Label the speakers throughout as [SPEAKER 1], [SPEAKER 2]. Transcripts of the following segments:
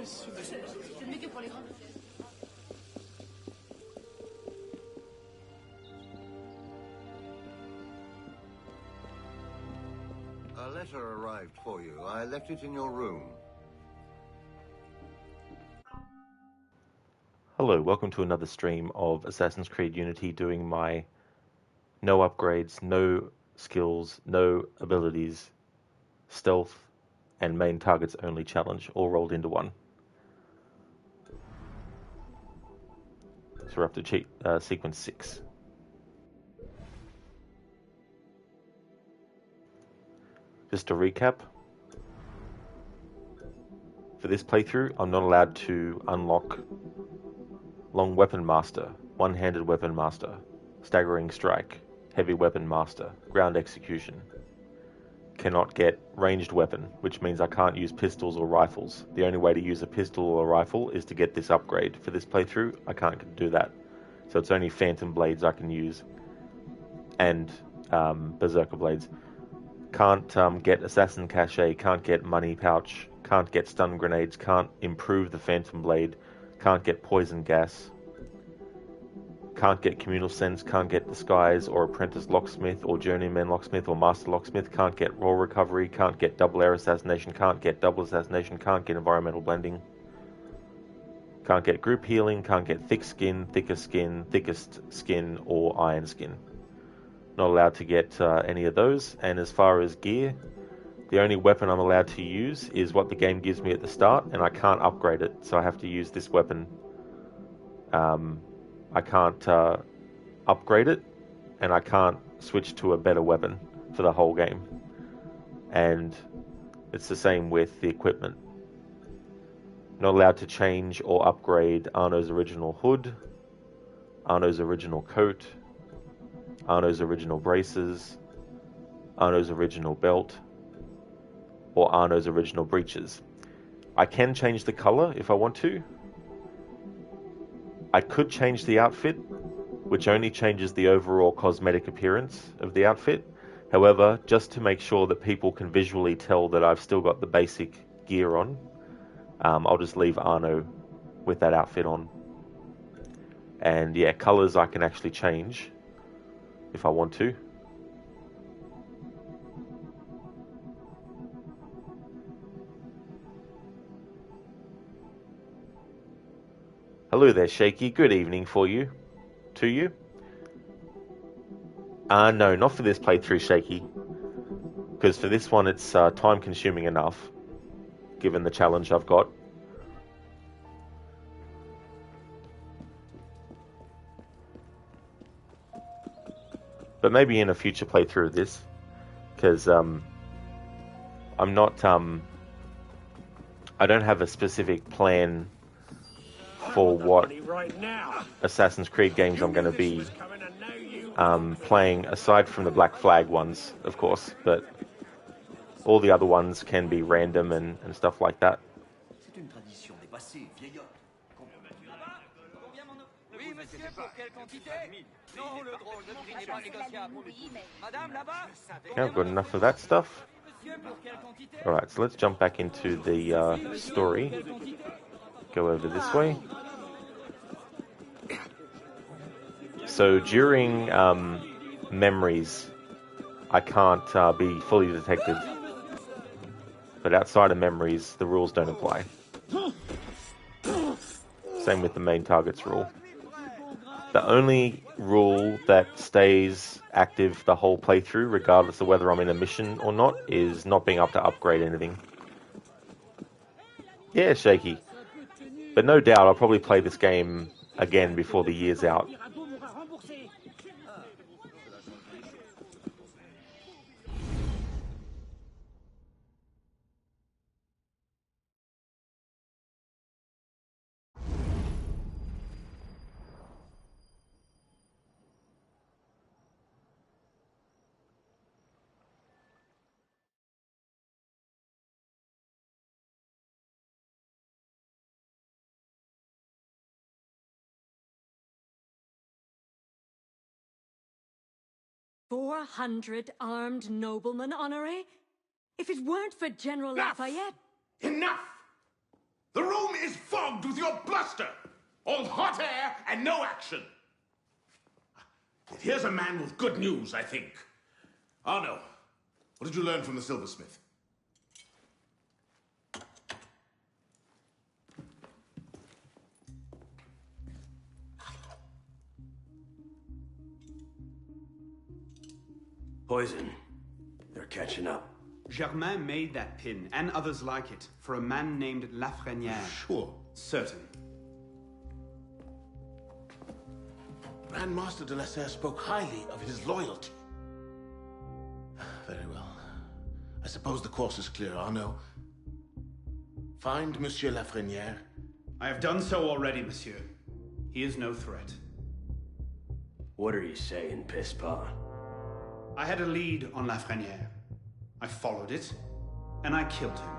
[SPEAKER 1] C'est mieux que pour les grands.
[SPEAKER 2] A letter arrived for you. I left it in your room.
[SPEAKER 3] Hello, welcome to another stream of Assassin's Creed Unity, doing my no upgrades, no skills, no abilities, stealth, and main targets only challenge, all rolled into one. So we're up to sequence 6. Just to recap, for this playthrough, I'm not allowed to unlock Long Weapon Master, One-Handed Weapon Master, Staggering Strike, Heavy Weapon Master, Ground Execution. Cannot get Ranged Weapon, which means I can't use pistols or rifles. The only way to use a pistol or a rifle is to get this upgrade. For this playthrough, I can't do that. So it's only Phantom Blades I can use, and Berserker Blades. Can't get Assassin Cachet, can't get Money Pouch, can't get Stun Grenades, can't improve the Phantom Blade, can't get Poison Gas, can't get Communal Sense, can't get Disguise or Apprentice Locksmith or Journeyman Locksmith or Master Locksmith, can't get Raw Recovery, can't get Double Air Assassination, can't get Double Assassination, can't get Environmental Blending, can't get Group Healing, can't get Thick Skin, Thicker Skin, Thickest Skin, or Iron Skin. Not allowed to get any of those. And as far as gear, the only weapon I'm allowed to use is what the game gives me at the start, and I can't upgrade it, so I have to use this weapon. I can't upgrade it, and I can't switch to a better weapon for the whole game. And it's the same with the equipment. Not allowed to change or upgrade Arno's original hood, Arno's original coat, Arno's original braces, Arno's original belt, or Arno's original breeches. I can change the color if I want to, I could change the outfit, which only changes the overall cosmetic appearance of the outfit. However, just to make sure that people can visually tell that I've still got the basic gear on, I'll just leave Arno with that outfit on. And yeah, colors I can actually change if I want to. Hello there, Shaky. Good evening for you. To you. No, not for this playthrough, Shaky. Because for this one, it's time consuming enough, given the challenge I've got. But maybe in a future playthrough of this, because I'm not, I don't have a specific plan for what Assassin's Creed games I'm going to be playing, aside from the Black Flag ones, of course, but all the other ones can be random and stuff like that. Okay, I've got enough of that stuff. Alright, so let's jump back into the story. Go over this way. So during memories, I can't be fully detected. But outside of memories, the rules don't apply. Same with the main targets rule. The only rule that stays active the whole playthrough, regardless of whether I'm in a mission or not, is not being able to upgrade anything. Yeah, Shaky. But no doubt I'll probably play this game again before the year's out.
[SPEAKER 4] "400 armed noblemen, Honoré? If it weren't for General Lafayette..."
[SPEAKER 5] Enough! The room is fogged with your bluster! All hot air and no action! Yet here's a man with good news, I think. Arno, what did you learn from the silversmith?
[SPEAKER 6] Poison. They're catching up.
[SPEAKER 7] Germain made that pin, and others like it, for a man named Lafreniere.
[SPEAKER 5] Sure.
[SPEAKER 7] Certain.
[SPEAKER 5] Grandmaster de la Serre spoke highly of his loyalty. Very well. I suppose the course is clear, Arno. Find Monsieur Lafreniere.
[SPEAKER 7] I have done so already, monsieur. He is no threat.
[SPEAKER 6] What are you saying, Pisspah?
[SPEAKER 7] I had a lead on Lafreniere. I followed it, and I killed him.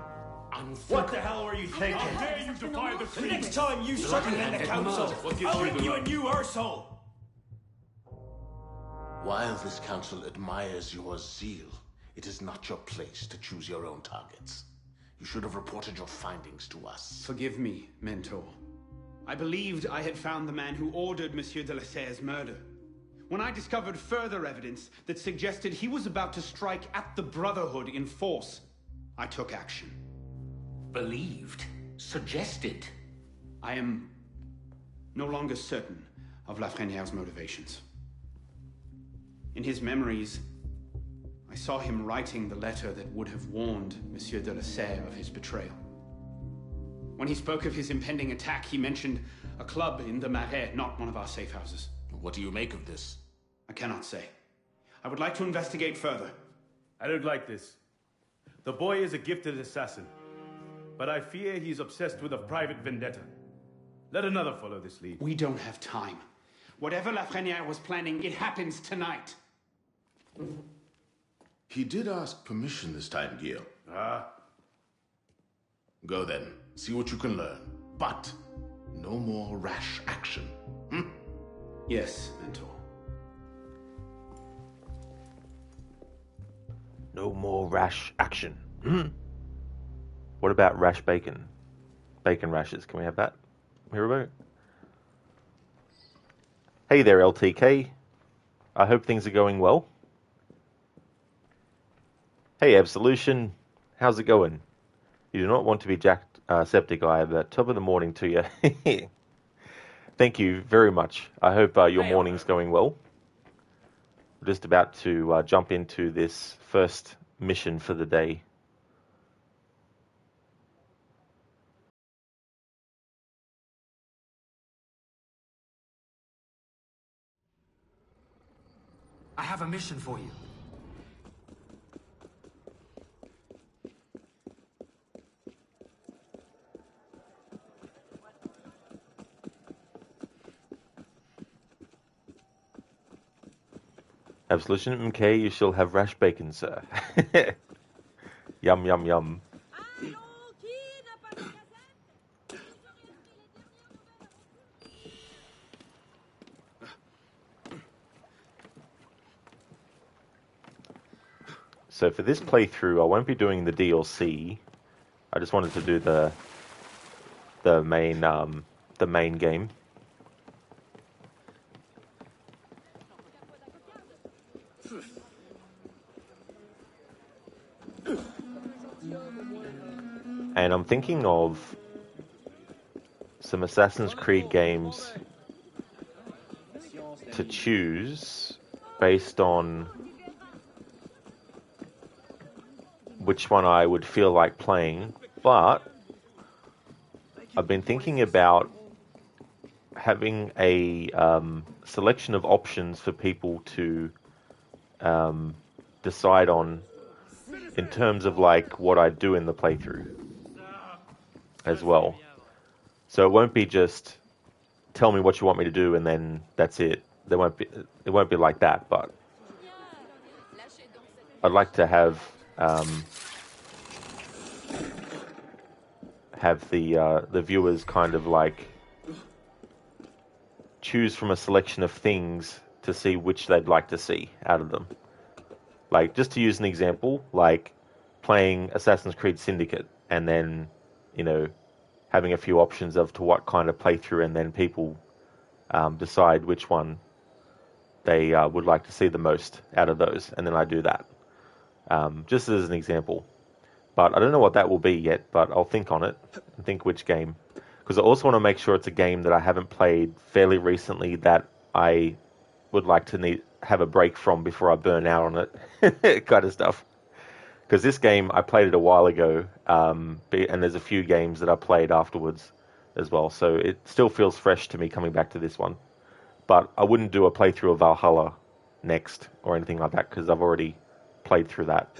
[SPEAKER 6] What the hell are you thinking?
[SPEAKER 8] How dare you defy the
[SPEAKER 6] The next time you circumvent the council, I'll ring you a new arsehole!
[SPEAKER 5] While this council admires your zeal, it is not your place to choose your own targets. You should have reported your findings to us.
[SPEAKER 7] Forgive me, Mentor. I believed I had found the man who ordered Monsieur de la Serre's murder. When I discovered further evidence that suggested he was about to strike at the Brotherhood in force, I took action.
[SPEAKER 8] Believed? Suggested?
[SPEAKER 7] I am no longer certain of Lafreniere's motivations. In his memories, I saw him writing the letter that would have warned Monsieur de la Serre of his betrayal. When he spoke of his impending attack, he mentioned a club in the Marais, not one of our safe houses.
[SPEAKER 5] What do you make of this?
[SPEAKER 7] I cannot say. I would like to investigate further.
[SPEAKER 9] I don't like this. The boy is a gifted assassin, but I fear he's obsessed with a private vendetta. Let another follow this lead.
[SPEAKER 7] We don't have time. Whatever Lafreniere was planning, it happens tonight.
[SPEAKER 5] He did ask permission this time, Gil.
[SPEAKER 9] Ah.
[SPEAKER 5] Go then. See what you can learn. But No more rash action. Hmm?
[SPEAKER 7] Yes, Mentor.
[SPEAKER 3] No more rash action. What about rash bacon? Bacon rashes. Can we have that, Mirabeau? Hey there, LTK. I hope things are going well. Hey, Absolution. How's it going? You do not want to be Jacksepticeye, but top of the morning to you. Thank you very much. I hope your morning's going well. We're just about to jump into this first mission for the day.
[SPEAKER 6] I have a mission for you.
[SPEAKER 3] Absolution, MK, you shall have rash bacon, sir. Yum, yum, yum. So for this playthrough, I won't be doing the DLC. I just wanted to do the main game. And I'm thinking of some Assassin's Creed games to choose based on which one I would feel like playing, but I've been thinking about having a selection of options for people to decide on in terms of like what I do in the playthrough as well. So it won't be just tell me what you want me to do and then that's it. It won't be like that, but I'd like to have the viewers kind of like choose from a selection of things to see which they'd like to see out of them. Like, just to use an example, like playing Assassin's Creed Syndicate and then, you know, having a few options of to what kind of playthrough, and then people decide which one they would like to see the most out of those, and then I do that. Just as an example. But I don't know what that will be yet, but I'll think on it and think which game. Because I also want to make sure it's a game that I haven't played fairly recently that I would like to have a break from before I burn out on it, kind of stuff. Because this game, I played it a while ago, and there's a few games that I played afterwards as well. So it still feels fresh to me coming back to this one. But I wouldn't do a playthrough of Valhalla next or anything like that, because I've already played through that.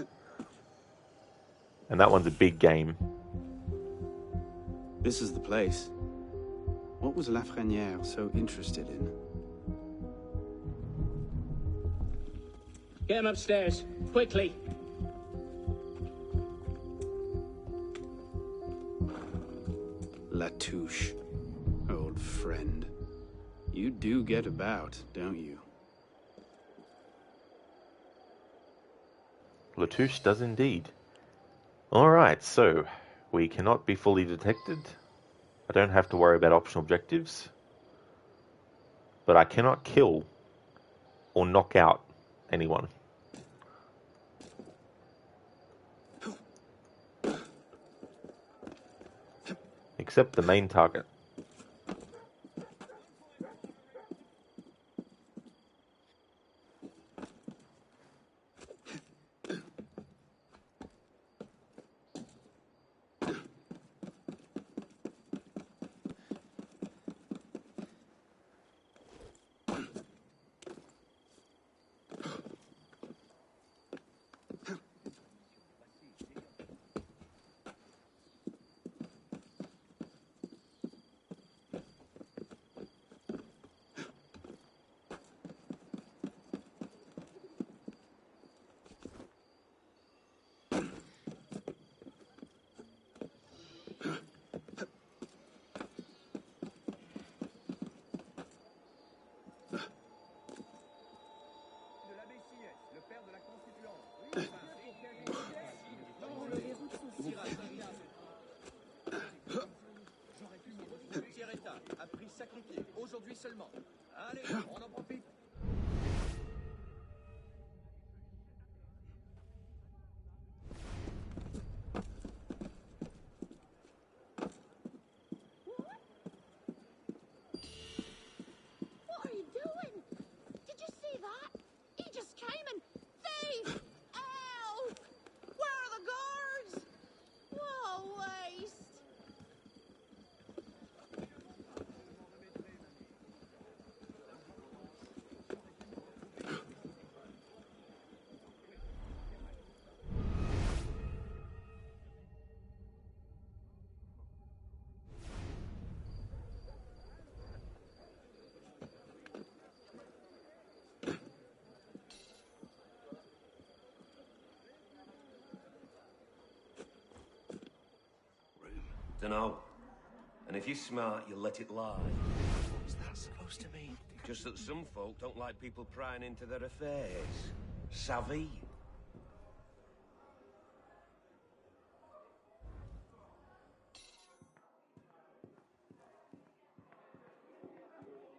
[SPEAKER 3] And that one's a big game.
[SPEAKER 7] This is the place. What was Lafrenière so interested in?
[SPEAKER 10] Get him upstairs, quickly.
[SPEAKER 7] Latouche, old friend. You do get about, don't you?
[SPEAKER 3] Latouche does indeed. Alright, so we cannot be fully detected. I don't have to worry about optional objectives. But I cannot kill or knock out anyone. Except the main target.
[SPEAKER 6] seulement. Allez, on en profite.
[SPEAKER 1] What are you doing? Did you see that? He just came and... Thief! Help! Where are the guards? What a waste.
[SPEAKER 10] Dunno. And if you're smart, you'll let it lie.
[SPEAKER 6] What is that supposed to mean?
[SPEAKER 10] Just that some folk don't like people prying into their affairs. Savvy?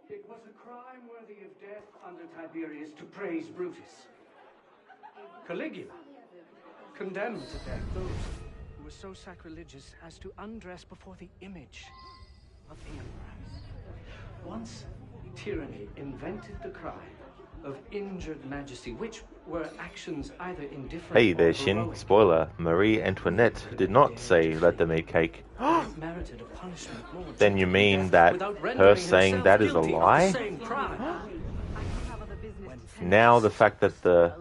[SPEAKER 11] It was a crime worthy of death under Tiberius to praise Brutus. Caligula condemned to death those who were so sacrilegious as to undress before the image of the emperor. Once, tyranny invented the crime of injured majesty, which were actions either indifferent
[SPEAKER 3] Hey there,
[SPEAKER 11] or
[SPEAKER 3] Shin.
[SPEAKER 11] heroic.
[SPEAKER 3] Spoiler, Marie Antoinette did not say let them eat cake.
[SPEAKER 11] Merited a punishment more
[SPEAKER 3] Then you mean that
[SPEAKER 11] without
[SPEAKER 3] her
[SPEAKER 11] rendering
[SPEAKER 3] saying
[SPEAKER 11] himself
[SPEAKER 3] that is a
[SPEAKER 11] guilty of the
[SPEAKER 3] lie?
[SPEAKER 11] same crime.
[SPEAKER 3] Now the fact that the...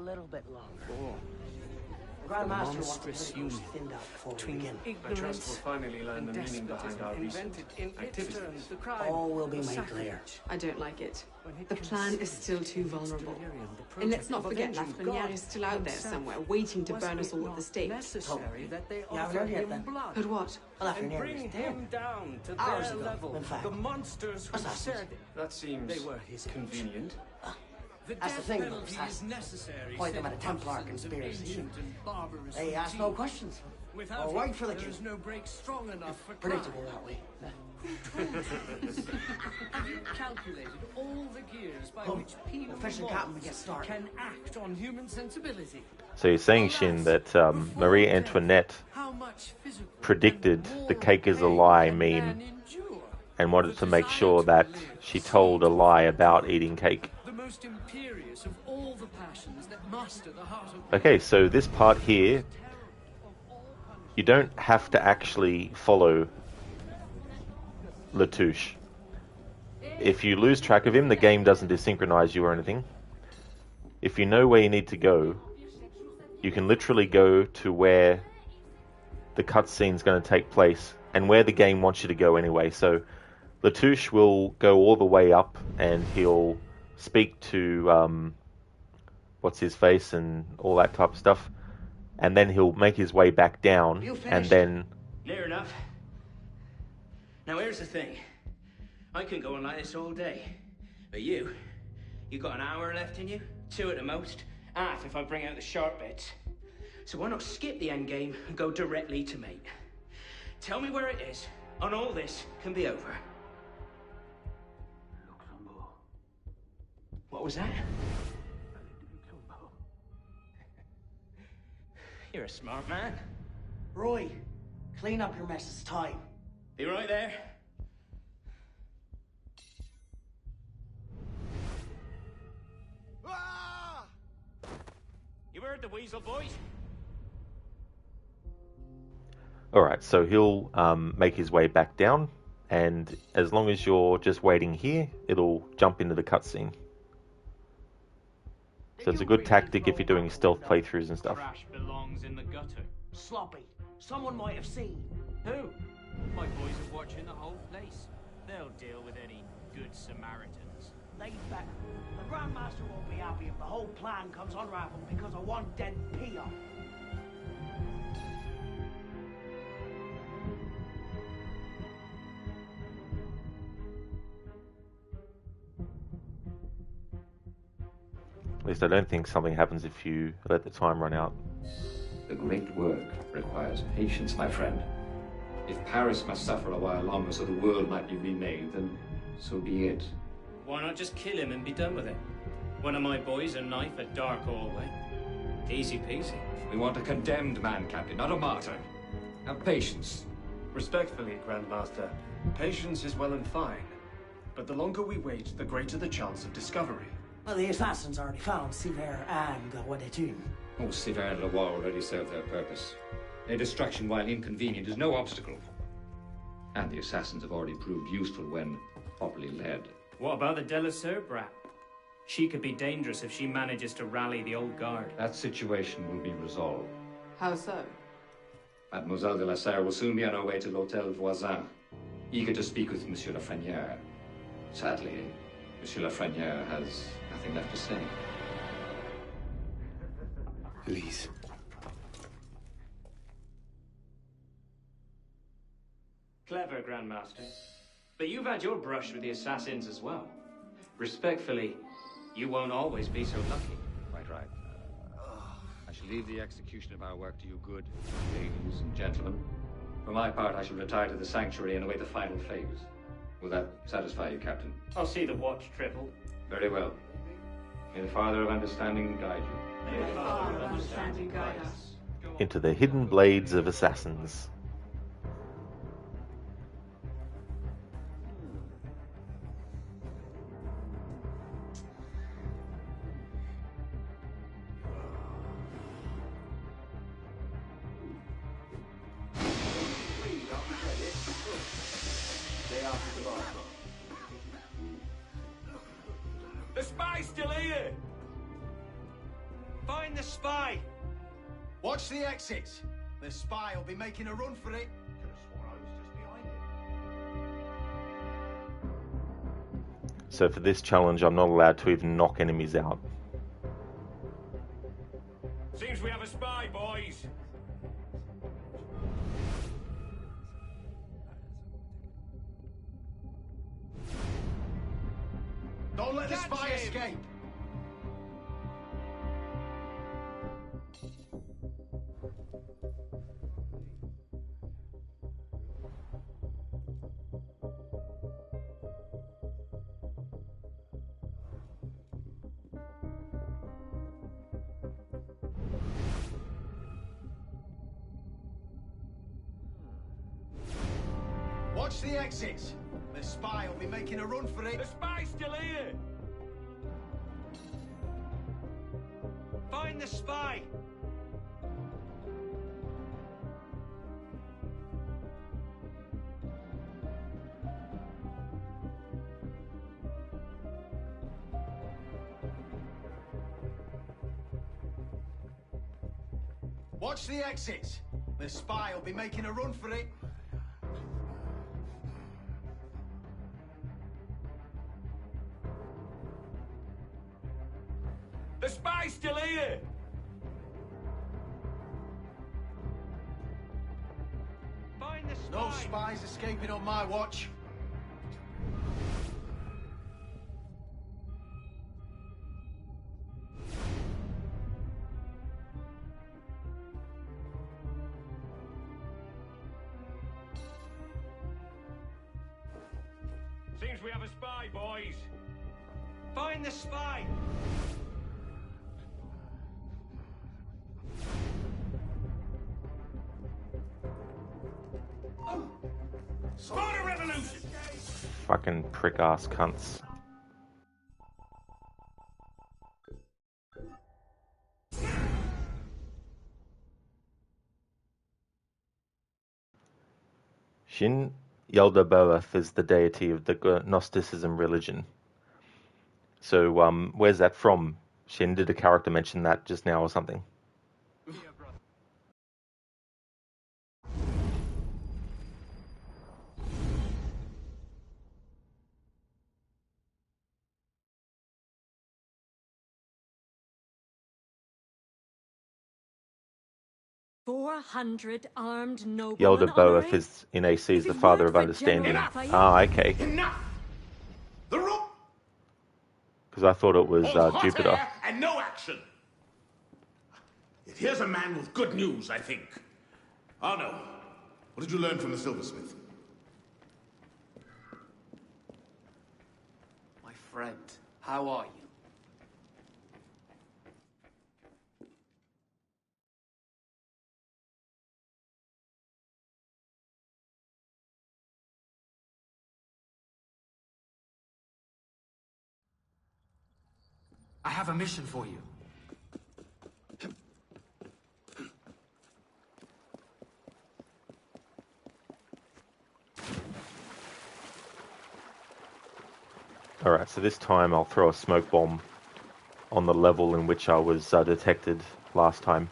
[SPEAKER 11] Monstrous union between ignorance
[SPEAKER 6] finally learn
[SPEAKER 11] and
[SPEAKER 6] the meaning behind our
[SPEAKER 11] despotism
[SPEAKER 6] recent
[SPEAKER 11] invented in its turn
[SPEAKER 6] activities.
[SPEAKER 11] the crime
[SPEAKER 12] All will be
[SPEAKER 11] of
[SPEAKER 12] made clear.
[SPEAKER 11] sacrilege.
[SPEAKER 13] I don't like it.
[SPEAKER 11] When it
[SPEAKER 13] The plan is still too vulnerable.
[SPEAKER 11] delirium, the
[SPEAKER 13] And let's
[SPEAKER 11] project
[SPEAKER 13] not
[SPEAKER 11] of
[SPEAKER 13] forget
[SPEAKER 11] avenging
[SPEAKER 13] Lafreniere
[SPEAKER 11] God
[SPEAKER 13] is still out there
[SPEAKER 11] himself.
[SPEAKER 13] somewhere, waiting to
[SPEAKER 11] Was
[SPEAKER 13] burn us
[SPEAKER 11] it
[SPEAKER 13] all at
[SPEAKER 11] not
[SPEAKER 13] the stake.
[SPEAKER 11] necessary that they
[SPEAKER 12] Yeah,
[SPEAKER 11] offer
[SPEAKER 12] I've heard
[SPEAKER 11] him
[SPEAKER 12] that.
[SPEAKER 11] blood
[SPEAKER 13] But what?
[SPEAKER 12] Well,
[SPEAKER 11] and
[SPEAKER 12] Lafreniere
[SPEAKER 11] bring
[SPEAKER 12] was dead.
[SPEAKER 11] him down to
[SPEAKER 12] Hours
[SPEAKER 11] their
[SPEAKER 12] ago,
[SPEAKER 11] level?
[SPEAKER 12] in fact.
[SPEAKER 11] The monsters who
[SPEAKER 12] Assassins.
[SPEAKER 11] said
[SPEAKER 6] That seems
[SPEAKER 11] they were his
[SPEAKER 6] convenient.
[SPEAKER 12] That's the thing, though, assassins. Point them at a Templar conspiracy. They ask no questions. Or wait for the king.
[SPEAKER 11] There's no break strong enough for
[SPEAKER 12] Predictable that way.
[SPEAKER 11] Have you calculated all the gears by which penal
[SPEAKER 12] the fishing
[SPEAKER 11] laws
[SPEAKER 12] captain would get started.
[SPEAKER 11] can act on human sensibility?
[SPEAKER 3] So you're saying, Shin, that Marie Antoinette
[SPEAKER 11] How much physical
[SPEAKER 3] predicted
[SPEAKER 11] and
[SPEAKER 3] the
[SPEAKER 11] moral
[SPEAKER 3] cake is a
[SPEAKER 11] pain
[SPEAKER 3] lie
[SPEAKER 11] can
[SPEAKER 3] meme
[SPEAKER 11] man endure?
[SPEAKER 3] and wanted
[SPEAKER 11] The
[SPEAKER 3] to make
[SPEAKER 11] desire
[SPEAKER 3] sure
[SPEAKER 11] to
[SPEAKER 3] that
[SPEAKER 11] live
[SPEAKER 3] she told a lie about eating cake.
[SPEAKER 11] The most imperious of all the passions that master the heart of
[SPEAKER 3] Okay, so this part here, you don't have to actually follow Latouche. If you lose track of him, the game doesn't desynchronize you or anything. If you know where you need to go, you can literally go to where the cutscene's going to take place and where the game wants you to go anyway. So Latouche will go all the way up and he'll speak to what's his face and all that type of stuff, and then he'll make his way back down, and then
[SPEAKER 14] Near enough. Now here's the thing. I can go on like this all day. But you got an hour left in you? 2 at the most. Half if I bring out the sharp bits. So why not skip the end game and go directly to mate? Tell me where it is, and all this can be over. What was that? You're a smart man.
[SPEAKER 12] Roy, clean up your mess. It's time.
[SPEAKER 14] Be right there. You heard the weasel, boys?
[SPEAKER 3] alright, so he'll make his way back down, and as long as you're just waiting here, it'll jump into the cutscene. So it's a good tactic if you're doing stealth playthroughs and stuff.
[SPEAKER 14] Trash belongs in the gutter.
[SPEAKER 12] Sloppy. Someone might have seen.
[SPEAKER 14] Who? My boys are watching the whole place. They'll deal with any good Samaritans.
[SPEAKER 12] Laid back. The Grandmaster won't be happy if the whole plan comes unraveled because of one dead peon.
[SPEAKER 3] At least I don't think something happens if you let the time run out.
[SPEAKER 15] The great work requires patience, my friend. If Paris must suffer a while longer so the world might be remade, then so be it.
[SPEAKER 14] Why not just kill him and be done with it? One of my boys, a knife, a dark hallway. Easy peasy.
[SPEAKER 15] We want a condemned man, Captain, not a martyr. Have patience.
[SPEAKER 6] Respectfully, Grandmaster, patience is well and fine. But the longer we wait, the greater the chance of discovery.
[SPEAKER 12] Well, the assassins already found Sever and Guadetou.
[SPEAKER 15] Oh, Sever and Leroy already served their purpose. Their distraction, while inconvenient, is no obstacle. And the assassins have already proved useful when properly led.
[SPEAKER 14] What about the Delaseur brat? She could be dangerous if she manages to rally the old guard.
[SPEAKER 15] That situation will be resolved.
[SPEAKER 13] How so?
[SPEAKER 15] Mademoiselle de la Serre will soon be on her way to l'Hôtel Voisin, eager to speak with Monsieur Lafrenière. Sadly, Monsieur Lafrenière has nothing left to say.
[SPEAKER 7] Elise.
[SPEAKER 14] Clever, Grandmaster. But you've had your brush with the assassins as well. Respectfully, you won't always be so lucky.
[SPEAKER 15] Quite right. I shall leave the execution of our work to you good ladies and gentlemen. For my part, I shall retire to the sanctuary and await the final phase. Will that satisfy you, Captain?
[SPEAKER 14] I'll see the watch triple.
[SPEAKER 15] Very well. May the Father of Understanding guide you.
[SPEAKER 13] May the Father of Understanding guide us.
[SPEAKER 3] Into the hidden blades of assassins.
[SPEAKER 10] The spy's still here!
[SPEAKER 14] Find the spy!
[SPEAKER 16] Watch the exits. The spy will be making a run for it. Could have sworn I was just behind it.
[SPEAKER 3] So for this challenge, I'm not allowed to even knock enemies out.
[SPEAKER 10] Seems we have a spy, boys.
[SPEAKER 16] Don't let the spy escape. Watch the exits. The spy will be making a run for it.
[SPEAKER 10] The spy's still here!
[SPEAKER 14] Find the spy!
[SPEAKER 16] Watch the exits. The spy will be making a run for it.
[SPEAKER 10] The spy's still here!
[SPEAKER 14] Find the spy!
[SPEAKER 16] No spies escaping on my watch.
[SPEAKER 10] Seems we have a spy, boys.
[SPEAKER 14] Find the spy!
[SPEAKER 10] Spy revolution!
[SPEAKER 3] Fucking prick-ass cunts. Shin Yaldabaoth is the deity of the Gnosticism religion. So, where's that from? Shin, did a character mention that just now or something?
[SPEAKER 4] "400 armed noblemen
[SPEAKER 3] Yaldabaoth
[SPEAKER 4] honorary?
[SPEAKER 3] is in AC is the father of understanding. Ah, okay.
[SPEAKER 5] Enough! The room!
[SPEAKER 3] Because I thought it was
[SPEAKER 5] All hot
[SPEAKER 3] Jupiter.
[SPEAKER 5] air and no action! Yet here's a man with good news, I think. Arno, what did you learn from the silversmith?
[SPEAKER 16] My
[SPEAKER 6] friend. How are you?
[SPEAKER 17] I have a mission for you.
[SPEAKER 3] Alright, so this time I'll throw a smoke bomb on the level in which I was detected last time.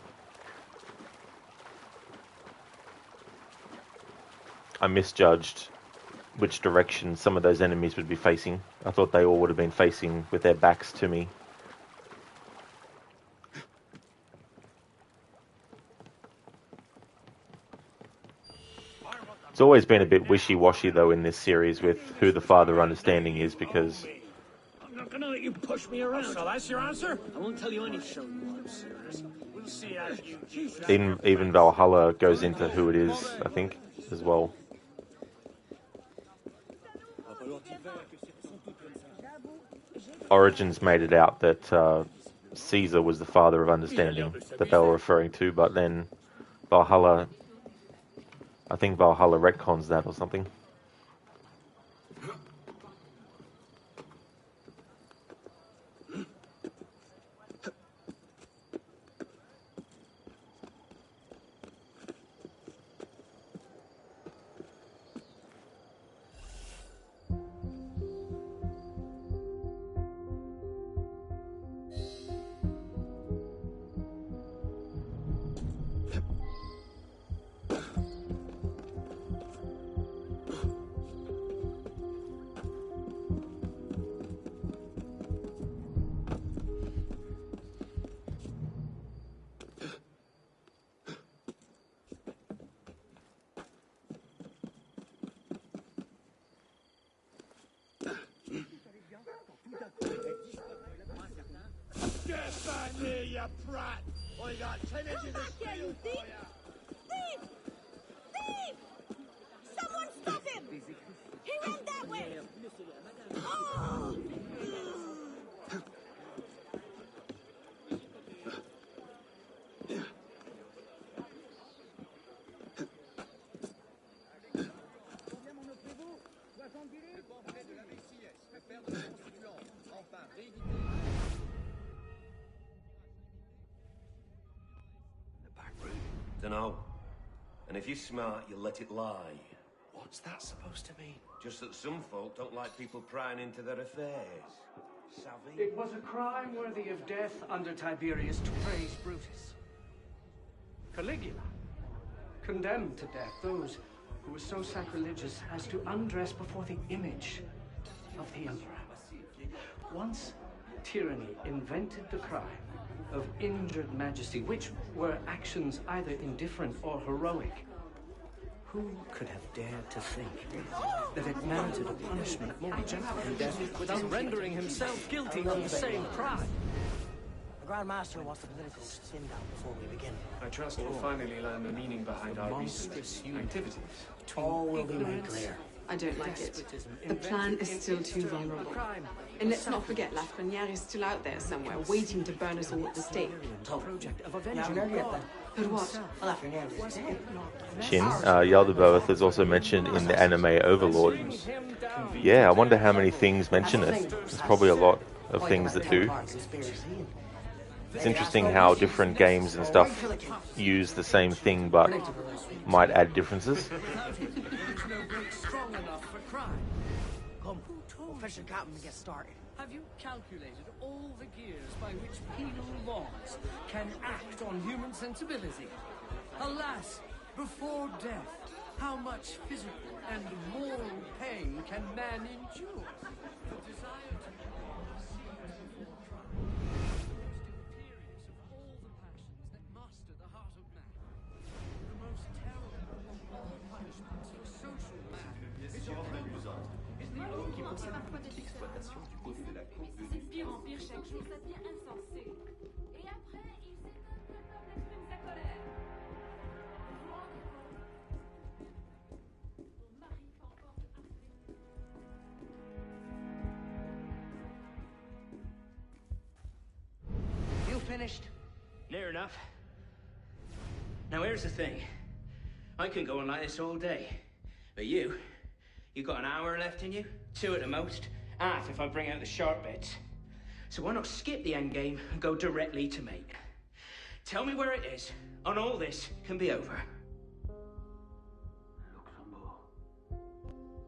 [SPEAKER 3] I misjudged which direction some of those enemies would be facing. I thought they all would have been facing with their backs to me. It's always been a bit wishy-washy though in this series with who the Father of Understanding is, because
[SPEAKER 18] I'm not gonna let you push me around. So that's your answer? I won't tell you any show you I'm serious. We'll see as you
[SPEAKER 3] even Valhalla goes into who it is, I think, as well. Origins made it out that Caesar was the Father of Understanding that they were referring to, but then Valhalla, I think Valhalla retcons that or something.
[SPEAKER 18] Get back here, you brat! I got 10 inches of steel for you!
[SPEAKER 1] Thief! Thief! Someone stop him! He went that way! Oh!
[SPEAKER 10] Dunno. And if you're smart, you'll let it lie.
[SPEAKER 6] What's that supposed to mean?
[SPEAKER 10] Just that some folk don't like people prying into their affairs. Savvy?
[SPEAKER 11] It was a crime worthy of death under Tiberius to praise Brutus. Caligula condemned to death those who were so sacrilegious as to undress before the image of the emperor. Once tyranny invented the crime of injured majesty, which were actions either indifferent or heroic. Who could have dared to think that it merited a punishment more gentle than death without rendering himself guilty of the same crime?
[SPEAKER 12] The Grand Master wants the political spin down before we begin.
[SPEAKER 6] I trust we'll finally learn the meaning behind our
[SPEAKER 11] monstrous
[SPEAKER 6] recent activities.
[SPEAKER 12] All will be made clear.
[SPEAKER 13] I don't like it. The plan is still too vulnerable. And let's not forget Lafreniere is still out there somewhere, waiting to burn us all at the stake. But what?
[SPEAKER 3] Shin, Yaldabaoth is also mentioned in the anime Overlord. Yeah, I wonder how many things mention it. There's probably a lot of things that do. It's interesting how different games and stuff use the same thing but might add differences.
[SPEAKER 12] Come, official captain, get started.
[SPEAKER 11] Have you calculated all the gears by which penal laws can act on human sensibility? Alas, before death, how much physical and moral pain can man endure? The desire to master the heart of man. The most terrible of all punishments for social man is the
[SPEAKER 4] C'est pire en pire chaque jour, ça devient insensé. Et après, il s'étonne que l'homme exprime sa colère. Vous vous rendez compte? Ton mari peut encore te harceler.
[SPEAKER 12] finished?
[SPEAKER 14] Near enough. Now here's the thing. I can go on like this all day. But you got an hour left in you? 2 at the most. Half if I bring out the sharp bits. So why not skip the end game and go directly to mate? Tell me where it is, and all this can be over.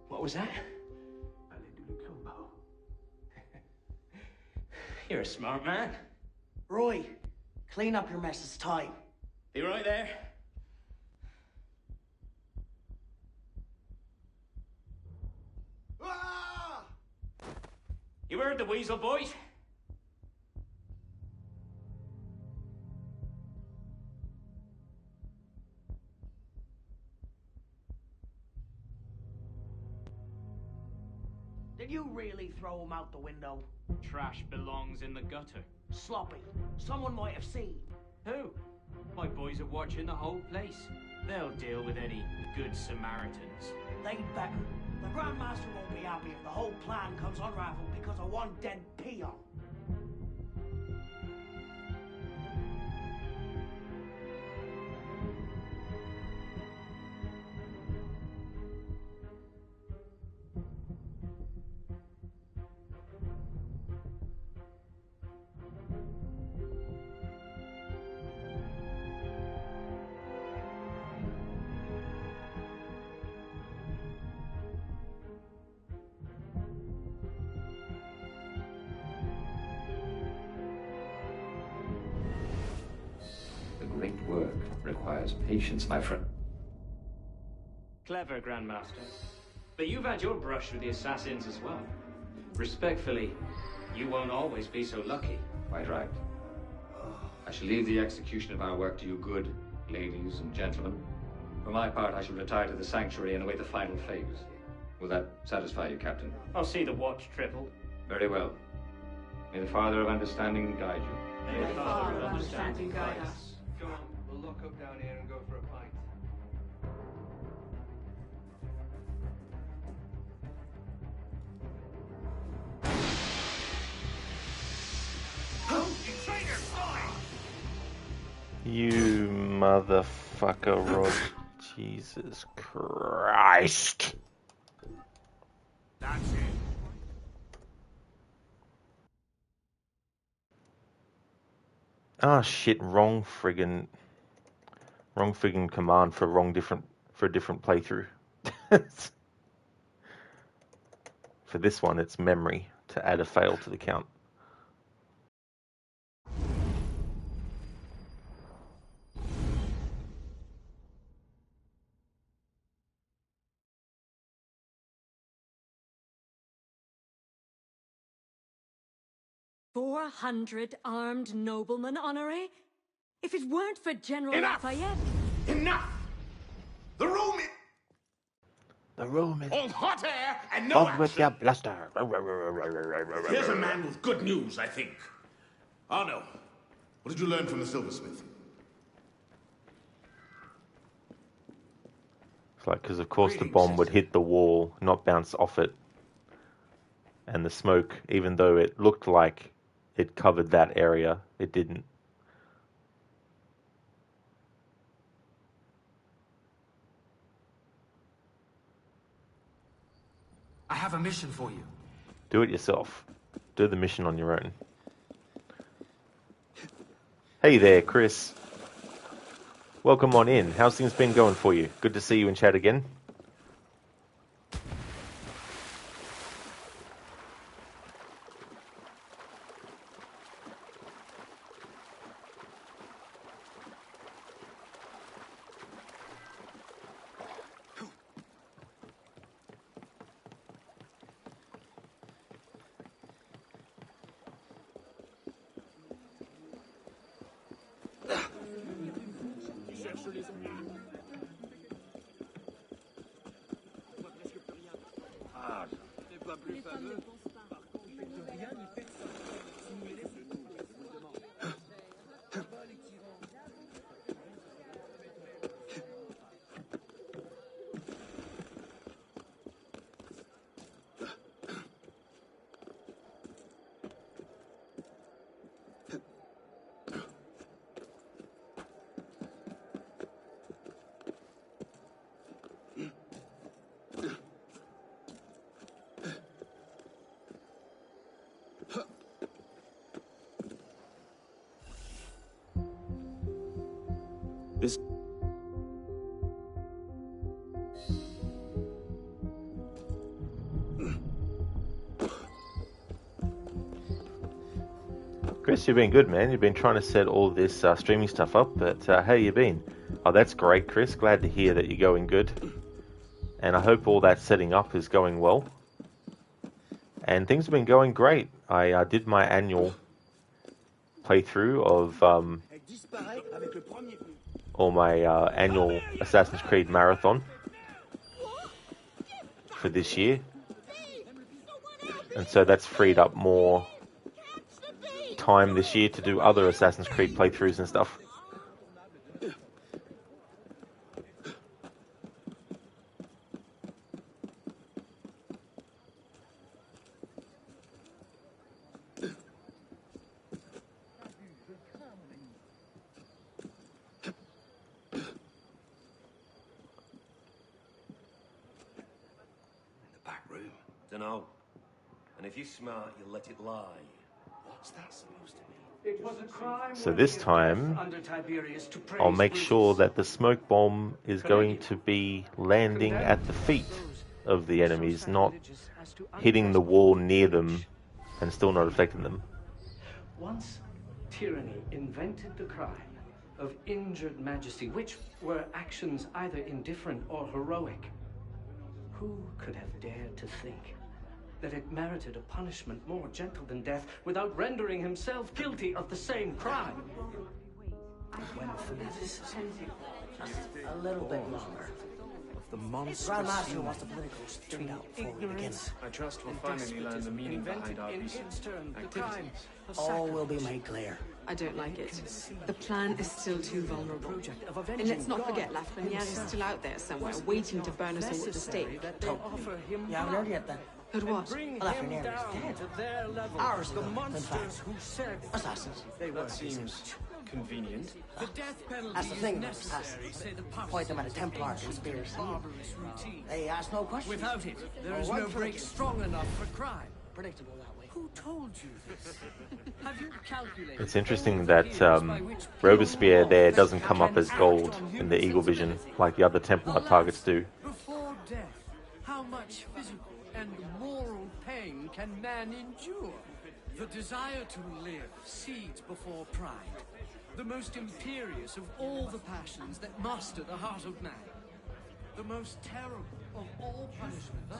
[SPEAKER 14] What was that? You're a smart man.
[SPEAKER 12] Roy, clean up your mess. It's time.
[SPEAKER 14] Be right there. You heard the weasel, boys?
[SPEAKER 12] Did you really throw him out the window?
[SPEAKER 14] Trash belongs in the gutter.
[SPEAKER 12] Sloppy. Someone might have seen.
[SPEAKER 14] Who? My boys are watching the whole place. They'll deal with any good Samaritans.
[SPEAKER 12] They'd better. The Grandmaster won't be happy if the whole plan comes unraveled because of one dead peon.
[SPEAKER 15] Great work requires patience, my friend.
[SPEAKER 14] Clever, Grandmaster. But you've had your brush with the assassins as well. Respectfully, you won't always be so lucky.
[SPEAKER 15] Quite right. I shall leave the execution of our work to you good ladies and gentlemen. For my part, I shall retire to the sanctuary and await the final phase. Will that satisfy you, Captain?
[SPEAKER 14] I'll see the watch tripled.
[SPEAKER 15] Very well. May the Father of Understanding guide you.
[SPEAKER 14] May the Father of Understanding guide us.
[SPEAKER 6] Come on, we'll lock up down here and go for a pint.
[SPEAKER 3] You motherfucker, Rod. Jesus Christ.
[SPEAKER 18] That's it.
[SPEAKER 3] Ah, shit, wrong friggin' command for a different playthrough. For this one, it's memory to add a fail to the count.
[SPEAKER 19] "400 armed noblemen, Honoré? If it weren't for General
[SPEAKER 5] Enough!
[SPEAKER 19] Lafayette..."
[SPEAKER 5] Enough! The room
[SPEAKER 3] is
[SPEAKER 5] all hot air and no
[SPEAKER 3] filled with
[SPEAKER 5] action.
[SPEAKER 3] your bluster.
[SPEAKER 5] Here's a man with good news, I think. Arno, what did you learn from the silversmith?
[SPEAKER 3] It's like, because of course the bomb would hit the wall, not bounce off it. And the smoke, even though it looked like it covered that area, it didn't.
[SPEAKER 17] I have a mission for you.
[SPEAKER 3] Do it yourself. Do the mission on your own. Hey there, Chris. Welcome on in. How's things been going for you? Good to see you in chat again.
[SPEAKER 6] This...
[SPEAKER 3] Chris, you've been good, man. You've been trying to set all this streaming stuff up, but how you been? Oh, that's great, Chris. Glad to hear that you're going good. And I hope all that setting up is going well. And things have been going great. I did my annual playthrough of or my annual Assassin's Creed marathon for this year. And so that's freed up more time this year to do other Assassin's Creed playthroughs and stuff.
[SPEAKER 10] Dunno. And if you're smart, you'll let it lie. What's that supposed to mean?
[SPEAKER 11] It was a crime.
[SPEAKER 3] So this time, I'll make sure that the smoke bomb is going to be landing at the feet of the enemies, not hitting the wall near them and still not affecting them.
[SPEAKER 11] Once tyranny invented the crime of injured majesty, which were actions either indifferent or heroic, who could have dared to think that it merited a punishment more gentle than death without rendering himself guilty of the same crime? When this is
[SPEAKER 12] a little bit longer.
[SPEAKER 6] The monstrous
[SPEAKER 12] Grandmaster wants the political street out before we begin.
[SPEAKER 6] I trust we'll finally learn the meaning behind our recent activities.
[SPEAKER 12] All will be made clear.
[SPEAKER 13] I don't like it. The plan is still too vulnerable. And let's not forget, Lafreniere is still out there somewhere, waiting to burn us all at the stake.
[SPEAKER 12] You haven't heard yet then?
[SPEAKER 13] But what?
[SPEAKER 12] Lafreniere is dead. Hours ago, in fact. Assassins.
[SPEAKER 6] That seems convenient.
[SPEAKER 12] That's the thing with assassins. Point them at a Templar conspiracy. They ask no questions.
[SPEAKER 18] Without it, there is no break strong enough for crime.
[SPEAKER 12] Predictable that way.
[SPEAKER 18] Who told you this? Have you calculated?
[SPEAKER 3] It's interesting that Robespierre there doesn't come up as gold in the Eagle Vision like the other Templar targets do.
[SPEAKER 18] Before death, how much physical and moral pain can man endure? The desire to live seeds before pride. The most imperious of all the passions that master the heart of man. The most terrible of all punishments.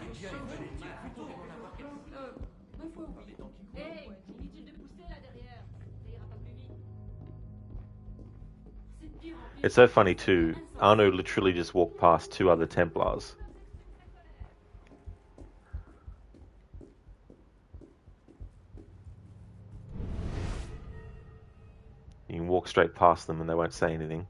[SPEAKER 3] It's so funny too. Arno literally just walked past two other Templars. You can walk straight past them and they won't say anything.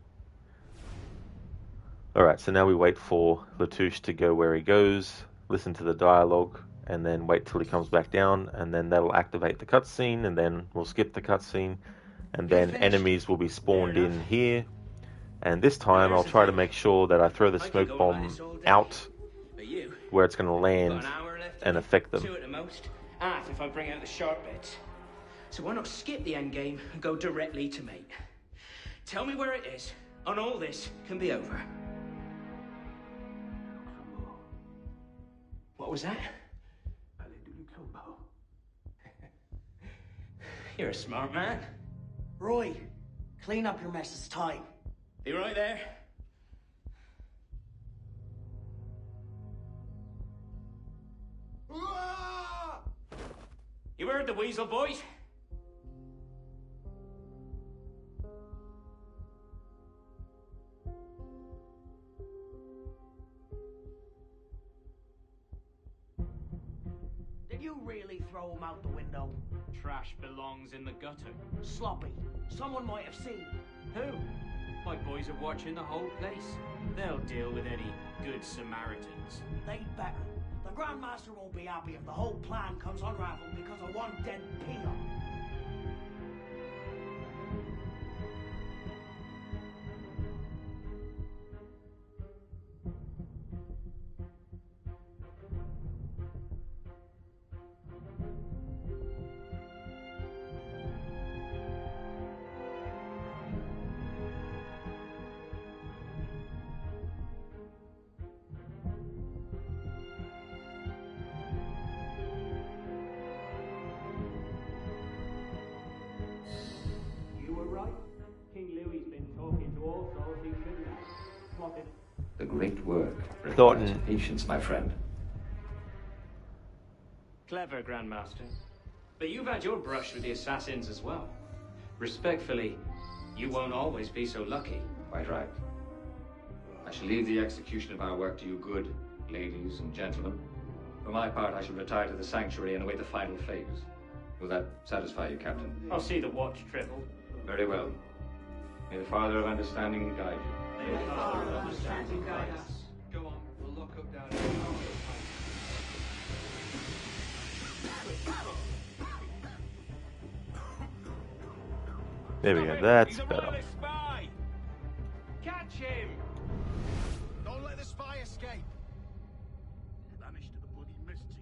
[SPEAKER 3] Alright, so now we wait for Latouche to go where he goes, listen to the dialogue, and then wait till he comes back down, and then that'll activate the cutscene, and then we'll skip the cutscene, and then enemies will be spawned in here. And this time I'll try to make sure that I throw the smoke bomb out where it's going to land and affect them.
[SPEAKER 14] Two at the most, half if I bring out the sharp bits. So why not skip the end game and go directly to mate? Tell me where it is, and all this can be over. What was that? You're a smart man.
[SPEAKER 12] Roy, clean up your mess. It's time.
[SPEAKER 14] Be right there. You heard the weasel, boys?
[SPEAKER 12] Did you really throw him out the window?
[SPEAKER 14] Trash belongs in the gutter.
[SPEAKER 12] Sloppy. Someone might have seen.
[SPEAKER 14] Who? My boys are watching the whole place. They'll deal with any good Samaritans.
[SPEAKER 12] They'd better. The Grandmaster won't be happy if the whole plan comes unraveled because of one dead peon.
[SPEAKER 15] The great work
[SPEAKER 3] Thoughton.
[SPEAKER 15] requires patience, my friend.
[SPEAKER 14] Clever, Grandmaster. But you've had your brush with the assassins as well. Respectfully, you won't always be so lucky.
[SPEAKER 15] Quite right. I shall leave the execution of our work to you good, ladies and gentlemen. For my part, I shall retire to the sanctuary and await the final phase. Will that satisfy you, Captain?
[SPEAKER 14] I'll see the watch, Tribble.
[SPEAKER 15] Very well. May the Father of Understanding guide you.
[SPEAKER 14] May the Father of Understanding guide us.
[SPEAKER 6] Go on, we'll lock up down
[SPEAKER 3] There we go. That's better.
[SPEAKER 14] Catch him!
[SPEAKER 16] Don't let the spy escape.
[SPEAKER 5] Vanished to the bloody misty.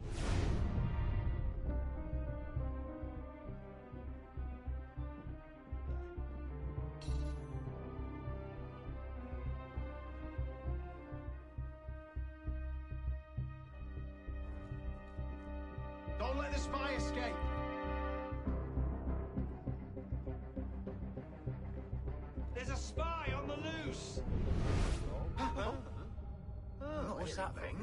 [SPEAKER 16] Don't let the spy escape.
[SPEAKER 14] There's a spy on the loose!
[SPEAKER 16] What's that thing?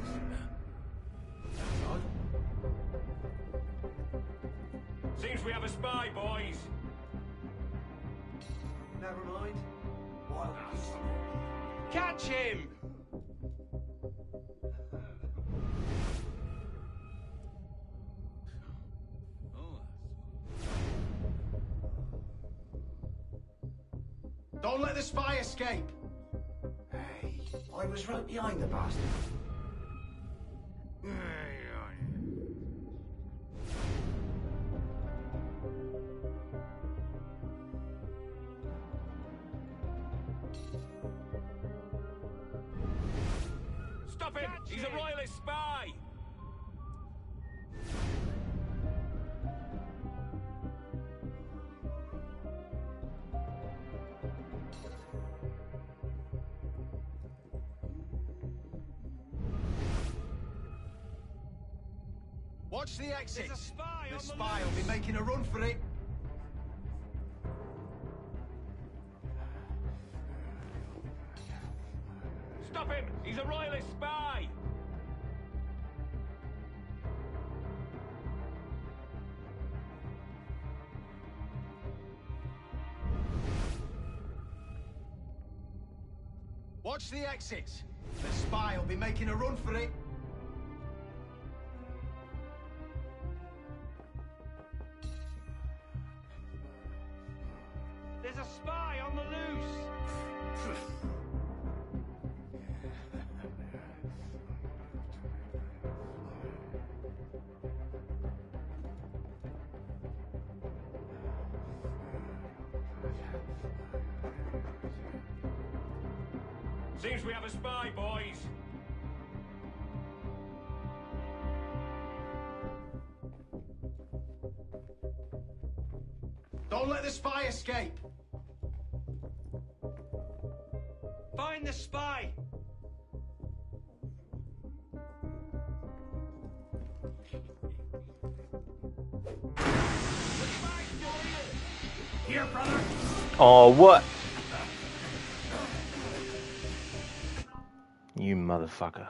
[SPEAKER 10] Seems we have a spy, boys.
[SPEAKER 16] Never mind. Wild beast.
[SPEAKER 14] Catch him!
[SPEAKER 16] Don't let the spy escape. Hey, I was right behind the bastard.
[SPEAKER 10] Stop him! He's a royalist spy!
[SPEAKER 16] Watch the exit.
[SPEAKER 14] There's a spy
[SPEAKER 16] The
[SPEAKER 14] on the
[SPEAKER 16] spy
[SPEAKER 14] loose.
[SPEAKER 16] will be making a run for it.
[SPEAKER 10] Stop him! He's a royalist spy!
[SPEAKER 16] Watch the exit. The spy will be making a run for it.
[SPEAKER 14] There's a spy on the loose!
[SPEAKER 10] Seems we have a spy, boys.
[SPEAKER 16] Don't let the spy escape.
[SPEAKER 14] Find the spy!
[SPEAKER 5] Here, brother.
[SPEAKER 3] Oh, what? You motherfucker.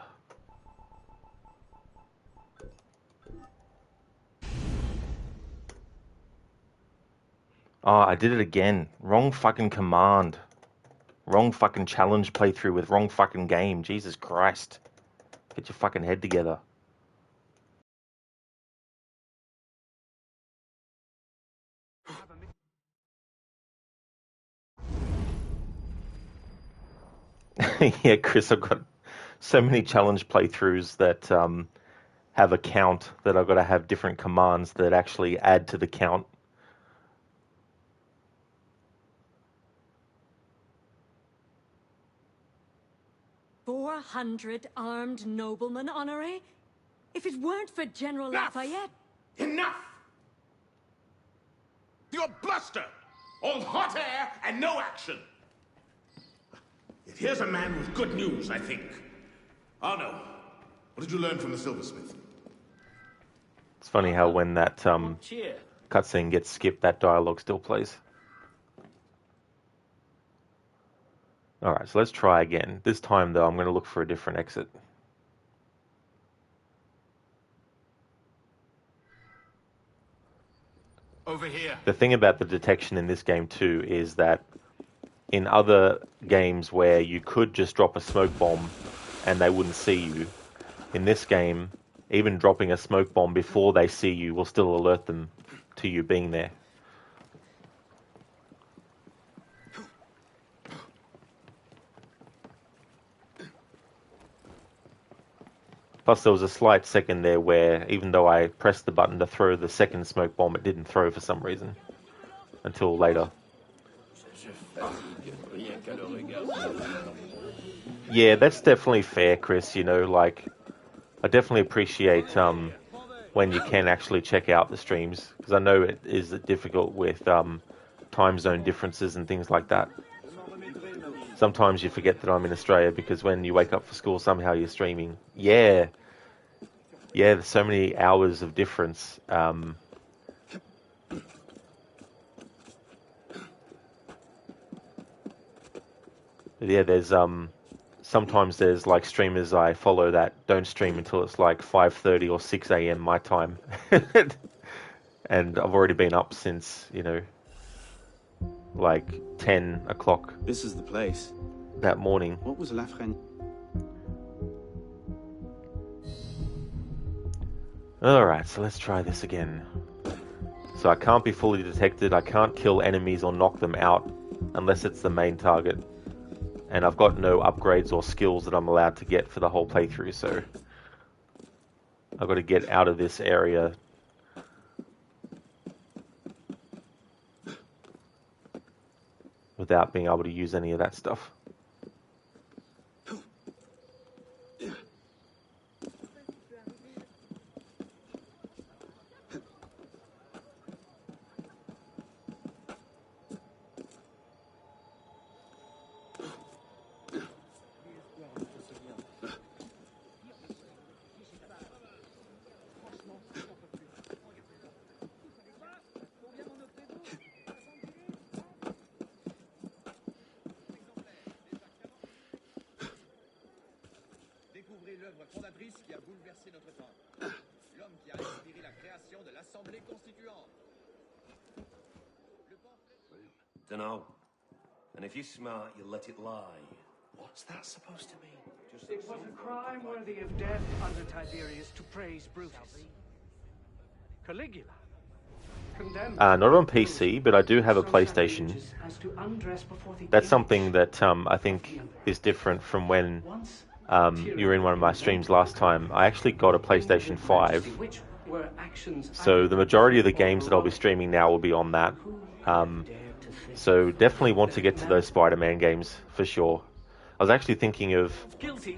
[SPEAKER 3] Oh, I did it again. Wrong fucking command. Wrong fucking challenge playthrough with wrong fucking game. Jesus Christ. Get your fucking head together. Yeah, Chris, I've got so many challenge playthroughs that have a count that I've got to have different commands that actually add to the count.
[SPEAKER 19] "400 armed noblemen, Honoré? If it weren't for General Lafayette..."
[SPEAKER 5] Enough! Your bluster! All hot air and no action! Yet here's a man with good news, I think. Arno, what did you learn from the silversmith?
[SPEAKER 3] It's funny how when that cutscene gets skipped, that dialogue still plays. Alright, so let's try again. This time, though, I'm going to look for a different exit.
[SPEAKER 16] Over here.
[SPEAKER 3] The thing about the detection in this game, too, is that in other games where you could just drop a smoke bomb and they wouldn't see you, in this game, even dropping a smoke bomb before they see you will still alert them to you being there. Plus, there was a slight second there where, even though I pressed the button to throw the second smoke bomb, it didn't throw for some reason. Until later. Yeah, that's definitely fair, Chris. You know, like, I definitely appreciate when you can actually check out the streams. Because I know it is difficult with time zone differences and things like that. Sometimes you forget that I'm in Australia because when you wake up for school, somehow you're streaming. Yeah. Yeah, there's so many hours of difference. Yeah, there's sometimes there's like streamers I follow that don't stream until it's like 5:30 or 6 a.m. my time. And I've already been up since, you know, like 10 o'clock.
[SPEAKER 7] This is the place.
[SPEAKER 3] That morning.
[SPEAKER 7] What was Lafrenière?
[SPEAKER 3] Alright, so let's try this again. So I can't be fully detected, I can't kill enemies or knock them out unless it's the main target. And I've got no upgrades or skills that I'm allowed to get for the whole playthrough, so I've got to get out of this area. Without being able to use any of that stuff.
[SPEAKER 20] Découvrez l'œuvre fondatrice qui a bouleversé notre temps. L'homme qui a inspiré la création de l'Assemblée constituante.
[SPEAKER 10] Dunno. And if you're smart, you'll let it lie. What's that supposed to mean?
[SPEAKER 11] It was a crime worthy of death under Tiberius to praise Brutus. Caligula.
[SPEAKER 3] Not on PC, but I do have a PlayStation. That's something that I think is different from when you were in one of my streams last time. I actually got a PlayStation 5. So the majority of the games that I'll be streaming now will be on that. So definitely want to get to those Spider-Man games for sure. I was actually thinking of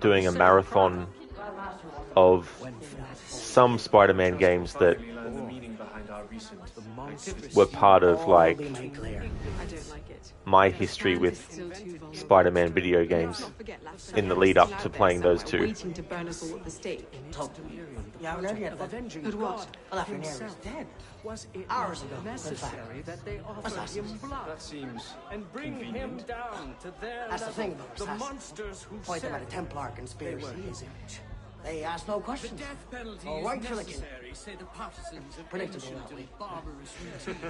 [SPEAKER 3] doing a marathon of some Spider-Man games that were part of like my history with Spider-Man video games in the lead up to playing those two.
[SPEAKER 12] Waiting to burn us all at the stake. You haven't heard yet, then?
[SPEAKER 11] But what?
[SPEAKER 12] Lafrenière is dead.
[SPEAKER 11] Was it
[SPEAKER 12] Hours ago,
[SPEAKER 11] necessary that they offer him blood? That seems and bring him down to their
[SPEAKER 12] That's the
[SPEAKER 11] level.
[SPEAKER 12] thing about
[SPEAKER 11] The
[SPEAKER 12] assassins.
[SPEAKER 11] monsters who
[SPEAKER 12] Point them
[SPEAKER 11] said
[SPEAKER 12] at a Templar conspiracy.
[SPEAKER 11] they were his image.
[SPEAKER 12] They ask no questions.
[SPEAKER 18] The death penalty
[SPEAKER 12] All
[SPEAKER 18] is
[SPEAKER 12] right for the king.
[SPEAKER 18] necessary, say the partisans of
[SPEAKER 12] Predictable
[SPEAKER 18] ancient
[SPEAKER 12] that way.
[SPEAKER 18] and barbarous routine.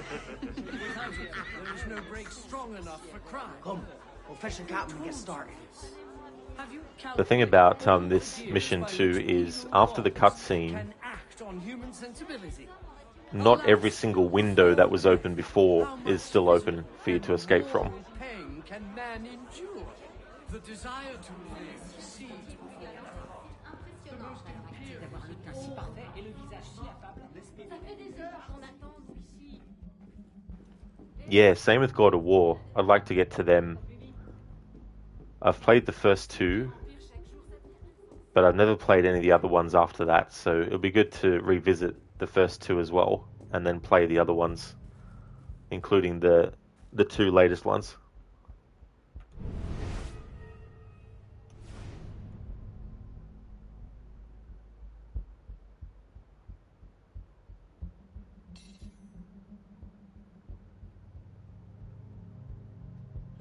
[SPEAKER 18] Without it, there is no break strong enough for crime.
[SPEAKER 12] Come, we'll fetch the captain and get started.
[SPEAKER 18] Have you
[SPEAKER 3] The thing about this mission too is after the cutscene,
[SPEAKER 18] act on human sensibility?
[SPEAKER 3] not every single window that was open before is still open for you to escape from.
[SPEAKER 18] Pain can man endure? The desire to live seeds before the most
[SPEAKER 3] Yeah, same with God of War. I'd like to get to them. I've played the first two, but I've never played any of the other ones after that, so it'll be good to revisit the first two as well, and then play the other ones, including the two latest ones.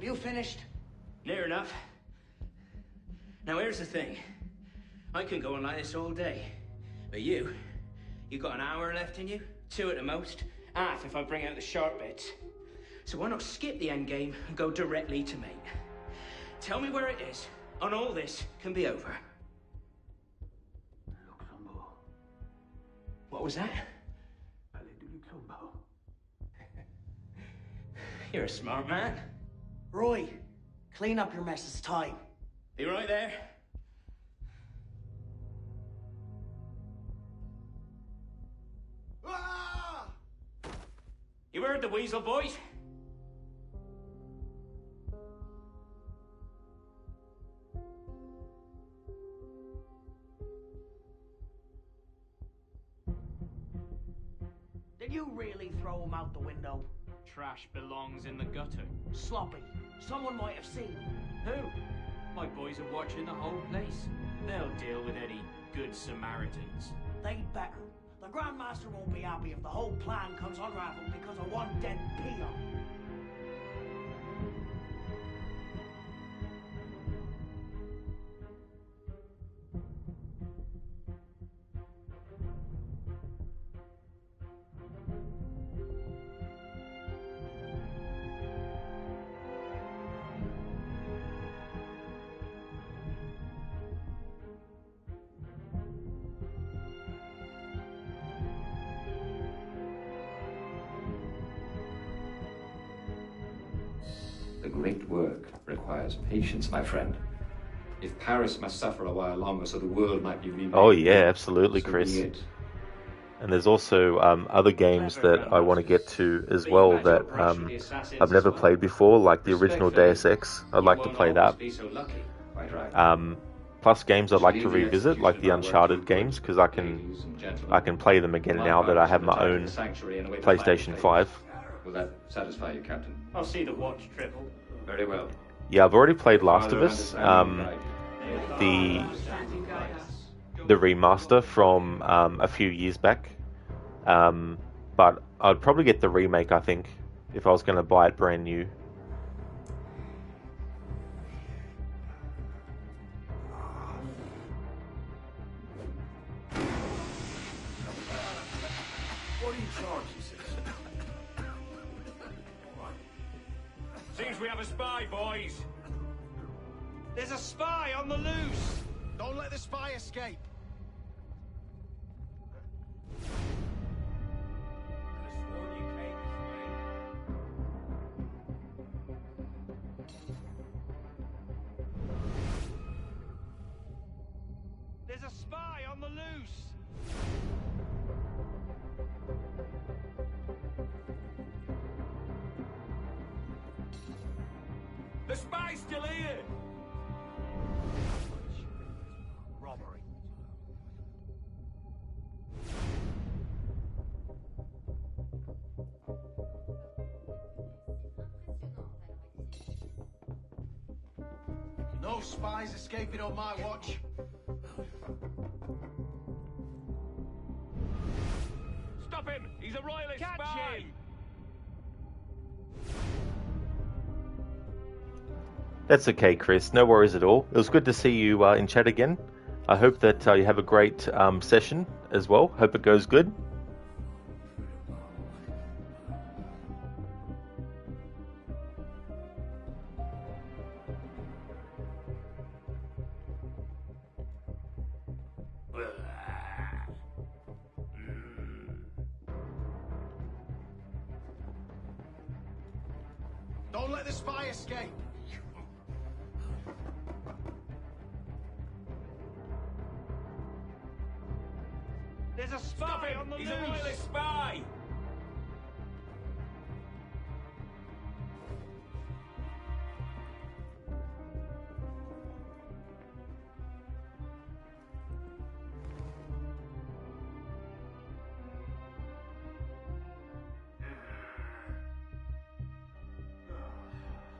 [SPEAKER 12] You finished?
[SPEAKER 14] Near enough. Now here's the thing. I can go on like this all day. But you got an hour left in you, 2 at the most, half if I bring out the sharp bits. So why not skip the end game and go directly to mate? Tell me where it is, and all this can be over.
[SPEAKER 11] Luxembourg.
[SPEAKER 14] What was that?
[SPEAKER 11] Palais du Luxembourg.
[SPEAKER 14] You're a smart man.
[SPEAKER 12] Roy, clean up your mess. It's time.
[SPEAKER 14] You right there?
[SPEAKER 16] Ah!
[SPEAKER 14] You heard the weasel, boys?
[SPEAKER 12] Did you really throw him out the window?
[SPEAKER 14] Trash belongs in the gutter.
[SPEAKER 12] Sloppy. Someone might have seen.
[SPEAKER 14] Who? My boys are watching the whole place. They'll deal with any good Samaritans.
[SPEAKER 12] They'd better. The Grandmaster won't be happy if the whole plan comes unraveled because of one dead peon.
[SPEAKER 15] The great work requires patience, my friend. If Paris must suffer a while longer so the world might be remade...
[SPEAKER 3] Oh yeah, absolutely,
[SPEAKER 15] so
[SPEAKER 3] Chris.
[SPEAKER 15] be it.
[SPEAKER 3] And there's also other games that I want to get to as well that I've never played before, like the original Deus Ex. I'd like to play that. Plus games I'd like to revisit, like the Uncharted games, because I can play them again now that I have my own PlayStation 5.
[SPEAKER 15] Will that satisfy you, Captain?
[SPEAKER 14] I'll see the watch triple.
[SPEAKER 15] Very well.
[SPEAKER 3] Yeah, I've already played Last of Us, the remaster from a few years back, but I'd probably get the remake, I think, if I was going to buy it brand new.
[SPEAKER 16] What are you charged, he says?
[SPEAKER 10] Seems we have a spy, boys.
[SPEAKER 14] There's a spy on the loose.
[SPEAKER 16] Don't let the spy escape.
[SPEAKER 14] There's a spy on the loose.
[SPEAKER 10] The spy's still here.
[SPEAKER 16] Robbery. No spies escaping on my watch.
[SPEAKER 10] Stop him! He's a royalist
[SPEAKER 14] Catch
[SPEAKER 10] spy!
[SPEAKER 14] him!
[SPEAKER 3] That's okay, Chris. No worries at all. It was good to see you in chat again. I hope that you have a great session as well. Hope it goes good.
[SPEAKER 16] Don't let the spy escape.
[SPEAKER 14] There's a spy
[SPEAKER 10] Stop him!
[SPEAKER 14] on the
[SPEAKER 10] He's
[SPEAKER 14] loose.
[SPEAKER 10] a royalist spy!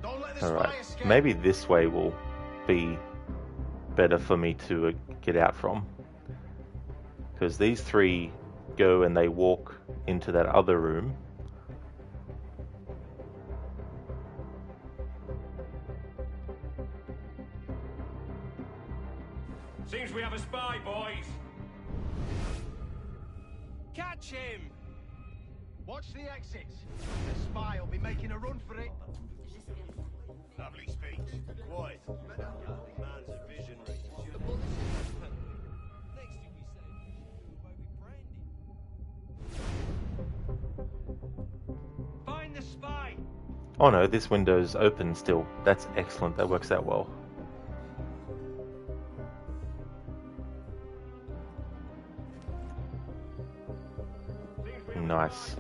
[SPEAKER 16] Don't let the
[SPEAKER 3] Alright,
[SPEAKER 16] spy escape.
[SPEAKER 3] maybe this way will be better for me to get out from. Because these three go and they walk into that other room.
[SPEAKER 5] we have a spy, boys.
[SPEAKER 16] Catch him! Watch the exits. The spy will be making a run for it.
[SPEAKER 10] Lovely speech. Quiet. Man's a visionary.
[SPEAKER 16] Find the spy!
[SPEAKER 3] Oh no, this window's open still. That's excellent. That works out well. Nice.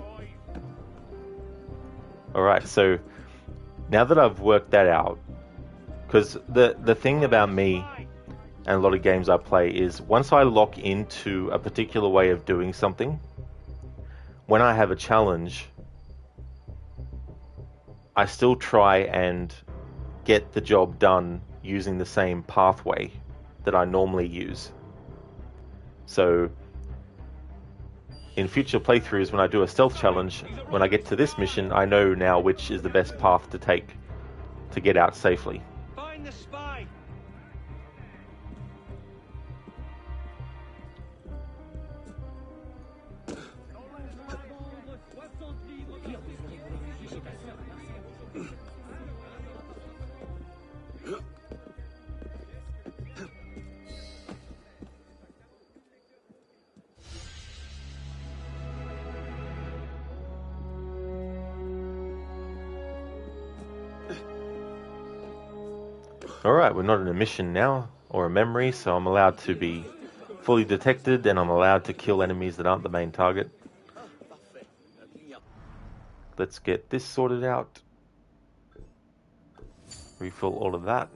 [SPEAKER 3] Alright, so now that I've worked that out, because the thing about me and a lot of games I play is once I lock into a particular way of doing something, when I have a challenge, I still try and get the job done using the same pathway that I normally use. So in future playthroughs, when I do a stealth challenge, when I get to this mission, I know now which is the best path to take to get out safely.
[SPEAKER 16] Find the spy!
[SPEAKER 3] Alright, we're not in a mission now, or a memory, so I'm allowed to be fully detected, and I'm allowed to kill enemies that aren't the main target. Let's get this sorted out. Refill all of that.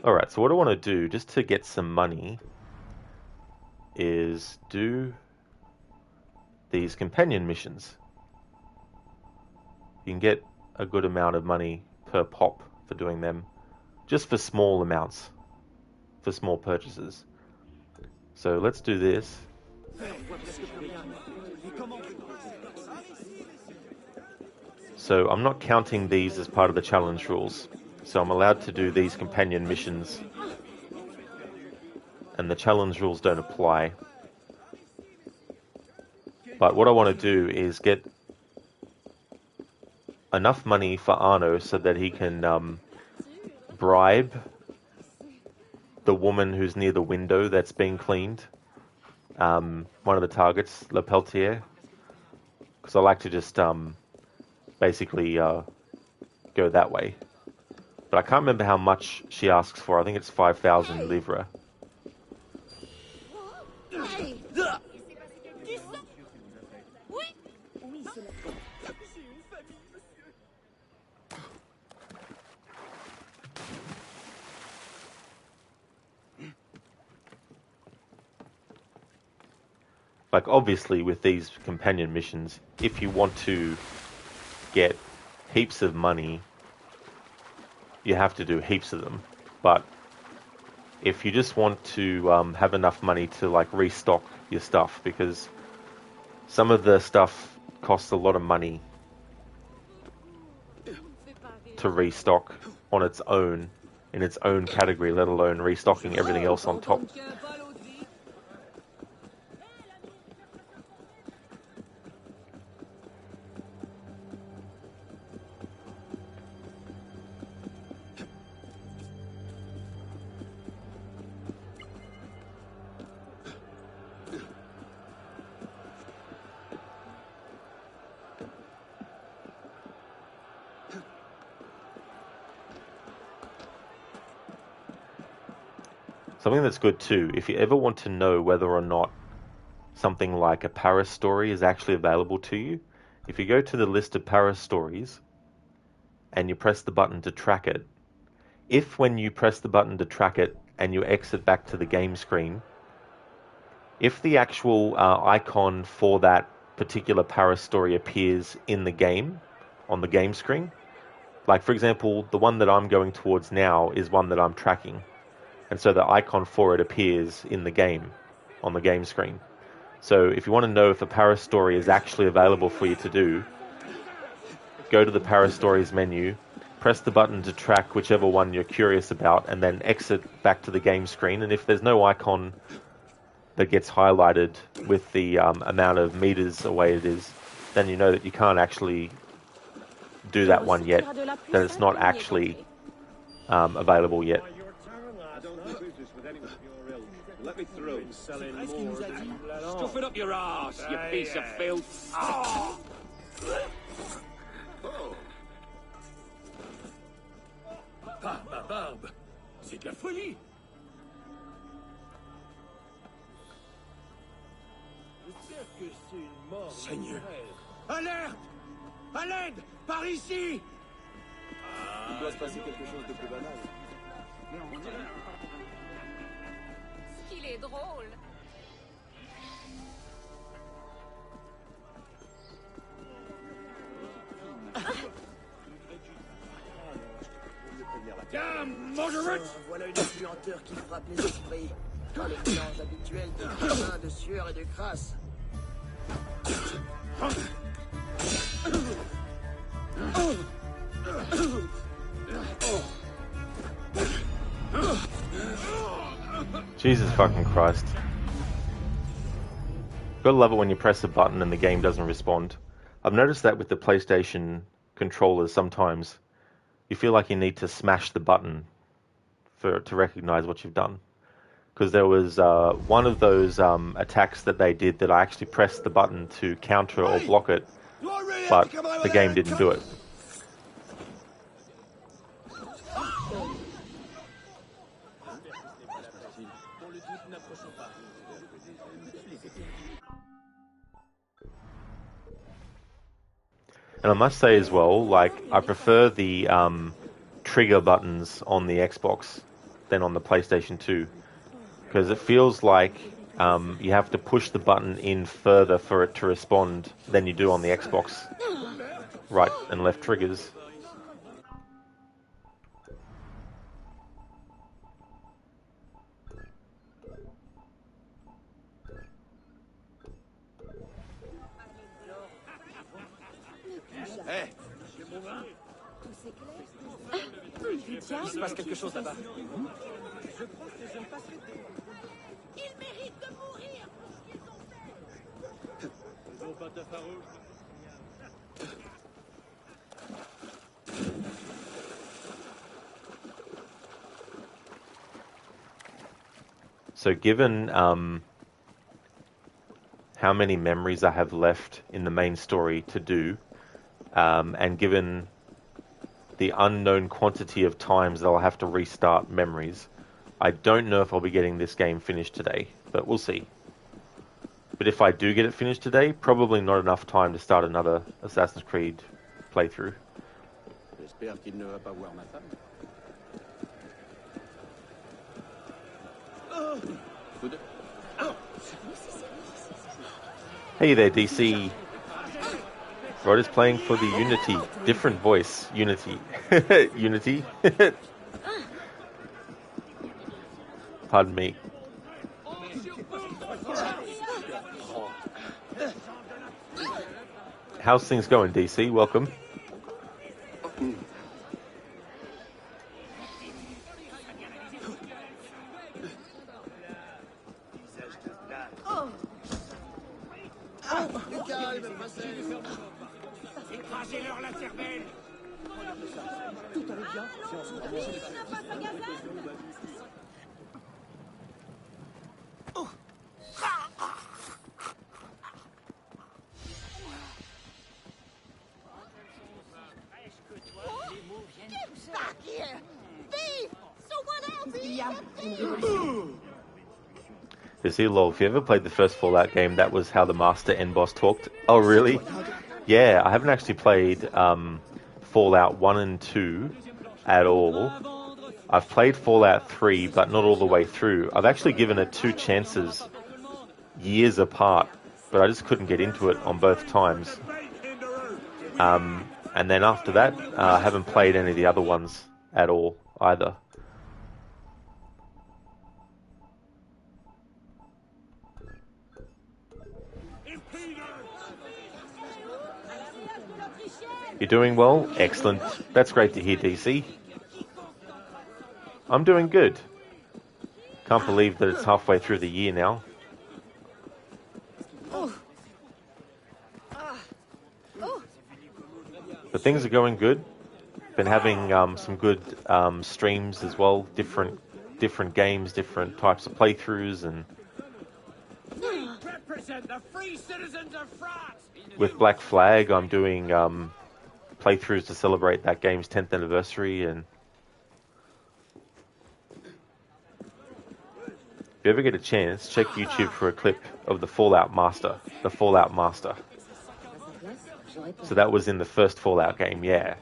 [SPEAKER 3] Alright, so what I want to do, just to get some money, is do these companion missions. You can get a good amount of money per pop for doing them, just for small amounts, for small purchases. So let's do this. So I'm not counting these as part of the challenge rules. So I'm allowed to do these companion missions, and the challenge rules don't apply. But what I want to do is get enough money for Arno so that he can bribe the woman who's near the window that's being cleaned. One of the targets, La Peltier. Because I like to just basically go that way. But I can't remember how much she asks for. I think it's 5,000 livres. Like, obviously, with these companion missions, if you want to get heaps of money, you have to do heaps of them. But if you just want to have enough money to, like, restock your stuff, because some of the stuff costs a lot of money to restock on its own, in its own category, let alone restocking everything else on top. Something that's good too, if you ever want to know whether or not something like a Paris story is actually available to you, if you go to the list of Paris stories and you press the button to track it, if when you press the button to track it and you exit back to the game screen, if the actual icon for that particular Paris story appears in the game, on the game screen, like for example, the one that I'm going towards now is one that I'm tracking. And so the icon for it appears in the game, on the game screen. So if you want to know if a Paris story is actually available for you to do, go to the Parastories menu, press the button to track whichever one you're curious about, and then exit back to the game screen. And if there's no icon that gets highlighted with the amount of meters away it is, then you know that you can't actually do that one yet, that it's not actually available yet.
[SPEAKER 10] Let me through. Stuff it up your ass, you piece of filth. Oh.
[SPEAKER 5] Par ma barbe, c'est de la folie. Seigneur. Alerte! À l'aide! Par ici!
[SPEAKER 20] Il doit se passer quelque chose de plus banal.
[SPEAKER 4] Qu'il est drôle.
[SPEAKER 5] Tiens, Margaret!
[SPEAKER 12] Voilà une puanteur qui frappe les esprits. Dans le mélange habituel de cramin, de sueur et de crasse.
[SPEAKER 3] Jesus fucking Christ. Gotta love it when you press a button and the game doesn't respond. I've noticed that with the PlayStation controllers sometimes. You feel like you need to smash the button to recognize what you've done. Because there was one of those attacks that they did that I actually pressed the button to counter or block it, but the game didn't do it. And I must say as well, like, I prefer the trigger buttons on the Xbox than on the PlayStation 2. Because it feels like you have to push the button in further for it to respond than you do on the Xbox right and left triggers.
[SPEAKER 16] Hey. Il se passe quelque chose là-bas.
[SPEAKER 1] Ils méritent de mourir pour ce qu'ils ont fait.
[SPEAKER 5] Ils ont pas de farouche.
[SPEAKER 3] So given how many memories I have left in the main story to do, and given the unknown quantity of times that I'll have to restart memories, I don't know if I'll be getting this game finished today, but we'll see. But if I do get it finished today, probably not enough time to start another Assassin's Creed playthrough.
[SPEAKER 20] J'espère qu'il ne va pas voir ma femme.
[SPEAKER 3] Hey there, DC. Rod is playing for the Unity. Different voice. Unity. Unity. Pardon me. How's things going, DC? Welcome.
[SPEAKER 5] Écrasez-leur la cervelle.
[SPEAKER 12] Tout allait bien. Si on se croyait.
[SPEAKER 1] Get back here! Thief! Someone help me!
[SPEAKER 3] You see, lol, if you ever played the first Fallout game, that was how the master end boss talked. Oh, really? Yeah, I haven't actually played Fallout 1 and 2 at all. I've played Fallout 3, but not all the way through. I've actually given it 2 chances, years apart, but I just couldn't get into it on both times. And then after that, I haven't played any of the other ones at all, either. You're doing well? Excellent. That's great to hear, DC. I'm doing good. Can't believe that it's halfway through the year now. But things are going good. Been having some good streams as well. Different games, different types of playthroughs, and
[SPEAKER 16] We represent the free citizens of France.
[SPEAKER 3] with Black Flag, I'm doing playthroughs to celebrate that game's 10th anniversary. And if you ever get a chance, check YouTube for a clip of the Fallout Master. The Fallout Master. So that was in the first Fallout game, yeah.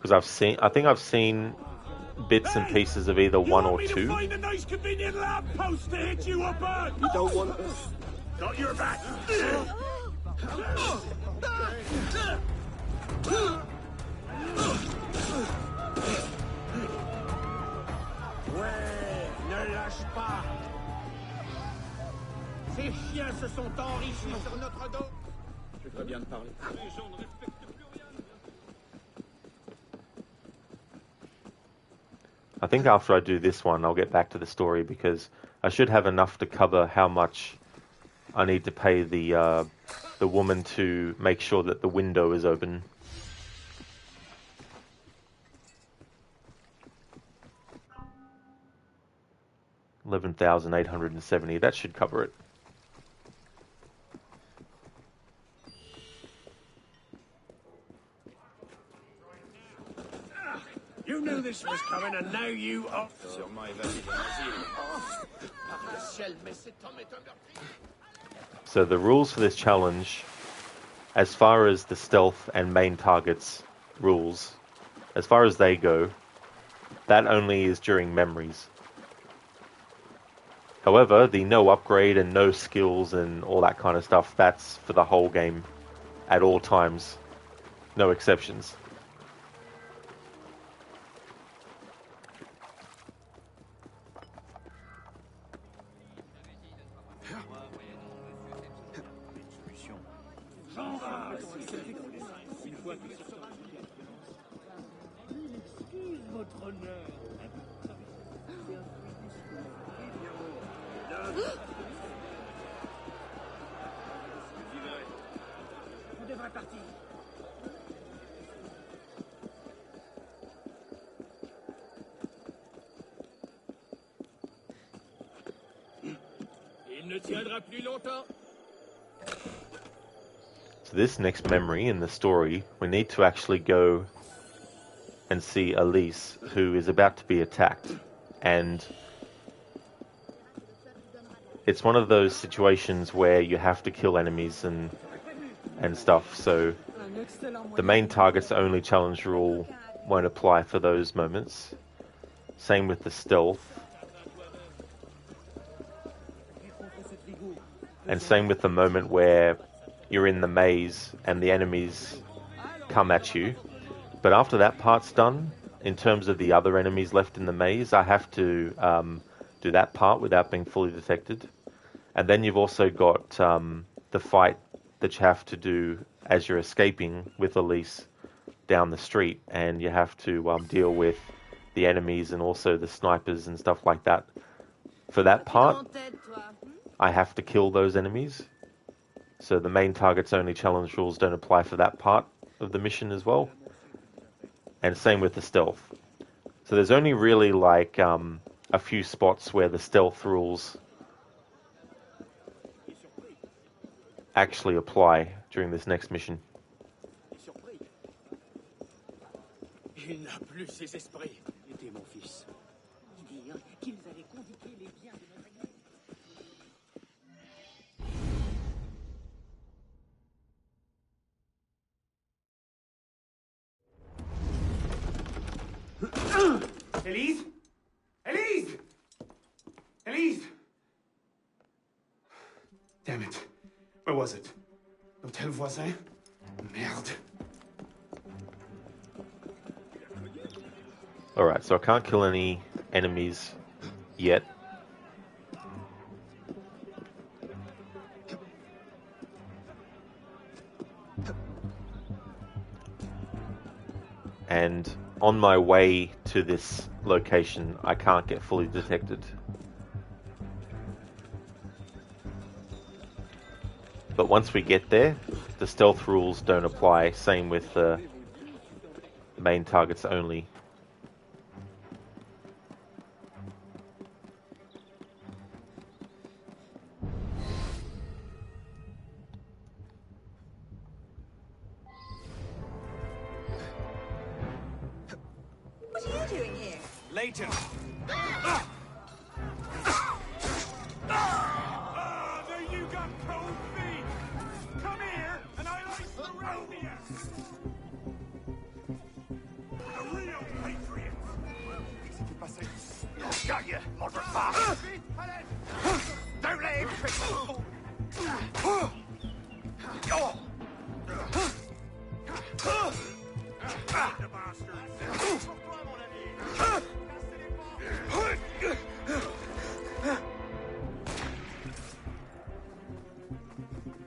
[SPEAKER 3] Because I think I've seen bits and pieces of either one or two.
[SPEAKER 16] Find a nice convenient lamp post to hit you up on. You don't want us. Got your back. Ouais, ne lâche pas. Ces chiens se sont enrichis sur notre dos. Je ferais bien de parler. Les gens ne respectent plus rien.
[SPEAKER 3] I think after I do this one, I'll get back to the story, because I should have enough to cover how much I need to pay the woman to make sure that the window is open. $11,870. That should cover it.
[SPEAKER 16] You knew this was coming, and now you are. Sûrement évadé de l'asile. Par le ciel, mais cet homme est un meurtrier.
[SPEAKER 3] So the rules for this challenge, as far as the stealth and main targets rules, as far as they go, that only is during memories. However, the no upgrade and no skills and all that kind of stuff, that's for the whole game at all times. No exceptions.
[SPEAKER 16] Votre honneur. Vous devrez partir. Il ne tiendra plus longtemps.
[SPEAKER 3] So this next memory in the story, we need to actually go and see Elise, who is about to be attacked. And it's one of those situations where you have to kill enemies and stuff. So the main target's only challenge rule won't apply for those moments. Same with the stealth. And same with the moment where you're in the maze and the enemies come at you. But after that part's done, in terms of the other enemies left in the maze, I have to do that part without being fully detected. And then you've also got the fight that you have to do as you're escaping with Elise down the street. And you have to deal with the enemies and also the snipers and stuff like that. For that part, I have to kill those enemies. So the main target's only challenge rules don't apply for that part of the mission as well. And same with the stealth. So there's only really like a few spots where the stealth rules actually apply during this next mission.
[SPEAKER 16] Il n'a plus ses esprits. Aidez mon fils. Dire qu'ils allaient convoquer les biens de notre église.
[SPEAKER 7] Elise? Elise? Elise? Damn it. Where was it? L'hôtel voisin? Merde.
[SPEAKER 3] Alright, so I can't kill any enemies yet. and on my way to this location, I can't get fully detected. But once we get there, the stealth rules don't apply. Same with the main targets only.
[SPEAKER 1] What are you doing here?
[SPEAKER 20] Later. There you got cold feet. Come here, and I like surround you. A real patriot. Got you, motherfucker. Don't let him trick you. The bastard.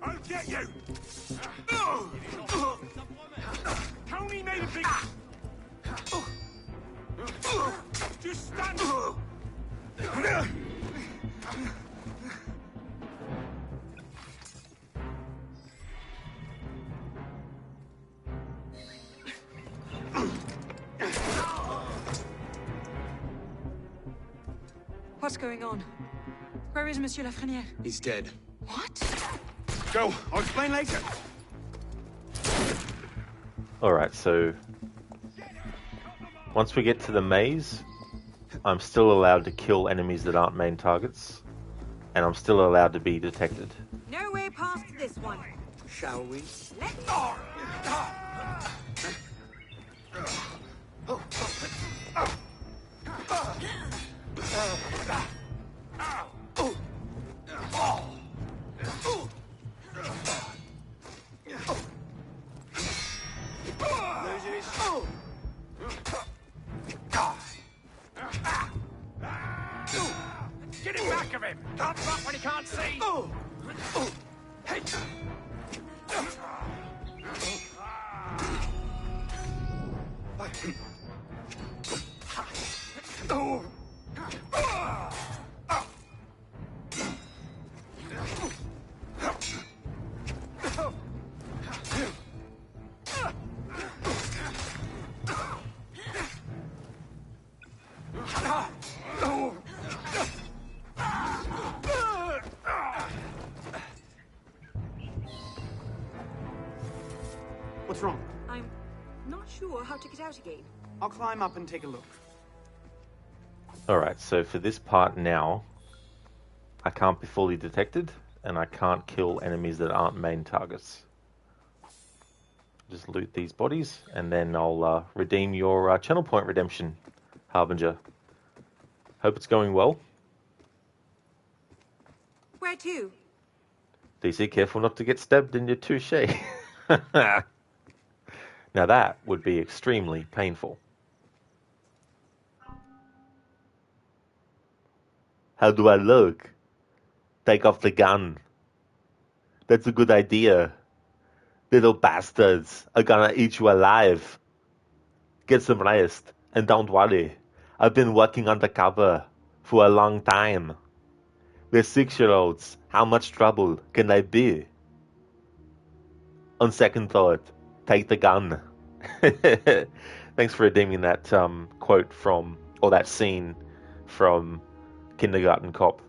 [SPEAKER 20] I'll get you! Tony made a big... Just stand...
[SPEAKER 13] What's going on? Where is Monsieur Lafreniere?
[SPEAKER 20] He's dead.
[SPEAKER 13] What?
[SPEAKER 20] Go, I'll explain later.
[SPEAKER 3] Alright, so once we get to the maze, I'm still allowed to kill enemies that aren't main targets, and I'm still allowed to be detected.
[SPEAKER 1] No way past this one.
[SPEAKER 12] Shall we?
[SPEAKER 1] Let's...
[SPEAKER 20] Get in back of him! Can't drop when he can't see! Hey!
[SPEAKER 7] What's wrong?
[SPEAKER 1] I'm not sure how to get out again.
[SPEAKER 7] I'll climb up and take a look.
[SPEAKER 3] Alright, so for this part now, I can't be fully detected, and I can't kill enemies that aren't main targets. Just loot these bodies, and then I'll redeem your channel point redemption, Harbinger. Hope it's going well.
[SPEAKER 1] Where to?
[SPEAKER 3] DC, careful not to get stabbed in your touche. Now that would be extremely painful. How do I look? Take off the gun. That's a good idea. Little bastards are gonna eat you alive. Get some rest, and don't worry. I've been working undercover for a long time. We're 6-year-olds. How much trouble can they be? On second thought, take the gun. Thanks for redeeming that quote from, or that scene from Kindergarten Cop.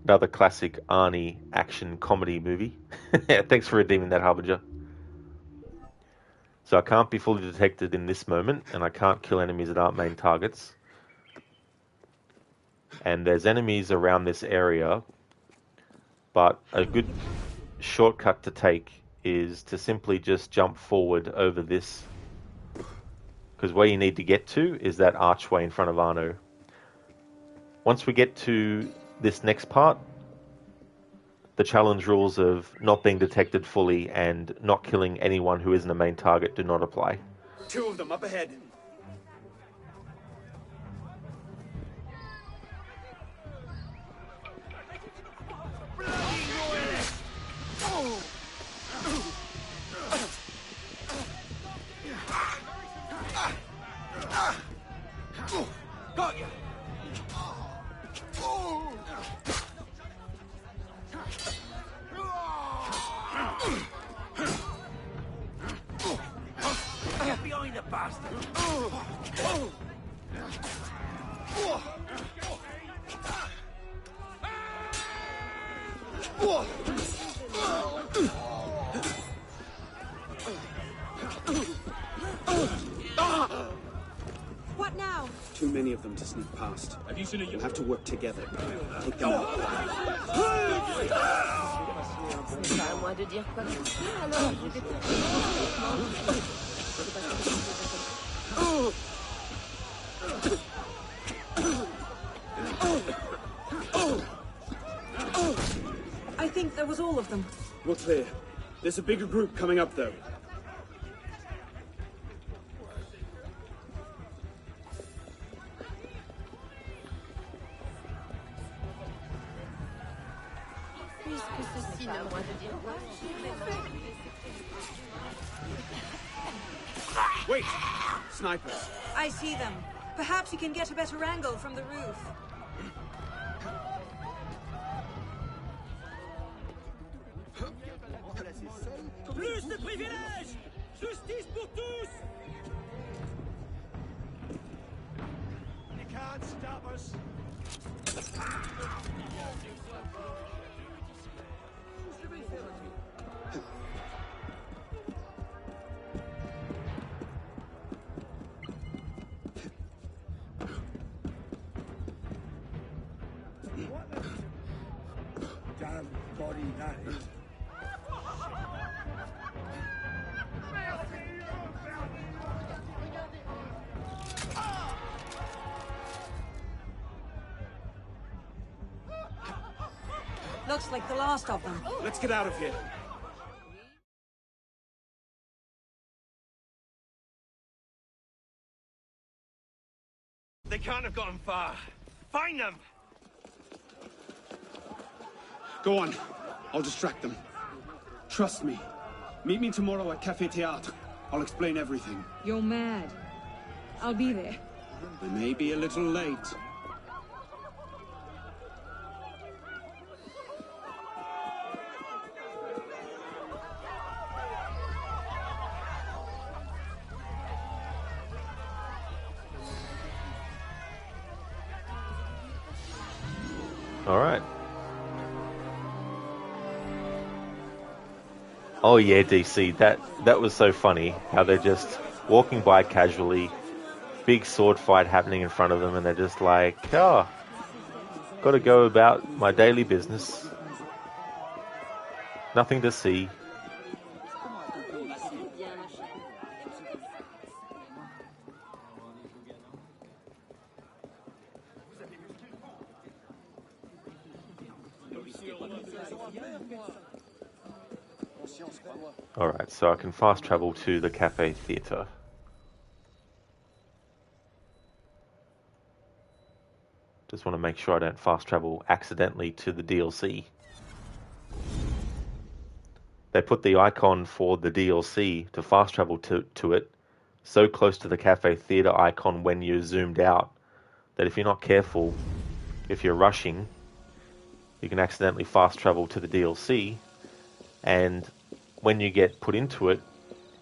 [SPEAKER 3] Another classic Arnie action comedy movie. Thanks for redeeming that, Harbinger. So I can't be fully detected in this moment, and I can't kill enemies that aren't main targets. And there's enemies around this area, but a good shortcut to take is to simply just jump forward over this, because where you need to get to is that archway in front of Arno. Once we get to this next part, the challenge rules of not being detected fully and not killing anyone who isn't a main target do not apply.
[SPEAKER 20] 2 of them up ahead.
[SPEAKER 13] What now?
[SPEAKER 6] Too many of them to sneak past.
[SPEAKER 16] Have you seen a...
[SPEAKER 6] We'll have to work together. Take them out.
[SPEAKER 1] C'est pas à moi de dire quoi que ce soit, alors je vais
[SPEAKER 13] I think that was all of them.
[SPEAKER 6] We're clear. There's a bigger group coming up, though.
[SPEAKER 1] Puisque ceci n'a moi de dire quoi.
[SPEAKER 6] Wait! Snipers.
[SPEAKER 13] I see them. Perhaps you can get a better angle from the roof.
[SPEAKER 16] Plus de privilèges! Justice pour tous! You can't stop us. Damn body that is.
[SPEAKER 13] Looks like the last of them.
[SPEAKER 6] Let's get out of here.
[SPEAKER 16] They can't have gotten far. Find them!
[SPEAKER 6] Go on. I'll distract them. Trust me. Meet me tomorrow at Café Théâtre. I'll explain everything.
[SPEAKER 13] You're mad. I'll be there.
[SPEAKER 6] We may be a little late.
[SPEAKER 3] All right. Oh yeah, DC. That was so funny. How they're just walking by casually, big sword fight happening in front of them, and they're just like, "Oh, got to go about my daily business. Nothing to see." Alright, so I can fast travel to the Cafe Theatre. Just want to make sure I don't fast travel accidentally to the DLC. They put the icon for the DLC to fast travel to it so close to the Cafe Theatre icon when you're zoomed out that if you're not careful, if you're rushing, you can accidentally fast travel to the DLC, and when you get put into it,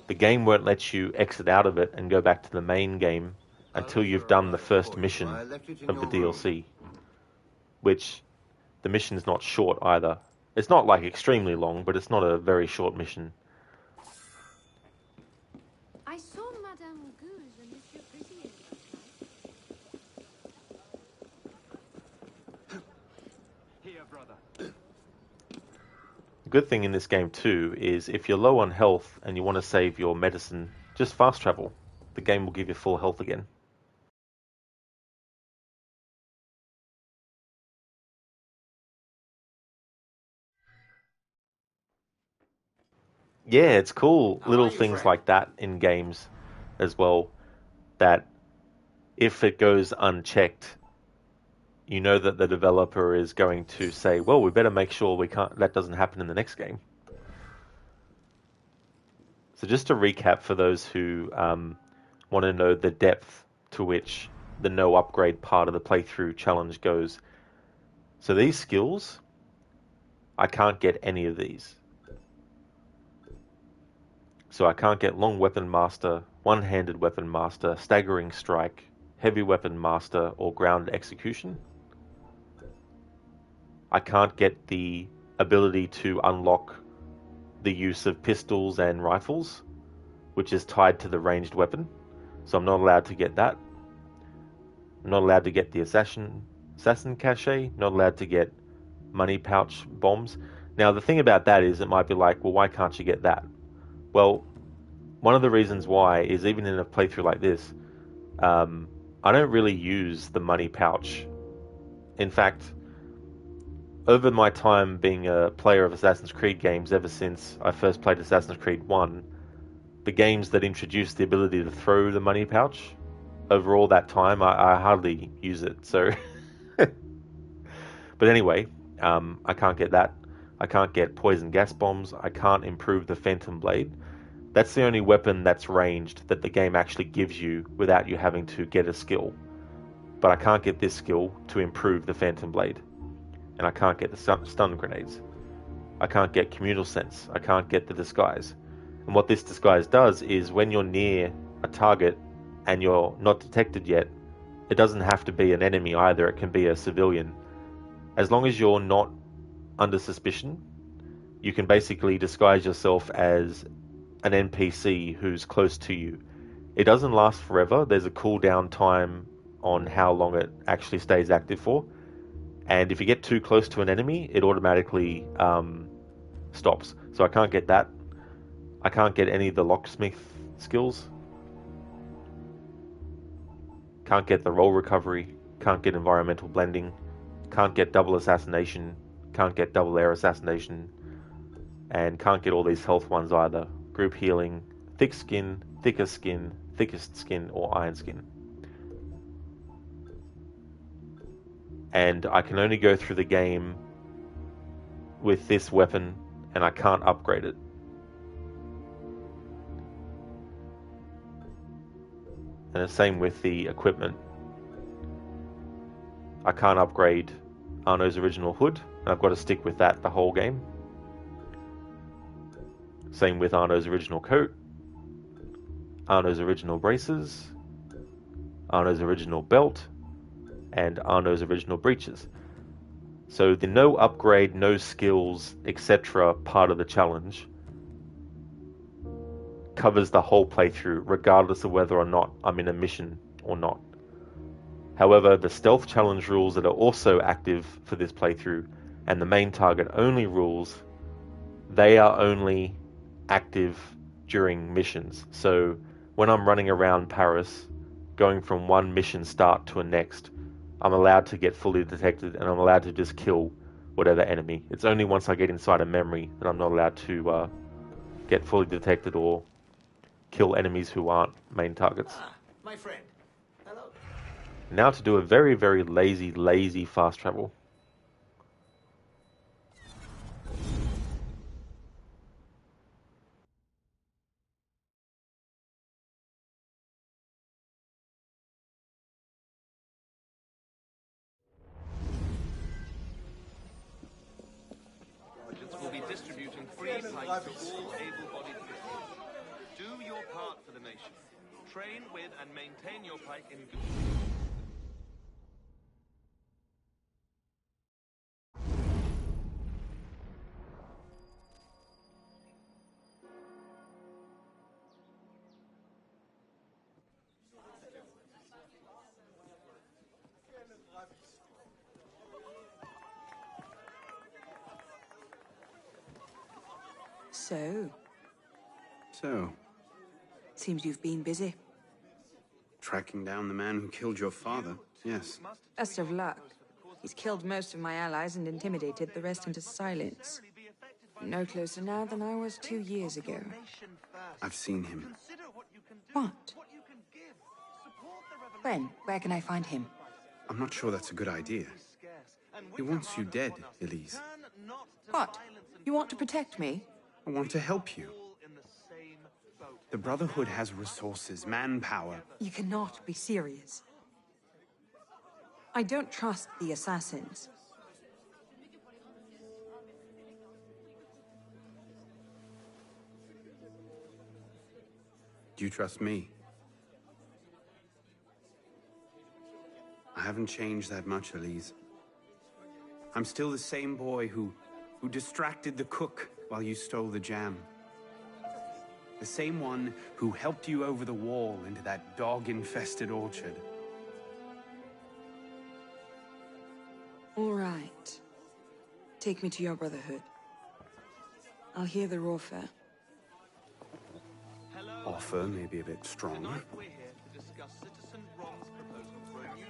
[SPEAKER 3] the game won't let you exit out of it and go back to the main game until you've done the first mission of the DLC. Which, the mission's not short either. It's not like extremely long, but it's not a very short mission.
[SPEAKER 1] I saw Madame Goose and Monsieur Brisier last night.
[SPEAKER 16] Here, brother.
[SPEAKER 3] The good thing in this game too is if you're low on health and you want to save your medicine, just fast travel. The game will give you full health again. Yeah, it's cool. Little things like that in games as well, that if it goes unchecked, you know that the developer is going to say, well, we better make sure that doesn't happen in the next game. So just to recap for those who want to know the depth to which the no upgrade part of the playthrough challenge goes. So these skills, I can't get any of these. So I can't get long weapon master, one-handed weapon master, staggering strike, heavy weapon master, or ground execution. I can't get the ability to unlock the use of pistols and rifles, which is tied to the ranged weapon. So I'm not allowed to get that. I'm not allowed to get the assassin cachet, not allowed to get money pouch bombs. Now the thing about that is it might be like, well, why can't you get that? Well, one of the reasons why is even in a playthrough like this, I don't really use the money pouch. In fact, over my time being a player of Assassin's Creed games, ever since I first played Assassin's Creed 1, the games that introduced the ability to throw the money pouch, over all that time, I hardly use it. So, but anyway, I can't get that. I can't get poison gas bombs. I can't improve the Phantom Blade. That's the only weapon that's ranged that the game actually gives you without you having to get a skill. But I can't get this skill to improve the Phantom Blade. And I can't get the stun grenades. I can't get communal sense. I can't get the disguise. And what this disguise does is when you're near a target and you're not detected yet, it doesn't have to be an enemy either. It can be a civilian. As long as you're not under suspicion, you can basically disguise yourself as an NPC who's close to you. It doesn't last forever. There's a cooldown time on how long it actually stays active for. And if you get too close to an enemy, it automatically stops. So I can't get that. I can't get any of the locksmith skills. Can't get the roll recovery. Can't get environmental blending. Can't get double assassination. Can't get double air assassination. And can't get all these health ones either. Group healing, thick skin, thicker skin, thickest skin, or iron skin. And I can only go through the game with this weapon, and I can't upgrade it. And the same with the equipment. I can't upgrade Arno's original hood, and I've got to stick with that the whole game. Same with Arno's original coat, Arno's original braces, Arno's original belt, and Arno's original breeches. So the no upgrade, no skills, etc. part of the challenge covers the whole playthrough, regardless of whether or not I'm in a mission or not. However, the stealth challenge rules that are also active for this playthrough, and the main target only rules, they are only active during missions. So when I'm running around Paris, going from one mission start to a next, I'm allowed to get fully detected, and I'm allowed to just kill whatever enemy. It's only once I get inside a memory that I'm not allowed to get fully detected or kill enemies who aren't main targets.
[SPEAKER 16] My friend. Hello.
[SPEAKER 3] Now to do a very, very lazy fast travel.
[SPEAKER 20] Will be distributing free pints to all able-bodied people. Do your part for the nation. Train with and maintain your pike in good.
[SPEAKER 7] So,
[SPEAKER 21] Seems you've been busy.
[SPEAKER 7] tracking down the man who killed your father, yes.
[SPEAKER 21] Best of luck. He's killed most of my allies and intimidated the rest into silence. No closer now than I was 2 years ago.
[SPEAKER 7] I've seen him.
[SPEAKER 21] What? When? Where can I find him?
[SPEAKER 7] I'm not sure that's a good idea. He wants you dead, Elise.
[SPEAKER 21] What? You want to protect me?
[SPEAKER 7] I want to help you. The Brotherhood has resources, manpower.
[SPEAKER 21] You cannot be serious. I don't trust the assassins.
[SPEAKER 7] Do you trust me? I haven't changed that much, Elise. I'm still the same boy who who distracted the cook while you stole the jam. The same one who helped you over the wall into that dog-infested orchard.
[SPEAKER 21] All right. Take me to your brotherhood. I'll hear the offer.
[SPEAKER 7] Offer may be a bit strong.
[SPEAKER 20] Tonight we're here to discuss Citizen Ron's proposal for a new...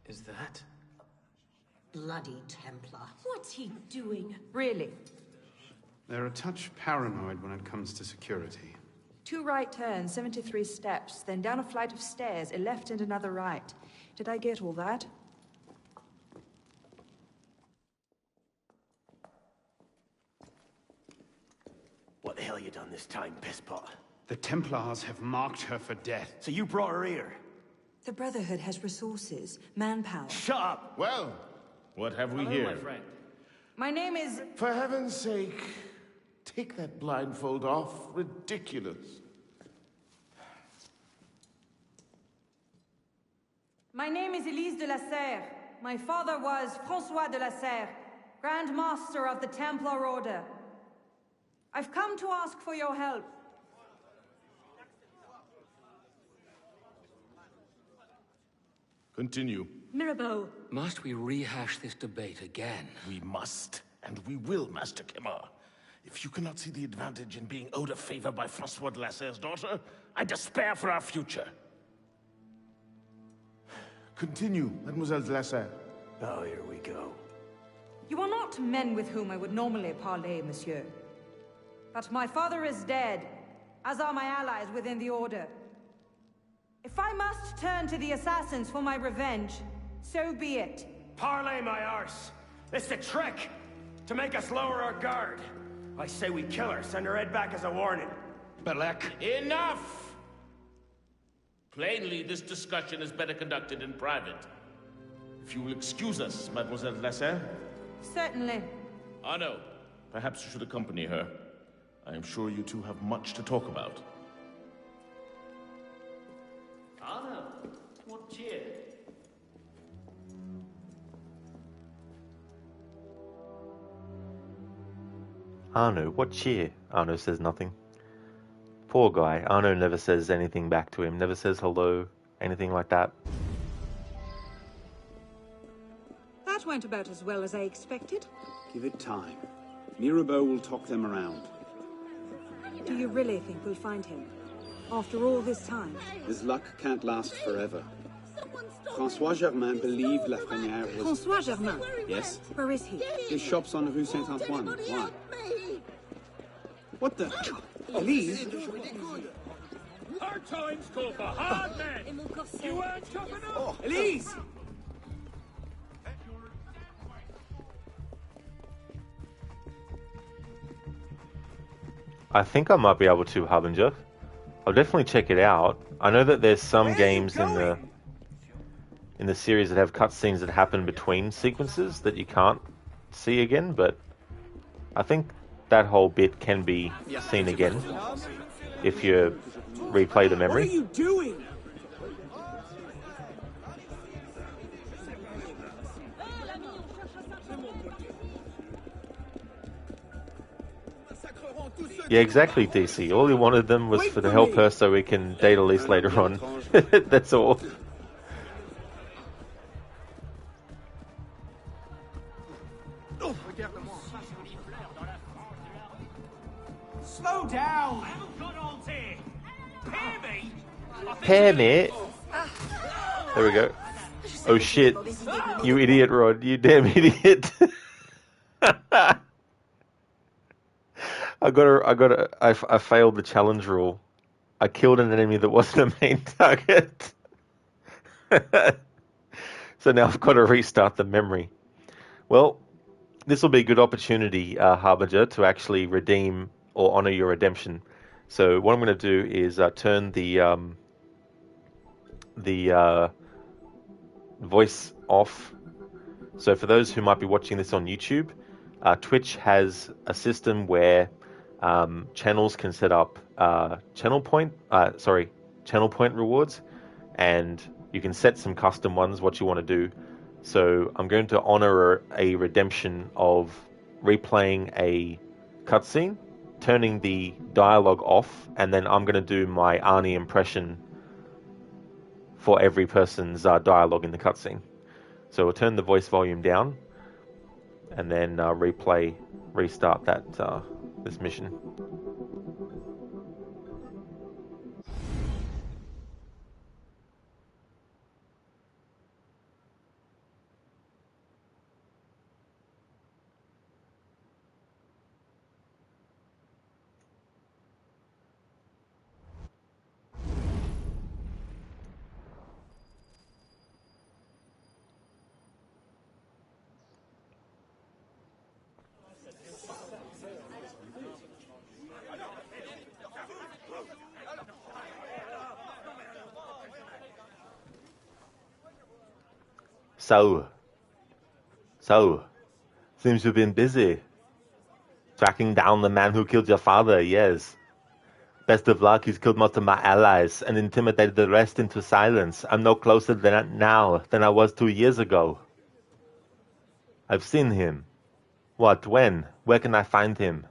[SPEAKER 17] Is that?
[SPEAKER 12] Bloody Templar.
[SPEAKER 1] What's he doing?
[SPEAKER 21] Really?
[SPEAKER 7] They're a touch paranoid when it comes to security.
[SPEAKER 21] 2 right turns, 73 steps, then down a flight of stairs, a left and another right. Did I get all that?
[SPEAKER 2] What the hell you done this time, pisspot?
[SPEAKER 7] The Templars have marked her for death.
[SPEAKER 2] So you brought her here?
[SPEAKER 21] The Brotherhood has resources, manpower.
[SPEAKER 2] Shut up!
[SPEAKER 5] Well, what have we
[SPEAKER 17] Hello,
[SPEAKER 5] here?
[SPEAKER 17] my friend.
[SPEAKER 21] My name is...
[SPEAKER 5] For heaven's sake, take that blindfold off. Ridiculous.
[SPEAKER 21] My name is Elise de la Serre. My father was François de la Serre, Grand Master of the Templar Order. I've come to ask for your help.
[SPEAKER 5] Continue.
[SPEAKER 8] Mirabeau. Must we rehash this debate again?
[SPEAKER 5] We must, and we will, Master Kemar. If you cannot see the advantage in being owed a favor by François de la Serre's daughter, I despair for our future. Continue, Mademoiselle de la Serre.
[SPEAKER 2] Oh, here we go.
[SPEAKER 21] You are not men with whom I would normally parley, monsieur. But my father is dead, as are my allies within the Order. If I must turn to the assassins for my revenge, so be it.
[SPEAKER 2] Parley, my arse! It's a trick! To make us lower our guard. I say we kill her, send her head back as a warning.
[SPEAKER 5] Belek. Enough! Plainly, this discussion is better conducted in private. If you will excuse us, Mademoiselle de la Serre.
[SPEAKER 21] Certainly.
[SPEAKER 5] Arno, perhaps you should accompany her. I am sure you two have much to talk about.
[SPEAKER 17] Arno, what cheer?
[SPEAKER 3] Arno, what cheer? Arno says nothing. Poor guy. Arno never says anything back to him, never says hello, anything like that.
[SPEAKER 1] That went about as well as I expected.
[SPEAKER 6] Give it time. Mirabeau will talk them around.
[SPEAKER 1] Do you really think we'll find him? After all this time?
[SPEAKER 6] His luck can't last forever. François Germain believed Lafrenière was...
[SPEAKER 1] François Germain?
[SPEAKER 6] Yes?
[SPEAKER 1] Where is he?
[SPEAKER 6] His shop's on Rue Saint-Antoine. Why? What the... Elise?
[SPEAKER 5] Hard times call for hard men! You aren't tough enough!
[SPEAKER 6] Elise!
[SPEAKER 3] I think I might be able to, Harbinger. I'll definitely check it out. I know that there's some games in the series that have cutscenes that happen between sequences that you can't see again, but I think that whole bit can be seen again if you replay the memory.
[SPEAKER 6] What are you doing?
[SPEAKER 3] Yeah, exactly, DC. All he wanted them was for to help her so we can date Elise later on. That's all.
[SPEAKER 2] Slow down!
[SPEAKER 3] Pair mate. There we go. Oh shit. You idiot, Rod. You damn idiot. I failed the challenge rule. I killed an enemy that wasn't a main target. So now I've got to restart the memory. Well, this will be a good opportunity, Harbinger, to actually redeem or honor your redemption. So what I'm going to do is turn the voice off. So for those who might be watching this on YouTube, Twitch has a system where channels can set up channel point rewards, and you can set some custom ones what you want to do. So I'm going to honor a redemption of replaying a cutscene, turning the dialogue off, and then I'm going to do my Arnie impression for every person's dialogue in the cutscene. So we'll turn the voice volume down, and then restart that this mission. So, seems you've been busy. Tracking down the man who killed your father, yes. Best of luck, he's killed most of my allies and intimidated the rest into silence. I'm no closer now than I was 2 years ago. I've seen him. What, when? Where can I find him?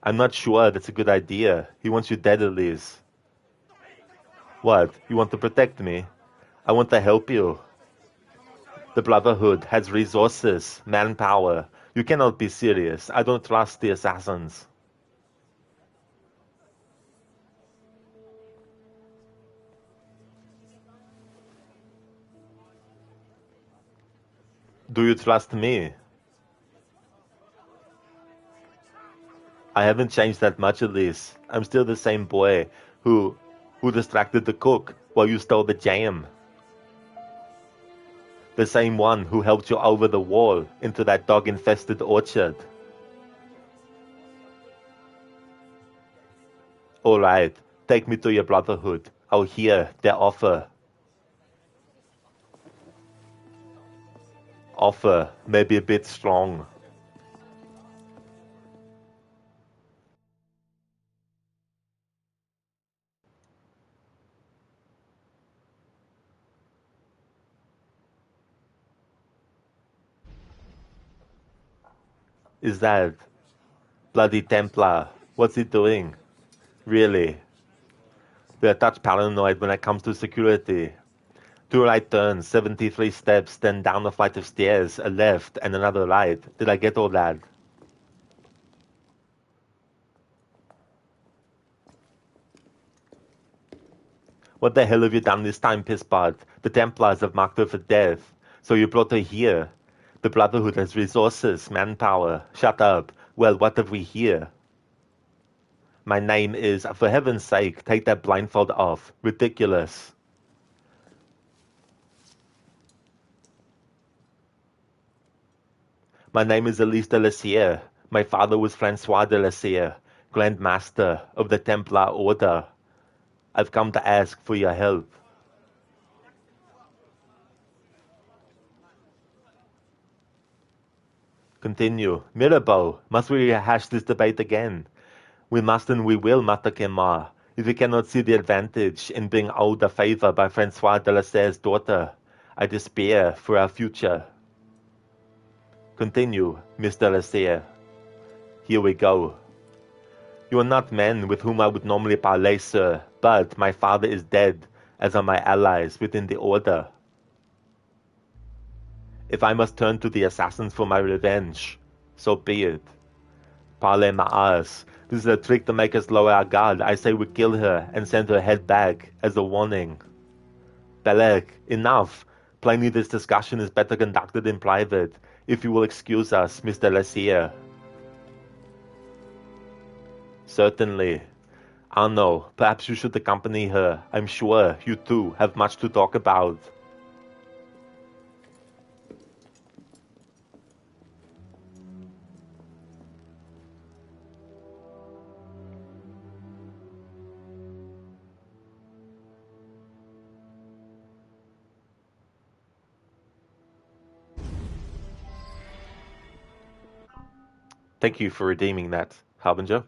[SPEAKER 3] I'm not sure that's a good idea. He wants you dead, Elise. What, you want to protect me? I want to help you. The Brotherhood has resources, manpower. You cannot be serious. I don't trust the assassins. Do you trust me? I haven't changed that much, Elise. I'm still the same boy who distracted the cook while you stole the jam. The same one who helped you over the wall into that dog-infested orchard. All right, take me to your Brotherhood. I'll hear their offer. Offer may be a bit strong. Is that bloody Templar? What's he doing? Really? We're a touch paranoid when it comes to security. 2 right turns, 73 steps, then down a flight of stairs, a left, and another right. Did I get all that? What the hell have you done this time, pisspot? The Templars have marked her for death. So you brought her here. The Brotherhood has resources, manpower. Shut up. Well, what have we here? My name is, for heaven's sake, take that blindfold off. Ridiculous. My name is Elise de la Sierre. My father was Francois de la Sierre, Grand Master of the Templar Order. I've come to ask for your help. Continue. Mirabeau, must we rehash this debate again? We must and we will, Mata Kemar. If you cannot see the advantage in being owed a favor by Francois de la Sierre's daughter, I despair for our future. Continue, Mr. de la Sierre. Here we go. You are not men with whom I would normally parley, sir, but my father is dead, as are my allies within the Order. If I must turn to the assassins for my revenge, so be it. Parlez ma'as. This is a trick to make us lower our guard. I say we kill her and send her head back as a warning. Belek, enough. Plainly this discussion is better conducted in private. If you will excuse us, Mr. La Sierre. Certainly. Arno, perhaps you should accompany her. I'm sure you two have much to talk about. Thank you for redeeming that, Harbinger.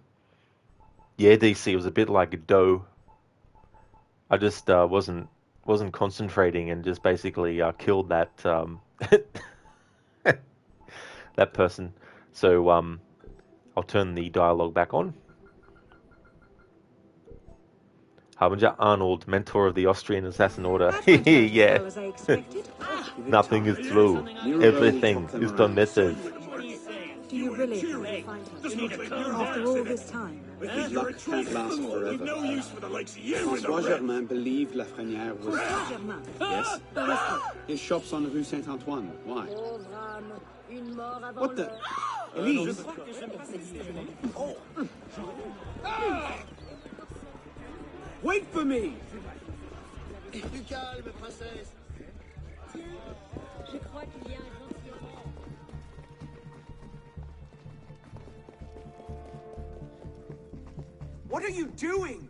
[SPEAKER 3] Yeah, DC was a bit like a doe. I just wasn't concentrating and just basically killed that that person. So I'll turn the dialogue back on. Harbinger Arnold, mentor of the Austrian Assassin Order. Yeah. Nothing is true. Everything is the message.
[SPEAKER 21] Do you really find him? After all this time?
[SPEAKER 6] His luck can't last forever. François Germain believed Lafrenière was...
[SPEAKER 21] François Germain?
[SPEAKER 6] Yes. His shop's on the Rue Saint-Antoine. Why? What the... Elise? Wait for me!
[SPEAKER 16] Du calme, princesse.
[SPEAKER 19] Je crois qu'il y a un gentilhomme.
[SPEAKER 9] What are you doing?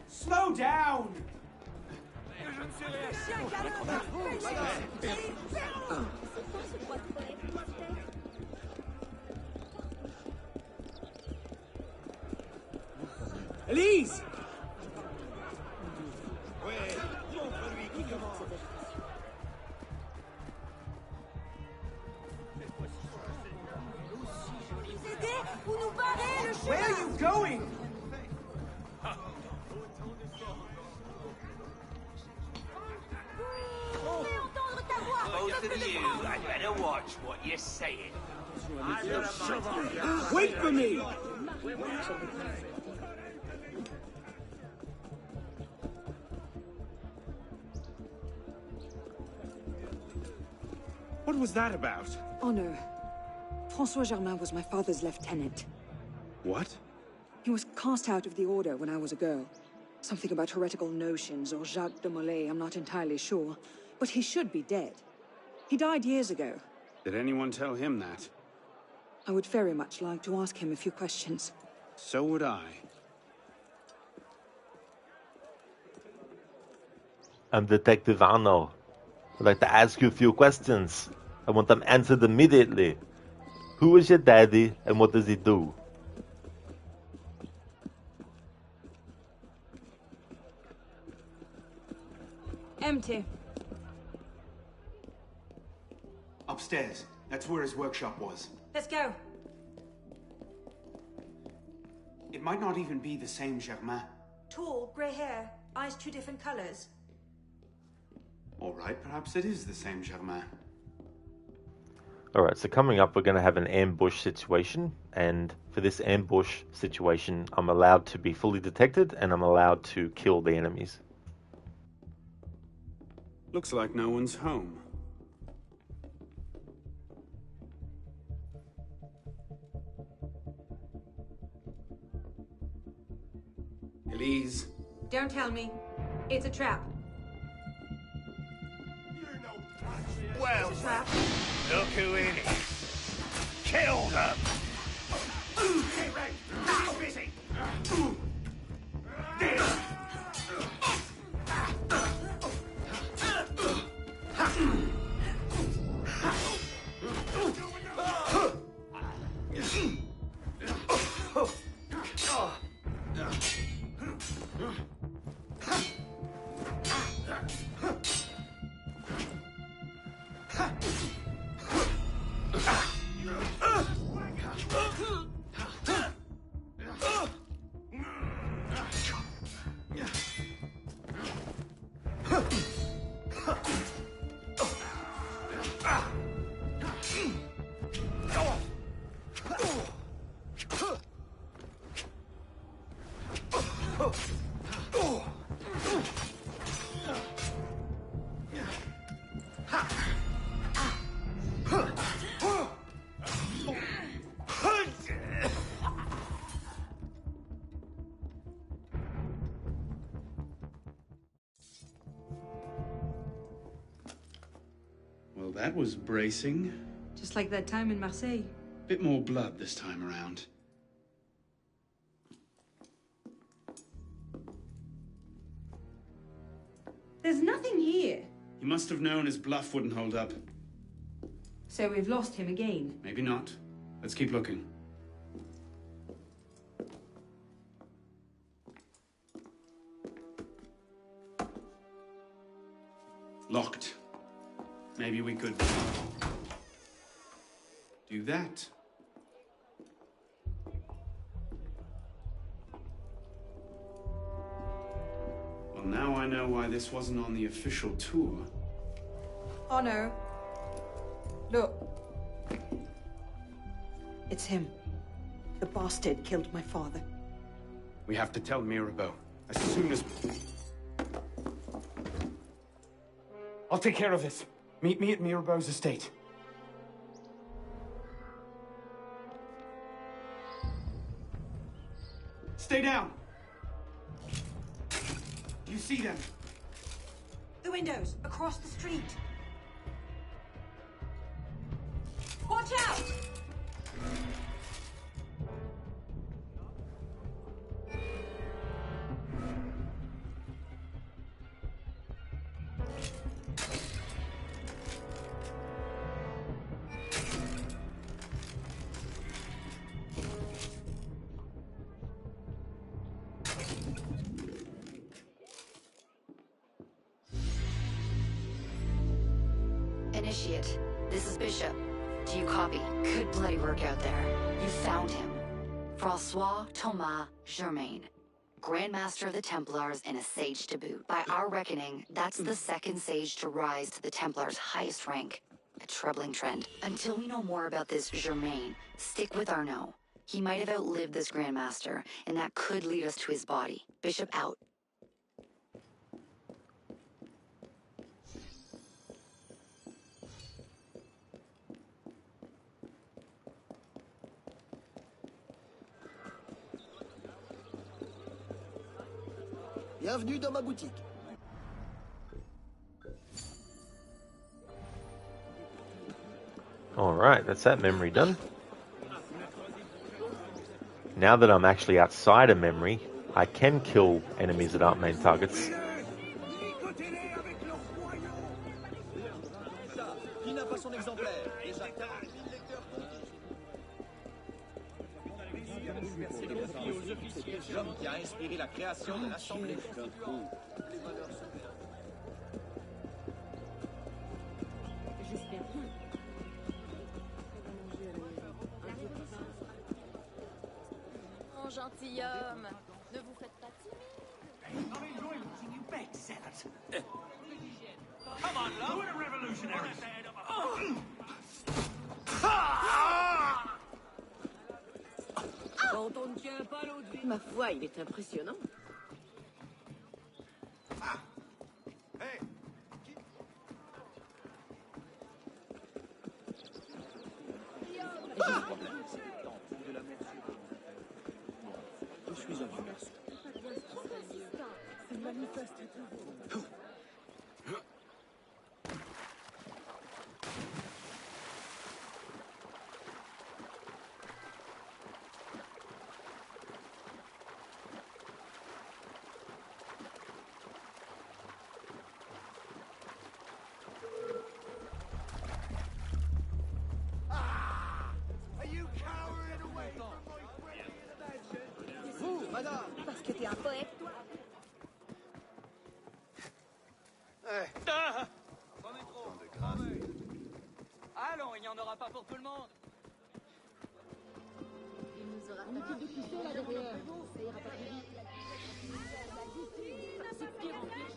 [SPEAKER 9] Slow down!
[SPEAKER 6] Elise!
[SPEAKER 9] Where are you going?
[SPEAKER 10] Both of you, I better watch what you're saying.
[SPEAKER 6] Wait for me! What was that about?
[SPEAKER 21] Arno, François Germain was my father's lieutenant.
[SPEAKER 6] What?
[SPEAKER 21] He was cast out of the order when I was a girl. Something about heretical notions or Jacques de Molay, I'm not entirely sure. But he should be dead. He died years ago.
[SPEAKER 6] Did anyone tell him that?
[SPEAKER 21] I would very much like to ask him a few questions.
[SPEAKER 6] So would I.
[SPEAKER 3] I'm Detective Arno. I'd like to ask you a few questions. I want them answered immediately. Who is your daddy and what does he do?
[SPEAKER 21] Empty.
[SPEAKER 7] Upstairs. That's where his workshop was.
[SPEAKER 21] Let's go.
[SPEAKER 7] It might not even be the same Germain.
[SPEAKER 21] Tall, grey hair, eyes two different colors.
[SPEAKER 7] All right, perhaps it is the same Germain.
[SPEAKER 3] Alright, so coming up we're going to have an ambush situation, and for this ambush situation I'm allowed to be fully detected and I'm allowed to kill the enemies.
[SPEAKER 6] Looks like no one's home. Elise.
[SPEAKER 21] Don't tell me. It's a trap.
[SPEAKER 10] Well, look who it is. Kill them!
[SPEAKER 9] Hey, Ray! He's busy!
[SPEAKER 6] Well, that was bracing.
[SPEAKER 21] Just like that time in Marseille.
[SPEAKER 6] Bit more blood this time around.
[SPEAKER 21] There's nothing here.
[SPEAKER 7] He must have known his bluff wouldn't hold up.
[SPEAKER 21] So we've lost him again.
[SPEAKER 7] Maybe not. Let's keep looking. Locked. Maybe we could do that. Well, now I know why this wasn't on the official tour.
[SPEAKER 21] Arno. Look. It's him. The bastard killed my father.
[SPEAKER 7] We have to tell Mirabeau as soon as... I'll take care of this. Meet me at Mirabeau's estate. Stay down! You see them?
[SPEAKER 21] The windows, across the street. Watch out!
[SPEAKER 18] Initiate, this is Bishop. Do you copy? Good bloody work out there. You found him. Francois Thomas Germain, Grandmaster of the Templars and a sage to boot. By our reckoning, that's the second sage to rise to the Templars' highest rank. A troubling trend. Until we know more about this Germain, stick with Arno. He might have outlived this Grandmaster, and that could lead us to his body. Bishop out.
[SPEAKER 16] Bienvenue dans ma boutique.
[SPEAKER 3] Alright, that's that memory done. Now that I'm actually outside of memory, I can kill enemies that aren't main targets.
[SPEAKER 16] L'homme qui a inspiré la création de l'Assemblée.
[SPEAKER 1] Mon gentilhomme, ne vous faites pas timide.
[SPEAKER 9] Come on, love. We're revolutionaries.
[SPEAKER 22] Quand on ne tient pas l'autre vie. Ma foi, il est impressionnant.
[SPEAKER 9] Hey.
[SPEAKER 16] Je suis un humain. C'est manifeste.
[SPEAKER 22] Parce que t'es un poète, toi.
[SPEAKER 9] C'en est trop. De grâce. Allons, il n'y en aura pas pour tout le monde.
[SPEAKER 1] Il nous aura une équipe de cuistot là derrière. Ça ira pas plus vite. C'est pire en pire.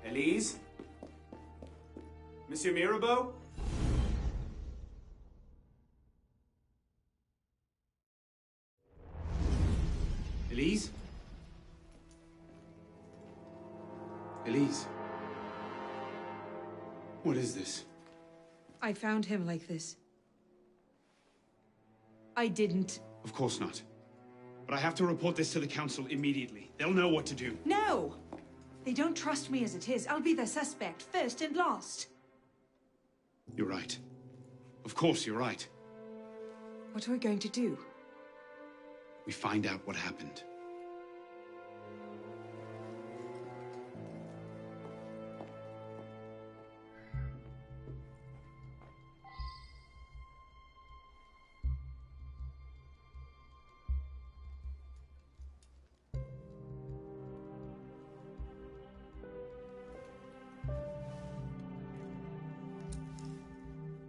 [SPEAKER 7] Elise? Monsieur Mirabeau? Elise? Elise? What is this?
[SPEAKER 21] I found him like this. I didn't.
[SPEAKER 7] Of course not. But I have to report this to the council immediately. They'll know what to do.
[SPEAKER 21] No! They don't trust me as it is. I'll be the suspect, first and last.
[SPEAKER 7] You're right. Of course you're right.
[SPEAKER 13] What are we going to do?
[SPEAKER 7] We find out what happened.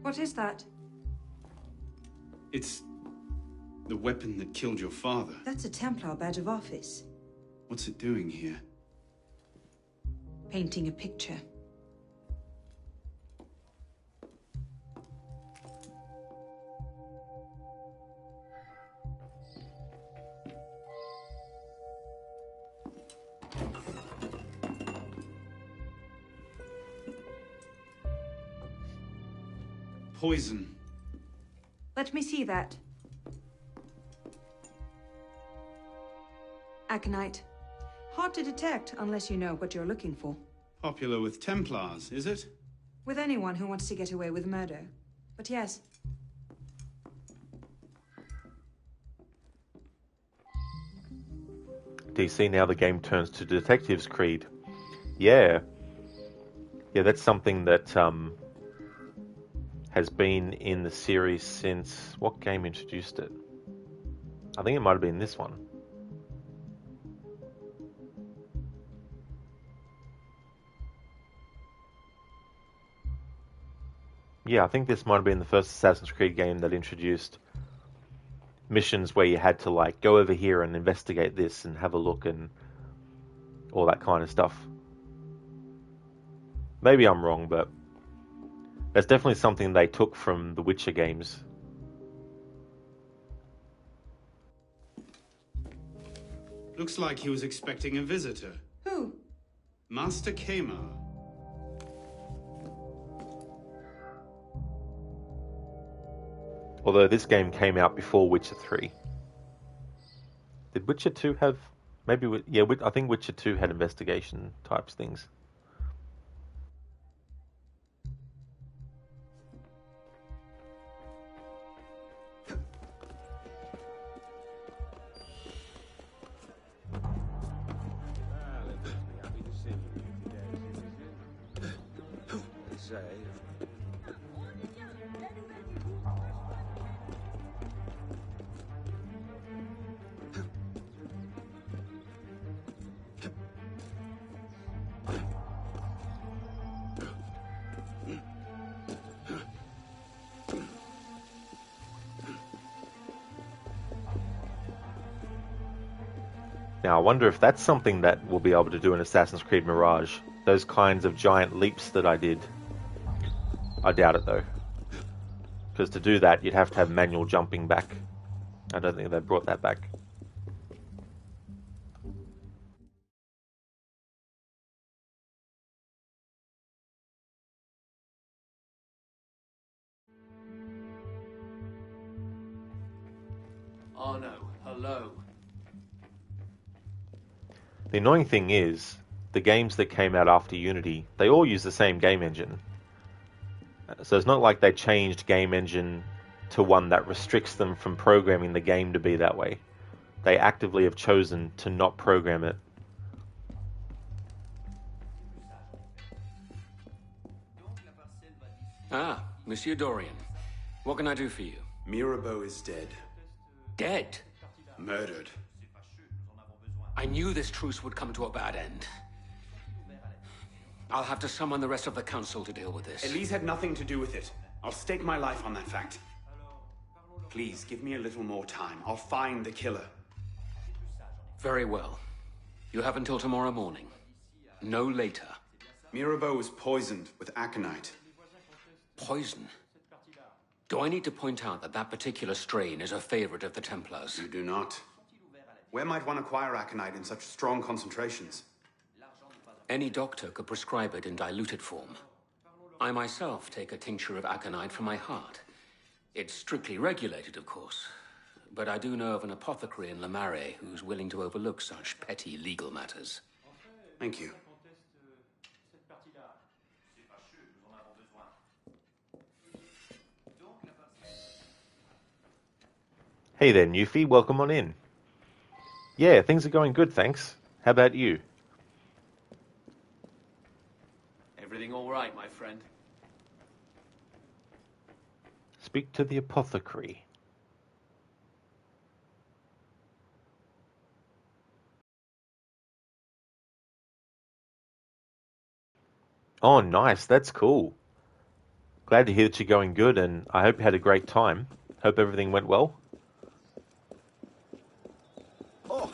[SPEAKER 21] What is that?
[SPEAKER 7] It's the weapon that killed your father.
[SPEAKER 21] That's a Templar badge of office.
[SPEAKER 7] What's it doing here?
[SPEAKER 21] Painting a picture.
[SPEAKER 7] Poison.
[SPEAKER 21] Let me see that. Aconite. Hard to detect unless you know what you're looking for.
[SPEAKER 7] Popular with Templars, is it?
[SPEAKER 21] With anyone who wants to get away with murder. But yes.
[SPEAKER 3] DC, now the game turns to Detectives Creed. Yeah. Yeah, that's something that has been in the series since... What game introduced it? I think it might have been this one. Yeah, I think this might have been the first Assassin's Creed game that introduced missions where you had to, like, go over here and investigate this and have a look and all that kind of stuff. Maybe I'm wrong, but that's definitely something they took from the Witcher games.
[SPEAKER 7] Looks like he was expecting a visitor.
[SPEAKER 21] Who?
[SPEAKER 7] Master Kema.
[SPEAKER 3] Although this game came out before Witcher 3. Did Witcher 2 have... Maybe... Yeah, I think Witcher 2 had investigation types things. Now, I wonder if that's something that we'll be able to do in Assassin's Creed Mirage. Those kinds of giant leaps that I did. I doubt it, though. Because to do that, you'd have to have manual jumping back. I don't think they brought that back.
[SPEAKER 8] Arno, hello.
[SPEAKER 3] The annoying thing is, the games that came out after Unity, they all use the same game engine. So it's not like they changed game engine to one that restricts them from programming the game to be that way. They actively have chosen to not program it.
[SPEAKER 8] Ah, Monsieur Dorian. What can I do for you?
[SPEAKER 7] Mirabeau is dead.
[SPEAKER 8] Dead?
[SPEAKER 7] Murdered.
[SPEAKER 8] I knew this truce would come to a bad end. I'll have to summon the rest of the council to deal with this.
[SPEAKER 7] Elise had nothing to do with it. I'll stake my life on that fact. Please, give me a little more time. I'll find the killer.
[SPEAKER 8] Very well. You have until tomorrow morning. No later.
[SPEAKER 7] Mirabeau was poisoned with aconite.
[SPEAKER 8] Poison? Do I need to point out that that particular strain is a favorite of the Templars?
[SPEAKER 7] You do not. Where might one acquire aconite in such strong concentrations?
[SPEAKER 8] Any doctor could prescribe it in diluted form. I myself take a tincture of aconite for my heart. It's strictly regulated, of course. But I do know of an apothecary in Le Marais who's willing to overlook such petty legal matters.
[SPEAKER 7] Thank you.
[SPEAKER 3] Hey there, Newfie. Welcome on in. Yeah, things are going good, thanks. How about you?
[SPEAKER 17] Everything all right, my friend?
[SPEAKER 3] Speak to the apothecary. Oh, nice. That's cool. Glad to hear that you're going good, and I hope you had a great time. Hope everything went well.
[SPEAKER 16] Oh.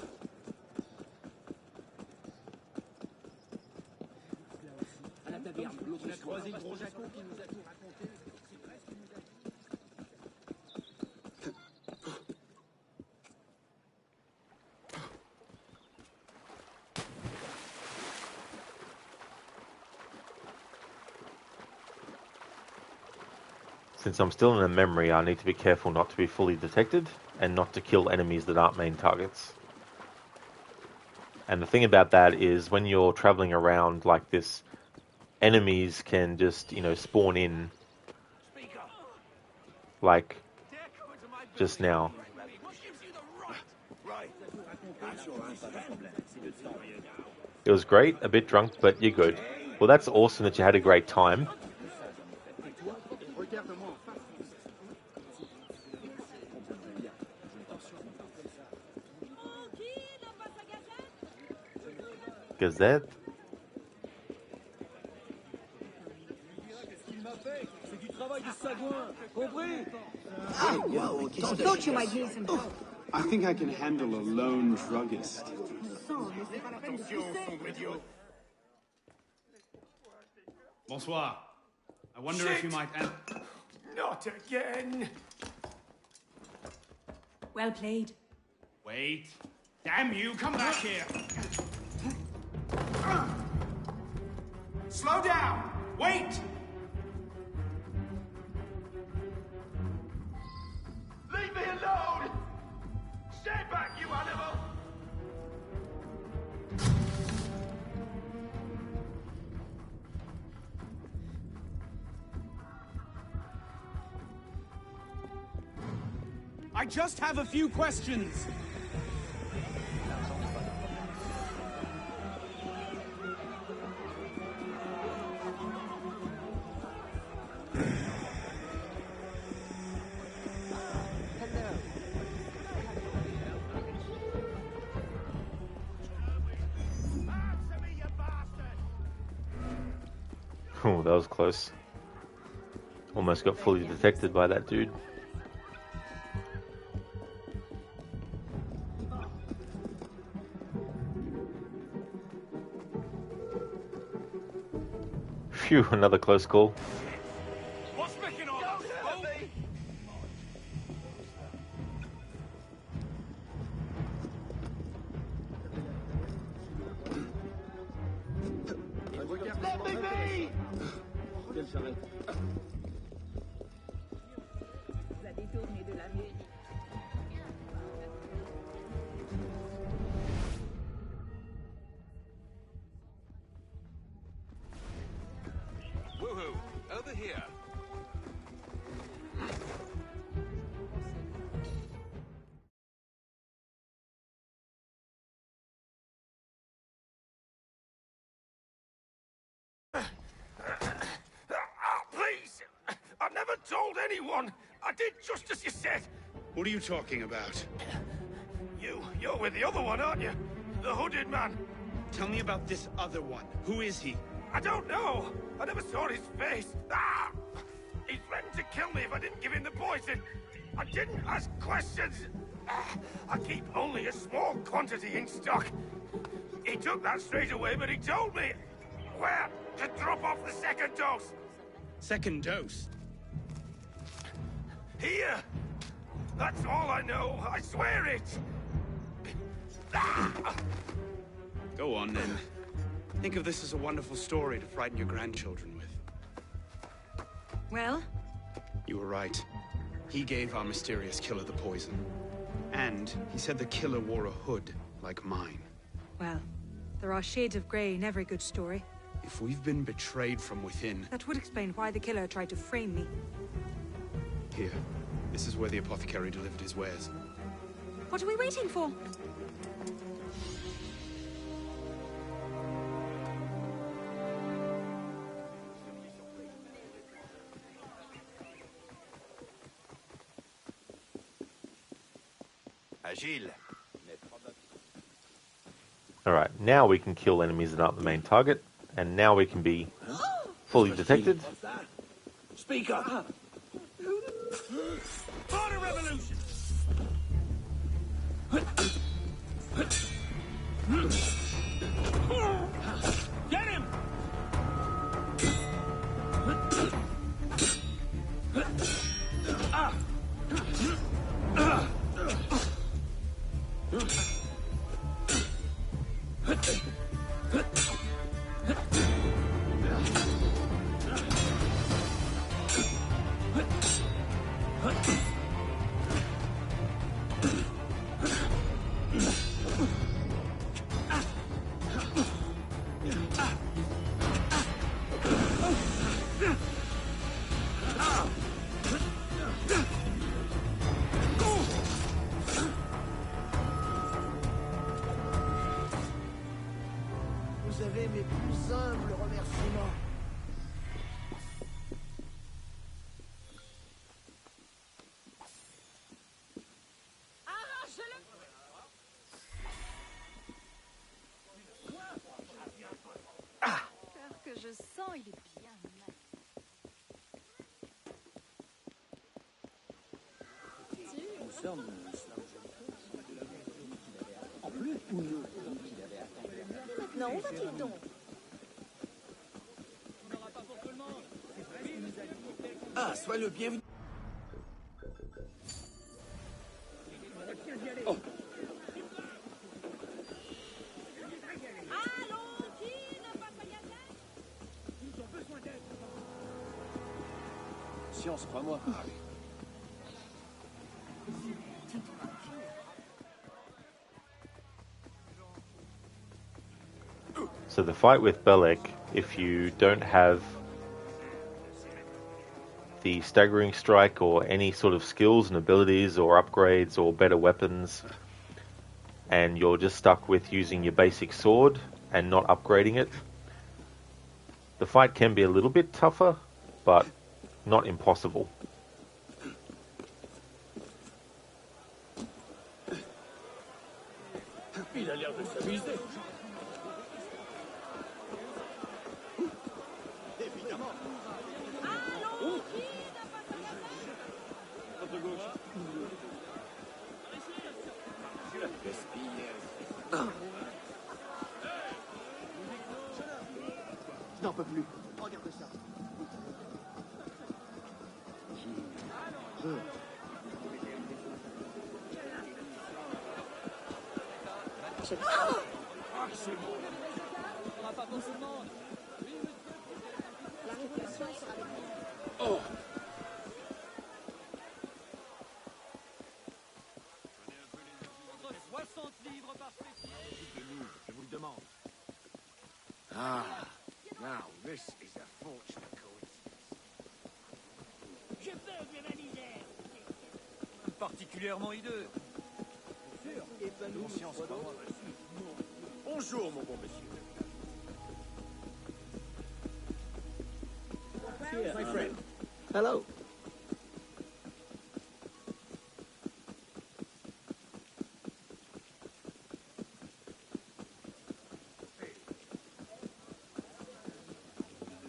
[SPEAKER 16] À la taverne, on a croisé le gros Jaco qui nous a tout raconté. C'est vrai ce qu'il nous a dit.
[SPEAKER 3] Since I'm still in a memory, I need to be careful not to be fully detected and not to kill enemies that aren't main targets. And the thing about that is when you're traveling around like this, enemies can just, spawn in like just now. It was great, a bit drunk, but you're good. Well, that's awesome that you had a great time. Gazette.
[SPEAKER 22] Thought you might need some help.
[SPEAKER 6] I think I can handle a lone druggist.
[SPEAKER 7] Bonsoir. I wonder if you might...
[SPEAKER 2] Not again!
[SPEAKER 19] Well played.
[SPEAKER 7] Wait. Damn you, come back here! Slow down! Wait!
[SPEAKER 2] Leave me alone! Stay back, you animal!
[SPEAKER 6] I just have a few questions.
[SPEAKER 3] Oh, that was close. Almost got fully detected by that dude. Phew, another close call.
[SPEAKER 2] What's making all that smoke? Let me be!
[SPEAKER 22] La détournée de la vieille.
[SPEAKER 20] Woohoo! Over here.
[SPEAKER 2] Please! I've never told anyone! I did just as you said!
[SPEAKER 7] What are you talking about?
[SPEAKER 2] You're with the other one, aren't you? The hooded man.
[SPEAKER 7] Tell me about this other one. Who is he?
[SPEAKER 2] I don't know! I never saw his face! Ah! He threatened to kill me if I didn't give him the poison! I didn't ask questions! Ah, I keep only a small quantity in stock. He took that straight away, but he told me where to drop off the second dose!
[SPEAKER 7] Second dose?
[SPEAKER 2] Here! That's all I know, I swear it! Ah!
[SPEAKER 7] Go on, then. Think of this as a wonderful story to frighten your grandchildren with.
[SPEAKER 19] Well?
[SPEAKER 7] You were right. He gave our mysterious killer the poison. And he said the killer wore a hood, like mine.
[SPEAKER 19] Well, there are shades of grey in every good story.
[SPEAKER 7] If we've been betrayed from within...
[SPEAKER 19] That would explain why the killer tried to frame me.
[SPEAKER 7] Here. This is where the apothecary delivered his wares.
[SPEAKER 19] What are we waiting for?
[SPEAKER 10] Agile.
[SPEAKER 3] Alright, now we can kill enemies that aren't the main target, and now we can be fully detected.
[SPEAKER 5] Speak up! Border revolution! Get him!
[SPEAKER 16] Vous avez mes plus humbles remerciements.
[SPEAKER 22] Que je sens, il est bien mal.
[SPEAKER 16] Nous sommes en plus houilleux qu'il avait attendu.
[SPEAKER 22] Maintenant, où va-t-il donc?
[SPEAKER 16] Ah, sois le bienvenu. Oh. Science, crois-moi.
[SPEAKER 3] So the fight with Belek, if you don't have the staggering strike or any sort of skills and abilities or upgrades or better weapons, and you're just stuck with using your basic sword and not upgrading it, the fight can be a little bit tougher, but not impossible.
[SPEAKER 16] Il a l'air de s'amuser. Évidemment. Contre gauche. Je n'en peux plus. Regarde ça.
[SPEAKER 22] C'est bon. On n'aura pas pour tout le monde. La répression sera avec nous.
[SPEAKER 16] Oh.
[SPEAKER 22] 60 livres par spécimen.
[SPEAKER 16] Dites-nous, je vous le demande. Ah, now this is a fortunate coincidence.
[SPEAKER 22] Je veux bien ma misère.
[SPEAKER 16] Particulièrement hideux. Sûr. Conscience, crois-moi. Bonjour, mon bon monsieur. My friend. Hello.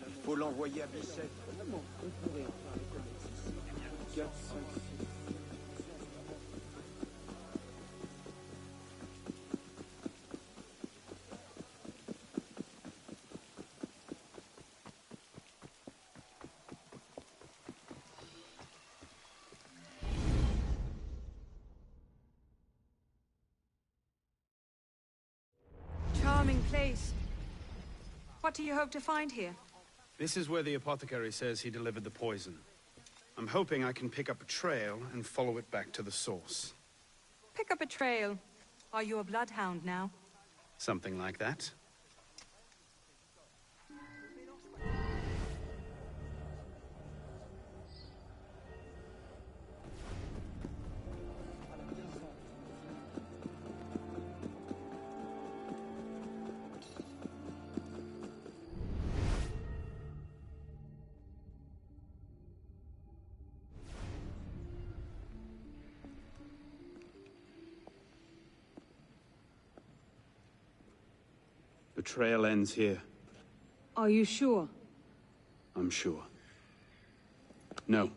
[SPEAKER 16] Il faut l'envoyer à Bicêtre. On pourrait en parler comme 4, 5, 6.
[SPEAKER 21] Charming place. What do you hope to find here?
[SPEAKER 7] This is where the apothecary says he delivered the poison. I'm hoping I can pick up a trail and follow it back to the source.
[SPEAKER 21] Pick up a trail. Are you a bloodhound now?
[SPEAKER 7] Something like that.
[SPEAKER 6] Betrayal ends here.
[SPEAKER 21] Are you sure?
[SPEAKER 6] I'm sure. No.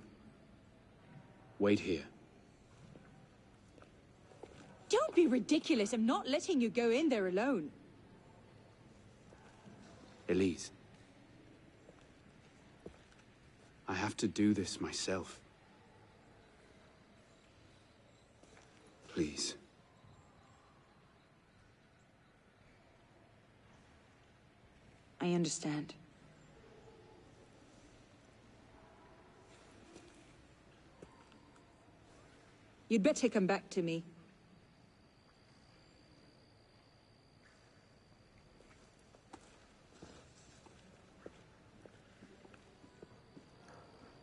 [SPEAKER 6] Wait here.
[SPEAKER 21] Don't be ridiculous. I'm not letting you go in there alone.
[SPEAKER 6] Elise. I have to do this myself. Please.
[SPEAKER 21] I understand. You'd better come back to me.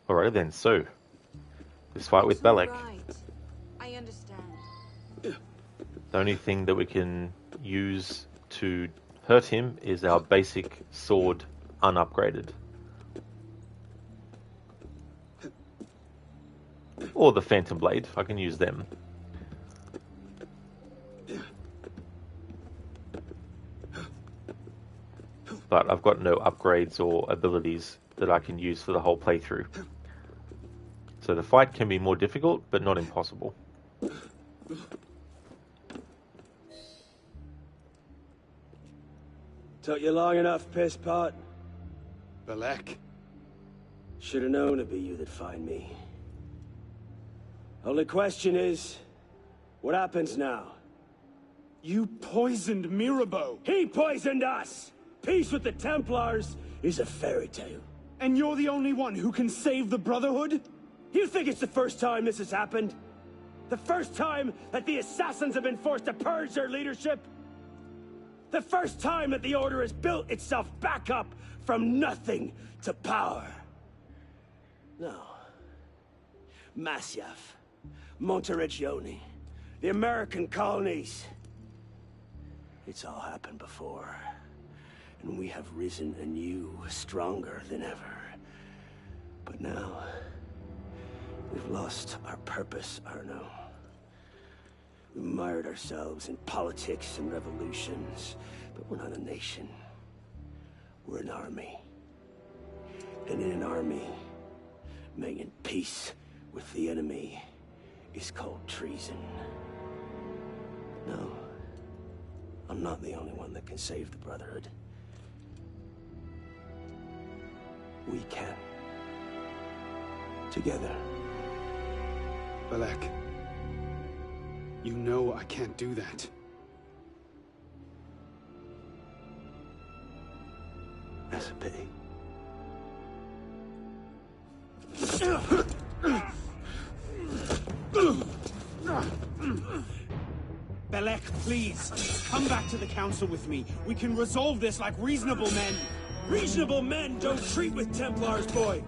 [SPEAKER 3] Alright then, so this fight with Belek.
[SPEAKER 21] Right. I understand.
[SPEAKER 3] The only thing that we can use to hurt him is our basic sword unupgraded. Or the Phantom Blade, I can use them. But I've got no upgrades or abilities that I can use for the whole playthrough. So the fight can be more difficult, but not impossible.
[SPEAKER 16] Took you long enough, piss pot.
[SPEAKER 6] Belek.
[SPEAKER 16] Should have known it'd be you that find me. Only question is, what happens now?
[SPEAKER 6] You poisoned Mirabeau.
[SPEAKER 16] He poisoned us! Peace with the Templars is a fairy tale.
[SPEAKER 6] And you're the only one who can save the Brotherhood?
[SPEAKER 16] You think it's the first time this has happened? The first time that the Assassins have been forced to purge their leadership? The first time that the Order has built itself back up from nothing to power? No. Masyaf, Monteriggioni, the American colonies. It's all happened before. And we have risen anew, stronger than ever. But now, we've lost our purpose, Arno. We mired ourselves in politics and revolutions, but we're not a nation. We're an army. And in an army, making peace with the enemy is called treason. No, I'm not the only one that can save the Brotherhood. We can. Together.
[SPEAKER 6] Belek. You know I can't do that.
[SPEAKER 16] That's a pity.
[SPEAKER 6] Belek, please, come back to the council with me. We can resolve this like reasonable men.
[SPEAKER 16] Reasonable men don't treat with Templars, boy!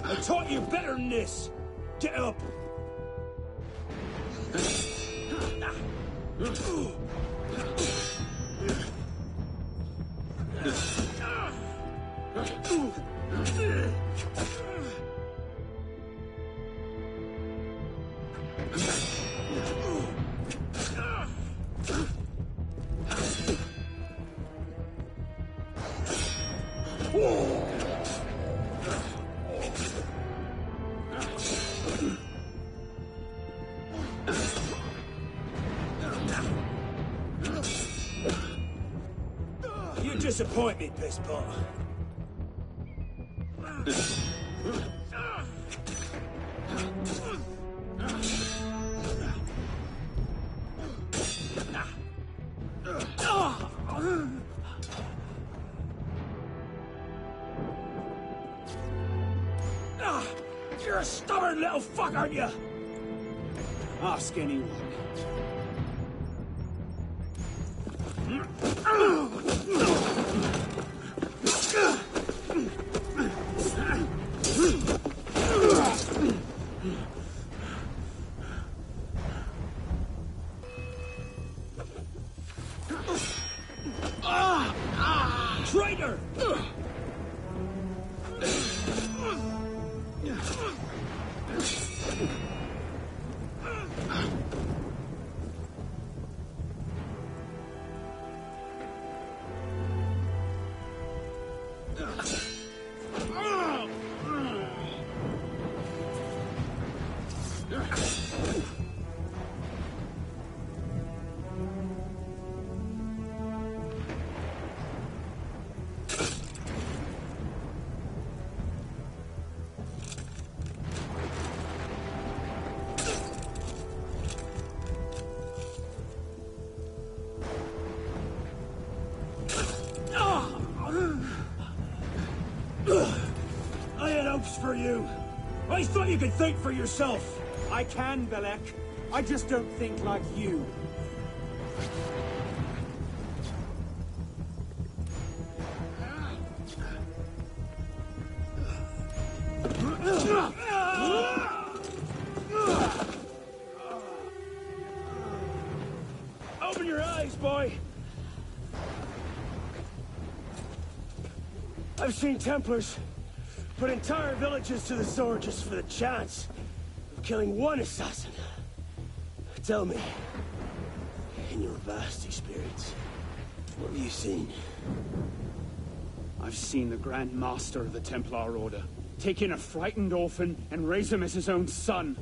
[SPEAKER 16] I taught you better than this! Get up! You disappoint me, pisspot. You're a stubborn little fuck, aren't you?
[SPEAKER 6] Ask anyone.
[SPEAKER 16] Traitor! I had hopes for you. I thought you could think for yourself.
[SPEAKER 6] I can, Belek. I just don't think like you.
[SPEAKER 16] Open your eyes, boy. I've seen Templars put entire villages to the sword just for the chance of killing one assassin. Tell me, in your vast experience, what have you seen?
[SPEAKER 6] I've seen the Grand Master of the Templar Order take in a frightened orphan and raise him as his own son.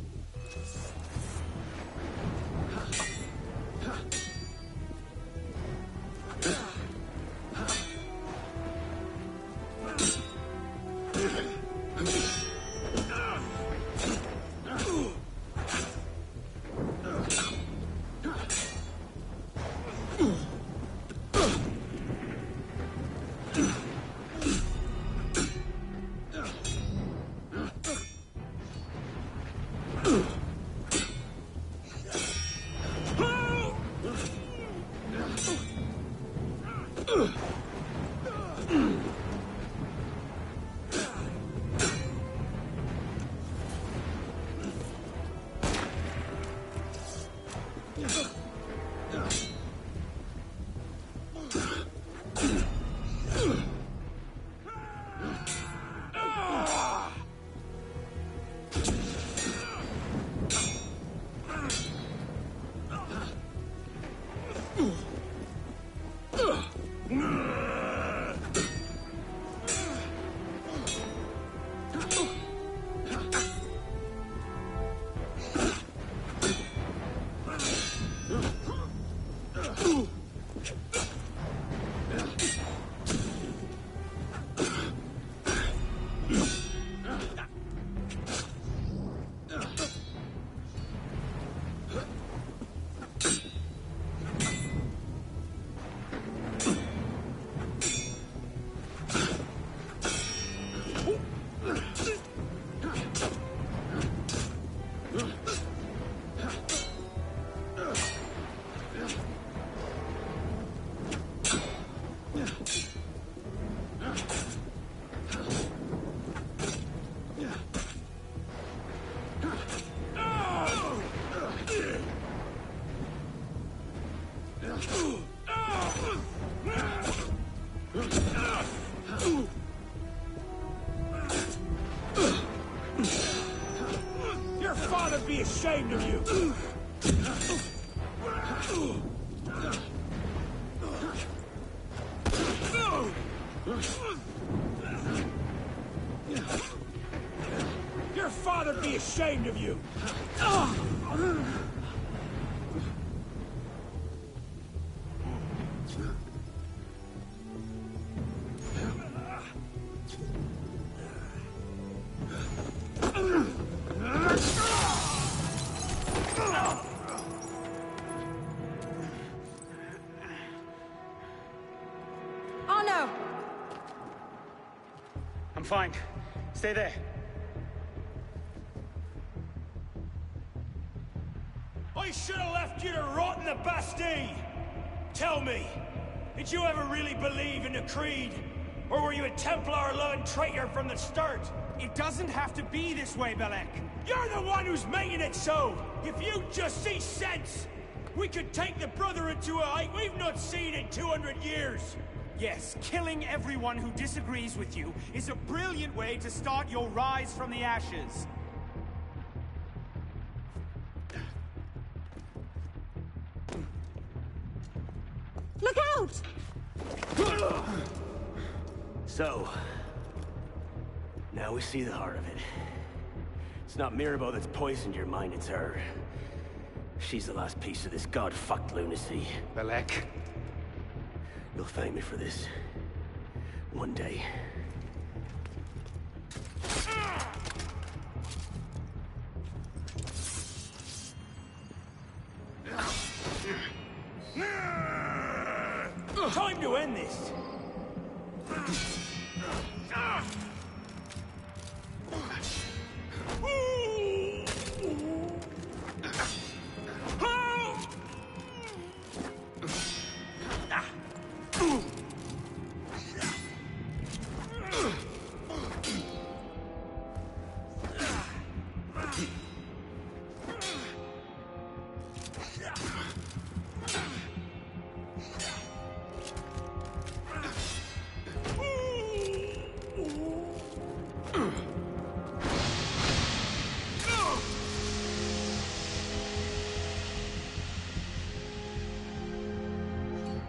[SPEAKER 16] Your father'd be ashamed of you. Your father'd be ashamed of you.
[SPEAKER 21] Arno!
[SPEAKER 6] I'm fine. Stay there.
[SPEAKER 16] I should have left you to rot in the Bastille. Tell me,
[SPEAKER 11] Did you ever really believe in the Creed? Or were you a Templar-loving traitor from the start?
[SPEAKER 6] It doesn't have to be this way, Belek.
[SPEAKER 11] You're the one who's making it so! If you just see sense, we could take the Brotherhood to a height we've not seen in 200 years!
[SPEAKER 6] Yes, killing everyone who disagrees with you is a brilliant way to start your rise from the ashes.
[SPEAKER 1] Look out!
[SPEAKER 16] So, now we see the heart of it. It's not Mirabeau that's poisoned your mind, it's her. She's the last piece of this god-fucked lunacy.
[SPEAKER 6] Belek.
[SPEAKER 16] You'll thank me for this. One day.
[SPEAKER 11] Time to end this!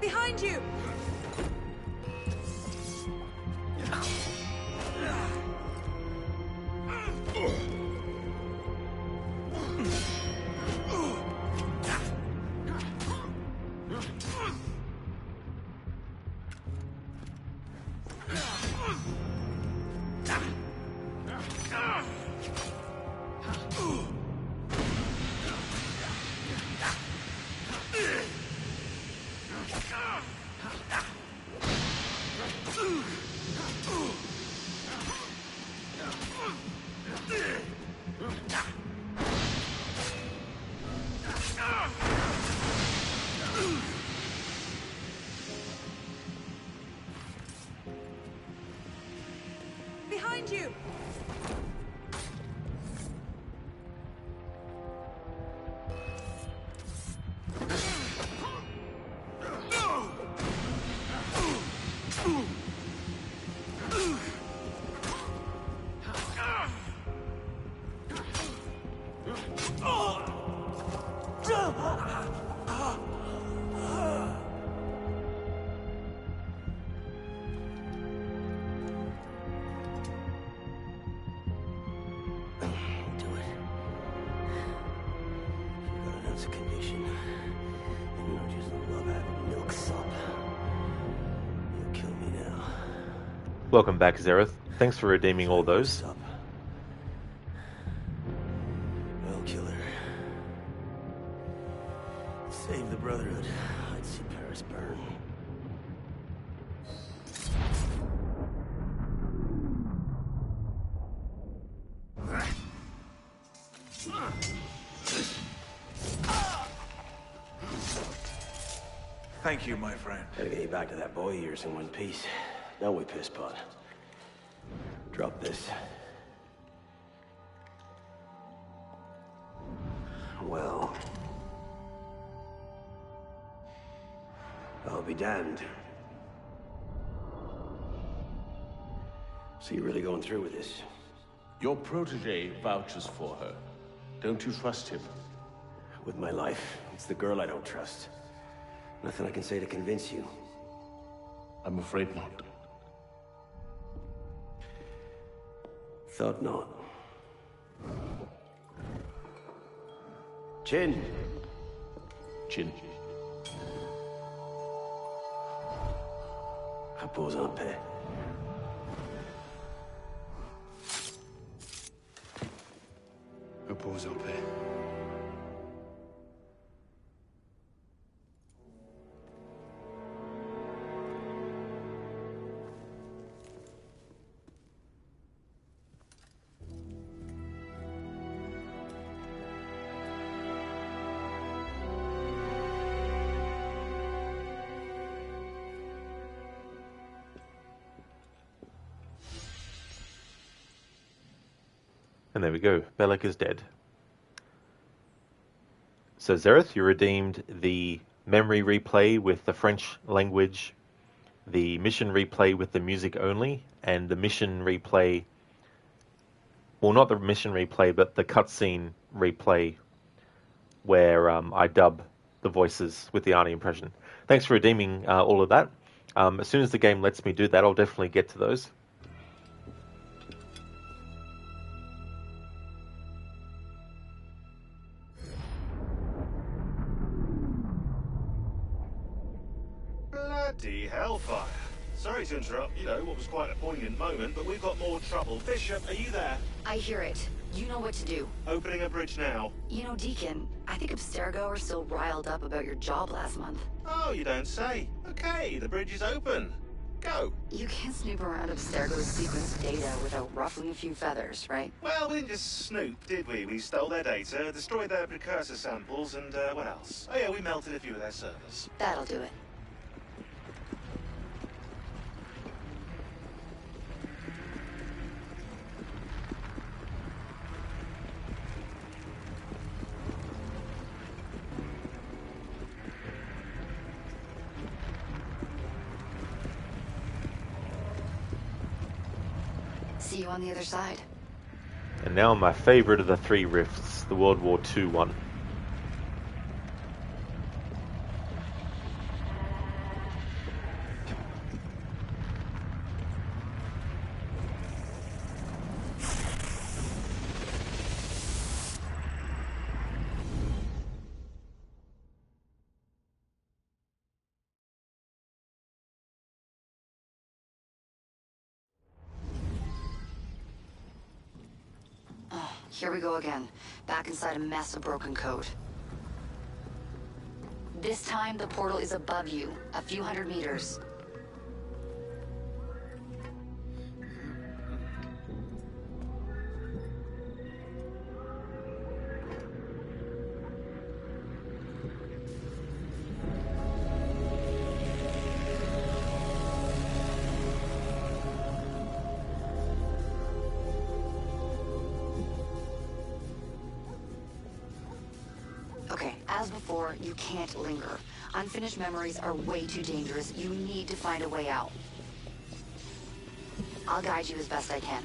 [SPEAKER 21] Behind you! Behind you!
[SPEAKER 3] Welcome back, Zareth. Thanks for redeeming all those.
[SPEAKER 16] I'll kill her. Save the Brotherhood. I'd see Paris burn.
[SPEAKER 2] Thank you, my friend.
[SPEAKER 16] Gotta get you back to that boy of yours in one piece. Don't we, pisspot? Drop this. Well... I'll be damned. So you're really going through with this?
[SPEAKER 5] Your protege vouches for her. Don't you trust him?
[SPEAKER 16] With my life. It's the girl I don't trust. Nothing I can say to convince you.
[SPEAKER 5] I'm afraid not.
[SPEAKER 16] Thought not. Chin.
[SPEAKER 5] Chin.
[SPEAKER 16] Repose en paix.
[SPEAKER 6] Repose en paix.
[SPEAKER 3] And there we go. Bellic is dead. So Zereth, you redeemed the memory replay with the French language, the mission replay with the music only, and the mission replay, well, not the mission replay, but the cutscene replay where I dub the voices with the Arnie impression. Thanks for redeeming all of that. As soon as the game lets me do that, I'll definitely get to those.
[SPEAKER 10] Bloody hellfire. Sorry to interrupt, what was quite a poignant moment, but we've got more trouble. Bishop, are you there?
[SPEAKER 18] I hear it. You know what to do.
[SPEAKER 10] Opening a bridge now.
[SPEAKER 18] Deacon, I think Abstergo are still riled up about your job last month.
[SPEAKER 10] Oh, you don't say. Okay, the bridge is open. Go.
[SPEAKER 18] You can't snoop around Abstergo's sequence data without ruffling a few feathers, right?
[SPEAKER 10] Well, we didn't just snoop, did we? We stole their data, destroyed their precursor samples, and what else? Oh yeah, we melted a few of their servers.
[SPEAKER 18] That'll do it. See you on the other side.
[SPEAKER 3] And now my favourite of the three rifts, the World War II one.
[SPEAKER 18] Here we go again. Back inside a mess of broken code. This time, the portal is above you, a few hundred meters. As before, you can't linger. Unfinished memories are way too dangerous. You need to find a way out. I'll guide you as best I can.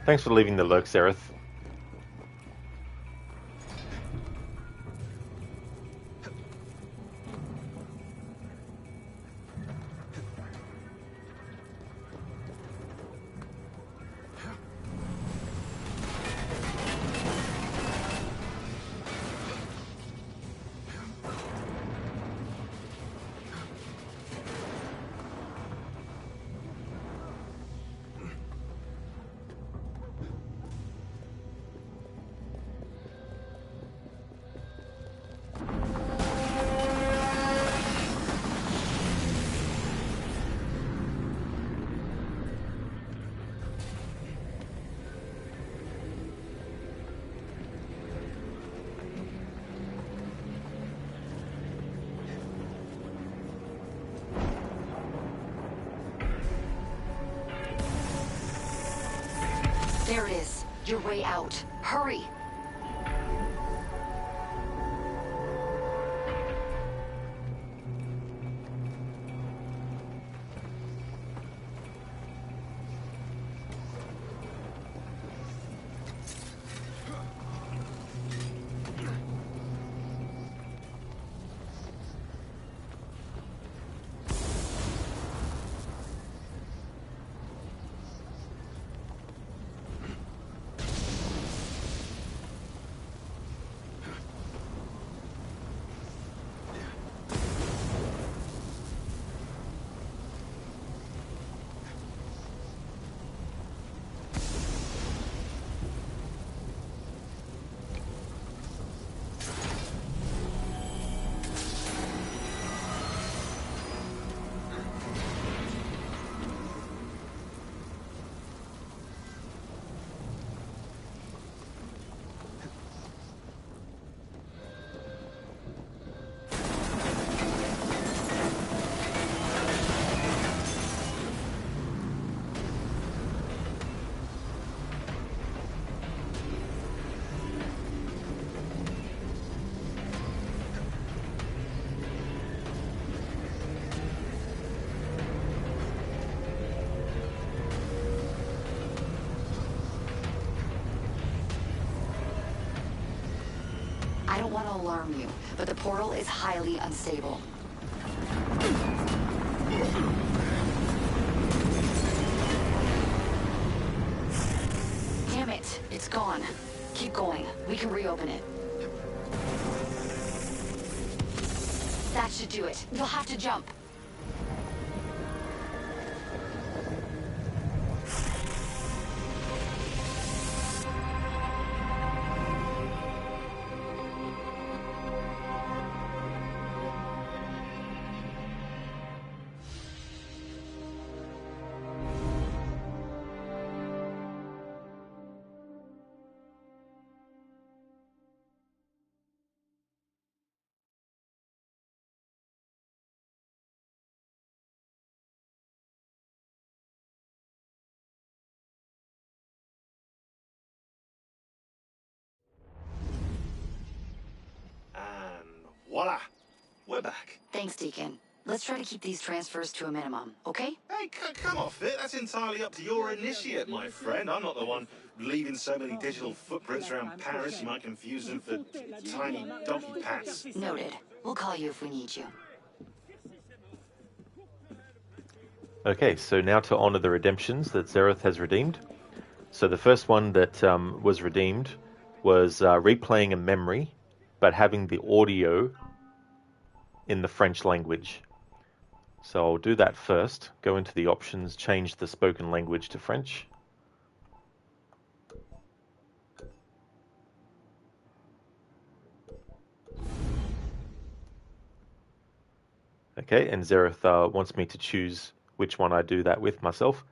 [SPEAKER 3] Thanks for leaving the lurk, Sereth.
[SPEAKER 18] There it is. Your way out. Hurry! I don't want to alarm you, but the portal is highly unstable. Damn it, it's gone. Keep going. We can reopen it. That should do it. You'll have to jump.
[SPEAKER 10] Voila! We're back.
[SPEAKER 18] Thanks, Deacon. Let's try to keep these transfers to a minimum, okay?
[SPEAKER 10] Hey, come off it. That's entirely up to your initiate, my friend. I'm not the one leaving so many digital footprints around Paris you might confuse them for tiny donkey pats.
[SPEAKER 18] Noted. We'll call you if we need you.
[SPEAKER 3] Okay, so now to honor the redemptions that Zereth has redeemed. So the first one that was redeemed was replaying a memory, but having the audio in the French language. So I'll do that first. Go into the options, change the spoken language to French. Okay, and Zereth wants me to choose which one I do that with myself.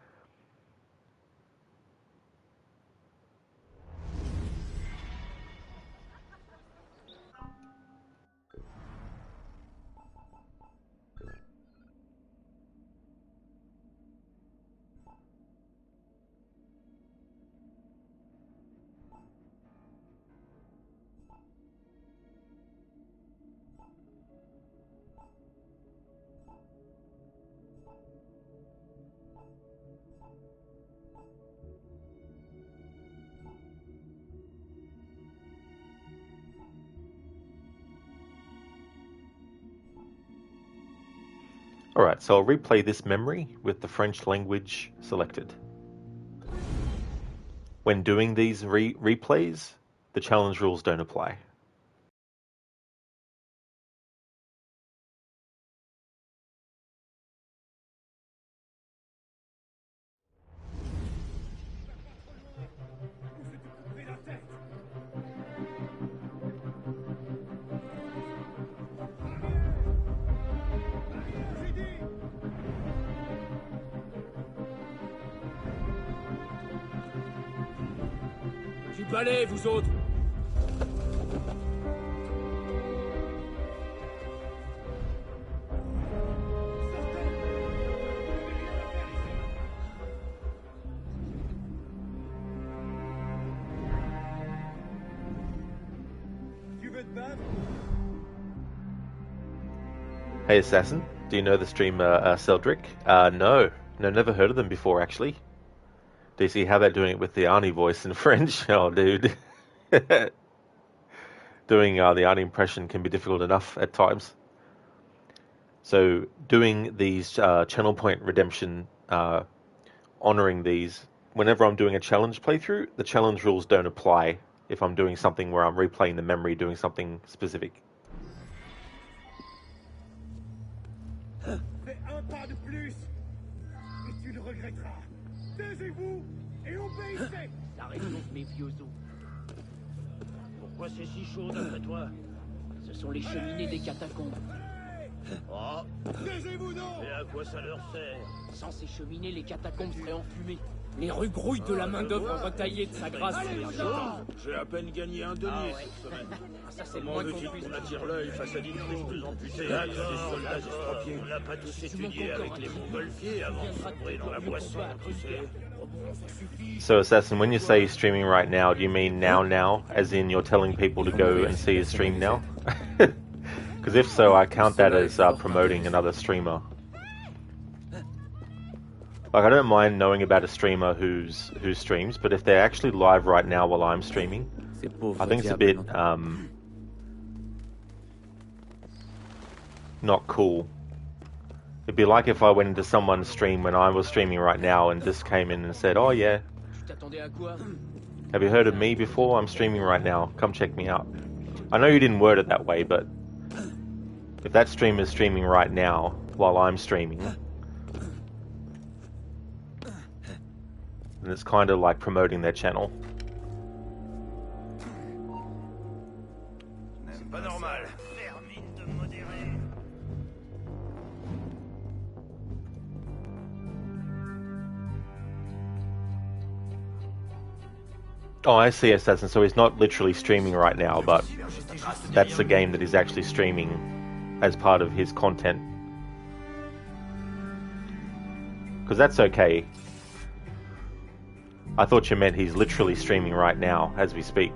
[SPEAKER 3] Alright, so I'll replay this memory with the French language selected. When doing these replays, the challenge rules don't apply.
[SPEAKER 11] Allez, vous autres!
[SPEAKER 3] Hey Assassin, do you know the streamer Celdric? No, never heard of them before actually. Do you see how they're doing it with the Arnie voice in French? Oh, dude. Doing the Arnie impression can be difficult enough at times. So doing these channel point redemption, honoring these, whenever I'm doing a challenge playthrough, the challenge rules don't apply if I'm doing something where I'm replaying the memory, doing something specific.
[SPEAKER 11] Fais un pas de plus et tu le regretteras. Taisez-vous et obéissez.
[SPEAKER 22] La réponse, mes vieux os. Pourquoi c'est si chaud d'après toi? Ce sont les cheminées des catacombes. Oh!
[SPEAKER 11] Taisez-vous donc!
[SPEAKER 22] Et à quoi ça leur sert? Sans ces cheminées, les catacombes seraient enfumées. Les rues grouillent de la main-d'œuvre retaillée de sa grâce.
[SPEAKER 16] J'ai à peine gagné un denier
[SPEAKER 22] ouais.
[SPEAKER 16] cette semaine.
[SPEAKER 22] Ça, c'est le
[SPEAKER 16] Comment
[SPEAKER 22] moins qu'on
[SPEAKER 16] veux-tu
[SPEAKER 22] puisse
[SPEAKER 16] qu'on attire l'œil face à des tribus amputées, des soldats estropiés? On n'a pas tous étudié avec les montgolfiers avant de sombrer dans la boisson, tu sais.
[SPEAKER 3] So Assassin, when you say streaming right now, do you mean now, as in you're telling people to go and see a stream now? Because if so, I count that as promoting another streamer. Like, I don't mind knowing about a streamer who streams, but if they're actually live right now while I'm streaming, I think it's a bit not cool. It'd be like if I went into someone's stream when I was streaming right now and just came in and said, "Oh yeah, have you heard of me before? I'm streaming right now. Come check me out." I know you didn't word it that way, but if that streamer's streaming right now while I'm streaming, and it's kind of like promoting their channel.
[SPEAKER 2] C'est pas normal. Termine de modérer.
[SPEAKER 3] Oh, I see, Assassin. So he's not literally streaming right now, but that's a game that he's actually streaming as part of his content. Because that's okay. I thought you meant he's literally streaming right now, as we speak.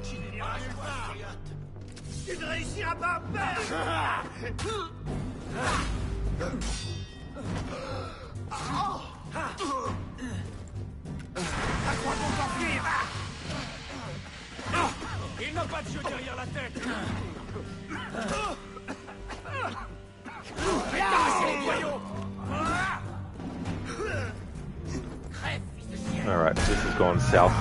[SPEAKER 11] Tu ne réussiras pas à faire! À quoi bon t'enfuir? Il n'a pas de jeu derrière la tête! Les boyaux!
[SPEAKER 3] Alright, this has gone south.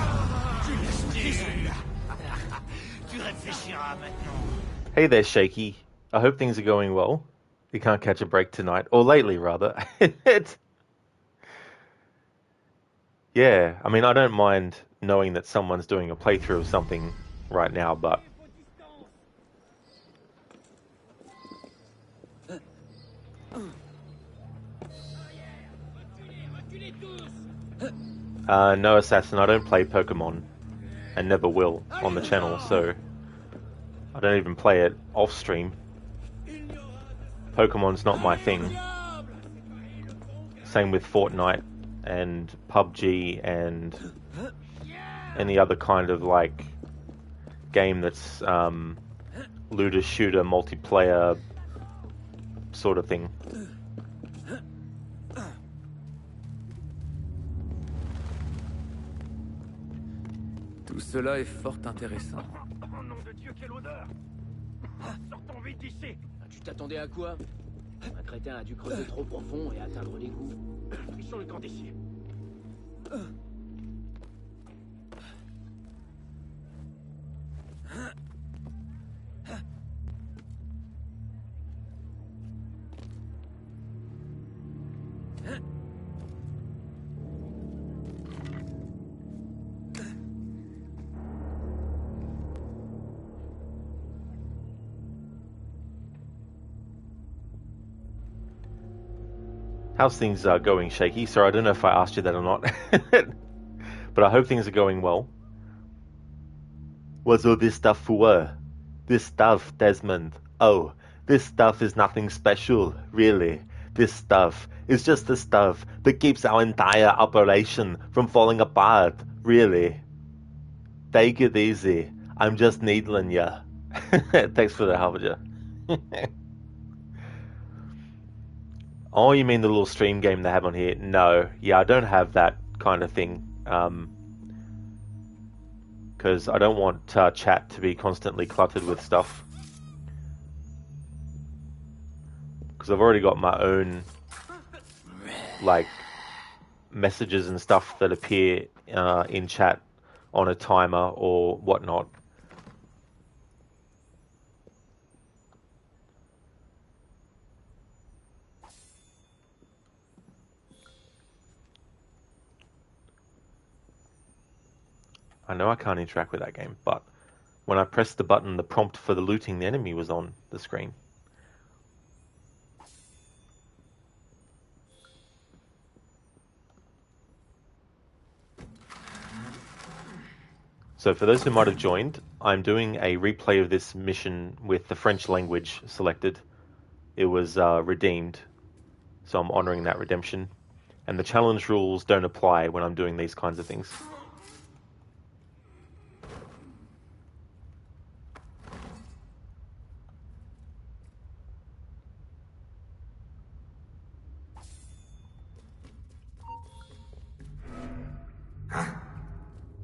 [SPEAKER 3] Hey there, Shaky. I hope things are going well. You can't catch a break tonight, or lately, rather. Yeah, I mean, I don't mind knowing that someone's doing a playthrough of something right now, but no, Assassin, I don't play Pokemon, and never will on the channel, so I don't even play it off-stream. Pokemon's not my thing. Same with Fortnite and PUBG and any other kind of, like, game that's looter shooter multiplayer sort of thing.
[SPEAKER 14] Tout cela est fort intéressant.
[SPEAKER 11] Oh nom de Dieu, quelle odeur! Sortons vite d'ici!
[SPEAKER 22] Tu t'attendais à quoi? Un crétin a dû creuser trop profond et atteindre l'égout.
[SPEAKER 11] Ils sont le camp d'ici.
[SPEAKER 3] How's things going, Shaky? Sorry, I don't know if I asked you that or not. But I hope things are going well. What's all this stuff for? This stuff, Desmond. Oh, this stuff is nothing special, really. This stuff is just the stuff that keeps our entire operation from falling apart, really. Take it easy. I'm just needling ya. Thanks for the Harbinger. Oh, you mean the little stream game they have on here? No. Yeah, I don't have that kind of thing. Because I don't want chat to be constantly cluttered with stuff. Because I've already got my own, like, messages and stuff that appear in chat on a timer or whatnot. I know I can't interact with that game, but when I pressed the button, the prompt for the looting the enemy was on the screen. So for those who might have joined, I'm doing a replay of this mission with the French language selected. It was redeemed, so I'm honouring that redemption. And the challenge rules don't apply when I'm doing these kinds of things.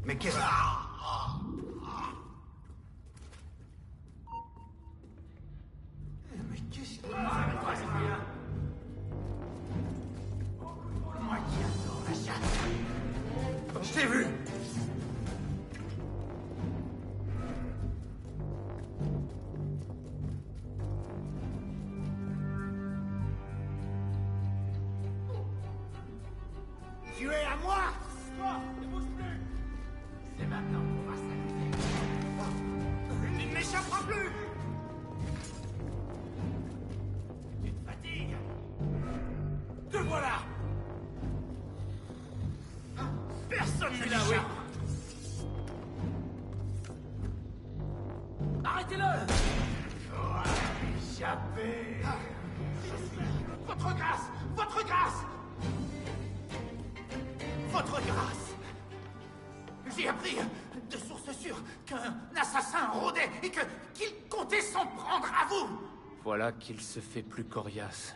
[SPEAKER 4] Mais qu'est-ce... Mais qu'est-ce que... Moi qui adore la chasse. Je t'ai vu. Tu es à moi. Ne bouge plus. C'est maintenant qu'on va s'amuser. Il ne m'échappera plus. Tu te fatigues. Te voilà. Personne ne l'échappe. Arrêtez-le. Échappez. Votre grâce. Votre grâce. Votre grâce. J'ai appris de sources sûres qu'un assassin rôdait et qu'il comptait s'en prendre à vous.
[SPEAKER 14] Voilà qu'il se fait plus coriace.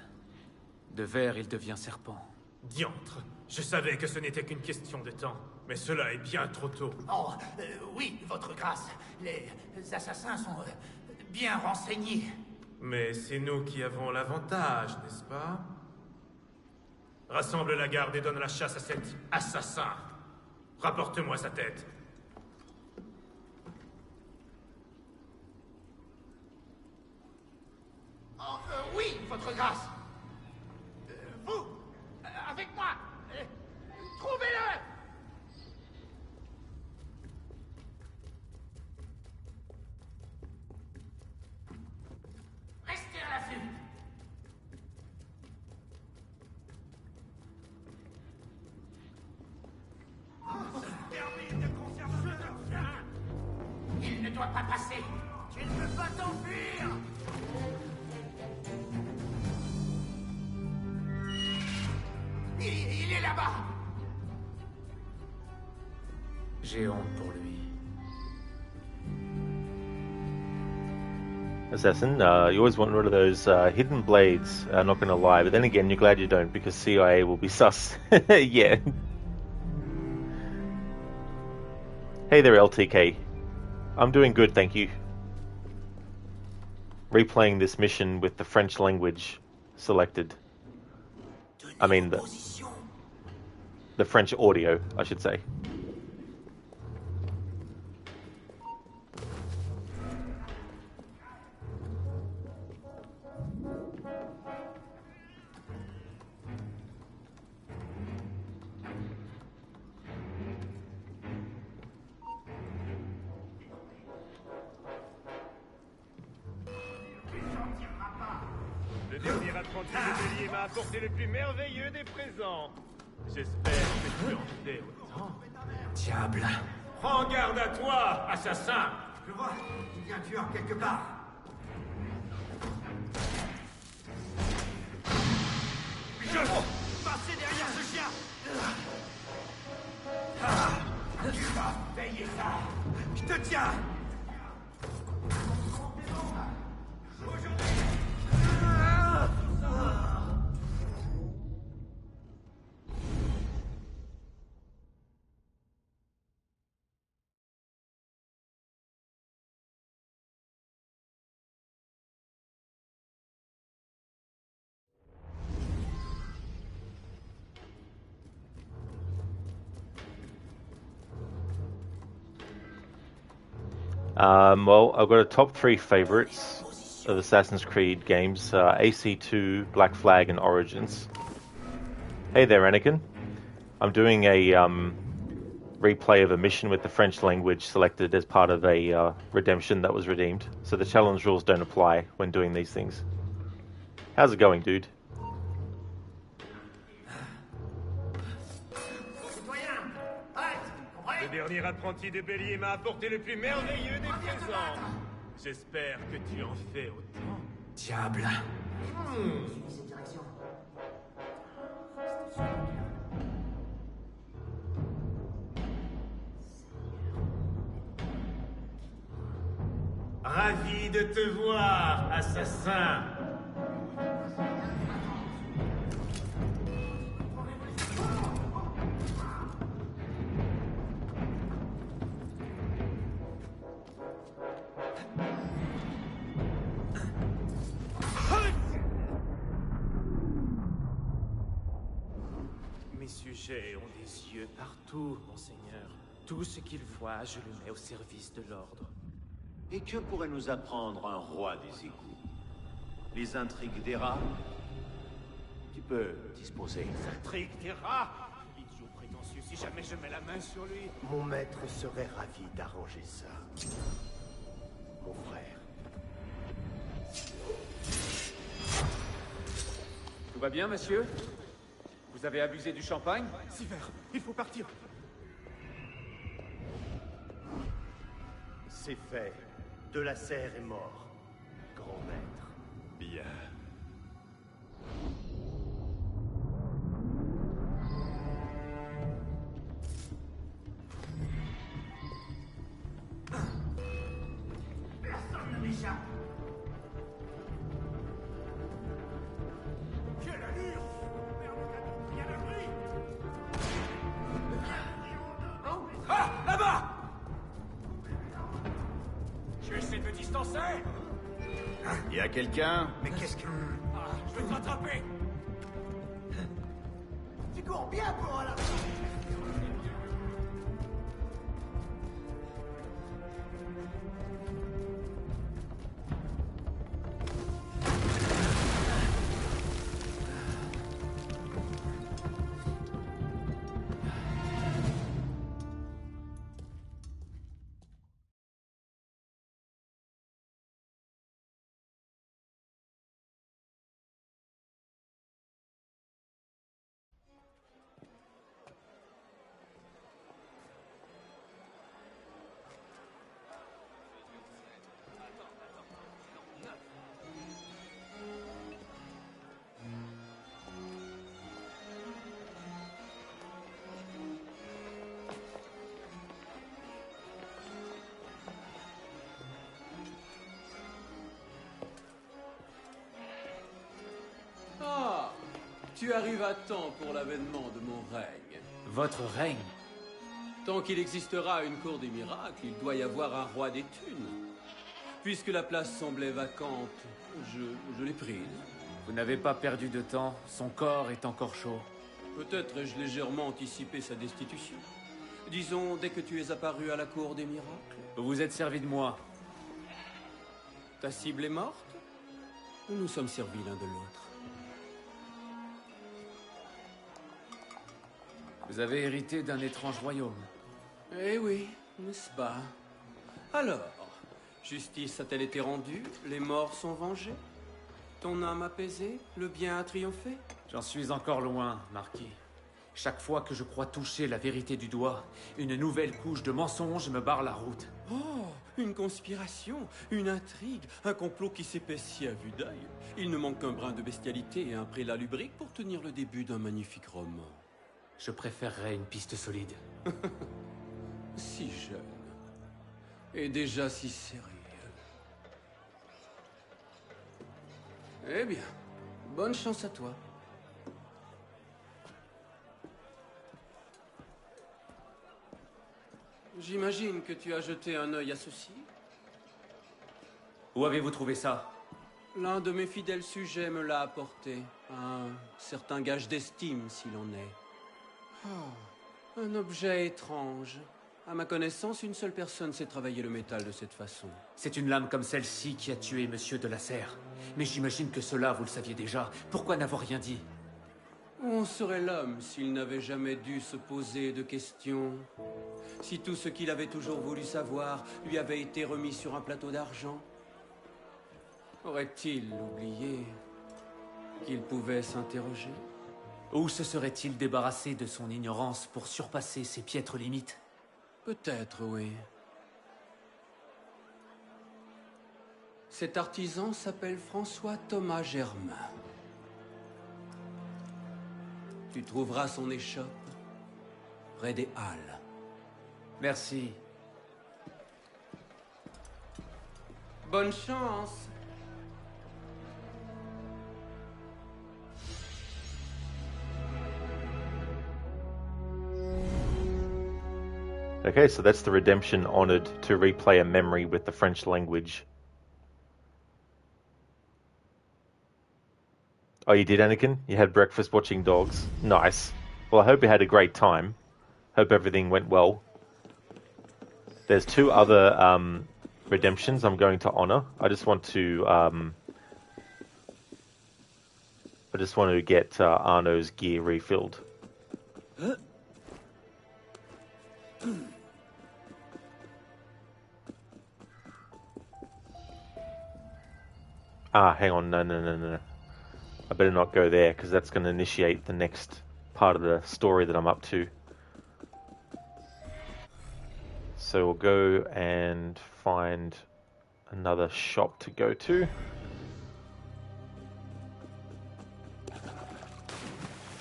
[SPEAKER 14] De ver, il devient serpent.
[SPEAKER 11] Diantre, je savais que ce n'était qu'une question de temps, mais cela est bien trop tôt.
[SPEAKER 4] Oh, oui, votre grâce. Les assassins sont bien renseignés.
[SPEAKER 11] Mais c'est nous qui avons l'avantage, n'est-ce pas? Rassemble la garde et donne la chasse à cet assassin. Rapporte-moi sa tête.
[SPEAKER 4] Oh, oui, votre grâce. Vous, avec moi, trouvez-le. Restez à l'affût. Il ne doit pas passer. Tu ne peux pas t'enfuir. Il est là-bas.
[SPEAKER 14] J'ai honte pour lui.
[SPEAKER 3] Assassin, you always want rid of those hidden blades, not gonna lie, but then again, you're glad you don't, because CIA will be sus. Yeah. Hey there, LTK. I'm doing good, thank you. Replaying this mission with the French language selected. I mean, the French audio, I should say.
[SPEAKER 11] Le dernier apprenti de bélier m'a apporté le plus merveilleux des présents. J'espère que tu en fais autant.
[SPEAKER 14] Diable.
[SPEAKER 11] Prends garde à toi, assassin.
[SPEAKER 4] Je vois qu'il y a un tueur quelque part. Passez derrière ce chien. Tu vas payer ça. te tiens!
[SPEAKER 3] Well, I've got a top 3 favorites of Assassin's Creed games: AC2, Black Flag, and Origins. Hey there, Anakin. I'm doing a replay of a mission with the French language selected as part of a redemption that was redeemed, so the challenge rules don't apply when doing these things. How's it going, dude?
[SPEAKER 11] Le dernier apprenti de bélier m'a apporté le plus merveilleux des présents. J'espère que tu en fais autant.
[SPEAKER 4] Diable.
[SPEAKER 11] Ravi de te voir, assassin.
[SPEAKER 14] Mes sujets ont des yeux partout, monseigneur. Tout ce qu'ils voient, je le mets au service de l'ordre.
[SPEAKER 12] Et que pourrait nous apprendre un roi des égouts? Les intrigues des rats? Tu peux disposer.
[SPEAKER 11] Intrigue des rats. Idiot prétentieux, si jamais je mets la main sur lui.
[SPEAKER 15] Mon maître serait ravi d'arranger ça. Mon frère.
[SPEAKER 14] Tout va bien, monsieur? Vous avez abusé du champagne?
[SPEAKER 11] Siver, il faut partir.
[SPEAKER 15] C'est fait. De la Serre est mort, grand maître.
[SPEAKER 11] Bien.
[SPEAKER 4] Personne ne m'échappe.
[SPEAKER 11] Quelle allure! Bien abri!
[SPEAKER 4] Ah, là-bas!
[SPEAKER 11] Tu essaies de me distancer?
[SPEAKER 12] Y a quelqu'un?
[SPEAKER 15] Mais qu'est-ce que...
[SPEAKER 11] Ah, je vais te rattraper!
[SPEAKER 4] Tu cours bien pour la...
[SPEAKER 23] Ah, tu arrives à temps pour l'avènement de mon règne.
[SPEAKER 14] Votre règne?
[SPEAKER 23] Tant qu'il existera une cour des miracles, il doit y avoir un roi des thunes. Puisque la place semblait vacante, je l'ai prise.
[SPEAKER 14] Vous n'avez pas perdu de temps, son corps est encore chaud.
[SPEAKER 23] Peut-être ai-je légèrement anticipé sa destitution. Disons, dès que tu es apparu à la cour des miracles.
[SPEAKER 14] Vous vous êtes servi de moi.
[SPEAKER 23] Ta cible est morte? Nous nous sommes servis l'un de l'autre.
[SPEAKER 14] Vous avez hérité d'un étrange royaume.
[SPEAKER 23] Eh oui, n'est-ce pas? Alors, justice a-t-elle été rendue? Les morts sont vengés? Ton âme apaisée? Le bien a triomphé?
[SPEAKER 14] J'en suis encore loin, Marquis. Chaque fois que je crois toucher la vérité du doigt, une nouvelle couche de mensonges me barre la route.
[SPEAKER 23] Oh, une conspiration, une intrigue, un complot qui s'épaissit à vue d'œil. Il ne manque qu'un brin de bestialité et un prélat lubrique pour tenir le début d'un magnifique roman.
[SPEAKER 14] Je préférerais une piste solide.
[SPEAKER 23] Si jeune. Et déjà si sérieux. Eh bien, bonne chance à toi. J'imagine que tu as jeté un œil à ceci.
[SPEAKER 14] Où avez-vous trouvé ça?
[SPEAKER 23] L'un de mes fidèles sujets me l'a apporté. Un certain gage d'estime, s'il en est. Ah, un objet étrange. À ma connaissance, une seule personne sait travailler le métal de cette façon.
[SPEAKER 14] C'est une lame comme celle-ci qui a tué Monsieur de la Serre. Mais j'imagine que cela, vous le saviez déjà. Pourquoi n'avoir rien dit?
[SPEAKER 23] On serait l'homme s'il n'avait jamais dû se poser de questions. Si tout ce qu'il avait toujours voulu savoir lui avait été remis sur un plateau d'argent. Aurait-il oublié qu'il pouvait s'interroger?
[SPEAKER 14] Ou se serait-il débarrassé de son ignorance pour surpasser ses piètres limites?
[SPEAKER 23] Peut-être, oui. Cet artisan s'appelle François Thomas Germain. Tu trouveras son échoppe près des Halles.
[SPEAKER 14] Merci.
[SPEAKER 23] Bonne chance.
[SPEAKER 3] Okay, so that's the redemption honored to replay a memory with the French language. Oh, you did, Anakin? You had breakfast watching dogs? Nice. Well, I hope you had a great time. Hope everything went well. There's two other redemptions I'm going to honor. I just want to get Arno's gear refilled. Ah, hang on, no. I better not go there, because that's going to initiate the next part of the story that I'm up to. So we'll go and find another shop to go to.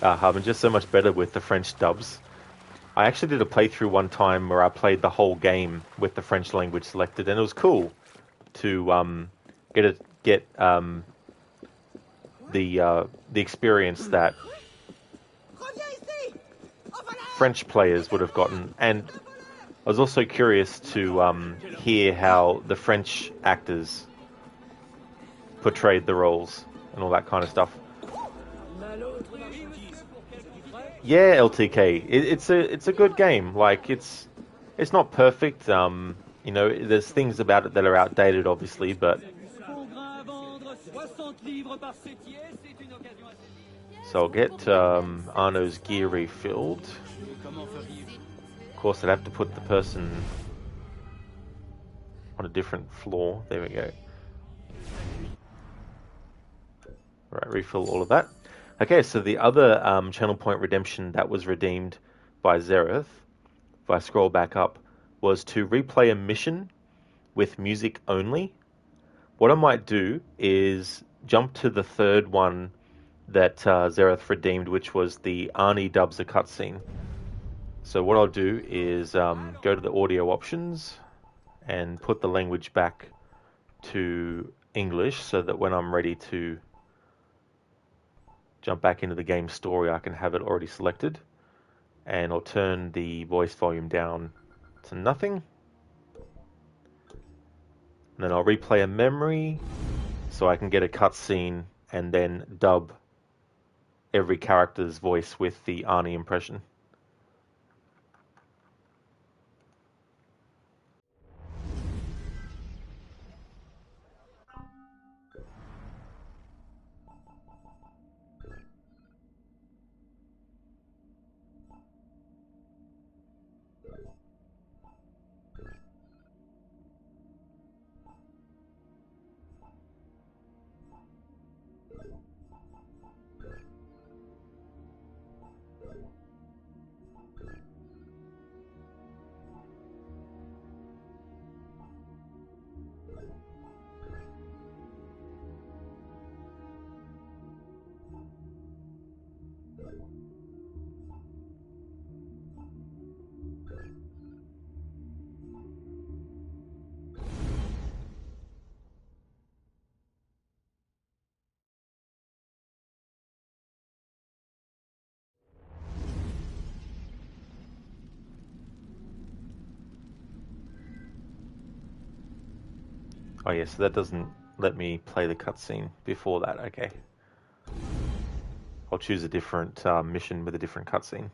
[SPEAKER 3] I'm just so much better with the French dubs. I actually did a playthrough one time where I played the whole game with the French language selected, and it was cool to get the experience that French players would have gotten, and I was also curious to hear how the French actors portrayed the roles and all that kind of stuff. Yeah, LTK. It's a good game. Like it's not perfect. You know, there's things about it that are outdated, obviously, but. So I'll get Arno's gear refilled. Of course, I'd have to put the person on a different floor. There we go. Right, refill all of that. Okay, so the other channel point redemption that was redeemed by Zereth, if I scroll back up, was to replay a mission with music only. What I might do is jump to the third one that Zereth redeemed, which was the Arnie dubs a cutscene. So what I'll do is go to the audio options and put the language back to English so that when I'm ready to jump back into the game story, I can have it already selected. And I'll turn the voice volume down to nothing. And then I'll replay a memory so I can get a cutscene and then dub every character's voice with the Arnie impression. Oh yeah, so that doesn't let me play the cutscene before that. Okay. I'll choose a different mission with a different cutscene.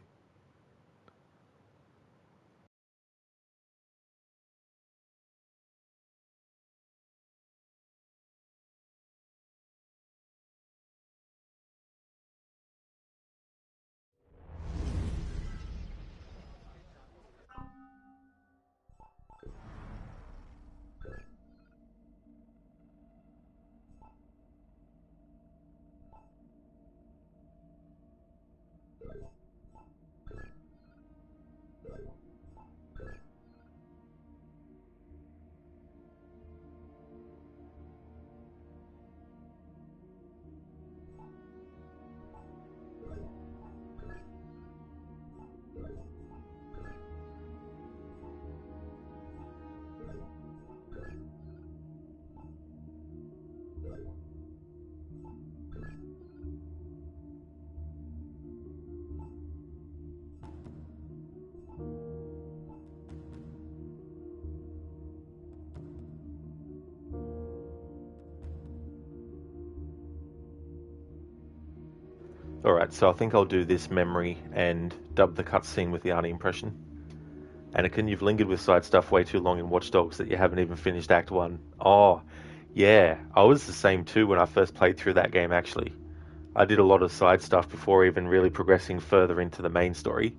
[SPEAKER 3] Alright, so I think I'll do this memory and dub the cutscene with the Arnie impression. Anakin, you've lingered with side stuff way too long in Watch Dogs that you haven't even finished Act 1. Oh, yeah, I was the same too when I first played through that game, actually. I did a lot of side stuff before even really progressing further into the main story.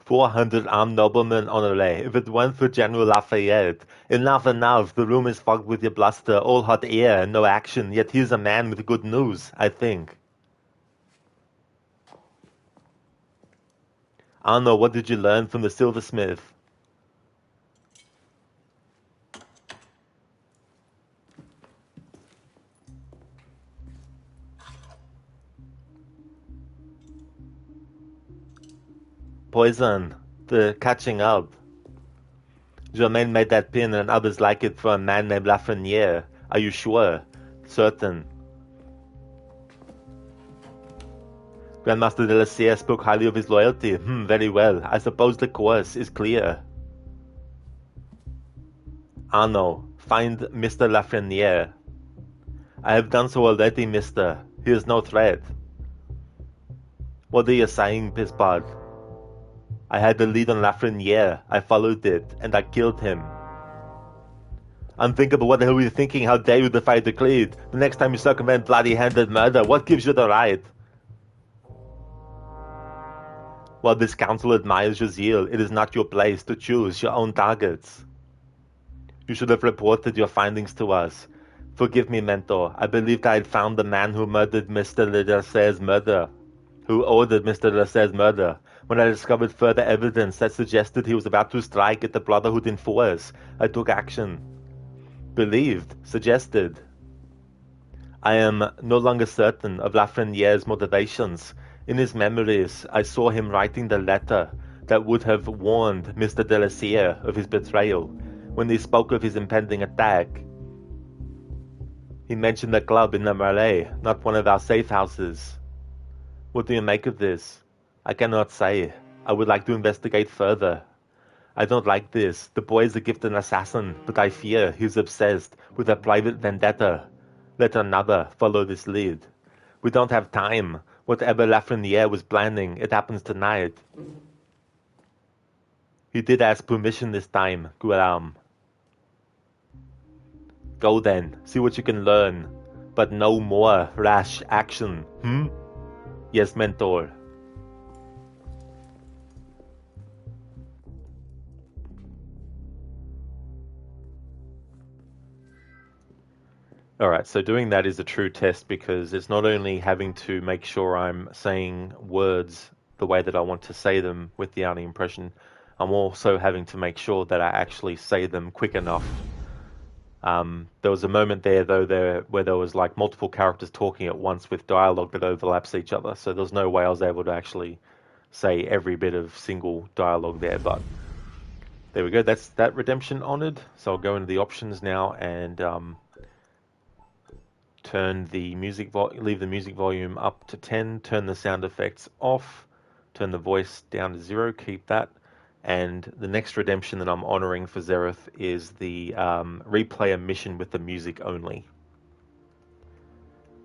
[SPEAKER 3] "400 armed noblemen, Honoré. If it weren't for General Lafayette. Enough. The room is fogged with your bluster. All hot air, no action. Yet here's a man with good news, I think." Arno, what did you learn from the silversmith? Poison. The catching up. Germain made that pin and others like it for a man named Lafreniere. Are you sure? Certain. Grandmaster de la Sierra spoke highly of his loyalty. Very well. I suppose the course is clear. Arno, find Mr. Lafreniere. I have done so already, mister. He is no threat. What are you saying, Pisspot? I had the lead on Lafreniere. I followed it, and I killed him. Unthinkable, what the hell were you thinking? How dare you defy the creed? The next time you circumvent bloody-handed murder, what gives you the right? While this council admires your zeal, it is not your place to choose your own targets. You should have reported your findings to us. Forgive me, Mentor. I believed I had found the man who murdered Mr. Lasserre's murder. Who ordered Mr. Lasserre's murder. When I discovered further evidence that suggested he was about to strike at the Brotherhood in force, I took action. Believed. Suggested. I am no longer certain of Lafreniere's motivations. In his memories, I saw him writing the letter that would have warned Mr. de la Sierra of his betrayal. When he spoke of his impending attack, he mentioned the club in the Marais, not one of our safe houses. What do you make of this? I cannot say. I would like to investigate further. I don't like this. The boy is a gifted assassin, but I fear he's obsessed with a private vendetta. Let another follow this lead. We don't have time. Whatever Lafreniere was planning, it happens tonight. He did ask permission this time, Guillaume. Go then, see what you can learn. But no more rash action, Yes, Mentor. Alright, so doing that is a true test because it's not only having to make sure I'm saying words the way that I want to say them with the Arnie impression, I'm also having to make sure that I actually say them quick enough. There was a moment there, though, where there was like multiple characters talking at once with dialogue that overlaps each other, so there's no way I was able to actually say every bit of single dialogue there, but there we go, that's that redemption honoured. So I'll go into the options now and turn the music leave the music volume up to 10, turn the sound effects off, turn the voice down to 0, keep that. And the next redemption that I'm honouring for Zereth is the replay a mission with the music only.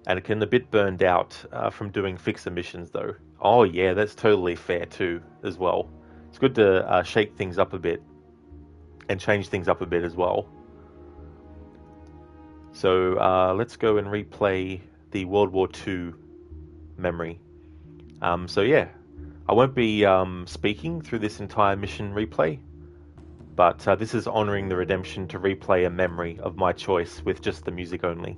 [SPEAKER 3] And it can a bit burned out from doing fixer missions though. Oh yeah, that's totally fair too as well. It's good to shake things up a bit and change things up a bit as well. So let's go and replay the World War II memory. So yeah, I won't be speaking through this entire mission replay, but this is honouring the redemption to replay a memory of my choice with just the music only.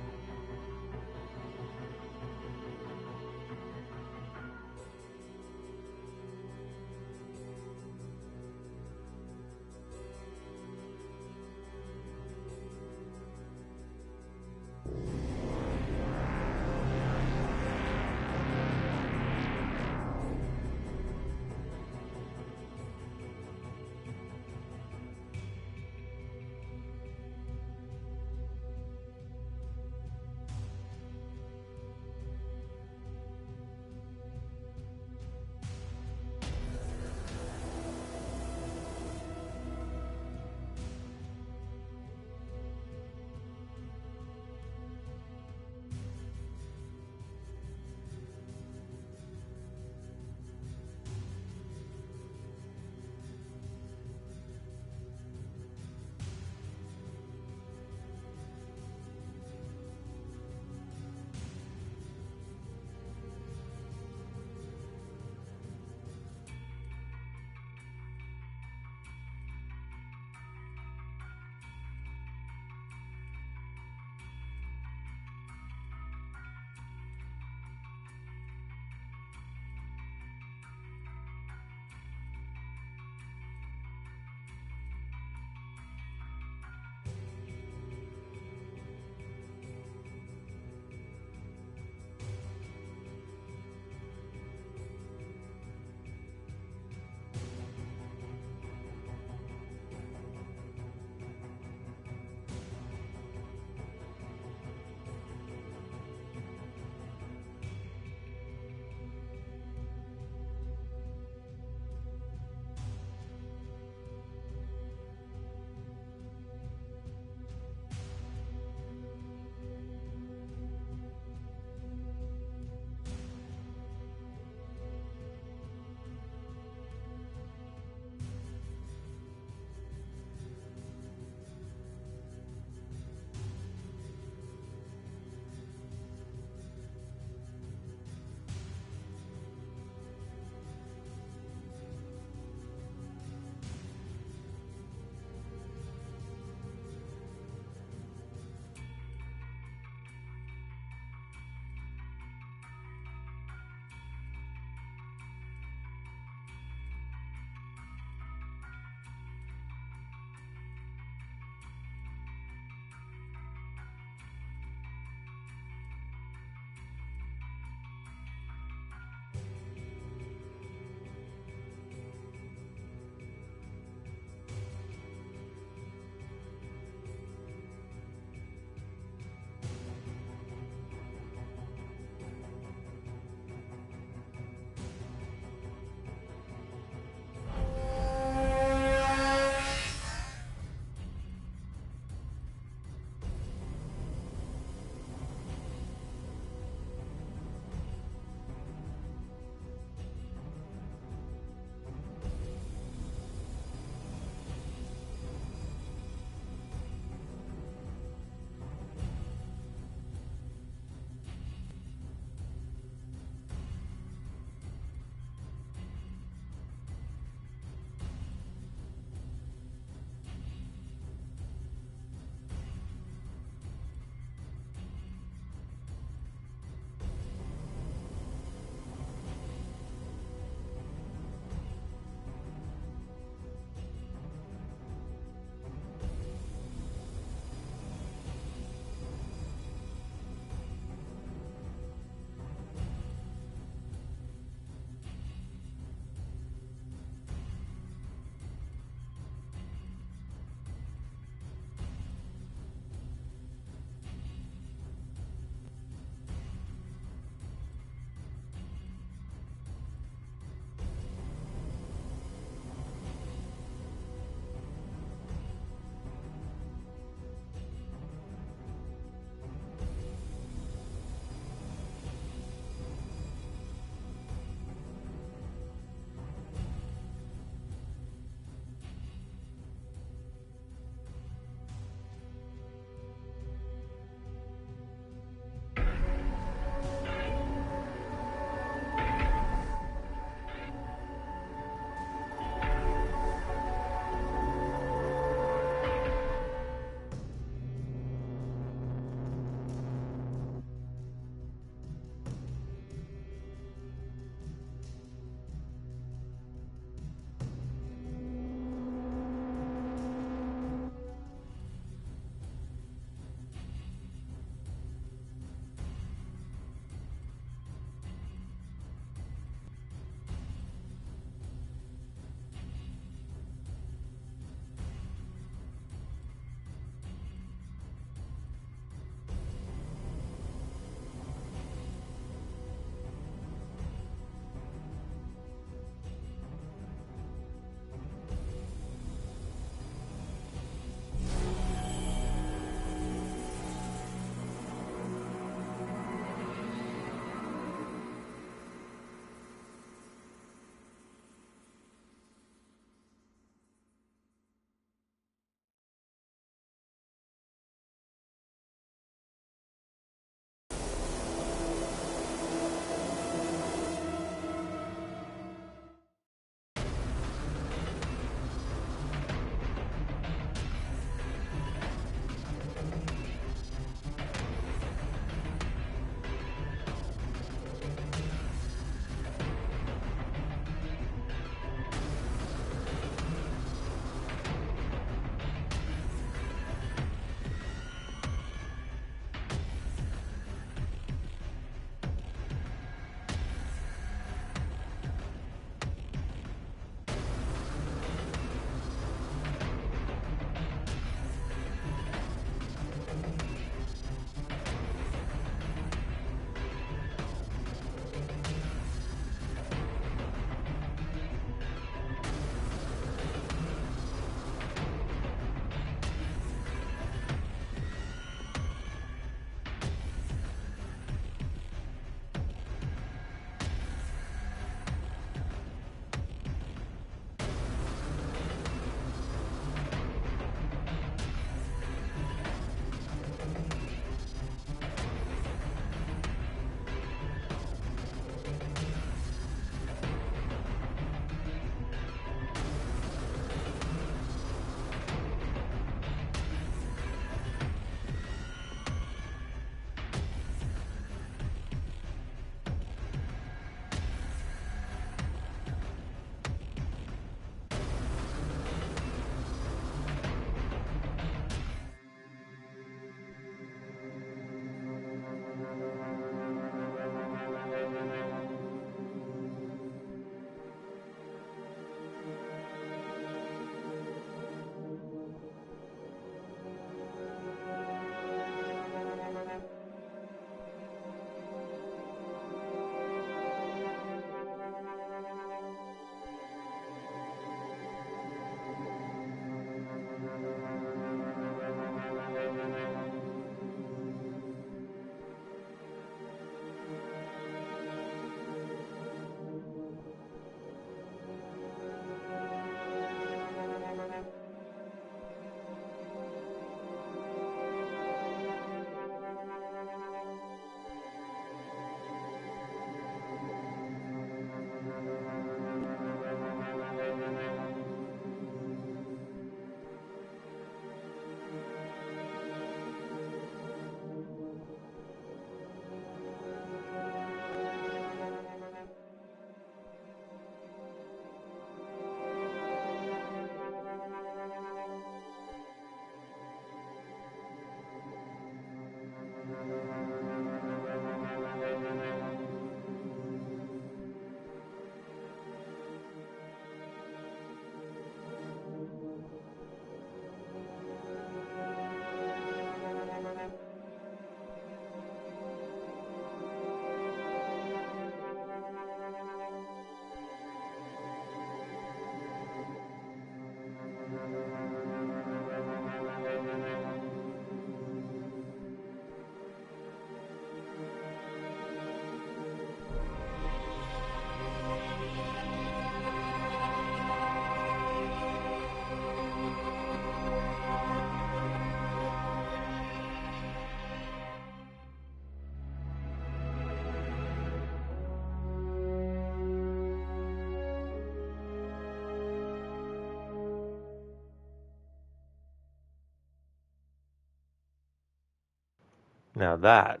[SPEAKER 3] Now that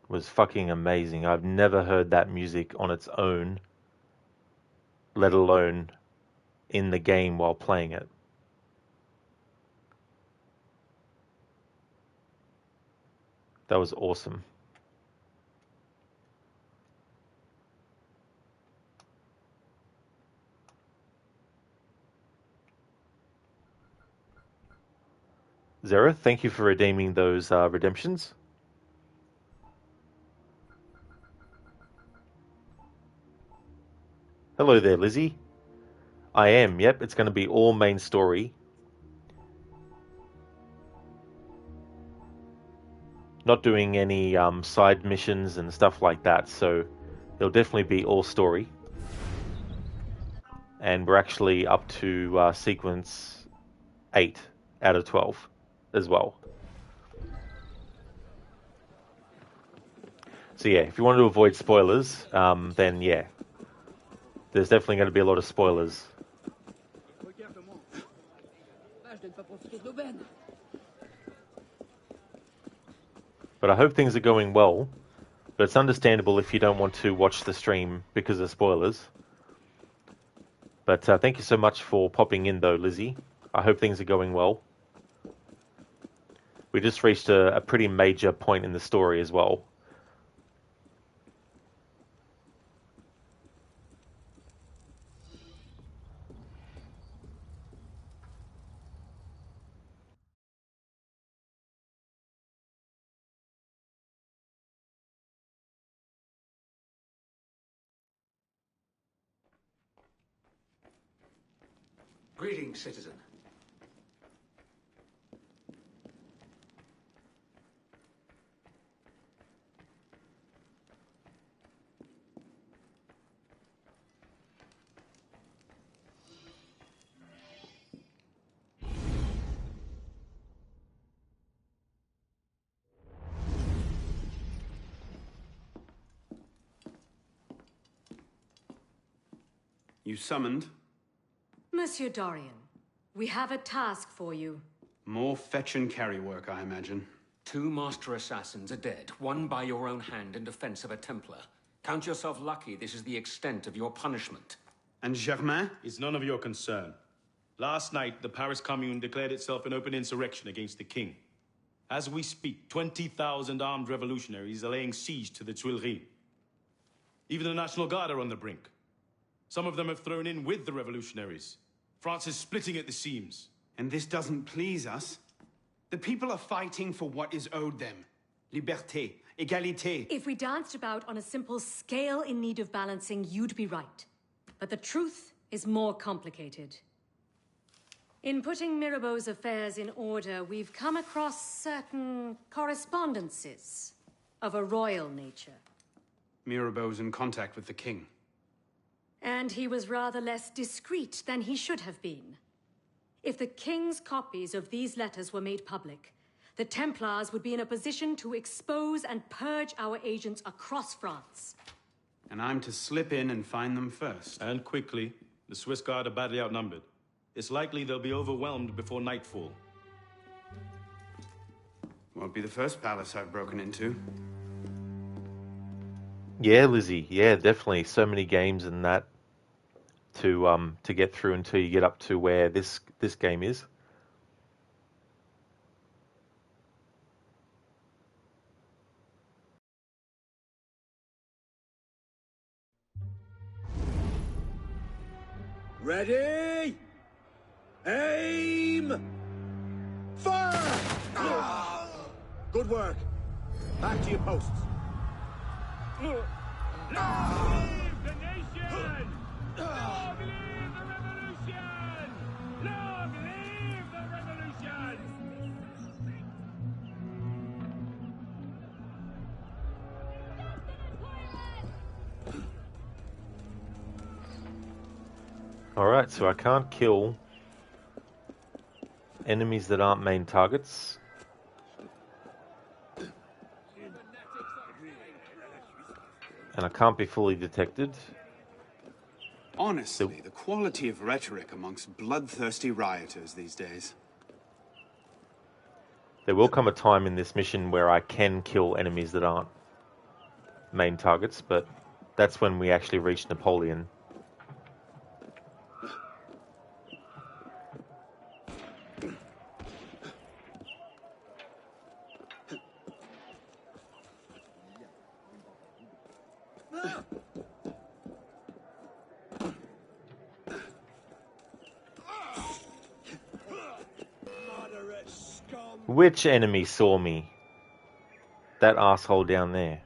[SPEAKER 3] was fucking amazing. I've never heard that music on its own, let alone in the game while playing it. That was awesome. Zera, thank you for redeeming those redemptions. Hello there, Lizzie. I am, yep, it's going to be all main story. Not doing any side missions and stuff like that, so it'll definitely be all story. And we're actually up to sequence 8 out of 12 as well. So yeah, if you want to avoid spoilers, then yeah, there's definitely going to be a lot of spoilers. But I hope things are going well. But it's understandable if you don't want to watch the stream because of spoilers. But thank you so much for popping in though, Lizzie. I hope things are going well. We just reached a pretty major point in the story as well.
[SPEAKER 8] Greetings, citizen.
[SPEAKER 7] You summoned?
[SPEAKER 19] Monsieur Dorian, we have a task for you.
[SPEAKER 7] More fetch and carry work, I imagine.
[SPEAKER 8] 2 master assassins are dead, one by your own hand in defense of a Templar. Count yourself lucky this is the extent of your punishment.
[SPEAKER 7] And Germain?
[SPEAKER 9] It's none of your concern. Last night, the Paris Commune declared itself an open insurrection against the king. As we speak, 20,000 armed revolutionaries are laying siege to the Tuileries. Even the National Guard are on the brink. Some of them have thrown in with the revolutionaries. France is splitting at the seams.
[SPEAKER 7] And this doesn't please us? The people are fighting for what is owed them. Liberté, égalité.
[SPEAKER 19] If we danced about on a simple scale in need of balancing, you'd be right. But the truth is more complicated. In putting Mirabeau's affairs in order, we've come across certain correspondences of a royal nature.
[SPEAKER 7] Mirabeau's in contact with the king.
[SPEAKER 19] And he was rather less discreet than he should have been. If the king's copies of these letters were made public, the Templars would be in a position to expose and purge our agents across France.
[SPEAKER 7] And I'm to slip in and find them first.
[SPEAKER 9] And quickly. The Swiss Guard are badly outnumbered. It's likely they'll be overwhelmed before nightfall.
[SPEAKER 7] Won't be the first palace I've broken into.
[SPEAKER 3] Yeah, Lizzie. Yeah, definitely. So many games in that to get through until you get up to where this game is.
[SPEAKER 11] Ready? Aim! Fire!
[SPEAKER 15] Good work. Back to your posts.
[SPEAKER 11] Long live the nation! Long live the revolution! Long live the revolution!
[SPEAKER 3] Alright, so I can't kill enemies that aren't main targets. And I can't be fully detected.
[SPEAKER 7] Honestly, the quality of rhetoric amongst bloodthirsty rioters these days.
[SPEAKER 3] There will come a time in this mission where I can kill enemies that aren't main targets, but that's when we actually reach Napoleon. Which enemy saw me? That asshole down there.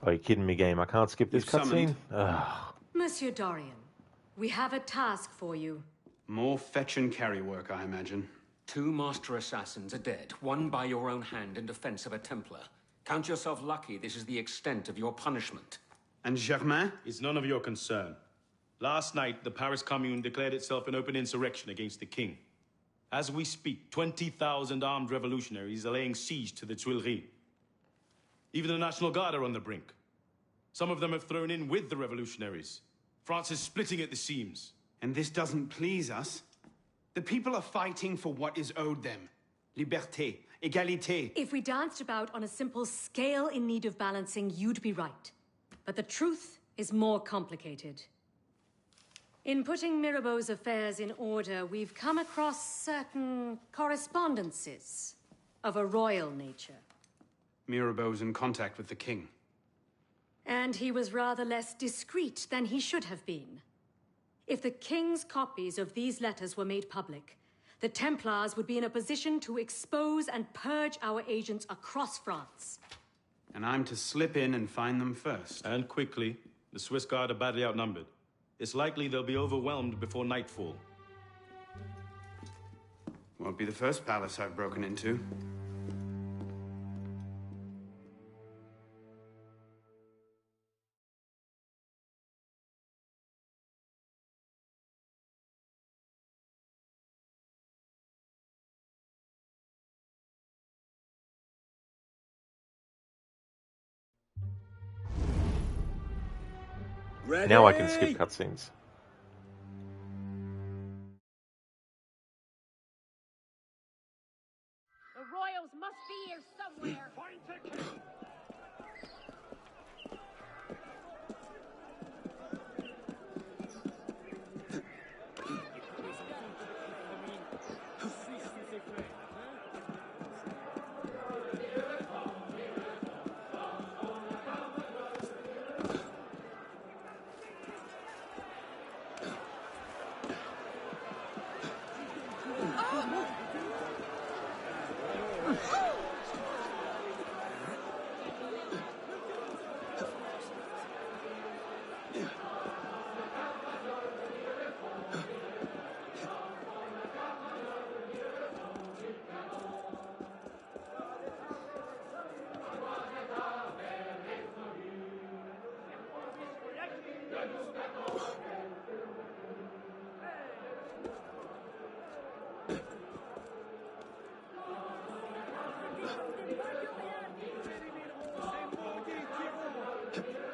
[SPEAKER 3] Are you kidding me, game? I can't skip this cutscene?
[SPEAKER 19] Monsieur Dorian, we have a task for you.
[SPEAKER 7] More fetch and carry work, I imagine.
[SPEAKER 8] 2 master assassins are dead, one by your own hand in defense of a Templar. Count yourself lucky this is the extent of your punishment.
[SPEAKER 7] And Germain?
[SPEAKER 9] It's none of your concern. Last night, the Paris Commune declared itself an open insurrection against the king. As we speak, 20,000 armed revolutionaries are laying siege to the Tuileries. Even the National Guard are on the brink. Some of them have thrown in with the revolutionaries. France is splitting at the seams.
[SPEAKER 7] And this doesn't please us? The people are fighting for what is owed them. Liberté, égalité.
[SPEAKER 19] If we danced about on a simple scale in need of balancing, you'd be right. But the truth is more complicated. In putting Mirabeau's affairs in order, we've come across certain correspondences of a royal nature.
[SPEAKER 7] Mirabeau's in contact with the king.
[SPEAKER 19] And he was rather less discreet than he should have been. If the king's copies of these letters were made public, the Templars would be in a position to expose and purge our agents across France.
[SPEAKER 7] And I'm to slip in and find them first.
[SPEAKER 9] And quickly. The Swiss Guard are badly outnumbered. It's likely they'll be overwhelmed before nightfall.
[SPEAKER 7] Won't be the first palace I've broken into.
[SPEAKER 3] Now I can skip cutscenes.
[SPEAKER 1] The royals must be here somewhere. Find the king.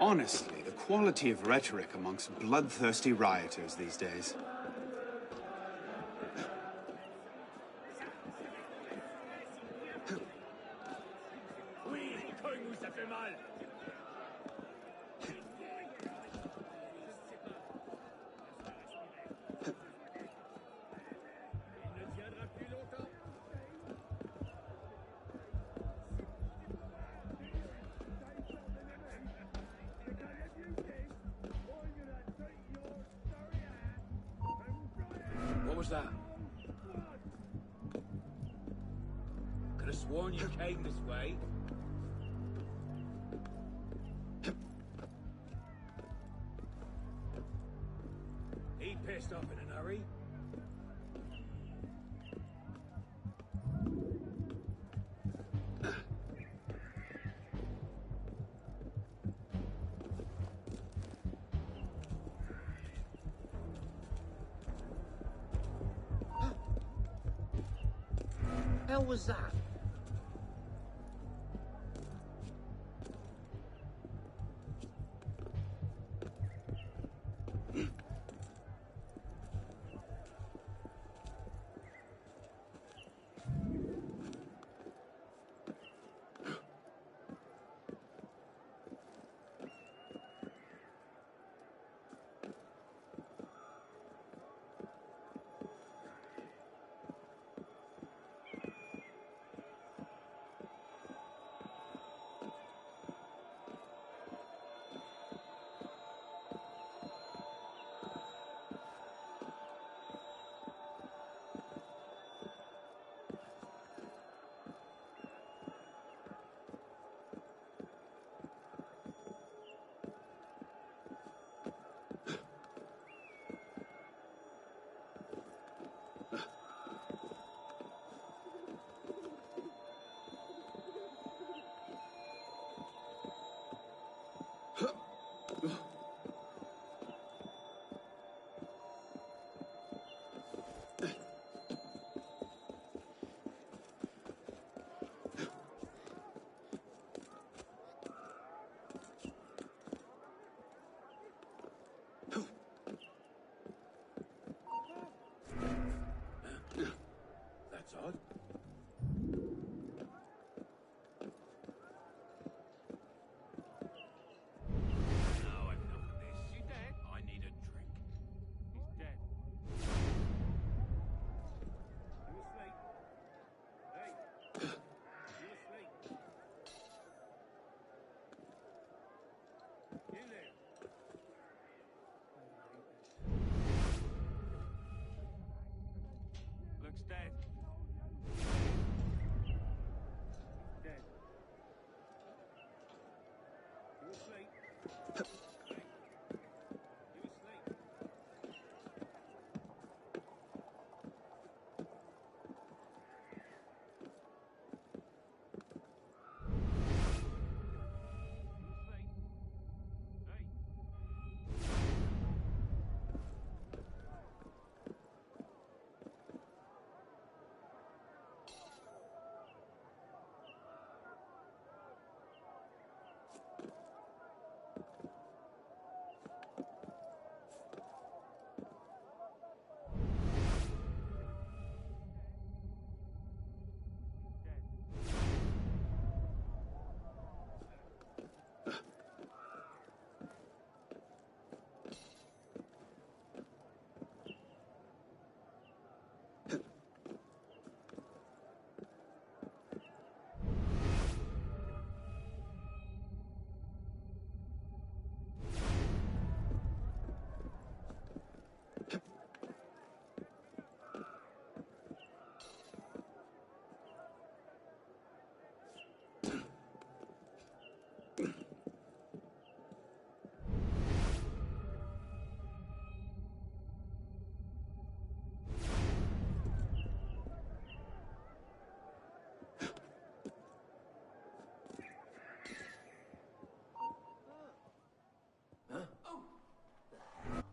[SPEAKER 7] Honestly, the quality of rhetoric amongst bloodthirsty rioters these days.
[SPEAKER 22] What was that? Could have sworn you came this way. He pissed off in a hurry.
[SPEAKER 15] hell was that? That's odd.
[SPEAKER 11] Now enough of this. You dead? I need a drink. He's dead. You asleep? Hey. You asleep? You there? Looks dead. Dead. You asleep? Hey. You asleep?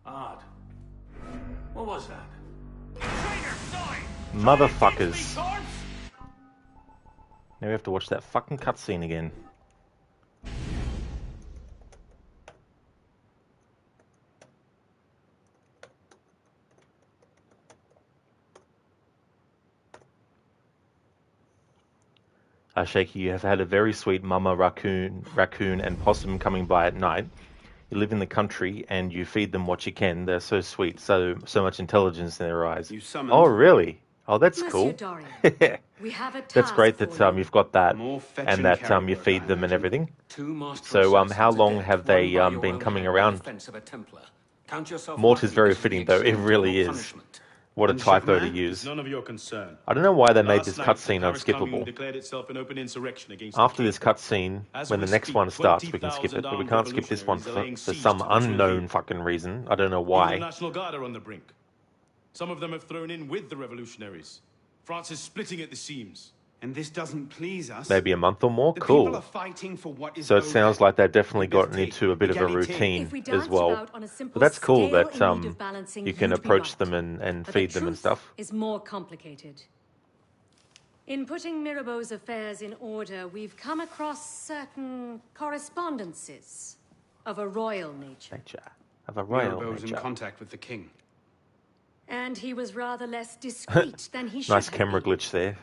[SPEAKER 12] Odd. What was that?
[SPEAKER 3] Motherfuckers. Now we have to watch that fucking cutscene again. Shaky, you have had a very sweet mama raccoon and possum coming by at night. You live in the country and you feed them what you can. They're so sweet, so much intelligence in their eyes. Oh, really? Oh, that's cool.
[SPEAKER 19] We have a
[SPEAKER 3] That's great that
[SPEAKER 19] task for you.
[SPEAKER 3] you've got that and that you feed them and everything. So, how long have they been coming around? Mort is very fitting, though. It really is. What a typo to use.
[SPEAKER 9] None of your concern.
[SPEAKER 3] I don't know why they made
[SPEAKER 9] Last
[SPEAKER 3] this
[SPEAKER 9] night,
[SPEAKER 3] cutscene
[SPEAKER 9] the Paris Commune
[SPEAKER 3] unskippable.
[SPEAKER 9] declared itself an open insurrection against
[SPEAKER 3] After
[SPEAKER 9] the
[SPEAKER 3] this
[SPEAKER 9] king.
[SPEAKER 3] cutscene,
[SPEAKER 9] As
[SPEAKER 3] when
[SPEAKER 9] we
[SPEAKER 3] the next
[SPEAKER 9] speak,
[SPEAKER 3] one starts, we can skip it,
[SPEAKER 9] 20,000
[SPEAKER 3] but we
[SPEAKER 9] armed
[SPEAKER 3] can't skip this one
[SPEAKER 9] revolutionaries
[SPEAKER 3] for
[SPEAKER 9] are laying
[SPEAKER 3] some
[SPEAKER 9] siege to the
[SPEAKER 3] unknown
[SPEAKER 9] Tuileries.
[SPEAKER 3] fucking reason. I don't know
[SPEAKER 9] Even the
[SPEAKER 3] why.
[SPEAKER 9] National Guard are on the brink. Some of them have thrown in with the revolutionaries. France is splitting at the seams.
[SPEAKER 7] And this doesn't please us.
[SPEAKER 3] Maybe a month or more?
[SPEAKER 7] The people
[SPEAKER 3] Cool.
[SPEAKER 7] are fighting for what is
[SPEAKER 3] So it
[SPEAKER 7] owed
[SPEAKER 3] sounds
[SPEAKER 7] them.
[SPEAKER 3] like they've definitely gotten into a bit of a routine
[SPEAKER 19] If we
[SPEAKER 3] as
[SPEAKER 19] danced
[SPEAKER 3] well.
[SPEAKER 19] about on a simple
[SPEAKER 3] But that's cool
[SPEAKER 19] scale
[SPEAKER 3] that
[SPEAKER 19] in need of balancing,
[SPEAKER 3] you can
[SPEAKER 19] you'd be
[SPEAKER 3] approach
[SPEAKER 19] right.
[SPEAKER 3] them and
[SPEAKER 19] But
[SPEAKER 3] feed
[SPEAKER 19] the
[SPEAKER 3] them and
[SPEAKER 19] truth
[SPEAKER 3] stuff.
[SPEAKER 19] is more complicated. In putting Mirabeau's affairs in order, we've come across certain correspondences of a royal nature.
[SPEAKER 3] Of a royal
[SPEAKER 7] Mirabeau was in
[SPEAKER 3] nature.
[SPEAKER 7] contact with the king.
[SPEAKER 19] And he was rather less discreet than he should
[SPEAKER 3] Nice
[SPEAKER 19] have
[SPEAKER 3] camera
[SPEAKER 19] been.
[SPEAKER 3] glitch there.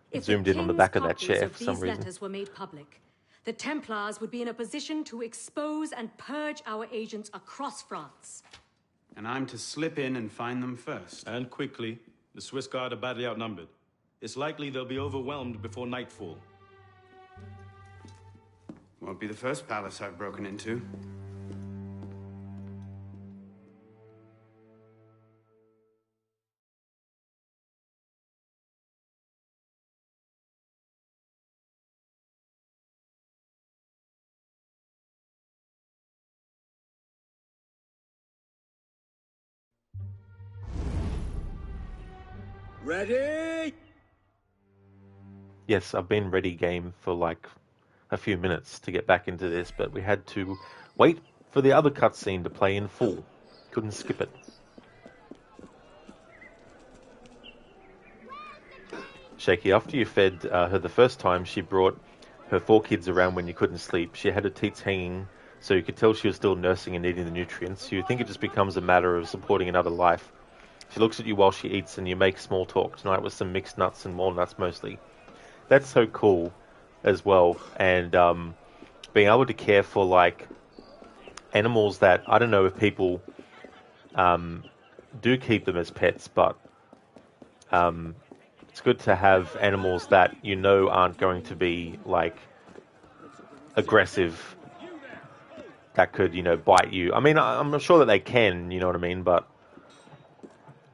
[SPEAKER 19] If
[SPEAKER 3] Zoomed
[SPEAKER 19] the
[SPEAKER 3] in on the
[SPEAKER 19] king's
[SPEAKER 3] back of that
[SPEAKER 19] copies
[SPEAKER 3] chair
[SPEAKER 19] of
[SPEAKER 3] for some
[SPEAKER 19] these
[SPEAKER 3] reason.
[SPEAKER 19] letters were made public, the Templars would be in a position to expose and purge our agents across France.
[SPEAKER 7] And I'm to slip in and find them first.
[SPEAKER 9] And quickly. The Swiss Guard are badly outnumbered. It's likely they'll be overwhelmed before nightfall.
[SPEAKER 7] Won't be the first palace I've broken into.
[SPEAKER 16] Ready?
[SPEAKER 3] Yes, I've been ready game for like a few minutes to get back into this, but we had to wait for the other cutscene to play in full. Couldn't skip it. Shaky, after you fed her the first time, she brought her 4 kids around when you couldn't sleep. She had her teats hanging, so you could tell she was still nursing and needing the nutrients. You think it just becomes a matter of supporting another life. She looks at you while she eats, and you make small talk. Tonight with some mixed nuts and walnuts mostly. That's so cool as well. And being able to care for like animals that, I don't know if people do keep them as pets, but it's good to have animals that you know aren't going to be like aggressive, that could, you know, bite you. I mean, I'm sure that they can, you know what I mean, but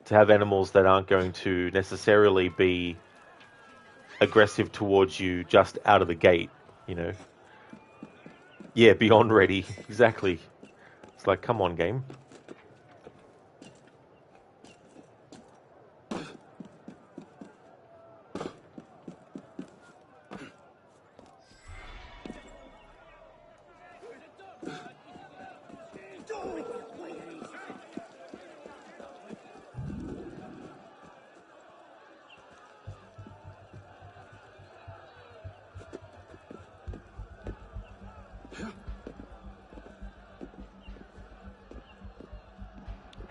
[SPEAKER 3] to have animals that aren't going to necessarily be aggressive towards you just out of the gate, you know. Yeah, beyond ready. Exactly. It's like, come on, game.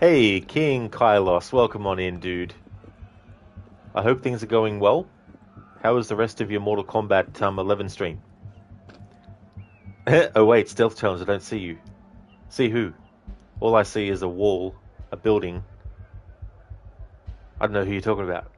[SPEAKER 3] Hey, King Kylos, welcome on in, dude. I hope things are going well. How is the rest of your Mortal Kombat 11 stream? Oh wait, stealth challenge, I don't see you. See who? All I see is a wall, a building. I don't know who you're talking about.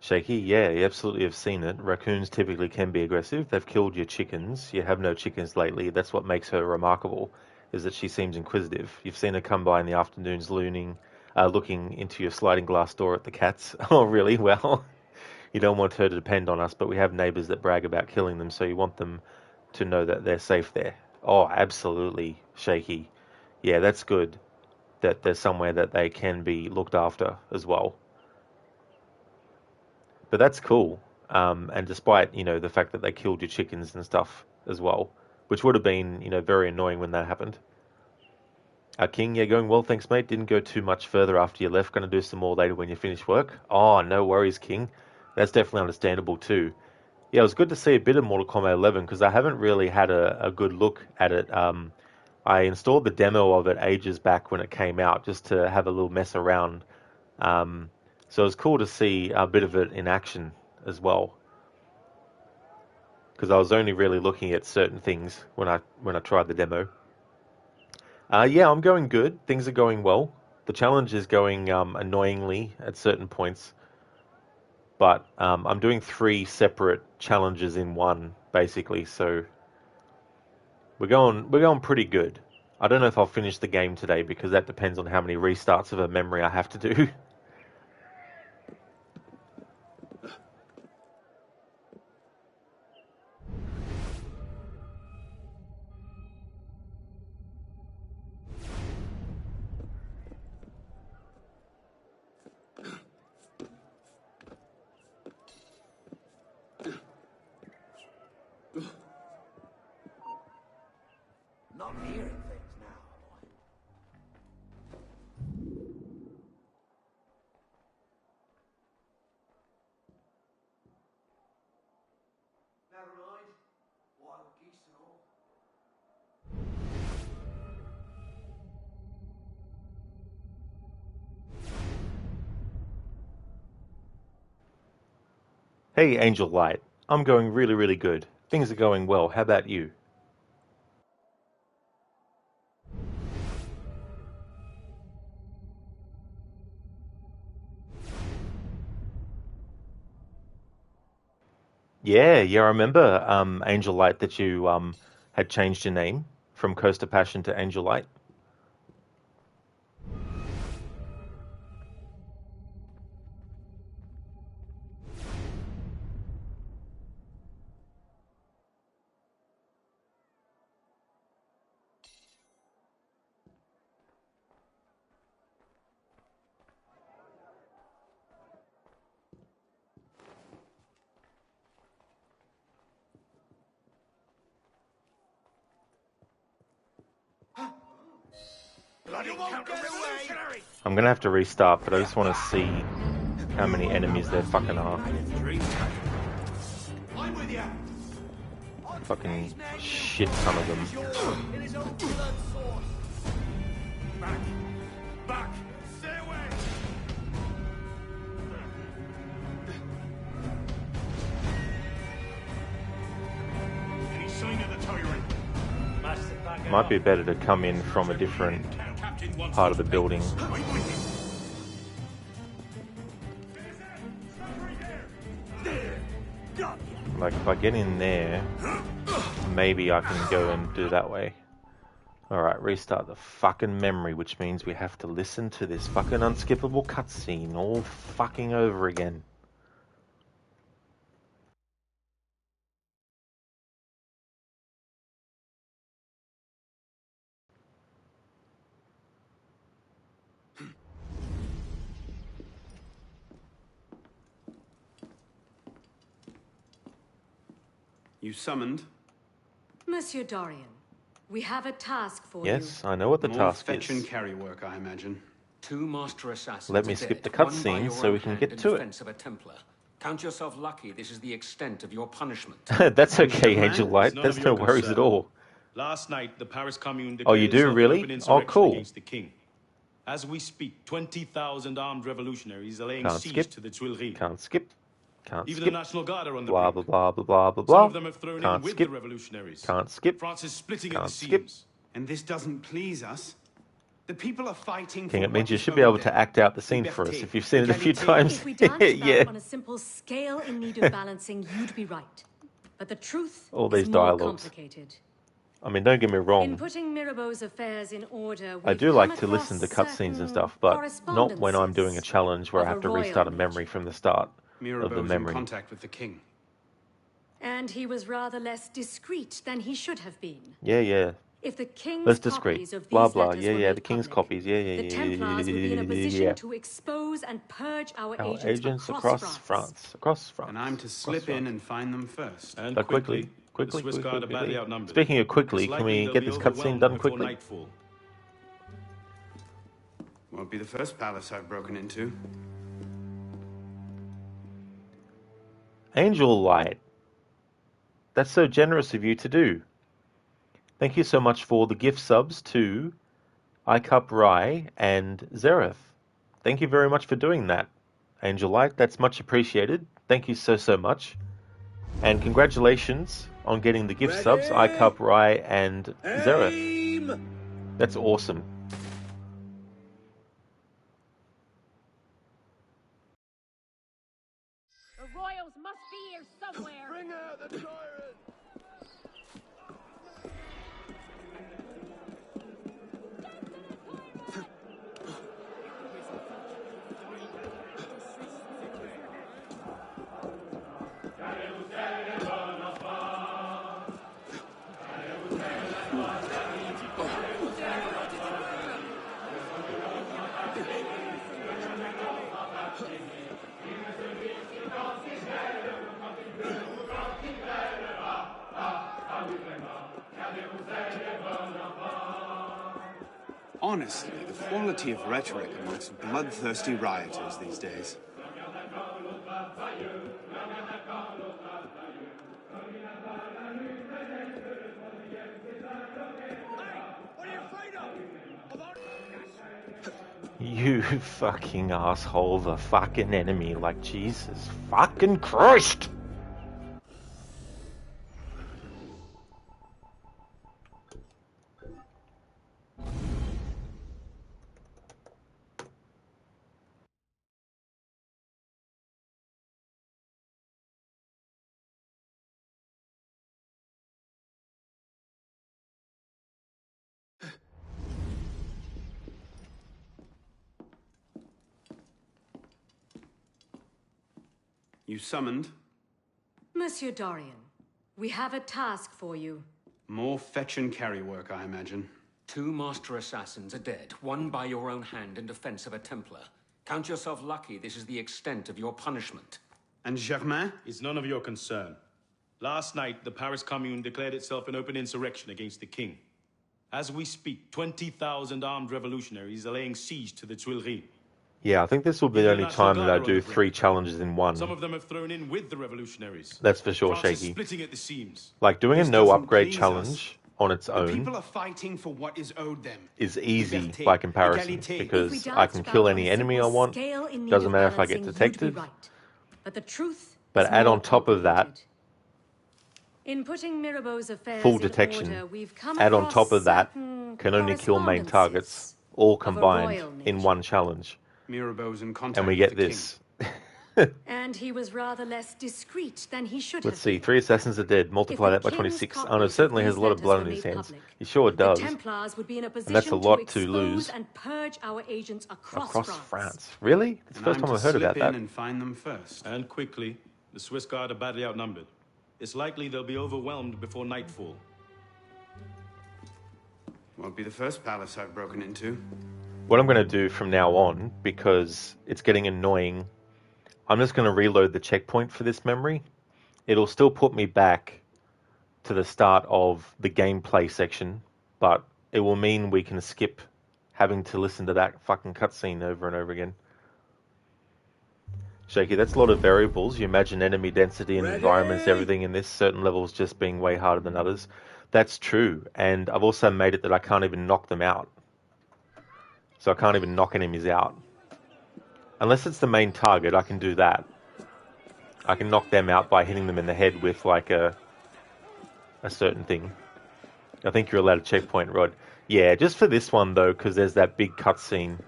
[SPEAKER 3] Shaky, yeah, you absolutely have seen it. Raccoons typically can be aggressive. They've killed your chickens. You have no chickens lately. That's what makes her remarkable, is that she seems inquisitive. You've seen her come by in the afternoons looking into your sliding glass door at the cats. Oh, really? Well, you don't want her to depend on us, but we have neighbours that brag about killing them, so you want them to know that they're safe there. Oh, absolutely, Shaky. Yeah, that's good that there's somewhere that they can be looked after as well. But that's cool. And despite, you know, the fact that they killed your chickens and stuff as well, which would have been, you know, very annoying when that happened. King, yeah, going well, thanks, mate. Didn't go too much further after you left. Going to do some more later when you finish work. Oh, no worries, King. That's definitely understandable too. Yeah, it was good to see a bit of Mortal Kombat 11 because I haven't really had a good look at it. I installed the demo of it ages back when it came out just to have a little mess around. So it was cool to see a bit of it in action as well, because I was only really looking at certain things when I tried the demo. Yeah, I'm going good. Things are going well. The challenge is going annoyingly at certain points, but I'm doing 3 separate challenges in one basically. So we're going pretty good. I don't know if I'll finish the game today because that depends on how many restarts of a memory I have to do. Hey, Angel Light. I'm going really, really good. Things are going well. How about you? Yeah, I remember, Angel Light, that you had changed your name from Coast of Passion to Angel Light. I'm gonna have to restart, but I just want to see how many enemies there fucking are. Fucking shit ton of them.
[SPEAKER 2] Back! Stay away! Any sign of the tyrant?
[SPEAKER 3] Might be better to come in from a different part of the building. Like, if I get in there, maybe I can go and do that way. Alright, restart the fucking memory, which means we have to listen to this fucking unskippable cutscene all fucking over again.
[SPEAKER 7] You summoned?
[SPEAKER 19] Monsieur Dorian, we have a task for you.
[SPEAKER 3] Yes, I know what the task
[SPEAKER 7] fetch
[SPEAKER 3] is.
[SPEAKER 7] and carry work, I imagine.
[SPEAKER 8] 2 master assassins.
[SPEAKER 3] Let me skip the cutscene so we can get to it.
[SPEAKER 8] Of a Templar. Count yourself lucky. This is the extent of your punishment.
[SPEAKER 3] That's okay, Angel Light. There's no worries at all.
[SPEAKER 9] Last night, the Paris Commune
[SPEAKER 3] Oh, you
[SPEAKER 9] declared
[SPEAKER 3] do
[SPEAKER 9] itself an
[SPEAKER 3] really?
[SPEAKER 9] open
[SPEAKER 3] Oh,
[SPEAKER 9] insurrection
[SPEAKER 3] cool.
[SPEAKER 9] against the king. As we speak, 20,000 armed revolutionaries are laying
[SPEAKER 3] Can't
[SPEAKER 9] siege
[SPEAKER 3] skip.
[SPEAKER 9] to the Tuileries.
[SPEAKER 3] Can't skip. Can't
[SPEAKER 9] Even
[SPEAKER 3] skip.
[SPEAKER 9] the National Guard are on the
[SPEAKER 3] blah,
[SPEAKER 9] brink.
[SPEAKER 3] blah, blah, blah, blah, blah,
[SPEAKER 9] Some
[SPEAKER 3] blah.
[SPEAKER 9] of them have thrown in
[SPEAKER 3] Can't
[SPEAKER 9] with
[SPEAKER 3] skip.
[SPEAKER 9] the revolutionaries.
[SPEAKER 3] Can't skip.
[SPEAKER 9] France is splitting at
[SPEAKER 3] Can't
[SPEAKER 9] the
[SPEAKER 3] skip.
[SPEAKER 9] seams.
[SPEAKER 7] And this doesn't please us. The people are fighting
[SPEAKER 3] King,
[SPEAKER 7] for
[SPEAKER 3] it means
[SPEAKER 7] what
[SPEAKER 3] you
[SPEAKER 7] is
[SPEAKER 3] should be able
[SPEAKER 7] owed
[SPEAKER 3] to
[SPEAKER 7] them.
[SPEAKER 3] act out the scene for us. If you've seen it a few
[SPEAKER 7] Égalité.
[SPEAKER 3] times,
[SPEAKER 19] If we danced
[SPEAKER 3] yeah.
[SPEAKER 19] about on a simple scale in need of balancing, you'd be right. But the truth
[SPEAKER 3] All
[SPEAKER 19] is
[SPEAKER 3] these
[SPEAKER 19] more
[SPEAKER 3] dialogues.
[SPEAKER 19] complicated.
[SPEAKER 3] I mean, don't get me
[SPEAKER 19] In
[SPEAKER 3] wrong.
[SPEAKER 19] putting Mirabeau's affairs in order,
[SPEAKER 3] I
[SPEAKER 19] we've
[SPEAKER 3] do
[SPEAKER 19] come
[SPEAKER 3] like to
[SPEAKER 19] across
[SPEAKER 3] listen to cutscenes and stuff,
[SPEAKER 19] certain
[SPEAKER 3] but not when I'm doing a challenge where I
[SPEAKER 19] of
[SPEAKER 3] have
[SPEAKER 19] a
[SPEAKER 3] to
[SPEAKER 19] royal
[SPEAKER 3] restart a memory from the start of the
[SPEAKER 7] Mirabeau's in
[SPEAKER 3] memory.
[SPEAKER 7] contact with the king.
[SPEAKER 19] And he was rather less discreet than he should have been.
[SPEAKER 3] Yeah.
[SPEAKER 19] If the king's
[SPEAKER 3] Less discreet.
[SPEAKER 19] copies of these
[SPEAKER 3] Blah, blah.
[SPEAKER 19] letters
[SPEAKER 3] Yeah,
[SPEAKER 19] were
[SPEAKER 3] yeah.
[SPEAKER 19] made
[SPEAKER 3] The king's
[SPEAKER 19] public,
[SPEAKER 3] copies. Yeah,
[SPEAKER 19] the Templars would be in a position
[SPEAKER 3] yeah.
[SPEAKER 19] to expose and purge our
[SPEAKER 3] Our
[SPEAKER 19] agents
[SPEAKER 3] agents
[SPEAKER 19] across France.
[SPEAKER 3] Across France.
[SPEAKER 7] And I'm to slip in and find them first.
[SPEAKER 9] And
[SPEAKER 3] But quickly.
[SPEAKER 9] The Swiss Guard are badly outnumbered.
[SPEAKER 3] Speaking of quickly,
[SPEAKER 9] It's
[SPEAKER 3] can
[SPEAKER 9] likely
[SPEAKER 3] we
[SPEAKER 9] they'll
[SPEAKER 3] get
[SPEAKER 9] be
[SPEAKER 3] this cutscene
[SPEAKER 9] overwhelmed
[SPEAKER 3] done
[SPEAKER 9] before
[SPEAKER 3] quickly?
[SPEAKER 9] nightfall.
[SPEAKER 7] Won't be the first palace I've broken into.
[SPEAKER 3] Angel Light. That's so generous of you to do. Thank you so much for the gift subs to iCup Rye and Zereth. Thank you very much for doing that, Angel Light. That's much appreciated. Thank you so much. And congratulations on getting the gift subs, iCup Rye and Zereth. That's awesome.
[SPEAKER 1] The royals must be here somewhere. Bring out the tyrant.
[SPEAKER 6] Honestly, the quality of rhetoric amongst bloodthirsty rioters these days.
[SPEAKER 3] You fucking asshole, the fucking enemy, like Jesus fucking Christ!
[SPEAKER 7] You summoned?
[SPEAKER 19] Monsieur Dorian, we have a task for you.
[SPEAKER 7] More fetch and carry work, I imagine.
[SPEAKER 8] 2 master assassins are dead, one by your own hand in defense of a Templar. Count yourself lucky this is the extent of your punishment.
[SPEAKER 7] And Germain?
[SPEAKER 9] It's none of your concern. Last night, the Paris Commune declared itself an open insurrection against the king. As we speak, 20,000 armed revolutionaries are laying siege to the Tuileries.
[SPEAKER 3] Yeah, I think this will be the only time that I do 3 challenges in one.
[SPEAKER 9] Some of them have thrown in with the revolutionaries.
[SPEAKER 3] That's for sure,
[SPEAKER 9] France is
[SPEAKER 3] Shaky.
[SPEAKER 9] splitting at the seams.
[SPEAKER 3] Like, doing a
[SPEAKER 7] This
[SPEAKER 3] no
[SPEAKER 7] doesn't
[SPEAKER 3] upgrade
[SPEAKER 7] please
[SPEAKER 3] challenge on its
[SPEAKER 7] The
[SPEAKER 3] own
[SPEAKER 7] people are fighting for what is owed them.
[SPEAKER 3] is easy
[SPEAKER 7] Liberté,
[SPEAKER 3] by comparison,
[SPEAKER 7] égalité.
[SPEAKER 3] because I can kill any enemy I want. Doesn't matter if I get detected.
[SPEAKER 19] But the truth
[SPEAKER 3] But
[SPEAKER 19] is
[SPEAKER 3] add
[SPEAKER 19] more
[SPEAKER 3] on top of that,
[SPEAKER 19] In putting Mirabeau's affairs
[SPEAKER 3] full
[SPEAKER 19] in
[SPEAKER 3] detection.
[SPEAKER 19] order, we've come
[SPEAKER 3] Add on
[SPEAKER 19] across
[SPEAKER 3] top of that,
[SPEAKER 19] certain
[SPEAKER 3] can only kill main targets, all combined
[SPEAKER 19] royal
[SPEAKER 3] in one challenge.
[SPEAKER 7] Mirabeau's in contact
[SPEAKER 3] And we
[SPEAKER 7] with
[SPEAKER 3] get
[SPEAKER 7] the
[SPEAKER 3] this.
[SPEAKER 19] And he was rather less discreet than he should
[SPEAKER 3] Let's
[SPEAKER 19] have
[SPEAKER 3] see,
[SPEAKER 19] been.
[SPEAKER 3] 3 assassins are dead. Multiply that by 26. Arno certainly has a lot of blood on his hands. He sure does.
[SPEAKER 19] The Templars would be in a position
[SPEAKER 3] And that's a lot to
[SPEAKER 19] expose
[SPEAKER 3] lose.
[SPEAKER 19] and purge our agents across
[SPEAKER 3] France. Really? It's the first time I've heard about that.
[SPEAKER 7] And find them first.
[SPEAKER 9] And quickly. The Swiss Guard are badly outnumbered. It's likely they'll be overwhelmed before nightfall.
[SPEAKER 7] Won't be the first palace I've broken into.
[SPEAKER 3] What I'm going to do from now on, because it's getting annoying, I'm just going to reload the checkpoint for this memory. It'll still put me back to the start of the gameplay section, but it will mean we can skip having to listen to that fucking cutscene over and over again. Shaky, that's a lot of variables. You imagine enemy density and environments, everything in this, certain levels just being way harder than others. That's true, and I've also made it that I can't even knock them out. So I can't even knock enemies out. Unless it's the main target, I can do that. I can knock them out by hitting them in the head with like a certain thing. I think you're allowed a checkpoint, Rod. Yeah, just for this one though, because there's that big cutscene.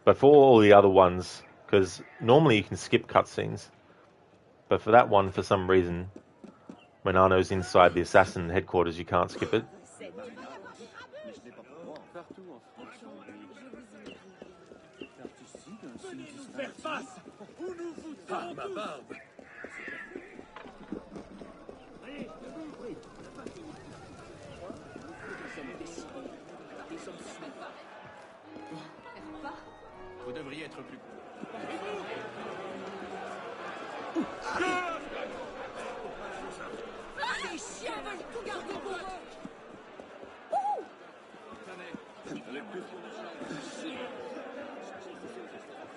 [SPEAKER 3] But for all the other ones, because normally you can skip cutscenes. But for that one, for some reason, when Arno's inside the assassin headquarters, you can't skip it.
[SPEAKER 11] Faire face ou nous vous ferons tous. Allez, debout.
[SPEAKER 4] Vous devriez être plus...
[SPEAKER 1] Les chiens veulent tout garder pour eux.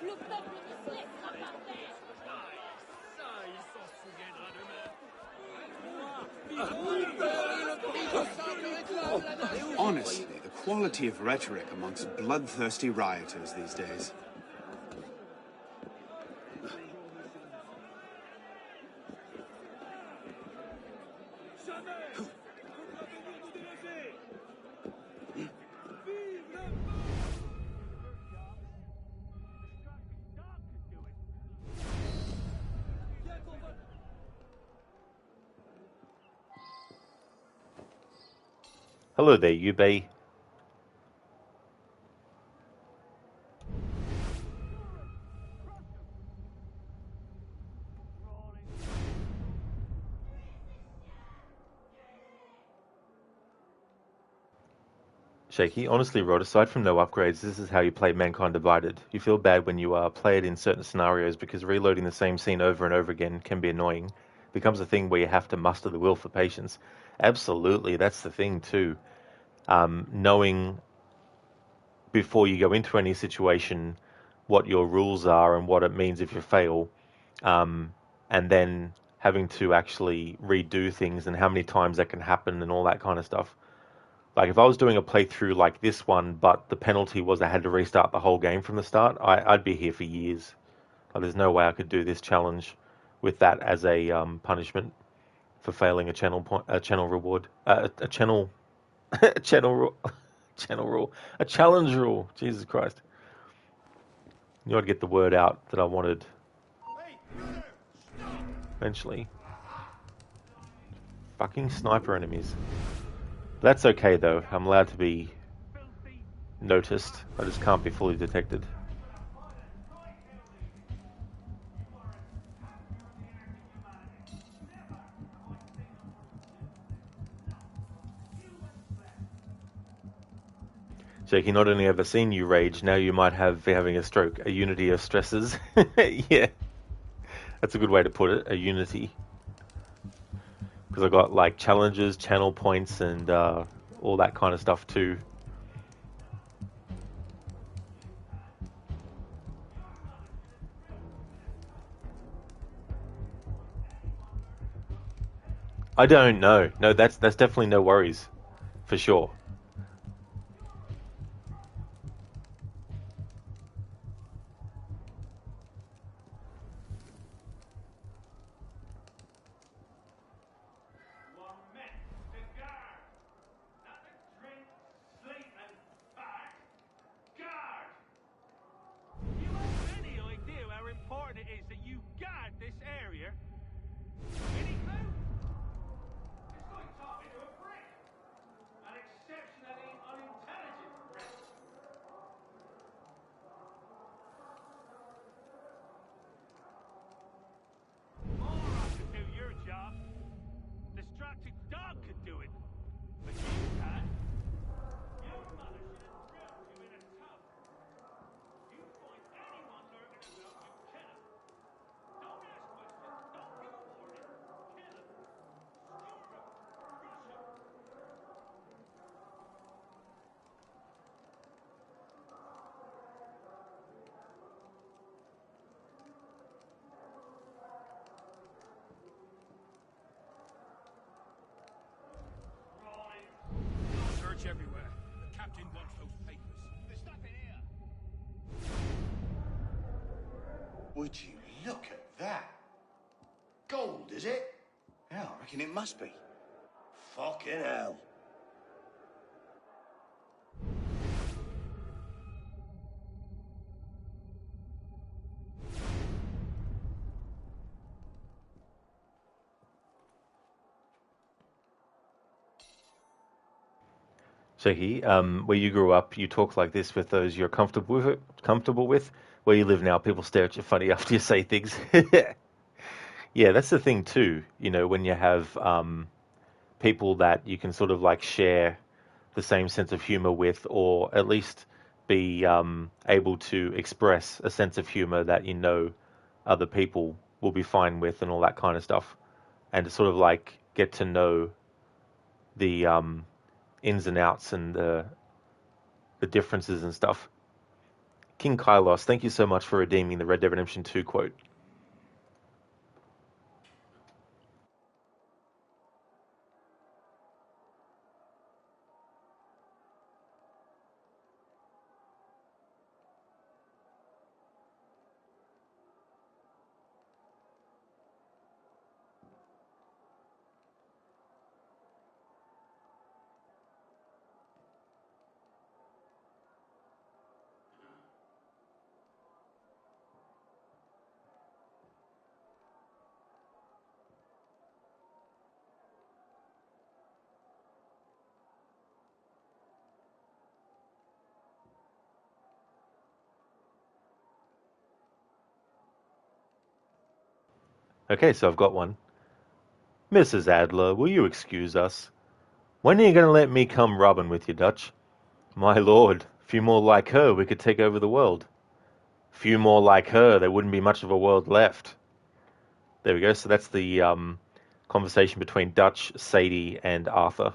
[SPEAKER 1] Le peuple ne se laissera pas faire.
[SPEAKER 11] Ça, il s'en souviendra demain.
[SPEAKER 7] Honestly, the quality of rhetoric amongst bloodthirsty rioters these days.
[SPEAKER 3] Hello there, Yubei. Shaky, honestly, Rod, aside from no upgrades, this is how you play Mankind Divided. You feel bad when you play it in certain scenarios because reloading the same scene over and over again can be annoying. It becomes a thing where you have to muster the will for patience. Absolutely, that's the thing too. Knowing before you go into any situation what your rules are and what it means if you fail, and then having to actually redo things and how many times that can happen and all that kind of stuff. Like, if I was doing a playthrough like this one, but the penalty was I had to restart the whole game from the start, I'd be here for years. Like, there's no way I could do this challenge with that as a punishment for failing a channel reward, a channel, a channel rule, a challenge rule. Jesus Christ! You ought to get the word out that I wanted. Eventually, fucking sniper enemies. That's okay though. I'm allowed to be noticed. I just can't be fully detected. Jake, not only have I seen you rage, now you might have having a stroke. A unity of stresses. Yeah. That's a good way to put it. A unity. Because I got like challenges, channel points, and all that kind of stuff too. I don't know. No, that's definitely no worries. For sure.
[SPEAKER 11] Everywhere. The captain wants those papers. There's nothing here.
[SPEAKER 15] Would you look at that? Gold, is it? Yeah, I reckon it must be. Fucking hell.
[SPEAKER 3] Shaky, where you grew up, you talk like this with those you're comfortable with. Where you live now, people stare at you funny after you say things. Yeah, that's the thing too. You know, when you have people that you can sort of like share the same sense of humor with, or at least be able to express a sense of humor that you know other people will be fine with, and all that kind of stuff, and to sort of like get to know the ins and outs and the differences and stuff. King Kylos, thank you so much for redeeming the Red Dead Redemption 2 quote. Okay, so I've got one. Mrs. Adler, will you excuse us? When are you going to let me come rubbing with you, Dutch? My lord, few more like her, we could take over the world. Few more like her, there wouldn't be much of a world left. There we go. So that's the conversation between Dutch, Sadie, and Arthur.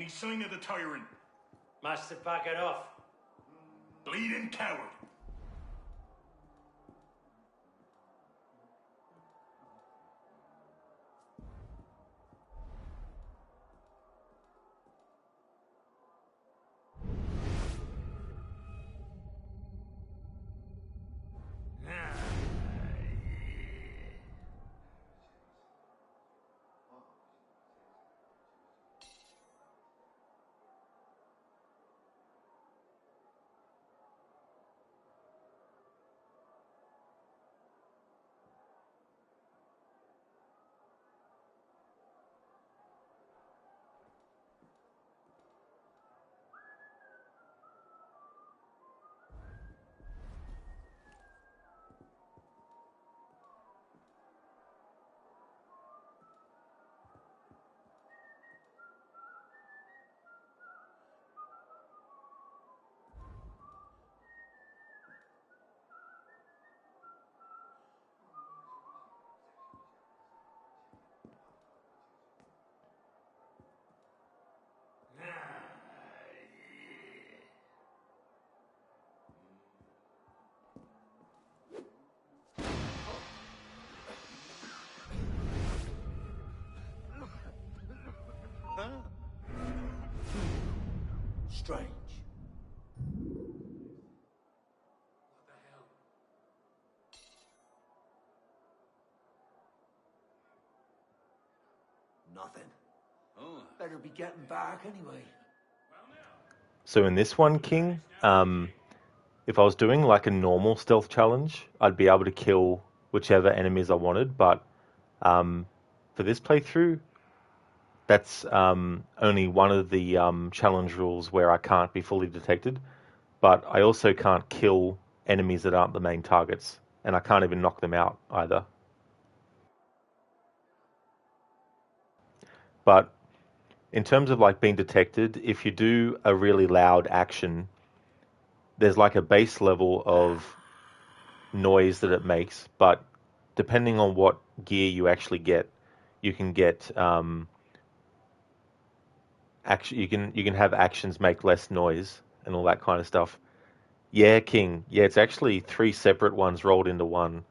[SPEAKER 5] Any sign of the tyrant?
[SPEAKER 22] Must have buggered off.
[SPEAKER 5] Bleeding coward.
[SPEAKER 15] Strange. Nothing. Oh, better be getting back anyway.
[SPEAKER 3] So in this one, King, if I was doing like a normal stealth challenge, I'd be able to kill whichever enemies I wanted. But for this playthrough, that's only one of the challenge rules where I can't be fully detected. But I also can't kill enemies that aren't the main targets, and I can't even knock them out either. But in terms of like being detected, if you do a really loud action, there's like a base level of noise that it makes, but depending on what gear you actually get, you can get you can have actions make less noise and all that kind of stuff. Yeah, King. Yeah, it's actually 3 separate ones rolled into one.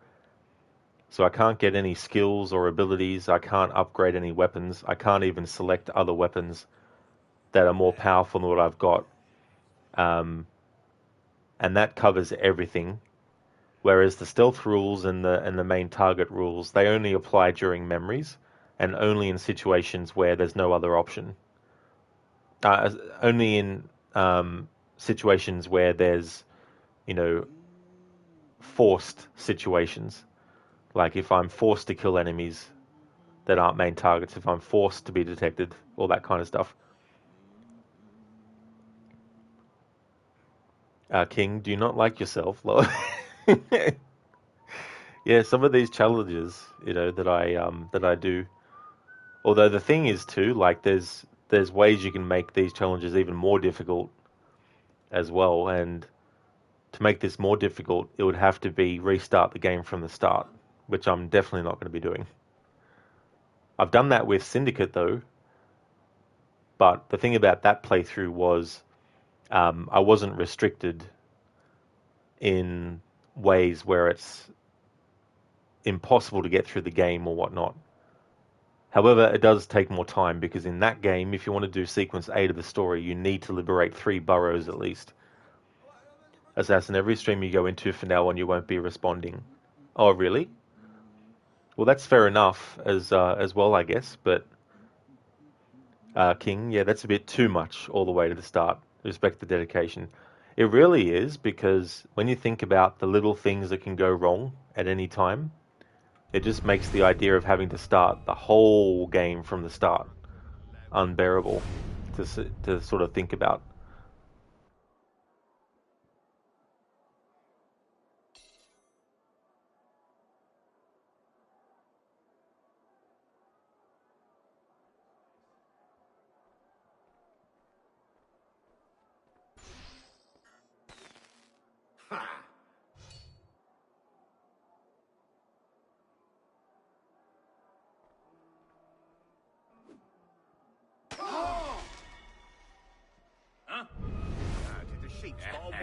[SPEAKER 3] So I can't get any skills or abilities. I can't upgrade any weapons. I can't even select other weapons that are more powerful than what I've got. And that covers everything. Whereas the stealth rules and the main target rules, they only apply during memories and only in situations where there's no other option. Only in situations where there's, forced situations. Like if I'm forced to kill enemies that aren't main targets, if I'm forced to be detected, all that kind of stuff. King, do you not like yourself? Yeah, some of these challenges, that I do. Although the thing is too, like there's ways you can make these challenges even more difficult as well. And to make this more difficult, it would have to be restart the game from the start, which I'm definitely not going to be doing. I've done that with Syndicate though, but the thing about that playthrough was I wasn't restricted in ways where it's impossible to get through the game or whatnot. However, it does take more time because in that game, if you want to do sequence 8 of the story, you need to liberate 3 boroughs at least. Assassin, every stream you go into from now on, you won't be responding. Oh, really? Well, that's fair enough as well, I guess. But King, yeah, that's a bit too much all the way to the start. Respect the dedication. It really is, because when you think about the little things that can go wrong at any time, it just makes the idea of having to start the whole game from the start unbearable to sort of think about.
[SPEAKER 15] cheap spot.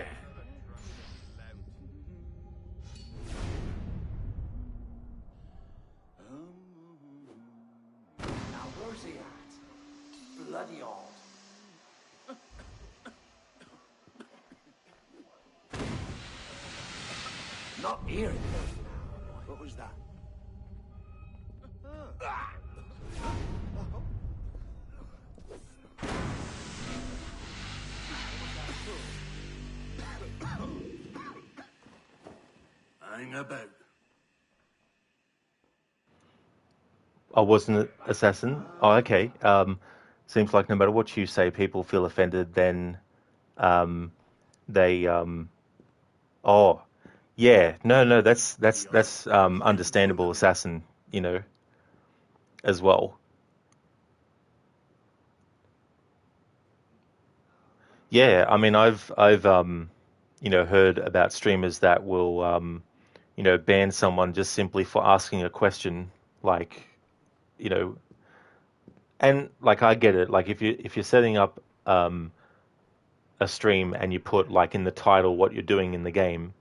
[SPEAKER 12] Now where's he at? Bloody odd. Not here.
[SPEAKER 15] What was that? Hang about.
[SPEAKER 3] I wasn't an assassin. Oh, okay. Seems like no matter what you say, people feel offended. Then they. Oh, yeah. No. That's understandable, assassin. You know, as well. Yeah. I mean, I've heard about streamers that will ban someone just simply for asking a question, like, you know, and like I get it. Like if you're setting up a stream and you put like in the title what you're doing in the game,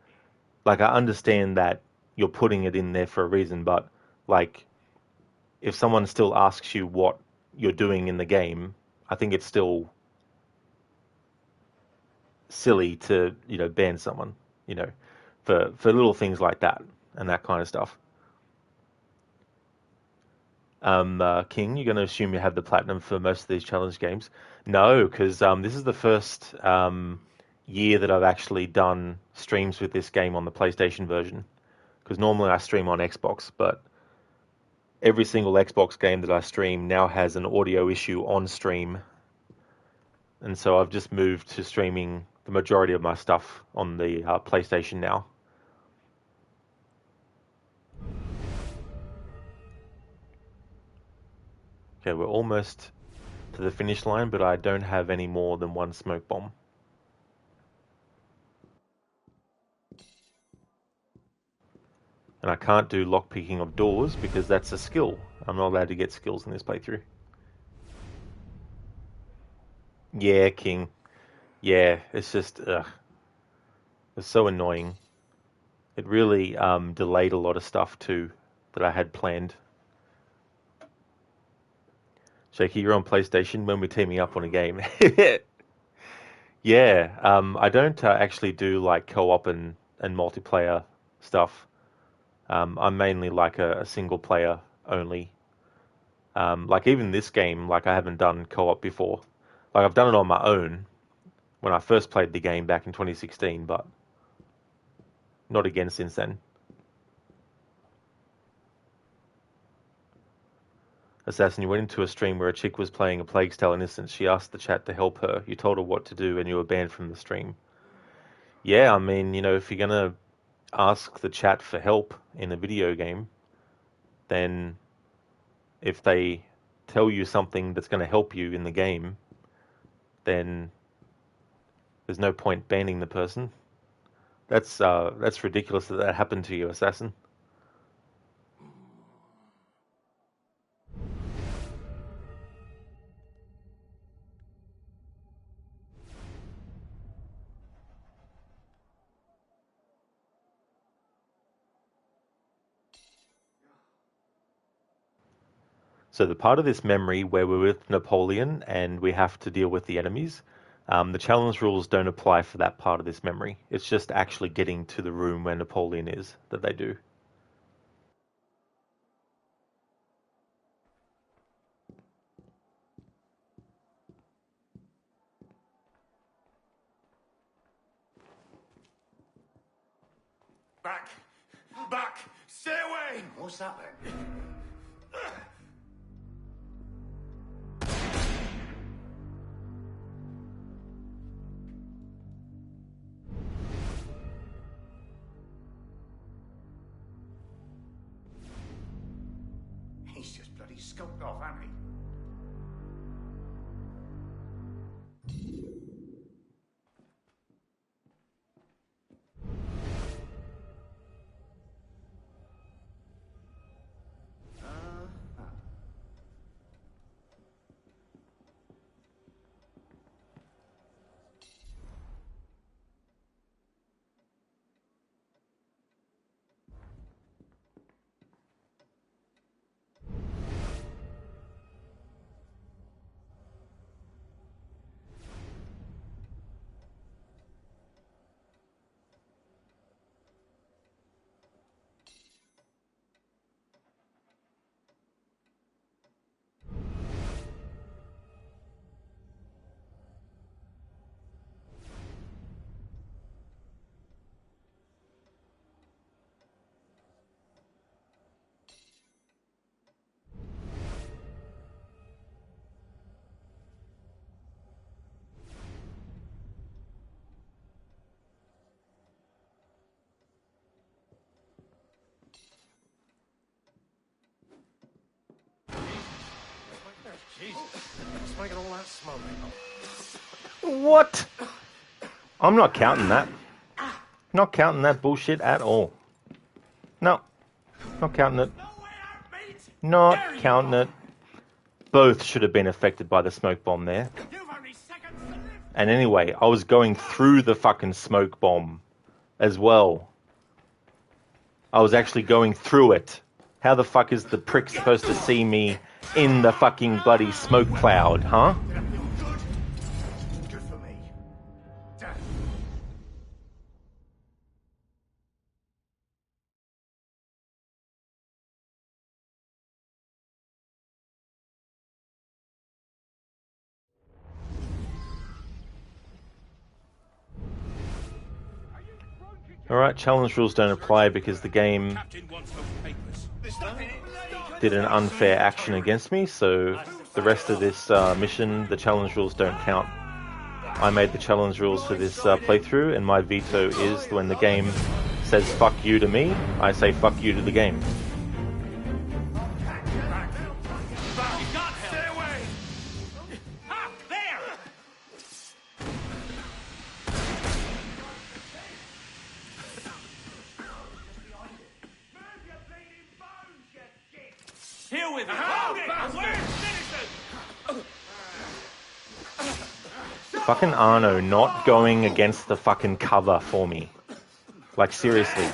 [SPEAKER 3] like I understand that you're putting it in there for a reason, but like if someone still asks you what you're doing in the game, I think it's still silly to, ban someone, for little things like that and that kind of stuff. King, you're going to assume you have the platinum for most of these challenge games? No, because this is the first year that I've actually done streams with this game on the PlayStation version. Because normally I stream on Xbox, but every single Xbox game that I stream now has an audio issue on stream. And so I've just moved to streaming the majority of my stuff on the PlayStation now. Okay, we're almost to the finish line, but I don't have any more than one smoke bomb. And I can't do lockpicking of doors because that's a skill. I'm not allowed to get skills in this playthrough. Yeah, King. Yeah, it's just, it's so annoying. It really delayed a lot of stuff too that I had planned. Shaky, you're on PlayStation when we're teaming up on a game. Yeah, I don't actually do like co-op and multiplayer stuff. I'm mainly like a single player only. Like even this game, like I haven't done co-op before. Like I've done it on my own when I first played the game back in 2016, but not again since then. Assassin, you went into a stream where a chick was playing A Plague Tale Innocence. She asked the chat to help her. You told her what to do and you were banned from the stream. Yeah, I mean, if you're going to ask the chat for help in a video game, then if they tell you something that's going to help you in the game, then there's no point banning the person. That's ridiculous that happened to you, Assassin. So the part of this memory where we're with Napoleon and we have to deal with the enemies, the challenge rules don't apply for that part of this memory. It's just actually getting to the room where Napoleon is that they do.
[SPEAKER 2] Back! Back! Stay away!
[SPEAKER 15] What's that then? He's just bloody skunked off, hasn't he?
[SPEAKER 2] What's making all that smoke?
[SPEAKER 3] What? I'm not counting that. Not counting that bullshit at all. No. Not counting it. Not counting it. Both should have been affected by the smoke bomb there. And anyway, I was going through the fucking smoke bomb as well. I was actually going through it. How the fuck is the prick supposed to see me in the fucking bloody smoke cloud, huh?
[SPEAKER 15] Good for me.
[SPEAKER 3] Alright, challenge rules don't apply because the game did an unfair action against me, so the rest of this mission, the challenge rules don't count. I made the challenge rules for this playthrough, and my veto is when the game says fuck you to me, I say fuck you to the game.
[SPEAKER 11] Here with
[SPEAKER 3] Fucking Arno not going against the fucking cover for me. Like, seriously.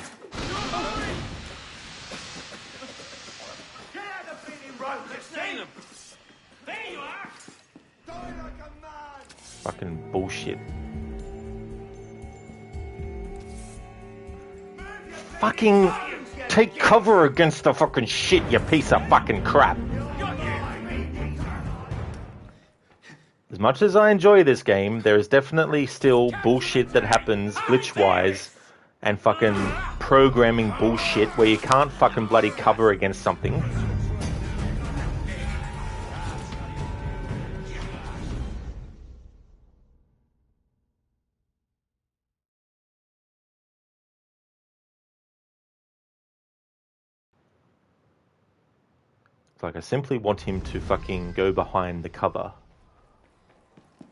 [SPEAKER 3] Fucking bullshit. Fucking take cover against the fucking shit, you piece of fucking crap. As much as I enjoy this game, there is definitely still bullshit that happens glitch-wise and fucking programming bullshit where you can't fucking bloody cover against something. It's like I simply want him to fucking go behind the cover.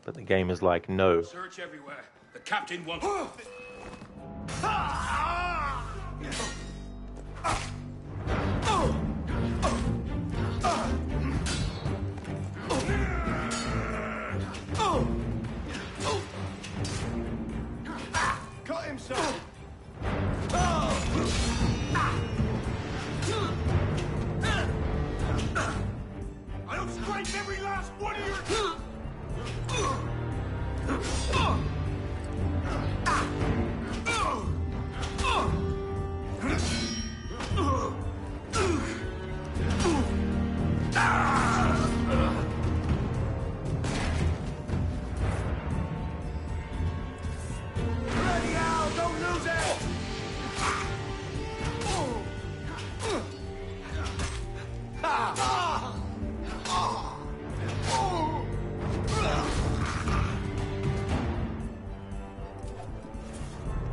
[SPEAKER 3] But the game is like, no.
[SPEAKER 11] Search everywhere. The captain wants.
[SPEAKER 15] Cut himself.
[SPEAKER 11] I'll scrape every last one of your.
[SPEAKER 15] Ready, Al, don't lose it.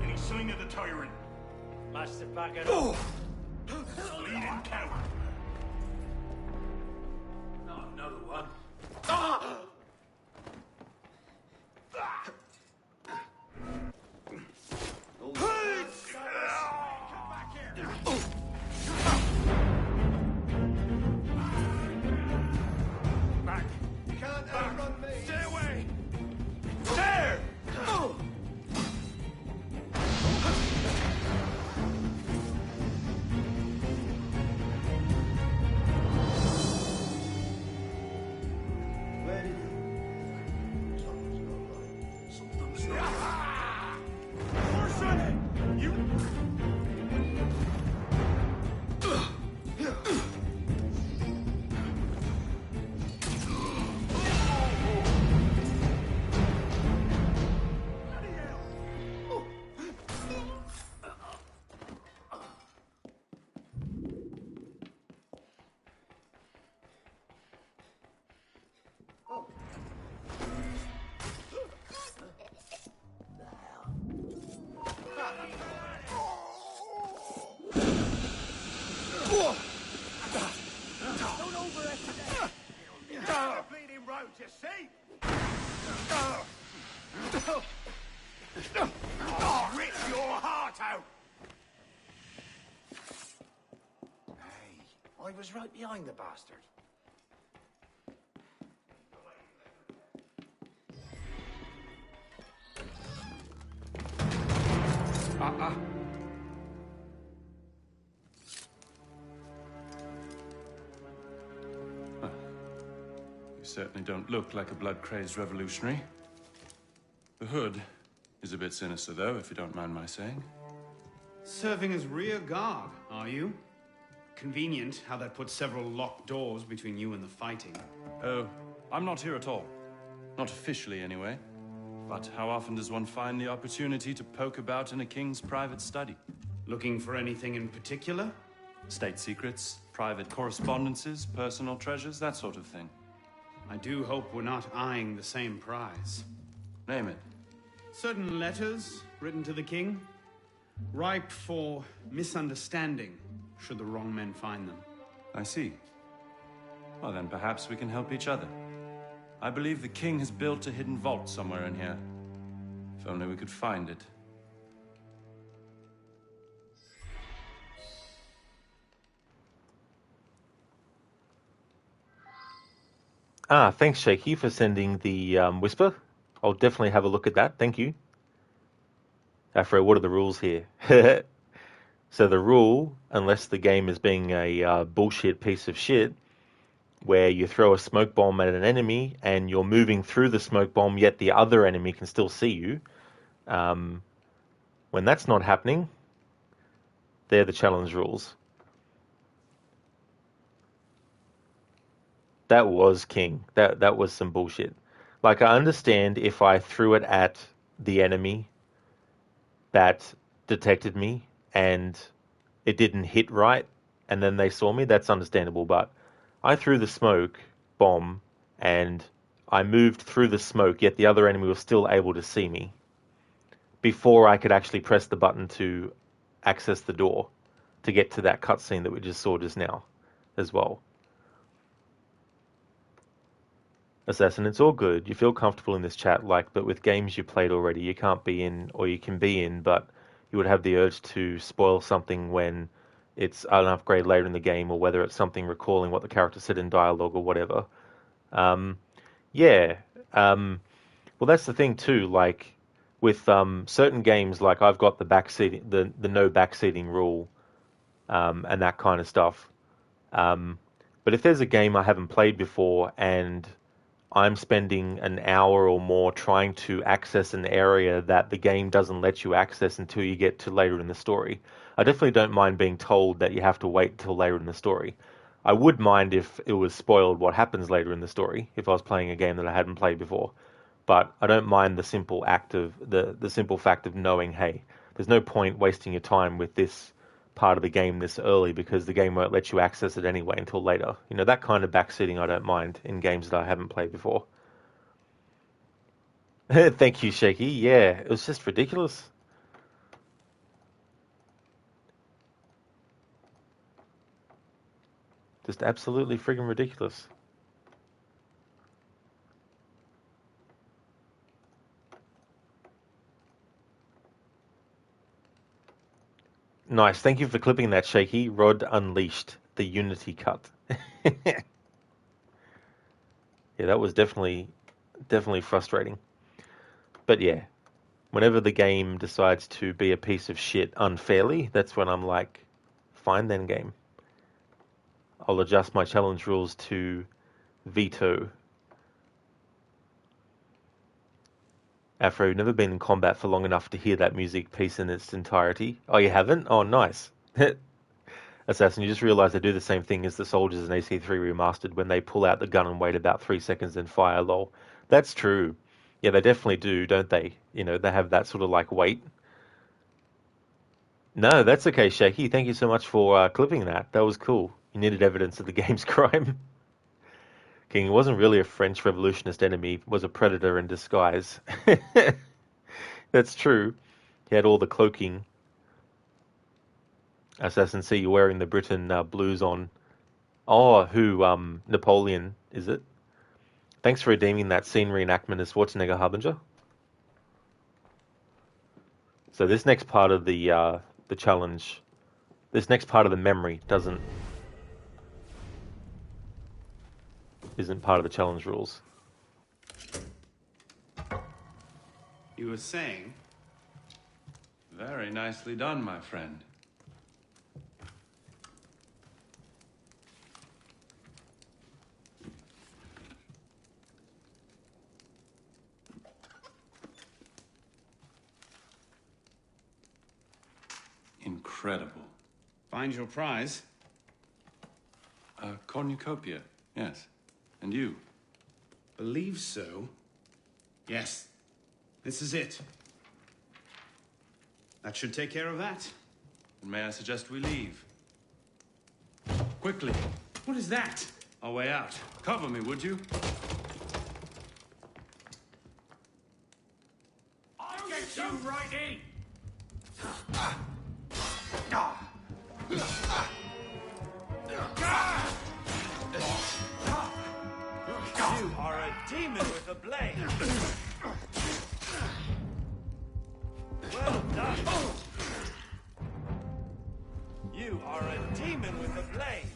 [SPEAKER 2] Any sign of the tyrant?
[SPEAKER 22] Must have back it up.
[SPEAKER 2] Bleeding coward.
[SPEAKER 22] Not another one.
[SPEAKER 2] Back.
[SPEAKER 15] You can't outrun me.
[SPEAKER 2] Stay away. There.
[SPEAKER 15] was right behind the bastard.
[SPEAKER 13] You certainly don't look like a blood-crazed revolutionary. The hood is a bit sinister, though, if you don't mind my saying.
[SPEAKER 7] Serving as rear guard, are you? Convenient how that puts several locked doors between you and the fighting.
[SPEAKER 13] Oh, I'm not here at all. Not officially, anyway. But how often does one find the opportunity to poke about in a king's private study?
[SPEAKER 7] Looking for anything in particular?
[SPEAKER 13] State secrets, private correspondences, personal treasures, that sort of thing.
[SPEAKER 7] I do hope we're not eyeing the same prize.
[SPEAKER 13] Name it.
[SPEAKER 7] Certain letters written to the king, ripe for misunderstanding, should the wrong men find them.
[SPEAKER 13] I see. Well, then perhaps we can help each other. I believe the king has built a hidden vault somewhere in here. If only we could find it.
[SPEAKER 3] Thanks, Shaky, for sending the whisper. I'll definitely have a look at that. Thank you. Afro, what are the rules here? So the rule, unless the game is being a bullshit piece of shit, where you throw a smoke bomb at an enemy and you're moving through the smoke bomb, yet the other enemy can still see you. When that's not happening, they're the challenge rules. That was king. That was some bullshit. Like, I understand if I threw it at the enemy that detected me and it didn't hit right and then they saw me, that's understandable. But I threw the smoke bomb and I moved through the smoke, yet the other enemy was still able to see me before I could actually press the button to access the door to get to that cutscene that we just saw just now as well. Assassin, it's all good. You feel comfortable in this chat, but with games you played already, you can't be in, or you can be in, but you would have the urge to spoil something when it's an upgrade later in the game, or whether it's something recalling what the character said in dialogue or whatever. Well, that's the thing too. Like with certain games, like I've got the backseating, the no backseating rule, and that kind of stuff. But if there's a game I haven't played before and I'm spending an hour or more trying to access an area that the game doesn't let you access until you get to later in the story, I definitely don't mind being told that you have to wait until later in the story. I would mind if it was spoiled what happens later in the story, if I was playing a game that I hadn't played before. But I don't mind the simple act of the simple fact of knowing, hey, there's no point wasting your time with this part of the game this early because the game won't let you access it anyway until later. You know, that kind of backseating I don't mind in games that I haven't played before. Thank you, Shaky. Yeah, it was just ridiculous. Just absolutely friggin' ridiculous. Nice. Thank you for clipping that, Shaky. Rod Unleashed, the Unity cut. Yeah, that was definitely frustrating. But yeah, whenever the game decides to be a piece of shit unfairly, that's when I'm like, fine then, game. I'll adjust my challenge rules to veto. Afro, you've never been in combat for long enough to hear that music piece in its entirety. Oh, you haven't? Oh, nice. Assassin, you just realised they do the same thing as the soldiers in AC3 Remastered when they pull out the gun and wait about 3 seconds and fire, lol. That's true. Yeah, they definitely do, don't they? You know, they have that sort of like wait. No, that's okay, Shaky. Thank you so much for clipping that. That was cool. You needed evidence of the game's crime. King, it wasn't really a French revolutionist enemy. It was a predator in disguise. That's true. He had all the cloaking. Assassin, see you wearing the Britain blues on. Oh, who? Napoleon, is it? Thanks for redeeming that scene reenactment as Schwarzenegger Harbinger. So this next part of the challenge, this next part of the memory doesn't isn't part of the challenge rules.
[SPEAKER 7] You were saying?
[SPEAKER 13] Very nicely done, my friend. Incredible.
[SPEAKER 7] Find your prize?
[SPEAKER 13] A cornucopia, yes. And you?
[SPEAKER 7] Believe so. Yes. This is it. That should take care of that.
[SPEAKER 13] And may I suggest we leave? Quickly.
[SPEAKER 7] What is that?
[SPEAKER 13] Our way out. Cover me, would you?
[SPEAKER 11] I'll get you right in! You are a demon with a blade. Well done. You are a demon with a blade.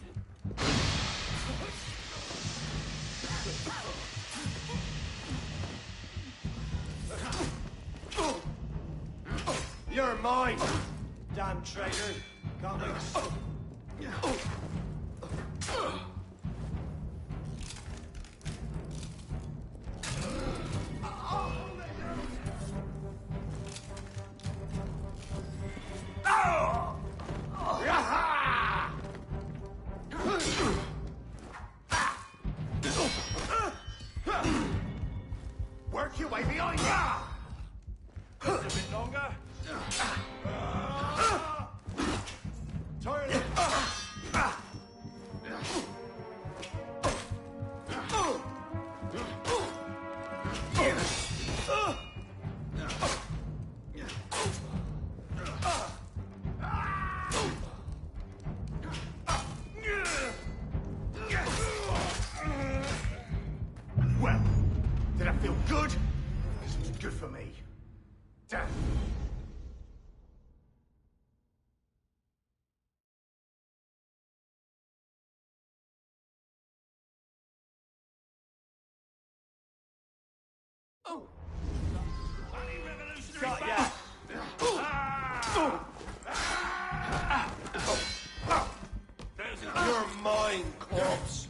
[SPEAKER 15] You're mine, damn traitor. Can't wait.
[SPEAKER 11] Work your way behind you. Just a bit longer. Turn it.
[SPEAKER 15] Well, did that feel good? Because it was good for me. Damn.
[SPEAKER 11] Got ya.
[SPEAKER 15] You're mine, corpse.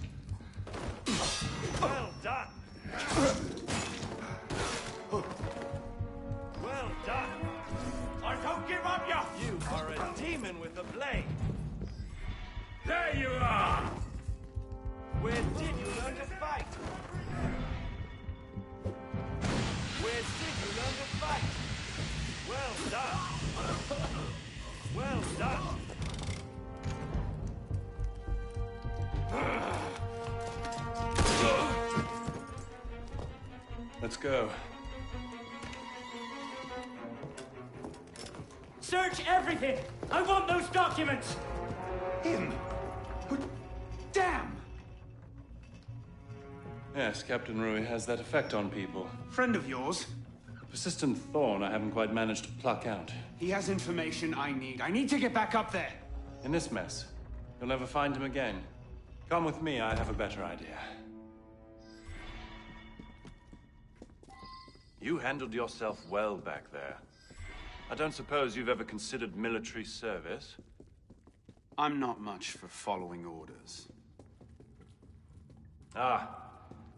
[SPEAKER 11] Well done. Well done. I don't give up ya. You are a demon with a blade. There you are. Where did you learn to fight? Where did you learn to fight? Well done. Well done.
[SPEAKER 13] Let's go.
[SPEAKER 11] Search everything! I want those documents!
[SPEAKER 7] Him? Damn!
[SPEAKER 13] Yes, Captain Rui has that effect on people.
[SPEAKER 7] Friend of yours?
[SPEAKER 13] A persistent thorn I haven't quite managed to pluck out.
[SPEAKER 7] He has information I need. I need to get back up there.
[SPEAKER 13] In this mess, you'll never find him again. Come with me, I have a better idea. You handled yourself well back there. I don't suppose you've ever considered military service?
[SPEAKER 7] I'm not much for following orders.
[SPEAKER 13] Ah,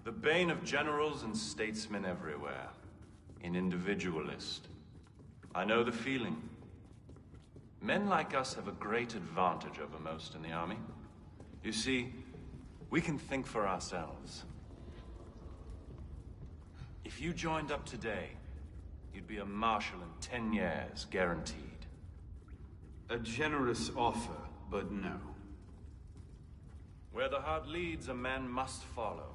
[SPEAKER 13] the bane of generals and statesmen everywhere. An individualist. I know the feeling. Men like us have a great advantage over most in the army. You see, we can think for ourselves. If you joined up today, you'd be a marshal in 10 years, guaranteed.
[SPEAKER 7] A generous offer, but no.
[SPEAKER 13] Where the heart leads, a man must follow.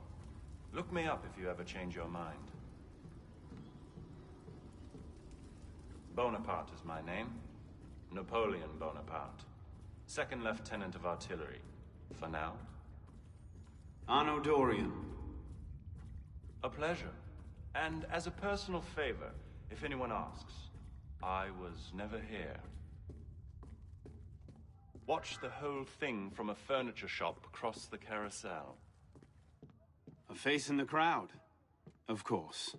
[SPEAKER 13] Look me up if you ever change your mind. Bonaparte is my name. Napoleon Bonaparte. Second Lieutenant of Artillery. For now.
[SPEAKER 7] Arno Dorian.
[SPEAKER 13] A pleasure. And as a personal favor, if anyone asks, I was never here. Watch the whole thing from a furniture shop across the carousel.
[SPEAKER 6] A face in the crowd. Of course.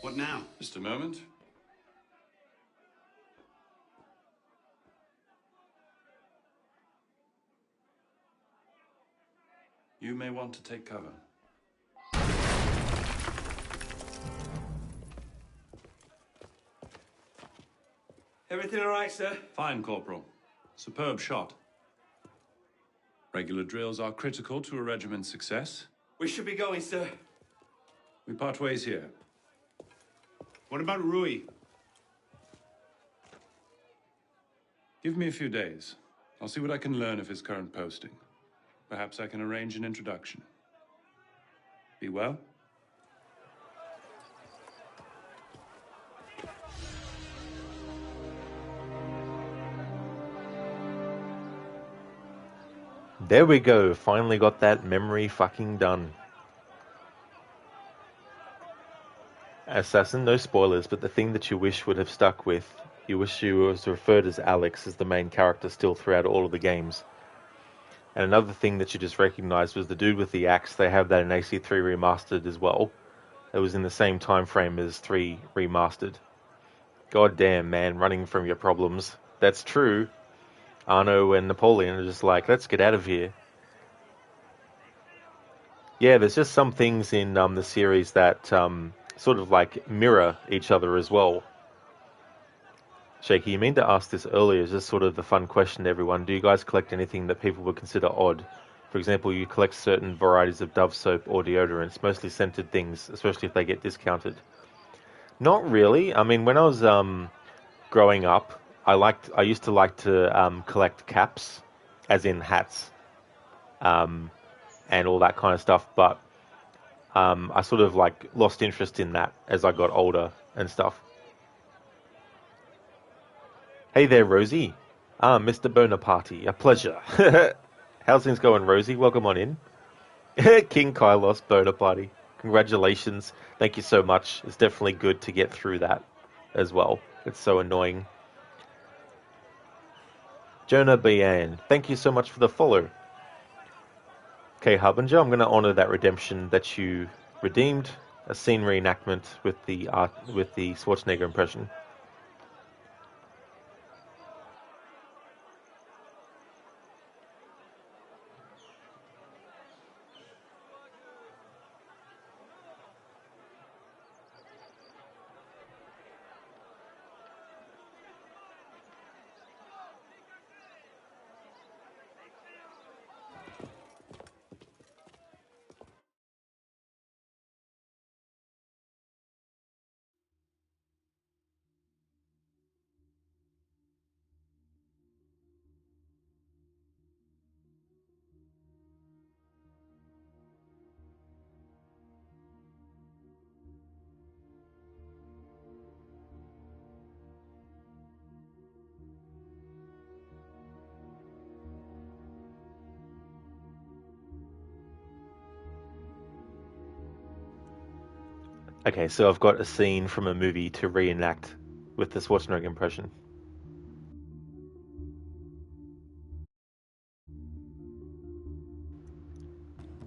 [SPEAKER 6] What now?
[SPEAKER 13] Just a moment. You may want to take cover.
[SPEAKER 11] Everything all right, sir?
[SPEAKER 13] Fine, Corporal. Superb shot. Regular drills are critical to a regiment's success.
[SPEAKER 11] We should be going, sir.
[SPEAKER 13] We part ways here.
[SPEAKER 6] What about Rui?
[SPEAKER 13] Give me a few days. I'll see what I can learn of his current posting. Perhaps I can arrange an introduction. Be well.
[SPEAKER 3] There we go. Finally got that memory fucking done. Assassin, no spoilers, but the thing that you wish would have stuck with, you wish you was referred as Alex as the main character still throughout all of the games. And another thing that you just recognized was the dude with the axe. They have that in AC3 Remastered as well. It was in the same time frame as 3 Remastered. God damn, man, running from your problems. That's true. Arno and Napoleon are just like, let's get out of here. Yeah, there's just some things in the series that sort of like mirror each other as well. Shaky, you mean to ask this earlier, is just sort of the fun question to everyone. Do you guys collect anything that people would consider odd? For example, you collect certain varieties of Dove soap or deodorants, mostly scented things, especially if they get discounted. Not really. I mean, when I was growing up, I used to like to collect caps, as in hats, and all that kind of stuff, but I sort of like lost interest in that as I got older and stuff. Hey there, Rosie. Mr. Bonaparte, a pleasure. How's things going, Rosie? Welcome on in. King Kylos Bonaparte. Congratulations. Thank you so much. It's definitely good to get through that as well. It's so annoying. Jonah Bian, thank you so much for the follow. Okay, Harbinger, I'm going to honor that redemption that you redeemed. A scene reenactment with the Schwarzenegger impression. Okay, so I've got a scene from a movie to reenact with the Schwarzenegger impression.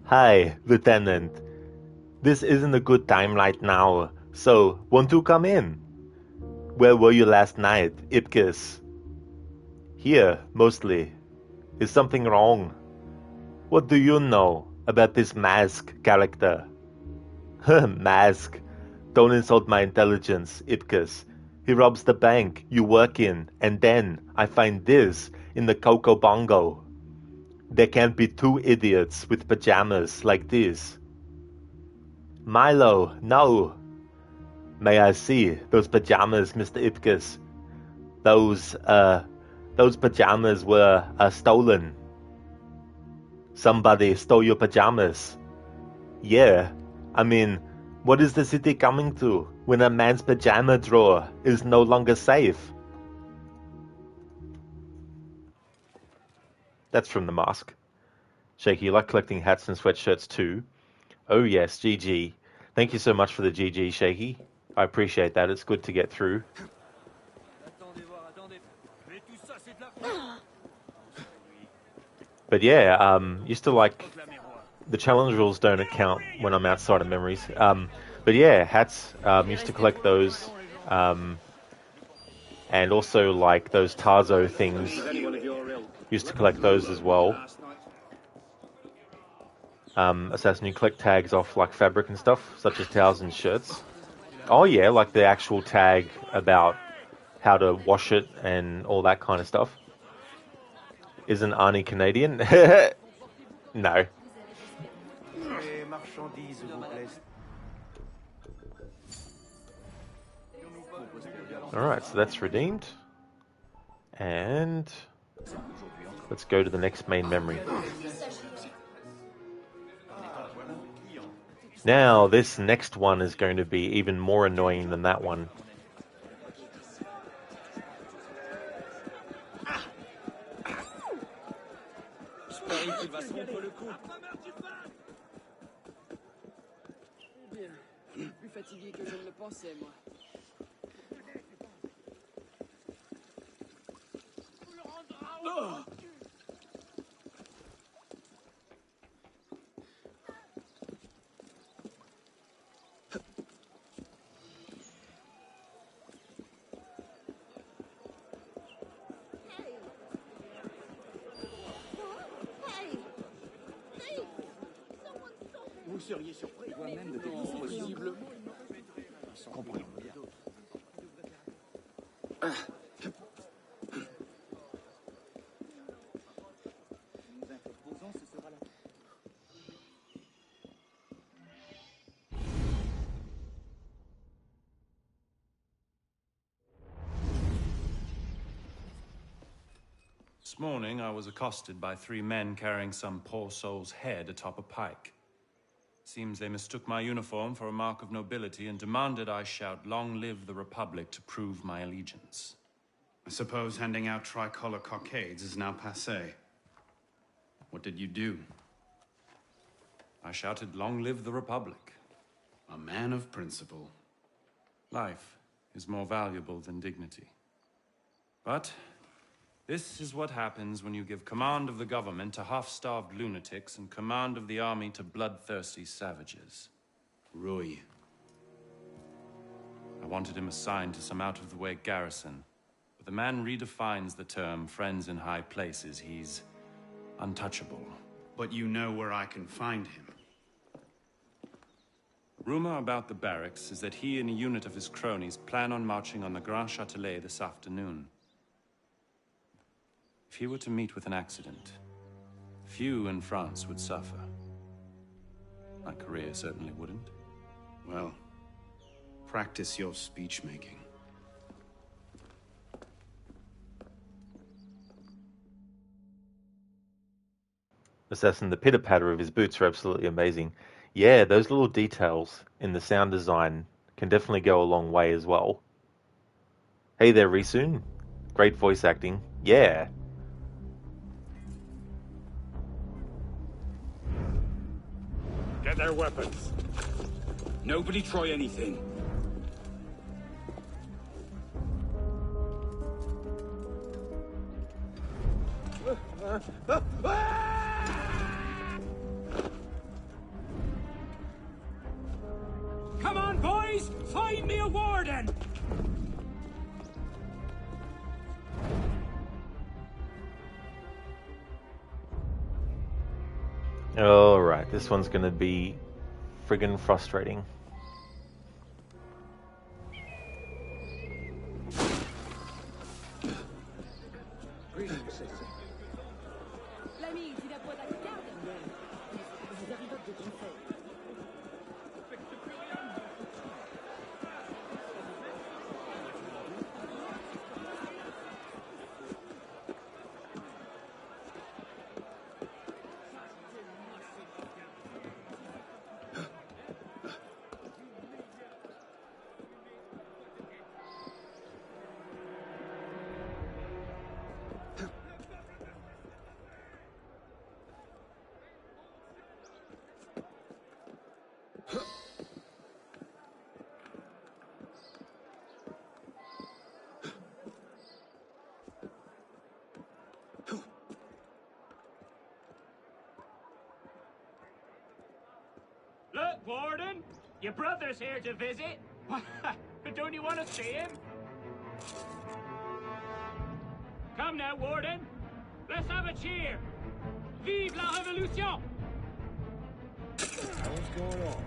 [SPEAKER 3] Hi, Lieutenant. This isn't a good time right now, so won't you come in? Where were you last night, Ipkiss? Here, mostly. Is something wrong? What do you know about this Mask character? Mask. Don't insult my intelligence, Ipkiss. He robs the bank you work in, and then I find this in the Coco Bongo. There can't be two idiots with pajamas like this. Milo, no. May I see those pajamas, Mr. Ipkiss? Those pajamas were stolen. Somebody stole your pajamas. Yeah, I mean, what is the city coming to when a man's pajama drawer is no longer safe? That's from The Mask. Shaky, you like collecting hats and sweatshirts too? Oh yes, GG. Thank you so much for the GG, Shaky. I appreciate that. It's good to get through. But yeah, used to like... The challenge rules don't account when I'm outside of memories. But yeah, hats, used to collect those. And also like those Tarzo things. Used to collect those as well. Assassin, you collect tags off like fabric and stuff, such as towels and shirts. Oh yeah, like the actual tag about how to wash it and all that kind of stuff. Isn't Arnie Canadian? No. Alright, so that's redeemed. And let's go to the next main memory. Now, this next one is going to be even more annoying than that one.
[SPEAKER 22] Vous seriez surpris. Toi-même de tes possiblement. Comprenons bien. Nous interposons, ce sera la...
[SPEAKER 13] This morning, I was accosted by 3 men carrying some poor soul's head atop a pike. Seems they mistook my uniform for a mark of nobility and demanded I shout, "Long live the Republic," to prove my allegiance.
[SPEAKER 7] I suppose handing out tricolor cockades is now passé. What did you do?
[SPEAKER 13] I shouted, "Long live the Republic."
[SPEAKER 7] A man of principle.
[SPEAKER 13] Life is more valuable than dignity. But this is what happens when you give command of the government to half-starved lunatics and command of the army to bloodthirsty savages.
[SPEAKER 7] Rui.
[SPEAKER 13] I wanted him assigned to some out-of-the-way garrison, but the man redefines the term friends in high places. He's untouchable.
[SPEAKER 7] But you know where I can find him.
[SPEAKER 13] Rumor about the barracks is that he and a unit of his cronies plan on marching on the Grand Châtelet this afternoon. If he were to meet with an accident, few in France would suffer. My career certainly wouldn't.
[SPEAKER 7] Well, practice your speech-making.
[SPEAKER 3] Assassin, the pitter-patter of his boots are absolutely amazing. Yeah, those little details in the sound design can definitely go a long way as well. Hey there, Risun. Great voice acting. Yeah.
[SPEAKER 6] Get their weapons. Nobody try anything.
[SPEAKER 22] Come on, boys! Find me a warden!
[SPEAKER 3] Alright, this one's gonna be friggin' frustrating.
[SPEAKER 22] Warden? Your brother's here to visit. Don't you want to see him? Come now, Warden. Let's have a cheer. Vive la Révolution!
[SPEAKER 11] What's going on?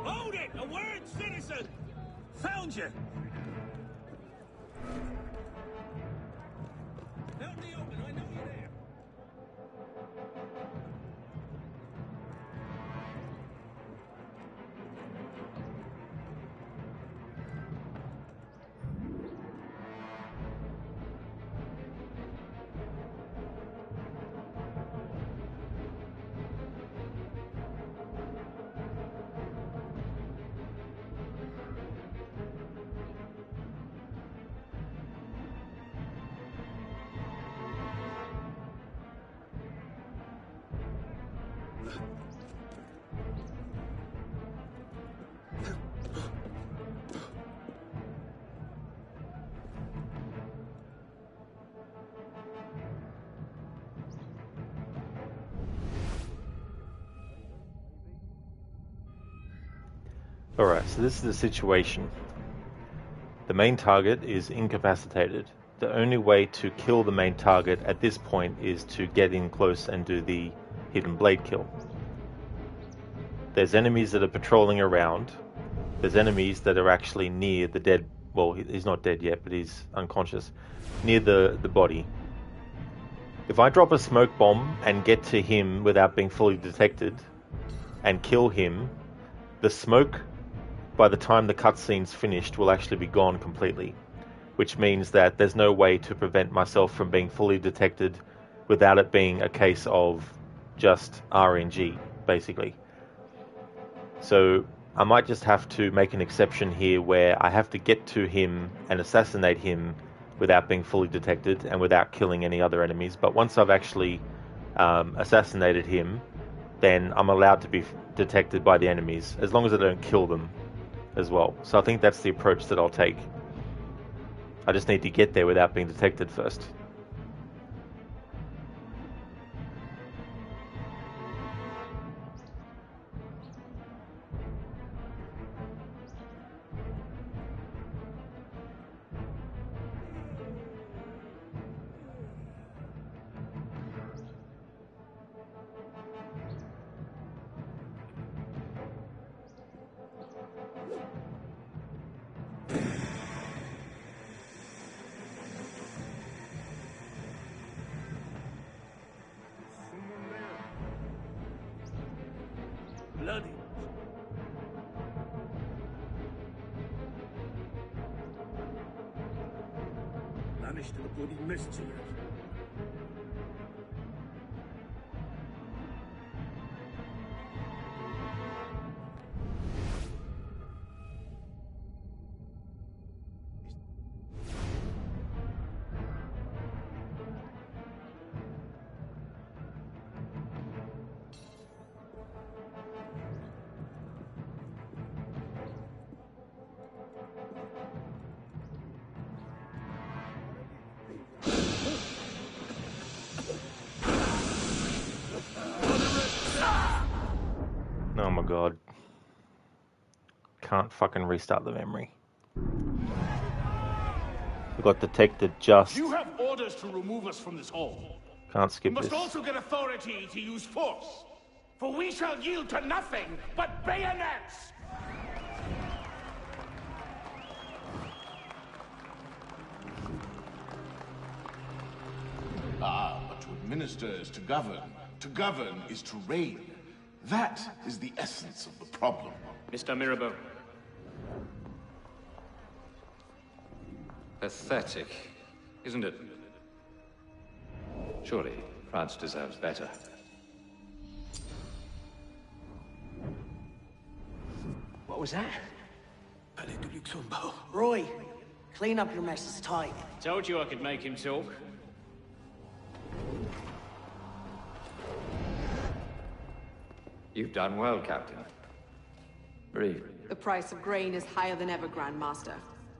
[SPEAKER 22] Hold it! A word, citizen! Found you! Help me open, I know you're there.
[SPEAKER 3] Alright, so this is the situation. The main target is incapacitated. The only way to kill the main target at this point is to get in close and do the hidden blade kill. There's enemies that are patrolling around. There's enemies that are actually near the dead, well, he's not dead yet, but he's unconscious, near the body. If I drop a smoke bomb and get to him without being fully detected and kill him, the smoke, by the time the cutscene's finished, will actually be gone completely, which means that there's no way to prevent myself from being fully detected without it being a case of just RNG, basically. So I might just have to make an exception here where I have to get to him and assassinate him without being fully detected and without killing any other enemies. But once I've actually assassinated him, then I'm allowed to be detected by the enemies, as long as I don't kill them as well. So I think that's the approach that I'll take. I just need to get there without being detected first.
[SPEAKER 16] Bloody. Vanished in the bloody mist here.
[SPEAKER 3] Oh my god. Can't fucking restart the memory. We got detected just.
[SPEAKER 5] You have orders to remove us from this hall.
[SPEAKER 3] Can't
[SPEAKER 5] You
[SPEAKER 3] skip
[SPEAKER 5] must
[SPEAKER 3] this.
[SPEAKER 5] also get authority to use force. For we shall yield to nothing but bayonets! Ah, but to administer is to govern. To govern is to reign. That is the essence of the problem.
[SPEAKER 8] Mr. Mirabeau. Pathetic, isn't it? Surely France deserves better.
[SPEAKER 17] What was that? Roy, clean up your mess, it's tight.
[SPEAKER 8] Told you I could make him talk. You've done well, Captain. Breathe.
[SPEAKER 20] The price of grain is higher than ever, Grand Master.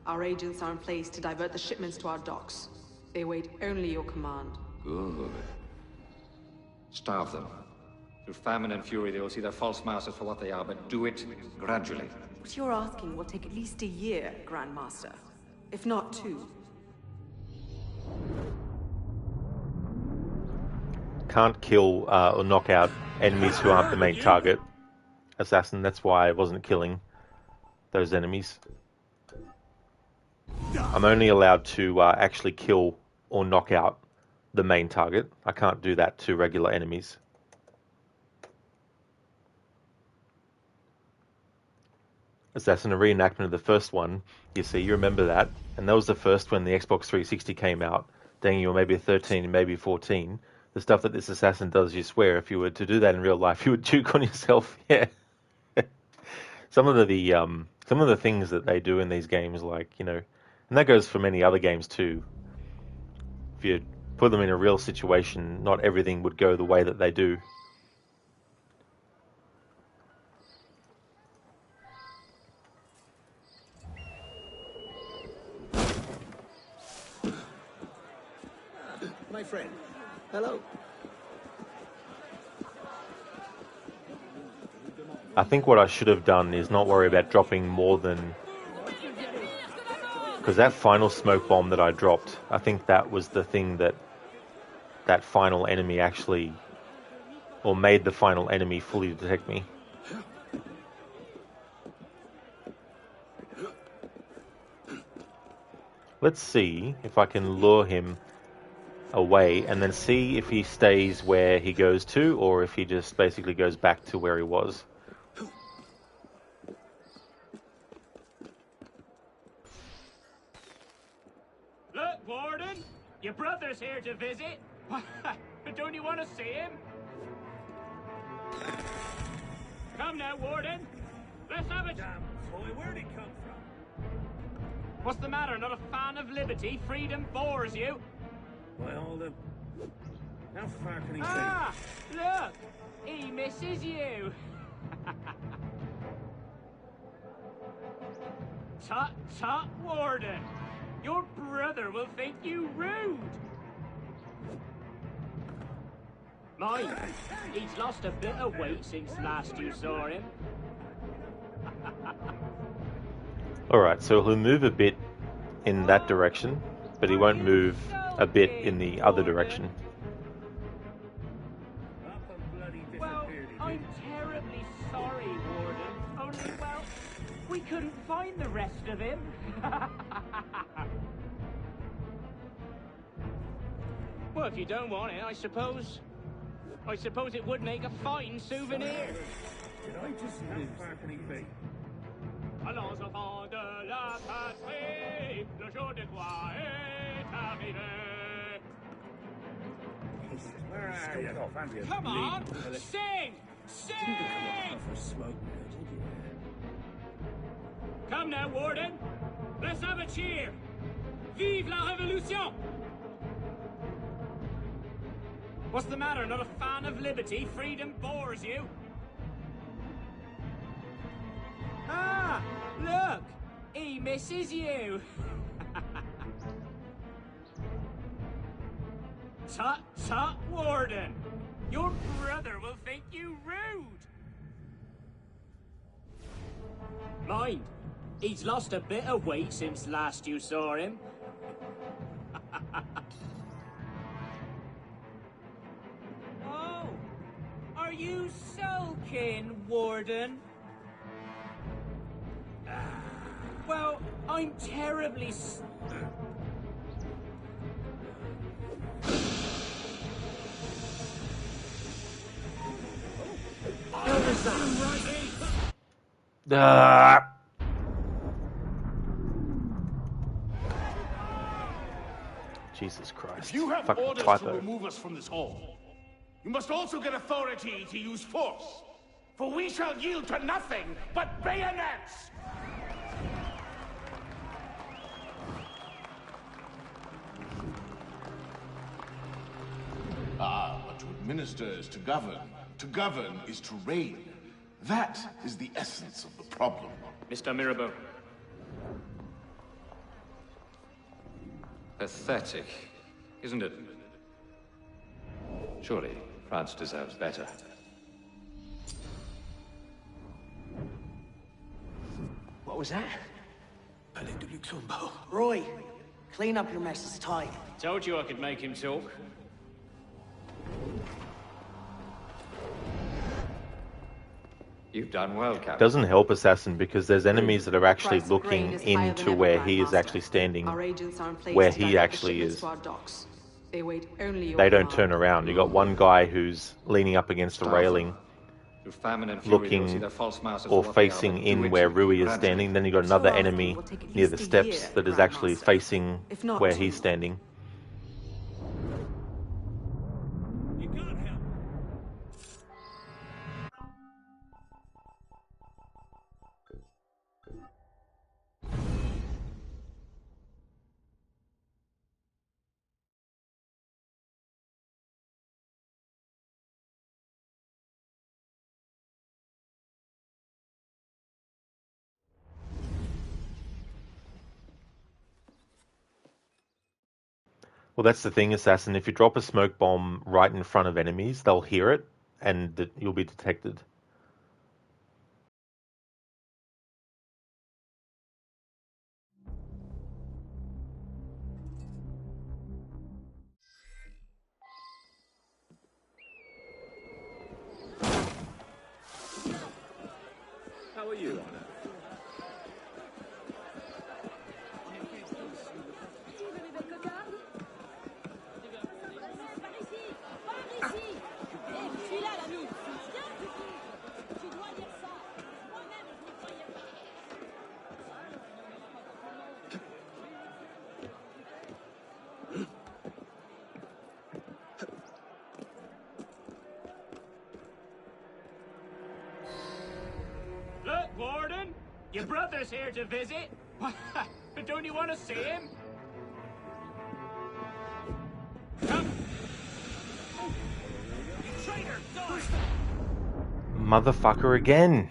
[SPEAKER 20] Our agents are in place to divert the shipments to our docks. They await only your command.
[SPEAKER 8] Good. Starve them. Through famine and fury, they will see their false masters for what they are, but do it gradually.
[SPEAKER 20] What you're asking will take at least a year, Grand Master. If not 2.
[SPEAKER 3] Can't kill or knock out enemies who aren't the main target. Assassin, that's why I wasn't killing those enemies. I'm only allowed to actually kill or knock out the main target. I can't do that to regular enemies. Assassin, a reenactment of the first one. You see, you remember that. And that was the first when the Xbox 360 came out. Dang, you were maybe 13, maybe 14. The stuff that this assassin does, you swear, if you were to do that in real life, you would juke on yourself. Yeah. Some of the things that they do in these games, like, you know, and that goes for many other games too. If you put them in a real situation, not everything would go the way that they do.
[SPEAKER 16] My friend. Hello.
[SPEAKER 3] I think what I should have done is not worry about dropping more than... Because that final smoke bomb that I dropped, I think that was the thing that that final enemy actually... Or made the final enemy fully detect me. Let's see if I can lure him away and then see if he stays where he goes to or if he just basically goes back to where he was.
[SPEAKER 21] Look, Warden, your brother's here to visit. But don't you want to see him? Come now, Warden. Let's have a... Damn boy, where'd he come from? What's the matter? Not a fan of liberty? Freedom bores you?
[SPEAKER 11] Well, how far can he
[SPEAKER 21] Ah, look! He misses you. Tut, tut, Warden. Your brother will think you rude. Mind, he's lost a bit of weight since last you saw him.
[SPEAKER 3] Alright, so he'll move a bit in that direction, but he won't move a bit in the other direction.
[SPEAKER 21] Well, I'm terribly sorry, Warden. Only, well, we couldn't find the rest of him. Well, if you don't want it, I suppose it would make a fine souvenir.
[SPEAKER 11] Did I just how far can he be?
[SPEAKER 21] Allons enfants de la patrie, le jour de gloire est arrivé.
[SPEAKER 11] Where are you?
[SPEAKER 21] Come on, sing! Sing!
[SPEAKER 11] Didn't you come up for a smoke, did you?
[SPEAKER 21] Come now, Warden. Let's have a cheer. Vive la Révolution! What's the matter? Not a fan of liberty? Freedom bores you? Ah, look! He misses you. Tut, tut, Warden. Your brother will think you rude. mind. He's lost a bit of weight since last you saw him. Oh, are you sulking, Warden? Well, I'm terribly
[SPEAKER 3] Jesus Christ.
[SPEAKER 5] If you have
[SPEAKER 3] Fucking
[SPEAKER 5] orders
[SPEAKER 3] typo.
[SPEAKER 5] to remove us from this hall, you must also get authority to use force. For we shall yield to nothing but bayonets! But to administer is to govern. To govern is to reign. That is the essence of the problem.
[SPEAKER 21] Mr. Mirabeau.
[SPEAKER 13] Pathetic, isn't it? Surely France deserves better.
[SPEAKER 17] What was that?
[SPEAKER 23] Palais de Luxembourg.
[SPEAKER 17] Roy, clean up your mess. It's time.
[SPEAKER 21] Told you I could make him talk.
[SPEAKER 13] You've done well, Captain.
[SPEAKER 3] Doesn't help Assassin because there's enemies that are actually looking into where he is actually standing, where he actually is. They don't turn around. You got one guy who's leaning up against the railing, looking or facing in where Rui is standing. Then you got another enemy near the steps that is actually facing where he's standing. Well, that's the thing, Assassin. If you drop a smoke bomb right in front of enemies, they'll hear it, and you'll be detected.
[SPEAKER 11] How are you, Arno?
[SPEAKER 21] Look, Warden! Your brother's here to visit. But don't you want to see him? Come! You traitor! Die!
[SPEAKER 3] Motherfucker again.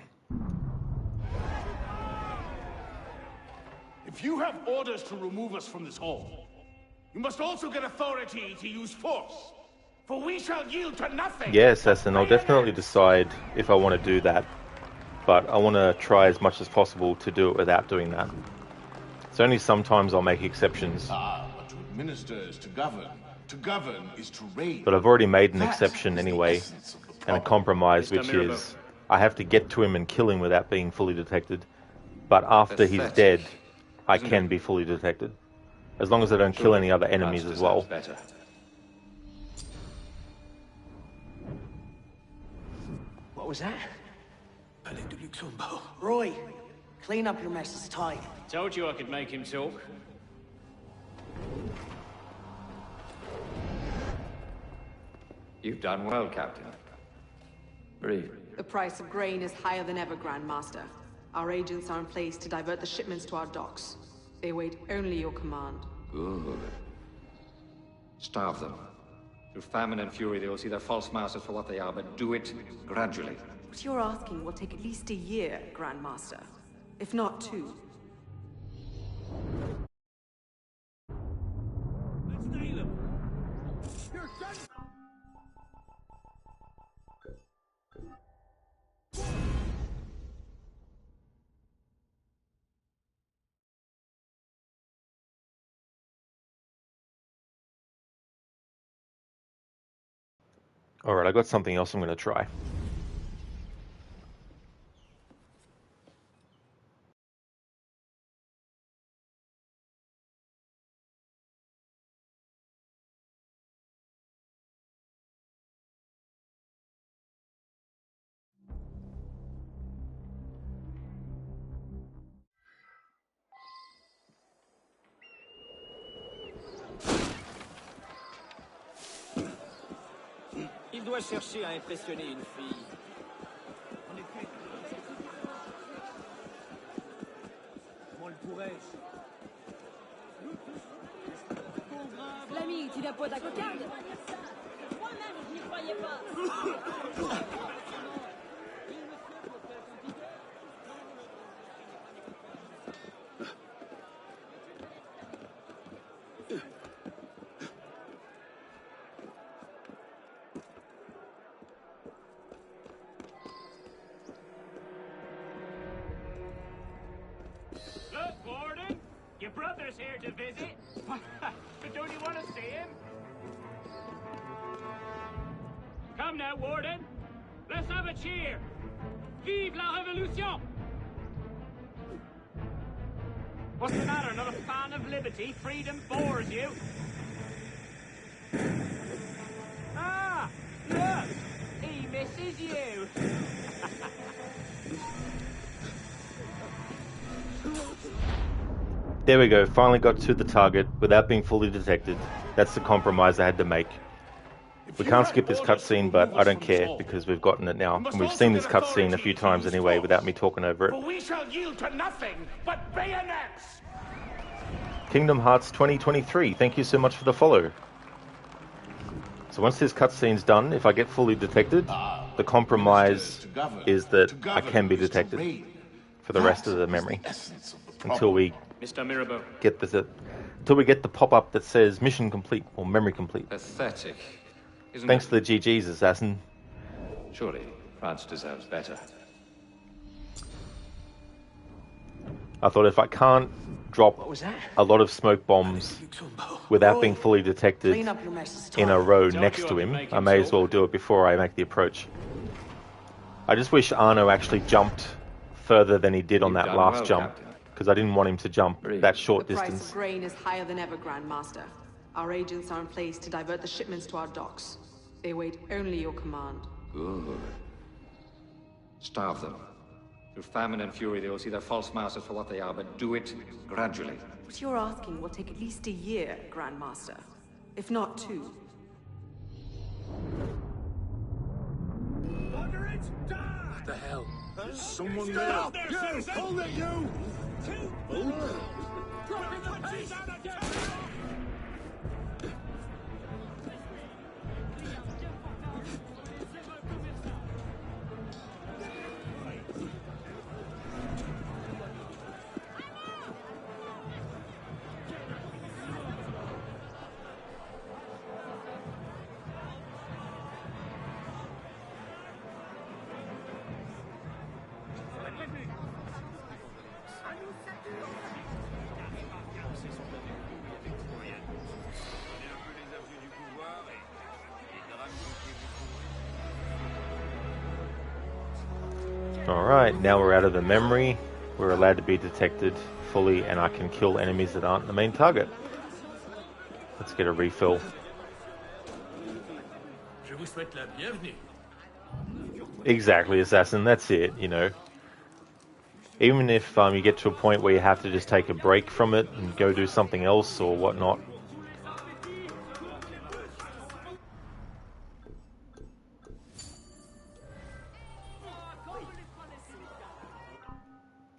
[SPEAKER 5] If you have orders to remove us from this hall, you must also get authority to use force. For we shall yield to nothing.
[SPEAKER 3] Yeah, Assassin, I'll definitely decide if I want to do that. But I want to try as much as possible to do it without doing that. It's only sometimes I'll make exceptions.
[SPEAKER 5] But to administer is to govern. To govern is to reign.
[SPEAKER 3] But I've already made an exception anyway, and a compromise, which is I have to get to him and kill him without being fully detected. But after he's dead, I can be fully detected. As long as I don't kill any other enemies as well.
[SPEAKER 17] What was that?
[SPEAKER 23] Palais de Luxembourg.
[SPEAKER 17] Roy, clean up your mess. It's time.
[SPEAKER 21] Told you I could make him talk.
[SPEAKER 13] You've done well, Captain. Breathe.
[SPEAKER 20] The price of grain is higher than ever, Grand Master. Our agents are in place to divert the shipments to our docks. They await only your command.
[SPEAKER 13] Good. Starve them. Through famine and fury, they will see their false masters for what they are, but do it gradually.
[SPEAKER 20] What you're asking will take at least a year, Grand Master. If not two.
[SPEAKER 11] Let's nail him. You're done.
[SPEAKER 3] Alright, I got something else I'm going to try.
[SPEAKER 22] Il doit chercher à impressionner une fille. Comment le pourrais-je?
[SPEAKER 1] L'ami, tu la peau de la cocarde? Moi-même, je n'y croyais pas.
[SPEAKER 21] Look, Warden! Your brother's here to visit. But don't you want to see him? Come now, Warden. Let's have a cheer. Vive la Révolution! What's the matter? Not a fan of liberty? Freedom bores you? Ah! Look! He misses you!
[SPEAKER 3] There we go, finally got to the target without being fully detected. That's the compromise I had to make. We can't skip this cutscene, but I don't care because we've gotten it now. And we've seen this cutscene a few times anyway without me talking over
[SPEAKER 5] For
[SPEAKER 3] it.
[SPEAKER 5] we shall yield to nothing but bayonets!
[SPEAKER 3] Kingdom Hearts 2023, thank you so much for the follow. So once this cutscene's done, if I get fully detected, the compromise is that I can be detected for the rest of the memory. Until we
[SPEAKER 8] Mr. Mirabeau.
[SPEAKER 3] get the pop-up that says mission complete or memory complete.
[SPEAKER 8] Pathetic. Isn't
[SPEAKER 3] Thanks
[SPEAKER 8] it?
[SPEAKER 3] to the GG's, assassin.
[SPEAKER 8] Surely France deserves better.
[SPEAKER 3] I thought if I can't drop a lot of smoke bombs without being fully detected
[SPEAKER 17] Clean up your messes,
[SPEAKER 3] in a
[SPEAKER 17] Tom.
[SPEAKER 3] row next to him, I may as well do it before I make the approach. I just wish Arno actually jumped further than he did on that
[SPEAKER 8] done
[SPEAKER 3] last
[SPEAKER 8] well,
[SPEAKER 3] jump,
[SPEAKER 8] Captain.
[SPEAKER 3] because I didn't want him to jump that short
[SPEAKER 20] The price
[SPEAKER 3] distance.
[SPEAKER 20] of grain is higher than ever, Grand Master. Our agents are in place to divert the shipments to our docks. They await only your command.
[SPEAKER 8] Good. Starve them. Through famine and fury, they will see their false masters for what they are, but do it gradually.
[SPEAKER 20] What you're asking will take at least a year, Grand Master. If not two.
[SPEAKER 22] What the hell?
[SPEAKER 6] There's someone
[SPEAKER 22] Stay
[SPEAKER 6] there.
[SPEAKER 22] out there,
[SPEAKER 6] You!
[SPEAKER 22] citizen!
[SPEAKER 6] Hold it, you!
[SPEAKER 22] Dropping the pace out again!
[SPEAKER 3] Alright, now we're out of the memory. We're allowed to be detected fully and I can kill enemies that aren't the main target. Let's get a refill.
[SPEAKER 22] Je vous souhaite la bienvenue.
[SPEAKER 3] Exactly, Assassin, that's it, you know. Even if you get to a point where you have to just take a break from it and go do something else or whatnot.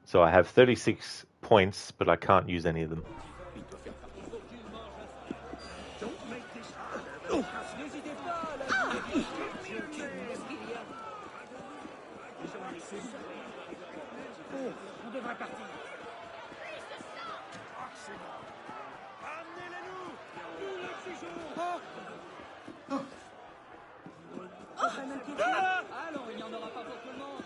[SPEAKER 3] So I have 36 points, but I can't use any of them.
[SPEAKER 22] Alors, il n'y en aura pas pour tout le monde.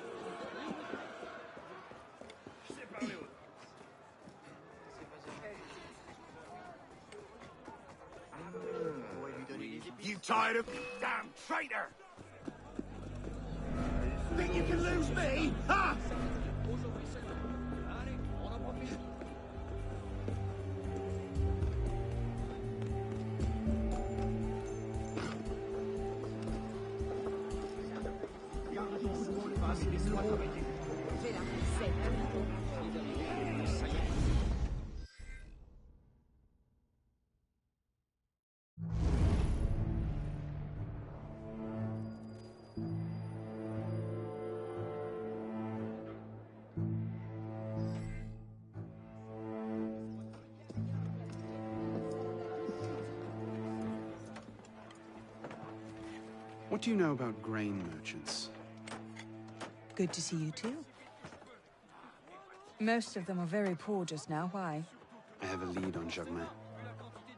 [SPEAKER 5] You tired of damn traitor?
[SPEAKER 15] me? Ha!
[SPEAKER 7] What do you know about grain merchants?
[SPEAKER 10] Good to see you too. Most of them are very poor just now. Why?
[SPEAKER 7] I have a lead on Germain.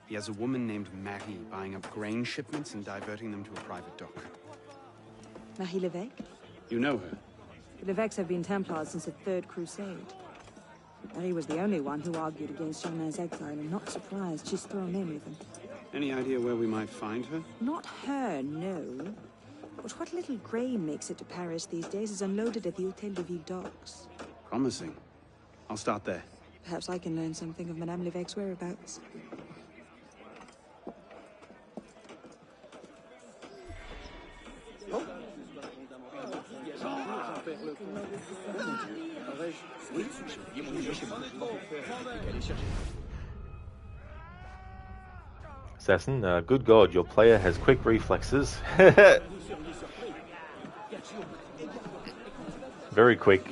[SPEAKER 7] He has a woman named Marie buying up grain shipments and diverting them to a private dock.
[SPEAKER 10] Marie Levesque?
[SPEAKER 7] You know her?
[SPEAKER 10] The Levesques have been Templars since the Third Crusade. Marie was the only one who argued against Germain's exile. I'm not surprised she's thrown in with him.
[SPEAKER 7] Any idea where we might find her?
[SPEAKER 10] Not her, no. But what little grain makes it to Paris these days is unloaded at the Hôtel de Ville docks.
[SPEAKER 7] Promising. I'll start there.
[SPEAKER 10] Perhaps I can learn something of Madame Levesque's whereabouts.
[SPEAKER 3] Assassin, good God, your player has quick reflexes. Very quick.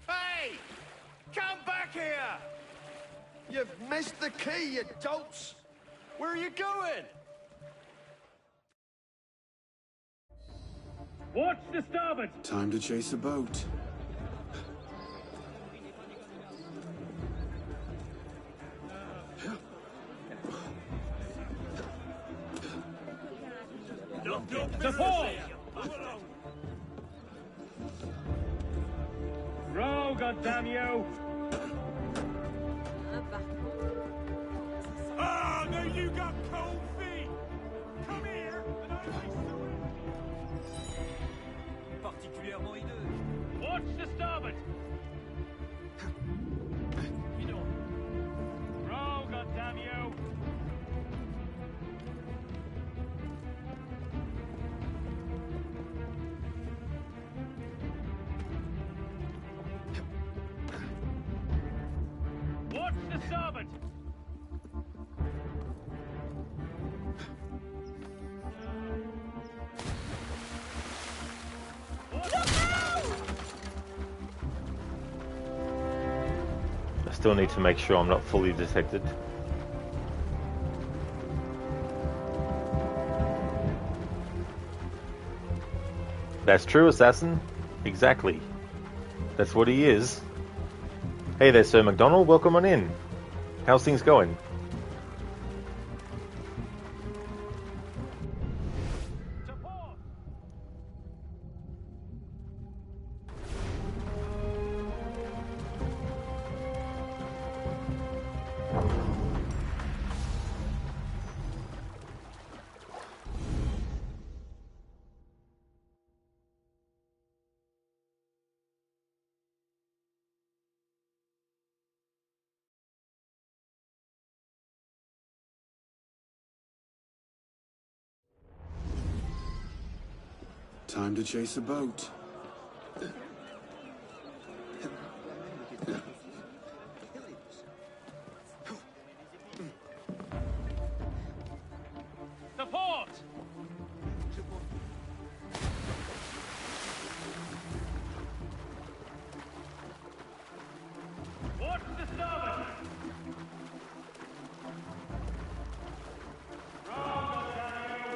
[SPEAKER 11] Hey! Come back here! You've missed the key, you dolts! Where are you going?
[SPEAKER 21] Watch the starboard!
[SPEAKER 7] Time to chase a boat.
[SPEAKER 21] The port! Row, goddammit!
[SPEAKER 11] Ah, now you got cold feet! Come here, and I will
[SPEAKER 21] Particulièrement hideux. Watch the starboard! Row, goddammit! Watch the starboard!
[SPEAKER 3] I still need to make sure I'm not fully detected. That's true, Assassin. Exactly. That's what he is. Hey there, Sir MacDonald. Welcome on in. How's things going?
[SPEAKER 7] Time to chase a boat.
[SPEAKER 21] The port! Watch the starboard! Row, goddammit!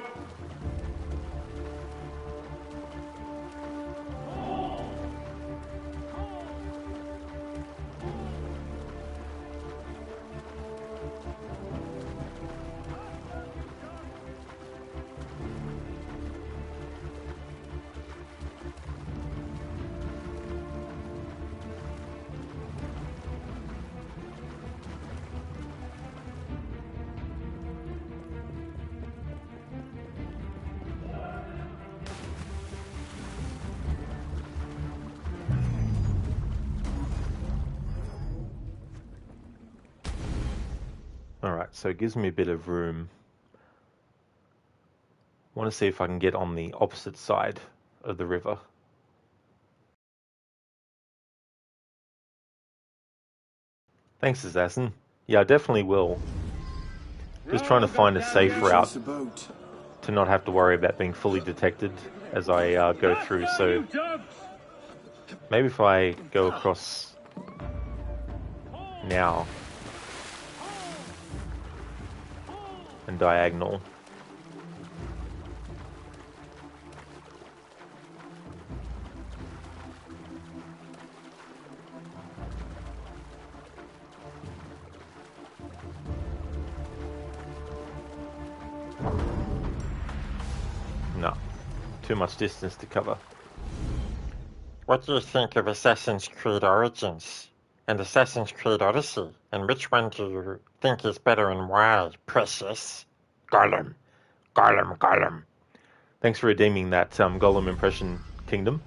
[SPEAKER 3] Alright, so it gives me a bit of room. I want to see if I can get on the opposite side of the river. Thanks, Assassin. Yeah, I definitely will. Just trying to find a safe route to not have to worry about being fully detected as I go through. So maybe if I go across now and diagonal. No, too much distance to cover.
[SPEAKER 14] What do you think of Assassin's Creed Origins and Assassin's Creed Odyssey? And which one do you think is better and why, Precious? Gollum. Gollum, Gollum.
[SPEAKER 3] Thanks for redeeming that Gollum impression, Kingdom.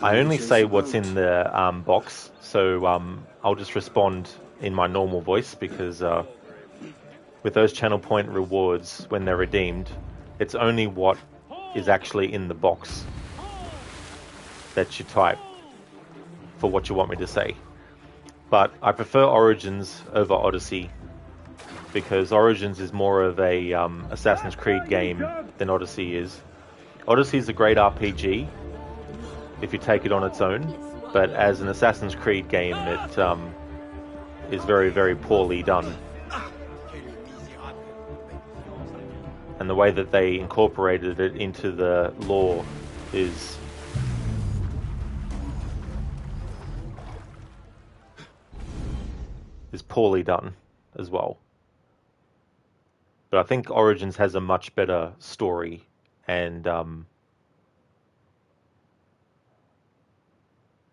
[SPEAKER 3] I only say what's in the box, so I'll just respond in my normal voice because with those channel point rewards, when they're redeemed, it's only what is actually in the box that you type for what you want me to say. But I prefer Origins over Odyssey because Origins is more of a Assassin's Creed game than Odyssey is. Odyssey is a great RPG if you take it on its own, but as an Assassin's Creed game, it is very, very poorly done. And the way that they incorporated it into the lore is poorly done as well. But I think Origins has a much better story, and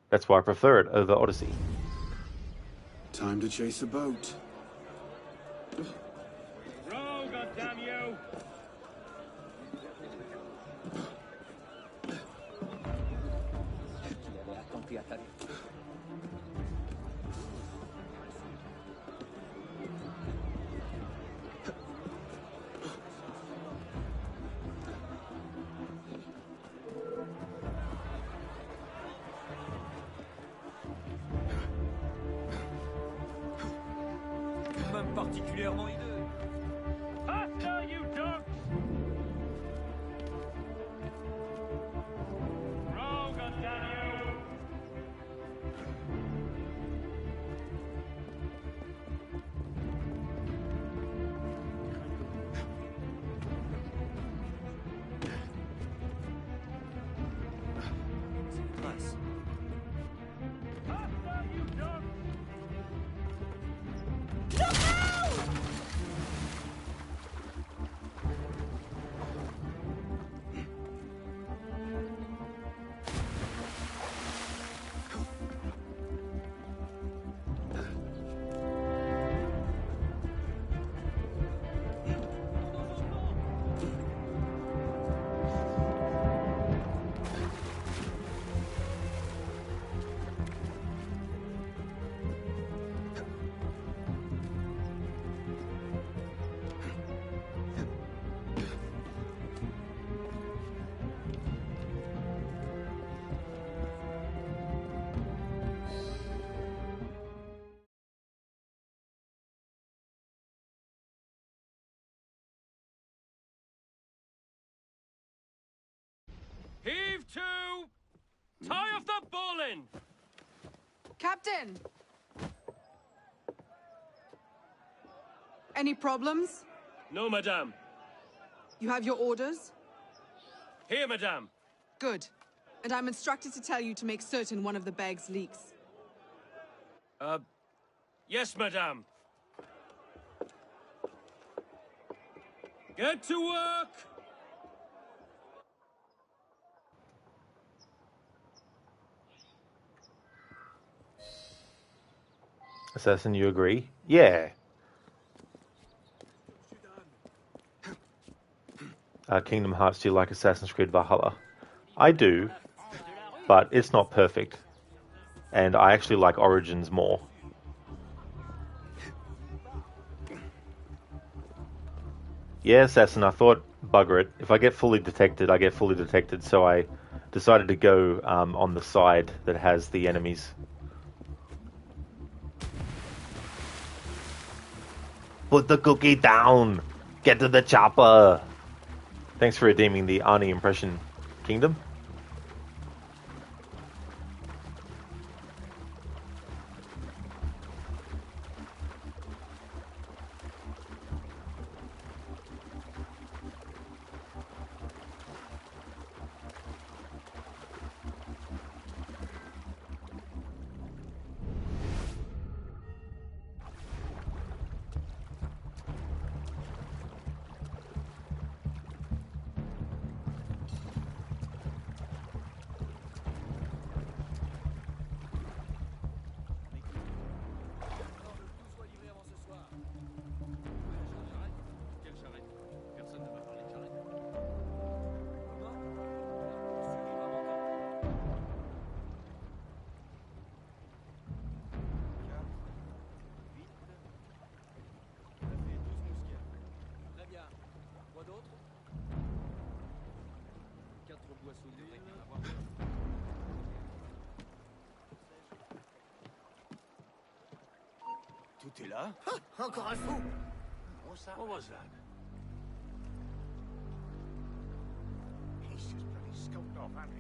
[SPEAKER 3] that's why I prefer it over Odyssey.
[SPEAKER 6] Time to chase a boat.
[SPEAKER 21] Row, goddamn you!
[SPEAKER 11] Même particulièrement hideux.
[SPEAKER 21] Faster, you dogs! Row, goddamn you!
[SPEAKER 11] Nice.
[SPEAKER 21] Faster, you dogs! Heave to! Tie off the bowline!
[SPEAKER 20] Captain! Any problems?
[SPEAKER 21] No, madame.
[SPEAKER 20] You have your orders?
[SPEAKER 21] Here, madame.
[SPEAKER 20] Good. And I'm instructed to tell you to make certain one of the bags leaks.
[SPEAKER 21] Yes, madame. Get to work!
[SPEAKER 3] Assassin, you agree? Yeah. Kingdom Hearts, do you like Assassin's Creed Valhalla? I do, but it's not perfect. And I actually like Origins more. Yeah, Assassin, I thought, bugger it. If I get fully detected, I get fully detected, so I decided to go on the side that has the enemies. Put the cookie down! Get to the chopper! Thanks for redeeming the Arnie impression, Kingdom.
[SPEAKER 15] Tout est là? Encore un fou! What was that? He's just bloody skulked off, hasn't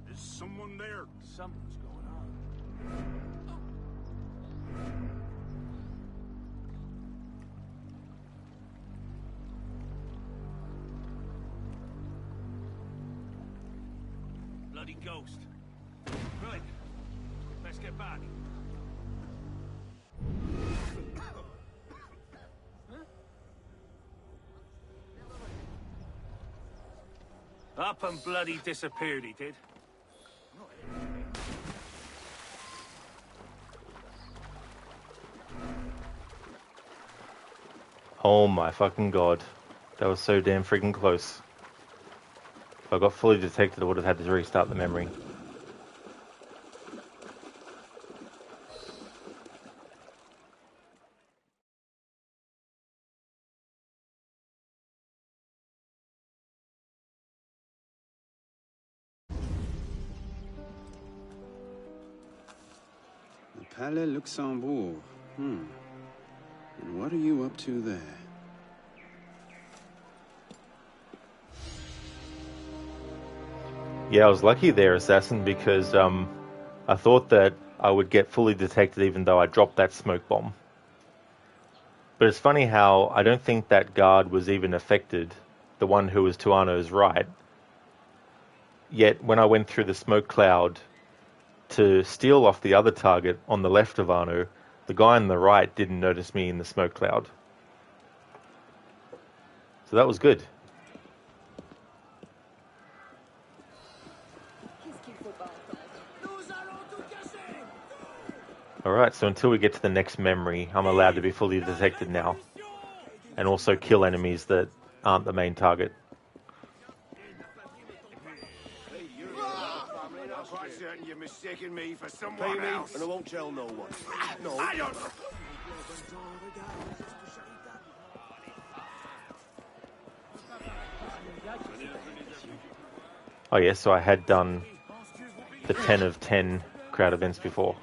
[SPEAKER 15] he?
[SPEAKER 5] Is someone there?
[SPEAKER 15] Something's going on. Bloody ghost. Right. Let's get back. Up and bloody disappeared, he did.
[SPEAKER 3] Oh my fucking god. That was so damn freaking close. If I got fully detected, I would have had to restart the memory.
[SPEAKER 6] The Palais Luxembourg. And what are you up to there?
[SPEAKER 3] Yeah, I was lucky there, Assassin, because I thought that I would get fully detected even though I dropped that smoke bomb. But it's funny how I don't think that guard was even affected, the one who was to Arno's right. Yet when I went through the smoke cloud to steal off the other target on the left of Arno, the guy on the right didn't notice me in the smoke cloud. So that was good. Alright, so until we get to the next memory, I'm allowed to be fully detected now. And also kill enemies that aren't the main target.
[SPEAKER 2] I'm quite certain you're mistaking me for someone else.
[SPEAKER 15] And I won't tell no one. No.
[SPEAKER 2] I don't...
[SPEAKER 3] Oh yes, so I had done the 10 of 10 crowd events before.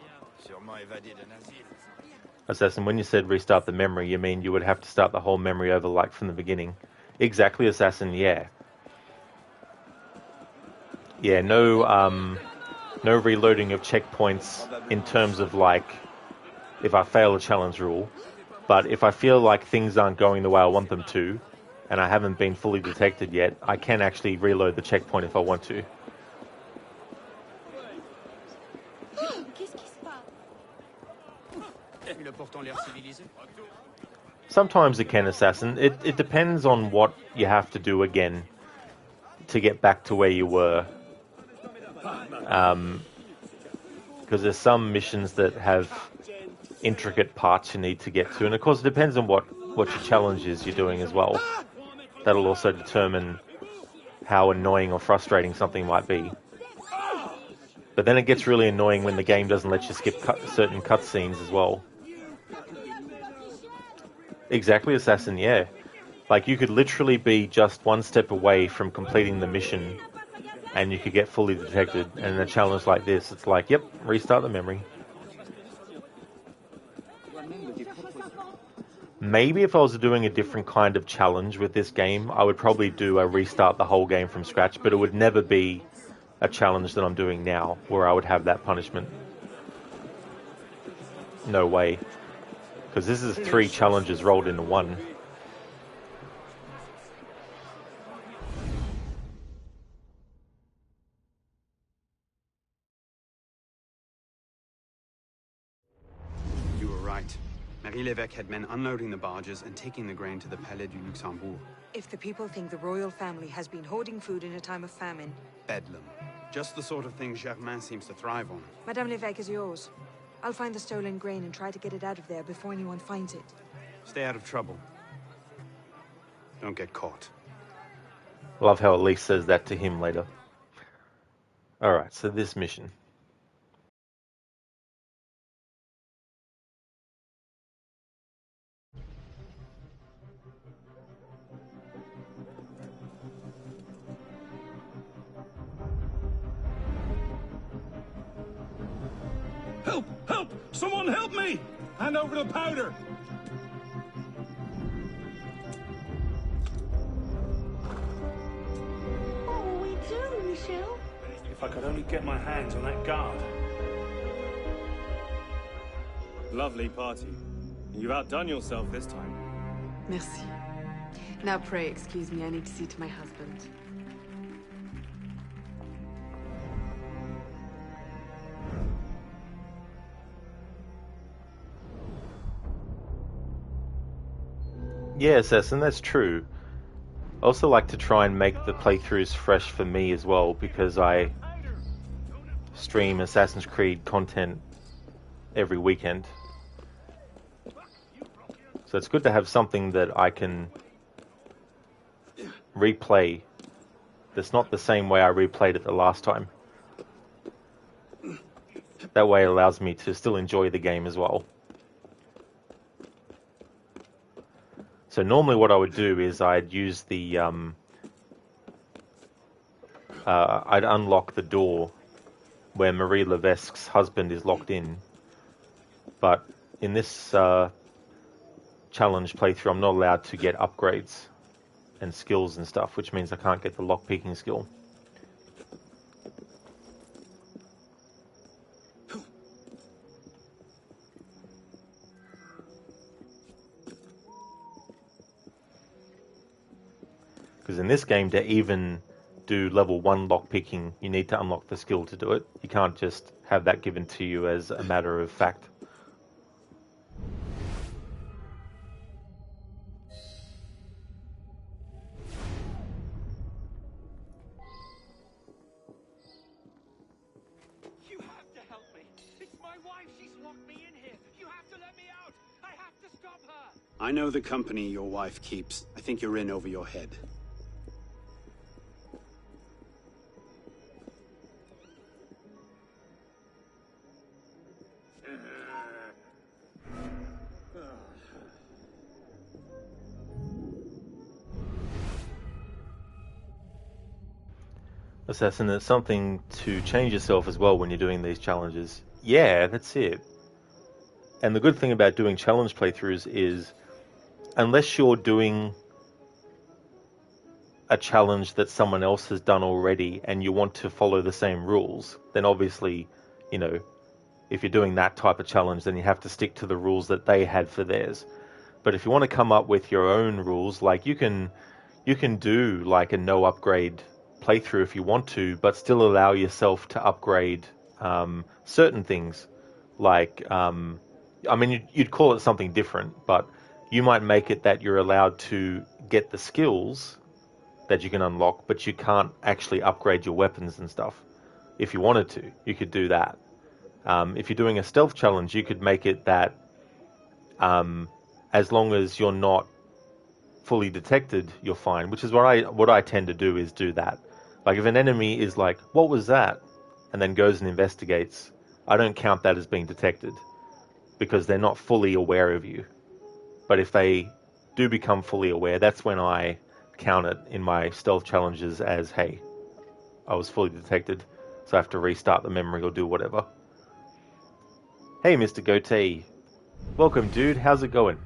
[SPEAKER 3] Assassin, when you said restart the memory, you mean you would have to start the whole memory over like from the beginning? Exactly, Assassin, yeah. Yeah, no reloading of checkpoints in terms of like if I fail a challenge rule. But if I feel like things aren't going the way I want them to, and I haven't been fully detected yet, I can actually reload the checkpoint if I want to. Sometimes it can, Assassin. It depends on what you have to do again to get back to where you were. Because there's some missions that have intricate parts you need to get to. And of course it depends on what your challenge is you're doing as well. That'll also determine how annoying or frustrating something might be. But then it gets really annoying when the game doesn't let you skip certain cutscenes as well. Exactly, Assassin, yeah. Like, you could literally be just one step away from completing the mission and you could get fully detected. And in a challenge like this, it's like, yep, restart the memory. Maybe if I was doing a different kind of challenge with this game, I would probably do a restart the whole game from scratch, but it would never be a challenge that I'm doing now, where I would have that punishment. No way. Because this is 3 challenges rolled into one.
[SPEAKER 7] You were right. Marie Lévesque had men unloading the barges and taking the grain to the Palais du Luxembourg.
[SPEAKER 10] If the people think the royal family has been hoarding food in a time of famine,
[SPEAKER 7] Bedlam. Just the sort of thing Germain seems to thrive on.
[SPEAKER 10] Madame Lévesque is yours. I'll find the stolen grain and try to get it out of there before anyone finds it.
[SPEAKER 7] Stay out of trouble. Don't get caught.
[SPEAKER 3] Love how Elise says that to him later. Alright, so this mission.
[SPEAKER 6] Help! Help! Someone help me! Hand over the powder!
[SPEAKER 1] What will we do, Michel?
[SPEAKER 6] If I could only get my hands on that guard.
[SPEAKER 11] Lovely party. You've outdone yourself this time.
[SPEAKER 20] Merci. Now pray excuse me, I need to see to my husband.
[SPEAKER 3] Yeah, Assassin, that's true. I also like to try and make the playthroughs fresh for me as well, because I stream Assassin's Creed content every weekend. So it's good to have something that I can replay that's not the same way I replayed it the last time. That way it allows me to still enjoy the game as well. So normally what I would do is I'd use the, I'd unlock the door where Marie Lévesque's husband is locked in. But in this challenge playthrough, I'm not allowed to get upgrades and skills and stuff, which means I can't get the lockpicking skill. Because in this game, to even do level 1 lockpicking, you need to unlock the skill to do it. You can't just have that given to you as a matter of fact.
[SPEAKER 21] You have to help me. It's my wife. She's locked me in here. You have to let me out. I have to stop her.
[SPEAKER 7] I know the company your wife keeps. I think you're in over your head.
[SPEAKER 3] Assassin, it's something to change yourself as well when you're doing these challenges. Yeah, that's it. And the good thing about doing challenge playthroughs is, unless you're doing a challenge that someone else has done already and you want to follow the same rules, then obviously, you know, if you're doing that type of challenge, then you have to stick to the rules that they had for theirs. But if you want to come up with your own rules, like you can do like a no upgrade playthrough if you want to, but still allow yourself to upgrade certain things. Like, I mean, you'd call it something different, but you might make it that you're allowed to get the skills that you can unlock, but you can't actually upgrade your weapons and stuff. If you wanted to, you could do that. If you're doing a stealth challenge, you could make it that as long as you're not fully detected, you're fine, which is what I tend to do, is do that. Like, if an enemy is like, what was that? and then goes and investigates, I don't count that as being detected because they're not fully aware of you. But if they do become fully aware, that's when I count it in my stealth challenges as, hey, I was fully detected, so I have to restart the memory or do whatever. Hey, Mr. Goatee. Welcome, dude. How's it going?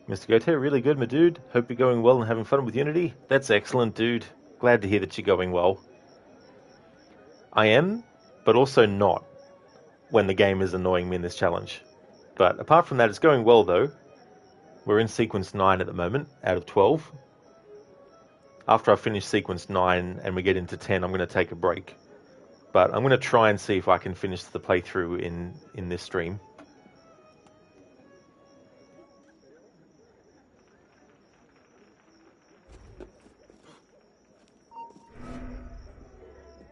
[SPEAKER 3] Mr. Goatee, really good, my dude. Hope you're going well and having fun with Unity. That's excellent, dude. Glad to hear that you're going well. I am, but also not, when the game is annoying me in this challenge. But apart from that, it's going well, though. We're in sequence 9 at the moment, out of 12. After I finish sequence 9 and we get into 10, I'm going to take a break. But I'm going to try and see if I can finish the playthrough in this stream.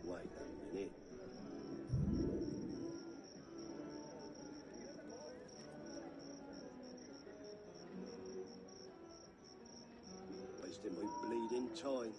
[SPEAKER 15] Wait a minute. Wasting my bleeding time.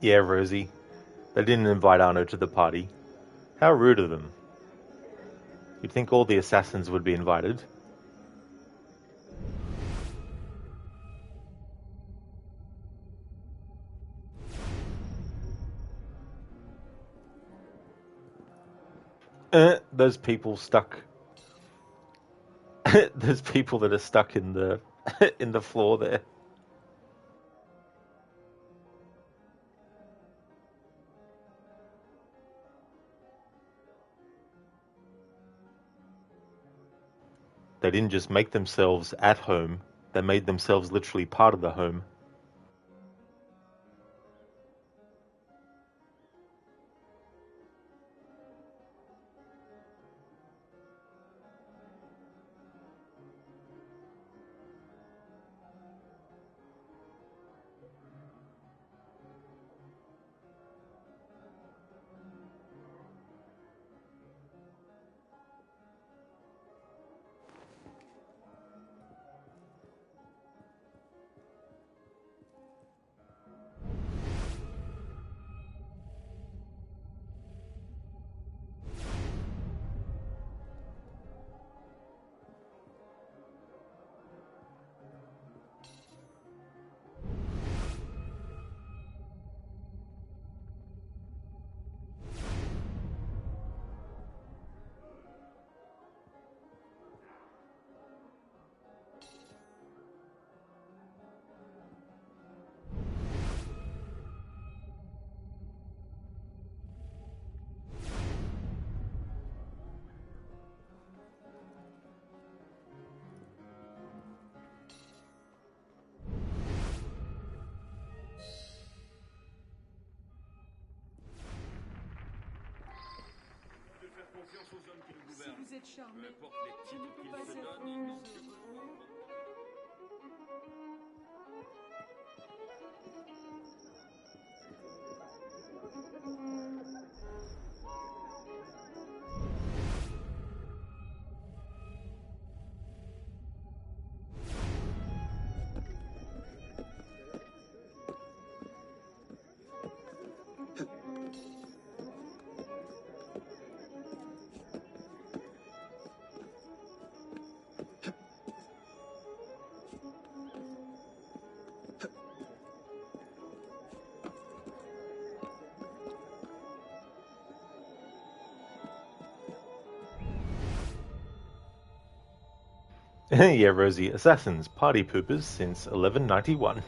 [SPEAKER 3] Yeah, Rosie. They didn't invite Arno to the party. How rude of them. You'd think all the assassins would be invited. Those people stuck. Those people that are stuck in the in the floor there. They didn't just make themselves at home, they made themselves literally part of the home.
[SPEAKER 9] Si vous êtes charmé, je ne peux pas être heureux.
[SPEAKER 3] Yeah, Rosie. Assassins, party poopers since 1191.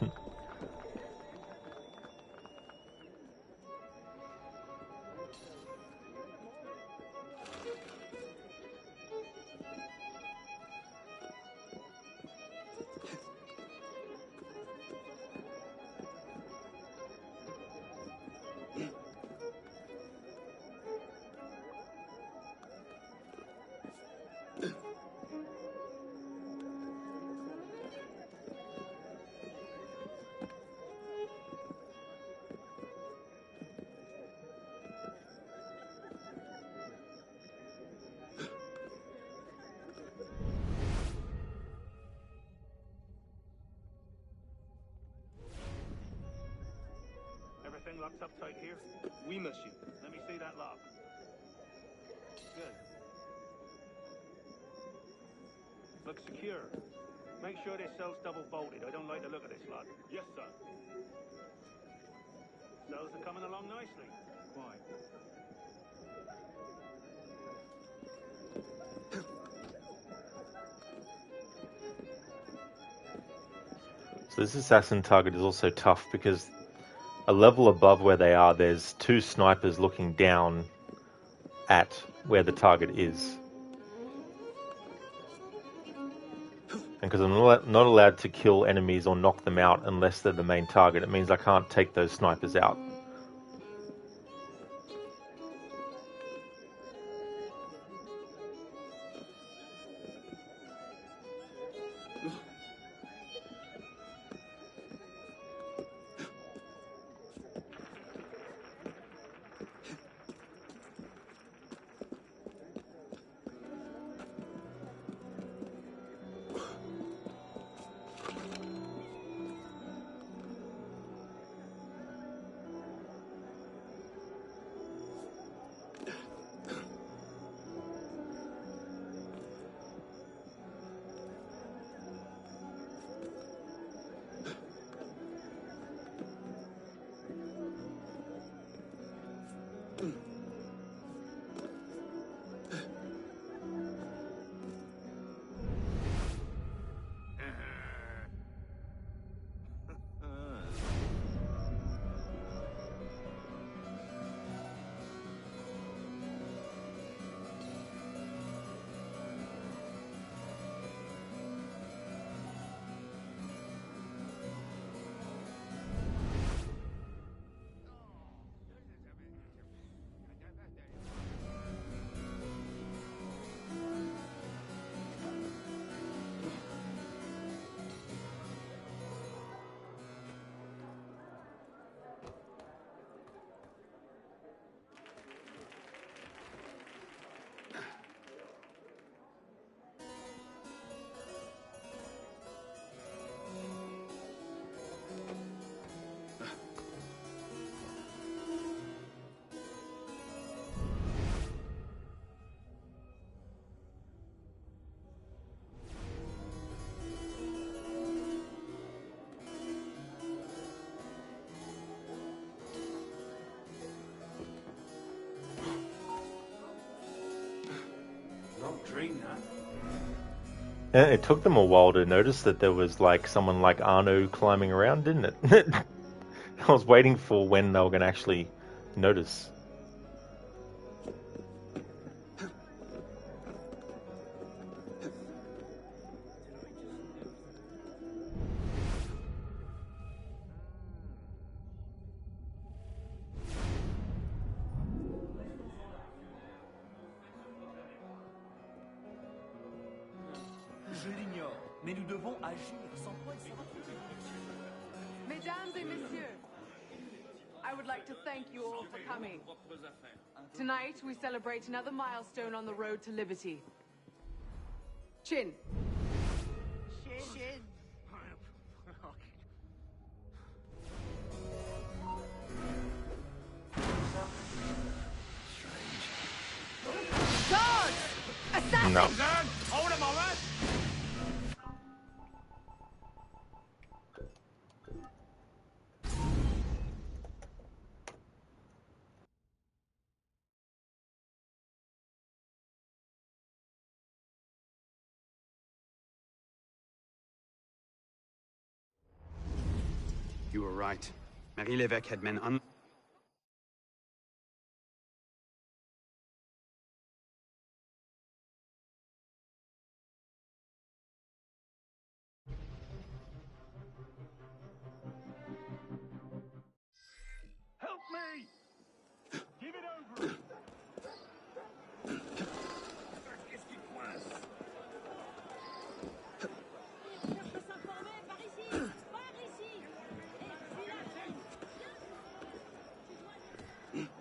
[SPEAKER 11] Everything locked up tight here? Oui, monsieur. Let me see that lock. Good. Looks secure. Make sure this cell's double bolted. I don't like the look of this lot. Yes, sir. Cells are coming along nicely. Quite.
[SPEAKER 3] So this assassin target is also tough because a level above where they are, there's two snipers looking down at where the target is. And because I'm not allowed to kill enemies or knock them out unless they're the main target, it means I can't take those snipers out. And it took them a while to notice that there was like someone like Arno climbing around, didn't it? I was waiting for when they were going to actually notice.
[SPEAKER 11] Je l'ignore, mais nous devons agir sans quoi il sera
[SPEAKER 4] Mesdames et messieurs, I would like to thank you all for coming. Tonight, we celebrate another milestone on the road to liberty. Chin.
[SPEAKER 1] Chin.
[SPEAKER 4] Guards! Assassins!
[SPEAKER 3] No.
[SPEAKER 11] Hold him, all right?
[SPEAKER 7] You were right. Marie Lévesque had men
[SPEAKER 11] Help me! Give it over! Qu'est-ce qui coince?
[SPEAKER 1] Cherche s'informer par ici! Par ici! Et puis là,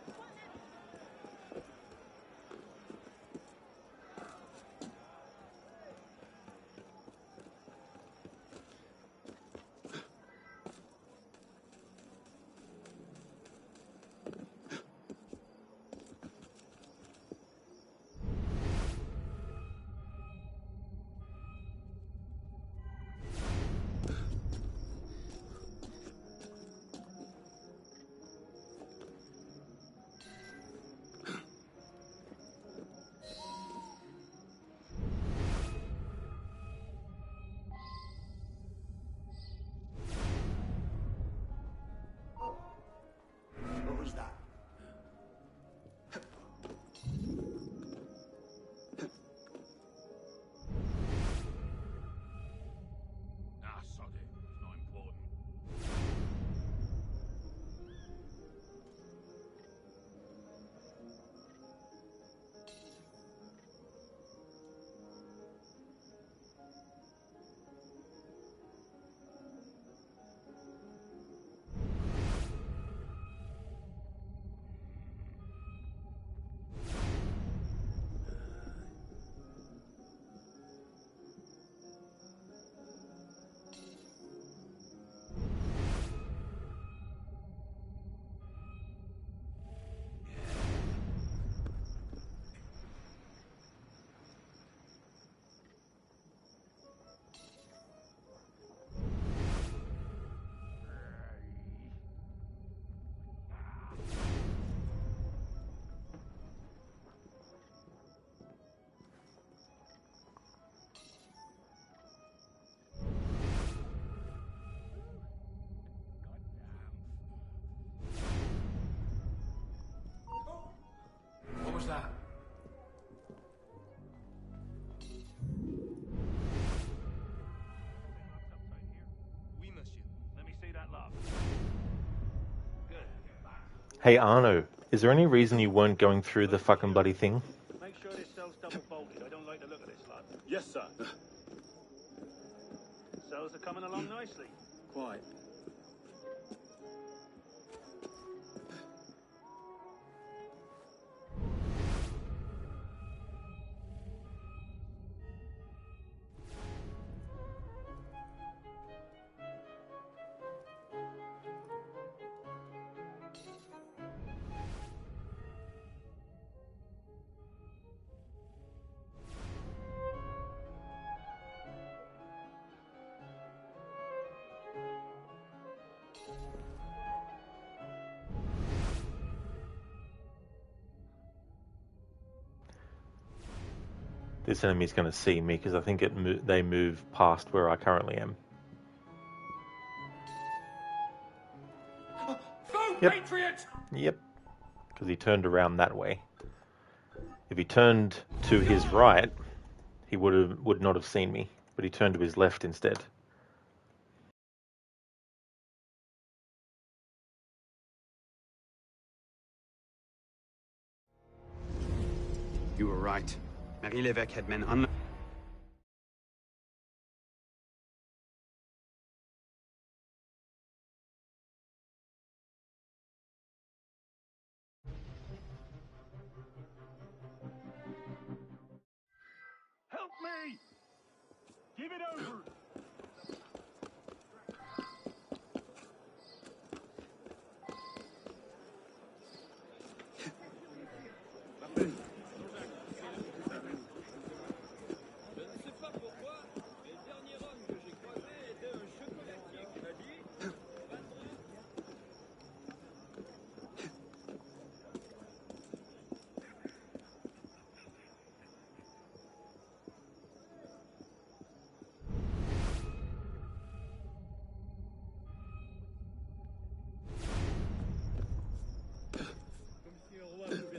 [SPEAKER 15] What was that?
[SPEAKER 11] Ah, sod it. It's not important.
[SPEAKER 8] What was that?
[SPEAKER 11] Oui, monsieur. Let me see that love. Good.
[SPEAKER 3] Hey Arno, is there any reason you weren't going through the fucking bloody thing?
[SPEAKER 11] Make sure this cell's double bolted. I don't like the look of this lot.
[SPEAKER 6] Yes, sir.
[SPEAKER 11] Cells are coming along nicely.
[SPEAKER 6] Quite.
[SPEAKER 3] this enemy's going to see me because I think they move past where I currently am.
[SPEAKER 11] Yep. Patriot!
[SPEAKER 3] Yep. Because he turned around that way. If he turned to his right, he would not have seen me, but he turned to his left instead.
[SPEAKER 7] You were right. Marie Lévesque had men unlike...
[SPEAKER 11] Help me! Give it over!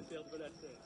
[SPEAKER 11] Perdre la tête.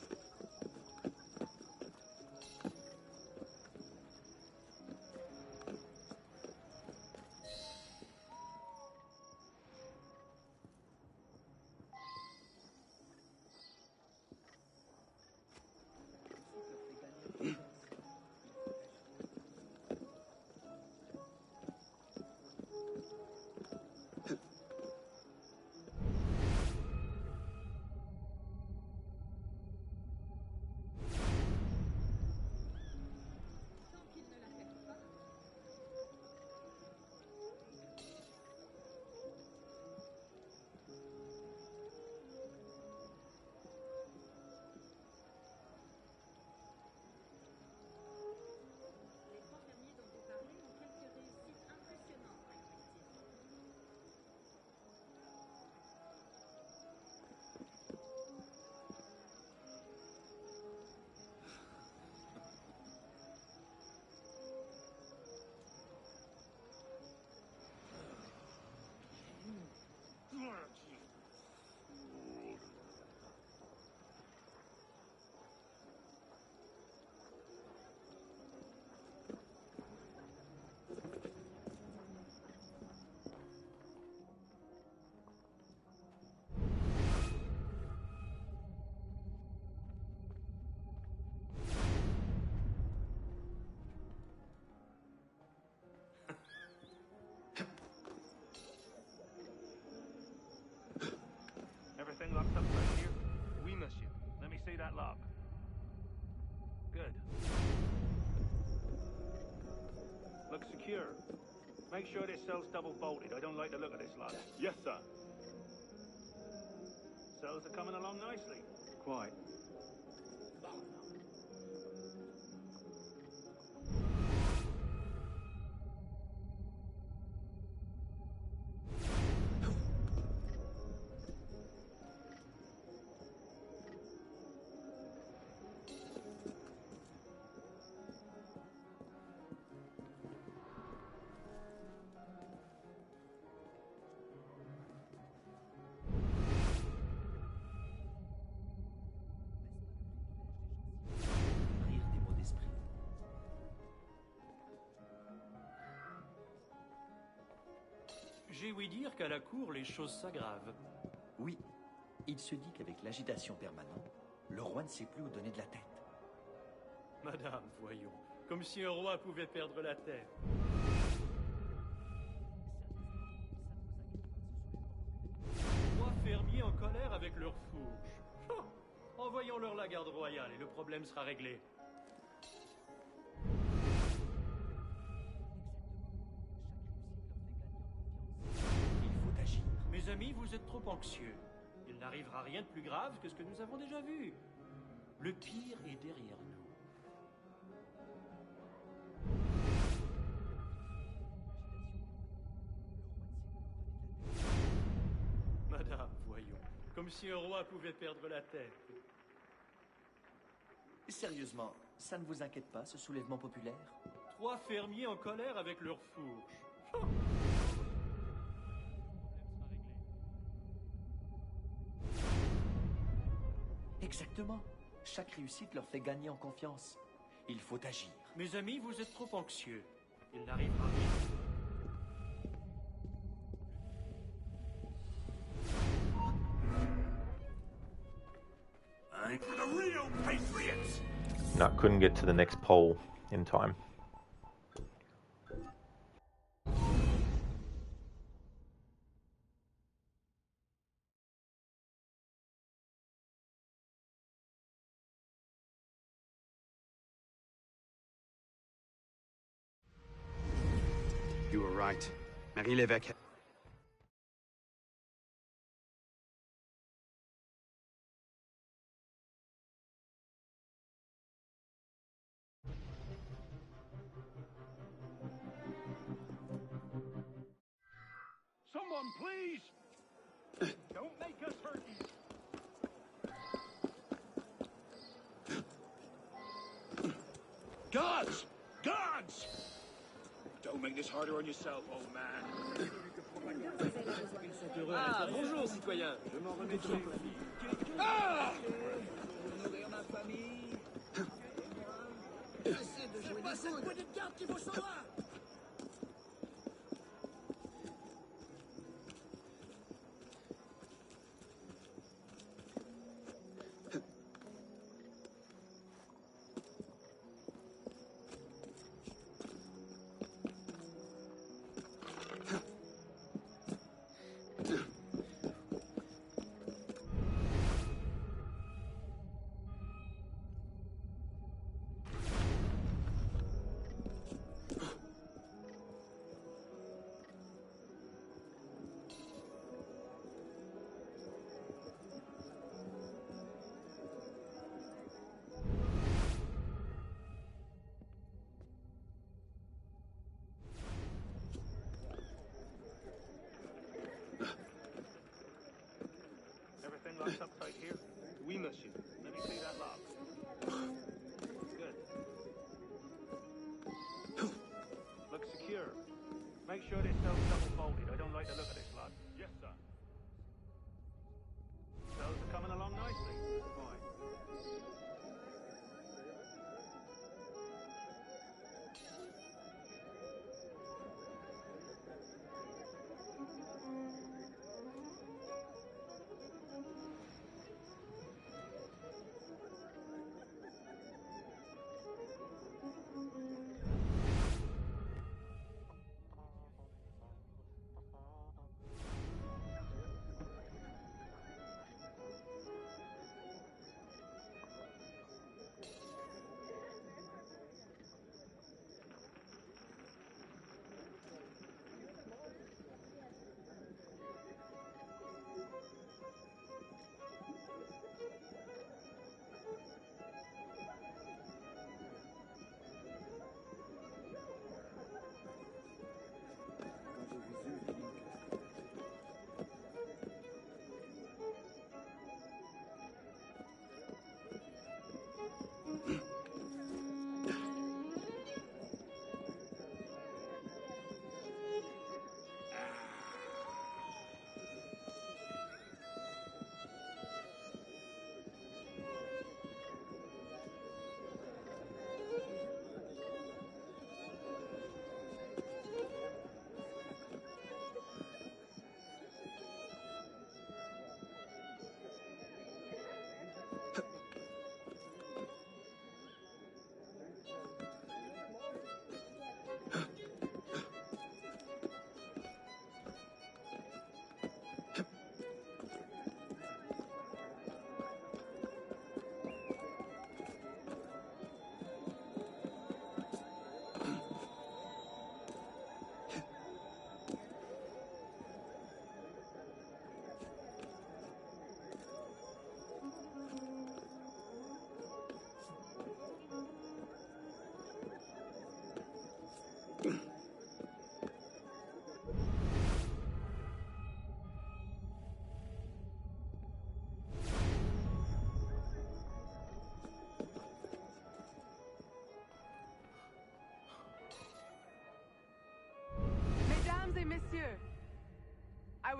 [SPEAKER 11] Everything locked up right here? Oui, monsieur. Let me see that lock. Good. Looks secure. Make sure this cell's double bolted. I don't like the look of this lot. Yes, sir. Cells are coming along nicely. Quite.
[SPEAKER 12] J'ai ouï dire qu'à la cour, les choses s'aggravent.
[SPEAKER 18] Oui. Il se dit qu'avec l'agitation permanente, le roi ne sait plus où donner de la tête.
[SPEAKER 12] Madame, voyons. Comme si un roi pouvait perdre la tête. Trois fermiers en colère avec leurs fourches. Envoyons-leur la garde royale et le problème sera réglé. Mes amis, vous êtes trop anxieux. Il n'arrivera rien de plus grave que ce que nous avons déjà vu. Le pire est derrière nous. Madame, voyons. Comme si un roi pouvait perdre la tête.
[SPEAKER 18] Sérieusement, Ça ne vous inquiète pas, ce soulèvement populaire?
[SPEAKER 12] 3 fermiers en colère avec leur fourche.
[SPEAKER 18] Exactement. Chaque réussite leur fait gagner en confiance. Il faut agir.
[SPEAKER 12] Mes amis, vous êtes trop anxieux. Il n'arrivera rien.
[SPEAKER 2] For the real patriots.
[SPEAKER 3] No, couldn't get to the next pole in time.
[SPEAKER 6] You were right. Marie Lévesque.
[SPEAKER 11] Someone, please! Don't make us hurt you. Guards! Guards! Don't make this harder on yourself, old man.
[SPEAKER 22] Ah, bonjour, citoyen. Je m'en remets sur le
[SPEAKER 11] Ah!
[SPEAKER 22] nourrir ma famille.
[SPEAKER 11] C'est pas cette poignée de garde qui vous sauvera!
[SPEAKER 12] Everything locked up tight here? Oui, monsieur. Let me see that lock. Good. Looks secure. Make sure this cell's double-folded. I don't like the look of this lot. Yes, sir. Cells are coming along nicely. Fine.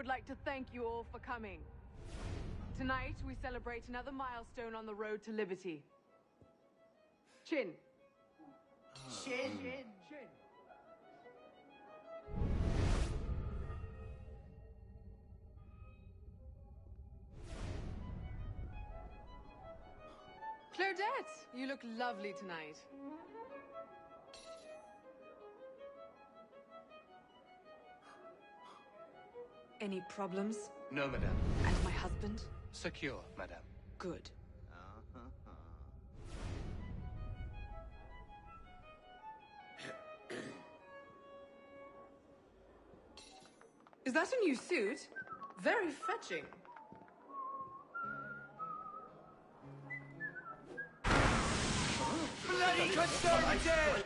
[SPEAKER 4] would like to thank you all for coming. Tonight, we celebrate another milestone on the road to liberty. Chin.
[SPEAKER 17] Chin.
[SPEAKER 4] Claudette, you look lovely tonight.
[SPEAKER 16] Any problems?
[SPEAKER 19] No, madame.
[SPEAKER 16] And my husband?
[SPEAKER 19] Secure, madame.
[SPEAKER 16] Good.
[SPEAKER 4] Is that a new suit? Very fetching.
[SPEAKER 11] Bloody conservative!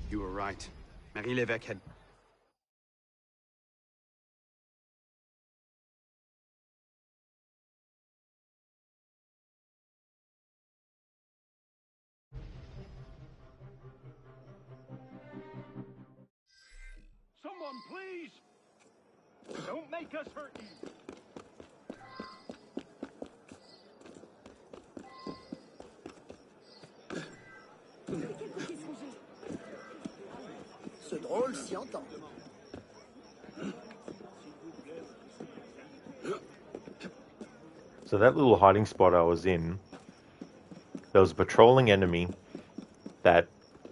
[SPEAKER 7] You were right. Marie Lévesque had...
[SPEAKER 12] Someone, please! Don't make us hurt you!
[SPEAKER 17] Ce drôle s'y entend.
[SPEAKER 3] So that little hiding spot I was in, there was a patrolling enemy that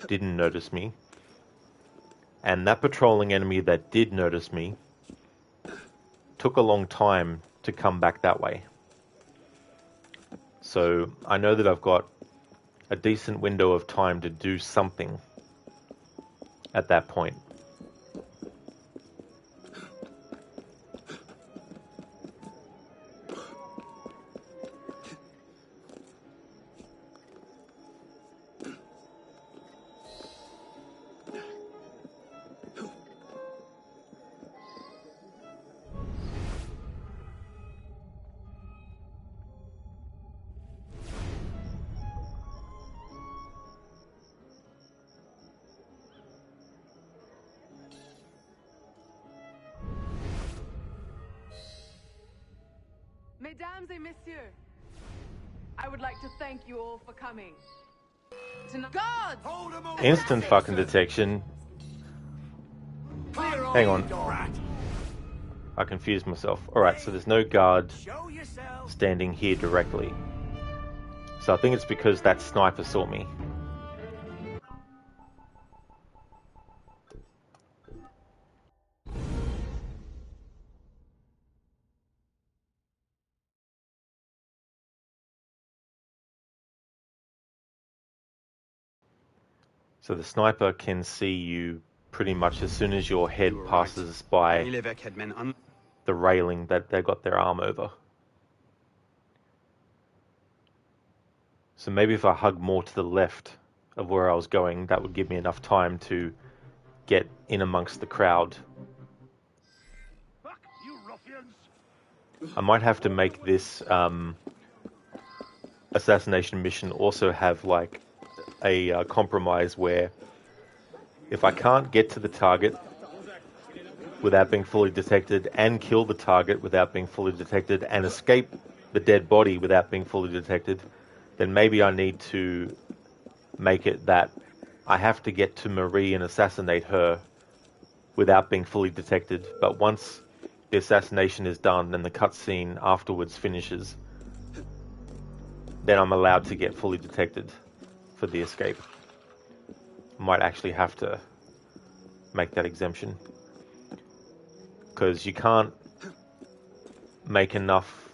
[SPEAKER 3] didn't notice me. And that patrolling enemy that did notice me took a long time to come back that way. So I know that I've got a decent window of time to do something at that point.
[SPEAKER 4] Mesdames et messieurs, I would like to thank you all for coming. God!
[SPEAKER 3] Instant fucking detection. Hang on. I confused myself. Alright, so there's no guard standing here directly. So I think it's because that sniper saw me. So the sniper can see you pretty much as soon as your head passes by the railing that they got their arm over. So maybe if I hug more to the left of where I was going, that would give me enough time to get in amongst the crowd. I might have to make this assassination mission also have like a compromise where if I can't get to the target without being fully detected and kill the target without being fully detected and escape the dead body without being fully detected, then maybe I need to make it that I have to get to Marie and assassinate her without being fully detected. But once the assassination is done and the cutscene afterwards finishes, then I'm allowed to get fully detected for the escape. Might actually have to make that exemption, because you can't make enough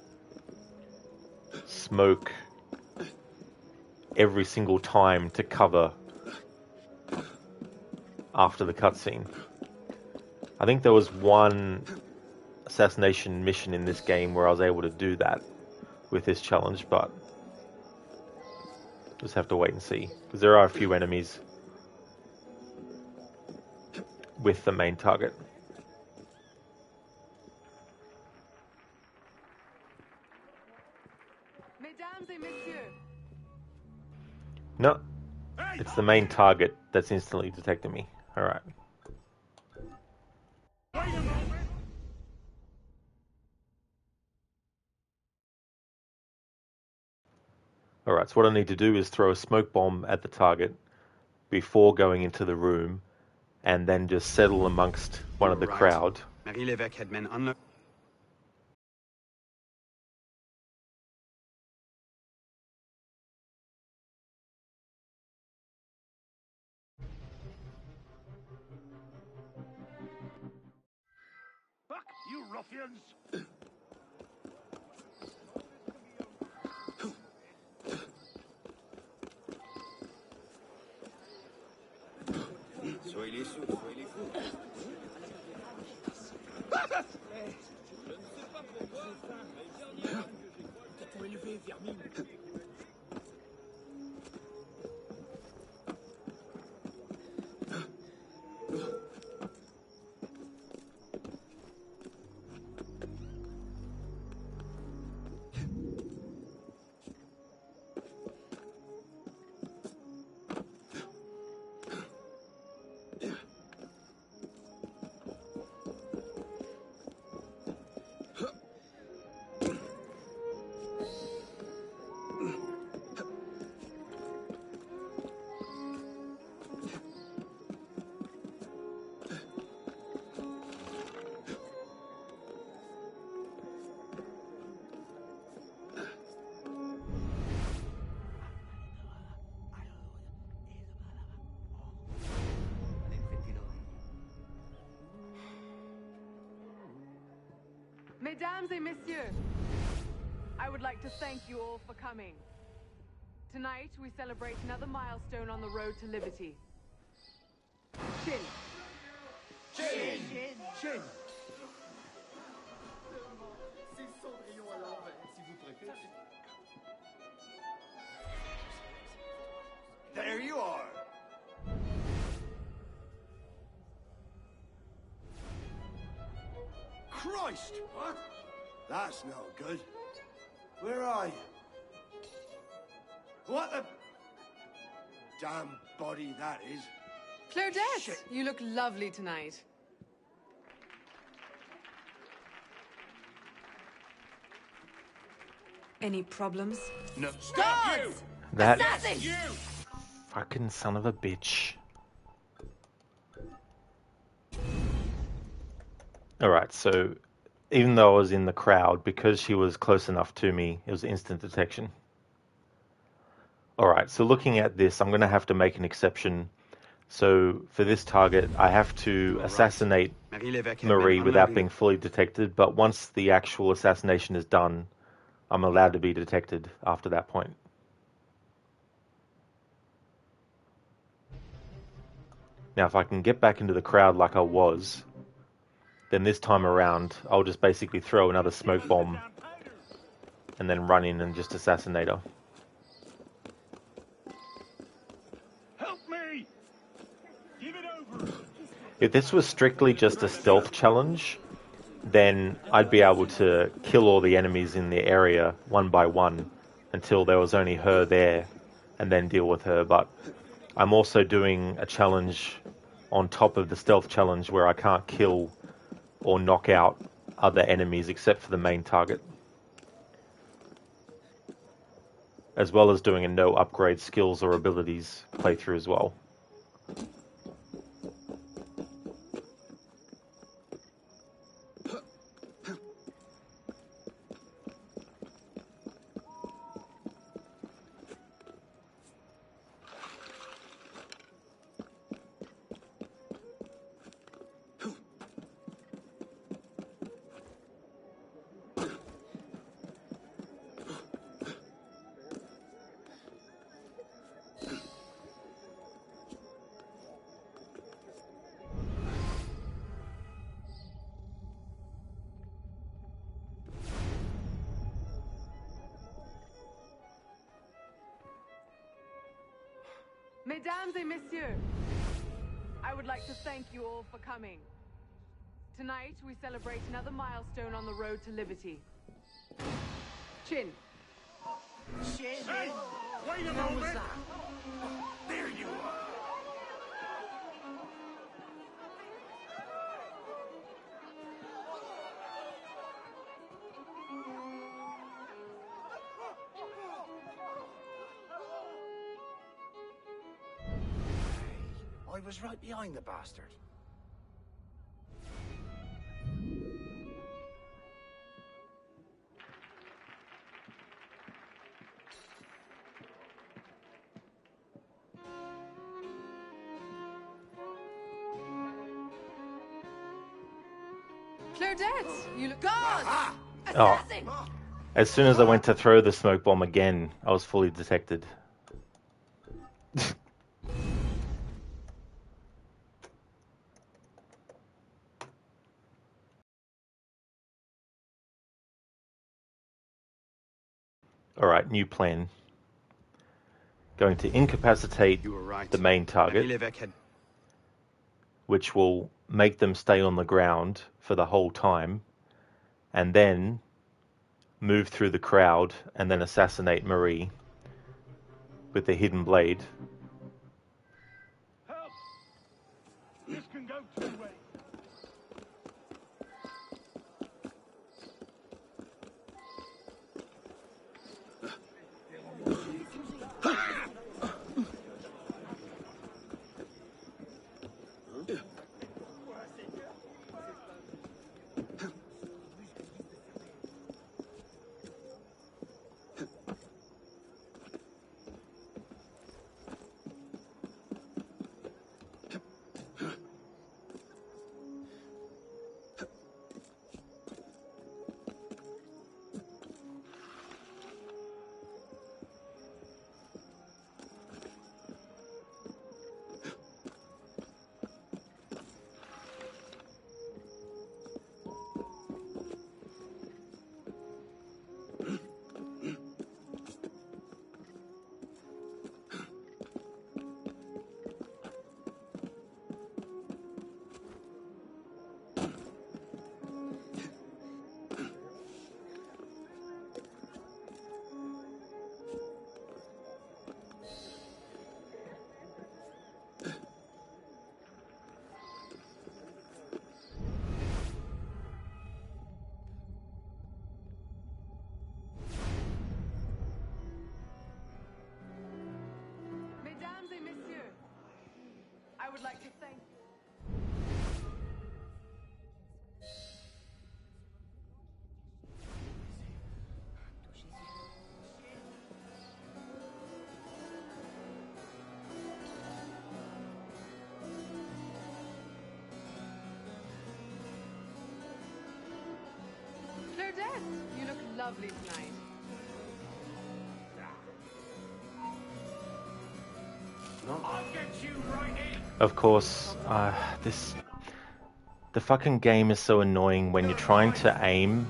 [SPEAKER 3] smoke every single time to cover after the cutscene. I think there was one assassination mission in this game where I was able to do that with this challenge, but just have to wait and see, because there are a few enemies with the main target.
[SPEAKER 4] Mesdames et messieurs.
[SPEAKER 3] No, it's the main target that's instantly detecting me. Alright. Alright, so what I need to do is throw a smoke bomb at the target before going into the room, and then just settle amongst one of the crowd.
[SPEAKER 7] Marie Lévesque had men unload.
[SPEAKER 2] Fuck you ruffians!
[SPEAKER 11] Soyez les sous, soyez les fous. Je ne sais pas pourquoi, mais le dernier homme que j'ai croisé... T'as tout élevé, vermine.
[SPEAKER 4] Mesdames et messieurs, I would like to thank you all for coming. Tonight, we celebrate another milestone on the road to liberty. Chin.
[SPEAKER 15] Chin. Chin. There you are. Christ! What? That's no good. Where are you? What the... damn body that is.
[SPEAKER 4] Claudette,
[SPEAKER 15] Shit.
[SPEAKER 4] you look lovely tonight.
[SPEAKER 16] Any problems?
[SPEAKER 11] No.
[SPEAKER 1] Guards!
[SPEAKER 3] That
[SPEAKER 1] Assassins!
[SPEAKER 3] fucking son of a bitch. Alright, so even though I was in the crowd, because she was close enough to me, it was instant detection. Alright, so looking at this, I'm going to have to make an exception. So for this target, I have to assassinate Marie without being fully detected, but once the actual assassination is done, I'm allowed to be detected after that point. Now, if I can get back into the crowd like I was, then this time around, I'll just basically throw another smoke bomb and then run in and just assassinate her.
[SPEAKER 2] Help me! Give it over!
[SPEAKER 3] If this was strictly just a stealth challenge, then I'd be able to kill all the enemies in the area one by one until there was only her there and then deal with her. But I'm also doing a challenge on top of the stealth challenge where I can't kill or knock out other enemies except for the main target, as well as doing a no upgrade skills or abilities playthrough as well.
[SPEAKER 4] Mesdames et messieurs, I would like to thank you all for coming. Tonight, we celebrate another milestone on the road to liberty. Chin.
[SPEAKER 2] Hey, wait a moment! There you are!
[SPEAKER 15] I was right behind the bastard.
[SPEAKER 4] Claudette, you look... God!
[SPEAKER 3] Oh.
[SPEAKER 4] Assassin!
[SPEAKER 3] As soon as I went to throw the smoke bomb again, I was fully detected. Alright, new plan. Going to incapacitate the main target, which will make them stay on the ground for the whole time, and then move through the crowd and then assassinate Marie with the hidden blade.
[SPEAKER 2] Help! This can go two ways.
[SPEAKER 4] Mesdames et messieurs, I would like to thank you. Claudette, you look lovely tonight.
[SPEAKER 2] I'll get you right in!
[SPEAKER 3] Of course, the fucking game is so annoying when you're trying to aim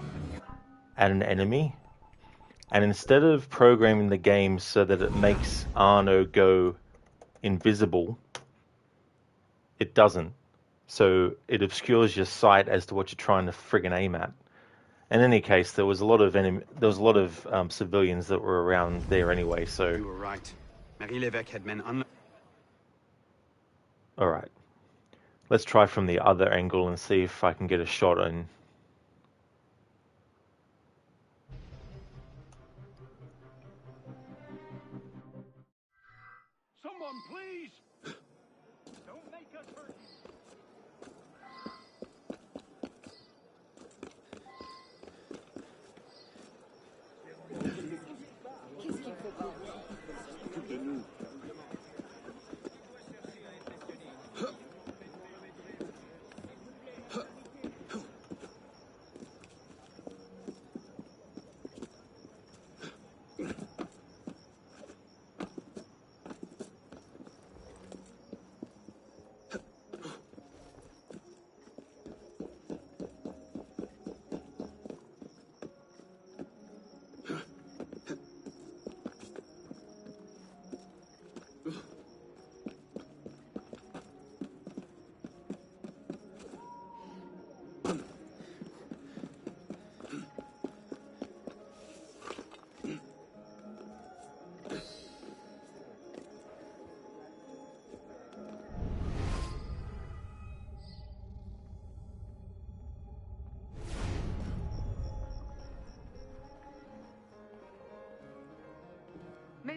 [SPEAKER 3] at an enemy, and instead of programming the game so that it makes Arno go invisible, it doesn't. So it obscures your sight as to what you're trying to friggin' aim at. In any case, there was a lot of civilians that were around there anyway. So
[SPEAKER 7] you were right. Marie Levesque had men
[SPEAKER 3] all right, let's try from the other angle and see if I can get a shot in.
[SPEAKER 2] Someone, please! Don't make us hurt
[SPEAKER 17] Qu'est-ce qu'il faut pas?
[SPEAKER 6] S'occupe de nous.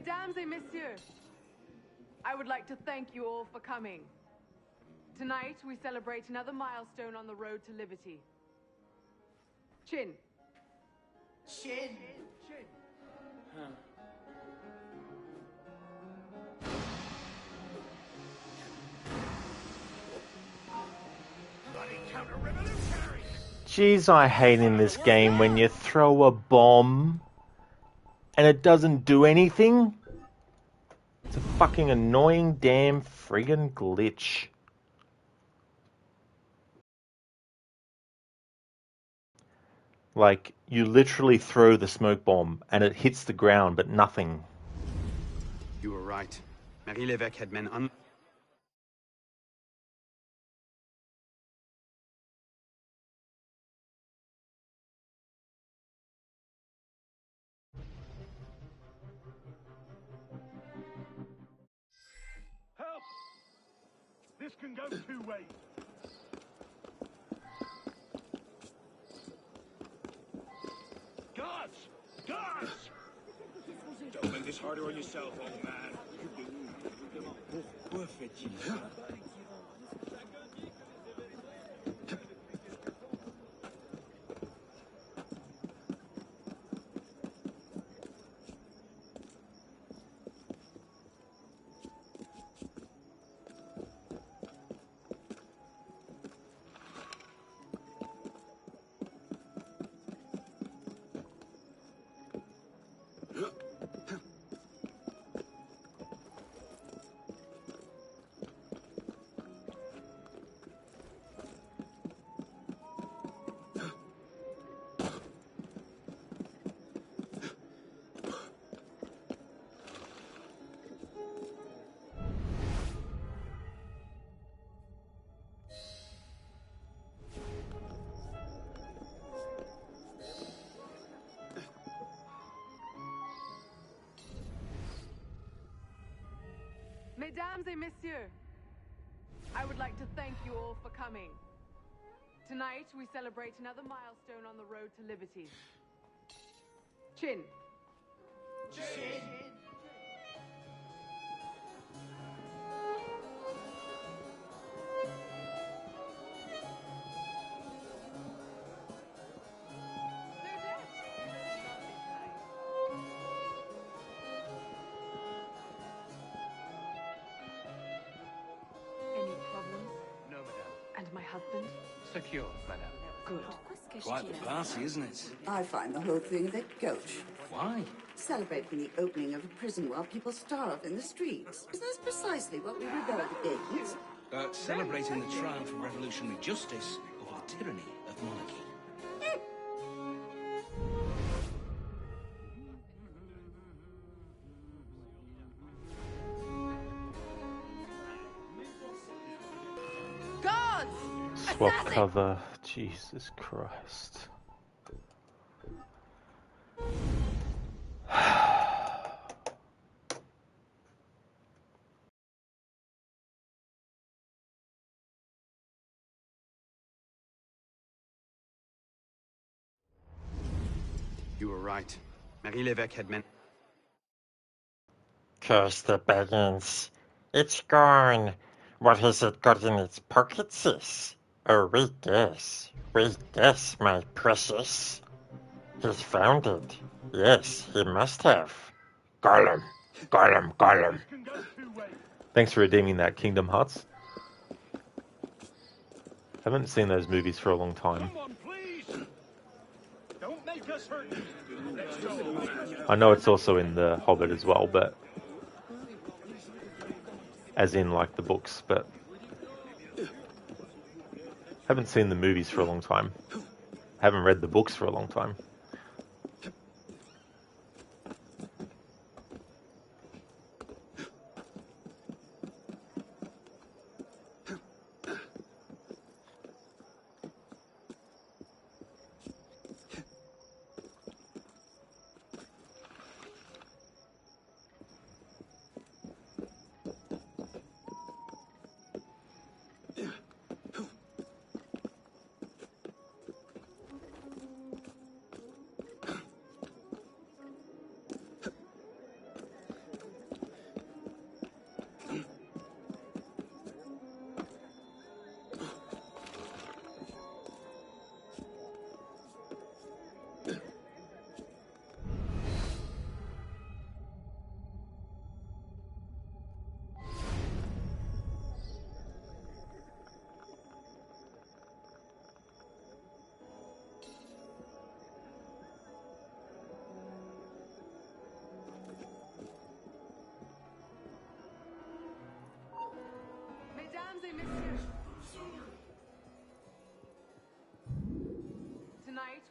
[SPEAKER 4] Mesdames et messieurs, I would like to thank you all for coming. Tonight, we celebrate another milestone on the road to liberty. Chin.
[SPEAKER 15] Chin.
[SPEAKER 4] Chin.
[SPEAKER 2] Bloody counter-revolutionary!
[SPEAKER 3] Jeez, I hate in this game when you throw a bomb and it doesn't do anything. It's a fucking annoying damn friggin' glitch. Like, you literally throw the smoke bomb and it hits the ground, but nothing.
[SPEAKER 7] You were right. Marie Lévesque had men
[SPEAKER 2] Help! This can go two ways. Guards! Guards!
[SPEAKER 6] Don't make this harder on yourself, old man. Pourquoi fait-il ça?
[SPEAKER 4] Mesdames et messieurs, I would like to thank you all for coming. Tonight, we celebrate another milestone on the road to liberty. Chin.
[SPEAKER 15] Chin.
[SPEAKER 16] Any problems?
[SPEAKER 19] No, madame.
[SPEAKER 16] And my husband?
[SPEAKER 19] Secure, madame.
[SPEAKER 16] Good.
[SPEAKER 13] Quite the party, isn't it?
[SPEAKER 14] I find the whole thing a bit gauche.
[SPEAKER 13] Why?
[SPEAKER 14] Celebrating the opening of a prison while people starve in the streets. Isn't this precisely what we rebelled against?
[SPEAKER 13] Celebrating the triumph of revolutionary justice over the tyranny of monarchy.
[SPEAKER 3] Swap cover. Jesus Christ.
[SPEAKER 7] You were right. Marie Lévesque had men.
[SPEAKER 23] Curse the Baggins. It's gone. What has it got in its pockets, sis? Oh, read this, my precious. He's found it. Yes, he must have. Gollum, Gollum, Gollum.
[SPEAKER 3] Thanks for redeeming that, Kingdom Hearts. Haven't seen those movies for a long time.
[SPEAKER 2] Come on, please! Don't make us hurt you. Let's go.
[SPEAKER 3] I know it's also in The Hobbit as well, but... as in, like, the books, but... haven't seen the movies for a long time. Haven't read the books for a long time.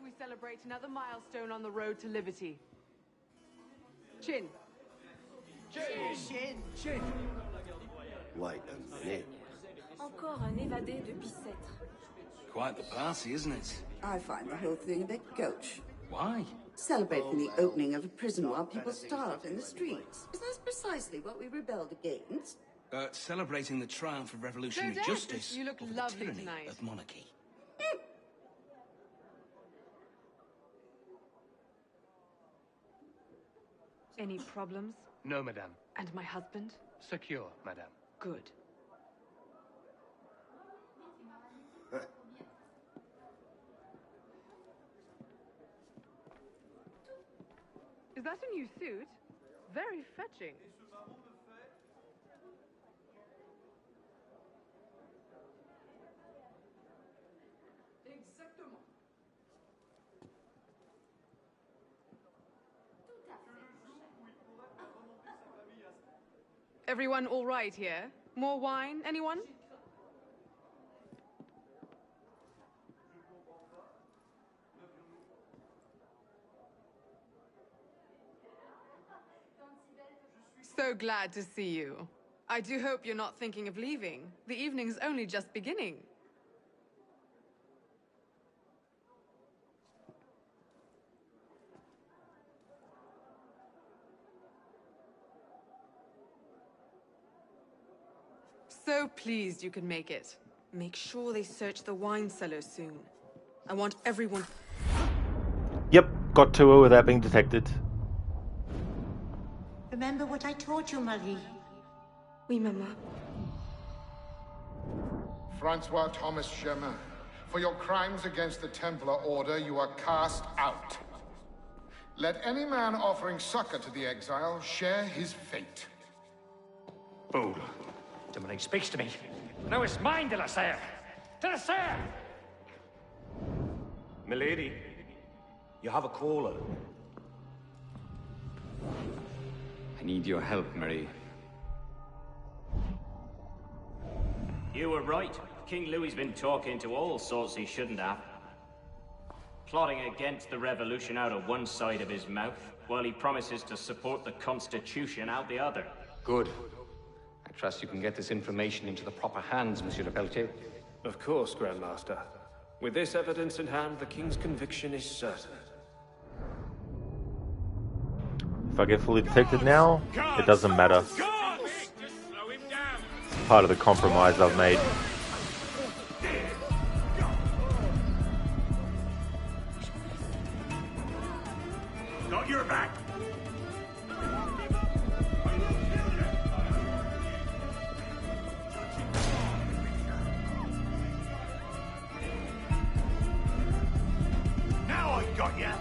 [SPEAKER 4] we celebrate another milestone on the road to liberty. Chin.
[SPEAKER 15] Chin. Wait a minute.
[SPEAKER 16] Encore un évadé de Bicêtre.
[SPEAKER 13] Quite the party, isn't it?
[SPEAKER 14] I find the whole thing a bit gauche.
[SPEAKER 13] Why?
[SPEAKER 14] Celebrating the opening of a prison while people starve in the streets. Isn't this precisely what we rebelled against?
[SPEAKER 13] Celebrating the triumph of revolutionary
[SPEAKER 4] Sir Darius,
[SPEAKER 13] justice
[SPEAKER 4] you look
[SPEAKER 13] over
[SPEAKER 4] lovely
[SPEAKER 13] the tyranny
[SPEAKER 4] tonight.
[SPEAKER 13] of monarchy.
[SPEAKER 16] Any problems?
[SPEAKER 19] No, madame.
[SPEAKER 16] And my husband?
[SPEAKER 19] Secure, madame.
[SPEAKER 16] Good.
[SPEAKER 4] Is that a new suit? Very fetching. Everyone all right here? More wine, anyone? So glad to see you. I do hope you're not thinking of leaving. The evening's only just beginning. So pleased you can make it. Make sure they search the wine cellar soon. I want everyone...
[SPEAKER 3] Yep, got to her without being detected.
[SPEAKER 5] Remember what I taught you, Marie?
[SPEAKER 16] Oui, Maman.
[SPEAKER 10] Francois Thomas Germain, for your crimes against the Templar Order, you are cast out. Let any man offering succor to the exile share his fate.
[SPEAKER 21] Fool. Somebody speaks to me. No, it's mine, de la Serre. De la Serre!
[SPEAKER 11] Milady, you have a caller.
[SPEAKER 20] I need your help, Marie.
[SPEAKER 21] You were right. King Louis's been talking to all sorts he shouldn't have. Plotting against the revolution out of one side of his mouth, while he promises to support the Constitution out the other.
[SPEAKER 20] Good. I trust you can get this information into the proper hands, Monsieur le Pelletier.
[SPEAKER 11] Of course, Grandmaster. With this evidence in hand, the King's conviction is certain.
[SPEAKER 3] If I get fully detected now, it doesn't matter. It's part of the compromise I've made.
[SPEAKER 2] Got your back. Now I got ya.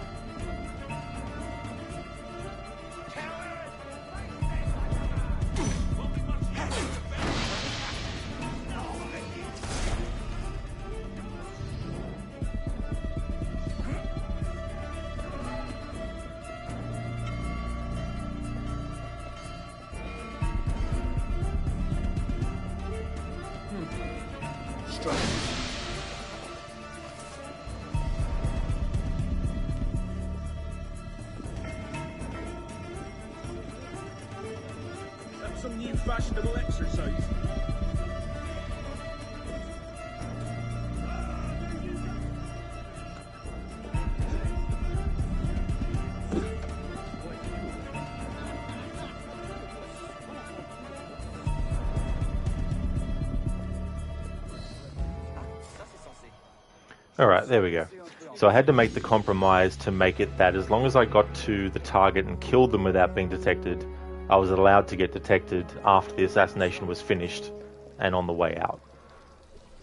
[SPEAKER 12] That's some new fashionable exercise.
[SPEAKER 3] Alright, there we go. So I had to make the compromise to make it that as long as I got to the target and killed them without being detected, I was allowed to get detected after the assassination was finished and on the way out.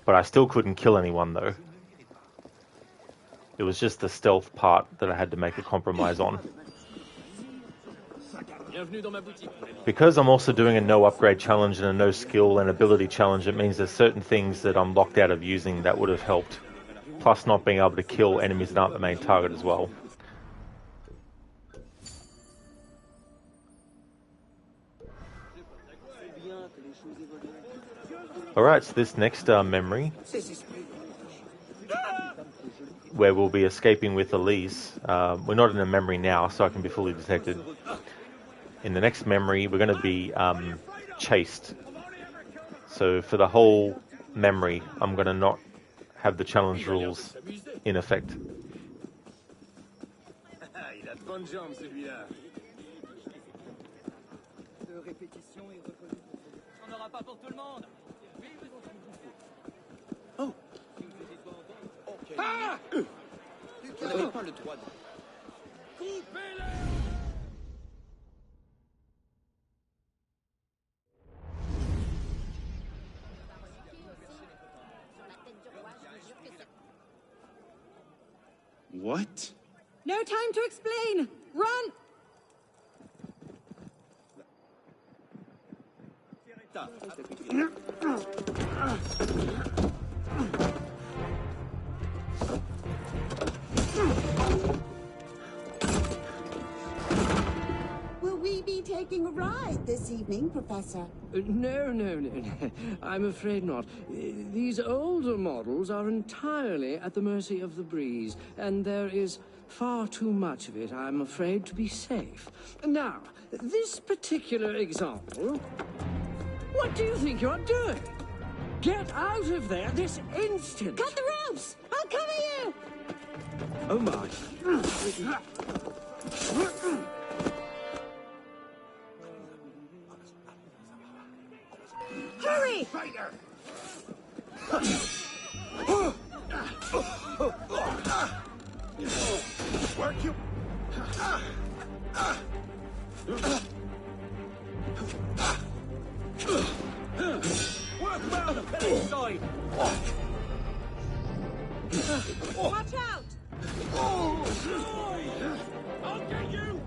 [SPEAKER 3] But I still couldn't kill anyone though. It was just the stealth part that I had to make a compromise on. Because I'm also doing a no upgrade challenge and a no skill and ability challenge, it means there's certain things that I'm locked out of using that would have helped. Plus not being able to kill enemies that aren't the main target as well. Alright, so this next memory where we'll be escaping with Elise. We're not in a memory now, so I can be fully detected. In the next memory, we're going to be chased. So for the whole memory, I'm going to not have the challenge rules in effect.
[SPEAKER 11] Il a de bonnes jambes, celui-là. On n'aura pas pour tout le monde.
[SPEAKER 22] Oh.
[SPEAKER 11] Ah!
[SPEAKER 22] Vous n'avez pas le droit de...
[SPEAKER 11] Coupez-le!
[SPEAKER 6] What?
[SPEAKER 1] No time to explain. Run!
[SPEAKER 14] Will we be taking a ride this evening, Professor?
[SPEAKER 22] No. I'm afraid not. These older models are entirely at the mercy of the breeze, and there is far too much of it, I'm afraid, to be safe. Now, this particular example... What do you think you're doing? Get out of there this instant!
[SPEAKER 1] Cut the ropes! I'll cover you!
[SPEAKER 22] Oh, my.
[SPEAKER 1] Hurry!
[SPEAKER 11] Work you. Work round the belly side.
[SPEAKER 1] Watch out!
[SPEAKER 11] I'll get you.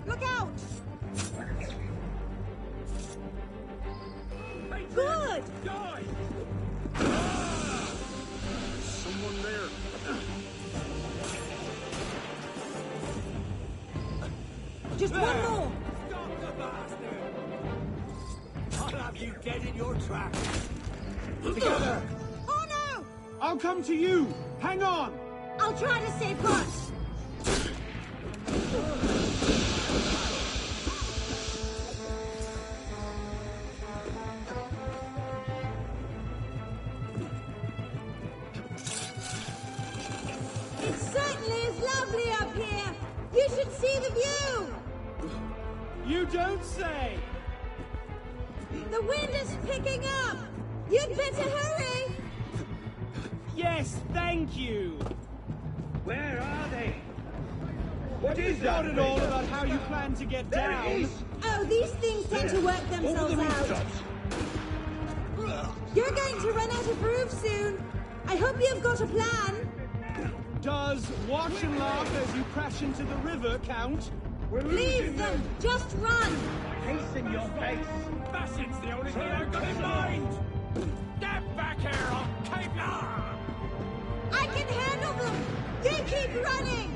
[SPEAKER 1] Look out! Good!
[SPEAKER 11] Die!
[SPEAKER 6] Someone there.
[SPEAKER 1] Just one more!
[SPEAKER 11] Stop the bastard! I'll have you dead in your tracks. Together!
[SPEAKER 1] Oh no!
[SPEAKER 6] I'll come to you. Hang on.
[SPEAKER 1] I'll try to stay put! It certainly is lovely up here! You should see the view!
[SPEAKER 6] You don't say.
[SPEAKER 1] The wind is picking up! You'd better hurry!
[SPEAKER 6] Yes, thank you.
[SPEAKER 11] Where are they? What is
[SPEAKER 6] Not
[SPEAKER 11] that?
[SPEAKER 6] at all about how you plan to get
[SPEAKER 11] There
[SPEAKER 6] down.
[SPEAKER 11] it is.
[SPEAKER 1] Oh, these things tend to work themselves
[SPEAKER 11] Over the
[SPEAKER 1] out.
[SPEAKER 11] rooftops.
[SPEAKER 1] You're going to run out of roof soon. I hope you've got a plan.
[SPEAKER 6] Does watch and laugh as you crash into the river count?
[SPEAKER 1] Leave them. Just run.
[SPEAKER 11] Hasten your pace. Bassett's the only thing I've got in mind. Get back here, I'll keep ya.
[SPEAKER 1] I can handle them. You keep running.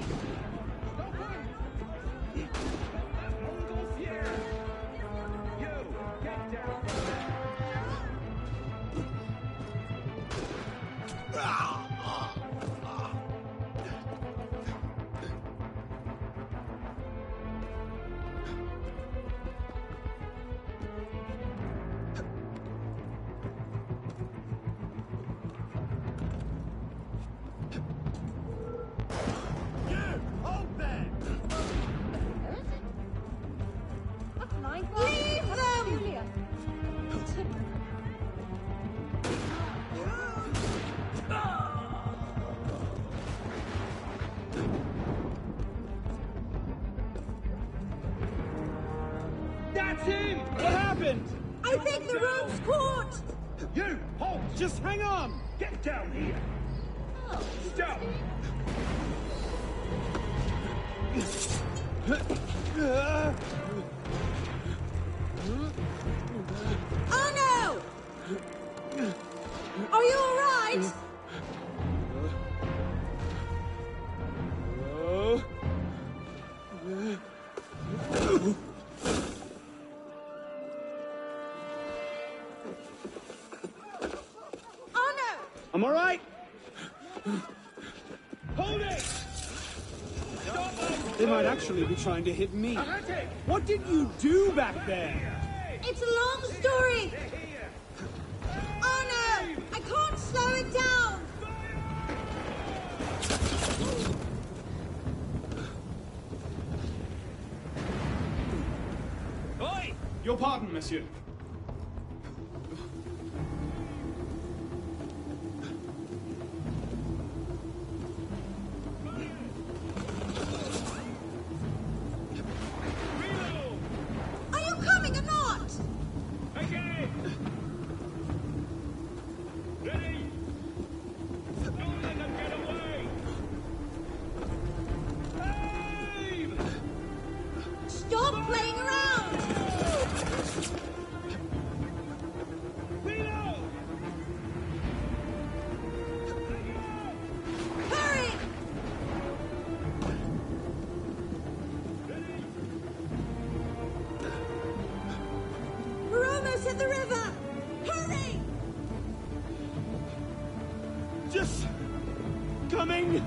[SPEAKER 1] Leave them.
[SPEAKER 6] That's him! What happened?
[SPEAKER 1] I think the rope's caught.
[SPEAKER 6] You! Halt! Just hang on!
[SPEAKER 11] Get down here. Stop.
[SPEAKER 1] Oh no! Are you all right?
[SPEAKER 6] I'm all right. Hold it! They might actually be trying to hit me. What did you do back there?
[SPEAKER 1] It's a long story. Arno, I can't slow it down.
[SPEAKER 6] Oi! Your pardon, monsieur.
[SPEAKER 1] Are you coming or not?
[SPEAKER 11] Okay. Ready? Don't let them get away. Aim!
[SPEAKER 1] Stop playing around.
[SPEAKER 11] Reload!
[SPEAKER 1] Hurry! We're almost at the river. Hurry!
[SPEAKER 6] Just coming.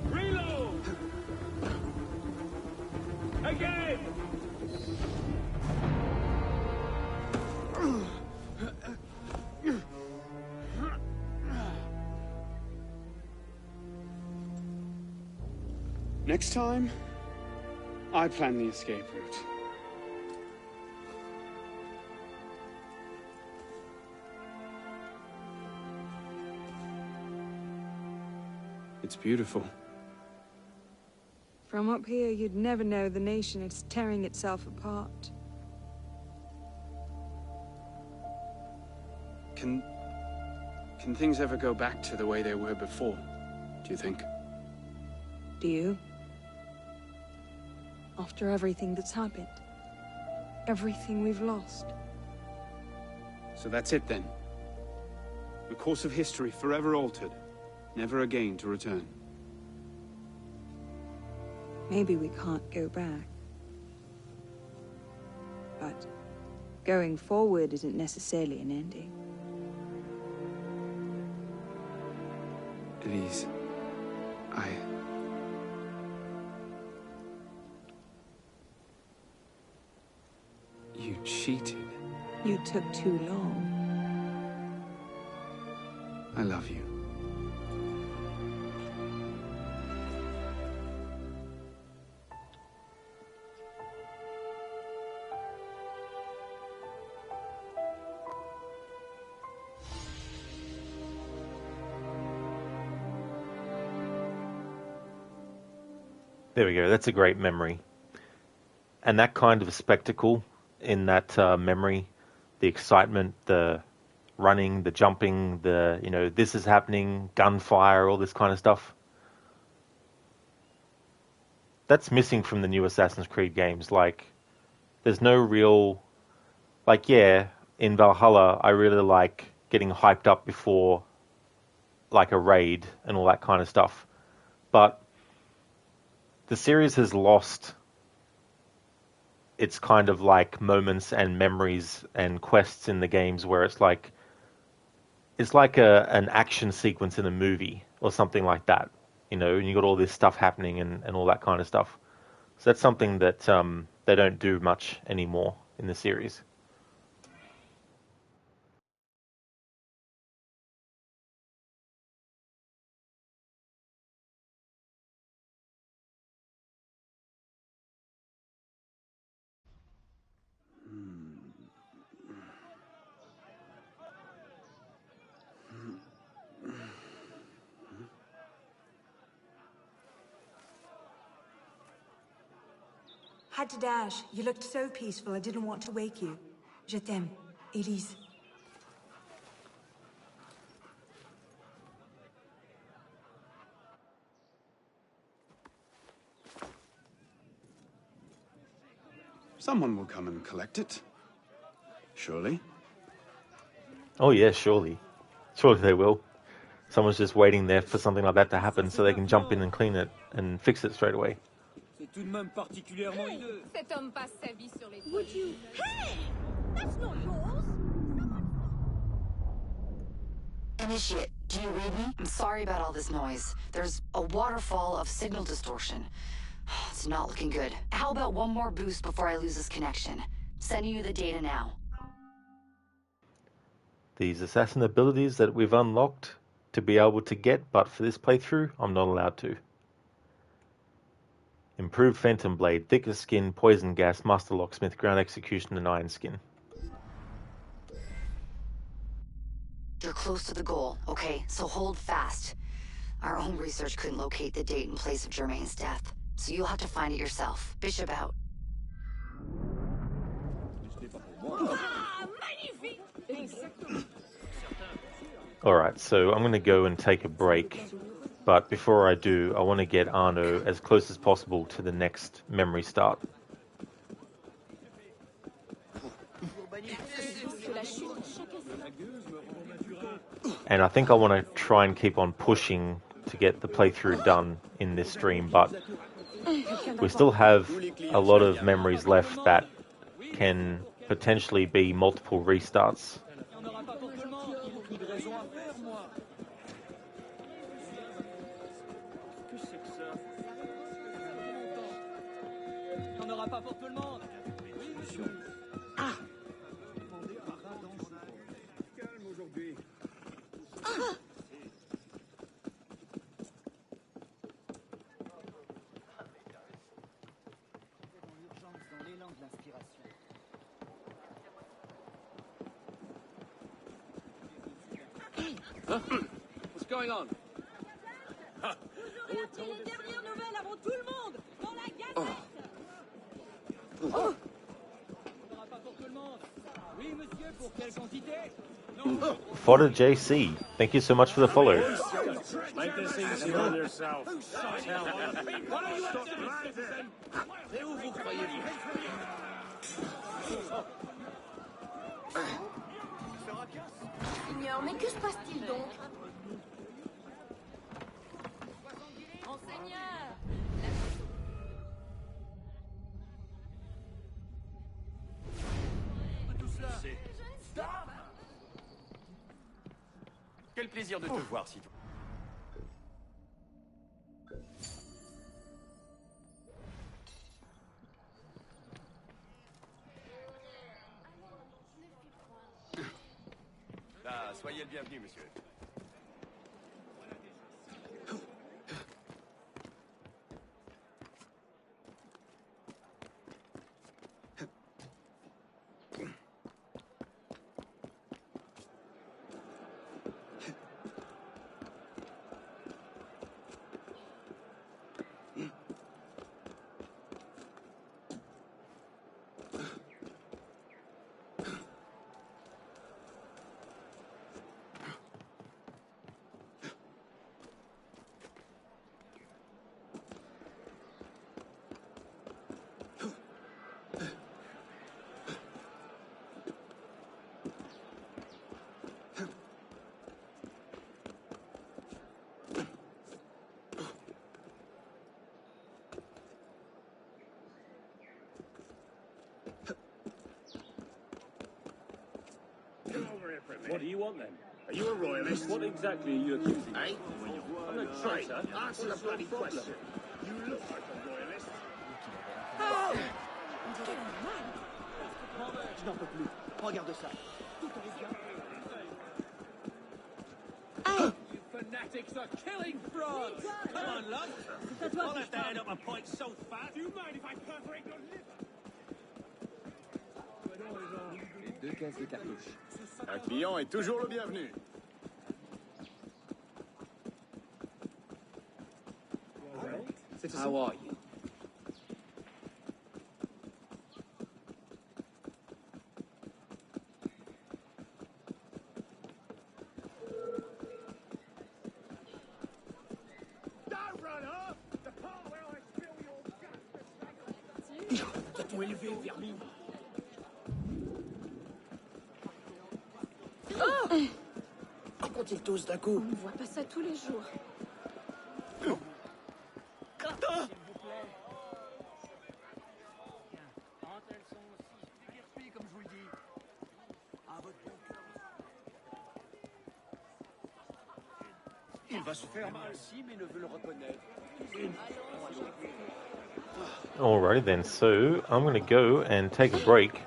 [SPEAKER 11] Reload! Again!
[SPEAKER 6] Next time, I plan the escape route. It's beautiful.
[SPEAKER 16] From up here, you'd never know the nation is tearing itself apart.
[SPEAKER 6] Can things ever go back to the way they were before, do you think?
[SPEAKER 16] Do you? After everything that's happened? Everything we've lost?
[SPEAKER 6] So that's it then. The course of history forever altered, never again to return.
[SPEAKER 16] Maybe we can't go back. But going forward isn't necessarily an ending.
[SPEAKER 6] Elise, You cheated.
[SPEAKER 16] You took too long.
[SPEAKER 6] I love you.
[SPEAKER 3] There we go. That's a great memory. And that kind of spectacle in that memory, the excitement, the running, the jumping, the, you know, this is happening, gunfire, all this kind of stuff. That's missing from the new Assassin's Creed games. Like, there's no real, like, yeah, in Valhalla, I really like getting hyped up before, like, a raid and all that kind of stuff. But the series has lost its kind of like moments and memories and quests in the games where it's like an action sequence in a movie or something like that, you know, and you got all this stuff happening and all that kind of stuff. So that's something that they don't do much anymore in the series.
[SPEAKER 8] Had to dash. You looked so peaceful, I didn't want to wake you. Je t'aime, Elise.
[SPEAKER 6] Someone will come and collect it. Surely.
[SPEAKER 3] Oh yeah, surely. Surely they will. Someone's just waiting there for something like that to happen so they can jump in and clean it and fix it straight away.
[SPEAKER 22] C'est
[SPEAKER 9] tout de même particulièrement hideux.
[SPEAKER 1] Cet homme passe sa vie sur les toits. Would you... Hey! That's not yours!
[SPEAKER 17] Initiate, do you read me? I'm sorry about all this noise. There's a waterfall of signal distortion. It's not looking good. How about one more boost before I lose this connection? Sending you the data now.
[SPEAKER 3] These assassin abilities that we've unlocked to be able to get, but for this playthrough, I'm not allowed to. Improved Phantom Blade, Thicker Skin, Poison Gas, Master Locksmith, Ground Execution, and Iron Skin.
[SPEAKER 17] You're close to the goal, okay? So hold fast. Our own research couldn't locate the date and place of Germain's death, so you'll have to find it yourself. Bishop out.
[SPEAKER 3] Alright, so I'm going to go and take a break, but before I do, I want to get Arno as close as possible to the next memory start. And I think I want to try and keep on pushing to get the playthrough done in this stream, but we still have a lot of memories left that can potentially be multiple restarts.
[SPEAKER 9] What's going on?
[SPEAKER 3] Fodder JC, thank you so much for the follow.
[SPEAKER 9] Like this easy on yourself.
[SPEAKER 1] Seigneur, mais que se passe-t-il donc? Monseigneur!
[SPEAKER 11] Quel plaisir de te voir, citoyen. Ah, soyez le bienvenu, monsieur.
[SPEAKER 9] What do you want then? Are you a royalist? What exactly are you accusing me of? I'm no traitor. Answer the bloody question. You look like a royalist.
[SPEAKER 1] Oh!
[SPEAKER 18] Je n'en peux plus. Regarde ça. Tout allait bien.
[SPEAKER 9] You fanatics are killing frauds! Come on, love. I'll have to head up a point so fat. Do you mind if I perforate your liver?
[SPEAKER 18] Les 2 caisses de cartouches.
[SPEAKER 24] Un client est toujours le bienvenu.
[SPEAKER 18] How are you?
[SPEAKER 9] Don't run off! The part where I spill your guts.
[SPEAKER 18] T'as tout élevé, vermine. Quand ils tous d'un coup.
[SPEAKER 1] On ne voit pas ça tous les jours.
[SPEAKER 18] Il va se faire mal si mes neveux le reconnaissent.
[SPEAKER 3] Alrighty then, so I'm going to go and take a break.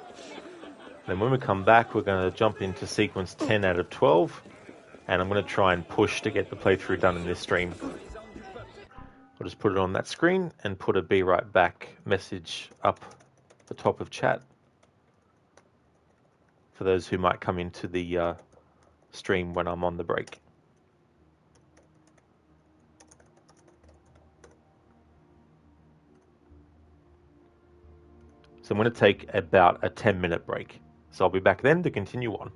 [SPEAKER 3] Then when we come back, we're going to jump into sequence 10 out of 12. And I'm going to try and push to get the playthrough done in this stream. I'll just put it on that screen and put a be right back message up the top of chat for those who might come into the stream when I'm on the break. So I'm going to take about a 10-minute break. So I'll be back then to continue on.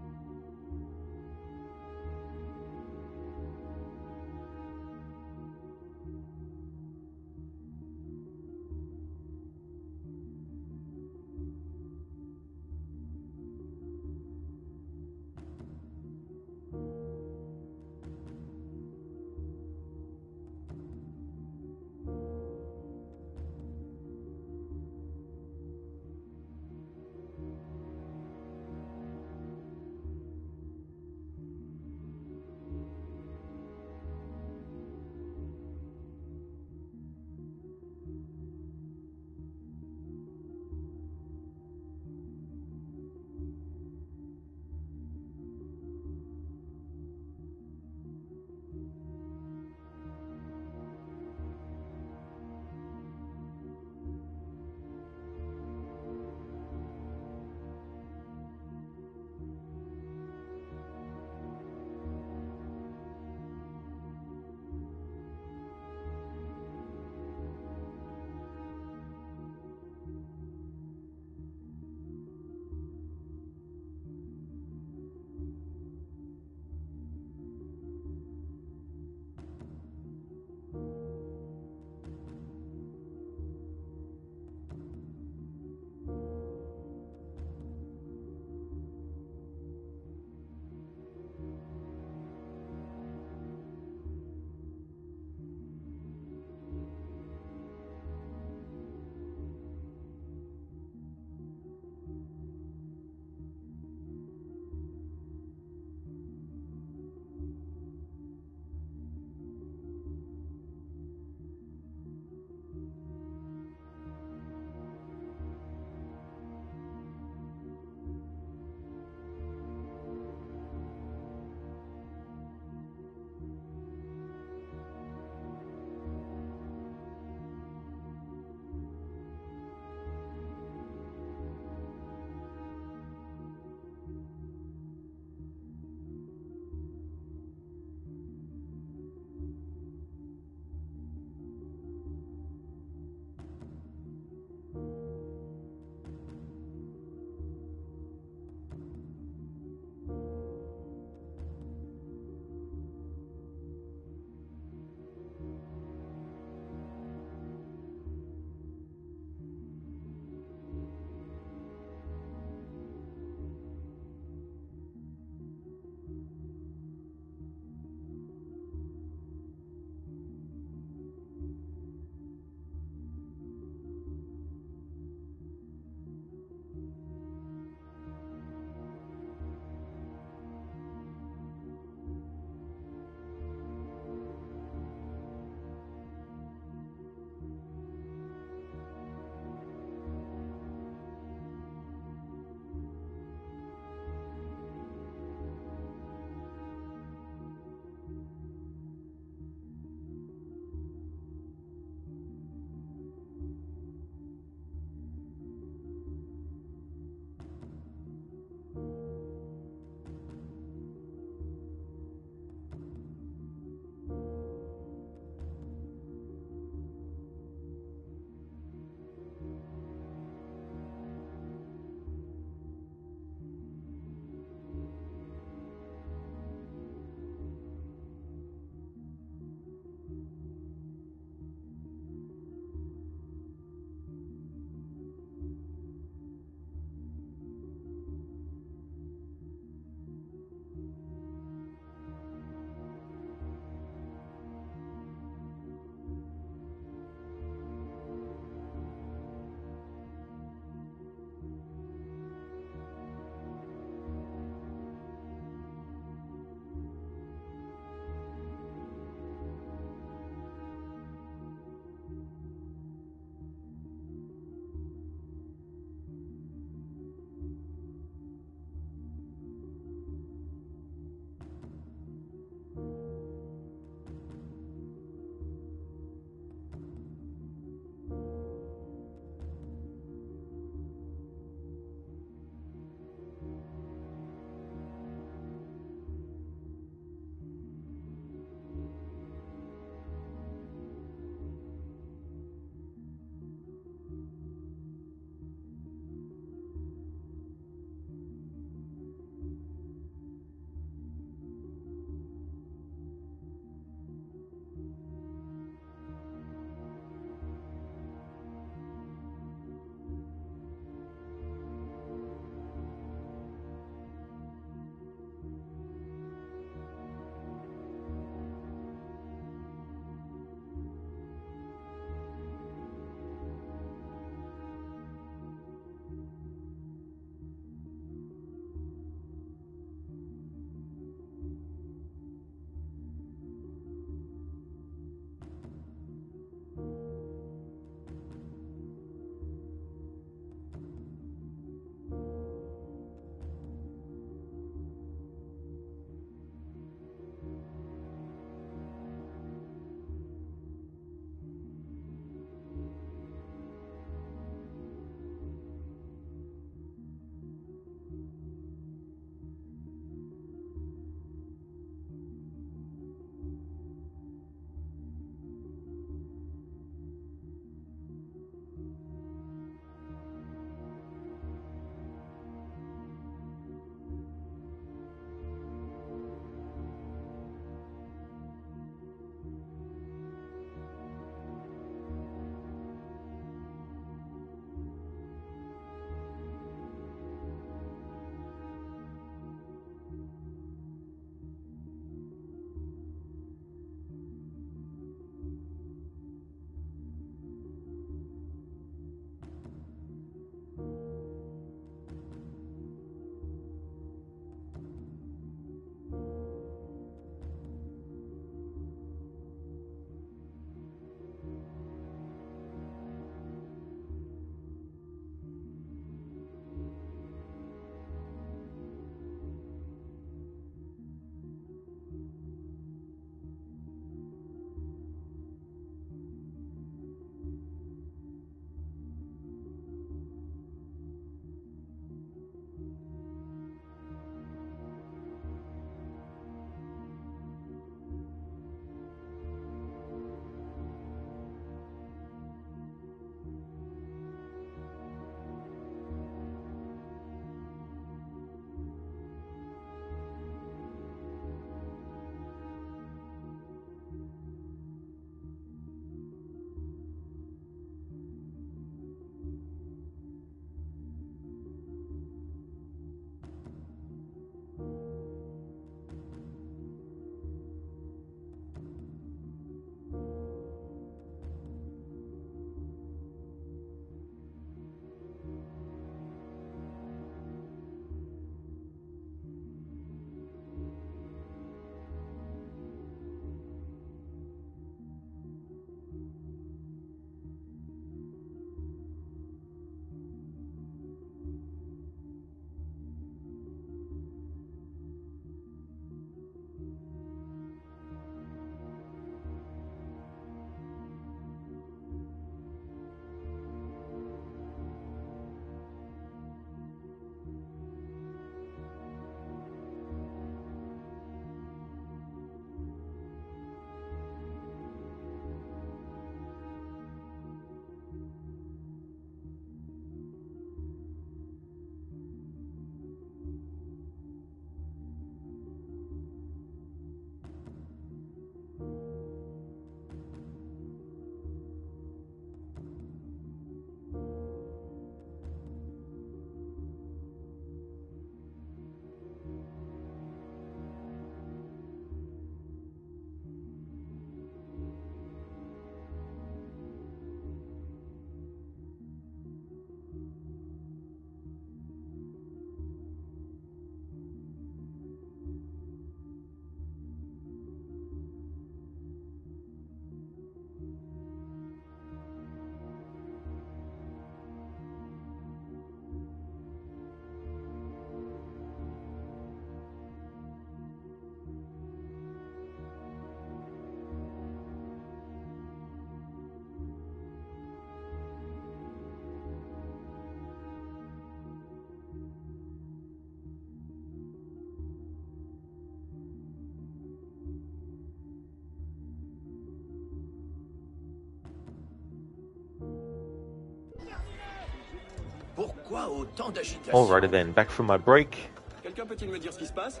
[SPEAKER 3] Alrighty then, back from my break.
[SPEAKER 24] Quelqu'un peut-il me dire ce qui se passe?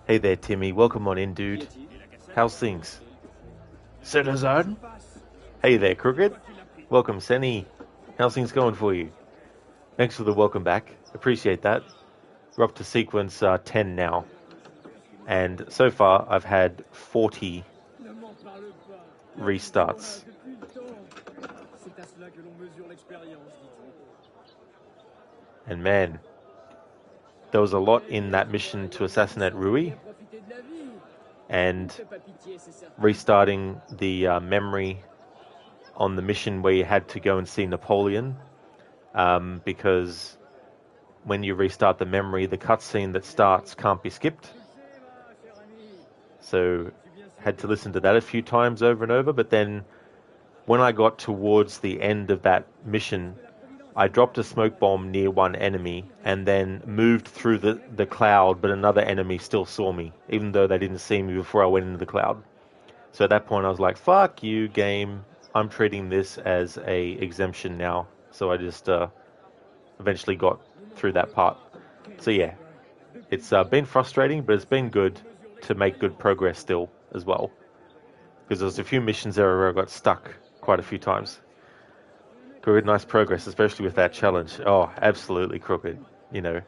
[SPEAKER 3] Hey there, Timmy. Welcome on in, dude. How's things? Citizen? Hey there, Crooked. Welcome, Senny. How's things going for you? Thanks for the welcome back. Appreciate that. We're up to sequence 10 now. And so far, I've had 40 restarts. And man, there was a lot in that mission to assassinate Rui. And restarting the memory on the mission where you had to go and see Napoleon. Because when you restart the memory, the cutscene that starts can't be skipped. So had to listen to that a few times over and over. But then when I got towards the end of that mission, I dropped a smoke bomb near one enemy and then moved through the cloud, but another enemy still saw me, even though they didn't see me before I went into the cloud. So at that point I was like, fuck you, game. I'm treating this as a exemption now. So I just eventually got through that part. So yeah, it's been frustrating, but it's been good to make good progress still as well. Because there's a few missions there where I got stuck quite a few times. Good, nice progress, especially with that challenge. Oh, absolutely crooked, you know.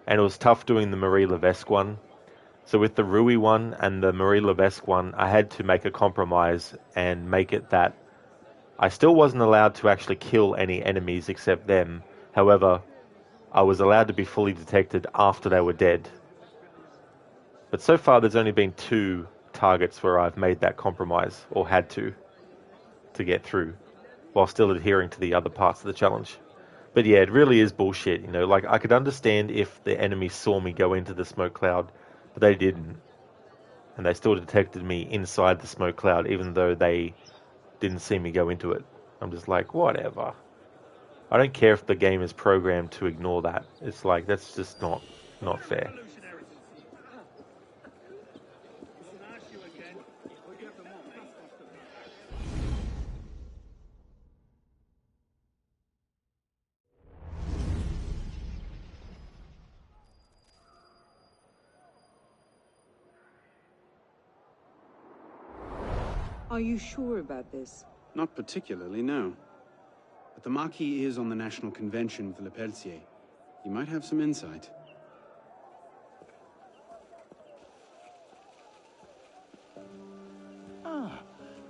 [SPEAKER 3] And it was tough doing the Marie Levesque one. So with the Rui one and the Marie Levesque one, I had to make a compromise and make it that I still wasn't allowed to actually kill any enemies except them. However, I was allowed to be fully detected after they were dead. But so far, there's only been 2 targets where I've made that compromise, or had to get through, while still adhering to the other parts of the challenge. But yeah, it really is bullshit, you know. Like, I could understand if the enemies saw me go into the smoke cloud, but they didn't. And they still detected me inside the smoke cloud, even though they didn't see me go into it. I'm just like, whatever. I don't care if the game is programmed to ignore that. It's like, that's just not fair.
[SPEAKER 7] Are you sure about this?
[SPEAKER 6] Not particularly, no. But the Marquis is on the National Convention with Le Pelletier. He might have some insight.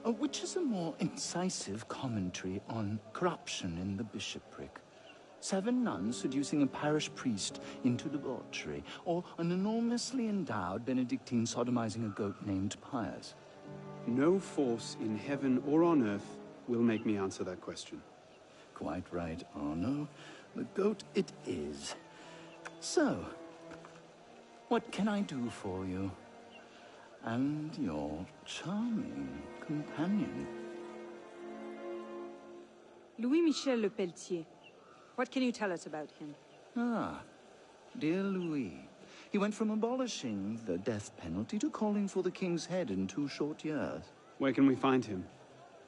[SPEAKER 13] Which is a more incisive commentary on corruption in the bishopric? 7 nuns seducing a parish priest into debauchery, or an enormously endowed Benedictine sodomizing a goat named Pius?
[SPEAKER 6] No force in heaven or on earth will make me answer that question.
[SPEAKER 13] Quite right, Arno. The goat it is. So, what can I do for you? And your charming companion.
[SPEAKER 7] Louis-Michel Le Pelletier. What can you tell us about him?
[SPEAKER 13] Dear Louis. He went from abolishing the death penalty to calling for the king's head in 2 short years.
[SPEAKER 6] Where can we find him?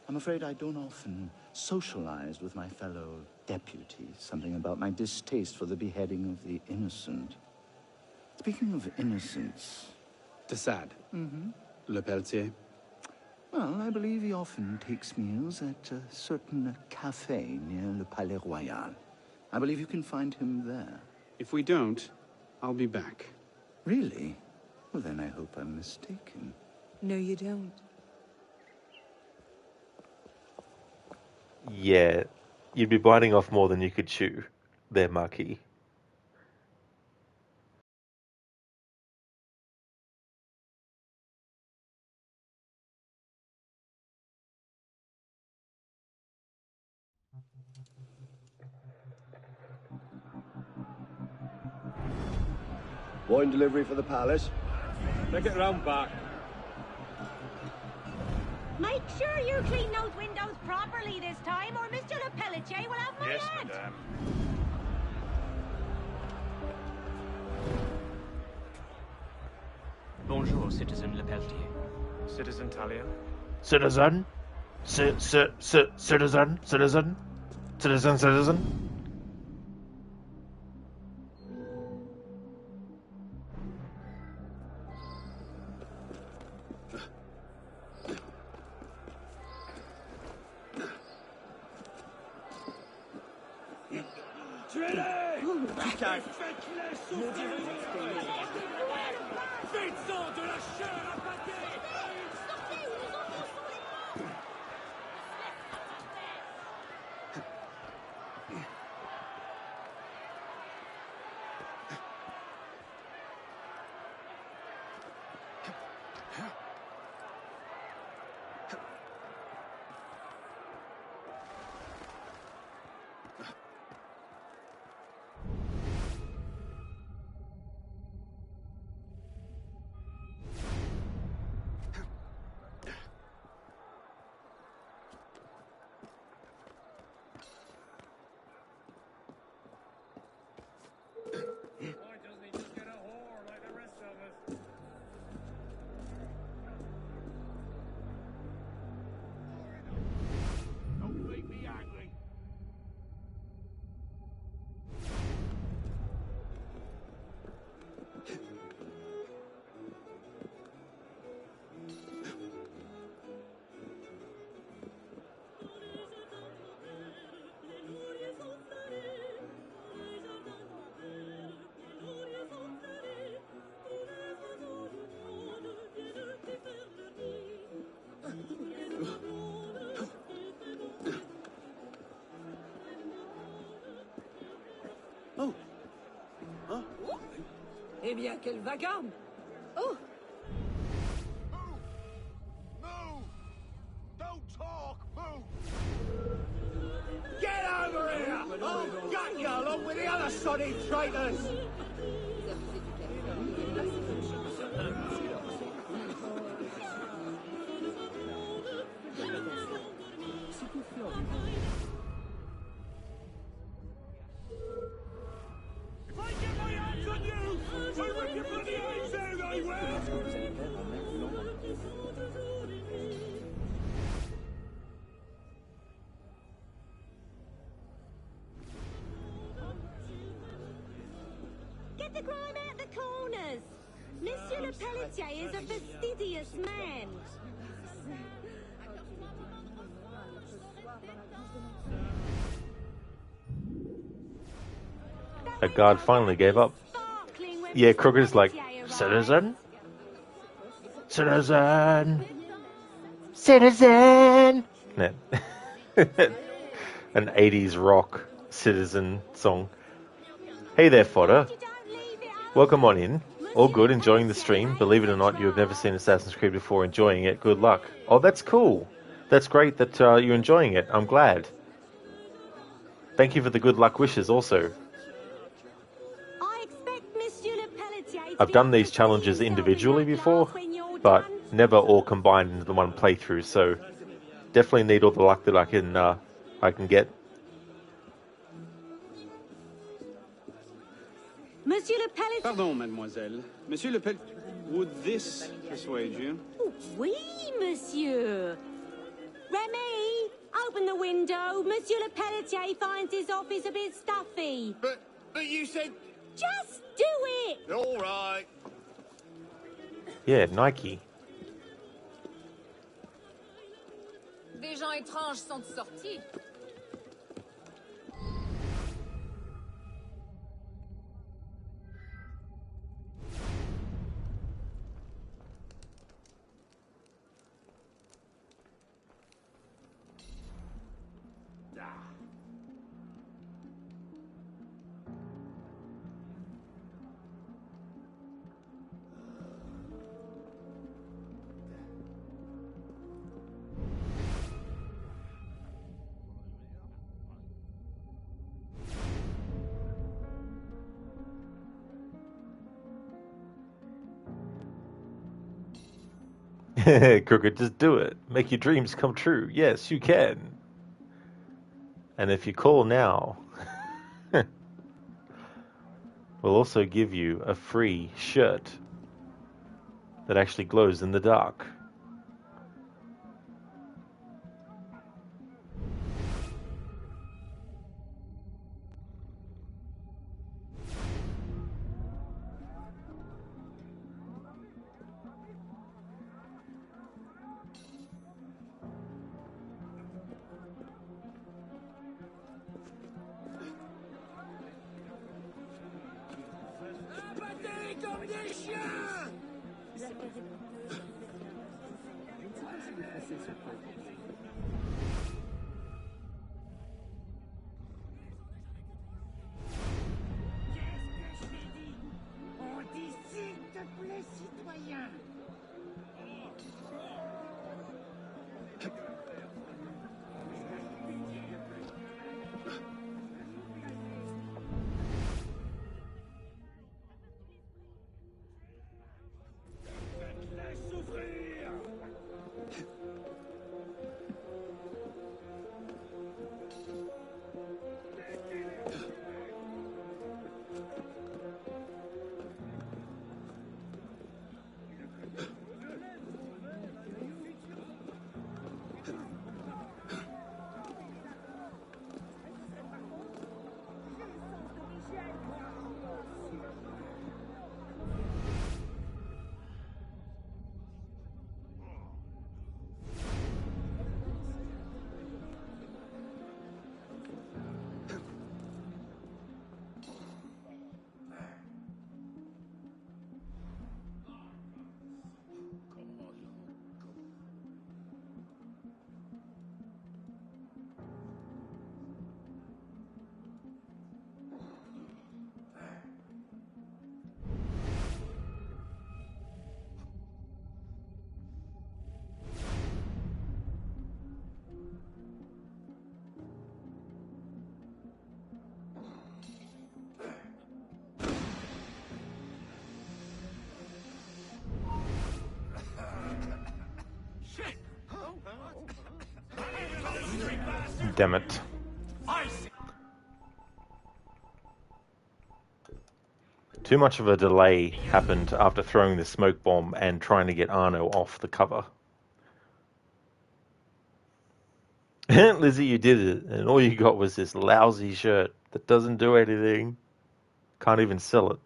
[SPEAKER 13] I'm afraid I don't often socialize with my fellow deputies. Something about my distaste for the beheading of the innocent. Speaking of innocence...
[SPEAKER 6] De Sade. Le Pelletier.
[SPEAKER 13] Well, I believe he often takes meals at a certain cafe near Le Palais Royal. I believe you can find him there.
[SPEAKER 6] If we don't, I'll be back.
[SPEAKER 13] Really? Well, then I hope I'm mistaken.
[SPEAKER 7] No, you don't.
[SPEAKER 3] Yeah, you'd be biting off more than you could chew there, Marquis.
[SPEAKER 9] Wine delivery for the palace. Take it round back.
[SPEAKER 1] Make sure you clean those windows properly this time, or Mr. Le Pelletier will have my head.
[SPEAKER 2] Madame.
[SPEAKER 21] Bonjour, Citizen Le Pelletier.
[SPEAKER 2] Citizen Talia.
[SPEAKER 3] Citizen? Citizen? Citizen.
[SPEAKER 11] Faites-en de la chair à pâté!
[SPEAKER 22] Oh. Hein? Eh bien, quelle vacarme! Oh!
[SPEAKER 11] Move! Don't talk! Move! Get over here! I'll gut you along with the other soddy traitors! If I get my hands on you, I'll rip your bloody eyes out, I will!
[SPEAKER 1] Get the grime out the corners. Monsieur Le Pelletier is a fastidious man.
[SPEAKER 3] That guard finally gave up. Yeah, Crooker's like, citizen? Citizen! Citizen! Yeah. An 80s rock citizen song. Hey there, fodder. Welcome on in. All good, enjoying the stream. Believe it or not, you have never seen Assassin's Creed before. Enjoying it. Good luck. Oh, that's cool. That's great that you're enjoying it. I'm glad. Thank you for the good luck wishes also. I've done these challenges individually before, but never all combined into the one playthrough, so definitely need all the luck that I can get.
[SPEAKER 14] Monsieur Le Pelletier.
[SPEAKER 6] Pardon, mademoiselle. Monsieur Le Pelletier, would this persuade you?
[SPEAKER 1] Oui, monsieur. Remy, open the window. Monsieur Le Pelletier finds his office a bit stuffy.
[SPEAKER 11] But you said...
[SPEAKER 1] Just do it!
[SPEAKER 11] All right.
[SPEAKER 3] Yeah, Nike.
[SPEAKER 4] Des gens étranges sont sortis.
[SPEAKER 3] Crooked, just do it. Make your dreams come true. Yes, you can. And if you call now, we'll also give you a free shirt that actually glows in the dark.
[SPEAKER 11] comme des chiens!
[SPEAKER 1] Qu'est-ce que je t'ai dit? On dit s'il te plaît, citoyen.
[SPEAKER 11] Faites-les souffrir!
[SPEAKER 3] Damn it. Too much of a delay happened after throwing the smoke bomb and trying to get Arno off the cover. Lizzie, you did it, and all you got was this lousy shirt that doesn't do anything. Can't even sell it.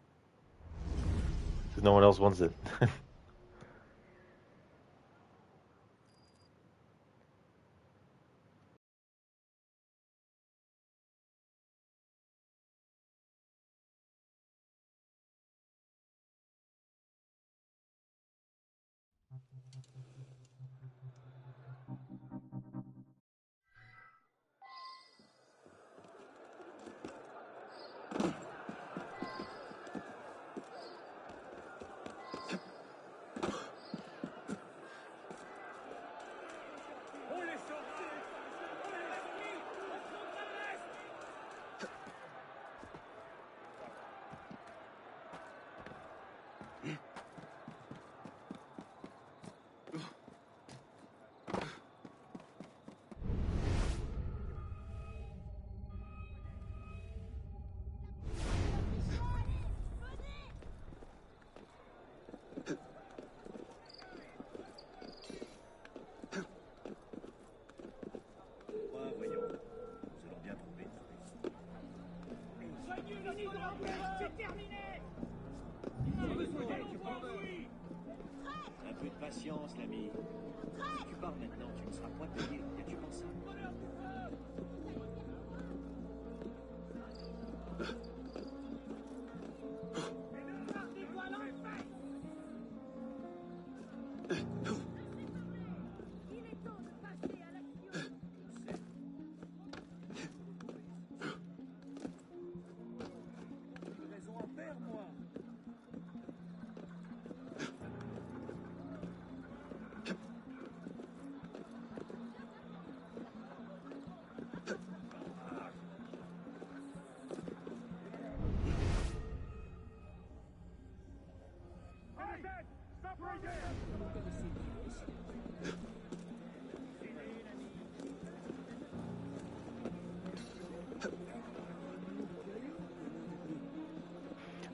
[SPEAKER 3] Because no one else wants it.
[SPEAKER 1] C'est terminé.
[SPEAKER 11] Un peu de patience, l'ami. Si tu pars maintenant, tu ne seras point payé. Qu'as-tu pensé?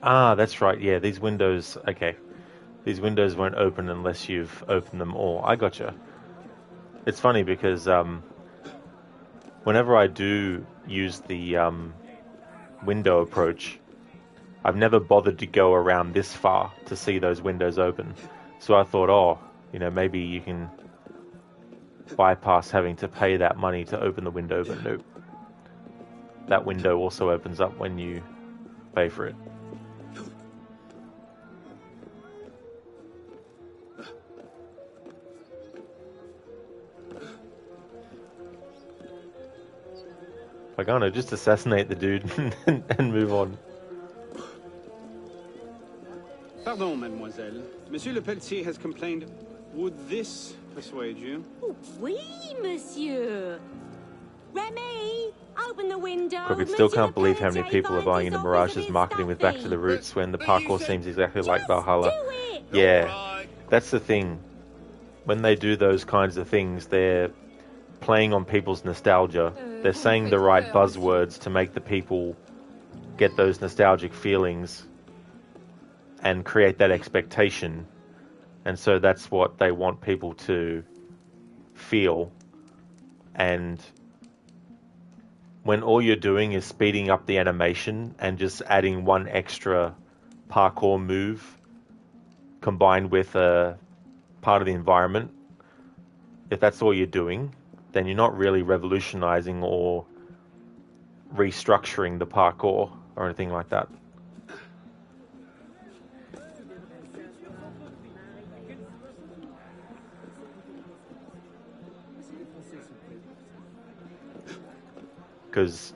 [SPEAKER 3] Ah, that's right. Yeah, these windows. Okay, these windows won't open unless you've opened them all. I gotcha. It's funny because whenever I do use the window approach, I've never bothered to go around this far to see those windows open. So I thought, oh, maybe you can bypass having to pay that money to open the window, but nope. That window also opens up when you pay for it. Like, I don't know, just assassinate the dude and move on.
[SPEAKER 6] Pardon, mademoiselle. Monsieur Le Pelletier has complained. Would this persuade you?
[SPEAKER 1] Oh, oui, monsieur. Remy, open the window.
[SPEAKER 3] Crooked still can't believe how many people are buying into Mirage's marketing with Back to the Roots when the parkour seems exactly like Valhalla. Yeah, that's the thing. When they do those kinds of things, they're playing on people's nostalgia. They're saying the right buzzwords to make the people get those nostalgic feelings and create that expectation. And so that's what they want people to feel. And when all you're doing is speeding up the animation and just adding one extra parkour move combined with a part of the environment, if that's all you're doing, then you're not really revolutionizing or restructuring the parkour or anything like that. Because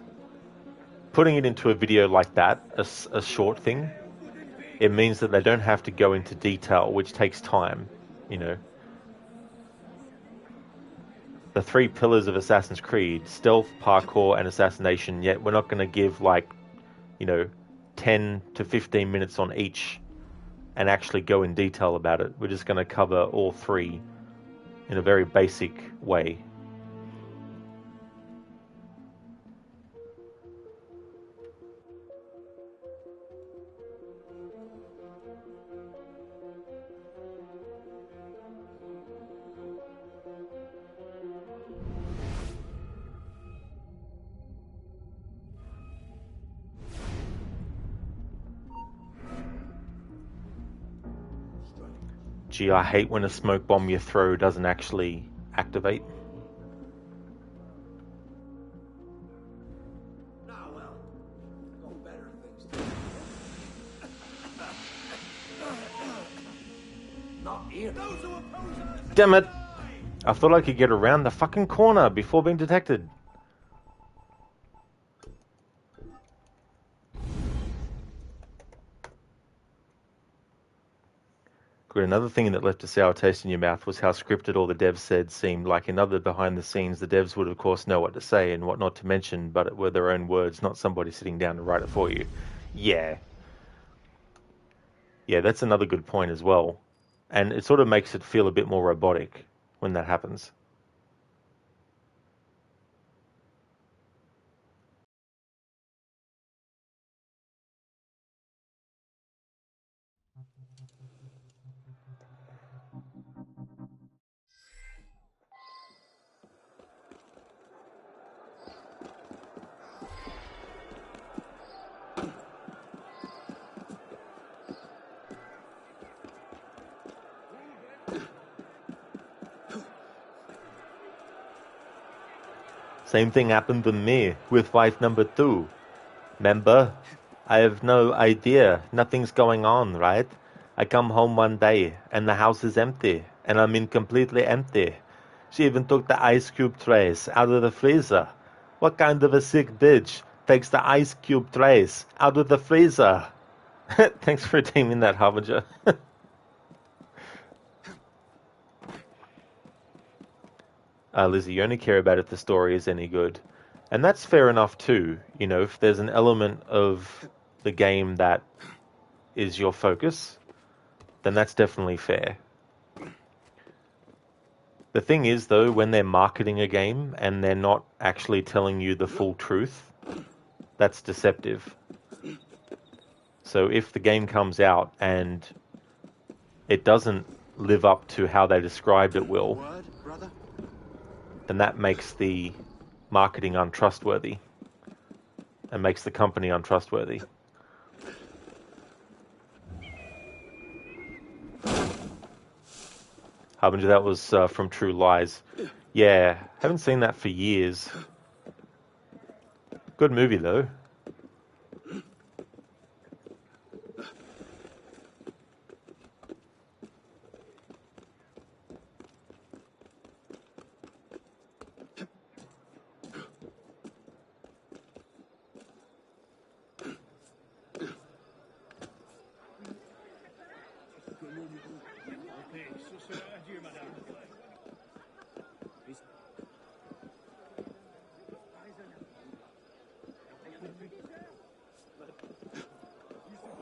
[SPEAKER 3] putting it into a video like that, a short thing, it means that they don't have to go into detail, which takes time, you know. The 3 pillars of Assassin's Creed, stealth, parkour, and assassination, yet we're not going to give, like, you know, 10 to 15 minutes on each and actually go in detail about it. We're just going to cover all 3 in a very basic way. Gee, I hate when a smoke bomb you throw doesn't actually activate.
[SPEAKER 11] Not here.
[SPEAKER 3] Damn it! I thought I could get around the fucking corner before being detected. Good. Another thing that left a sour taste in your mouth was how scripted all the devs said seemed. Like in other behind the scenes, the devs would of course know what to say and what not to mention, but it were their own words, not somebody sitting down to write it for you. Yeah. Yeah, that's another good point as well. And it sort of makes it feel a bit more robotic when that happens. Same thing happened to me with wife number 2. Remember? I have no idea. Nothing's going on, right? I come home one day and the house is empty and I mean completely empty. She even took the ice cube trays out of the freezer. What kind of a sick bitch takes the ice cube trays out of the freezer? Thanks for redeeming that, Harbinger. Lizzie, you only care about if the story is any good. And that's fair enough too. You know, if there's an element of the game that is your focus, then that's definitely fair. The thing is, though, when they're marketing a game and they're not actually telling you the full truth, that's deceptive. So if the game comes out and it doesn't live up to how they described it will, then that makes the marketing untrustworthy and makes the company untrustworthy. Harbinger, that was from True Lies. Yeah, haven't seen that for years. Good movie, though.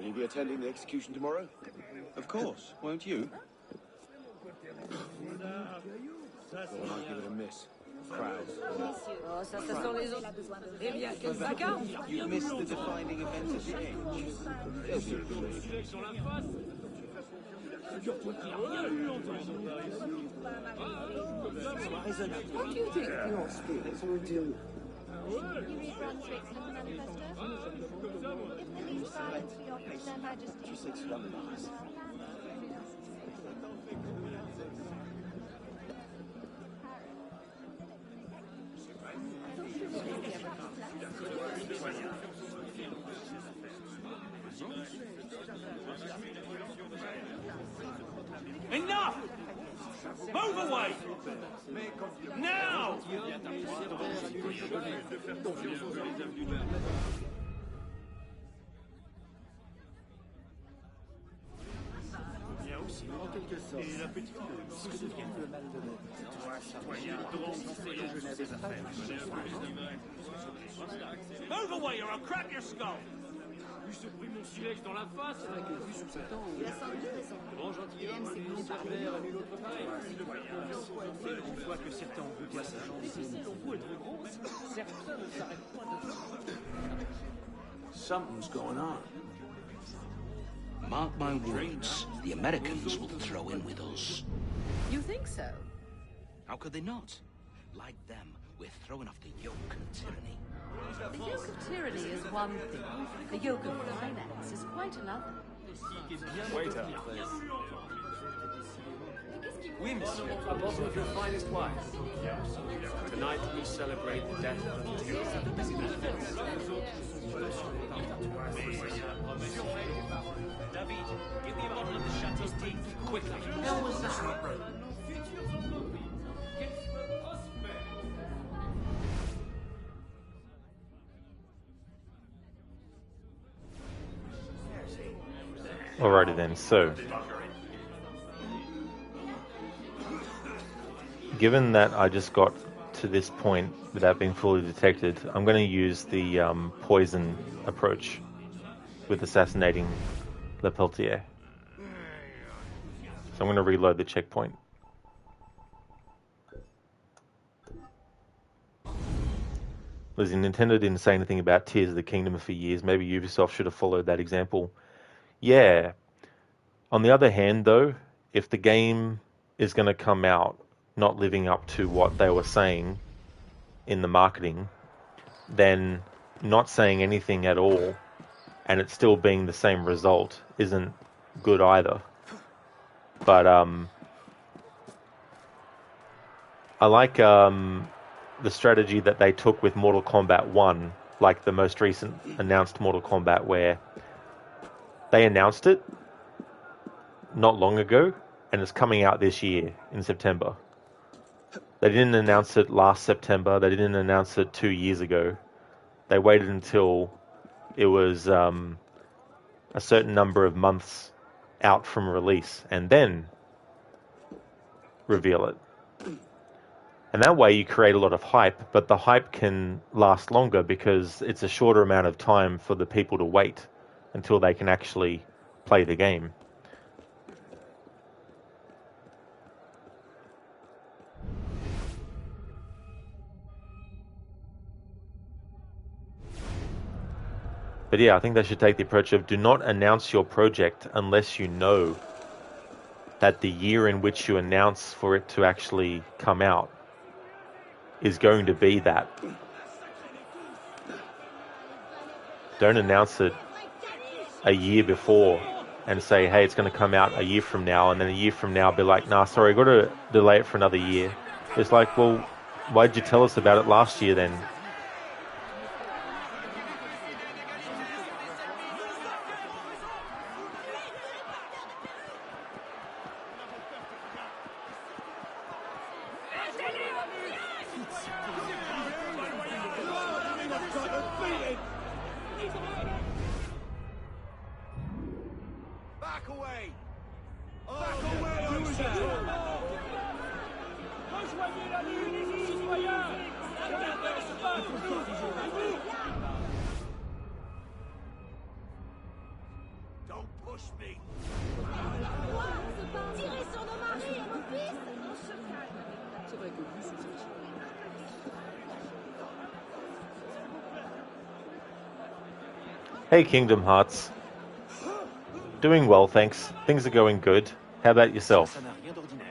[SPEAKER 5] Will you be attending the execution tomorrow?
[SPEAKER 15] Of course, won't you?
[SPEAKER 5] Well, I might give it a miss. Crowd.
[SPEAKER 7] Oh, ça sont les autres. Eh bien, quel vacarme!
[SPEAKER 15] You missed the defining event of change.
[SPEAKER 14] What do you think the Austrians will do?
[SPEAKER 1] You read Brunswick's little manifesto? If the least violence we offer Their Majesty.
[SPEAKER 11] Enough! Move away! Now! Move away or I'll crack your skull!
[SPEAKER 12] Lui se prit mon silex dans la face avec une vue sur sa tente. Grand gentilhomme, un cervère, nul autre pareil. On voit que certains ont goûté à sa gentillesse. On peut être gros, certains ne s'arrêtent pas de...
[SPEAKER 13] Something's going on. Mark my words, the Americans will throw in with us.
[SPEAKER 19] You think so?
[SPEAKER 13] How could they not? Like them, we're throwing off the yoke and tyranny.
[SPEAKER 19] The yoke of tyranny is one thing. The yoke of finance is quite another.
[SPEAKER 5] Waiter.
[SPEAKER 23] Oui, monsieur. A bottle of your finest wine. Tonight we celebrate the death of two of the presidents.
[SPEAKER 11] David, give me a bottle of the Chateau Tea, quickly.
[SPEAKER 19] Hell was that?
[SPEAKER 3] Alrighty then, so given that I just got to this point without being fully detected, I'm going to use the poison approach with assassinating Lepeltier. So I'm going to reload the checkpoint. Listen, Nintendo didn't say anything about Tears of the Kingdom for years. Maybe Ubisoft should have followed that example. Yeah. On the other hand, though, if the game is going to come out not living up to what they were saying in the marketing, then not saying anything at all and it still being the same result isn't good either. But I like the strategy that they took with Mortal Kombat 1, like the most recent announced Mortal Kombat, where they announced it not long ago, and it's coming out this year in September. They didn't announce it last September. They didn't announce it 2 years ago. They waited until it was a certain number of months out from release, and then reveal it. And that way you create a lot of hype, but the hype can last longer because it's a shorter amount of time for the people to wait until they can actually play the game. But yeah, I think they should take the approach of do not announce your project unless you know that the year in which you announce for it to actually come out is going to be that. Don't announce it a year before and say, hey, it's going to come out a year from now, and then a year from now be like, nah, sorry, got to delay it for another year. It's like, well, why'd you tell us about it last year then?
[SPEAKER 11] Back away! Back away, I said! Rejoignez la nuit, citoyens!
[SPEAKER 1] Tirez sur nos maris et nos fils.
[SPEAKER 22] C'est vrai que lui, c'est ça.
[SPEAKER 3] Hey Kingdom Hearts. Doing well, thanks. Things are going good. How about yourself?
[SPEAKER 12] Ça n'a rien d'ordinaire.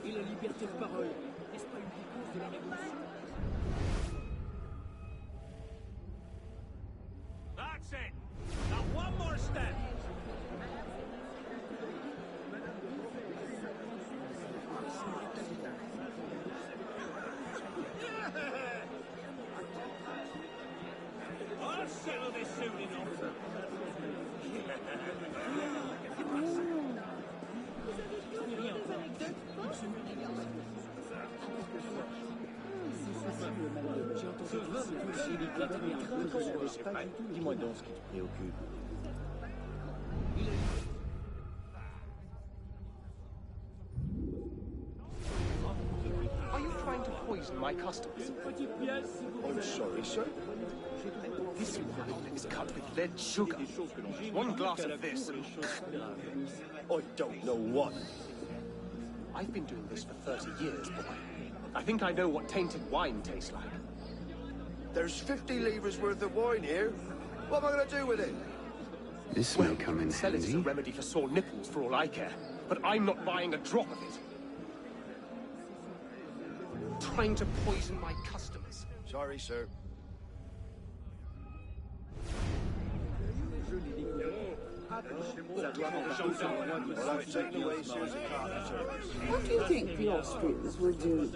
[SPEAKER 12] Et la liberté de parole, n'est-ce pas une des causes de la révolution?
[SPEAKER 11] That's it. Now one more step. I'll settle this soon enough.
[SPEAKER 5] Dis-moi donc ce qui te préoccupe.
[SPEAKER 8] Are you trying to poison my customers?
[SPEAKER 5] I'm sorry, sir.
[SPEAKER 8] This wine is cut with lead sugar. One glass of this.
[SPEAKER 5] I don't know what.
[SPEAKER 8] I've been doing this for 30 years, boy. I think I know what tainted wine tastes like.
[SPEAKER 5] There's 50 livres worth of wine here. What am I going to do with it?
[SPEAKER 8] This may come in sell it as a remedy for sore nipples for all I care, but I'm not buying a drop of it. Trying to poison my customers.
[SPEAKER 5] Sorry, sir.
[SPEAKER 14] What do you think the Austrians will do?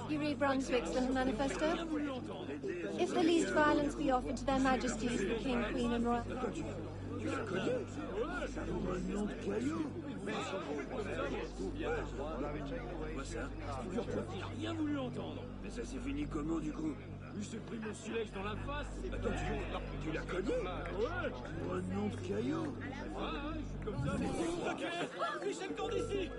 [SPEAKER 1] You read Brunswick's little manifesto? If the least violence be offered to their majesties, the king, queen, and royal...
[SPEAKER 12] Il a rien voulu entendre. Mais ça s'est fini comment du coup? Lui s'est pris mon silex dans la face. Attends, tu l'as connu? Ouais. Un nom de caillou. Ouais, je suis comme ça. Michel Candici.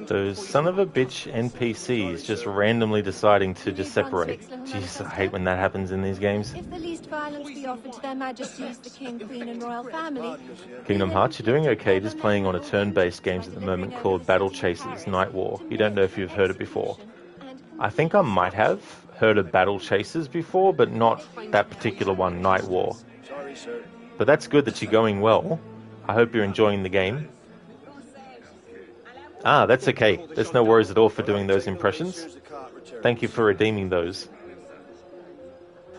[SPEAKER 3] Those son of a bitch NPCs just randomly deciding to just separate. Jeez, I hate when that happens in these games.
[SPEAKER 1] If the least violence be offered to their majesties, the king, queen, and royal family...
[SPEAKER 3] Kingdom Hearts, you're doing okay, just playing on a turn-based games at the moment called Battle Chasers Night War. You don't know if you've heard it before. I think I might have heard of Battle Chasers before, but not that particular one, Night War.
[SPEAKER 5] Sorry, sir.
[SPEAKER 3] But that's good that you're going well. I hope you're enjoying the game. Ah, that's okay. There's no worries at all for doing those impressions. Thank you for redeeming those.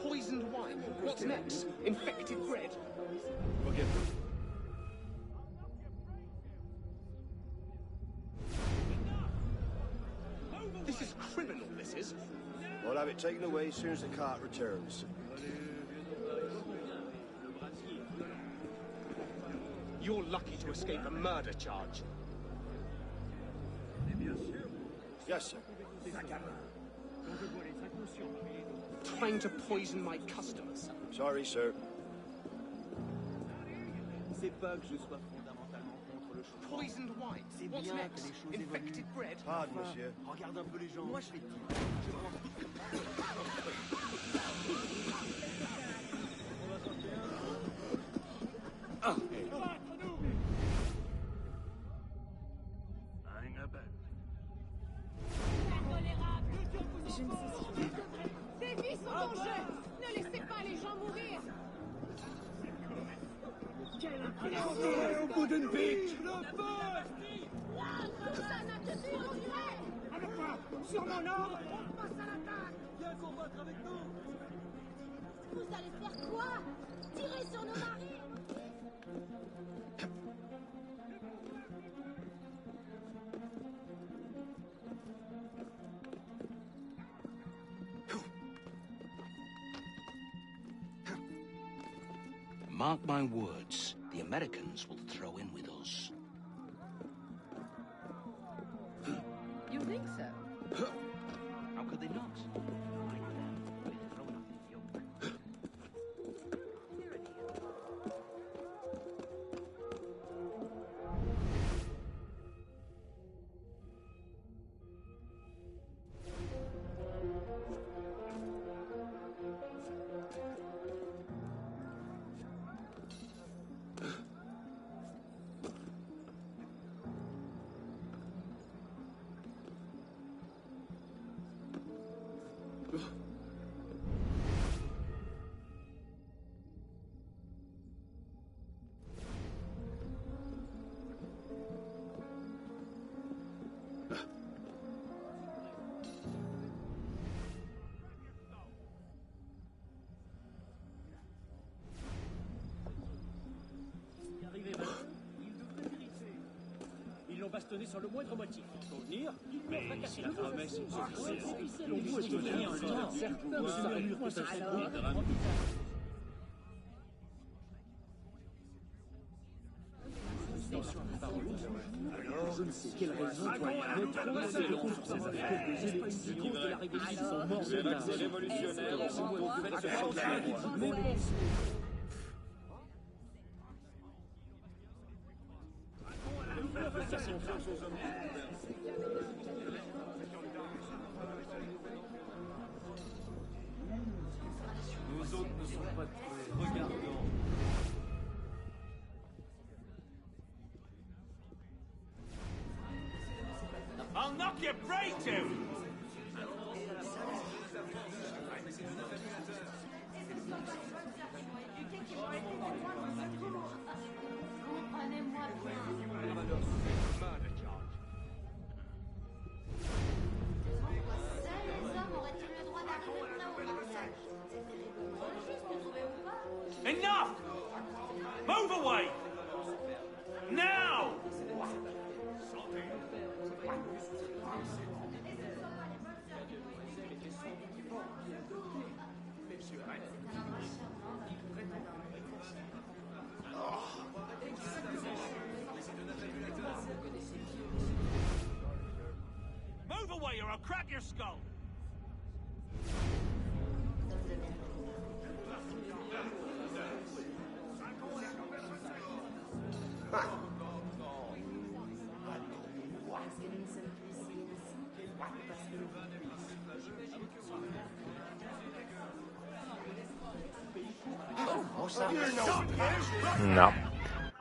[SPEAKER 8] Poisoned wine. What's next? Infected bread. This is criminal, this is.
[SPEAKER 5] I'll have it taken away as soon as the cart returns.
[SPEAKER 8] You're lucky to escape a murder charge.
[SPEAKER 5] Yes, sir.
[SPEAKER 8] Trying to poison my customers.
[SPEAKER 5] Sorry, sir.
[SPEAKER 15] C'est pas que je sois fondamentalement contre le choix.
[SPEAKER 8] Poisoned wine. What's next? Infected bread.
[SPEAKER 5] Pardon, monsieur.
[SPEAKER 15] Regarde un peu les gens. Moi, je fais tout.
[SPEAKER 1] Des vies sont en jeu. Ne laissez pas les gens mourir.
[SPEAKER 12] Au bout d'une pique.
[SPEAKER 1] Ça n'a que des regrets.
[SPEAKER 12] Avec quoi? Sur mon ordre, on passe à l'attaque. Viens combattre avec nous.
[SPEAKER 1] Vous allez faire quoi? Tirer sur nos maris?
[SPEAKER 13] Mark my words, the Americans will throw in with us.
[SPEAKER 19] You think so?
[SPEAKER 13] How could they not?
[SPEAKER 12] Ils l'ont bastonné sans le moindre motif. Convenir, mais si la promesse est officielle, on doit donner un temps. Certains se murmurent que ça serait bon. Alors, je ne sais quelle raison doit notre long sur ces affaires. Les élections de la Révolution sont morts de là. Les révolutionnaires Nous autres ne sommes pas très regardants.
[SPEAKER 11] I'll knock your brains out! Enough! Move away! Now! Move away or I'll crack your skull!
[SPEAKER 3] No.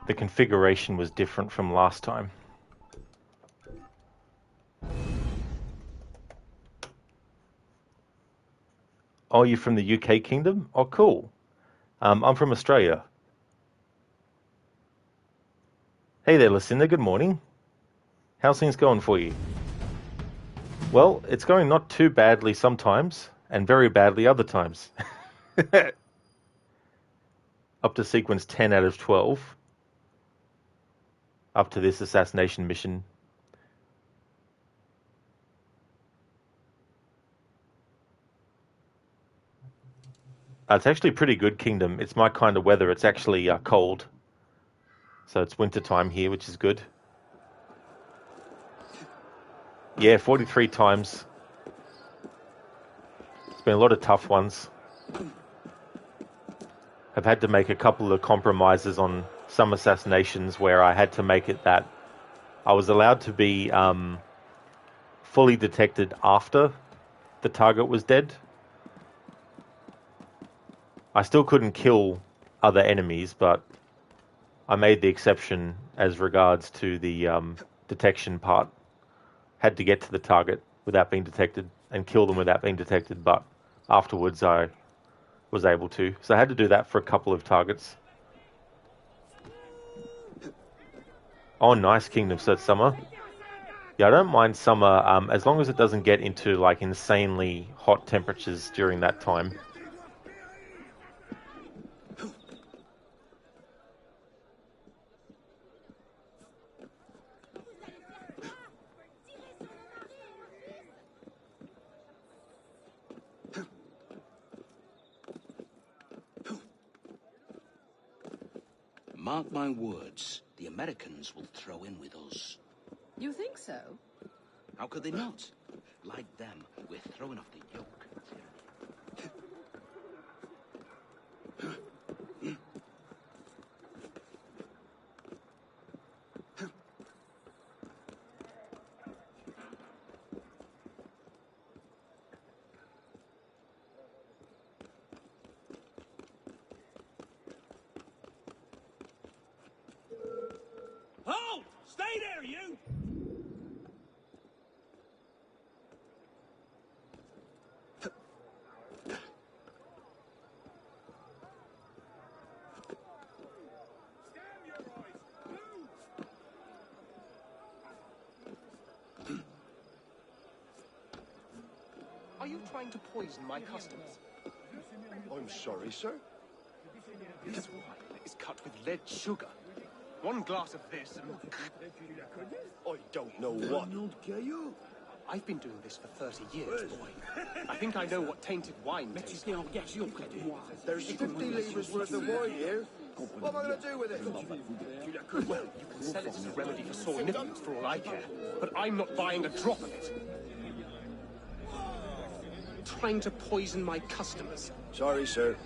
[SPEAKER 3] The configuration was different from last time. Oh, you're from the UK Kingdom? Oh, cool. I'm from Australia. Hey there, Lucinda. Good morning. How's things going for you? Well, it's going not too badly sometimes, and very badly other times. Up to sequence 10 out of 12. Up to this assassination mission. It's actually pretty good, Kingdom. It's my kind of weather. It's actually cold. So it's winter time here, which is good. Yeah, 43 times. It's been a lot of tough ones. I've had to make a couple of compromises on some assassinations where I had to make it that I was allowed to be fully detected after the target was dead. I still couldn't kill other enemies, but I made the exception as regards to the detection part. Had to get to the target without being detected and kill them without being detected, but afterwards I was able to. So I had to do that for a couple of targets. Oh, nice, Kingdom, so it's summer. Yeah, I don't mind summer as long as it doesn't get into like insanely hot temperatures during that time.
[SPEAKER 10] Mark my words, the Americans will throw in with us.
[SPEAKER 19] You think so?
[SPEAKER 10] How could they not? Like them, we're throwing off the yoke.
[SPEAKER 11] Hold! Stay there, you!
[SPEAKER 8] trying to poison my customers.
[SPEAKER 5] I'm sorry, sir.
[SPEAKER 8] This wine is cut with lead sugar. One glass of this and...
[SPEAKER 5] I don't know what.
[SPEAKER 8] I've been doing this for 30 years, boy. I think I know what tainted wine tastes like.
[SPEAKER 5] There's 50 livres worth of wine here. What am I going to do with it?
[SPEAKER 8] Well, you can sell it as a remedy for sore nipples for all I care, but I'm not buying a drop of it. Trying to poison my customers.
[SPEAKER 5] Sorry, sir.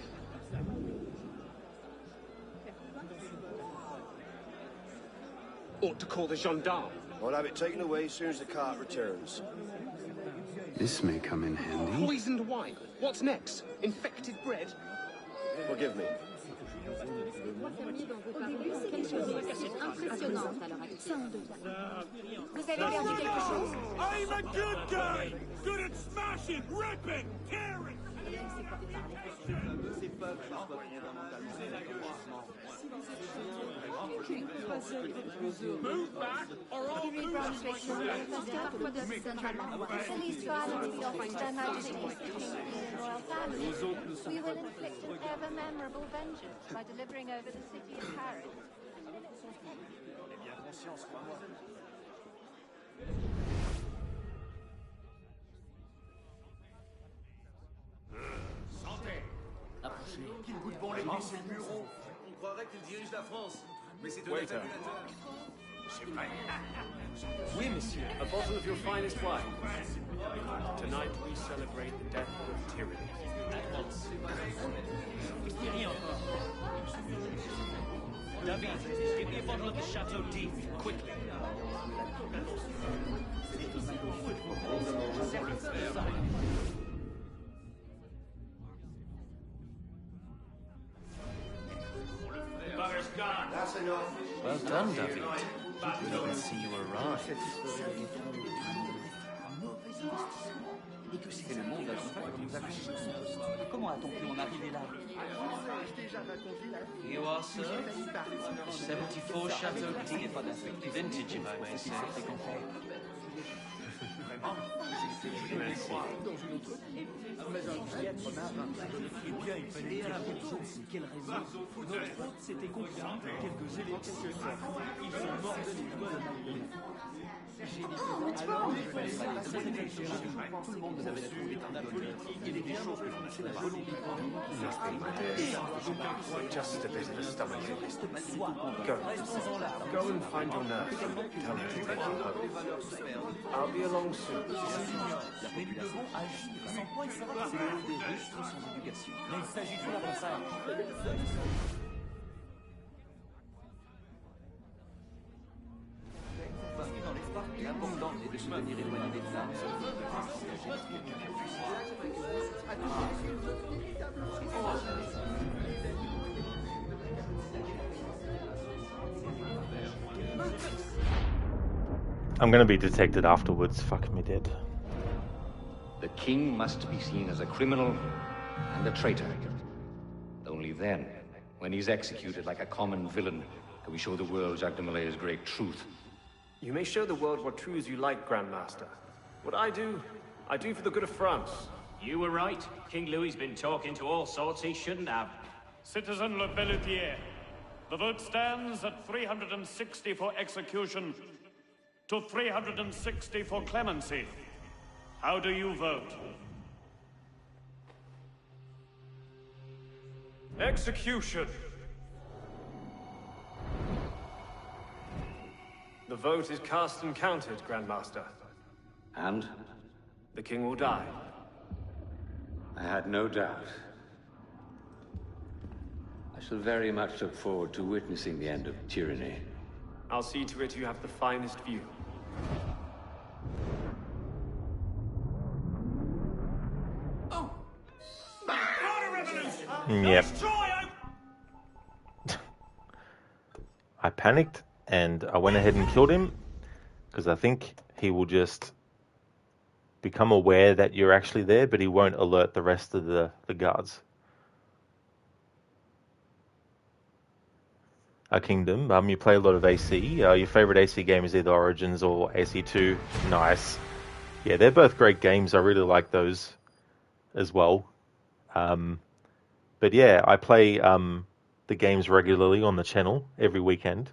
[SPEAKER 8] Ought to call the gendarme.
[SPEAKER 5] I'll have it taken away as soon as the cart returns.
[SPEAKER 13] This may come in handy.
[SPEAKER 8] Poisoned wine. What's next? Infected bread?
[SPEAKER 5] Forgive me.
[SPEAKER 1] Vous avez perdu quelque chose?
[SPEAKER 2] I'm a good guy! Good at smashing, ripping, tearing! Move back, or I'll lose my
[SPEAKER 1] C'est l'histoire de Her Majesty's King and Royal Family. We will inflict an ever-memorable vengeance by delivering over the city of Paris.
[SPEAKER 11] Approchez. Qu'il goûte bon les c'est le bureau. On croirait qu'il dirige la France. Mais c'est un tabulateur.
[SPEAKER 23] Oui, monsieur. A bottle of your finest wine. Tonight we celebrate the death of tyranny. At once.
[SPEAKER 11] David, give me a bottle of the Chateau d'If, quickly.
[SPEAKER 2] Bugger's gone.
[SPEAKER 5] That's enough.
[SPEAKER 22] Well done, David. Didn't see you arrive.
[SPEAKER 15] Et que c'est le monde qui nous a caché son poste. Comment a-t-on pu en arriver là?
[SPEAKER 22] Here you are, sir. 74 Chateau d'If. Vintage, if I may say.
[SPEAKER 15] Mais un piètre marin. Eh bien, il fallait dire quelle raison? Notre hôte s'était confié à quelques électeurs. Ils sont morts de l'école. Alors, il fallait passer les tout le monde devait trouver dans la politique et des choses que l'on sait pas.
[SPEAKER 8] Just a bit of a stomach. Go. Go and find your nurse. Tell her to take you home. I'll be along soon.
[SPEAKER 15] Mais nous devons agir sans quoi il sera c'est le des riches sans éducation. Mais il s'agit de faire ça. Dans l'espoir que l'important est de se tenir éloigné des flammes.
[SPEAKER 3] I'm gonna be detected afterwards. Fuck me dead.
[SPEAKER 16] The king must be seen as a criminal and a traitor. Only then, when he's executed like a common villain, can we show the world Jacques de Malay's great truth.
[SPEAKER 23] You may show the world what truths you like, Grandmaster. What I do for the good of France.
[SPEAKER 21] You were right. King Louis's been talking to all sorts he shouldn't have.
[SPEAKER 17] Citizen Le Pelletier, the vote stands at 360 for execution to 360 for clemency. How do you vote?
[SPEAKER 23] Execution! The vote is cast and counted, Grandmaster.
[SPEAKER 16] And?
[SPEAKER 23] The king will die.
[SPEAKER 16] I had no doubt. I shall very much look forward to witnessing the end of tyranny.
[SPEAKER 23] I'll see to it you have the finest view.
[SPEAKER 3] Yep. I panicked and I went ahead and killed him because I think he will just become aware that you're actually there, but he won't alert the rest of the guards. A Kingdom, you play a lot of AC. Your favorite AC game is either Origins or AC2. Nice. Yeah, they're both great games. I really like those. as well. But yeah, I play the games regularly on the channel every weekend.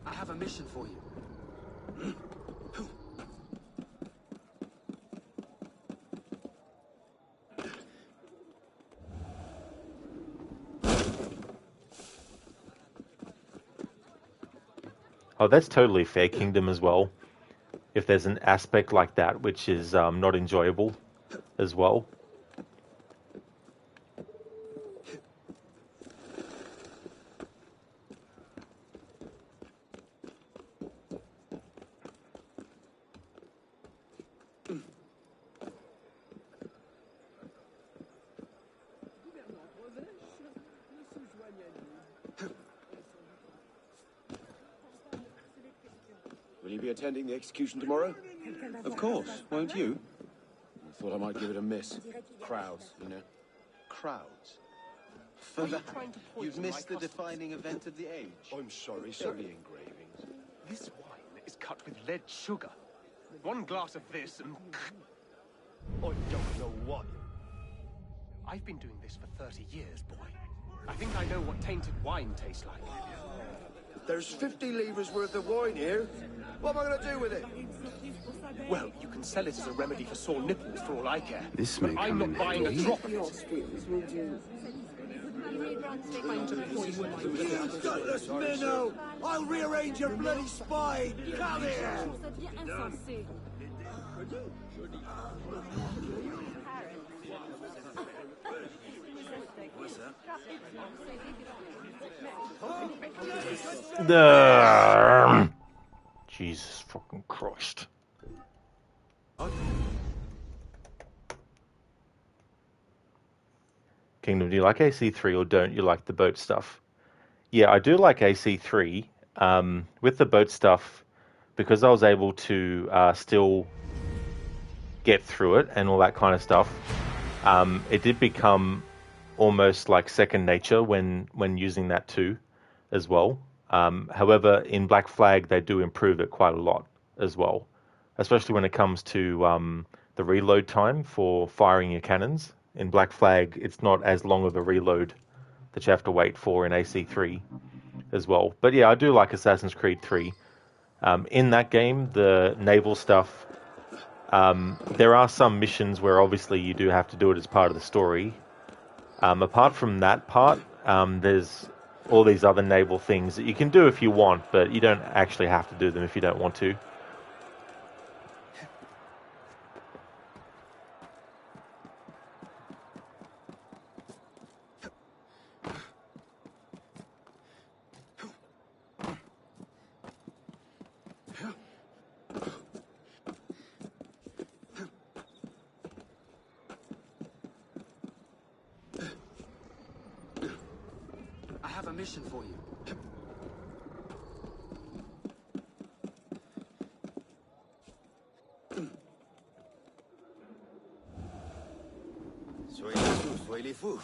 [SPEAKER 23] I have a mission for you.
[SPEAKER 3] Oh, that's totally fair, Kingdom, as well. If there's an aspect like that which is not enjoyable as well.
[SPEAKER 8] Will you be attending the execution tomorrow?
[SPEAKER 6] Of course, won't you?
[SPEAKER 8] I thought I might give it a miss. Crowds, you know. Crowds. For that, you've missed the defining event of the age.
[SPEAKER 5] I'm sorry,
[SPEAKER 8] So
[SPEAKER 5] sir.
[SPEAKER 8] the engravings.
[SPEAKER 23] This wine is cut with lead sugar. One glass of this and...
[SPEAKER 5] I don't know what.
[SPEAKER 23] I've been doing this for 30 years, boy. I think I know what tainted wine tastes like.
[SPEAKER 5] There's 50 livres worth of wine here. What am I going to do with it?
[SPEAKER 23] Well, you can sell it as a remedy for sore nipples for all I care.
[SPEAKER 6] This
[SPEAKER 23] But
[SPEAKER 6] may
[SPEAKER 23] I'm
[SPEAKER 6] come
[SPEAKER 23] not
[SPEAKER 6] in
[SPEAKER 23] buying a
[SPEAKER 6] handy.
[SPEAKER 23] drop of it.
[SPEAKER 5] Gutless minnow! I'll rearrange your bloody spine! Come here!
[SPEAKER 3] Jesus fucking Christ. Kingdom, do you like AC3 or don't you like the boat stuff? Yeah, I do like AC3. With the boat stuff, because I was able to still get through it and all that kind of stuff, it did become almost like second nature when using that too, as well. However, in Black Flag, they do improve it quite a lot as well, especially when it comes to the reload time for firing your cannons. In Black Flag, it's not as long of a reload that you have to wait for in AC3 as well. But yeah, I do like Assassin's Creed 3. In that game, the naval stuff, there are some missions where obviously you do have to do it as part of the story. Apart from that part, there's all these other naval things that you can do if you want, but you don't actually have to do them if you don't want to.
[SPEAKER 23] I have a mission for you.
[SPEAKER 5] Soyez les fous.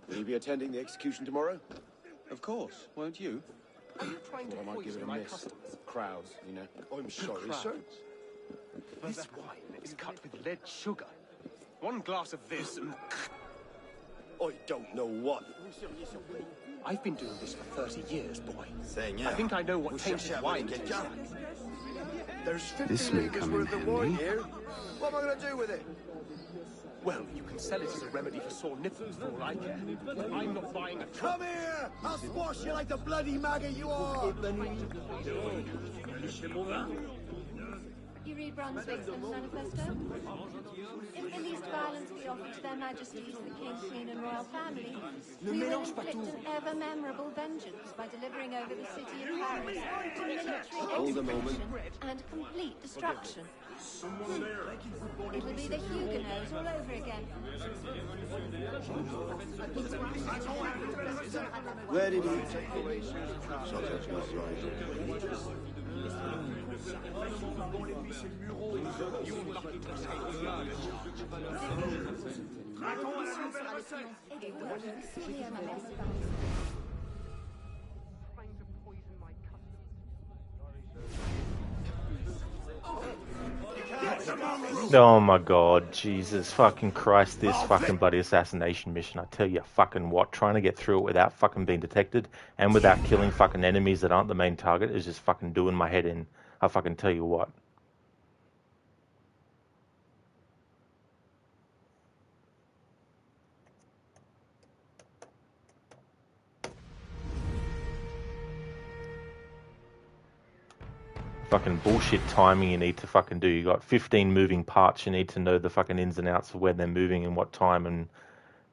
[SPEAKER 8] Will you be attending the execution tomorrow?
[SPEAKER 6] Of
[SPEAKER 8] course. Won't you?
[SPEAKER 6] Are you trying to
[SPEAKER 8] I might give it
[SPEAKER 6] poison
[SPEAKER 8] a
[SPEAKER 6] my
[SPEAKER 8] miss.
[SPEAKER 6] customers?
[SPEAKER 8] Crowds, you know.
[SPEAKER 5] I'm sorry,
[SPEAKER 6] Crowds?
[SPEAKER 5] sir.
[SPEAKER 6] This wine is cut with lead sugar. One glass of this and...
[SPEAKER 5] I don't know what.
[SPEAKER 6] I've been doing this for 30 years, boy.
[SPEAKER 5] Seigneur.
[SPEAKER 6] I think I know what
[SPEAKER 5] We
[SPEAKER 6] tainted
[SPEAKER 5] shall
[SPEAKER 6] wine
[SPEAKER 5] get
[SPEAKER 6] tastes
[SPEAKER 5] down.
[SPEAKER 6] like.
[SPEAKER 5] There's 50
[SPEAKER 6] This may
[SPEAKER 5] litres
[SPEAKER 6] come
[SPEAKER 5] worth
[SPEAKER 6] in
[SPEAKER 5] of wine
[SPEAKER 6] handy.
[SPEAKER 5] here. What am I going to do with it?
[SPEAKER 6] Well, you can sell it as a remedy for sore nipples for all I care. I'm not buying a
[SPEAKER 5] Come here! I'll squash you like the bloody maggot you are!
[SPEAKER 1] You read Brunswick's manifesto? If the least violence be offered to their majesties, the king, queen, and royal family, we will inflict an ever-memorable vengeance by delivering over the city of Paris to military
[SPEAKER 5] Hold a moment.
[SPEAKER 1] execution and complete destruction. It'll be the Huguenots all over again.
[SPEAKER 5] Where did he take away Susan Carter? Something's not right.
[SPEAKER 3] Oh my god, Jesus fucking Christ, this fucking bloody assassination mission. I tell you fucking what, trying to get through it without fucking being detected and without killing fucking enemies that aren't the main target is just fucking doing my head in. I fucking tell you what. Fucking bullshit timing you need to fucking do. You got 15 moving parts. You need to know the fucking ins and outs of where they're moving and what time and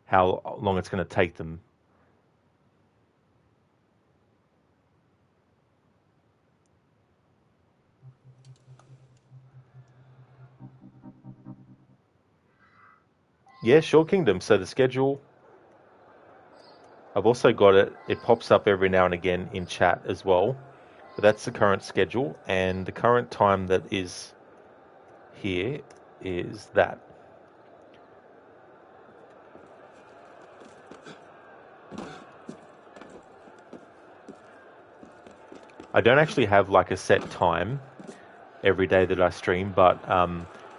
[SPEAKER 3] how long it's going to take them. Yeah, sure, Kingdom. So the schedule, I've also got it. It pops up every now and again in chat as well. But that's the current schedule, and the current time that is here is that. I don't actually have like a set time every day that I stream, but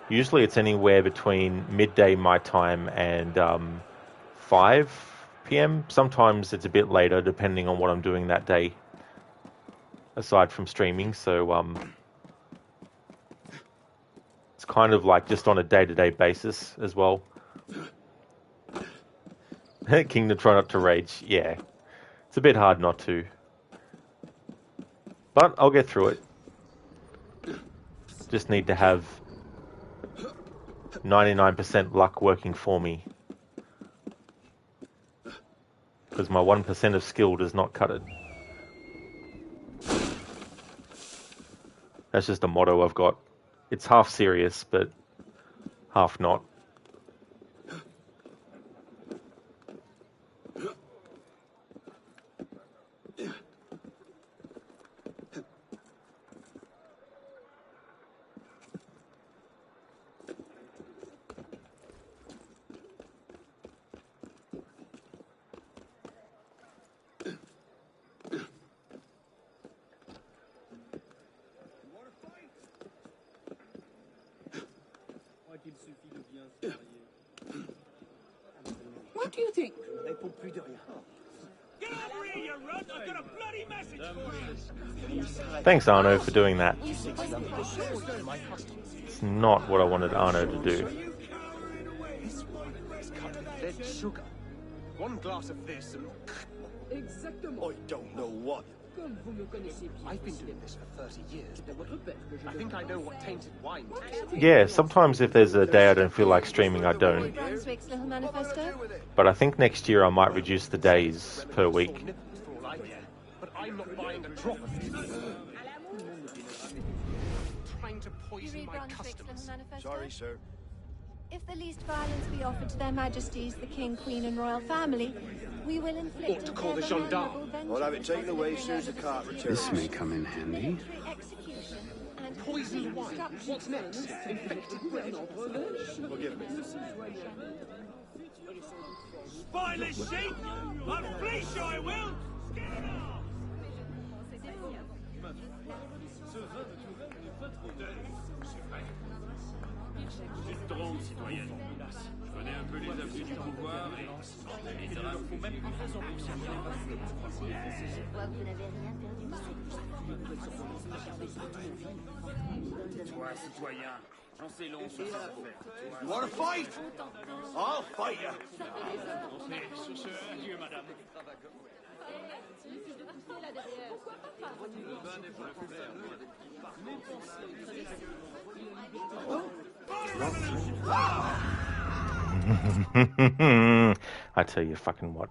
[SPEAKER 3] usually it's anywhere between midday my time and 5 p.m. Sometimes it's a bit later depending on what I'm doing that day, aside from streaming. So it's kind of like just on a day-to-day basis as well. Kingdom, try not to rage. Yeah, it's a bit hard not to. But I'll get through it. Just need to have 99% luck working for me. Because my 1% of skill does not cut it. That's just a motto I've got. It's half serious, but half not.
[SPEAKER 12] What do you think?
[SPEAKER 11] Get over here, you runt! I've got a bloody message for you!
[SPEAKER 3] Thanks, Arno, for doing that. It's not what I wanted Arno to do.
[SPEAKER 6] This wine is cut with lead sugar. One glass of this and...
[SPEAKER 12] Exactement.
[SPEAKER 5] I don't know what.
[SPEAKER 12] Comme vous me connaissez bien.
[SPEAKER 6] I've been doing this for 30 years. I think I know what tainted wine tastes like.
[SPEAKER 3] Yeah, sometimes if there's a day I don't feel like streaming, I don't.
[SPEAKER 1] Brunswick's little manifesto?
[SPEAKER 3] But I think next year I might reduce the days per week.
[SPEAKER 6] But I'm not buying a drop of it. Trying to
[SPEAKER 1] You
[SPEAKER 6] poison
[SPEAKER 1] read
[SPEAKER 6] my
[SPEAKER 1] Brunswick's
[SPEAKER 6] customers.
[SPEAKER 1] little manifesto?
[SPEAKER 5] Sorry, sir.
[SPEAKER 1] If the least violence be offered to their majesties, the king, queen, and royal family, we will inflict
[SPEAKER 6] Ought to call the gendarme.
[SPEAKER 5] I'll have it taken away as soon as the cart returns.
[SPEAKER 6] This may come in handy.
[SPEAKER 1] execution and
[SPEAKER 6] Poisoned wine. What's next? Infected bread.
[SPEAKER 5] Forgive me.
[SPEAKER 11] Spineless sheep! I'll fleece you, I will!
[SPEAKER 12] Tu te trompes, citoyenne. Je connais un peu les avenues du pouvoir et il ne leur faut même plus raison pour circuler par
[SPEAKER 1] Je vois que vous n'avez rien perdu.
[SPEAKER 11] Toi, citoyen, j'en sais long sur cette affaire.
[SPEAKER 5] You want to fight? I'll fight you.
[SPEAKER 12] Sur ce, adieu, madame.
[SPEAKER 3] I tell you fucking what.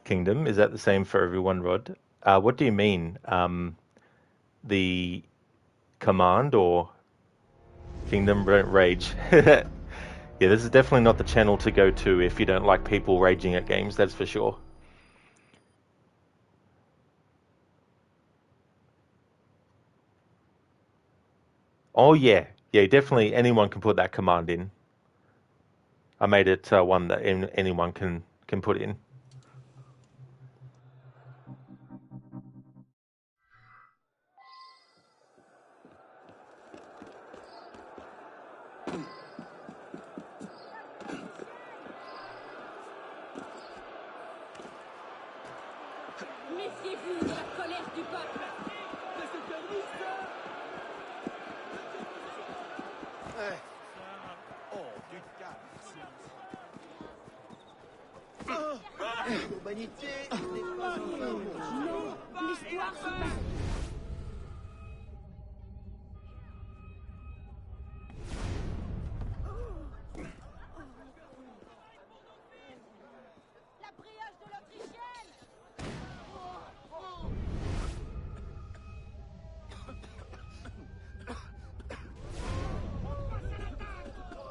[SPEAKER 3] Kingdom, is that the same for everyone, Rod? What do you mean? The command or Kingdom Rage? Yeah, this is definitely not the channel to go to if you don't like people raging at games, that's for sure. Oh yeah, yeah, definitely anyone can put that command in. I made it one that anyone can put in.
[SPEAKER 1] Méfiez-vous de la colère du peuple.
[SPEAKER 5] L'humanité
[SPEAKER 1] n'est pas non, l'histoire se passe. La brioche de l'Autrichienne.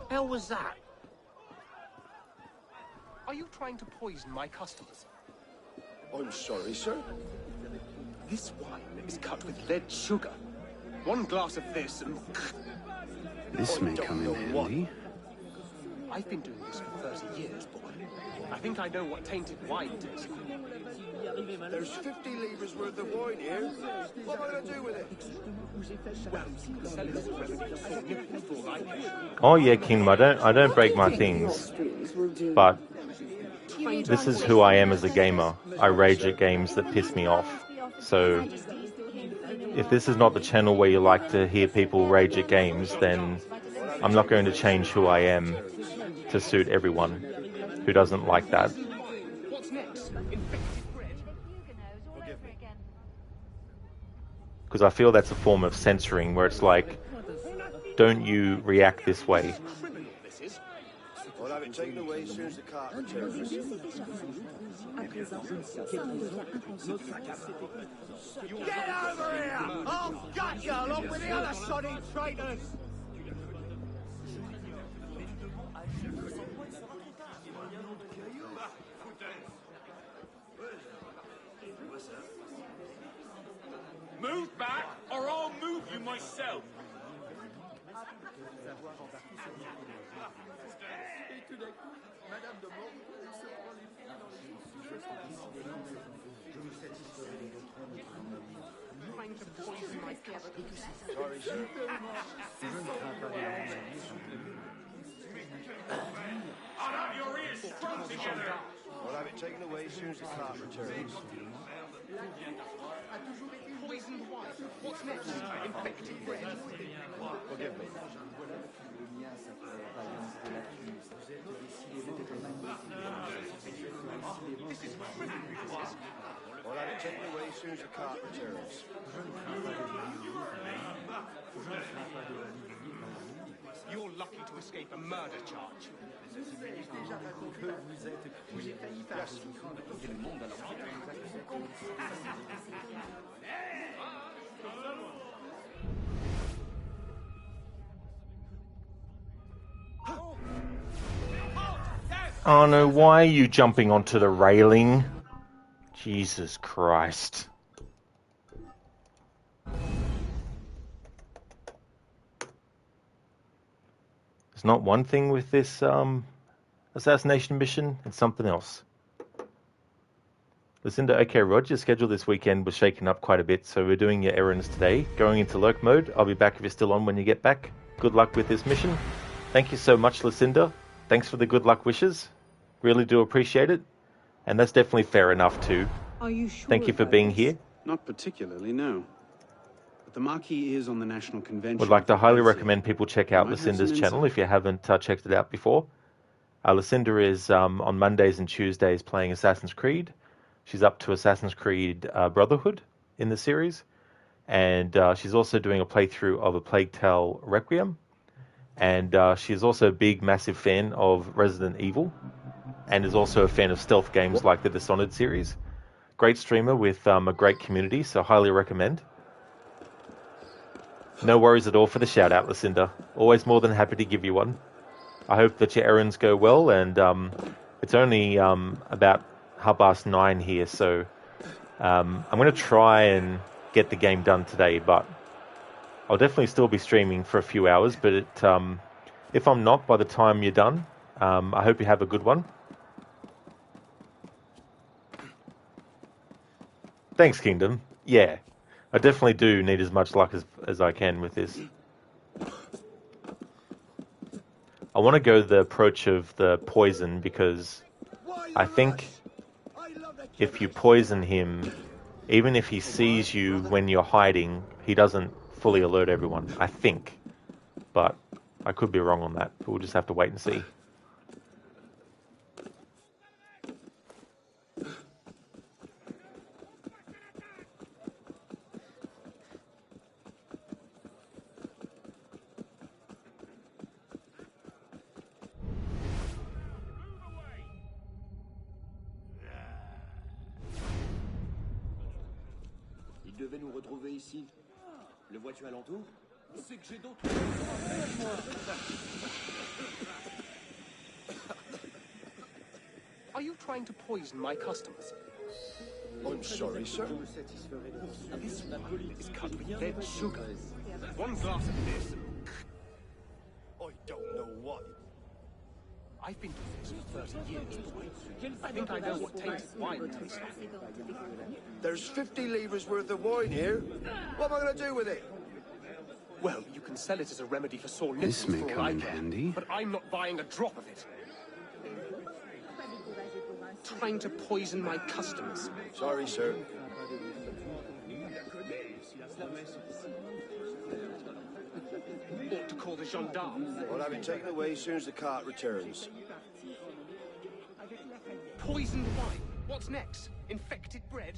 [SPEAKER 8] Hell was that? Are you trying to poison my customers?
[SPEAKER 5] I'm sorry, sir.
[SPEAKER 8] This wine is cut with lead sugar. One glass of this and...
[SPEAKER 6] This may come in handy.
[SPEAKER 8] I've been doing this for 30 years, boy. I think I know what tainted wine tastes like.
[SPEAKER 5] There's 50 livres worth of wine here. What am I going to do with it?
[SPEAKER 8] Well, sell it as a revenue for nipple for I care.
[SPEAKER 3] Oh yeah, Kingdom, I don't break my things, but this is who I am as a gamer. I rage at games that piss me off. So if this is not the channel where you like to hear people rage at games, then I'm not going to change who I am to suit everyone who doesn't like that.
[SPEAKER 8] What's next?
[SPEAKER 3] Because I feel that's a form of censoring where it's like, don't you react this way.
[SPEAKER 5] I'll have it taken away as soon as the cart returns.
[SPEAKER 11] Get over here! I'll gut you along with the other soddy traitors!
[SPEAKER 12] Move back, or I'll move you myself.
[SPEAKER 5] Sorry, sir.
[SPEAKER 12] I'll have your ears strung together.
[SPEAKER 5] I'll have it taken away as soon as the cart returns.
[SPEAKER 8] Poisoned wine. What's next? Infected bread.
[SPEAKER 5] Forgive me. I'll have it taken away as soon as the cart returns.
[SPEAKER 8] You're lucky to escape a murder charge.
[SPEAKER 3] Arno, why are you jumping onto the railing? Jesus Christ. It's not one thing with this assassination mission, it's something else. Lucinda, okay, Rod, your schedule this weekend was shaken up quite a bit, so we're doing your errands today. Going into lurk mode. I'll be back if you're still on when you get back. Good luck with this mission. Thank you so much, Lucinda. Thanks for the good luck wishes. Really do appreciate it. And that's definitely fair enough too.
[SPEAKER 7] Are you sure?
[SPEAKER 3] Thank you for being here.
[SPEAKER 6] Not particularly, no. But the Marquis is on the National Convention.
[SPEAKER 3] Would like to highly recommend people check out Lucinda's channel if you haven't checked it out before. Lucinda is on Mondays and Tuesdays playing Assassin's Creed. She's up to Assassin's Creed Brotherhood in the series. And she's also doing a playthrough of A Plague Tale Requiem. And she's also a big, massive fan of Resident Evil. And is also a fan of stealth games like the Dishonored series. Great streamer with a great community, so highly recommend. No worries at all for the shout out, Lucinda. Always more than happy to give you one. I hope that your errands go well, and it's only about 9:30 here, so I'm going to try and get the game done today, but I'll definitely still be streaming for a few hours, but if I'm not by the time you're done, I hope you have a good one. Thanks, Kingdom. Yeah, I definitely do need as much luck as I can with this. I want to go the approach of the poison because I think if you poison him, even if he sees you when you're hiding, he doesn't fully alert everyone, I think. But I could be wrong on that. We'll just have to wait and see.
[SPEAKER 15] Il devait nous retrouver ici. Le vois-tu alentour? C'est que j'ai d'autres...
[SPEAKER 9] Are you trying to poison my customers?
[SPEAKER 5] I'm sorry, sir.
[SPEAKER 9] This one is cut with dead sugar.
[SPEAKER 11] One glass of this.
[SPEAKER 5] I don't know why.
[SPEAKER 9] I've been doing this for 30 years, boy. I think I know what tainted wine tastes like.
[SPEAKER 5] There's 50 livres worth of wine here. What am I going to do with it?
[SPEAKER 9] Well, you can sell it as a remedy for sore nipples.
[SPEAKER 6] This may
[SPEAKER 9] for all
[SPEAKER 6] come
[SPEAKER 9] I
[SPEAKER 6] in
[SPEAKER 9] care,
[SPEAKER 6] handy.
[SPEAKER 9] But I'm not buying a drop of it. Trying to poison my customers.
[SPEAKER 5] Sorry, sir.
[SPEAKER 9] Ought to call the gendarmes.
[SPEAKER 5] I'll have it taken away as soon as the cart returns.
[SPEAKER 9] Poisoned wine. What's next? Infected bread?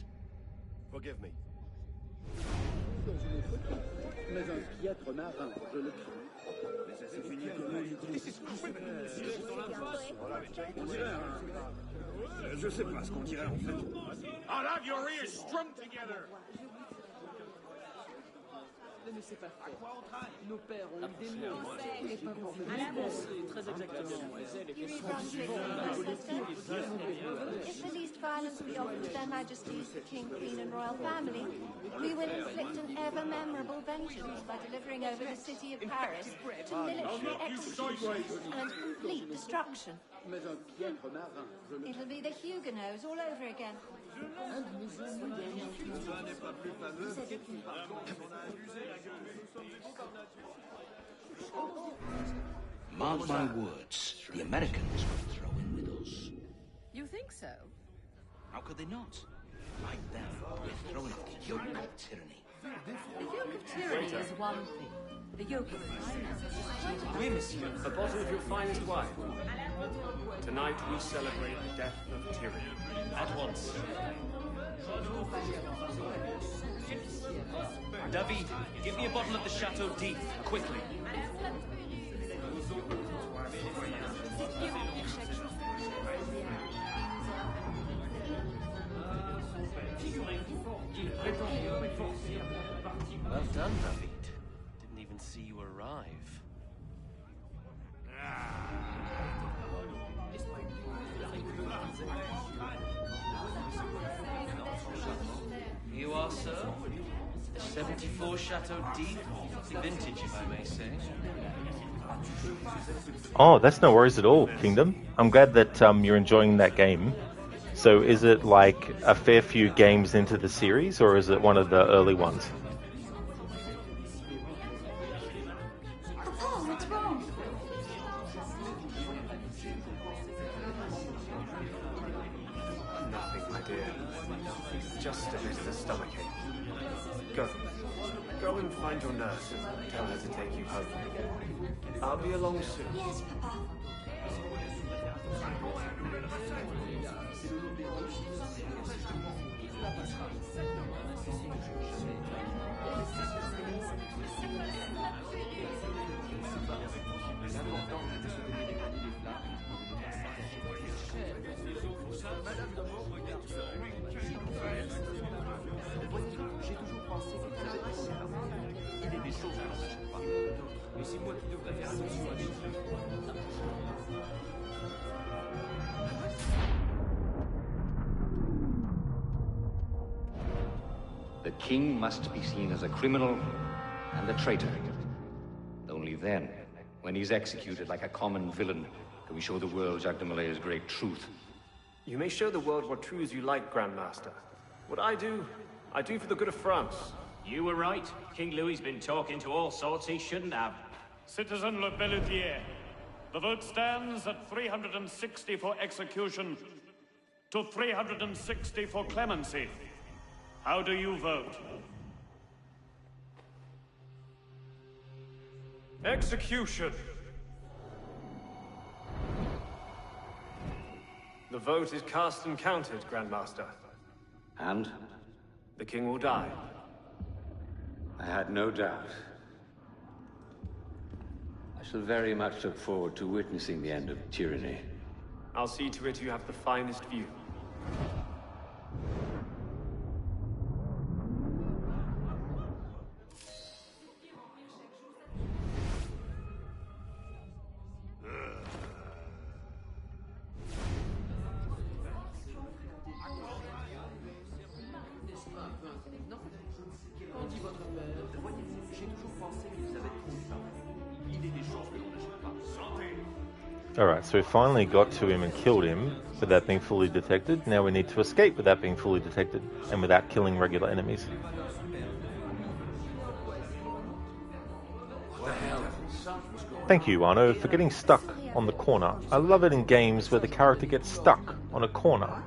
[SPEAKER 5] Forgive me.
[SPEAKER 9] This is criminal.
[SPEAKER 11] Je sais pas ce qu'on dirait en fait. I'll have your ears strung together.
[SPEAKER 12] Ne sais pas faire. Nos pères ont eu des mots. Très exactement.
[SPEAKER 1] If the least violence be offered to their Majesties, the King, Queen and Royal Family, we will inflict an ever-memorable vengeance by delivering over the city of Paris to military execution and complete destruction. It'll be the Huguenots all over again.
[SPEAKER 10] Mark my words, the Americans will throw in with us.
[SPEAKER 19] You think so?
[SPEAKER 10] How could they not? Like them, we're throwing off the yoke of tyranny.
[SPEAKER 19] The yoke of tyranny is one thing. The yoke of finance is quite another.
[SPEAKER 23] Oui, monsieur. A bottle of your finest wine. Tonight we celebrate the death of tyranny. At once.
[SPEAKER 12] David, give me a bottle of the Chateau d'If, quickly.
[SPEAKER 15] Well done, David. Didn't even see you arrive. Here you are, sir. The 74 Chateau d'If. Vintage, if I may say.
[SPEAKER 3] Oh, that's no worries at all, Kingdom. I'm glad that you're enjoying that game. So is it like a fair few games into the series, or is it one of the early ones?
[SPEAKER 1] Papa, what's wrong?
[SPEAKER 8] Nothing, my dear. Just a bit of a stomachache. Go. Go and find your nurse and tell her to take you home. I'll be along soon.
[SPEAKER 1] Yes, Papa.
[SPEAKER 12] J'ai toujours pensé que vous êtes si avant. Il est des choses que l'on n'achète pas. Mais c'est moi qui devrais faire attention à tout.
[SPEAKER 16] The king must be seen as a criminal and a traitor. Only then, when he's executed like a common villain, can we show the world Jacques de Malay's great truth.
[SPEAKER 8] You may show the world what truths you like, Grandmaster. What I do for the good of France.
[SPEAKER 21] You were right. King Louis's been talking to all sorts he shouldn't have.
[SPEAKER 17] Citizen Le Pelletier, the vote stands at 360 for execution to 360 for clemency. How do you vote?
[SPEAKER 8] Execution! The vote is cast and counted, Grandmaster.
[SPEAKER 16] And?
[SPEAKER 8] The king will die.
[SPEAKER 16] I had no doubt. I shall very much look forward to witnessing the end of tyranny.
[SPEAKER 8] I'll see to it you have the finest view.
[SPEAKER 3] Alright, so we finally got to him and killed him without being fully detected. Now we need to escape without being fully detected and without killing regular enemies. Thank you, Arno, for getting stuck on the corner. I love it in games where the character gets stuck on a corner.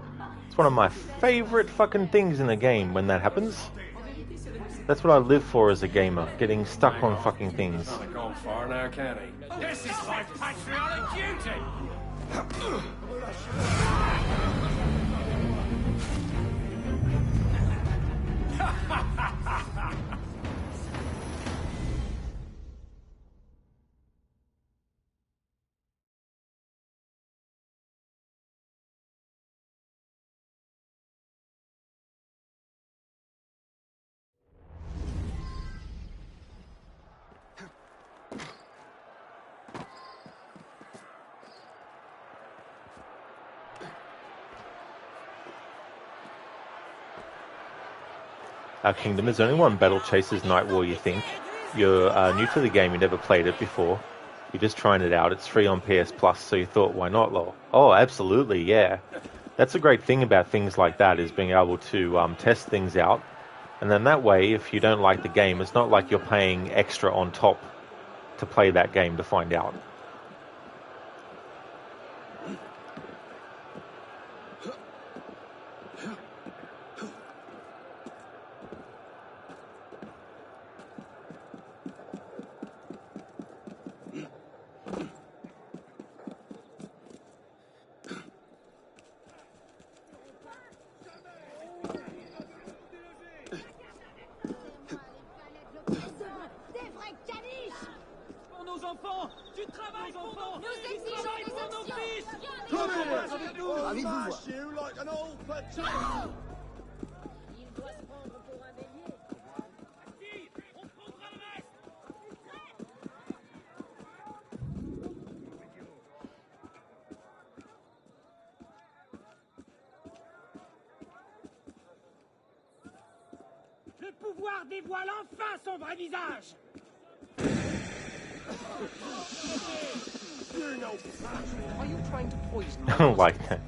[SPEAKER 3] It's one of my favorite fucking things in a game when that happens. That's what I live for as a gamer, getting stuck on fucking things.
[SPEAKER 11] Not gone far now, can he?
[SPEAKER 12] This is my patriotic duty!
[SPEAKER 3] Our kingdom is only one Battle Chasers Night War, you think. You're new to the game, you never played it before. You're just trying it out, it's free on PS Plus, so you thought, why not, lol? Oh, absolutely, yeah. That's a great thing about things like that, is being able to test things out. And then that way, if you don't like the game, it's not like you're paying extra on top to play that game to find out.
[SPEAKER 12] Le pouvoir dévoile enfin son vrai visage!
[SPEAKER 9] Are you trying to poison
[SPEAKER 3] I don't like that.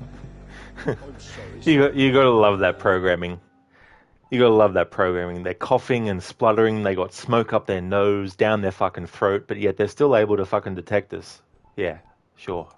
[SPEAKER 3] You gotta love that programming. You gotta love that programming. They're coughing and spluttering. They got smoke up their nose, down their fucking throat, but yet they're still able to fucking detect us. Yeah, sure.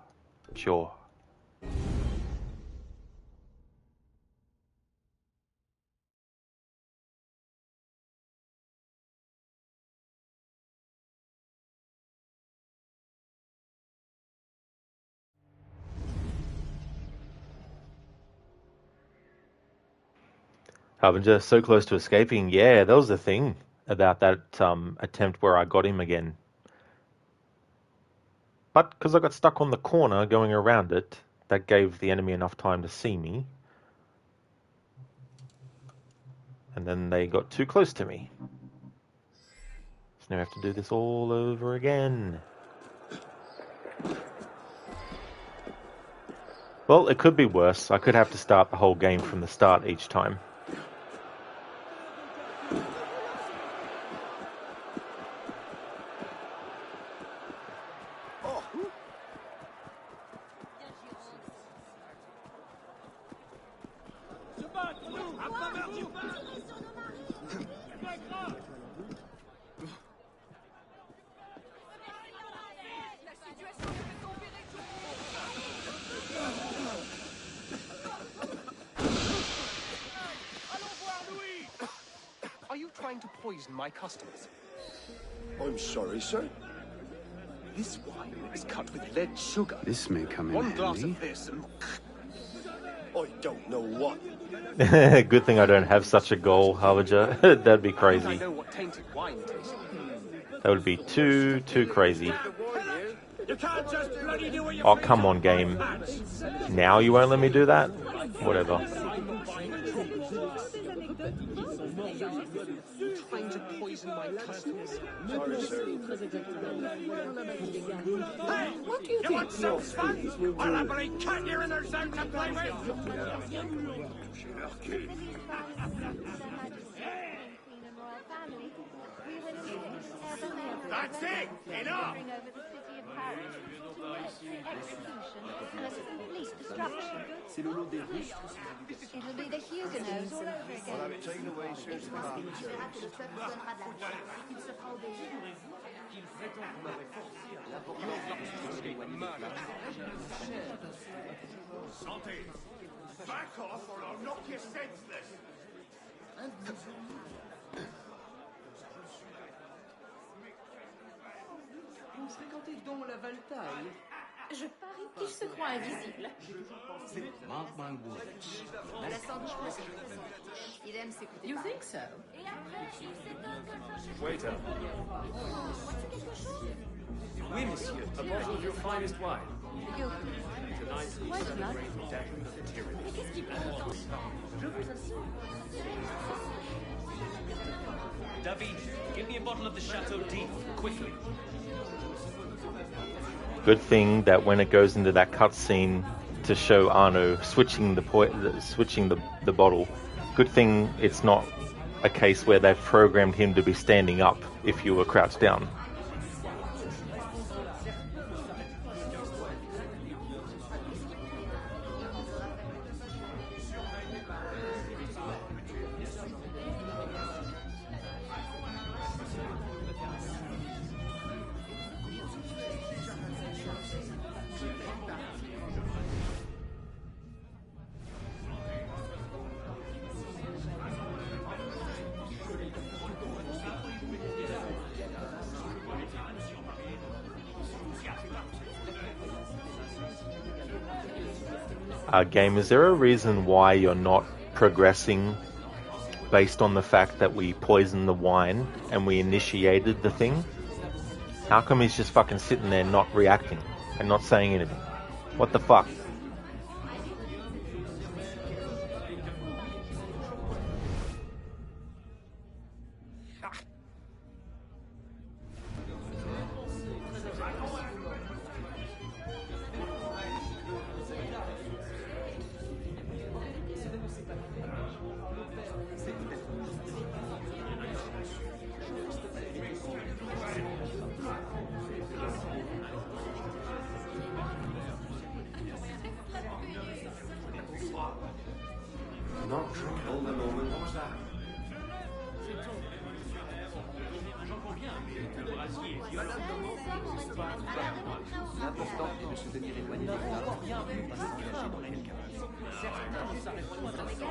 [SPEAKER 3] I'm just so close to escaping. Yeah, that was the thing about that attempt where I got him again. But because I got stuck on the corner going around it, that gave the enemy enough time to see me. And then they got too close to me. So now I have to do this all over again. Well, it could be worse. I could have to start the whole game from the start each time.
[SPEAKER 9] Are you trying to poison my customers?
[SPEAKER 5] I'm sorry, sir.
[SPEAKER 9] This wine is cut with lead sugar.
[SPEAKER 6] This may come in
[SPEAKER 9] One
[SPEAKER 6] handy.
[SPEAKER 9] glass of this and...
[SPEAKER 5] I don't know what.
[SPEAKER 3] Good thing I don't have such a goal, Harbinger. That'd be crazy.
[SPEAKER 9] I know what tainted wine tastes like.
[SPEAKER 3] That would be too crazy.
[SPEAKER 11] You can't just bloody do what you
[SPEAKER 3] Oh, come on, game. Now you won't let me do that? Whatever.
[SPEAKER 9] Trying to poison my customers.
[SPEAKER 5] Sorry, sir.
[SPEAKER 11] Hey,
[SPEAKER 9] What do you think?
[SPEAKER 11] want some fun? I'll happily cut you in their zone to play with. That's it! Enough!
[SPEAKER 1] It'll be the Huguenots all over again.
[SPEAKER 5] I'll have it taken away as soon as the car
[SPEAKER 11] Santé! Back off or I'll knock you senseless!
[SPEAKER 22] Vous fréquentez donc la Valtaille?
[SPEAKER 1] Je parie qu'il se croit invisible.
[SPEAKER 10] Mark my words.
[SPEAKER 1] La sandwich, il aime s'écouter.
[SPEAKER 19] You think so?
[SPEAKER 1] Et après, il s'étonne que le cherche.
[SPEAKER 23] Waiter.
[SPEAKER 1] Vois-tu quelque chose?
[SPEAKER 23] Oui, monsieur. A bottle of your finest wine. Tonight, we
[SPEAKER 19] Quite
[SPEAKER 23] celebrate
[SPEAKER 19] enough.
[SPEAKER 23] the death of tyranny.
[SPEAKER 1] Mais qu'est-ce qui prend autant?
[SPEAKER 23] Je vous assure. David, give me a bottle of the Chateau d'If, quickly.
[SPEAKER 3] Good thing that when it goes into that cutscene to show Arno switching the bottle, good thing it's not a case where they've programmed him to be standing up if you were crouched down. Game, is there a reason why you're not progressing based on the fact that we poisoned the wine and we initiated the thing? How come he's just fucking sitting there not reacting and not saying anything? What the fuck?
[SPEAKER 8] not drink all the moment. What was that?
[SPEAKER 12] J'en conviens, mais le brasier est violent.
[SPEAKER 9] L'important est de se tenir éloigné des flammes pour ne pas s'engager dans quelqu'un. Certains ne s'arrêtent pas à ça.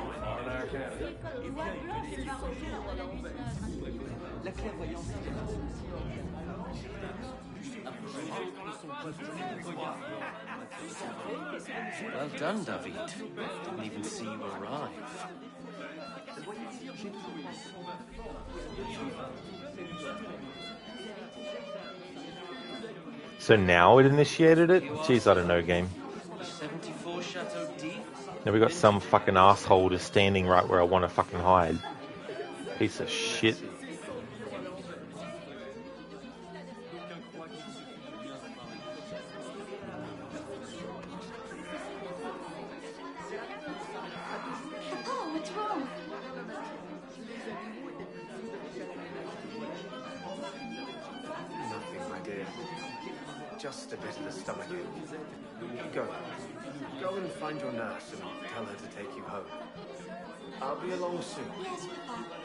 [SPEAKER 9] Eh bien, la clairvoyance est là.
[SPEAKER 8] Well done, David. Didn't even see you arrive.
[SPEAKER 3] So now it initiated it? Jeez, I don't know, game.
[SPEAKER 8] 74 Chateau D?
[SPEAKER 3] Now we got some fucking asshole just standing right where I want to fucking hide. Piece of shit.
[SPEAKER 1] Oh, what's wrong?
[SPEAKER 8] Nothing, my dear. Just a bit of the stomachache. Go and find your nurse and tell her to take you home. I'll be along soon.
[SPEAKER 1] Yes, Papa.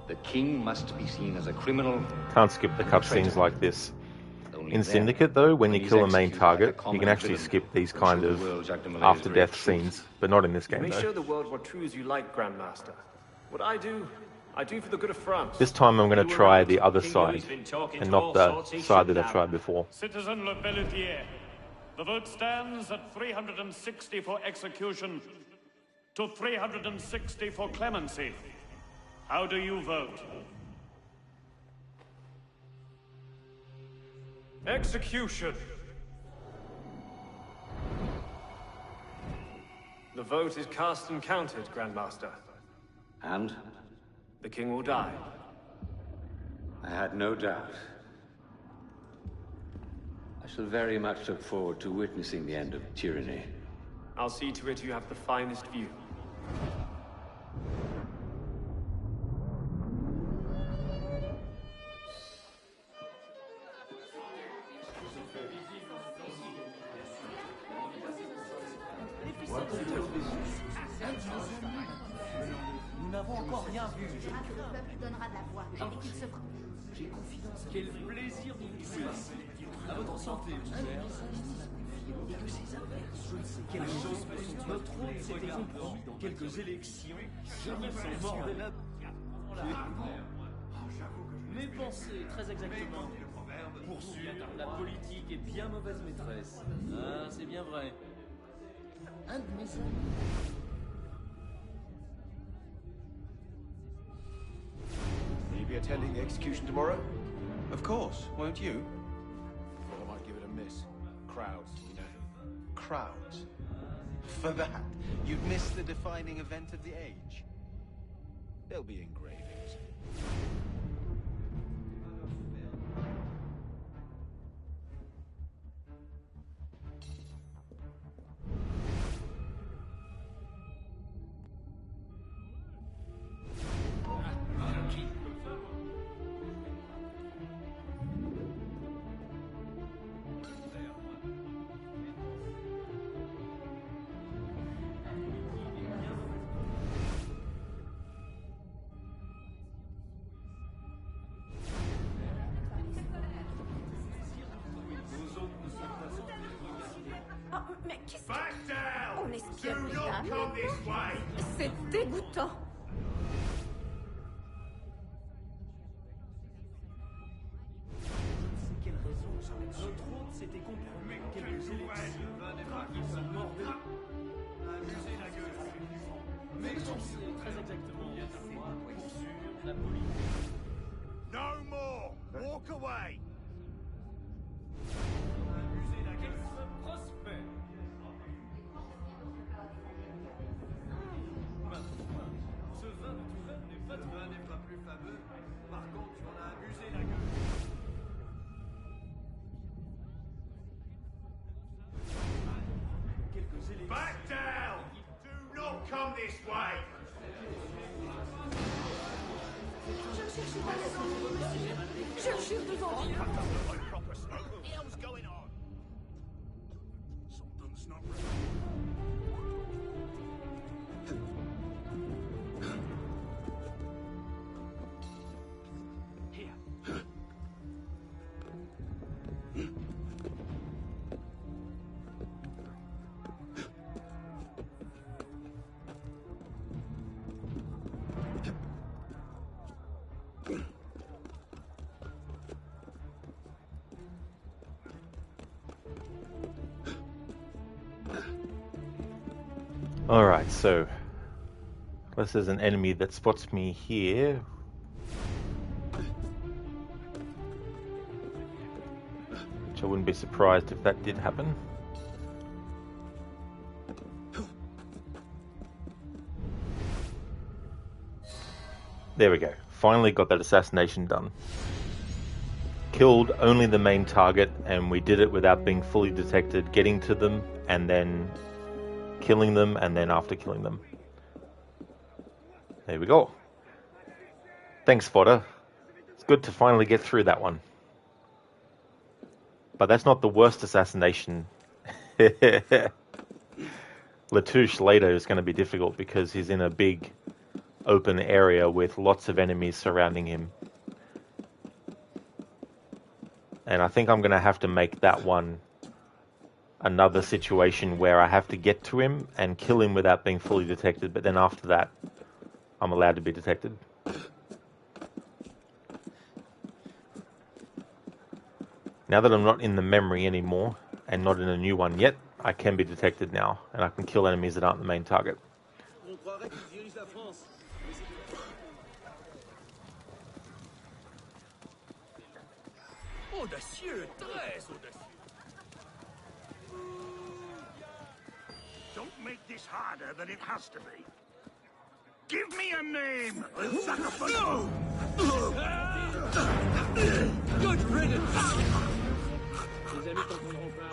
[SPEAKER 16] The king must be seen as a criminal.
[SPEAKER 3] Can't skip the cutscenes like this. In Syndicate, though, when you kill a main target, you can actually skip these kind of after-death scenes, but not in this game,
[SPEAKER 8] Make
[SPEAKER 3] though.
[SPEAKER 8] show the world what true as you like, Grandmaster. What I do for the good of France.
[SPEAKER 3] This time I'm going to try the other side, and not the side that I tried before.
[SPEAKER 17] Citizen Le Pelletier, the vote stands at 360 for execution to 360 for clemency. How do you vote?
[SPEAKER 8] Execution! The vote is cast and counted, Grandmaster.
[SPEAKER 16] And?
[SPEAKER 8] The king will die.
[SPEAKER 16] I had no doubt. I shall very much look forward to witnessing the end of tyranny.
[SPEAKER 8] I'll see to it you have the finest view.
[SPEAKER 15] Nous n'avons encore rien vu.
[SPEAKER 1] Le peuple donnera de la voix.
[SPEAKER 15] J'ai confiance. Quel plaisir de vous trouver. À votre santé, mon père. Et que ces affaires, je ne sais quelle chose, notre hôte s'était compromis dans quelques élections. Ils sont morts de la... Mes pensées, très exactement. Pour sûr, la politique est bien mauvaise maîtresse. Ah, c'est bien vrai. Un de mes amis.
[SPEAKER 11] Will you be attending the execution tomorrow? Of course, won't you? Well, I might give it a miss. Crowds, you know. Crowds? For that, you'd miss the defining event of the age. There'll be engravings.
[SPEAKER 1] Mais qu'est-ce que...
[SPEAKER 11] Back down!
[SPEAKER 1] On espionne
[SPEAKER 11] Do
[SPEAKER 1] les
[SPEAKER 11] not
[SPEAKER 1] dames,
[SPEAKER 11] come this way!
[SPEAKER 1] C'est dégoûtant.
[SPEAKER 15] Quelle raison? Notre hôte s'était compromis dans quelques élections. Ils sont morts de la... Mes pensées, très exactement. Pour sûr, la politique...
[SPEAKER 11] No more! Walk away!
[SPEAKER 2] this way.
[SPEAKER 1] Cherchez devant.
[SPEAKER 2] What the hell's going on? Something's not right.
[SPEAKER 3] Alright, so unless there's an enemy that spots me here. Which I wouldn't be surprised if that did happen. There we go. Finally got that assassination done. Killed only the main target, and we did it without being fully detected, getting to them, and then killing them, and then after killing them. There we go. Thanks, Fodder. It's good to finally get through that one. But that's not the worst assassination. Latouche later is going to be difficult because he's in a big open area with lots of enemies surrounding him. And I think I'm going to have to make that one another situation where I have to get to him and kill him without being fully detected, but then after that, I'm allowed to be detected. Now that I'm not in the memory anymore, and not in a new one yet, I can be detected now, and I can kill enemies that aren't the main target.
[SPEAKER 2] Audacieux, très audacieux. Don't make this harder than it has to be. Give me a name! I'll sacrifice Good riddance!
[SPEAKER 12] Les amis t'entendront pas.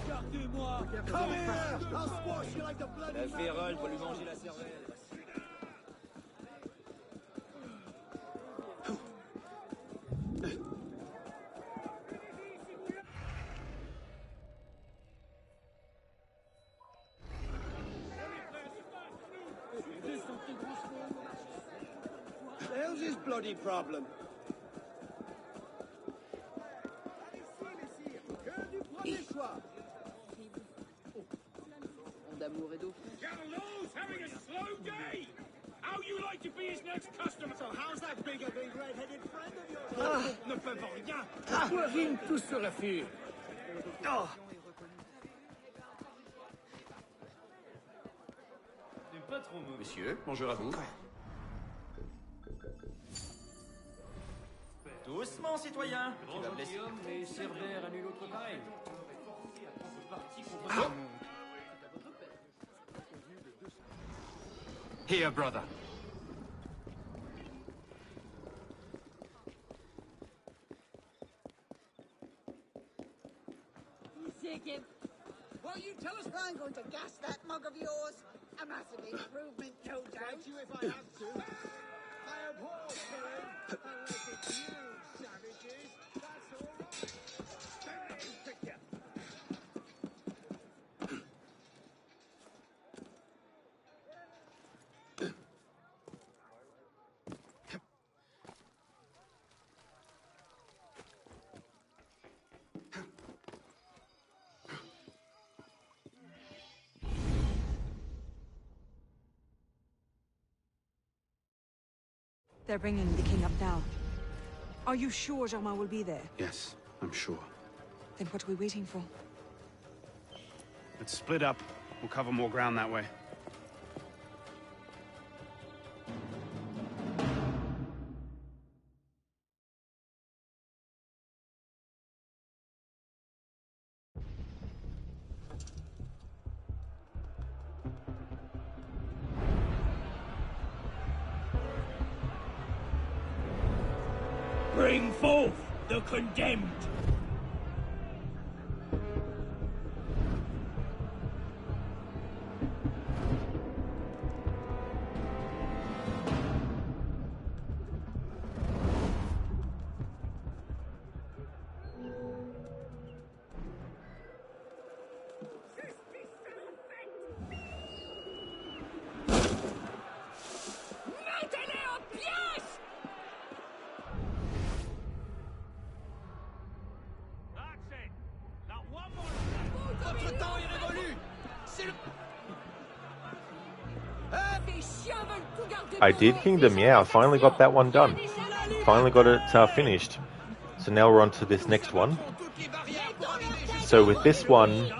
[SPEAKER 2] Regardez-moi! Come here! I'll squash you like the bloody...
[SPEAKER 12] La vérole pour lui manger la cervelle.
[SPEAKER 2] The hell's his bloody problem?
[SPEAKER 12] Carlo's having a slow day! How you like to be his next customer?
[SPEAKER 2] So how's that big red-headed friend of yours?
[SPEAKER 12] Ne peuvent rien! Voisine tous sur l'affût!
[SPEAKER 11] Messieurs, bonjour à vous.
[SPEAKER 12] Doucement, citoyen! Grand gentilhomme, mais Cerbère a nul autre pareil.
[SPEAKER 11] Here, brother.
[SPEAKER 1] Well, you tell us I'm going to gas that mug of yours. A massive improvement, no doubt.
[SPEAKER 2] Fight you if I have to. I abhor killing, unless it's you, savages. That's all right. Pick ya.
[SPEAKER 7] They're bringing the king up now. Are you sure Germain will be there?
[SPEAKER 6] Yes, I'm sure.
[SPEAKER 7] Then what are we waiting for?
[SPEAKER 6] Let's split up. We'll cover more ground that way.
[SPEAKER 12] Bring forth the condemned!
[SPEAKER 3] I did Kingdom, yeah. I finally got that one done. Finally got it finished. So now we're on to this next one. So with this one,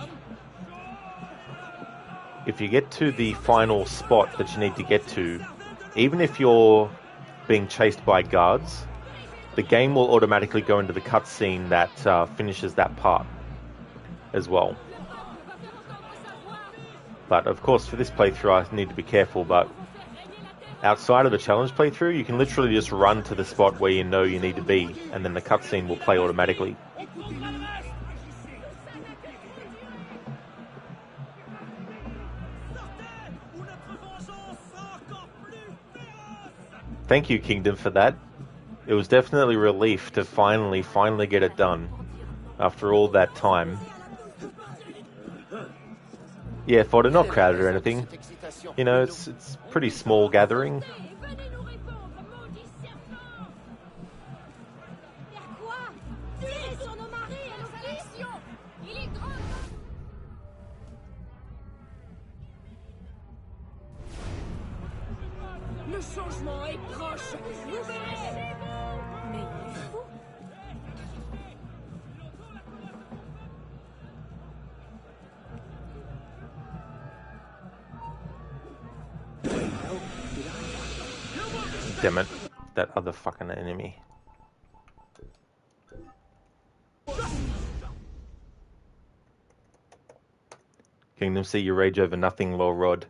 [SPEAKER 3] if you get to the final spot that you need to get to, even if you're being chased by guards, the game will automatically go into the cutscene that finishes that part as well. But of course, for this playthrough, I need to be careful. But outside of the challenge playthrough, you can literally just run to the spot where you know you need to be, and then the cutscene will play automatically. Thank you, Kingdom, for that. It was definitely a relief to finally get it done after all that time. Yeah, fodder, not crowded or anything. You know, it's pretty small gathering.
[SPEAKER 1] Le changement est proche. Vous verrez. Mais il est fou.
[SPEAKER 3] Damn it, that other fucking enemy. Kingdom, see you rage over nothing, Lord Rod.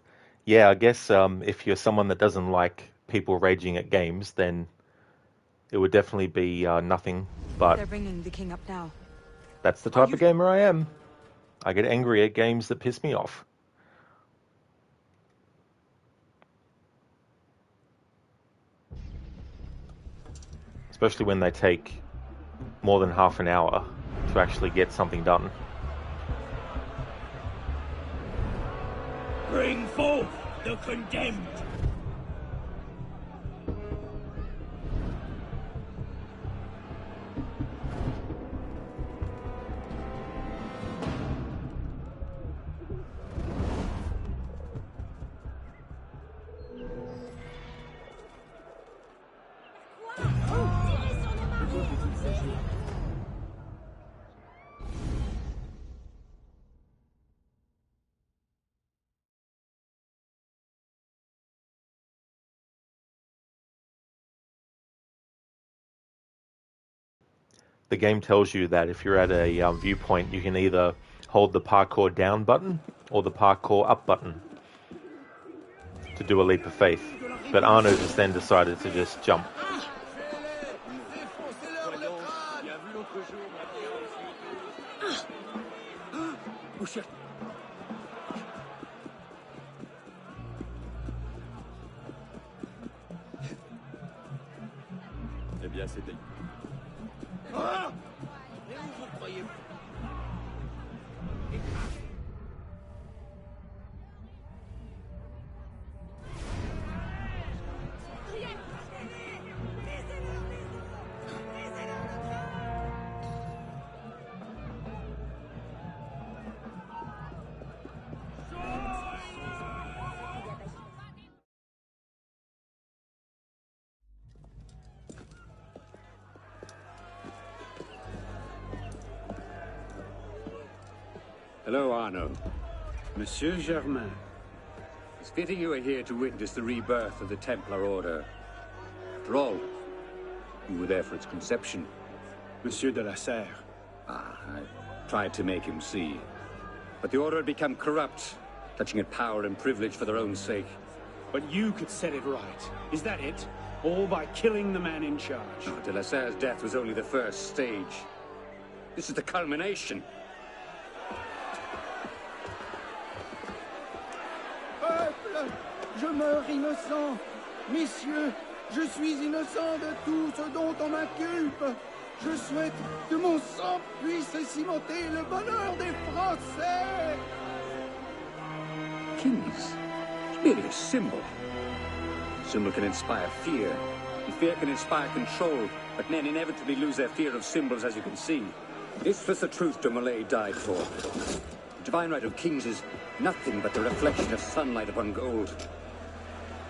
[SPEAKER 3] Yeah, I guess if you're someone that doesn't like people raging at games, then it would definitely be nothing. But
[SPEAKER 7] they're bringing the king up now.
[SPEAKER 3] That's the type of gamer I am. I get angry at games that piss me off. Especially when they take more than half an hour to actually get something done.
[SPEAKER 1] Bring forth the condemned.
[SPEAKER 3] The game tells you that if you're at a viewpoint, you can either hold the parkour down button or the parkour up button to do a leap of faith. But Arno just then decided to just jump.
[SPEAKER 12] Eh bien, c'était...
[SPEAKER 1] Ah! Mais où vous croyez?
[SPEAKER 4] Hello, Arno. Monsieur Germain. It's fitting you are here to witness the rebirth of the Templar Order. After all, you were there for its conception.
[SPEAKER 6] Monsieur de la Serre.
[SPEAKER 4] Ah, I tried to make him see. But the Order had become corrupt, clutching at power and privilege for their own sake.
[SPEAKER 6] But you could set it right. Is that it? All by killing the man in charge?
[SPEAKER 4] No, de la Serre's death was only the first stage. This is the culmination.
[SPEAKER 18] Peuple, je meurs innocent. Messieurs, je suis innocent de tout ce dont on m'inculpe. Je souhaite que mon sang puisse cimenter le bonheur des Français.
[SPEAKER 4] Kings. It's merely a symbol. A symbol can inspire fear, and fear can inspire control, but men inevitably lose their fear of symbols, as you can see. This was the truth de Molay died for. The divine right of kings is nothing but the reflection of sunlight upon gold.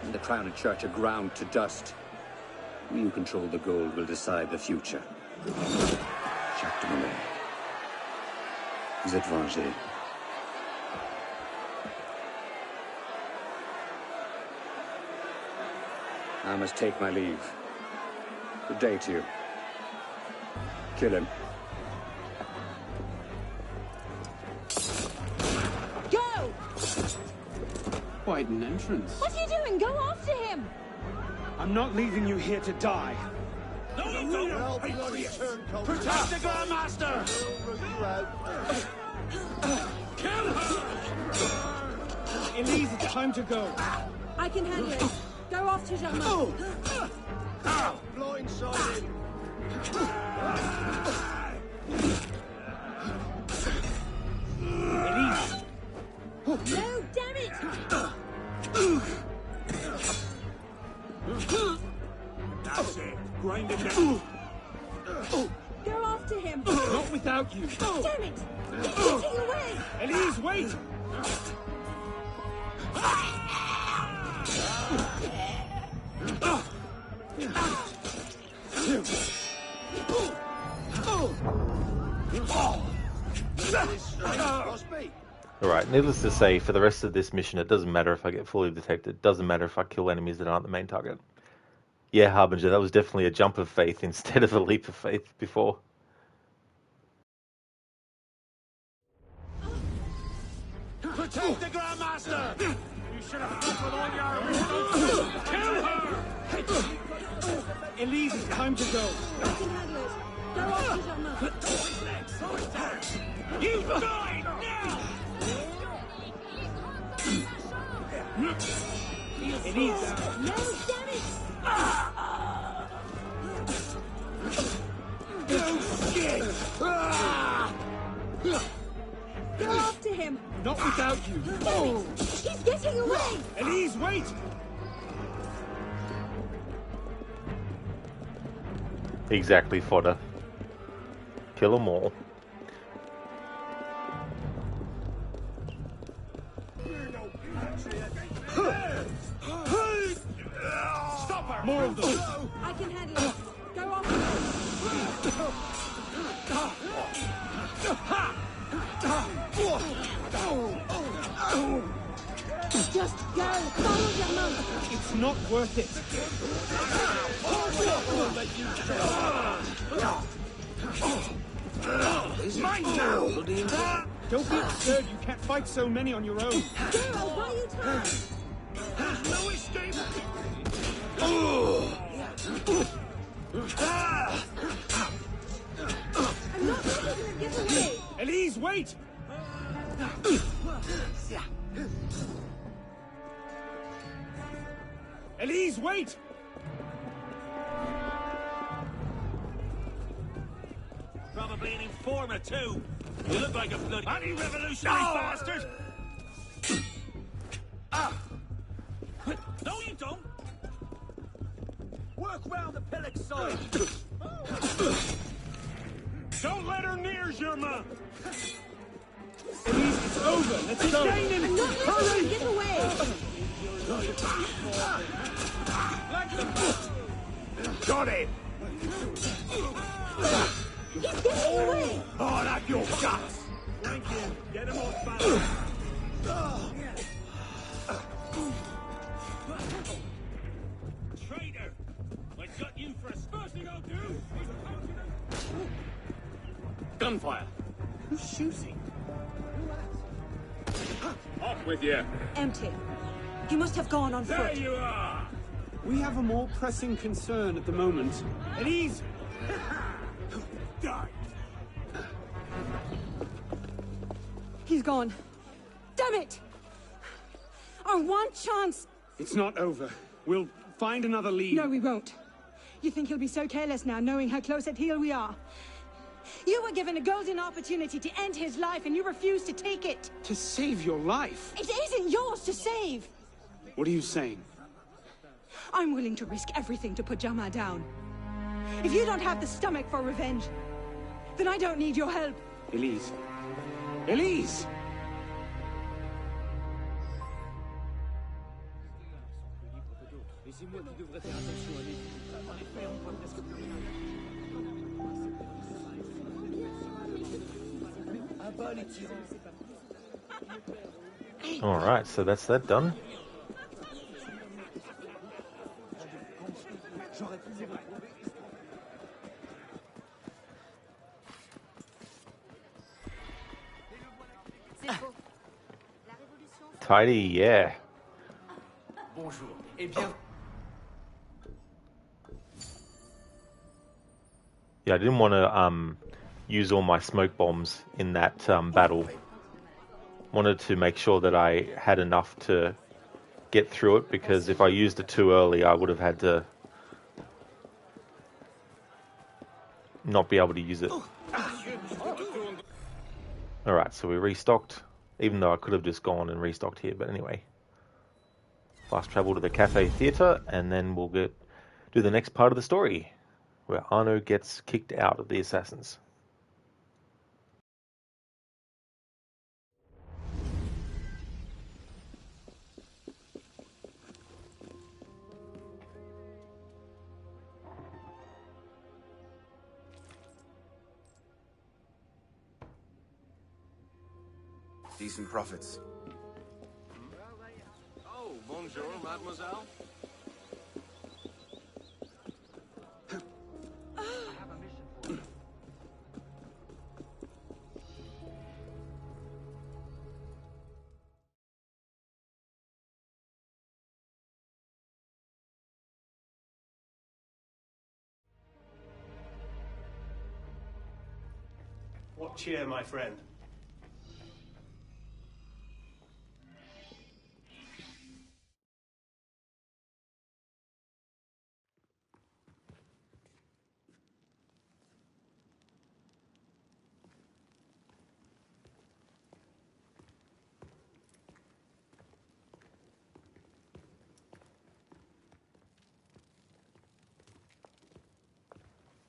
[SPEAKER 4] and the crown and church are ground to dust. You control the gold will decide the future. Jacques de Molay. Vous êtes vengé. I must take my leave. Good day to you. Kill him.
[SPEAKER 1] Go!
[SPEAKER 6] Quite an entrance.
[SPEAKER 1] What are you doing? Go after him!
[SPEAKER 6] I'm not leaving you here to die.
[SPEAKER 12] No, you don't!
[SPEAKER 5] Well, bloody turncoat.
[SPEAKER 12] Protect the Grandmaster! Kill her!
[SPEAKER 6] Elise, it's time to go.
[SPEAKER 7] I can handle it. Go off to Germain.
[SPEAKER 5] Blindside him.
[SPEAKER 6] Elise!
[SPEAKER 7] No, damn it!
[SPEAKER 12] That's it. Grind him down.
[SPEAKER 7] Go after him.
[SPEAKER 6] Not without you.
[SPEAKER 7] Damn it! He's getting away!
[SPEAKER 6] Elise, wait!
[SPEAKER 3] Alright, needless to say, for the rest of this mission, it doesn't matter if I get fully detected. It doesn't matter if I kill enemies that aren't the main target. Yeah, Harbinger, that was definitely a jump of faith instead of a leap of faith before.
[SPEAKER 12] Protect the Grandmaster! You should have fought with all your original. Kill her!
[SPEAKER 6] Elise, it's time to go.
[SPEAKER 7] I can handle it. Go off to Germain.
[SPEAKER 12] You die now!
[SPEAKER 6] Elise!
[SPEAKER 7] No, damn it! Go after him.
[SPEAKER 6] Not without you.
[SPEAKER 7] Damn it! He's getting away!
[SPEAKER 6] Elise, wait!
[SPEAKER 3] Exactly, fodder. Kill them all.
[SPEAKER 12] Stop her!
[SPEAKER 6] More of them!
[SPEAKER 7] I can handle it. Go off to him. Just go. Follow Germain.
[SPEAKER 6] It's not worth it.
[SPEAKER 12] It's mine now!
[SPEAKER 6] Don't be absurd. You can't fight so many on your own.
[SPEAKER 7] Go, I'll buy you time.
[SPEAKER 12] There's no escape!
[SPEAKER 7] I'm not letting her get away.
[SPEAKER 6] Elise, wait! Elise, wait!
[SPEAKER 12] Probably an informer, too. You look like a bloody anti-revolutionary bastard! No, you don't! Work round the pillock side!
[SPEAKER 17] Don't let her near Germain!
[SPEAKER 6] Elise, it's over. Let's go.
[SPEAKER 7] I'm not letting her get away.
[SPEAKER 12] Got him!
[SPEAKER 7] He's getting away.
[SPEAKER 12] Hard up your guts!
[SPEAKER 17] Thank you. Get him off back.
[SPEAKER 12] Traitor! I got you for a first thing I'll do!
[SPEAKER 23] Gunfire.
[SPEAKER 12] Who's shooting?
[SPEAKER 23] Off with you.
[SPEAKER 7] Empty. You must have gone on
[SPEAKER 12] There
[SPEAKER 7] foot.
[SPEAKER 12] you are!
[SPEAKER 6] We have a more pressing concern at the moment. Elise!
[SPEAKER 12] Die!
[SPEAKER 7] He's gone. Damn it! Our one chance.
[SPEAKER 6] It's not over. We'll find another lead.
[SPEAKER 7] No, we won't. You think he'll be so careless now, knowing how close at heel we are? You were given a golden opportunity to end his life, and you refused to take it.
[SPEAKER 6] To save your life?
[SPEAKER 7] It isn't yours to save.
[SPEAKER 6] What are you saying?
[SPEAKER 7] I'm willing to risk everything to put Germain down. If you don't have the stomach for revenge, then I don't need your help.
[SPEAKER 6] Elise. Elise!
[SPEAKER 22] moi qui devrais faire attention à mes vies. En effet, on voit presque plus rien.
[SPEAKER 18] À bas les tyrans.
[SPEAKER 3] Alright, so that's that done. Tidy, yeah.
[SPEAKER 23] Bonjour. Eh bien...
[SPEAKER 3] Yeah, I didn't want to use all my smoke bombs in that battle. Wanted to make sure that I had enough to get through it, because if I used it too early, I would have had to not be able to use it. Alright, so we restocked, even though I could have just gone and restocked here, but anyway. Fast travel to the Cafe Theatre, and then we'll do the next part of the story, where Arno gets kicked out of the Assassins.
[SPEAKER 11] Decent profits.
[SPEAKER 23] Oh, bonjour, mademoiselle.
[SPEAKER 12] What cheer, my friend?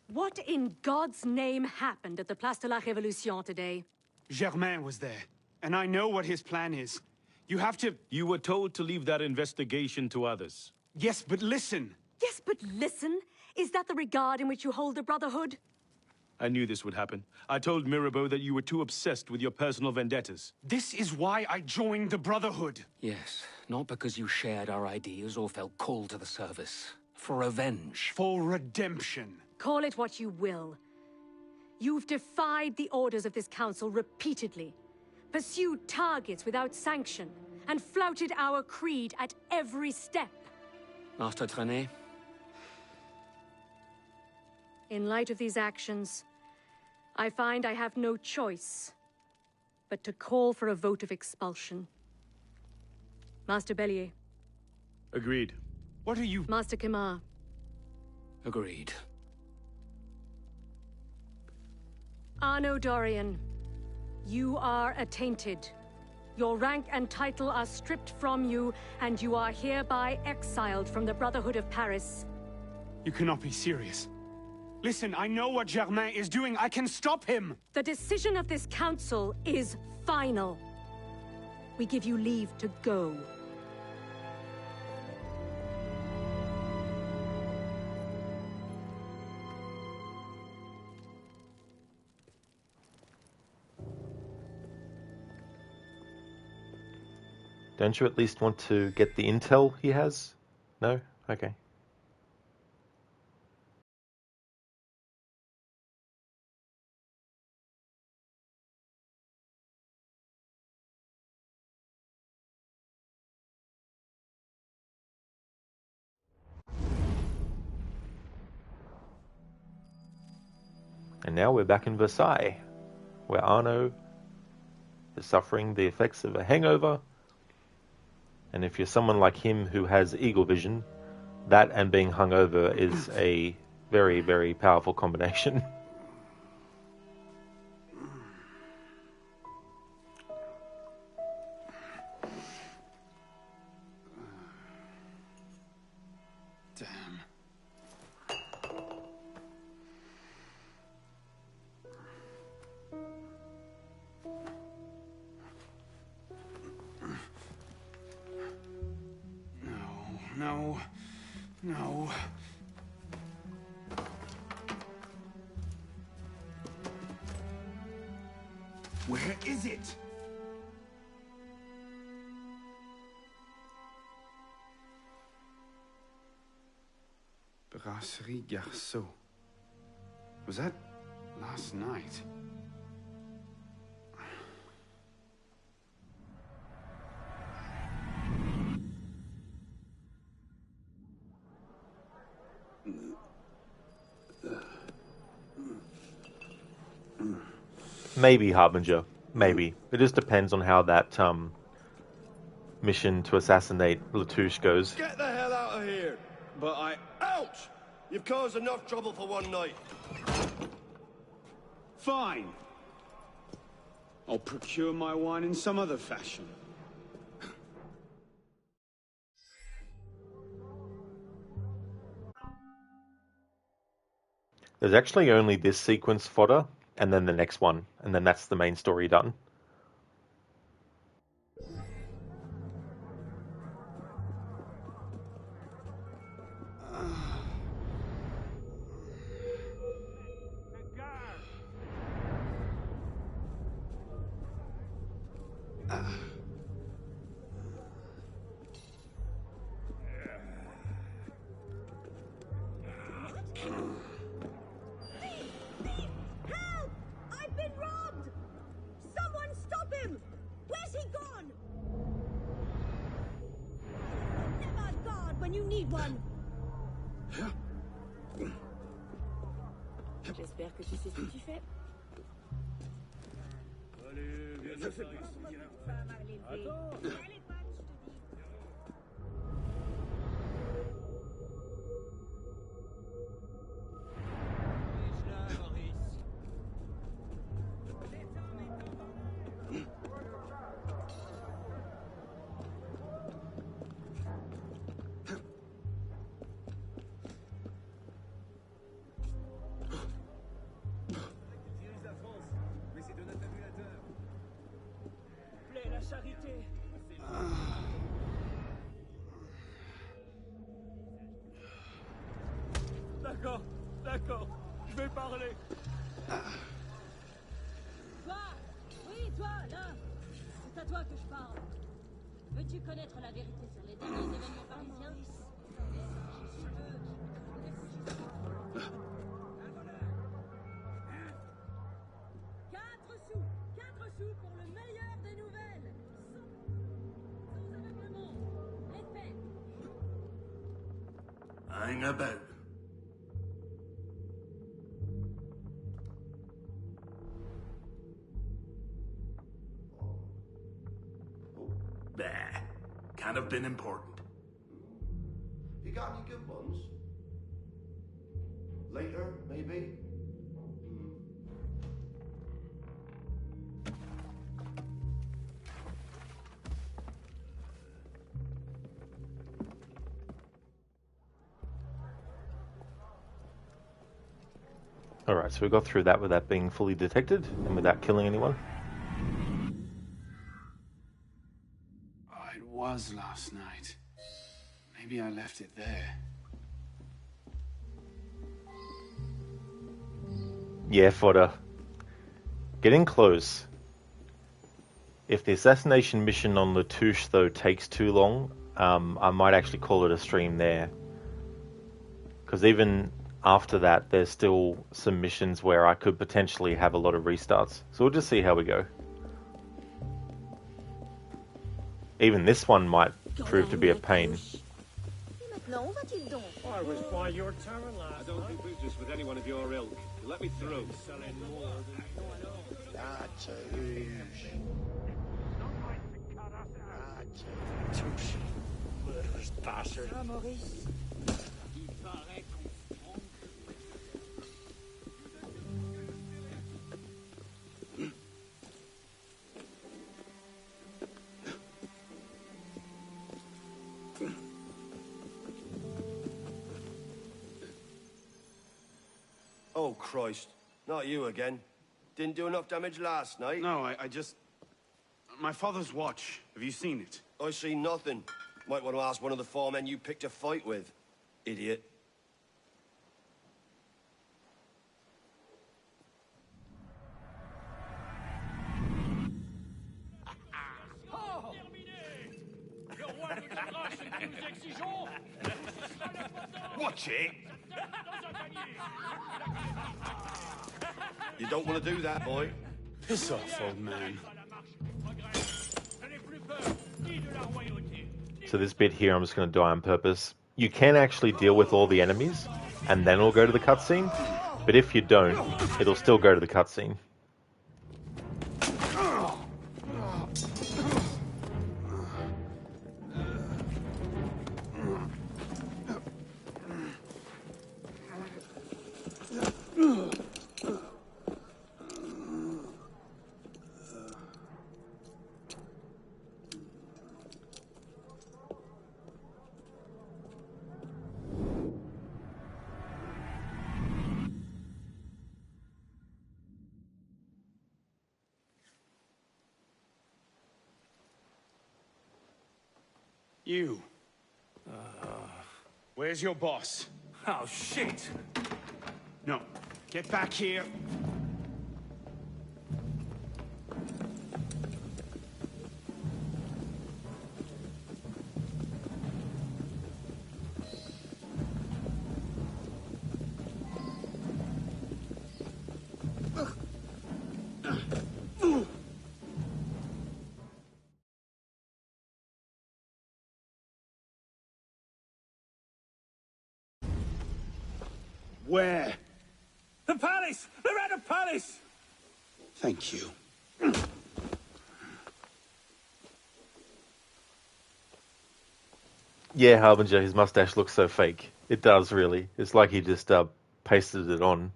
[SPEAKER 13] What in God's name happened at the Place de la Révolution today?
[SPEAKER 6] Germain was there, and I know what his plan is. You have to...
[SPEAKER 14] You were told to leave that investigation to others.
[SPEAKER 6] Yes, but listen.
[SPEAKER 13] Yes, but listen. Is that the regard in which you hold the Brotherhood?
[SPEAKER 14] I knew this would happen. I told Mirabeau that you were too obsessed with your personal vendettas.
[SPEAKER 6] This is why I joined the Brotherhood.
[SPEAKER 10] Yes, not because you shared our ideas or felt called to the service. For revenge.
[SPEAKER 6] For redemption.
[SPEAKER 13] Call it what you will. You've defied the orders of this council repeatedly, pursued targets without sanction, and flouted our creed at every step.
[SPEAKER 10] Master Trenet?
[SPEAKER 13] In light of these actions, I find I have no choice but to call for a vote of expulsion. Master Bellier.
[SPEAKER 14] Agreed.
[SPEAKER 6] What are you...
[SPEAKER 13] Master Kemar.
[SPEAKER 10] Agreed.
[SPEAKER 13] Arno Dorian, you are attainted. Your rank and title are stripped from you, and you are hereby exiled from the Brotherhood of Paris.
[SPEAKER 6] You cannot be serious. Listen, I know what Germain is doing. I can stop him!
[SPEAKER 13] The decision of this council is final. We give you leave to go.
[SPEAKER 3] Don't you at least want to get the intel he has? No? Okay. And now we're back in Versailles, where Arno is suffering the effects of a hangover. And if you're someone like him who has eagle vision, that and being hungover is a very, very powerful combination.
[SPEAKER 6] Damn. No. No. Where is it? Brasserie Garceau. Was that last night?
[SPEAKER 3] Maybe, Harbinger. Maybe. It just depends on how that mission to assassinate Latouche goes.
[SPEAKER 5] Get the hell out of here!
[SPEAKER 6] But I...
[SPEAKER 5] Ouch! You've caused enough trouble for one night.
[SPEAKER 6] Fine. I'll procure my wine in some other fashion.
[SPEAKER 3] There's actually only this sequence fodder, and then the next one, and then that's the main story done.
[SPEAKER 1] Help! I've been robbed! Someone stop him! Where's he gone? Never a guard when you need one.
[SPEAKER 19] J'espère que tu sais ce que tu fais.
[SPEAKER 12] Allez, viens ici. Attends. D'accord, d'accord, je vais parler.
[SPEAKER 19] Toi! Oui, toi, là! C'est à toi que je parle. Veux-tu connaître la vérité sur les derniers événements parisiens? Quatre sous pour le meilleur des nouvelles! Sans aveuglement! Répète!
[SPEAKER 2] Hang about. Bah, can't have been important.
[SPEAKER 5] You got any good ones? Later, maybe?
[SPEAKER 3] Alright, so we got through that without being fully detected and without killing anyone.
[SPEAKER 6] It was last night. Maybe I left it there.
[SPEAKER 3] Yeah, fodder. Getting close. If the assassination mission on Latouche, though, takes too long, I might actually call it a stream there. Because even after that, there's still some missions where I could potentially have a lot of restarts. So we'll just see how we go. Even this one might prove to be a pain.
[SPEAKER 12] I was by your tower last. I don't do business with anyone of your ilk. Let me through. Selling more
[SPEAKER 2] Touche. Murderous bastard.
[SPEAKER 19] Ah, Maurice.
[SPEAKER 5] Oh, Christ. Not you again. Didn't do enough damage last night.
[SPEAKER 6] No, I just... My father's watch. Have you seen it?
[SPEAKER 5] I see nothing. Might want to ask one of the four men you picked a fight with.
[SPEAKER 11] idiot. Watch it! You don't want to do that, boy.
[SPEAKER 6] Piss off, old man.
[SPEAKER 3] So this bit here, I'm just going to die on purpose. You can actually deal with all the enemies, and then it'll go to the cutscene. But if you don't, it'll still go to the cutscene.
[SPEAKER 6] You. Where's your boss?
[SPEAKER 23] Oh, shit!
[SPEAKER 6] No. Get back here. Where?
[SPEAKER 23] The palace! They're at the palace!
[SPEAKER 6] Thank you.
[SPEAKER 3] Yeah, Harbinger, his mustache looks so fake. It does, really. It's like he just pasted it on.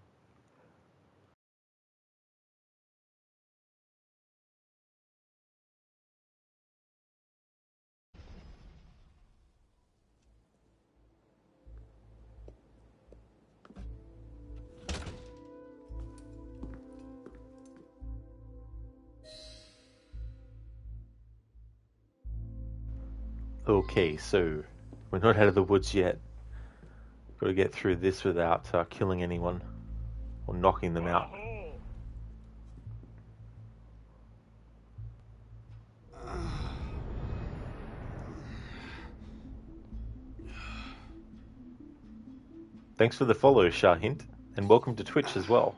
[SPEAKER 3] Okay, so we're not out of the woods yet. Got to get through this without killing anyone or knocking them out. Thanks for the follow, Shahint, and welcome to Twitch as well.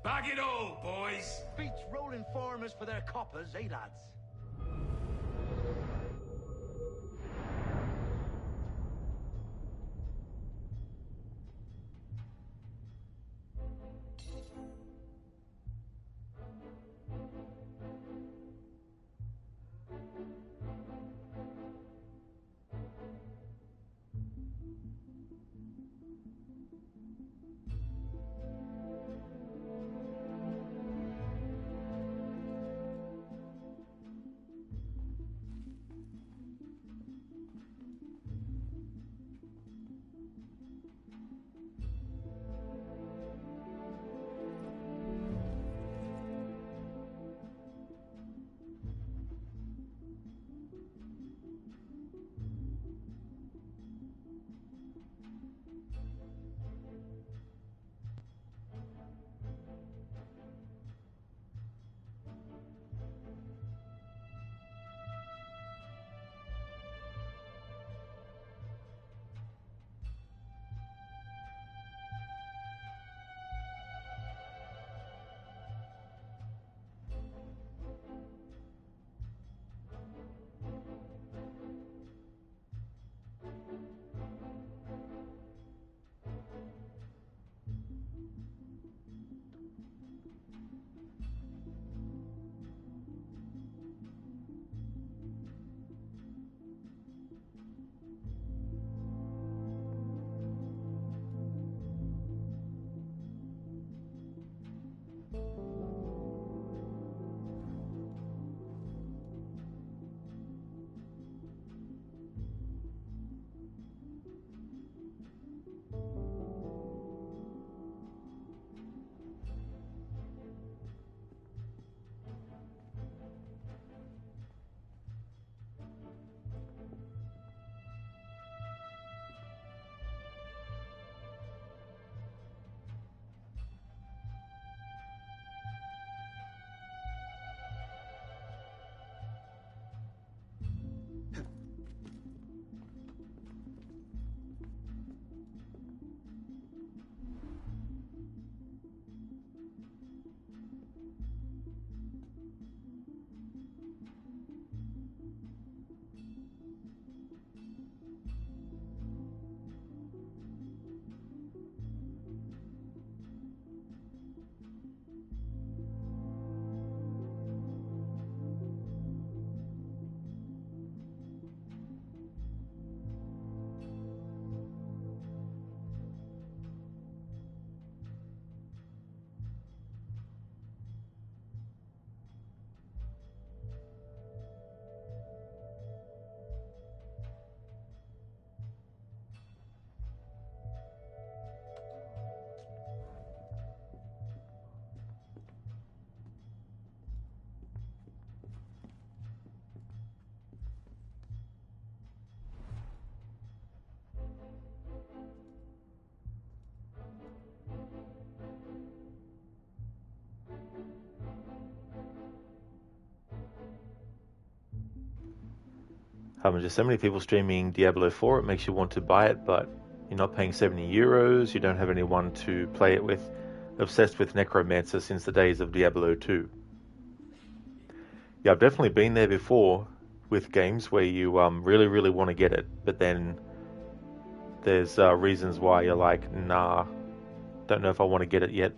[SPEAKER 2] Bag it all, boys!
[SPEAKER 9] Beats rolling farmers for their coppers, eh, lads?
[SPEAKER 3] There's so many people streaming Diablo 4, it makes you want to buy it, but you're not paying €70, you don't have anyone to play it with. Obsessed with Necromancer since the days of Diablo 2. Yeah, I've definitely been there before with games where you really, really want to get it, but then there's reasons why you're like, nah, don't know if I want to get it yet.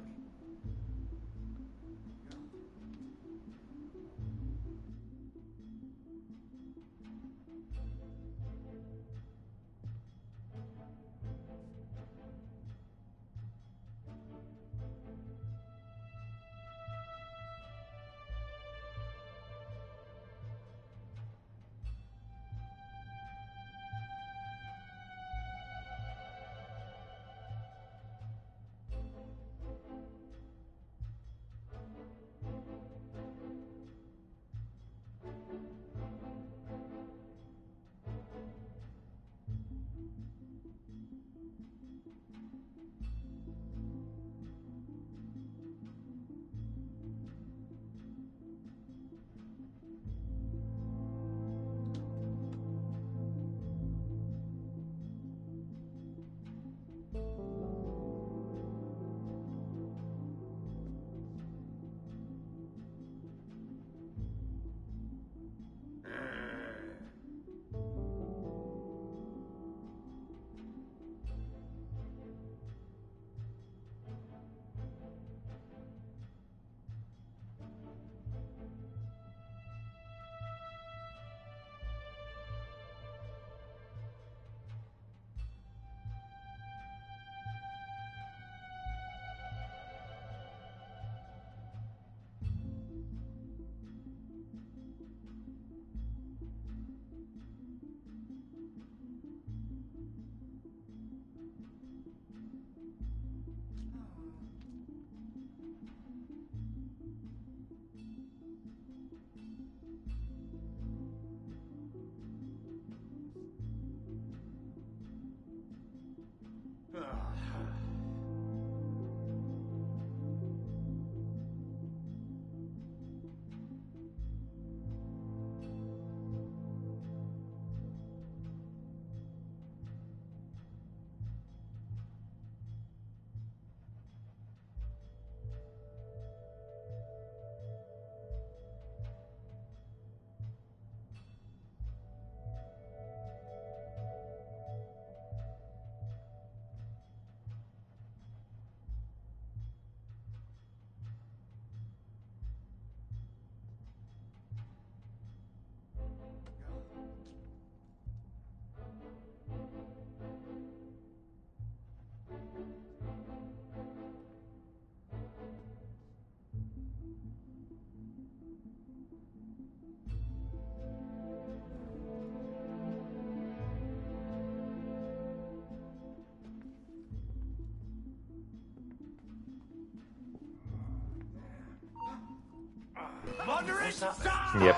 [SPEAKER 3] Yep.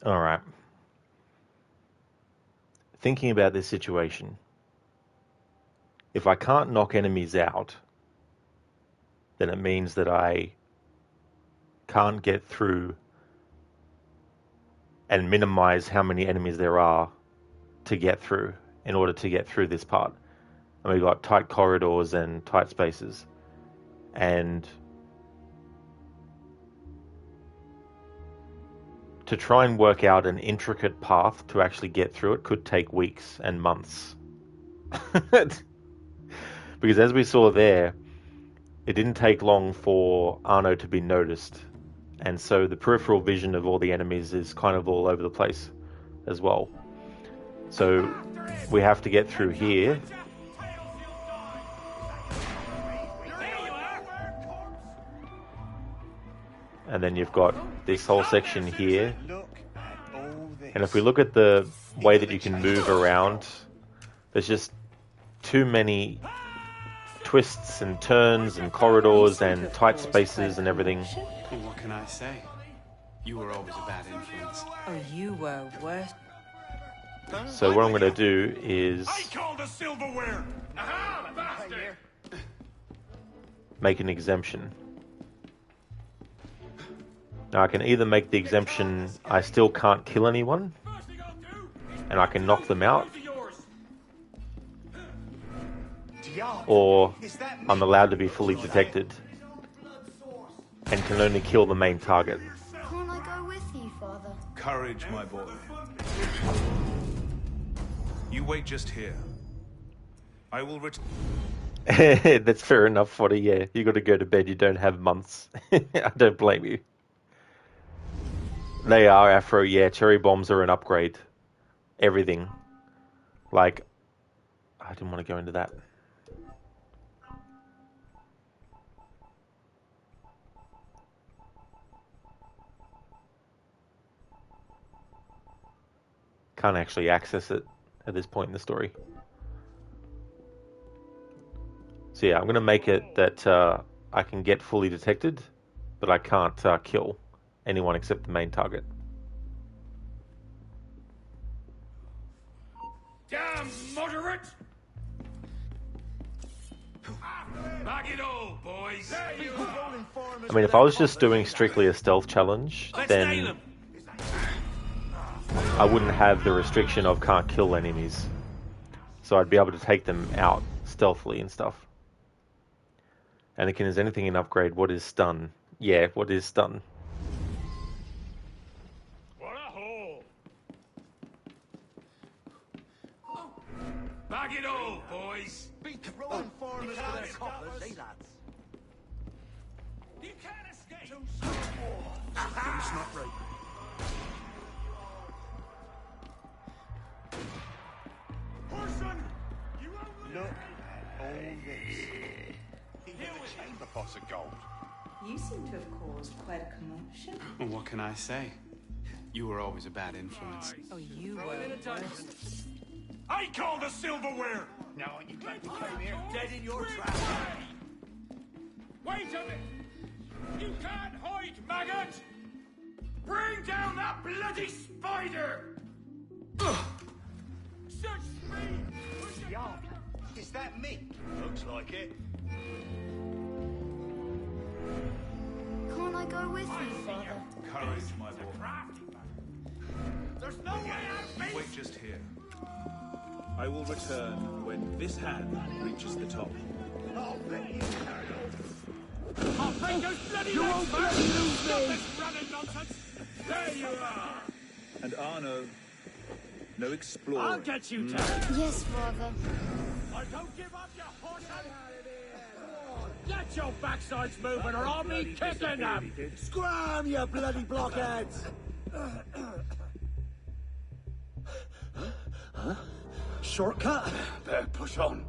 [SPEAKER 3] Alright. Thinking about this situation. If I can't knock enemies out, then it means that I can't get through and minimize how many enemies there are to get through in order to get through this part. And we've got tight corridors and tight spaces. And to try and work out an intricate path to actually get through it could take weeks and months. Because as we saw there, it didn't take long for Arno to be noticed. And so the peripheral vision of all the enemies is kind of all over the place as well. So we have to get through here. And then you've got this whole section here. And if we look at the way that you can move around, there's just too many twists and turns and corridors and tight spaces and everything.
[SPEAKER 16] Well, what can I say? You were always a bad influence.
[SPEAKER 20] Oh, you were worse.
[SPEAKER 3] So what I'm going to do is make an exemption. Now I can either make the exemption I still can't kill anyone, and I can knock them out, or I'm allowed to be fully detected and can only kill the main target.
[SPEAKER 1] Can't I go with you, Father?
[SPEAKER 11] Courage, my boy. You wait just here. I will return.
[SPEAKER 3] That's fair enough, Fodder. Yeah, you got to go to bed. You don't have months. I don't blame you. They are, Afro. Yeah, cherry bombs are an upgrade. Everything. Like, I didn't want to go into that. Can't actually access it at this point in the story. So yeah, I'm going to make it that I can get fully detected, but I can't kill anyone except the main target.
[SPEAKER 2] Damn moderate! Bag it all, boys!
[SPEAKER 3] I mean, if I was just doing strictly a stealth challenge, then I wouldn't have the restriction of can't kill enemies. So I'd be able to take them out stealthily and stuff. Anakin, is anything in upgrade? What is stun? Yeah, what is stun?
[SPEAKER 2] What a hole! Bag it all, boys!
[SPEAKER 9] Beat rolling farmers for their coppers, eh, lads?
[SPEAKER 2] You can't escape!
[SPEAKER 9] Something's not right.
[SPEAKER 2] Horson!
[SPEAKER 9] Look at all this. Even the chamber pots of gold.
[SPEAKER 20] You seem to have caused quite a commotion.
[SPEAKER 16] Well, what can I say? You were always a bad influence.
[SPEAKER 20] Oh, you were.
[SPEAKER 2] I call the silverware!
[SPEAKER 9] Now, you can't came here dead in your trap.
[SPEAKER 2] Wait a minute! You can't hide, maggot! Bring down that bloody spider! Search me!
[SPEAKER 9] Yo, is that me? Looks like it.
[SPEAKER 1] Can't I go with you, Father?
[SPEAKER 11] Courage, my boy.
[SPEAKER 2] There's no way out,
[SPEAKER 11] You wait just here. I will return when this hand reaches the top.
[SPEAKER 2] I'll take those bloody
[SPEAKER 18] You
[SPEAKER 2] legs
[SPEAKER 18] won't
[SPEAKER 2] back!
[SPEAKER 18] let me lose
[SPEAKER 2] Stop
[SPEAKER 18] me.
[SPEAKER 2] this running nonsense! There you are!
[SPEAKER 11] And Arno, no exploring.
[SPEAKER 2] I'll get you, Terry!
[SPEAKER 1] Yes, Father.
[SPEAKER 2] I don't give up, you horse! Get your backsides moving or I'll be kicking them!
[SPEAKER 18] Scram, you bloody blockheads! Huh? Shortcut? Better push on.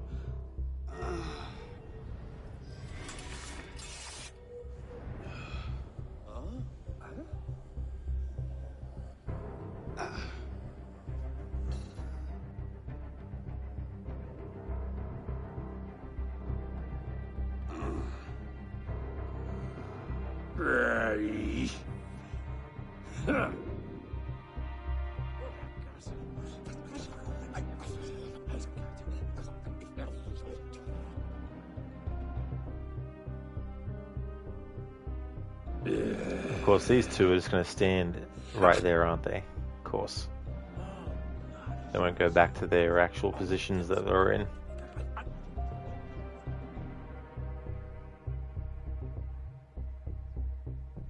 [SPEAKER 18] Ready.
[SPEAKER 3] Of course, these two are just going to stand right there, aren't they? Of course. They won't go back to their actual positions that they're in.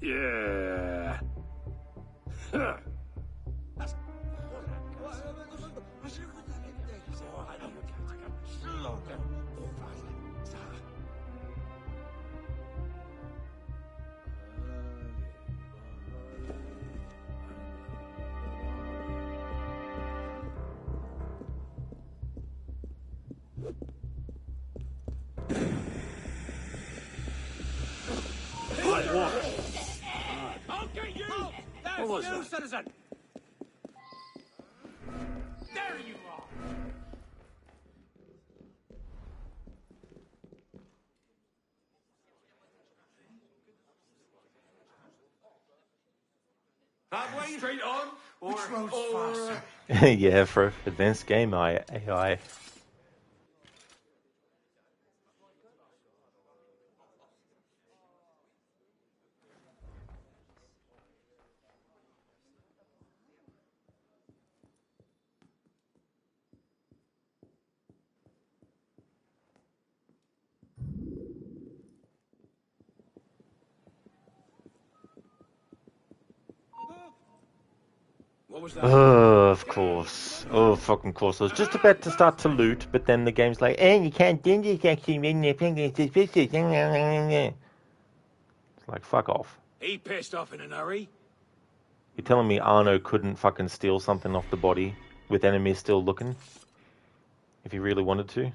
[SPEAKER 18] Yeah. Huh.
[SPEAKER 2] I'll get you! That's
[SPEAKER 18] What was
[SPEAKER 2] you,
[SPEAKER 18] that?
[SPEAKER 2] citizen! There you are!
[SPEAKER 9] That way? Straight on? Or,
[SPEAKER 2] Which road's
[SPEAKER 9] faster?
[SPEAKER 3] Yeah, for advanced game AI.
[SPEAKER 4] What was that?
[SPEAKER 3] Oh, of course. Oh, fucking course. I was just about to start to loot, but then the game's like, you can't do this actually. It's like, fuck off.
[SPEAKER 4] He pissed off in a hurry.
[SPEAKER 3] You're telling me Arno couldn't fucking steal something off the body with enemies still looking? If he really wanted to?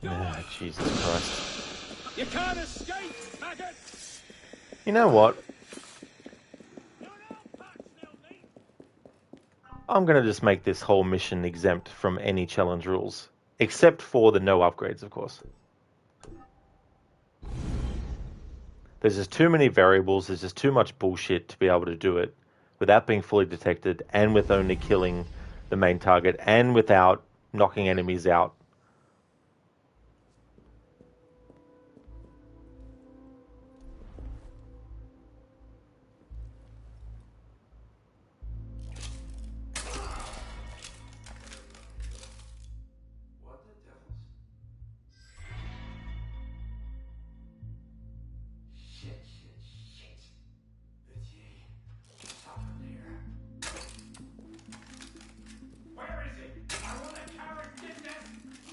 [SPEAKER 3] Ah, Jesus Christ.
[SPEAKER 4] You can't escape, maggot!
[SPEAKER 3] You know what? I'm going to just make this whole mission exempt from any challenge rules. Except for the no upgrades, of course. There's just too many variables, there's just too much bullshit to be able to do it without being fully detected and with only killing the main target and without knocking enemies out.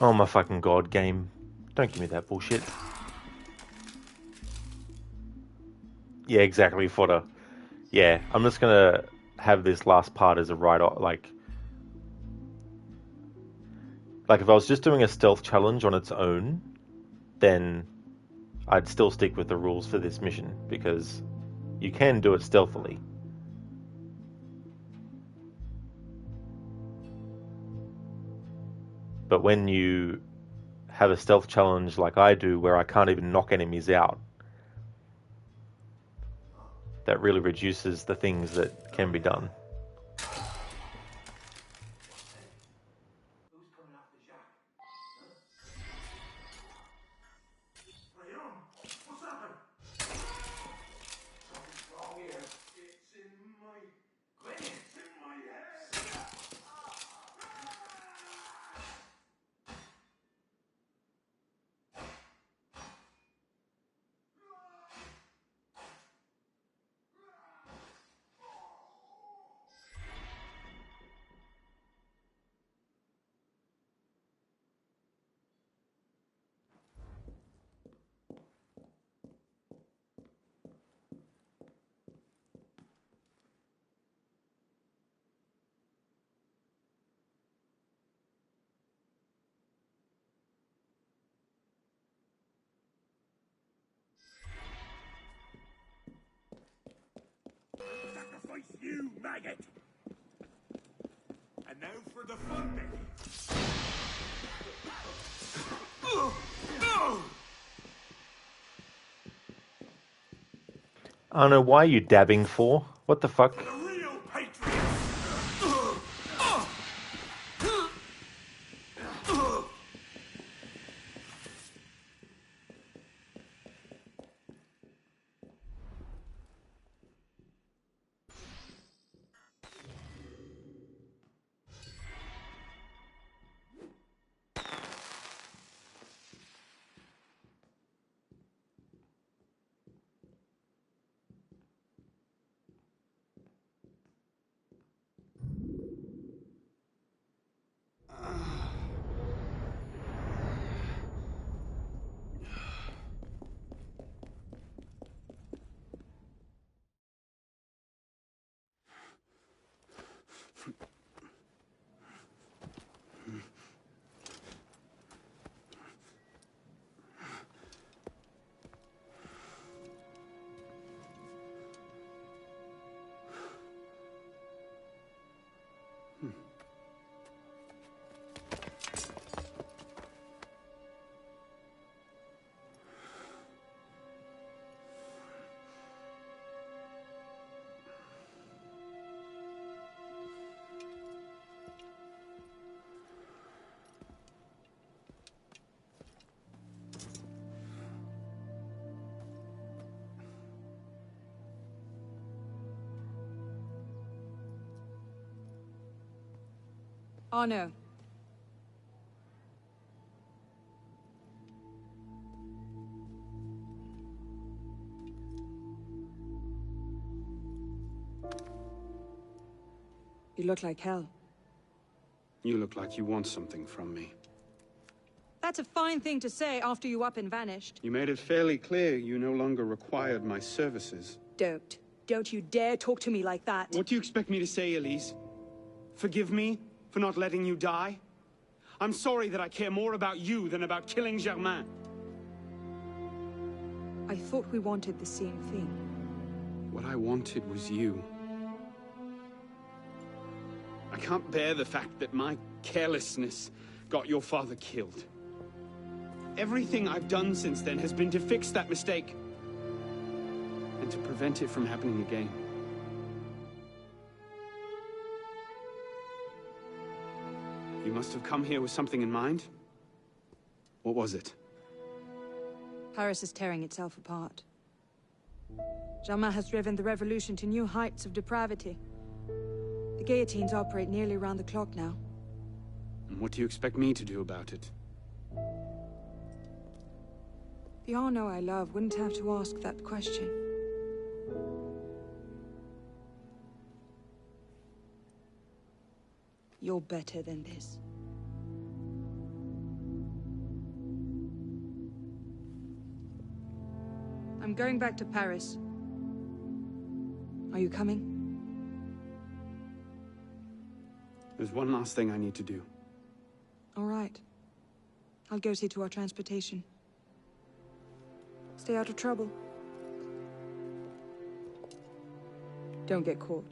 [SPEAKER 3] Oh my fucking god, game. Don't give me that bullshit. Yeah, exactly, fodder. Yeah, I'm just gonna have this last part as a write-off, like if I was just doing a stealth challenge on its own, then I'd still stick with the rules for this mission, because you can do it stealthily. But when you have a stealth challenge like I do, where I can't even knock enemies out, that really reduces the things that can be done.
[SPEAKER 2] Sacrifice you, maggot! And now for the fun bit.
[SPEAKER 3] Arno, why are you dabbing for? What the fuck?
[SPEAKER 7] Arno. You look like hell.
[SPEAKER 6] You look like you want something from me.
[SPEAKER 7] That's a fine thing to say after you up and vanished.
[SPEAKER 6] You made it fairly clear you no longer required my services.
[SPEAKER 7] Don't. Don't you dare talk to me like that.
[SPEAKER 6] What do you expect me to say, Elise? Forgive me for not letting you die? I'm sorry that I care more about you than about killing Germain.
[SPEAKER 7] I thought we wanted the same thing.
[SPEAKER 6] What I wanted was you. I can't bear the fact that my carelessness got your father killed. Everything I've done since then has been to fix that mistake and to prevent it from happening again. You must have come here with something in mind. What was it?
[SPEAKER 7] Paris is tearing itself apart. Germain has driven the revolution to new heights of depravity. The guillotines operate nearly around the clock now.
[SPEAKER 6] And what do you expect me to do about it?
[SPEAKER 7] The Arno I love wouldn't have to ask that question. You're better than this. I'm going back to Paris. Are you coming?
[SPEAKER 6] There's one last thing I need to do.
[SPEAKER 7] All right. I'll go see to our transportation. Stay out of trouble. Don't get caught.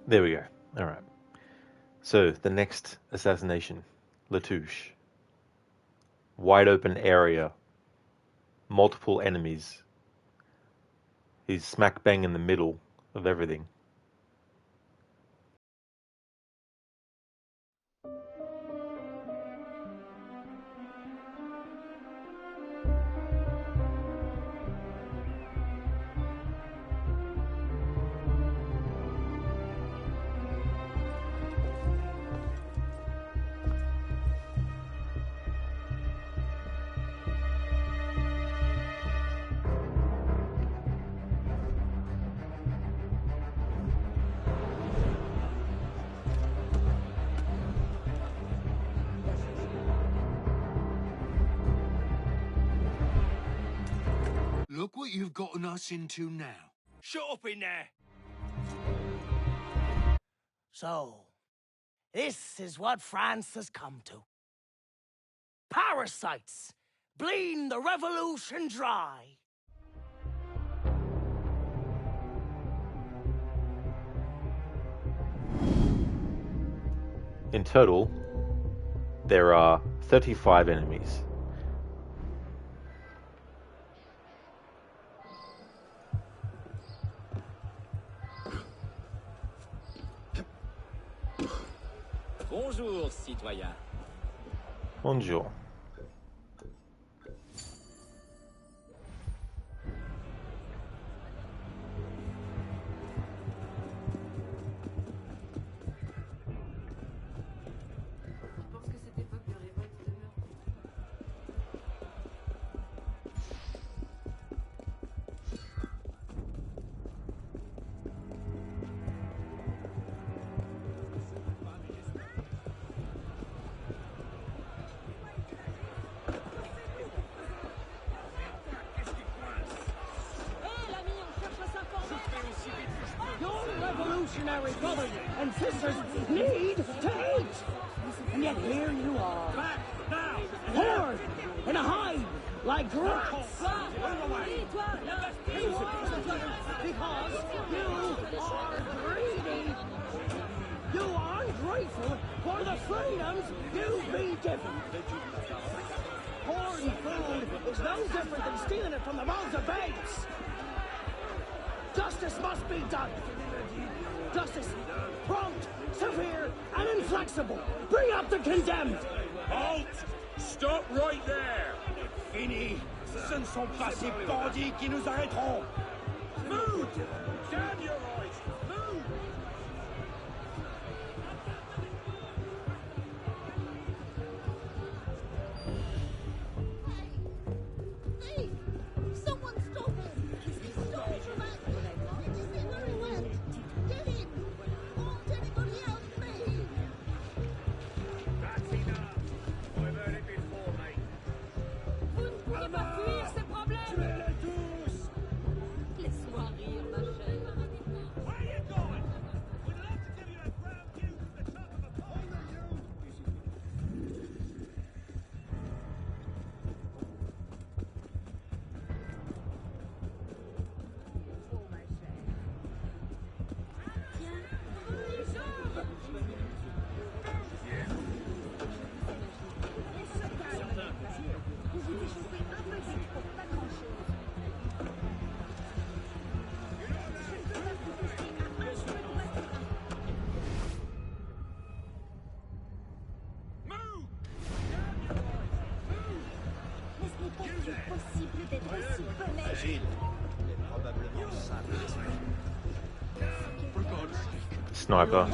[SPEAKER 3] There we go. All right. So the next assassination, Latouche. Wide open area, multiple enemies. He's smack bang in the middle of everything.
[SPEAKER 8] Look what you've gotten us into now.
[SPEAKER 2] Shut up in there!
[SPEAKER 15] So, this is what France has come to. Parasites, bleeding the revolution dry.
[SPEAKER 3] In total, there are 35 enemies.
[SPEAKER 12] Bonjour, citoyen.
[SPEAKER 3] Bonjour.
[SPEAKER 15] Revolutionary brothers and sisters need to eat! And yet here you are.
[SPEAKER 2] Back, now!
[SPEAKER 15] Poured in a hive like rats! Because you are greedy! You are ungrateful for the freedoms you've been given! Hoarding food is no different than stealing it from the mouths of babes! Justice must be done! Justice, prompt, severe, and inflexible. Bring up the condemned.
[SPEAKER 2] Halt! Stop right there! Fini! Ce ne sont pas ces bandits qui nous arrêteront! Move! Damn your eyes! Move!
[SPEAKER 3] sniper.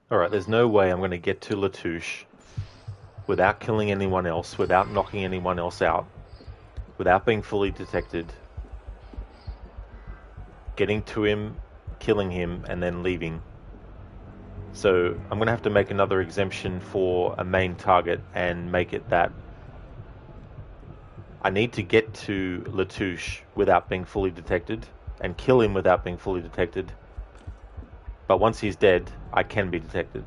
[SPEAKER 3] Alright, there's no way I'm going to get to Latouche without killing anyone else, without knocking anyone else out, without being fully detected, getting to him, killing him, and then leaving. So I'm going to have to make another exemption for a main target and make it that I need to get to Latouche without being fully detected and kill him without being fully detected. But once he's dead, I can be detected.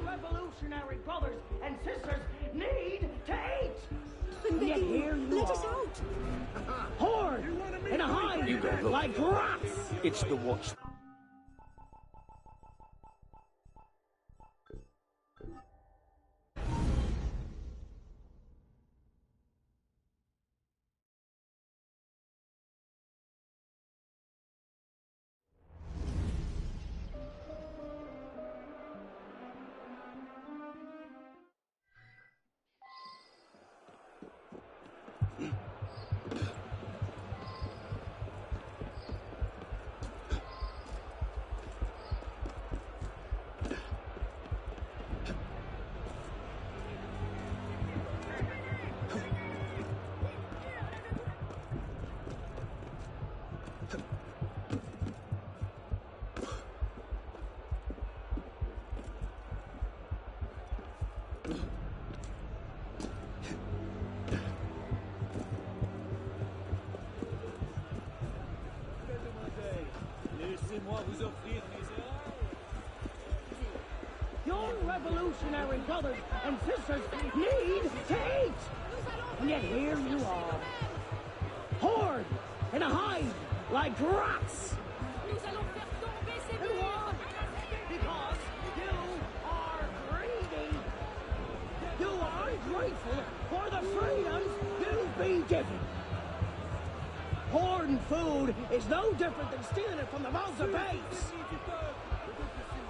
[SPEAKER 15] Revolutionary brothers and sisters need to eat. And yet here you
[SPEAKER 1] let
[SPEAKER 15] are.
[SPEAKER 1] us out.
[SPEAKER 15] Horde in a hive
[SPEAKER 4] You don't look.
[SPEAKER 15] like rats.
[SPEAKER 4] It's the watch.
[SPEAKER 15] Your revolutionary brothers and sisters need to eat. And yet here you are. Horde in a hive like rats. And why? Because you are greedy. You are ungrateful for the freedoms you've been given. Hoarding food is no different than stealing it from the mouths of babes.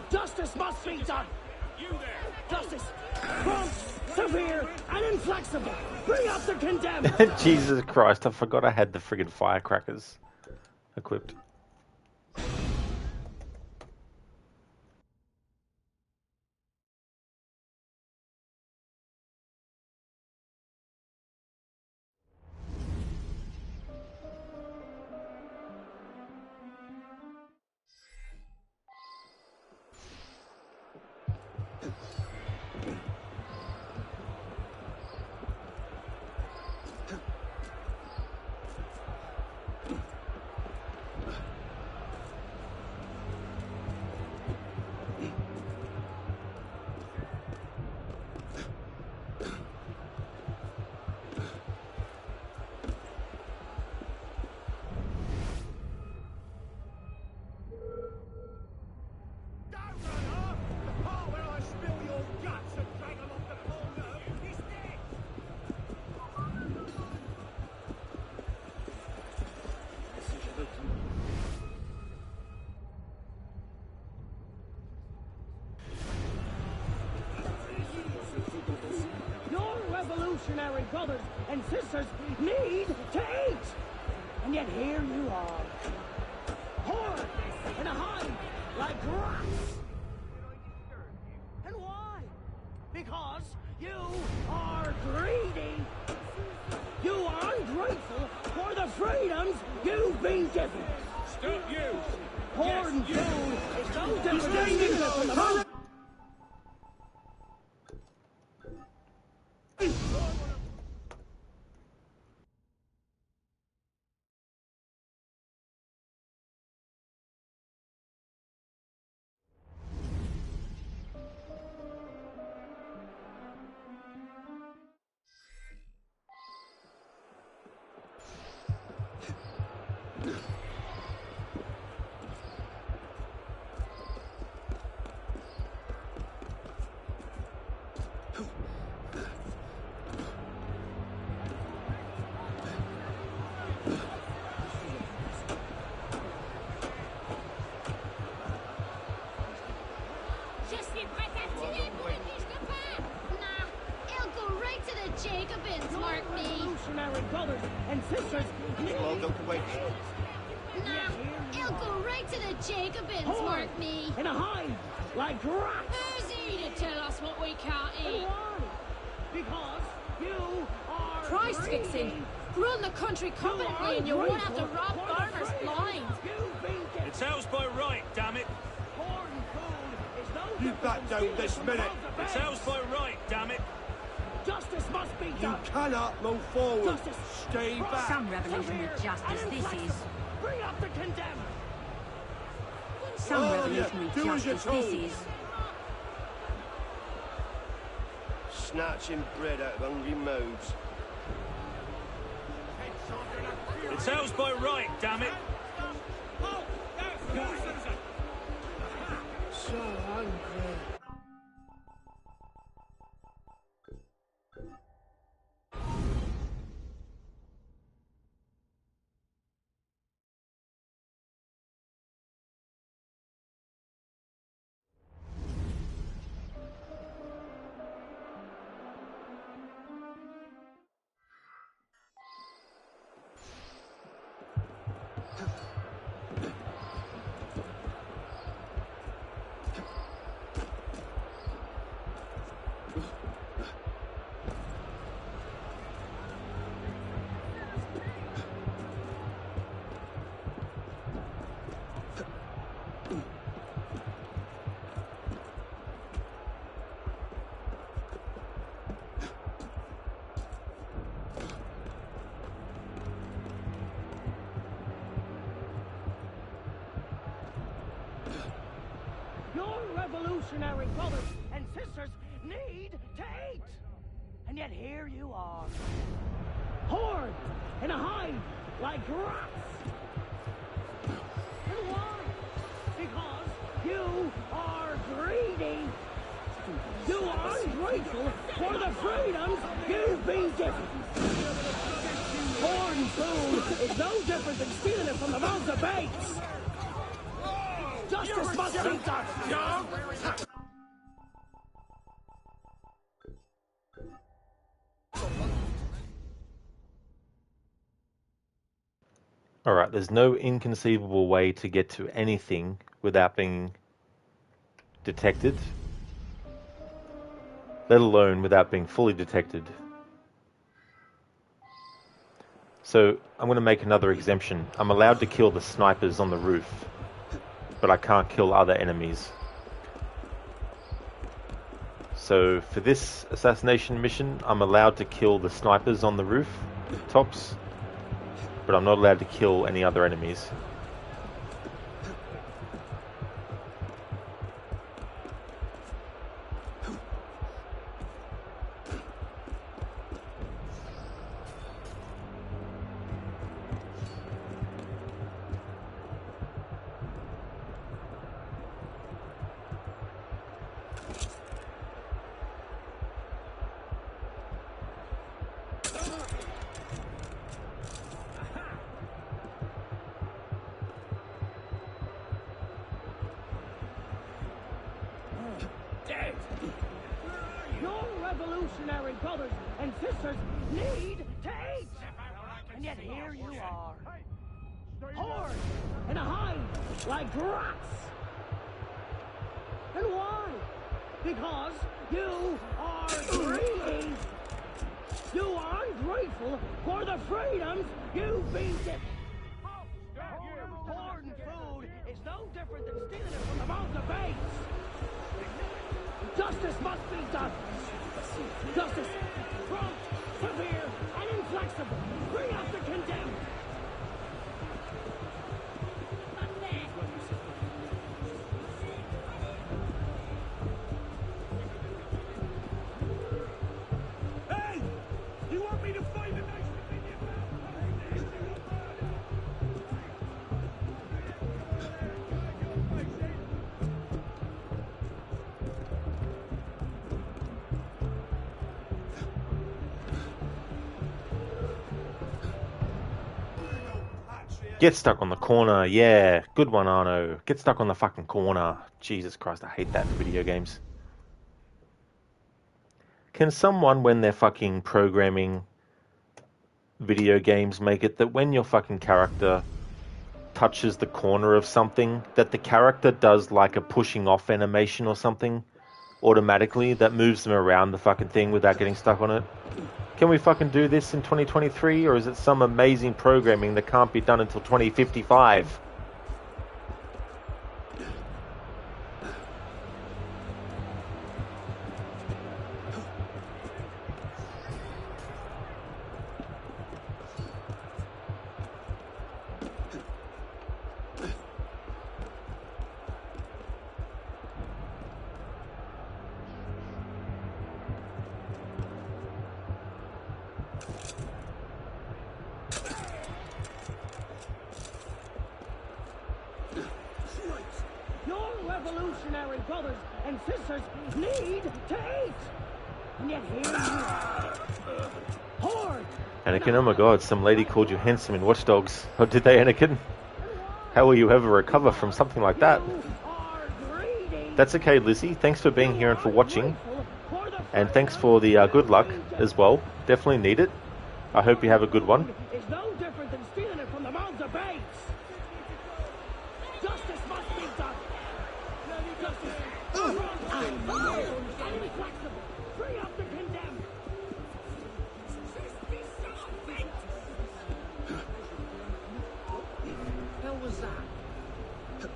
[SPEAKER 15] Justice must be done. Justice, prompt, severe, and inflexible. Bring up the condemned.
[SPEAKER 3] Jesus Christ, I forgot I had the friggin' firecrackers equipped.
[SPEAKER 15] Your revolutionary brothers and sisters need to eat. And yet here you are. Horde in a hive like rats. And why? Because Because you are greedy. You are ungrateful for the freedoms you've been given.
[SPEAKER 12] Stop you!
[SPEAKER 15] Porn and food is no different than stealing from the mouth.
[SPEAKER 1] Je suis prêt à tuer pour une fiche de pain! Nah, he'll go right to the Jacobins, mark me!
[SPEAKER 15] Revolutionary brothers and sisters need
[SPEAKER 11] Well, don't wait.
[SPEAKER 1] Nah, he'll go right to the Jacobins, mark me!
[SPEAKER 15] in a hive like rats.
[SPEAKER 1] Who's he to tell us what we can't eat?
[SPEAKER 15] Why? Because you are
[SPEAKER 1] Price
[SPEAKER 15] greedy.
[SPEAKER 1] fixing! Run the country competently and you won't have to rob farmers blind!
[SPEAKER 12] It's ours by right, damn it!
[SPEAKER 5] You back down this minute.
[SPEAKER 12] It's ours by right, damn it!
[SPEAKER 15] Justice must be
[SPEAKER 5] You
[SPEAKER 15] done.
[SPEAKER 5] cannot move forward.
[SPEAKER 15] Justice.
[SPEAKER 5] Stay back.
[SPEAKER 17] Some revolution with justice this is.
[SPEAKER 15] Bring up the condemned.
[SPEAKER 17] Some
[SPEAKER 5] Oh,
[SPEAKER 17] revolution
[SPEAKER 5] yeah.
[SPEAKER 17] with
[SPEAKER 5] Do as you're
[SPEAKER 17] justice this
[SPEAKER 5] told.
[SPEAKER 17] is.
[SPEAKER 5] Snatching bread out of hungry mouths.
[SPEAKER 12] It's ours by right, damn it!
[SPEAKER 5] So hungry.
[SPEAKER 15] Your revolutionary brothers and sisters need to eat. And yet here you are. Horde in a hive like rats. And why? Because you are greedy. You are ungrateful for the freedoms you've been given. Corn food is no different than stealing it from the mouths of babes. Justice must be done.
[SPEAKER 3] Alright, there's no inconceivable way to get to anything without being detected, let alone without being fully detected. So I'm going to make another exemption. I'm allowed to kill the snipers on the roof, but I can't kill other enemies. So for this assassination mission, I'm allowed to kill the snipers on the roof tops, but I'm not allowed to kill any other enemies.
[SPEAKER 15] Your revolutionary brothers and sisters need to eat. And yet here you are. Horde in a hive like rats. And why? Because you are are greedy. You are ungrateful for the freedoms you've been given. Hoarding food is no different than stealing it from the mouths of babes. Justice must be done. Justice, prompt, severe, and inflexible. Free up the condemned.
[SPEAKER 2] Hey! You want me to find a nice opinion?
[SPEAKER 3] Get stuck on the corner. Yeah, good one, Arno. Get stuck on the fucking corner. Jesus Christ, I hate that in video games. Can someone, when they're fucking programming video games, make it that when your fucking character touches the corner of something, that the character does like a pushing off animation or something automatically that moves them around the fucking thing without getting stuck on it? Can we fucking do this in 2023, or is it some amazing programming that can't be done until 2055?
[SPEAKER 15] Your revolutionary brothers and sisters need to eat. And yet here you are. Horde.
[SPEAKER 3] Anakin, oh my god, some lady called you handsome in Watch Dogs. Oh, did they, Anakin? How will you ever recover from something like that? That's okay, Lizzie. Thanks for being here and for watching. And thanks for the good luck as well. Definitely need it. I hope you have a good one.
[SPEAKER 15] Is no different than stealing it from the mouths of babes. Justice must be done. Justice. And inflexible. Free up the condemned.
[SPEAKER 12] hell was that? The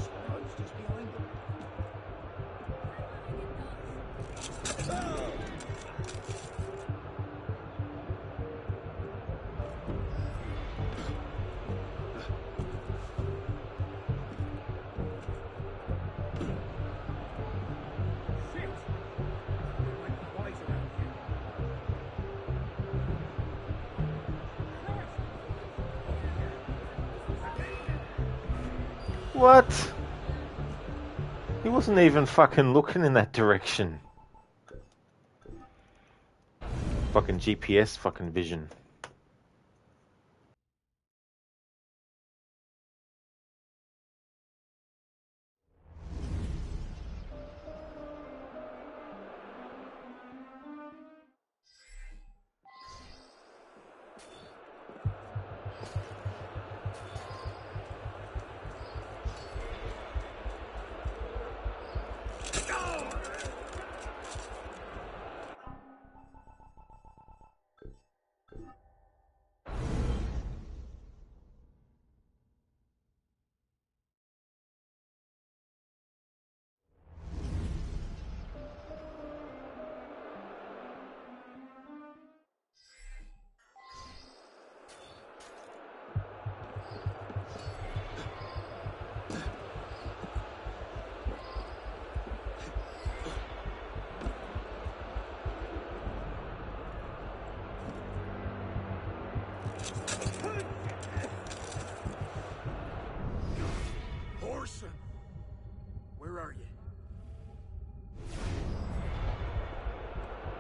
[SPEAKER 12] sparrows just behind them.
[SPEAKER 3] What? He wasn't even fucking looking in that direction. Fucking GPS fucking vision.
[SPEAKER 2] Orson, where are you?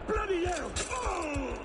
[SPEAKER 2] Bloody hell! Oh!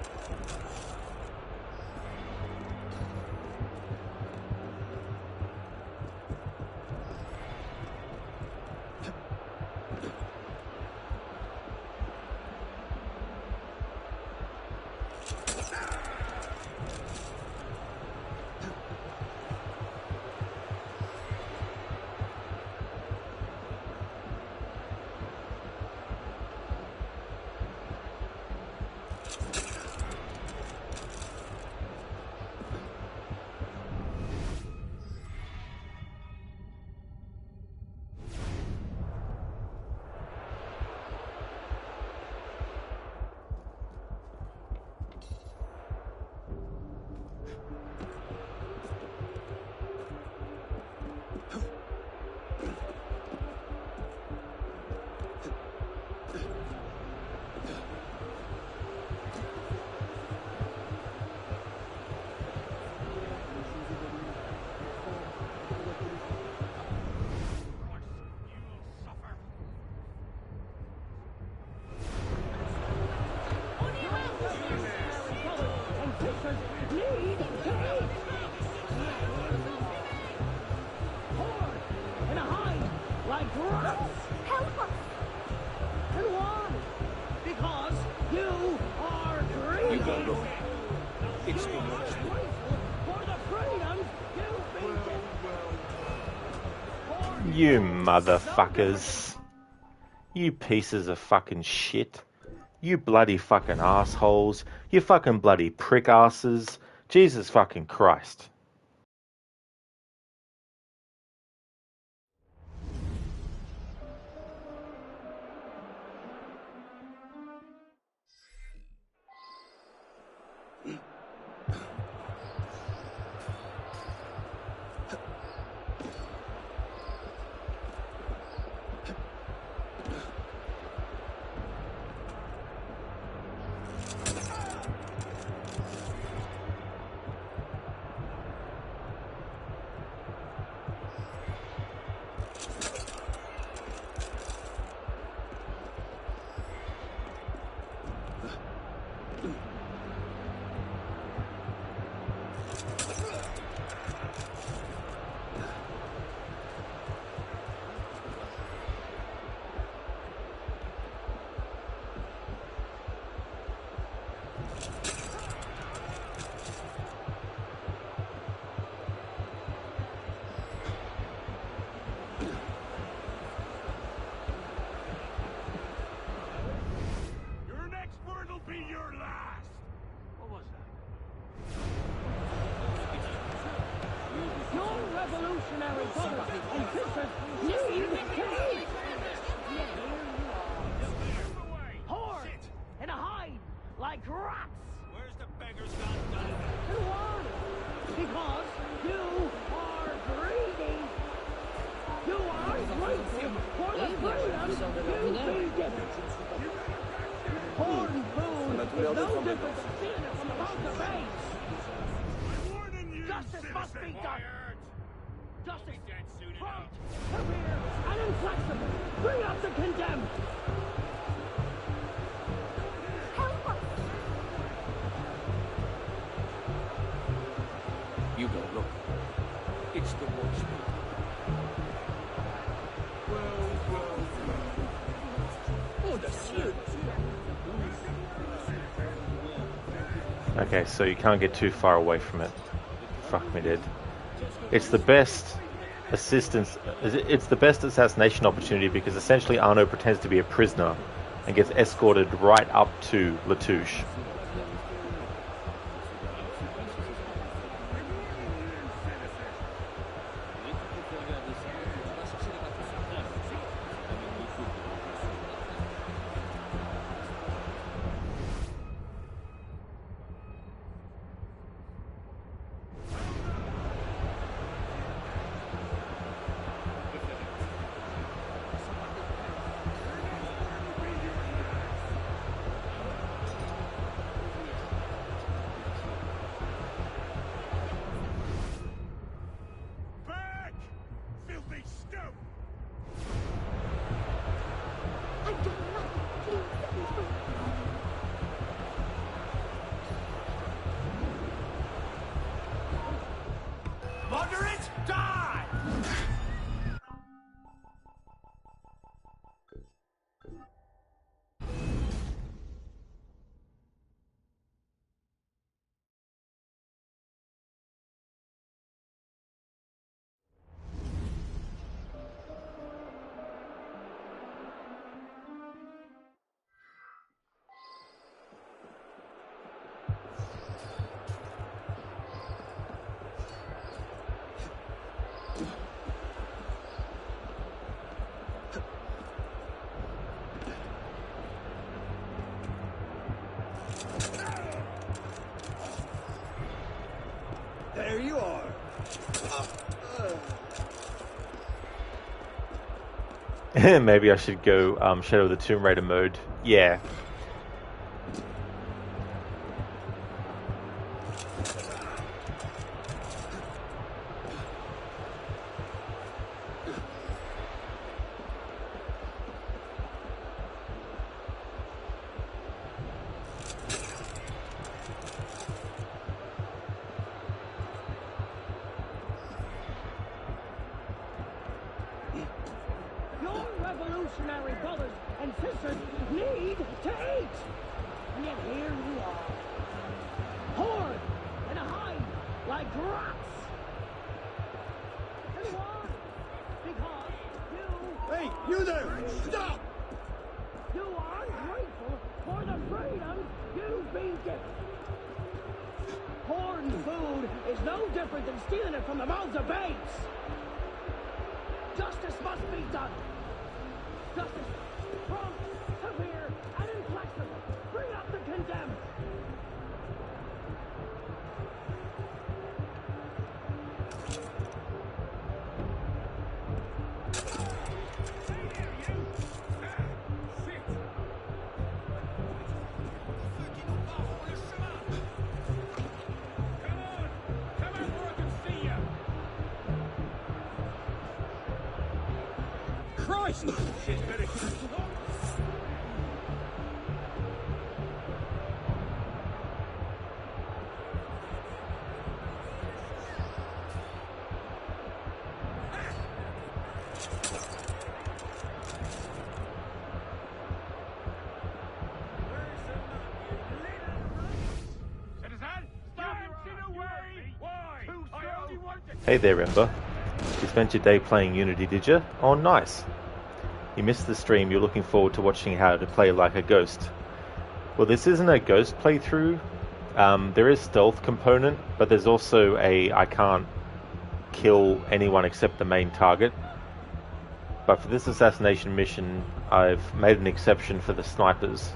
[SPEAKER 3] You motherfuckers. You pieces of fucking shit. You bloody fucking assholes. You fucking bloody prick asses. Jesus fucking Christ.
[SPEAKER 15] revolutionary brothers and sisters need to horde and hide like rats.
[SPEAKER 12] Where's the beggar's not done?
[SPEAKER 15] And why? Because you are greedy. You are grateful for the freedom you've been given. Horde and food is no different than seeing it from above the base. Justice must be done. Justice, prompt, severe, and inflexible. Bring up the condemned. Help us.
[SPEAKER 10] You go, look. It's the watchman.
[SPEAKER 3] Okay, so you can't get too far away from it. Fuck me dead. It's the best assistance. It's the best assassination opportunity because essentially Arno pretends to be a prisoner and gets escorted right up to Latouche. Maybe I should go Shadow of the Tomb Raider mode. Yeah.
[SPEAKER 15] Your revolutionary brothers and sisters need to eat! And yet here you are. Horde in a hive like rats! And why? Because you...
[SPEAKER 5] Hey, you there! Stop!
[SPEAKER 15] You are ungrateful for the freedom you've been given. Horde food is no different than stealing it from the mouths of babes. Justice must be done. Justice, prompt, severe, and inflexible. Bring up the condemned.
[SPEAKER 12] Christ!
[SPEAKER 3] Hey there, Ember. You spent your day playing Unity, did you? Oh, nice. You missed the stream. You're looking forward to watching how to play like a ghost. Well, this isn't a ghost playthrough. There is stealth component, but there's also a I can't kill anyone except the main target. But for this assassination mission, I've made an exception for the snipers.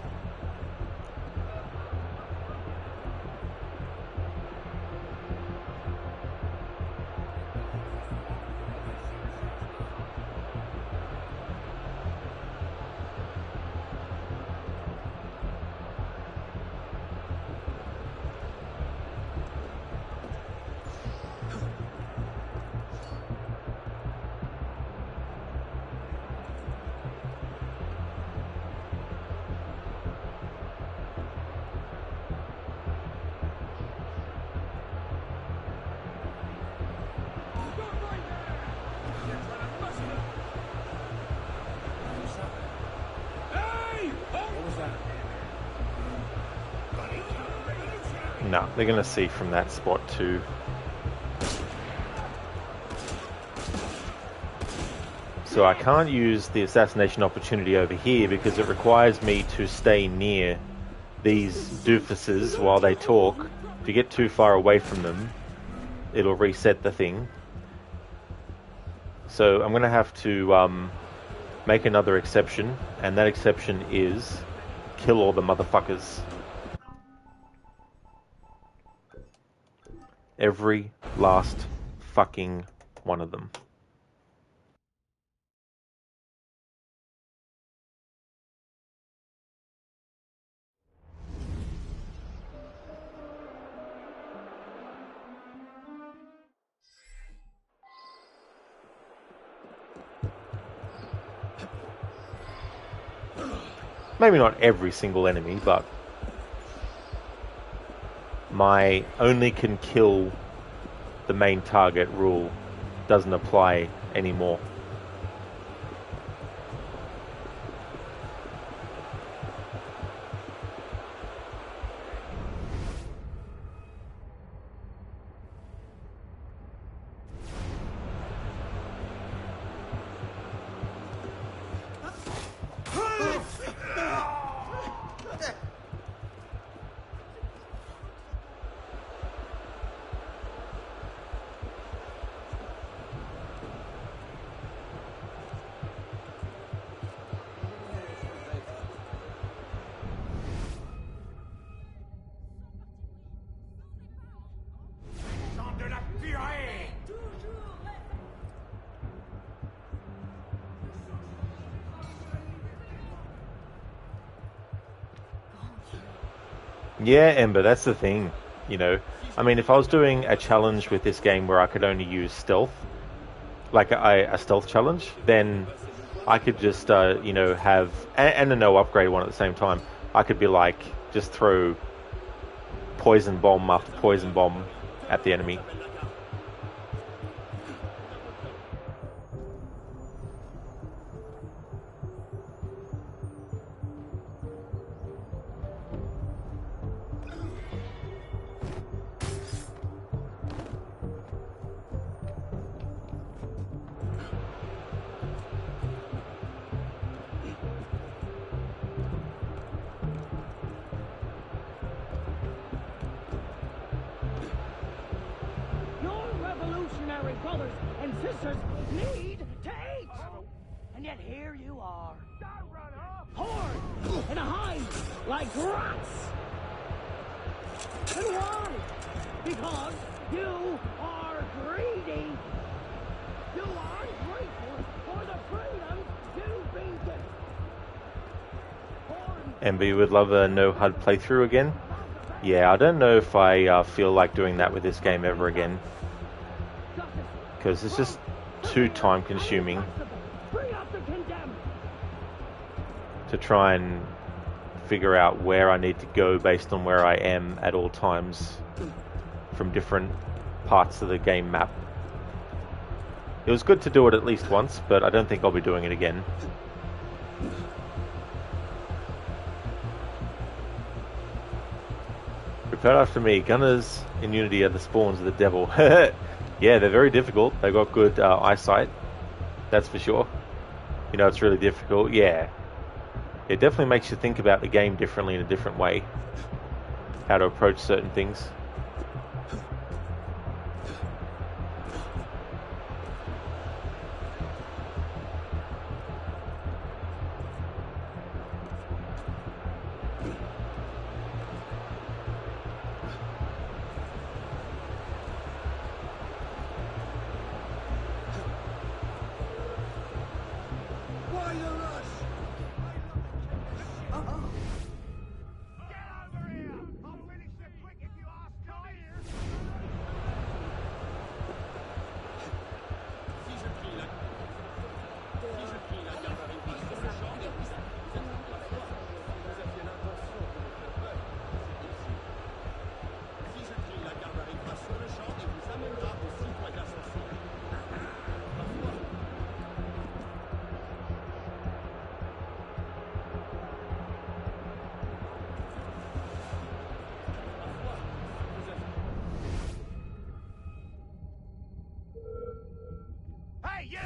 [SPEAKER 3] No, they're going to see from that spot too. So I can't use the assassination opportunity over here because it requires me to stay near these doofuses while they talk. If you get too far away from them, it'll reset the thing. So I'm going to have to make another exception, and that exception is kill all the motherfuckers. Every last fucking one of them. Maybe not every single enemy, but my only can kill the main target rule doesn't apply anymore. Yeah, Ember, that's the thing. You know, I mean, if I was doing a challenge with this game where I could only use stealth, like a stealth challenge, then I could just, you know, have, and a no upgrade one at the same time. I could be like, just throw poison bomb after poison bomb at the enemy.
[SPEAKER 15] Your revolutionary brothers and sisters need to eat! And yet here you are. Horned in a hive like rats! And why? Because you are greedy! You are grateful for the freedom you've been given!
[SPEAKER 3] Ember, you would love a no HUD playthrough again? Yeah, I don't know if I feel like doing that with this game ever again. Because it's just too time consuming to try and figure out where I need to go based on where I am at all times from different parts of the game map. It was good to do it at least once, but I don't think I'll be doing it again. Repeat after me. Gunners in Unity are the spawns of the devil. Yeah, they're very difficult. They've got good eyesight. That's for sure. You know, it's really difficult. Yeah. It definitely makes you think about the game differently in a different way. How to approach certain things.
[SPEAKER 5] Why the rush?
[SPEAKER 2] Hey, you!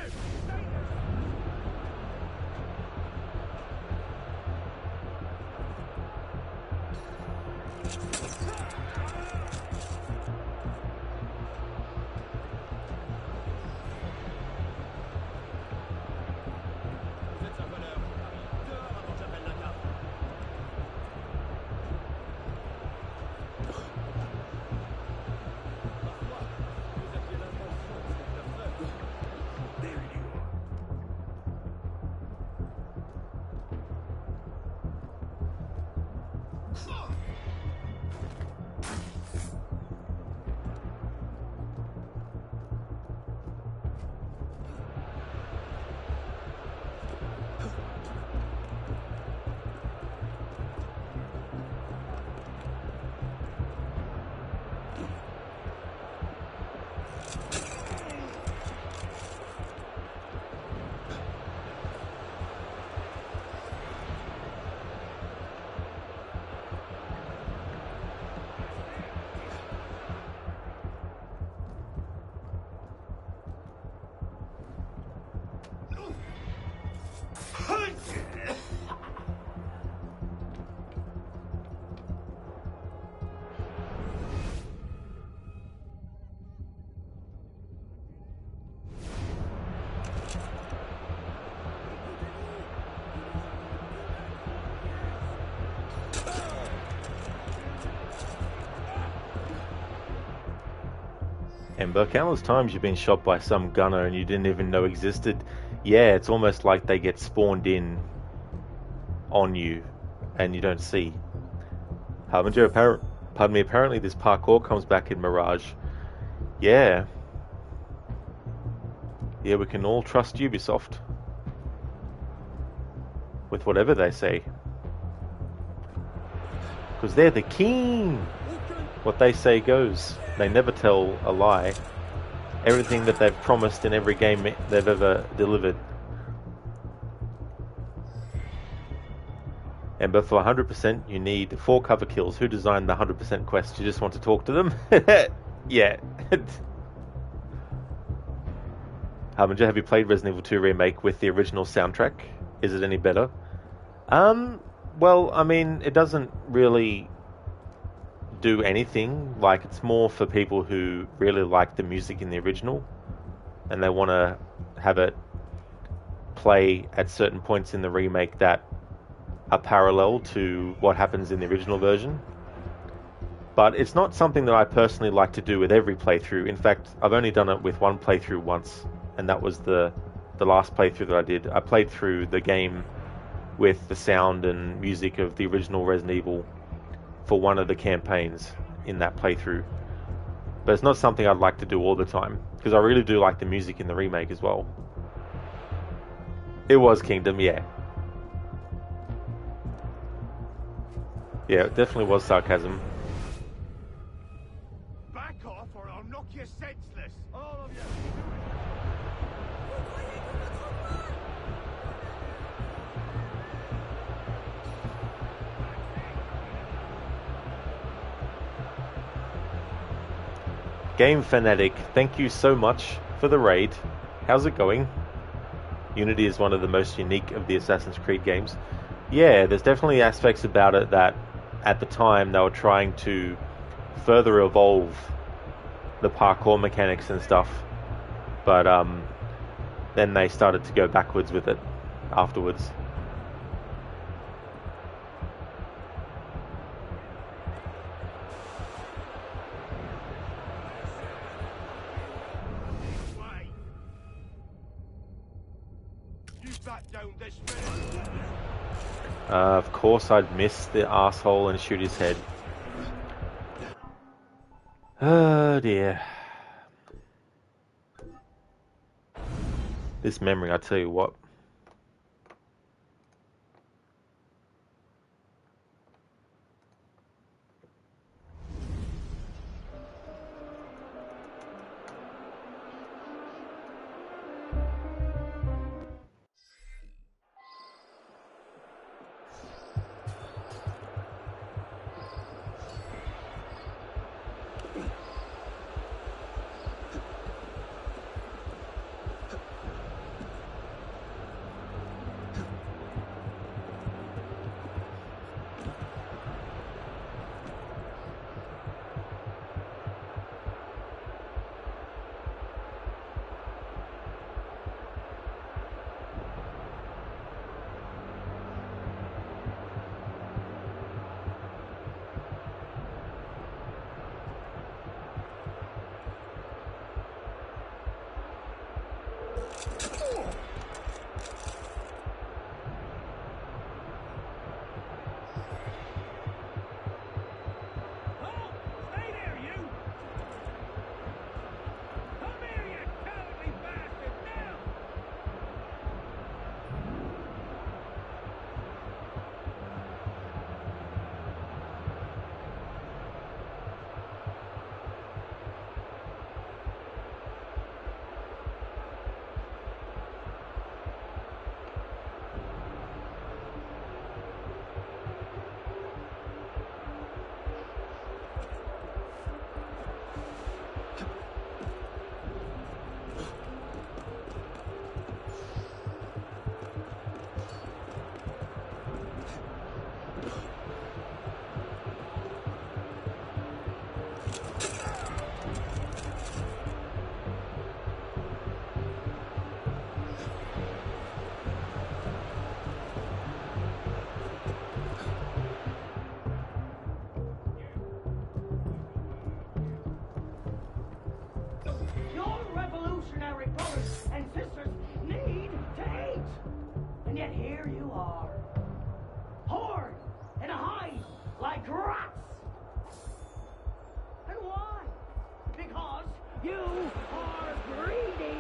[SPEAKER 3] Ember, countless times you've been shot by some gunner and you didn't even know existed. Yeah, it's almost like they get spawned in on you and you don't see. Pardon me, apparently this parkour comes back in Mirage. Yeah. Yeah, we can all trust Ubisoft. With whatever they say. Because they're the king! What they say goes. They never tell a lie. Everything that they've promised in every game they've ever delivered. But for 100%, you need 4 cover kills. Who designed the 100% quest? You just want to talk to them? Yeah. Harbinger, have you played Resident Evil 2 Remake with the original soundtrack? Is it any better? Well, I mean, it doesn't really do anything. Like, it's more for people who really like the music in the original and they want to have it play at certain points in the remake that are parallel to what happens in the original version. But it's not something that I personally like to do with every playthrough. In fact, I've only done it with one playthrough once, and that was the last playthrough that I did. I played through the game with the sound and music of the original Resident Evil for one of the campaigns in that playthrough. But it's not something I'd like to do all the time, because I really do like the music in the remake as well. It was Kingdom, yeah. Yeah, it definitely was sarcasm.
[SPEAKER 2] Back off or I'll knock you senseless. All of you.
[SPEAKER 3] Game Fanatic, thank you so much for the raid. How's it going? Unity is one of the most unique of the Assassin's Creed games. Yeah, there's definitely aspects about it that at the time they were trying to further evolve the parkour mechanics and stuff, but then they started to go backwards with it afterwards. Of course I'd miss the asshole and shoot his head. Oh dear. This memory, I tell you what.
[SPEAKER 15] Brothers and sisters need to hate. And yet here you are, horned and a hide like rats. You are greedy.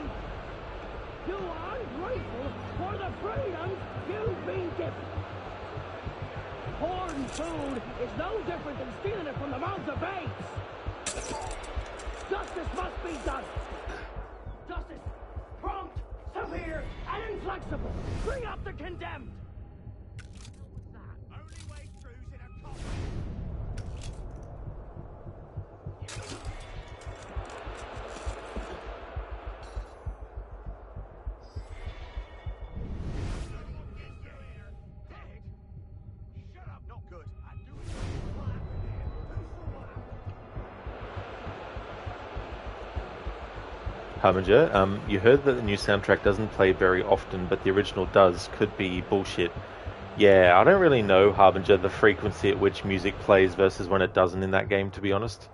[SPEAKER 15] You are ungrateful for the freedoms you've been given. Hoarding food is no different than stealing it from the mouths of babes. Justice must be done. Justice, prompt, severe, and inflexible. Bring up the condemned.
[SPEAKER 2] Only way through's in a coffin. Shut up, not good. I knew it.
[SPEAKER 3] Harbinger, you heard that the new soundtrack doesn't play very often, but the original does. Could be bullshit. Yeah, I don't really know, Harbinger, the frequency at which music plays versus when it doesn't in that game, to be honest.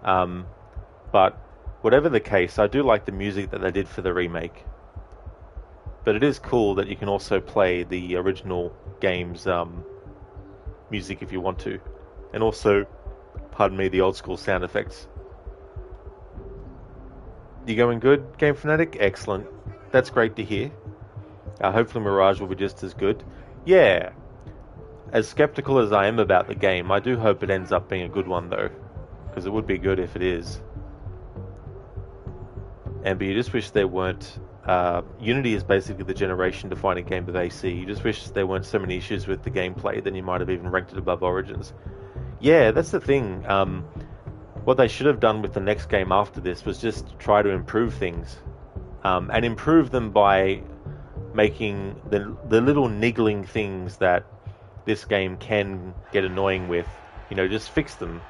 [SPEAKER 3] But whatever the case, I do like the music that they did for the remake. But it is cool that you can also play the original game's music if you want to. And also, pardon me, the old school sound effects. You going good, Game Fanatic? Excellent. That's great to hear. Hopefully Mirage will be just as good. Yeah. As skeptical as I am about the game, I do hope it ends up being a good one though. Because it would be good if it is. But you just wish there weren't... Unity is basically the generation-defining game of AC. You just wish there weren't so many issues with the gameplay, then you might have even ranked it above Origins. Yeah, that's the thing. What they should have done with the next game after this was just try to improve things. And improve them by making the little niggling things that this game can get annoying with, just fix them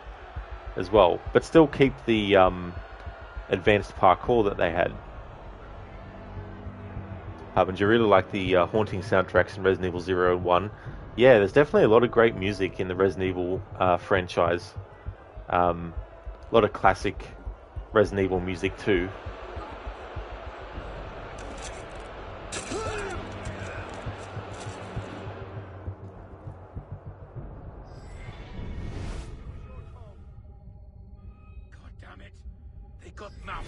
[SPEAKER 3] as well. But still keep the advanced parkour that they had. But you really like the haunting soundtracks in Resident Evil 0 and 1. Yeah, there's definitely a lot of great music in the Resident Evil franchise. A lot of classic Resident Evil music too.
[SPEAKER 2] God damn it. They got mouth.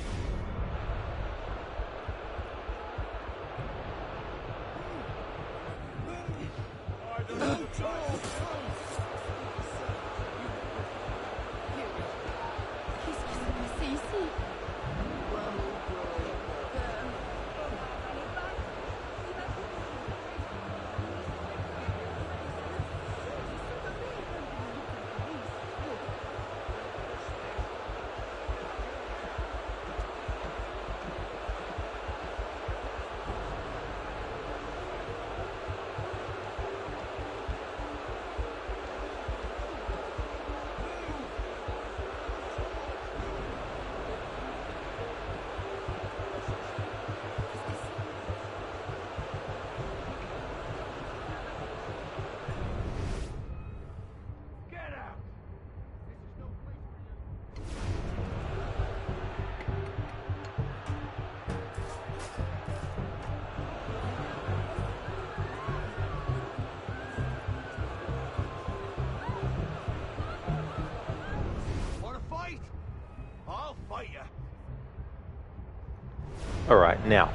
[SPEAKER 3] Alright, now,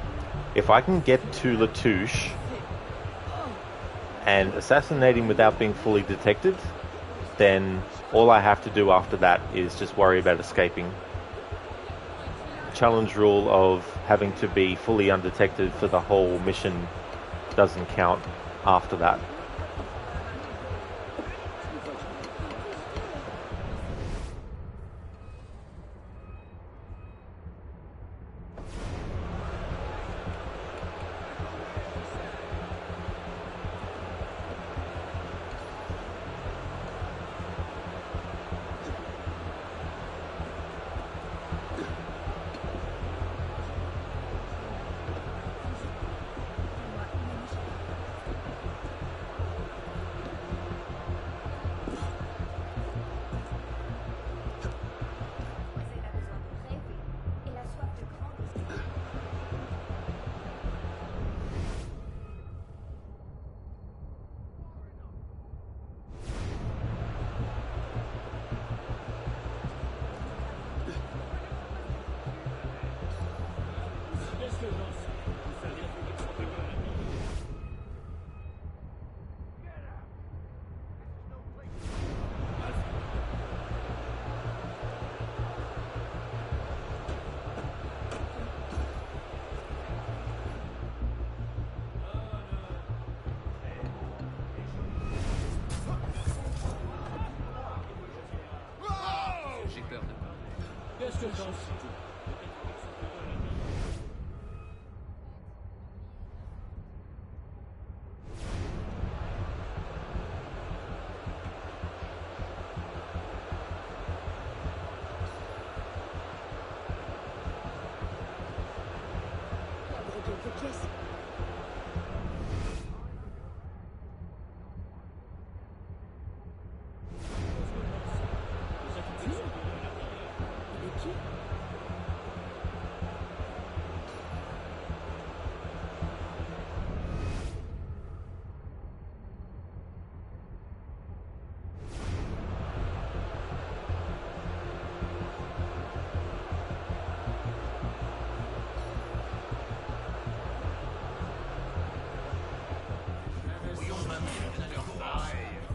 [SPEAKER 3] if I can get to Latouche and assassinate him without being fully detected, then all I have to do after that is just worry about escaping. Challenge rule of having to be fully undetected for the whole mission doesn't count after that.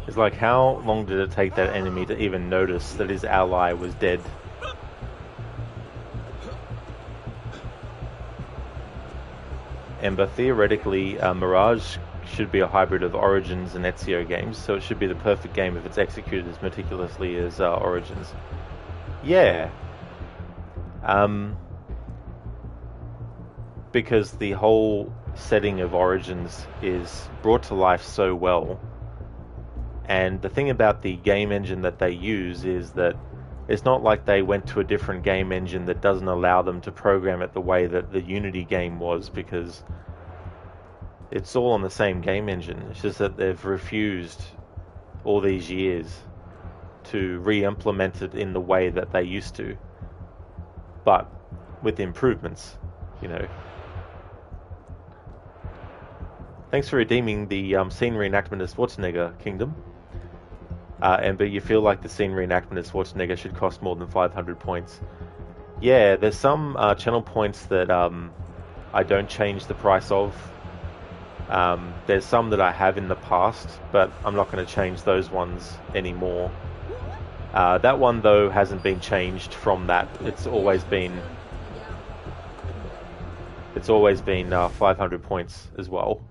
[SPEAKER 3] It's like, how long did it take that enemy to even notice that his ally was dead? But theoretically, Mirage should be a hybrid of Origins and Ezio games, so it should be the perfect game if it's executed as meticulously as Origins. Yeah. Because the whole setting of Origins is brought to life so well. And the thing about the game engine that they use is that it's not like they went to a different game engine that doesn't allow them to program it the way that the Unity game was, because it's all on the same game engine. It's just that they've refused all these years to re-implement it in the way that they used to, but with improvements, you know. Thanks for redeeming the scene reenactment of Schwarzenegger, Kingdom. Ember, you feel like the scene reenactment of Schwarzenegger should cost more than 500 points. Yeah, there's some channel points that I don't change the price of. There's some that I have in the past, but I'm not going to change those ones anymore. That one, though, hasn't been changed from that. It's always been 500 points as well.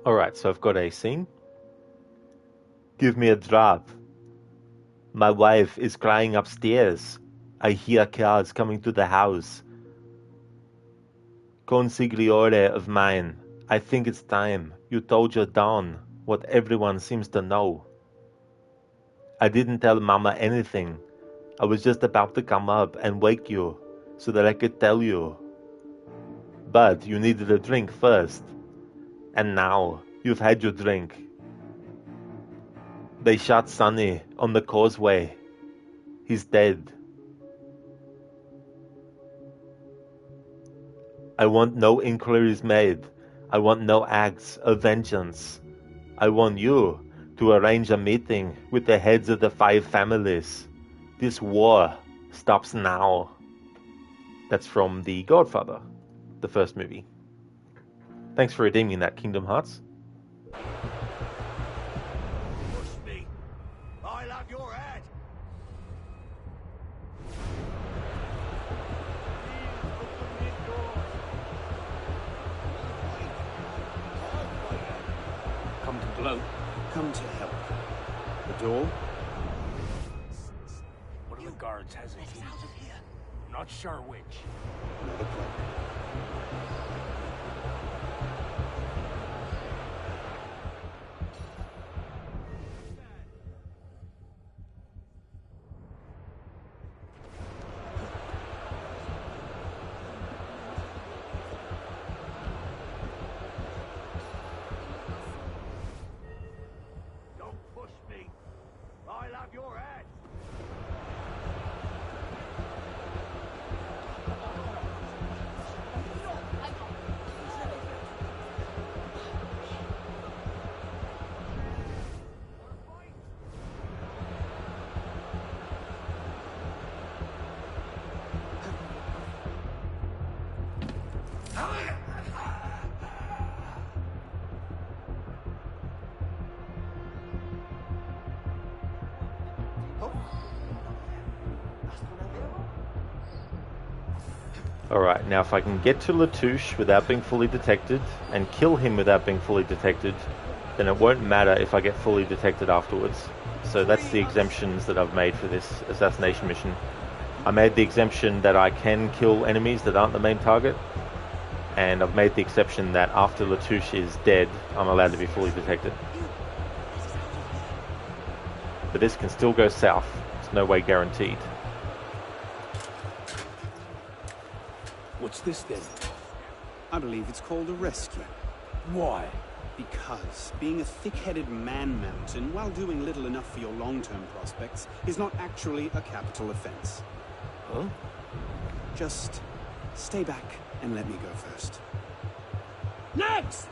[SPEAKER 3] Alright, so I've got a scene. Give me a drop. My wife is crying upstairs. I hear cars coming to the house. Consigliore of mine, I think it's time you told your Don what everyone seems to know. I didn't tell Mama anything. I was just about to come up and wake you so that I could tell you. But you needed a drink first. And now you've had your drink. They shot Sonny on the causeway. He's dead. I want no inquiries made. I want no acts of vengeance. I want you to arrange a meeting with the heads of the 5 families. This war stops now. That's from The Godfather, the first movie. Thanks for redeeming that, Kingdom Hearts.
[SPEAKER 2] Push me. I'll have your head.
[SPEAKER 12] Come to blow. Come to help. The door?
[SPEAKER 23] One of the guards has a key. Not sure which.
[SPEAKER 12] Another problem.
[SPEAKER 3] Alright, now if I can get to Latouche without being fully detected and kill him without being fully detected, then it won't matter if I get fully detected afterwards. So that's the exemptions that I've made for this assassination mission. I made the exemption that I can kill enemies that aren't the main target, and I've made the exception that after Latouche is dead, I'm allowed to be fully detected. But this can still go south. It's no way guaranteed.
[SPEAKER 6] What's this then? I believe it's called a rescue.
[SPEAKER 8] Why?
[SPEAKER 6] Because being a thick-headed man-mountain while doing little enough for your long-term prospects is not actually a capital offense.
[SPEAKER 8] Huh?
[SPEAKER 6] Just stay back and let me go first.
[SPEAKER 15] Next!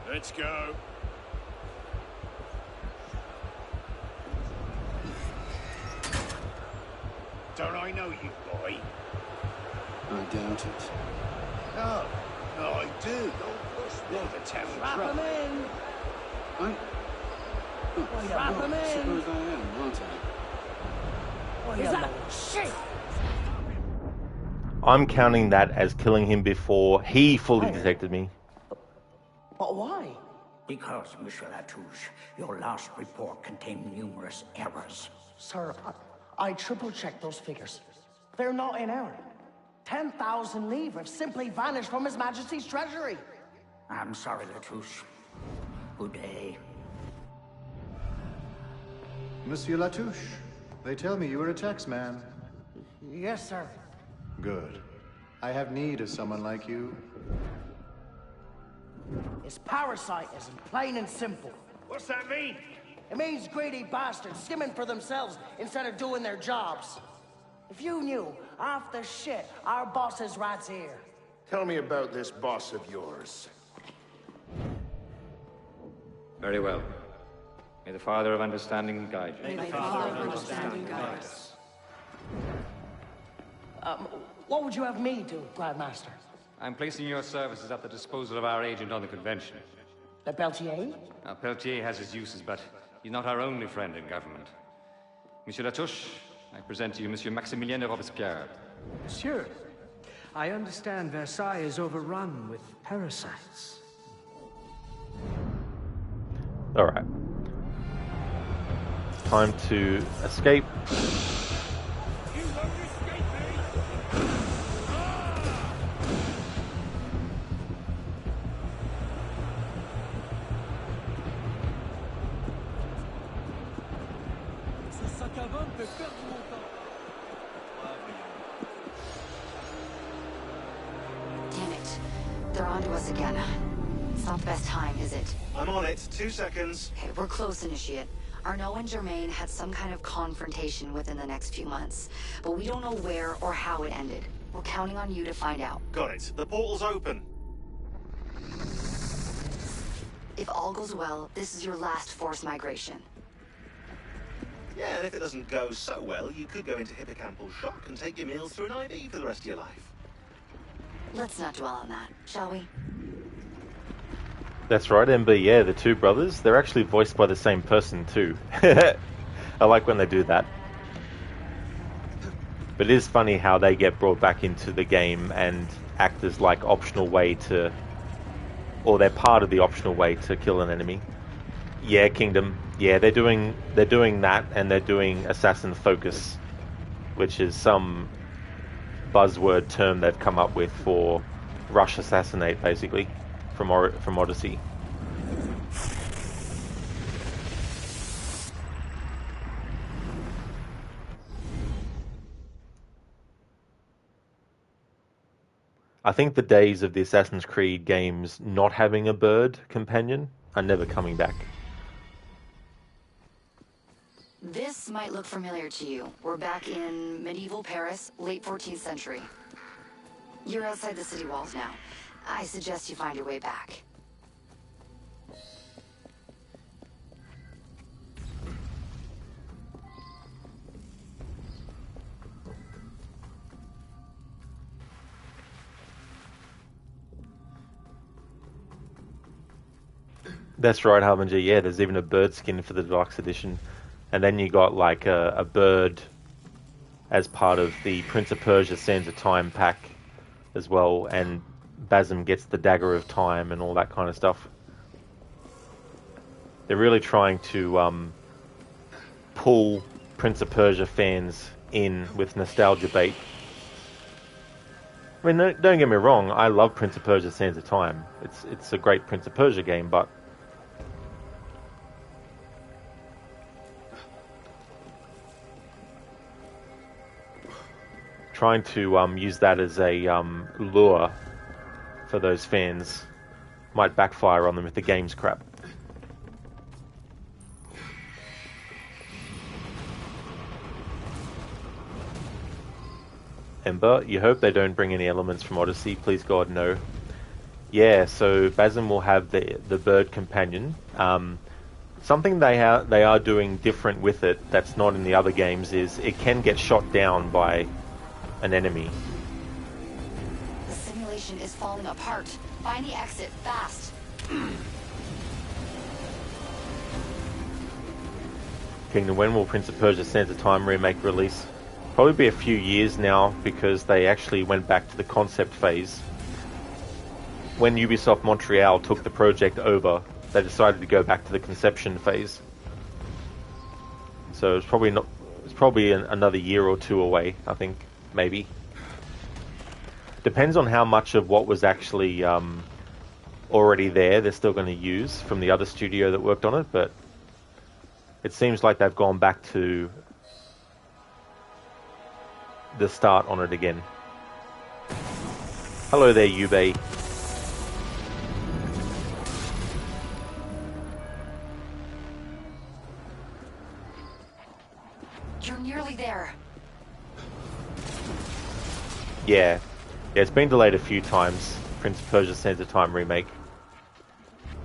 [SPEAKER 9] Let's go. Don't I know you, boy?
[SPEAKER 6] I doubt it.
[SPEAKER 9] No, no, I do. You're the town
[SPEAKER 15] Wrap him in!
[SPEAKER 6] I... Oh,
[SPEAKER 15] Wrap him in!
[SPEAKER 6] suppose I am, aren't I?
[SPEAKER 15] Is that shit?
[SPEAKER 3] I'm counting that as killing him before he fully detected me.
[SPEAKER 15] But why?
[SPEAKER 14] Because, Monsieur Latouche, your last report contained numerous errors.
[SPEAKER 15] Sir, I triple-checked those figures. They're not in error. 10,000 livres simply vanished from His Majesty's treasury.
[SPEAKER 14] I'm sorry, Latouche. Good day.
[SPEAKER 21] Monsieur Latouche, they tell me you are a taxman.
[SPEAKER 15] Yes, sir.
[SPEAKER 21] Good. I have need of someone like you.
[SPEAKER 15] It's parasitism, plain and simple.
[SPEAKER 9] What's that mean?
[SPEAKER 15] It means greedy bastards skimming for themselves instead of doing their jobs. If you knew half the shit our bosses rats here.
[SPEAKER 9] Tell me about this boss of yours.
[SPEAKER 22] Very well. May the Father of Understanding guide you.
[SPEAKER 15] May the Father of Understanding guide us. What would you have me do, Grandmaster?
[SPEAKER 22] I'm placing your services at the disposal of our agent on the convention.
[SPEAKER 15] Le Peltier?
[SPEAKER 22] Now, Peltier has his uses, but he's not our only friend in government. Monsieur Latouche, I present to you Monsieur Maximilien de Robespierre.
[SPEAKER 12] Monsieur, I understand Versailles is overrun with parasites.
[SPEAKER 3] Alright. Time to escape.
[SPEAKER 24] Damn it. They're onto us again. It's not the best time, is it?
[SPEAKER 11] I'm on it. 2 seconds.
[SPEAKER 24] Okay, we're close, Initiate. Arno and Germain had some kind of confrontation within the next few months, but we don't know where or how it ended. We're counting on you to find out.
[SPEAKER 11] Got it. The portal's open.
[SPEAKER 24] If all goes well, this is your last forced migration.
[SPEAKER 11] Yeah, and if it doesn't go so well, you could go into hippocampal shock and take your meals through an IV for the rest of your life.
[SPEAKER 24] Let's not dwell on that, shall we?
[SPEAKER 3] That's right, MB, yeah, the two brothers, they're actually voiced by the same person too. I like when they do that. But it is funny how they get brought back into the game and act as like optional way to, or they're part of the optional way to kill an enemy. Yeah, Kingdom. Yeah, they're doing that, and they're doing assassin focus, which is some buzzword term they've come up with for rush assassinate, basically, from Odyssey. I think the days of the Assassin's Creed games not having a bird companion are never coming back.
[SPEAKER 24] This might look familiar to you. We're back in medieval Paris, late 14th century. You're outside the city walls now. I suggest you find your way back.
[SPEAKER 3] That's right, Harbinger. Yeah, there's even a bird skin for the deluxe edition. And then you got like a bird as part of the Prince of Persia Sands of Time pack as well, and Basim gets the Dagger of Time and all that kind of stuff. They're really trying to pull Prince of Persia fans in with nostalgia bait. I mean, don't get me wrong, I love Prince of Persia Sands of Time. It's a great Prince of Persia game, but trying to use that as a lure for those fans might backfire on them if the game's crap. Ember, you hope they don't bring any elements from Odyssey. Please God, no. Yeah, so Basim will have the bird companion. Something they are doing different with it that's not in the other games is it can get shot down by an enemy.
[SPEAKER 24] The simulation is falling apart. Find the exit, fast.
[SPEAKER 3] Kingdom, when will Prince of Persia Sands of Time remake release? Probably be a few years now, because they actually went back to the concept phase. When Ubisoft Montreal took the project over, they decided to go back to the conception phase. So it's probably another year or two away, I think, maybe. Depends on how much of what was actually already there they're still going to use from the other studio that worked on it, but it seems like they've gone back to the start on it again. Hello there, Yubei.
[SPEAKER 24] You're nearly there.
[SPEAKER 3] Yeah, it's been delayed a few times, Prince of Persia Sands of Time remake.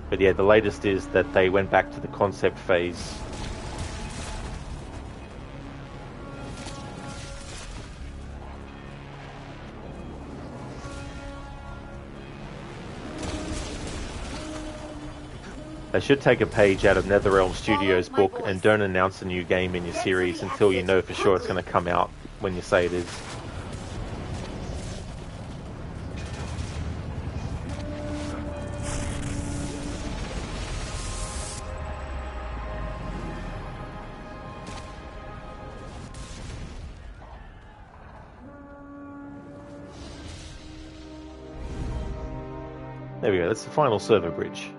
[SPEAKER 3] But yeah, the latest is that they went back to the concept phase. They should take a page out of NetherRealm Studios' book and don't announce a new game in your series until you know for sure it's going to come out when you say it is. There we go, that's the final server bridge.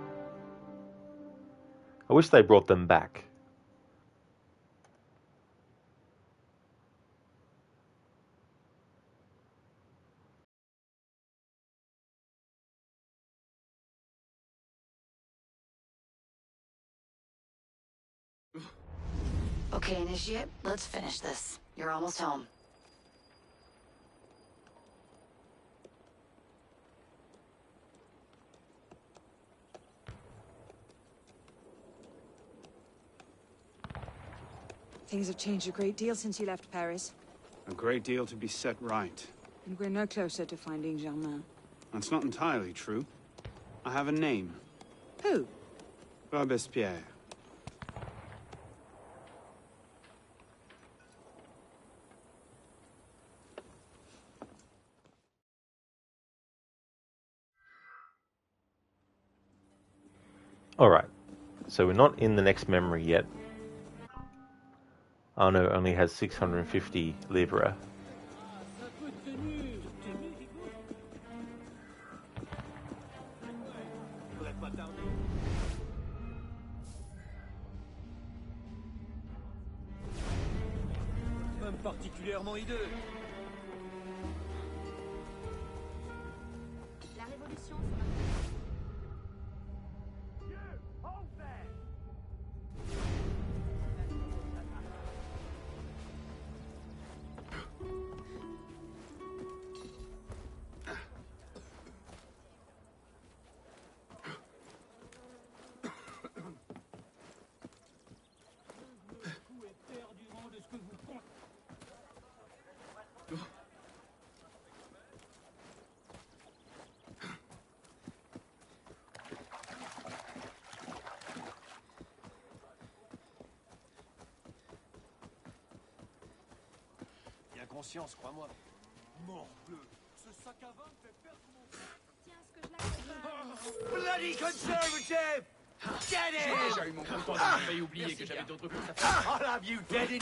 [SPEAKER 3] I wish they brought them back.
[SPEAKER 24] Okay, Initiate, let's finish this. You're almost home.
[SPEAKER 7] Things have changed a great deal since you left Paris.
[SPEAKER 6] A great deal to be set right.
[SPEAKER 7] And we're no closer to finding Germain.
[SPEAKER 6] That's not entirely true. I have a name.
[SPEAKER 7] Who?
[SPEAKER 6] Robespierre.
[SPEAKER 3] Alright, so we're not in the next memory yet. Arno only has 650 livres.
[SPEAKER 12] Particulièrement hideux.
[SPEAKER 1] La révolution
[SPEAKER 9] conscience, crois-moi.
[SPEAKER 12] Morbleu, ce sac à vin me fait perdre mon... Tiens, ce que je l'accompagne.
[SPEAKER 9] Bloody conservative! Get it!
[SPEAKER 12] J'ai déjà eu mon compte rendu, j'ai failli oublier que j'avais d'autres courses à faire.
[SPEAKER 9] I'll have you dead in...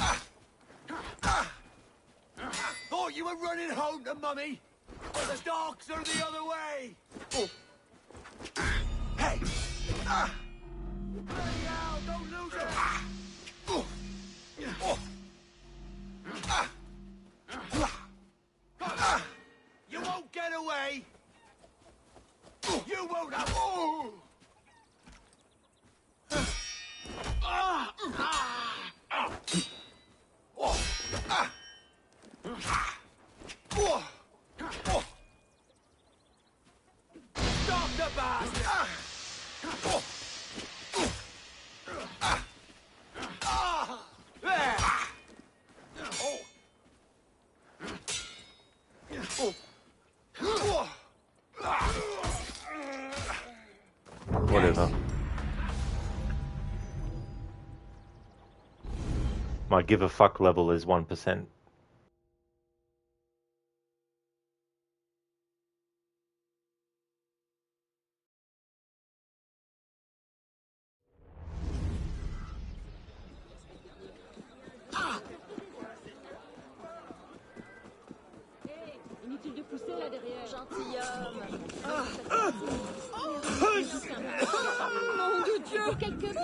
[SPEAKER 9] Thought you were running home to mummy, but the dogs are the other way! Oh. Hey! Bloody hell, don't lose it! You won't get away! You won't have... Stop the bastard!
[SPEAKER 3] Whatever. My give a fuck level is 1%.
[SPEAKER 1] Inutile de pousser là derrière. Gentilhomme. Nom de Dieu. Quelques pièces,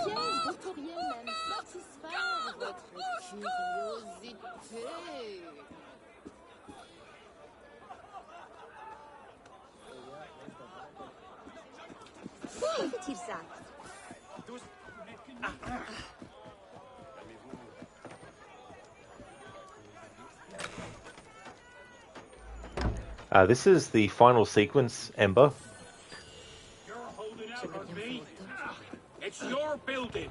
[SPEAKER 1] vous pourriez même satisfaire votre curiosité.
[SPEAKER 17] Pourquoi fait-il ça?
[SPEAKER 3] This is the final sequence, Ember.
[SPEAKER 12] You're holding out on me? It's your building.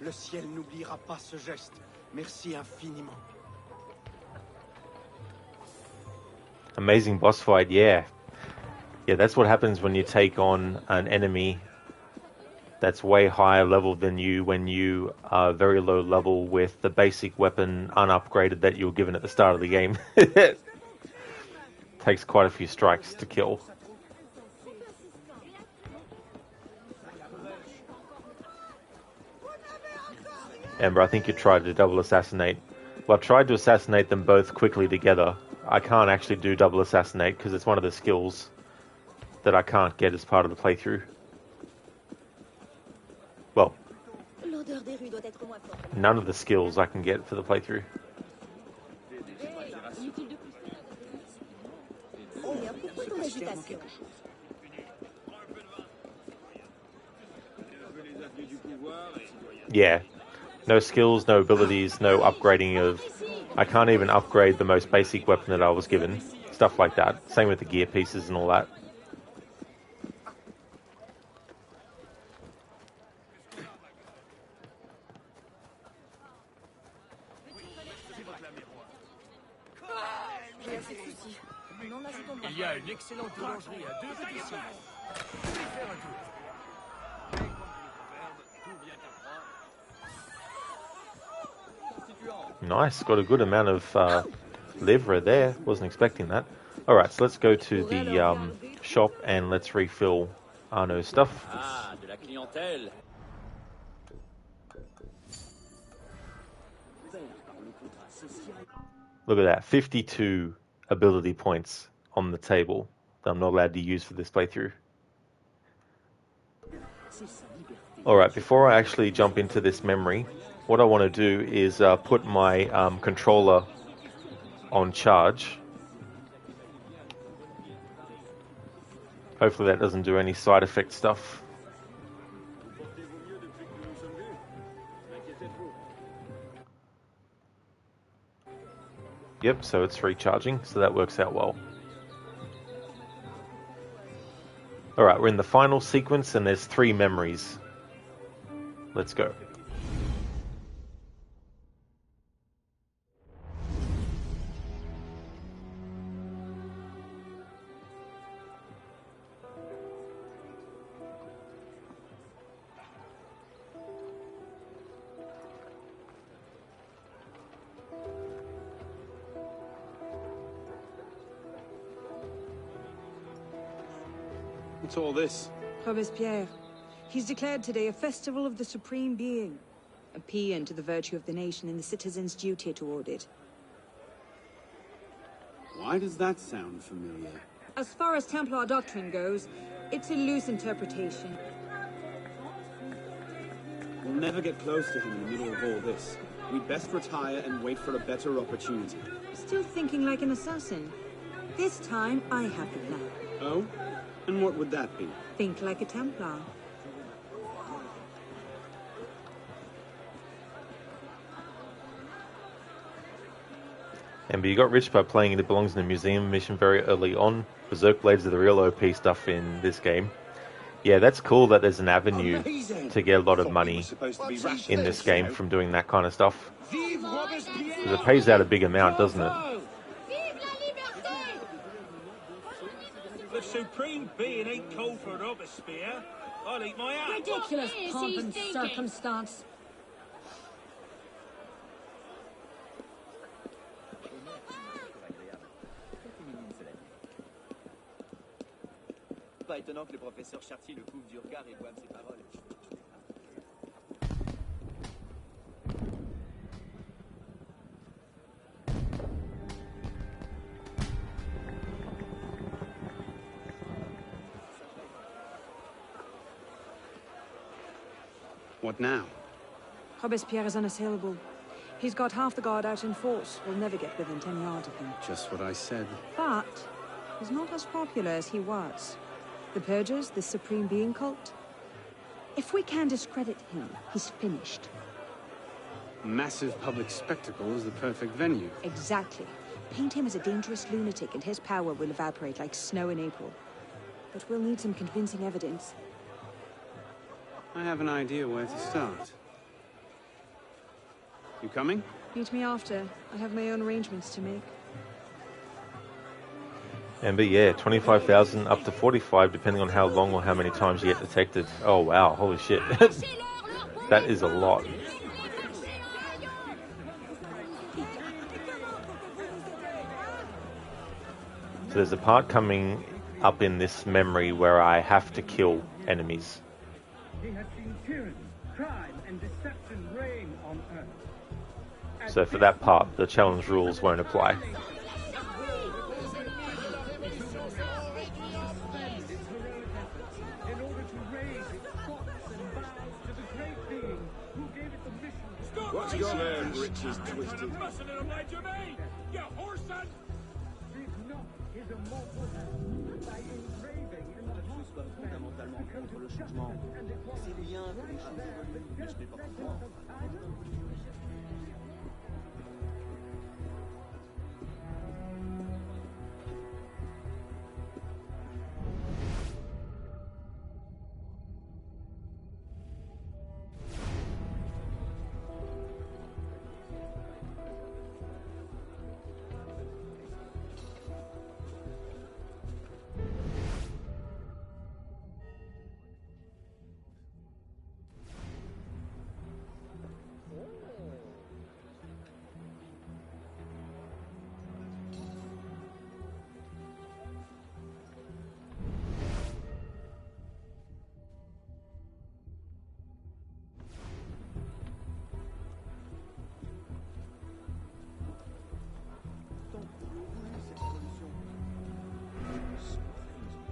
[SPEAKER 18] Le ciel n'oubliera pas ce geste. Merci infiniment.
[SPEAKER 3] Amazing boss fight, yeah. Yeah, that's what happens when you take on an enemy that's way higher level than you when you are very low level with the basic weapon unupgraded that you were given at the start of the game. Takes quite a few strikes to kill. Ember, I think you tried to double assassinate. Well, I tried to assassinate them both quickly together. I can't actually do double assassinate because it's one of the skills that I can't get as part of the playthrough. Well, none of the skills I can get for the playthrough. Yeah. No skills, no abilities, no upgrading of... I can't even upgrade the most basic weapon that I was given. Stuff like that. Same with the gear pieces and all that.
[SPEAKER 12] Il y a une excellente boulangerie à 2 petits sièges. Je vais faire un tour.
[SPEAKER 3] Nice, got a good amount of liver there. Wasn't expecting that. Alright, so let's go to the shop and let's refill Arno's stuff.
[SPEAKER 12] Ah, de la clientèle.
[SPEAKER 3] Look at that, 52 ability points on the table that I'm not allowed to use for this playthrough. Alright, before I actually jump into this memory, what I want to do is put my controller on charge. Hopefully that doesn't do any side effect stuff. Yep, so it's recharging, so that works out well. Alright, we're in the final sequence and there's 3 memories. Let's go.
[SPEAKER 6] What's all this?
[SPEAKER 7] Robespierre. He's declared today a festival of the Supreme Being. A paean to the virtue of the nation and the citizens' duty toward it.
[SPEAKER 6] Why does that sound familiar?
[SPEAKER 7] As far as Templar doctrine goes, it's a loose interpretation.
[SPEAKER 6] We'll never get close to him in the middle of all this. We'd best retire and wait for a better opportunity.
[SPEAKER 7] Still thinking like an assassin. This time, I have the plan.
[SPEAKER 6] Oh? And what would that be?
[SPEAKER 7] Think like a Templar.
[SPEAKER 3] Amber, you got rich by playing It Belongs in a Museum mission very early on. Berserk Blades are the real OP stuff in this game. Yeah, that's cool that there's an avenue to get a lot of money in this game from doing that kind of stuff. Because it pays out a big amount, doesn't it?
[SPEAKER 13] The Supreme Being ain't called for Robespierre. I'll eat my hat.
[SPEAKER 1] Ridiculous pomp and circumstance.
[SPEAKER 12] Pas étonnant que le professeur Chartier le couvre du regard et boive ses paroles.
[SPEAKER 6] What now?
[SPEAKER 7] Robespierre is unassailable. He's got half the guard out in force. We'll never get within 10 yards of him.
[SPEAKER 6] Just what I said.
[SPEAKER 7] But he's not as popular as he was. The Purgers, the Supreme Being cult. If we can discredit him, he's finished.
[SPEAKER 6] Massive public spectacle is the perfect venue.
[SPEAKER 7] Exactly. Paint him as a dangerous lunatic and his power will evaporate like snow in April. But we'll need some convincing evidence.
[SPEAKER 6] I have an idea where to start. You coming?
[SPEAKER 7] Meet me after. I have my own arrangements to make.
[SPEAKER 3] Amber, yeah, 25,000 up to 45, depending on how long or how many times you get detected. Oh wow, holy shit. That is a lot. So there's a part coming up in this memory where I have to kill enemies.
[SPEAKER 15] He has seen tyranny, crime, and deception reign on Earth.
[SPEAKER 3] So for that part, the challenge rules won't apply.
[SPEAKER 9] What's gone there, Rich's twisted?
[SPEAKER 15] You horse son! Seek not his immortal hand by engraving in the heart of man
[SPEAKER 12] fondamentalement contre le changement. C'est bien que les choses évoluent, mais je n'ai pas comprendre.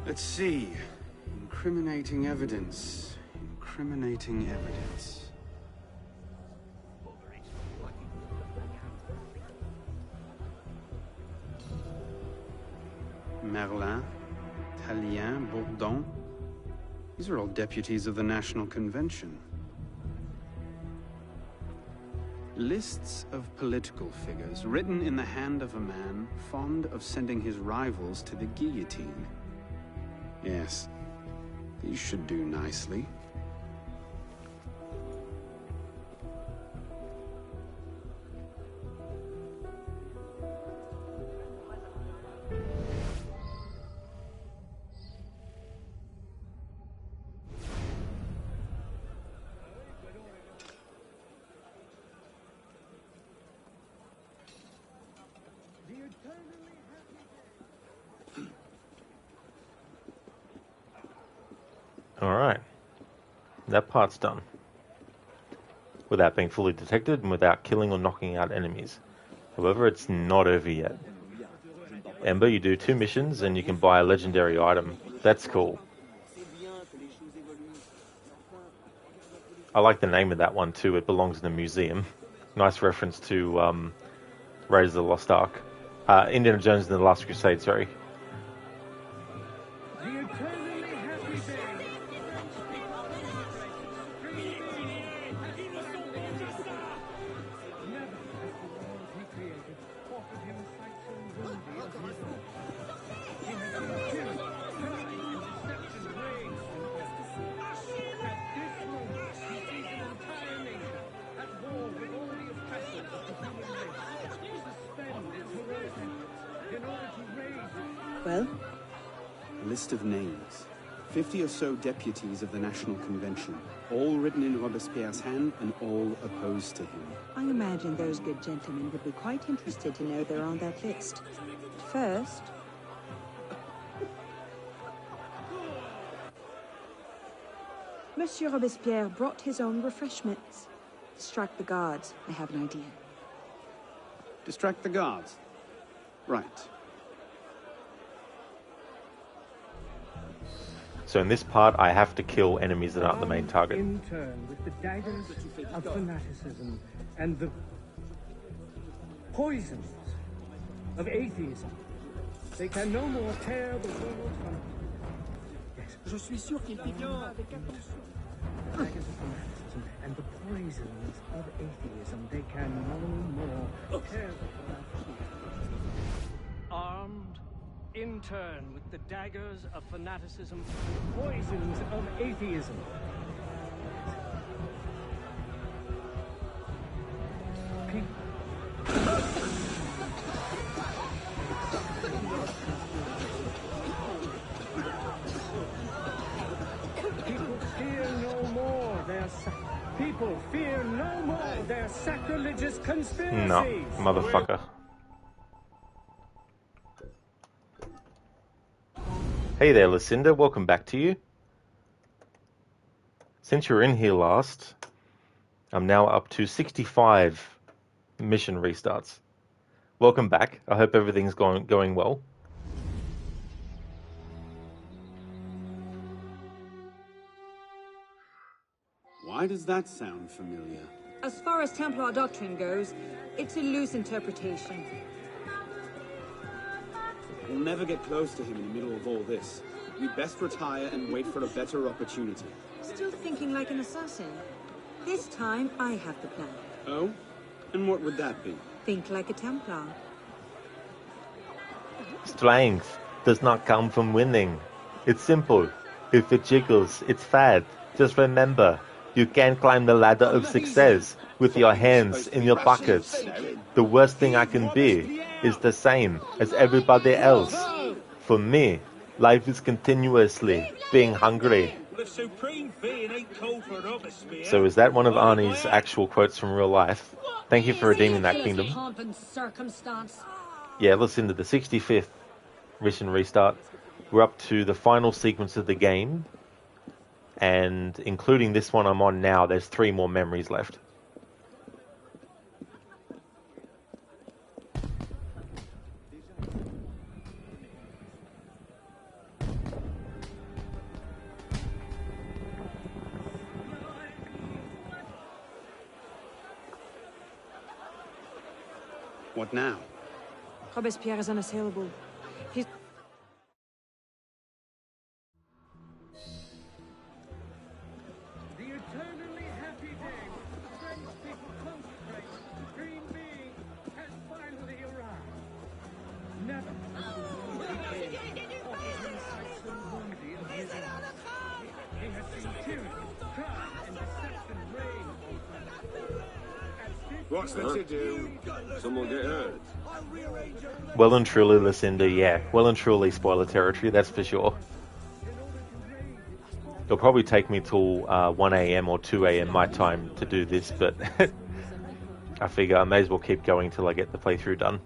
[SPEAKER 6] Let's see. Incriminating evidence. Incriminating evidence. Merlin, Tallien, Bourdon. These are all deputies of the National Convention. Lists of political figures written in the hand of a man fond of sending his rivals to the guillotine. Yes, these should do nicely.
[SPEAKER 3] Alright. That part's done. Without being fully detected and without killing or knocking out enemies. However, it's not over yet. Ember, you do 2 missions and you can buy a legendary item. That's cool. I like the name of that one too. It belongs in a museum. Nice reference to Raiders of the Lost Ark. Indiana Jones and the Last Crusade, sorry.
[SPEAKER 7] Well?
[SPEAKER 6] A list of names. 50 or so deputies of the National Convention, all written in Robespierre's hand and all opposed to him.
[SPEAKER 7] I imagine those good gentlemen would be quite interested to know they're on that list. First... Monsieur Robespierre brought his own refreshments. Distract the guards. I have an idea.
[SPEAKER 6] Distract the guards? Right.
[SPEAKER 3] So in this part, I have to kill enemies that aren't the main target.
[SPEAKER 15] In turn with the daggers of fanaticism and the poisons of atheism. They can no more tear the world from... Yes. Je suis sûr qu'il fait bien avec attention. Daggers of fanaticism and the poisons of atheism. They can no more tear the world from... Armed in turn with the daggers of fanaticism and the poisons of atheism. People fear no more their people fear no more their sacrilegious conspiracies.
[SPEAKER 3] No, motherfucker. Hey there, Lucinda. Welcome back to you. Since you were in here last, I'm now up to 65 mission restarts. Welcome back. I hope everything's going well.
[SPEAKER 6] Why does that sound familiar?
[SPEAKER 7] As far as Templar doctrine goes, it's a loose interpretation.
[SPEAKER 6] We'll never get close to him in the middle of all this. We'd best retire and wait for a better opportunity.
[SPEAKER 7] Still thinking like an assassin. This time, I have the plan.
[SPEAKER 6] Oh? And what would that be?
[SPEAKER 7] Think like a Templar.
[SPEAKER 3] Strength does not come from winning. It's simple. If it jiggles, it's fat. Just remember, you can't climb the ladder of success with your hands in your pockets. The worst thing I can be is the same as everybody else. For me, life is continuously being hungry. So is that one of Arnie's actual quotes from real life? Thank you for redeeming that, Kingdom. Yeah, listen to the 65th mission restart. We're up to the final sequence of the game. And including this one I'm on now, there's 3 more memories left.
[SPEAKER 6] What now?
[SPEAKER 7] Robespierre is unassailable. He's...
[SPEAKER 15] The eternally happy day when the French people concentrate. The Supreme Being has finally arrived. Never. He has seen tyranny, crime, and deception reign over us.
[SPEAKER 9] What's there to do? Someone get hurt.
[SPEAKER 3] Well and truly, Lucinda, yeah. Well and truly spoiler territory, that's for sure. It'll probably take me till 1 a.m. or 2 a.m. my time to do this, but I figure I may as well keep going till I get the playthrough done.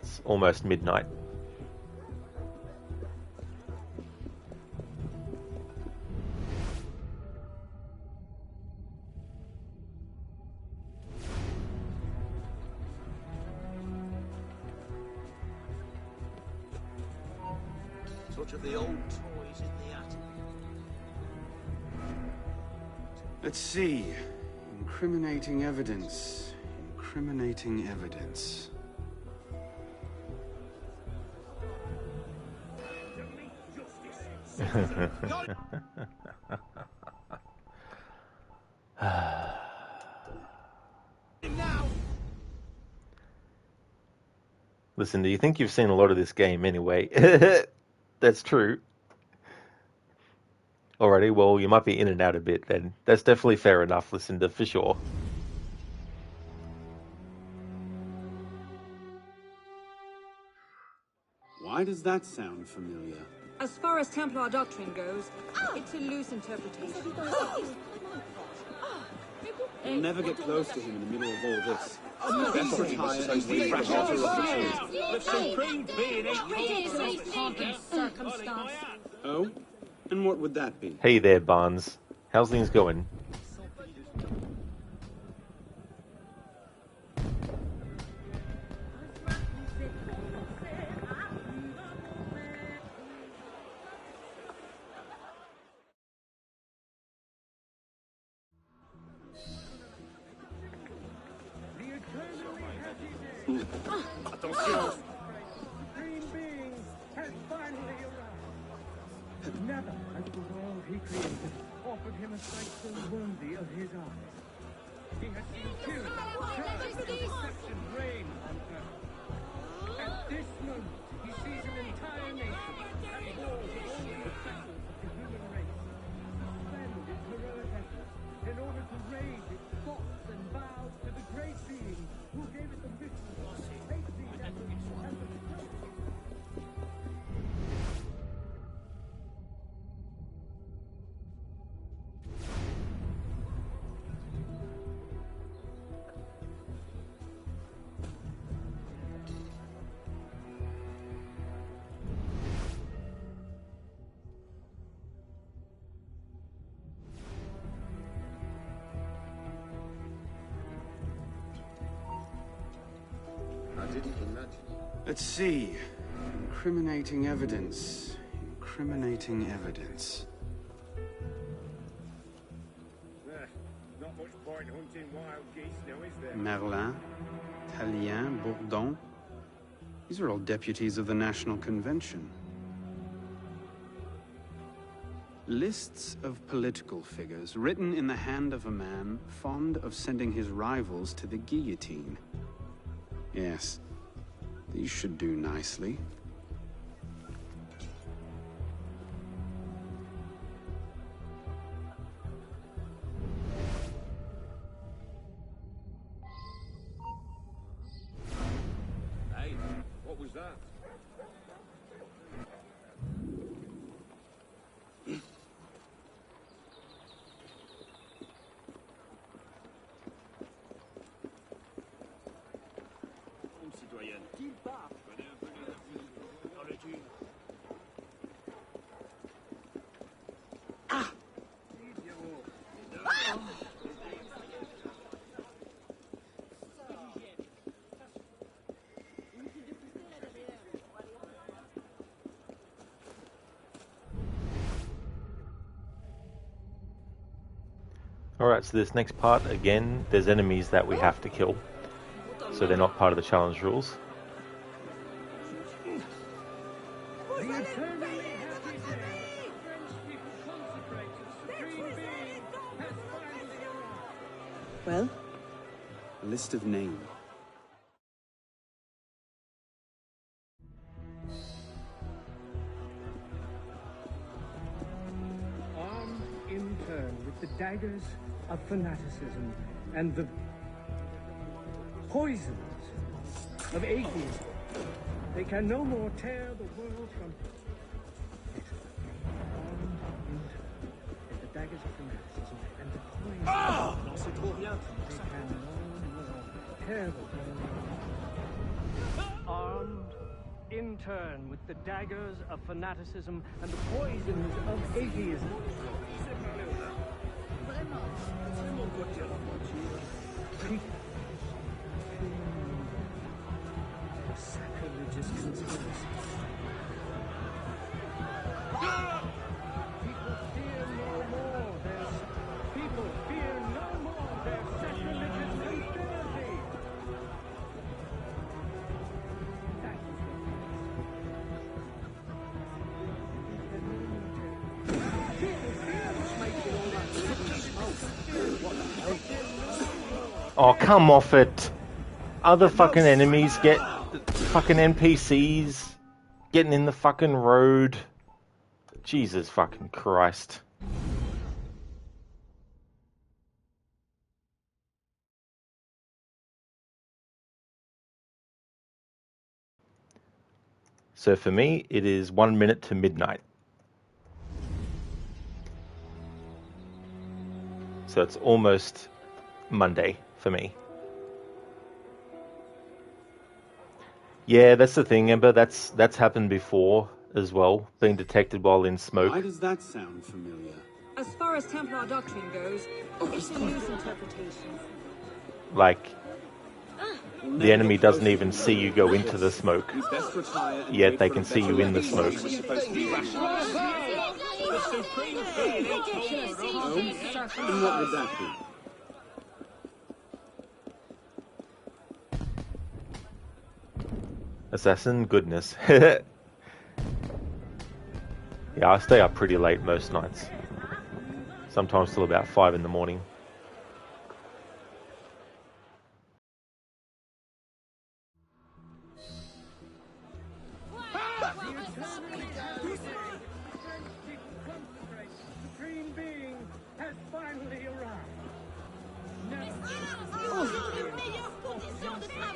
[SPEAKER 3] It's almost midnight.
[SPEAKER 9] touch of the old toys in the attic.
[SPEAKER 6] Let's see. Incriminating evidence. Incriminating evidence.
[SPEAKER 3] Listen, do you think you've seen a lot of this game anyway? That's true. Alrighty, well, you might be in and out a bit then. That's definitely fair enough, Lucinda, for sure.
[SPEAKER 6] Why does that sound familiar?
[SPEAKER 7] As far as Templar doctrine goes, it's a loose interpretation.
[SPEAKER 6] We'll never get close to him in the middle of all this. Let's retire and we crash out of
[SPEAKER 13] The supreme being
[SPEAKER 7] circumstance.
[SPEAKER 6] Oh? And what would that be?
[SPEAKER 3] Hey there, Barnes. How's things going?
[SPEAKER 15] Attention! Supreme being has finally arrived. Never has the world he created offered him a sight so worthy of his eyes. He has seen tyranny, justice, and deception reign on earth. At this moment, he sees an entire nation at war with all the vessels of the human race, suspend its heroic efforts in order to raise its thoughts and vows to the great being who gave it the mission to take these efforts and the strength.
[SPEAKER 6] Let's see. Incriminating evidence. Incriminating evidence.
[SPEAKER 9] Not much point hunting wild geese now, is there?
[SPEAKER 6] Merlin, Tallien, Bourdon. These are all deputies of the National Convention. Lists of political figures written in the hand of a man fond of sending his rivals to the guillotine. Yes, these should do nicely.
[SPEAKER 9] Hey, what was that?
[SPEAKER 3] Alright, so this next part, again, there's enemies that we have to kill. So they're not part of the challenge rules.
[SPEAKER 7] Well?
[SPEAKER 6] A list of names.
[SPEAKER 15] Armed in turn with the daggers of fanaticism and the poisons of atheism, they can no more tear the world from armed in turn with the daggers of fanaticism and the poisons they can no more tear the world. Armed in turn with the daggers of fanaticism and the poisons of atheism. Sacrilegious conspiracy.
[SPEAKER 3] Oh, come off it. Other fucking enemies get fucking NPCs getting in the fucking road. Jesus fucking Christ. So for me, it is 1 minute to midnight. So it's almost Monday for me. Yeah, that's the thing, Ember. That's happened before as well, being detected while in smoke.
[SPEAKER 6] Why does that sound familiar?
[SPEAKER 7] As far as Templar doctrine goes, it's a loose interpretation.
[SPEAKER 3] Like, the enemy doesn't even see you go into the smoke, yet they can see you in the smoke.
[SPEAKER 6] And what would that be?
[SPEAKER 3] Assassin, goodness. Yeah, I stay up pretty late most nights. Sometimes till about 5 in the morning.
[SPEAKER 15] Supreme Being has finally arrived.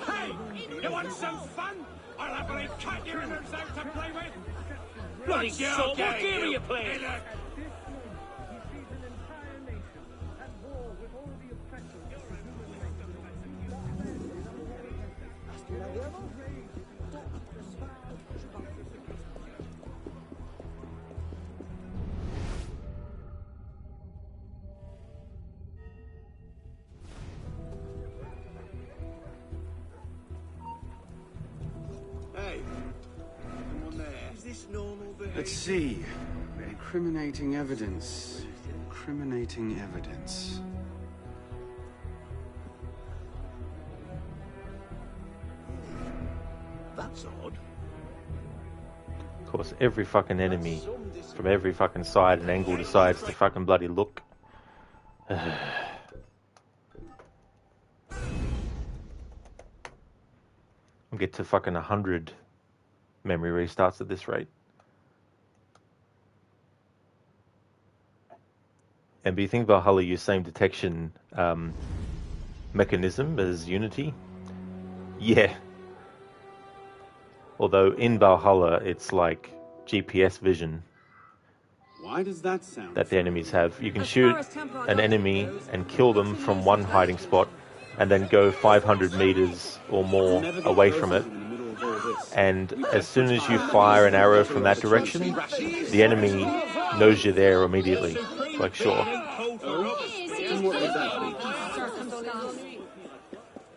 [SPEAKER 13] Hey, you want some fun? I'll happily cut your innards out to play with. Bloody salt, what game are you playing?
[SPEAKER 6] Hey, someone there. Is this normal behavior? Let's see. Incriminating evidence. Incriminating evidence.
[SPEAKER 9] That's odd.
[SPEAKER 3] Of course, every fucking enemy from every fucking side and angle decides to fucking bloody look. I'll get to fucking 100 memory restarts at this rate. And do you think Valhalla used same detection mechanism as Unity? Yeah. Although in Valhalla, it's like GPS vision.
[SPEAKER 6] Why does that sound?
[SPEAKER 3] That the enemies have. You can shoot an enemy and kill them from one hiding spot and then go 500 meters or more away from it. And as soon as you fire an arrow from that direction, the enemy knows you're there immediately. Like, sure.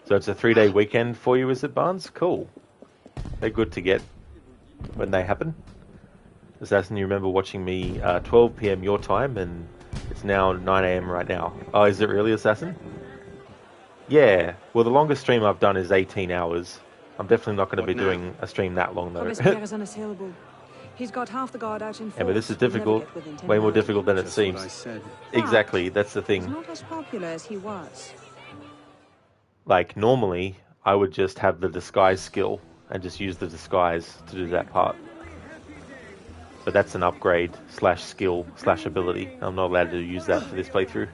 [SPEAKER 3] So it's a 3-day weekend for you, is it, Barnes? Cool. They're good to get when they happen. Assassin, you remember watching me 12 PM your time, and it's now 9 AM right now. Oh, is it really, Assassin? Yeah. Well, the longest stream I've done is 18 hours. I'm definitely not going to be doing a stream that long, though.
[SPEAKER 7] Robespierre is unassailable. He's got half the guard out in force.
[SPEAKER 3] Yeah, but this is difficult. Way more difficult than it seems. Exactly, that's the thing.
[SPEAKER 7] He's not as popular as he was.
[SPEAKER 3] Like, normally, I would just have the disguise skill and just use the disguise to do that part. But that's an upgrade / skill / ability. I'm not allowed to use that for this playthrough.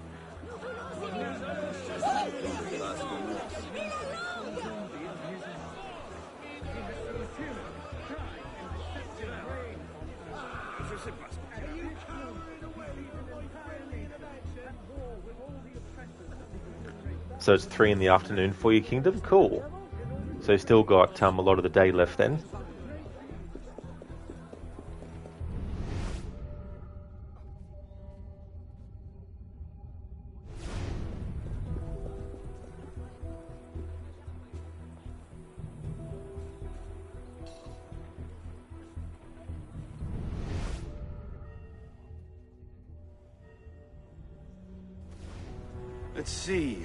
[SPEAKER 3] So it's 3 in the afternoon for your kingdom? Cool. So you still got a lot of the day left then.
[SPEAKER 6] Let's see.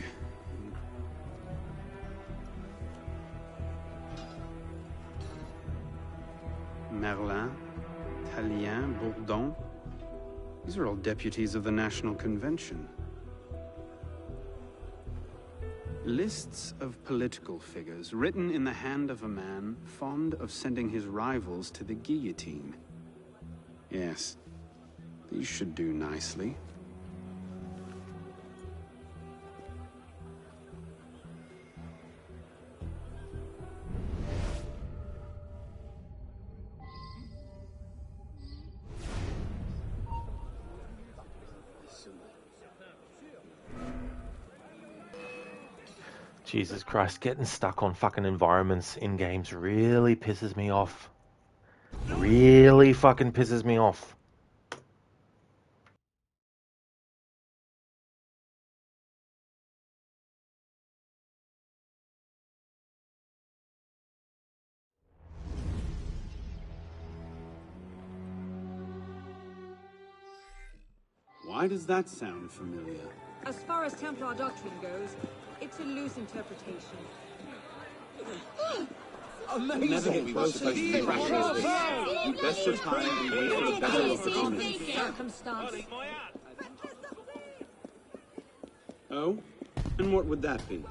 [SPEAKER 6] Merlin, Tallien, Bourdon. These are all deputies of the National Convention. Lists of political figures written in the hand of a man fond of sending his rivals to the guillotine. Yes, these should do nicely.
[SPEAKER 3] Jesus Christ, getting stuck on fucking environments in games really pisses me off. Really fucking pisses me off.
[SPEAKER 6] Why does that sound familiar?
[SPEAKER 7] As far as Templar doctrine goes, it's a loose interpretation.
[SPEAKER 6] Amazing! Never get close to those crashes as this. You best retire and wait for a better opportunity.
[SPEAKER 7] Circumstance.
[SPEAKER 6] Oh? And what would that be?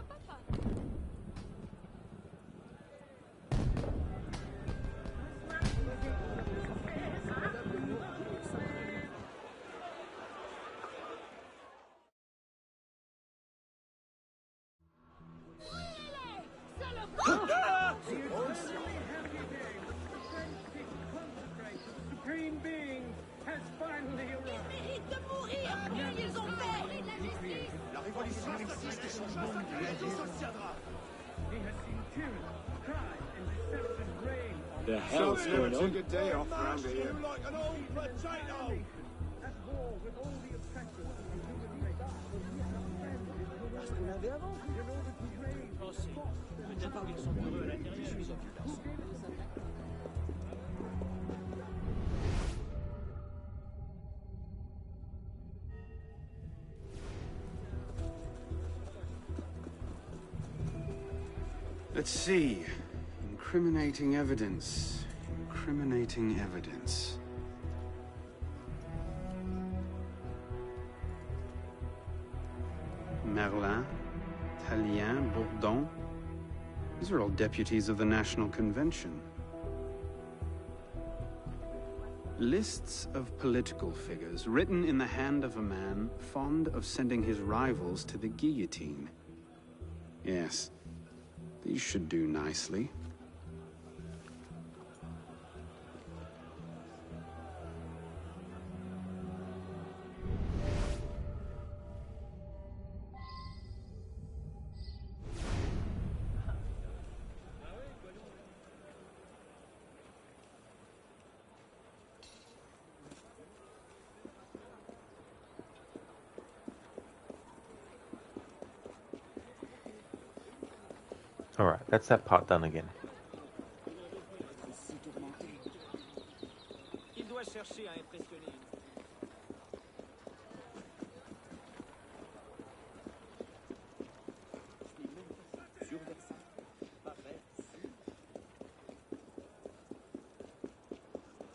[SPEAKER 15] Supreme Being has finally arrived.
[SPEAKER 9] La révolution existe et changement de bientôt ça se tiendra.
[SPEAKER 15] He has seen tyranny, crime, and deception reign on
[SPEAKER 6] The hell's going on?
[SPEAKER 9] Take a day off around here.
[SPEAKER 15] like an old potato. At war with all the oppressors of the human race. Parce qu'on avait avant. In order to reign.
[SPEAKER 12] Peut-être qu'ils sont heureux à l'intérieur, je suis occupé.
[SPEAKER 6] Let's see. Incriminating evidence. Incriminating evidence. Merlin, Tallien, Bourdon. These are all deputies of the National Convention. Lists of political figures written in the hand of a man fond of sending his rivals to the guillotine. Yes, these should do nicely.
[SPEAKER 3] Alright, that's that part done again.
[SPEAKER 12] Il doit chercher à impressionner.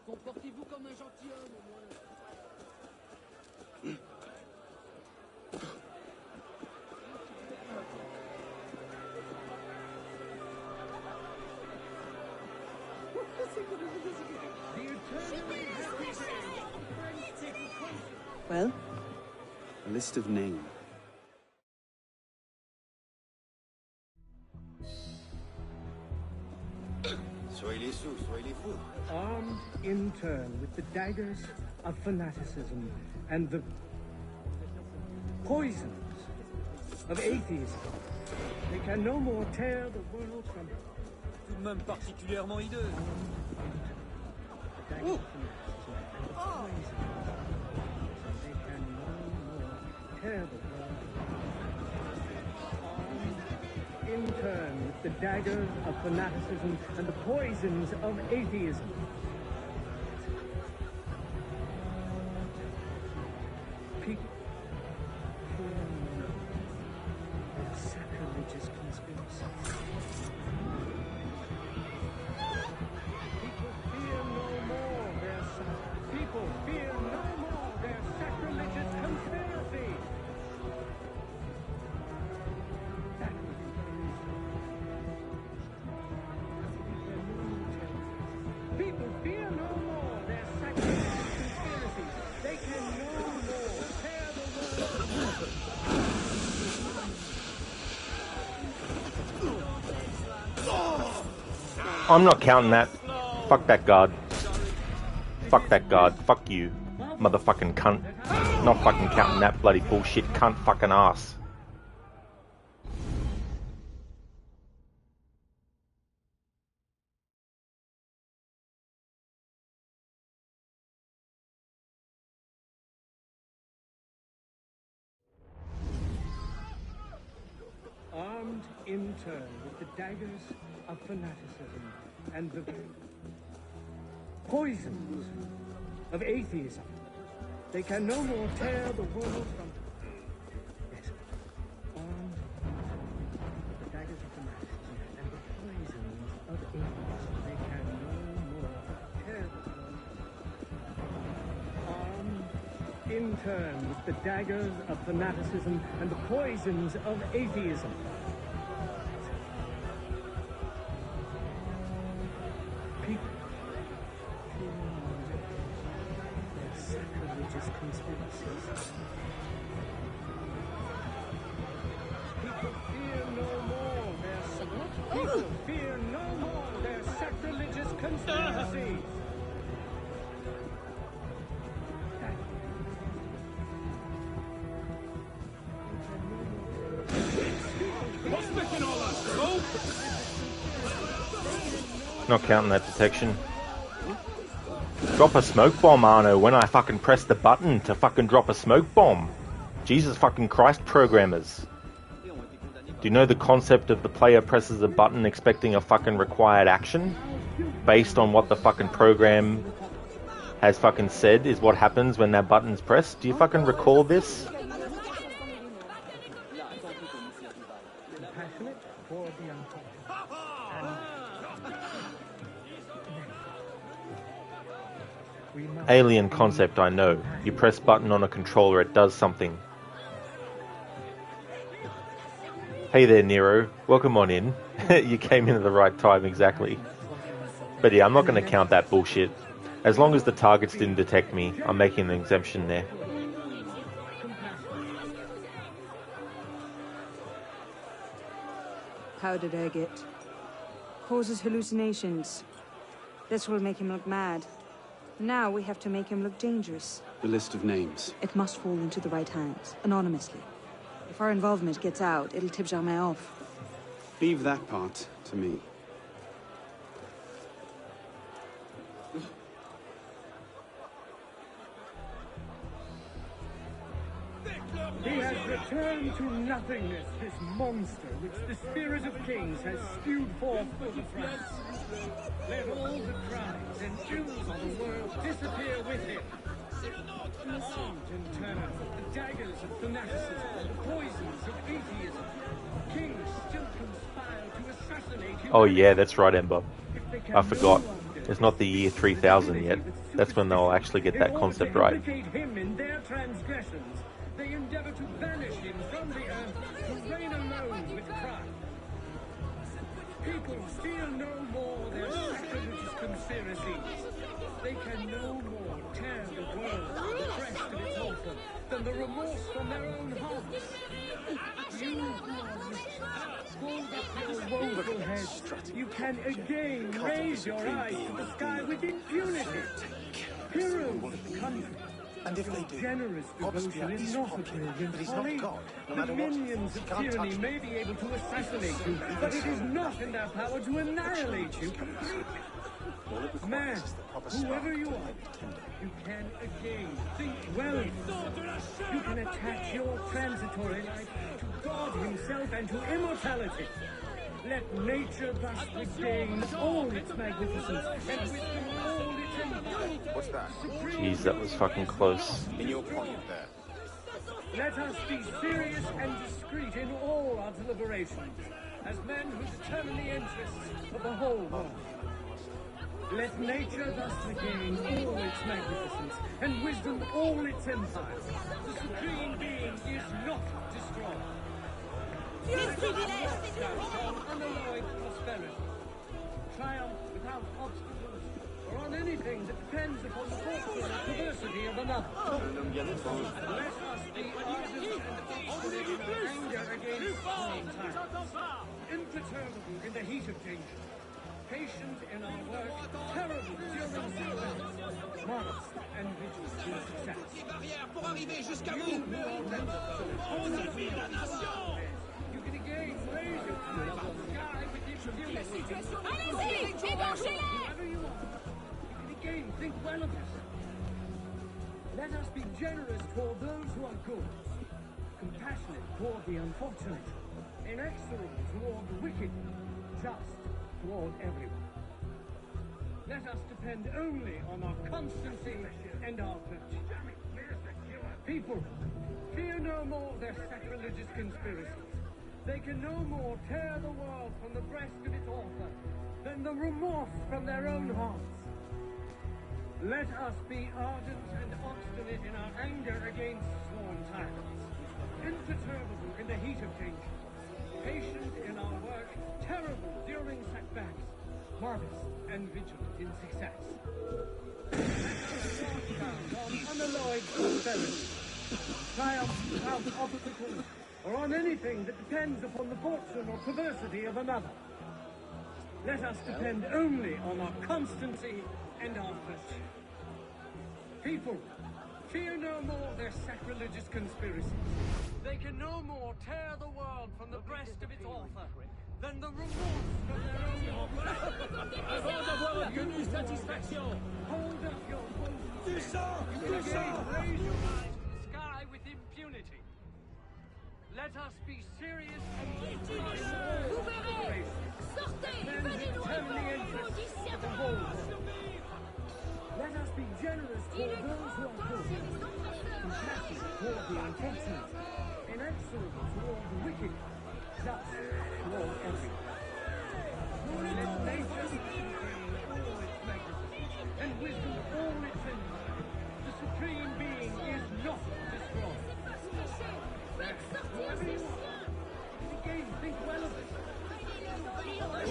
[SPEAKER 15] Comportez-vous comme un gentilhomme, au moins.
[SPEAKER 7] Well?
[SPEAKER 6] A list of names.
[SPEAKER 9] Soyez les sous, soyez les fous.
[SPEAKER 15] Armed in turn with the daggers of fanaticism and the poisons of atheism, they can no more tear the world from
[SPEAKER 12] Tout de même particulièrement hideux.
[SPEAKER 15] They can no more tear the world. In turn with the daggers of fanaticism and the poisons of atheism. People fear their sacrilegious conspiracy. People fear no more their sacrilegious conspiracy. That which People fear no more their sacrilegious conspiracies. They can no more tear the world.
[SPEAKER 3] I'm not counting that. Fuck that guard. Fuck that guard. Fuck you, motherfucking cunt. Not fucking counting that bloody bullshit cunt fucking ass.
[SPEAKER 15] Armed in turn with the daggers of fanaticism and the poisons of atheism, they can no more tear the world from... Yes. Armed with the daggers of fanaticism and the poisons of atheism, they can no more tear the world. Armed in turn with the daggers of fanaticism and the poisons of atheism. People their sacrilegious conspiracies. People fear no more their sacrilegious conspiracies.
[SPEAKER 3] Not counting that detection. Drop a smoke bomb, Arno, when I fucking press the button to fucking drop a smoke bomb. Jesus fucking Christ, programmers. Do you know the concept of the player presses a button expecting a fucking required action? Based on what the fucking program has fucking said is what happens when that button's pressed? Do you fucking recall this? Alien concept, I know. You press button on a controller, it does something. Hey there, Nero. Welcome on in. You came in at the right time, exactly. But yeah, I'm not going to count that bullshit. As long as the targets didn't detect me, I'm making an exemption there.
[SPEAKER 7] Powdered agate. Causes hallucinations. This will make him look mad. Now we have to make him look dangerous.
[SPEAKER 6] The list of names.
[SPEAKER 7] It must fall into the right hands, anonymously. If our involvement gets out, it'll tip Germain off.
[SPEAKER 6] Leave that part to me.
[SPEAKER 15] He has returned to nothingness, this monster which the spirit of kings has spewed forth over France. Let all the crimes and ills of the world disappear with him. Armed in turn, the daggers of fanaticism and the poisons of atheism, kings still conspire to assassinate him.
[SPEAKER 3] Oh yeah, that's right, Ember. I forgot. It's not the year 3000 yet. That's when they'll actually get that concept right.
[SPEAKER 15] Him in their transgressions, they endeavor to banish him from the earth to reign alone with Christ. People fear no more their sacrilegious conspiracies. They can no more tear the world from the crest of its awful than the remorse from their own hearts. You hold up your woeful head. You can again raise your eyes to the sky with impunity. Heroes of the country.
[SPEAKER 11] And if they do,
[SPEAKER 15] generous devotion is not a brilliant folly. The minions of tyranny may be able to assassinate you, but it is not in their power to annihilate you completely. Man, whoever you are, you can again think well. You can attach your transitory life to God himself and to immortality. Let nature thus regain all its magnificence and with all its empire.
[SPEAKER 11] What's that?
[SPEAKER 3] Jeez, that was fucking close.
[SPEAKER 11] In your pocket there.
[SPEAKER 15] Let us be serious and discreet in all our deliberations, as men who determine the interests of the whole world. Let nature thus regain all its magnificence, and wisdom all its empire. The Supreme Being is not destroyed. Unalloyed prosperity. Triumph without obstacles or on anything that depends upon the fortune and perversity of another. Let us be ardent and obstinate in our anger against wrong times, imperturbable in the heat of danger, patient in our work, terrible during setbacks, modest and vigilant in success. You who are members of the whole of the nation, you can again raise your eyes to the sky with impunity.
[SPEAKER 1] Allez-y, égorgez-les!
[SPEAKER 15] Whoever you are, you can again think well of yourself. Let us be generous toward those who are good, compassionate toward the unfortunate, inexorable toward the wicked, just toward everyone. Let us depend only on our constancy and our virtue. People, fear no more their sacrilegious conspiracies. They can no more tear the world from the breast of its author than the remorse from their own hearts. Let us be ardent and obstinate in our anger against sworn tyrants, imperturbable in the heat of danger, patient in our work, terrible during setbacks, modest and vigilant in success. On unalloyed prosperity, triumph without obstacles, or on anything that depends upon the fortune or perversity of another. Let us depend only on our constancy and our virtue. People, fear no more their sacrilegious conspiracies. They can no more tear the world from the breast of its author than the remorse from their own heart.
[SPEAKER 13] Avant d'avoir obtenu satisfaction.
[SPEAKER 15] Hold up your boast. You can again raise your eyes to the sky with impunity. Let us be serious and
[SPEAKER 1] Vous verrez! Sortez! Venez-nous revoir, maudit
[SPEAKER 15] Let us be generous toward those who are good, compassionate toward the unfortunate, inexorable toward the wicked, just toward everyone. Let nature contain all its magnificence, and wisdom all its insight. The Supreme Being is not destroyed. Whoever you are, again, think well of it.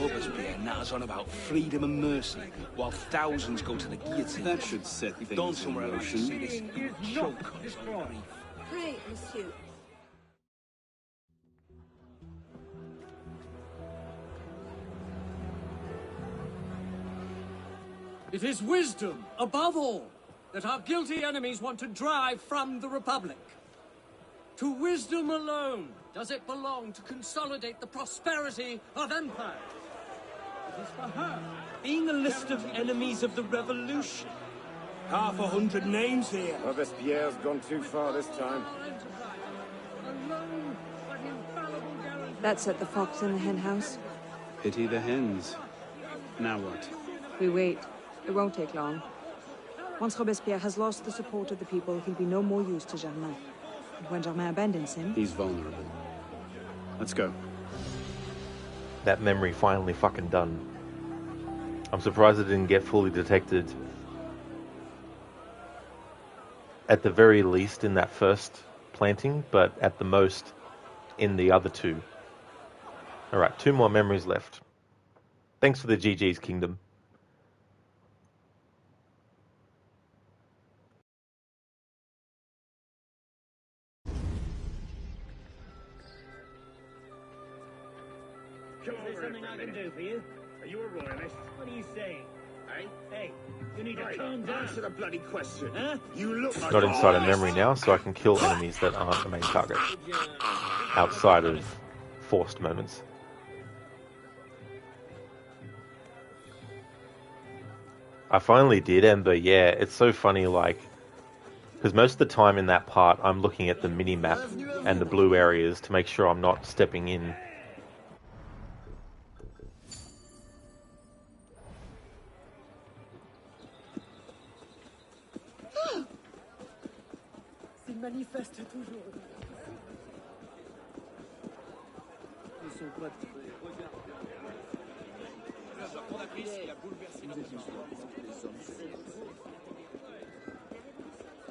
[SPEAKER 4] Robespierre natters on about freedom and mercy, while thousands go to the guillotine.
[SPEAKER 16] That should set things
[SPEAKER 4] Gone somewhere
[SPEAKER 16] in
[SPEAKER 4] else to see this
[SPEAKER 15] Being is
[SPEAKER 4] choke.
[SPEAKER 15] not destroyed.
[SPEAKER 17] Pray, monsieur.
[SPEAKER 13] It is wisdom, above all, that our guilty enemies want to drive from the Republic. To wisdom alone does it belong to consolidate the prosperity of empire. It is for her.
[SPEAKER 15] Being a list of enemies of the revolution.
[SPEAKER 9] 100 names here. Robespierre's gone too far this time.
[SPEAKER 15] Alone, but infallible guarantee.
[SPEAKER 7] That's at the Fox in the Hen House.
[SPEAKER 16] Pity the hens. Now what?
[SPEAKER 7] We wait. It won't take long. Once Robespierre has lost the support of the people, he'll be no more use to Germain. And when Germain abandons him...
[SPEAKER 16] He's vulnerable. Let's go.
[SPEAKER 3] That memory finally fucking done. I'm surprised it didn't get fully detected. At the very least in that first planting, but at the most in the other two. Alright, 2 more memories left. Thanks for the GG's, Kingdom.
[SPEAKER 15] Is there something I can do for you?
[SPEAKER 9] Are you a royalist?
[SPEAKER 15] What are you saying?
[SPEAKER 9] Eh?
[SPEAKER 15] Hey, you need to calm down.
[SPEAKER 9] Answer the bloody question.
[SPEAKER 15] Huh?
[SPEAKER 9] You look like
[SPEAKER 3] Not inside a memory now, so I can kill enemies that aren't the main target. Outside of forced moments. I finally did, Ember, yeah. It's so funny, like... Because most of the time in that part, I'm looking at the mini-map and the blue areas to make sure I'm not stepping in.
[SPEAKER 15] Manifeste toujours. Ils sont pas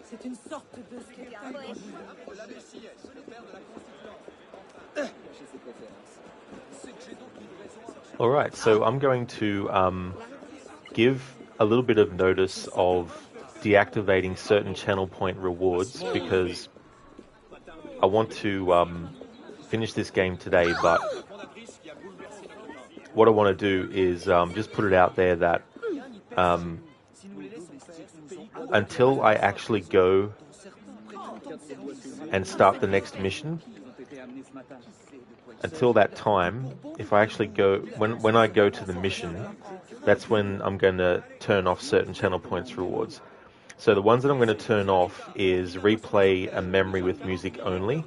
[SPEAKER 15] c'est une sorte de spectacle.
[SPEAKER 3] Alright, so I'm going to give a little bit of notice of deactivating certain channel point rewards because I want to finish this game today, but what I want to do is just put it out there that until I actually go and start the next mission, until that time, if I actually go, when I go to the mission, that's when I'm going to turn off certain channel points rewards. So the ones that I'm going to turn off is replay a memory with music only,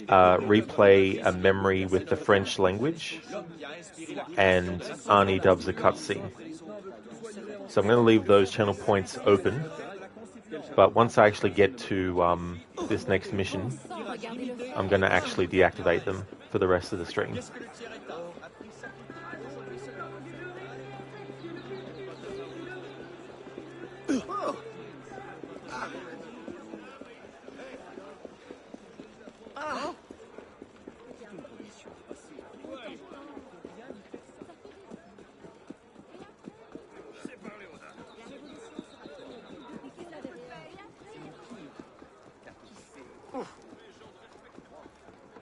[SPEAKER 3] replay a memory with the French language, and Arnie dubs a cutscene. So I'm going to leave those channel points open, but once I actually get to this next mission, I'm going to actually deactivate them for the rest of the stream.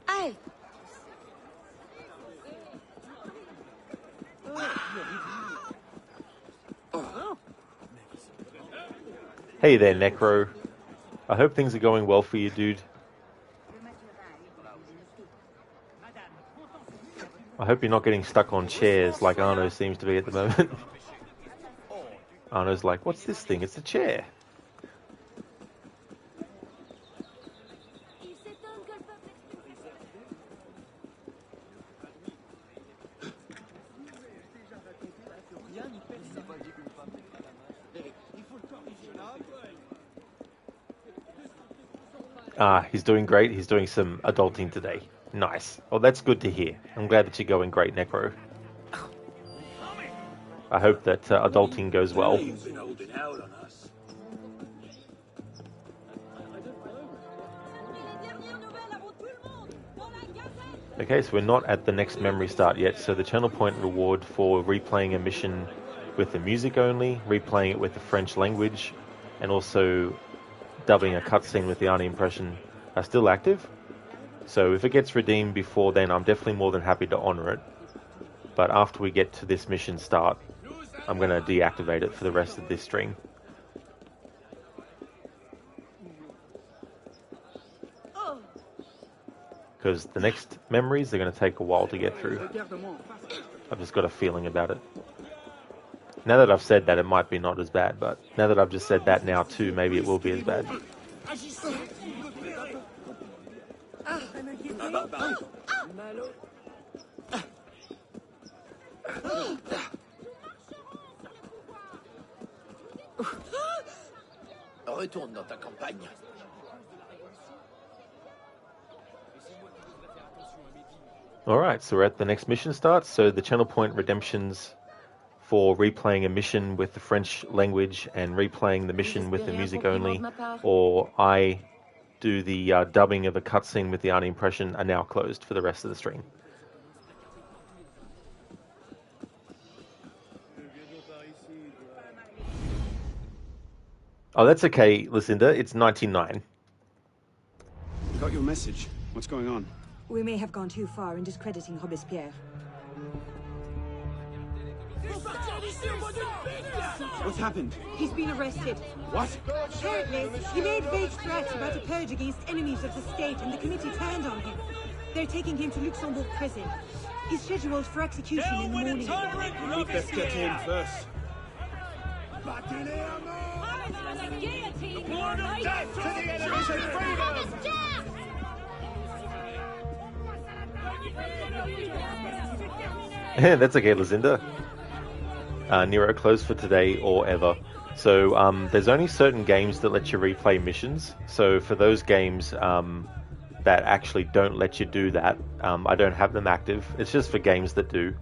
[SPEAKER 1] Hey!
[SPEAKER 3] Hey there, Necro. I hope things are going well for you, dude. I hope you're not getting stuck on chairs like Arno seems to be at the moment. Arno's like, what's this thing? It's a chair. Ah, he's doing great. He's doing some adulting today. Nice. Well, that's good to hear. I'm glad that you're going great, Necro. I hope that adulting goes well. Okay, so we're not at the next memory start yet, so the channel point reward for replaying a mission with the music only, replaying it with the French language, and also dubbing a cutscene with the Arnie impression are still active. So if it gets redeemed before then, I'm definitely more than happy to honor it. But after we get to this mission start, I'm going to deactivate it for the rest of this stream. Because the next memories are going to take a while to get through. I've just got a feeling about it. Now that I've said that, it might be not as bad, but now that I've just said that now too, maybe it will be as bad.
[SPEAKER 9] Retourne dans ta campagne.
[SPEAKER 3] Alright, so we're at the next mission start. So the channel point redemptions for replaying a mission with the French language and replaying the mission with the music only, or I do the dubbing of a cutscene with the Arnie impression, are now closed for the rest of the stream. Oh, that's okay, Lucinda. It's 99.
[SPEAKER 6] Got your message. What's going on?
[SPEAKER 7] We may have gone too far in discrediting Robespierre.
[SPEAKER 6] What's happened?
[SPEAKER 7] He's been arrested.
[SPEAKER 6] What?
[SPEAKER 7] Apparently, he made vague threats about a purge against enemies of the state, and the committee turned on him. They're taking him to Luxembourg prison. He's scheduled for execution in the morning.
[SPEAKER 6] Let's get to him first.
[SPEAKER 3] That's okay, Lucinda. Nero closed for today or ever. So there's only certain games that let you replay missions. So for those games that actually don't let you do that, I don't have them active. It's just for games that do.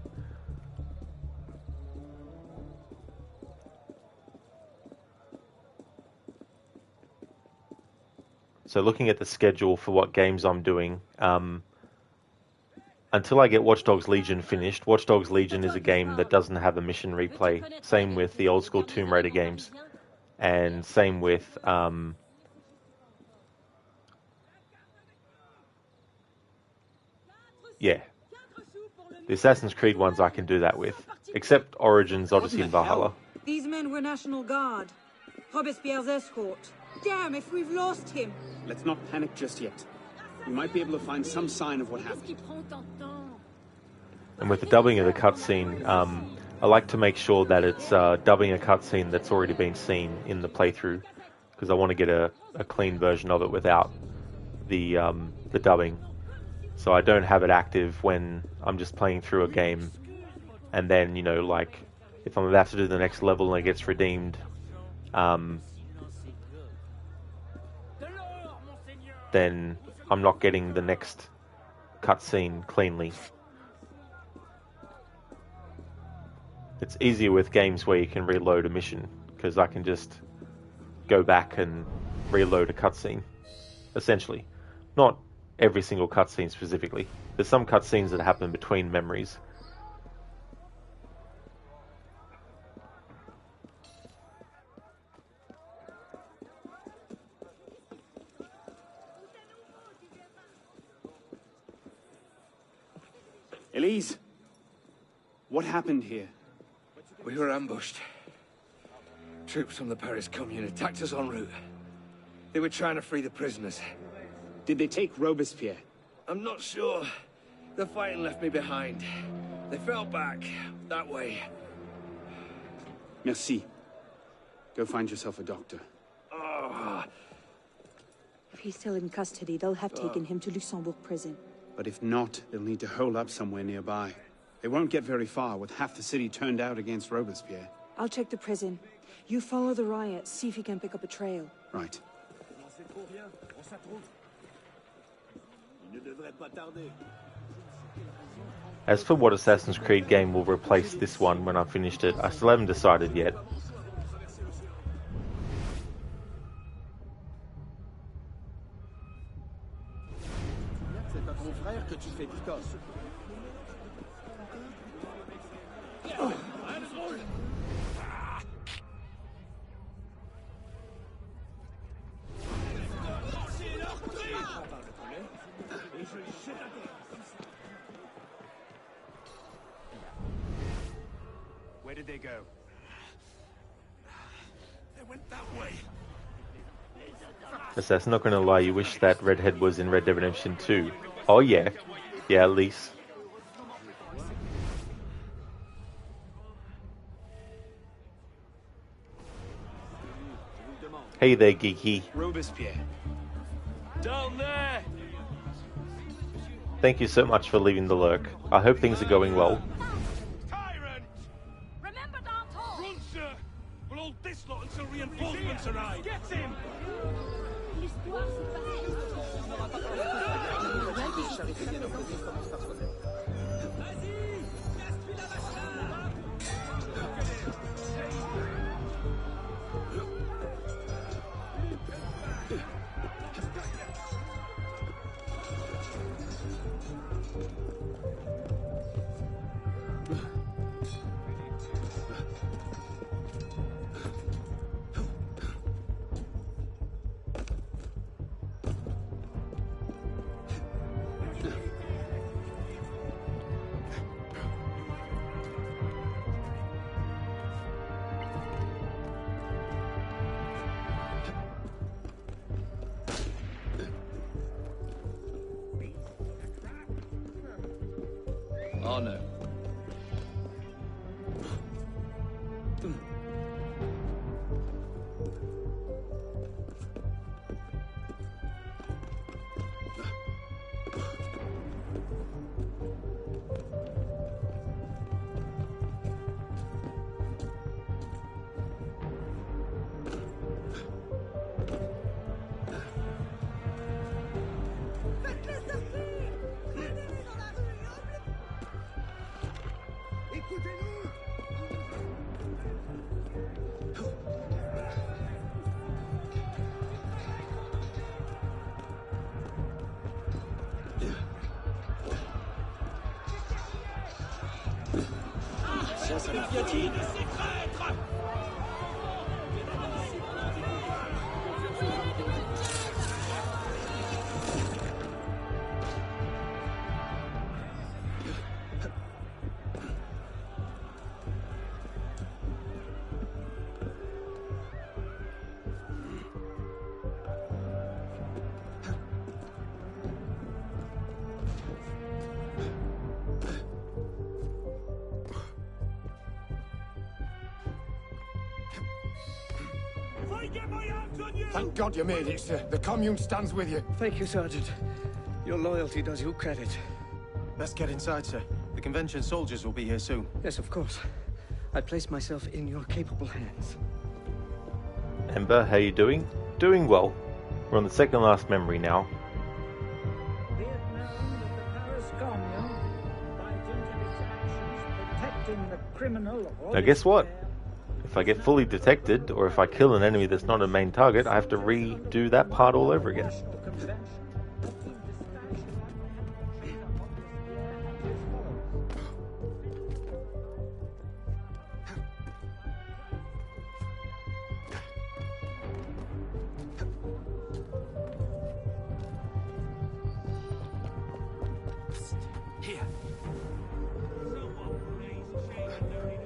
[SPEAKER 3] So looking at the schedule for what games I'm doing, until I get Watch Dogs Legion finished. Watch Dogs Legion is a game that doesn't have a mission replay. Same with the old school Tomb Raider games. And same with yeah. The Assassin's Creed ones I can do that with. Except Origins, Odyssey and Valhalla.
[SPEAKER 7] These men were National Guard. Robespierre's escort. Damn, if we've lost him.
[SPEAKER 6] Let's not panic just yet. We might be able to find some sign of what happened.
[SPEAKER 3] And with the dubbing of the cutscene, I like to make sure that it's dubbing a cutscene that's already been seen in the playthrough, because I want to get a clean version of it without the dubbing. So I don't have it active when I'm just playing through a game, and then, you know, like, if I'm about to do the next level and it gets redeemed, then I'm not getting the next cutscene cleanly. It's easier with games where you can reload a mission, because I can just go back and reload a cutscene, essentially. Not every single cutscene specifically. There's some cutscenes that happen between memories.
[SPEAKER 6] Elise, what happened here?
[SPEAKER 9] We were ambushed. Troops from the Paris Commune attacked us en route. They were trying to free the prisoners.
[SPEAKER 6] Did they take Robespierre?
[SPEAKER 9] I'm not sure. The fighting left me behind. They fell back, that way.
[SPEAKER 6] Merci. Go find yourself a doctor.
[SPEAKER 9] Oh.
[SPEAKER 7] If he's still in custody, they'll have taken him to Luxembourg prison.
[SPEAKER 6] But if not, they'll need to hole up somewhere nearby. They won't get very far with half the city turned out against Robespierre.
[SPEAKER 7] I'll check the prison. You follow the riot, see if you can pick up a trail.
[SPEAKER 6] Right.
[SPEAKER 3] As for what Assassin's Creed game will replace this one when I've finished it, I still haven't decided yet.
[SPEAKER 2] Where did they go? They went that way.
[SPEAKER 3] Assassin, not gonna lie, you wish that Redhead was in Red Dead Redemption 2. Oh yeah. Yeah, at least. Hey there, Geeky.
[SPEAKER 6] Robespierre.
[SPEAKER 9] Down there!
[SPEAKER 3] Thank you so much for leaving the lurk. I hope things are going well.
[SPEAKER 9] Run, sir! We'll hold this lot until reinforcements arrive! Get him!
[SPEAKER 5] Arno.
[SPEAKER 9] Thank God you made it, sir. The commune stands with you.
[SPEAKER 5] Thank you, Sergeant. Your loyalty does you credit.
[SPEAKER 11] Let's get inside, sir. The convention soldiers will be here soon.
[SPEAKER 5] Yes, of course. I place myself in your capable hands.
[SPEAKER 3] Ember, how you doing? Doing well. We're on the second last memory now.
[SPEAKER 15] Be it known that the Paris Commune, by dint of its actions protecting the criminal or
[SPEAKER 3] Now guess what? If I get fully detected, or if I kill an enemy that's not a main target, I have to redo that part all over again.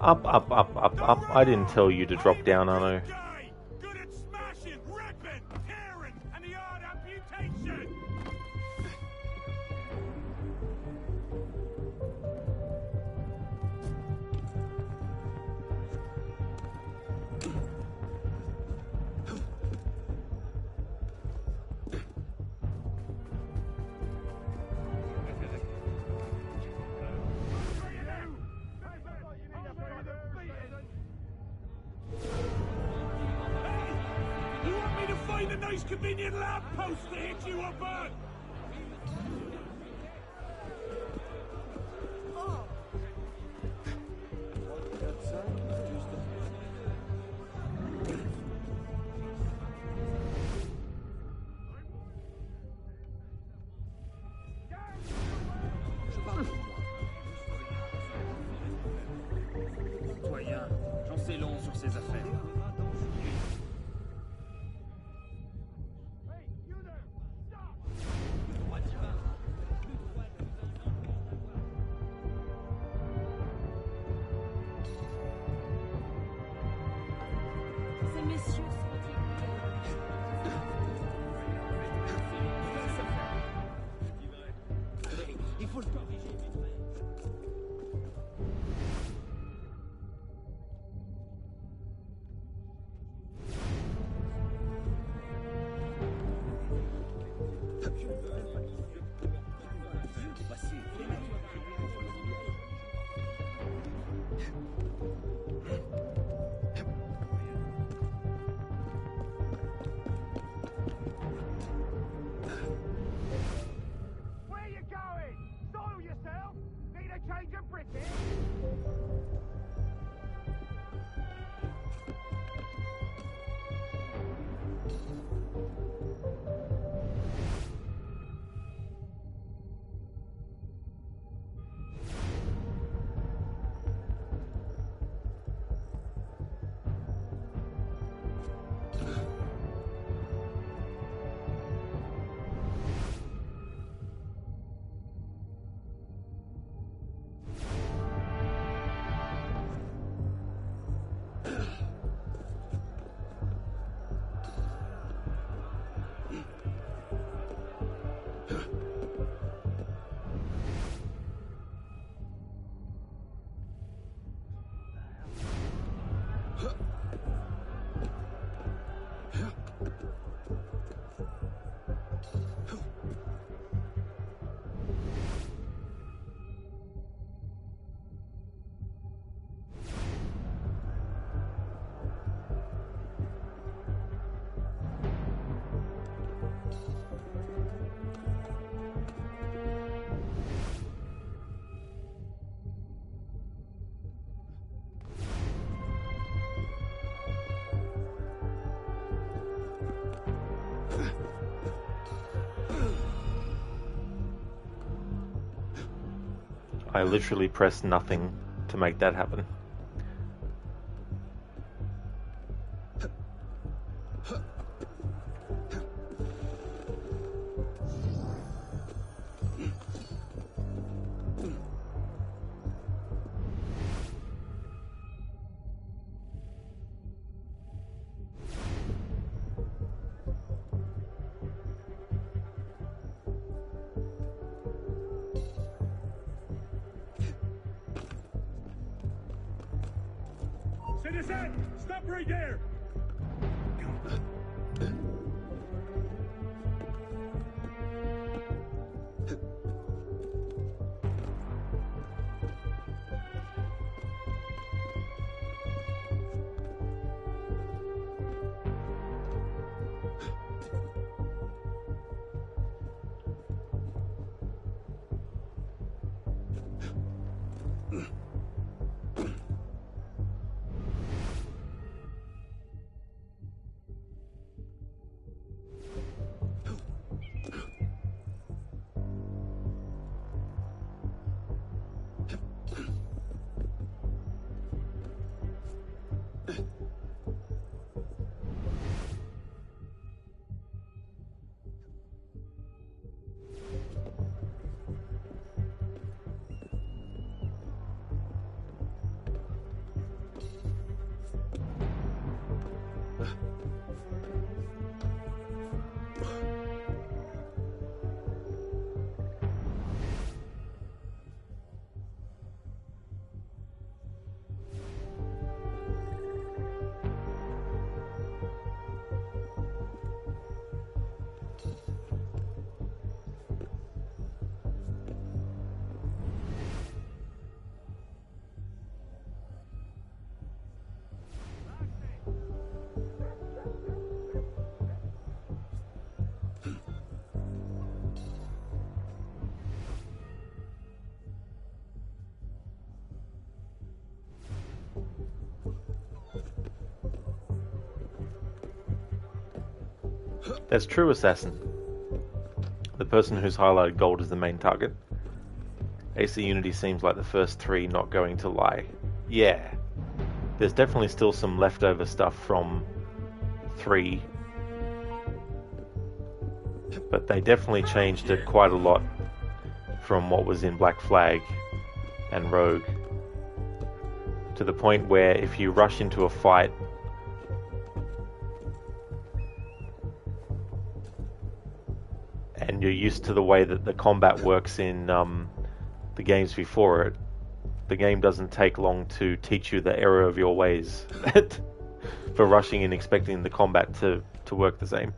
[SPEAKER 3] Up, up, up, up, up. I didn't tell you to drop down, Arno.
[SPEAKER 2] Convenient lamppost to hit you up on!
[SPEAKER 12] Citoyen, j'en sais long sur ces affaires.
[SPEAKER 3] I literally pressed nothing to make that happen.
[SPEAKER 2] Citizen, stop right there!
[SPEAKER 3] That's true, Assassin. The person who's highlighted gold is the main target. AC Unity seems like the first three not going to lie. Yeah. There's definitely still some leftover stuff from 3. But they definitely changed it quite a lot from what was in Black Flag and Rogue. To the point where if you rush into a fight, and you're used to the way that the combat works in the games before it, the game doesn't take long to teach you the error of your ways for rushing in expecting the combat to work the same.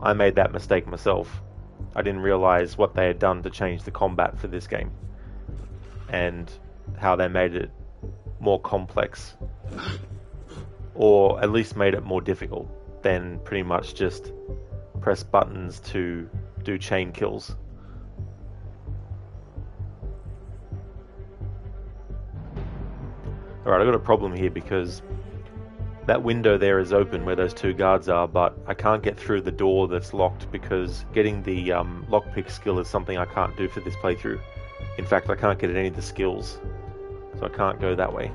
[SPEAKER 3] I made that mistake myself. I didn't realize what they had done to change the combat for this game and how they made it more complex, or at least made it more difficult than pretty much just press buttons to do chain kills. Alright, I've got a problem here because that window there is open where those 2 guards are, but I can't get through the door that's locked because getting the lockpick skill is something I can't do for this playthrough. In fact, I can't get any of the skills, so I can't go that way.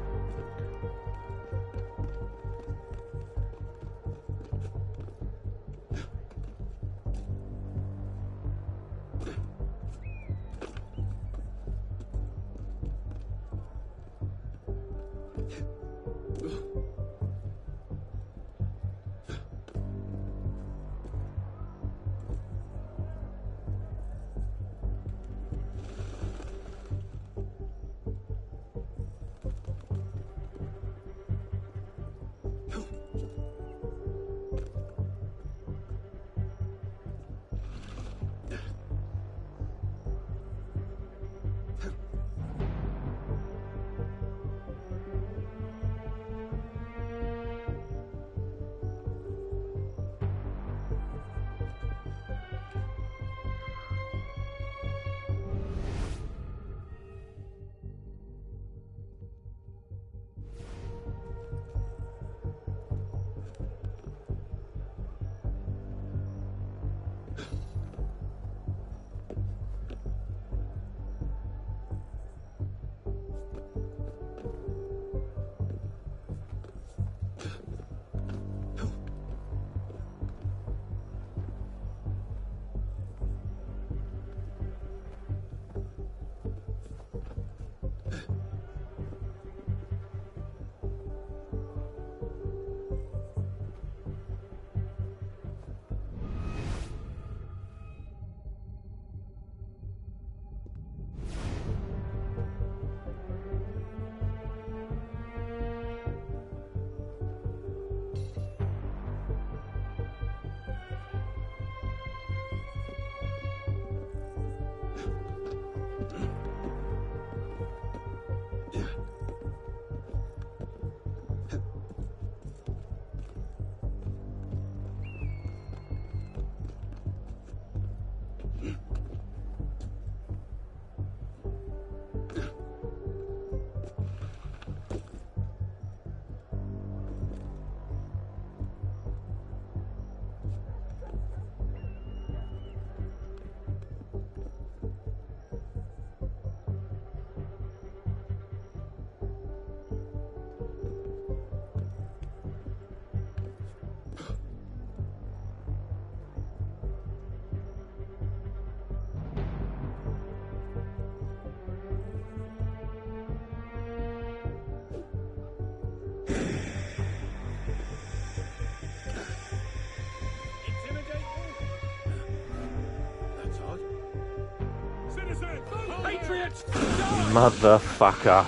[SPEAKER 3] Motherfucker.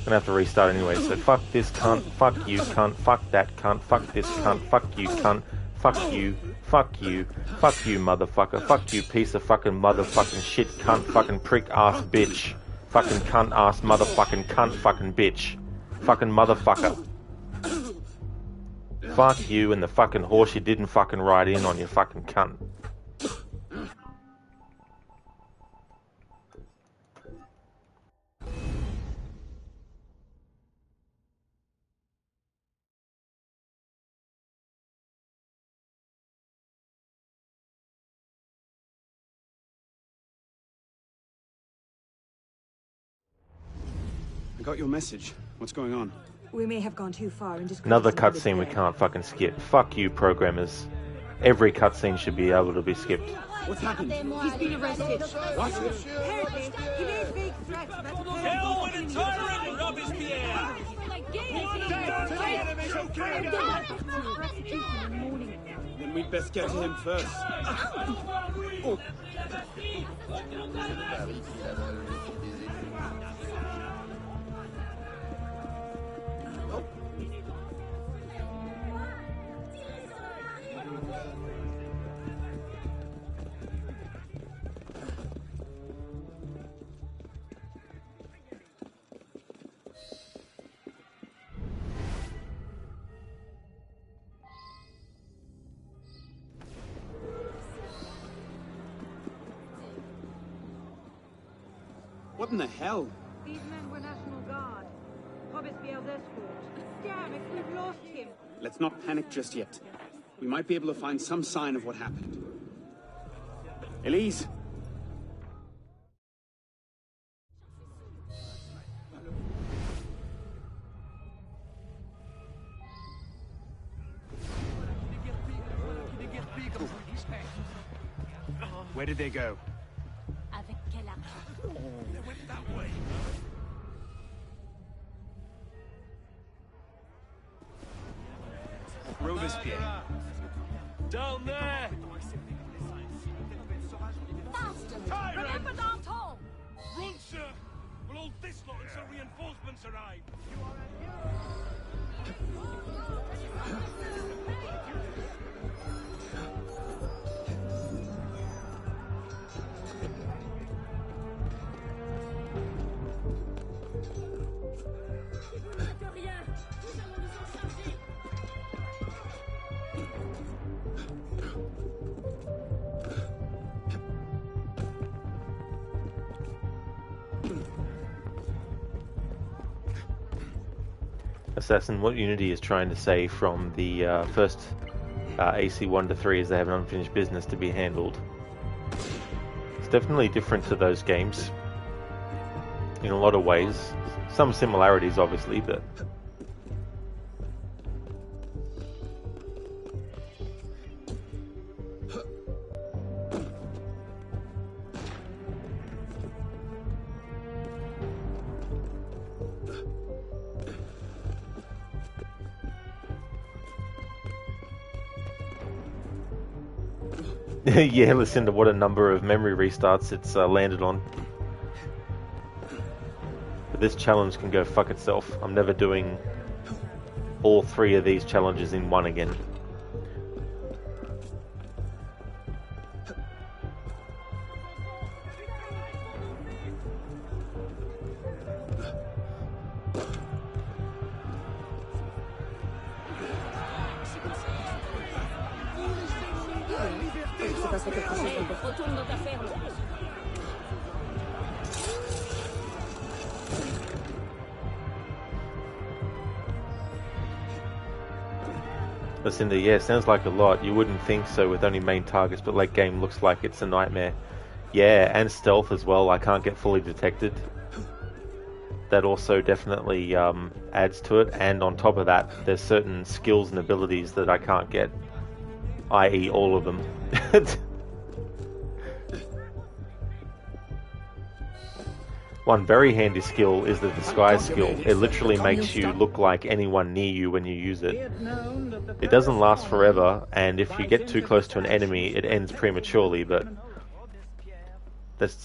[SPEAKER 3] Gonna have to restart anyway, so fuck this cunt, fuck you cunt, fuck that cunt, fuck this cunt, fuck you cunt, fuck you, motherfucker, fuck you piece of fucking motherfucking shit cunt, fucking prick ass bitch, fucking cunt ass motherfucking cunt fucking bitch, fucking motherfucker. Fuck you and the fucking horse you didn't fucking ride in on, you fucking cunt.
[SPEAKER 6] I got your message. What's going on?
[SPEAKER 7] We may have gone too far in disgracing
[SPEAKER 3] Another cutscene we can't fucking skip. Fuck you, programmers. Every cutscene should be able to be skipped.
[SPEAKER 6] What's happened?
[SPEAKER 7] He's been arrested.
[SPEAKER 6] What?
[SPEAKER 7] Apparently, he made fake threats about the
[SPEAKER 12] Kill with a tyrant, Robespierre!
[SPEAKER 6] Then we'd best get to him first. Oh. What in the hell?
[SPEAKER 7] These men were National Guard. Robespierre's escort. Damn, if we've lost him.
[SPEAKER 6] Let's not panic just yet. We might be able to find some sign of what happened. Elise! Where did they go?
[SPEAKER 2] They went that way.
[SPEAKER 6] Robespierre.
[SPEAKER 12] Down there!
[SPEAKER 1] Remember Danton!
[SPEAKER 2] Run, sir! We'll hold this lot until reinforcements arrive.
[SPEAKER 3] Assassin, what Unity is trying to say from the first AC 1 to 3 is they have an unfinished business to be handled. It's definitely different to those games in a lot of ways. Some similarities, obviously, but... Yeah, listen to what a number of memory restarts it's landed on. But this challenge can go fuck itself. I'm never doing all 3 of these challenges in one again.
[SPEAKER 1] Retourne dans ta ferme.
[SPEAKER 3] Lucinda, yeah, sounds like a lot. You wouldn't think so with only main targets, but late game looks like it's a nightmare. Yeah, and stealth as well. I can't get fully detected. That also definitely adds to it. And on top of that, there's certain skills and abilities that I can't get, i.e. all of them. One very handy skill is the disguise skill. It literally makes you look like anyone near you when you use it. It doesn't last forever, and if you get too close to an enemy, it ends prematurely, but that's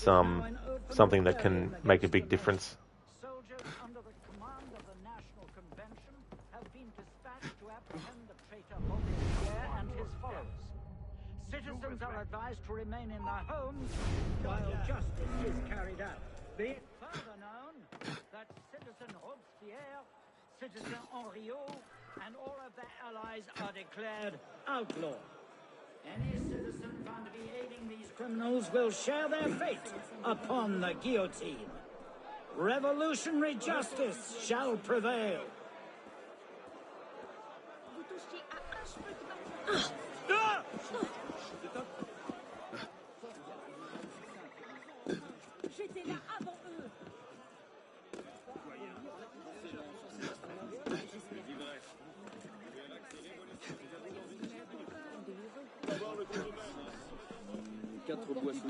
[SPEAKER 3] something that can make a big difference.
[SPEAKER 15] Soldiers under the command of the National Convention have been dispatched to apprehend the traitor Robespierre and his followers. Citizens are advised to remain in their homes while justice is carried out. Be it further known that Citizen Robespierre, Citizen Henriot, and all of their allies are declared outlaw. Any citizen found to be aiding these criminals will share their fate upon the guillotine. Revolutionary justice shall prevail.
[SPEAKER 1] J'étais là avant eux.
[SPEAKER 12] Quatre boissons.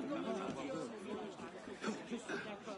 [SPEAKER 15] Je suis d'accord.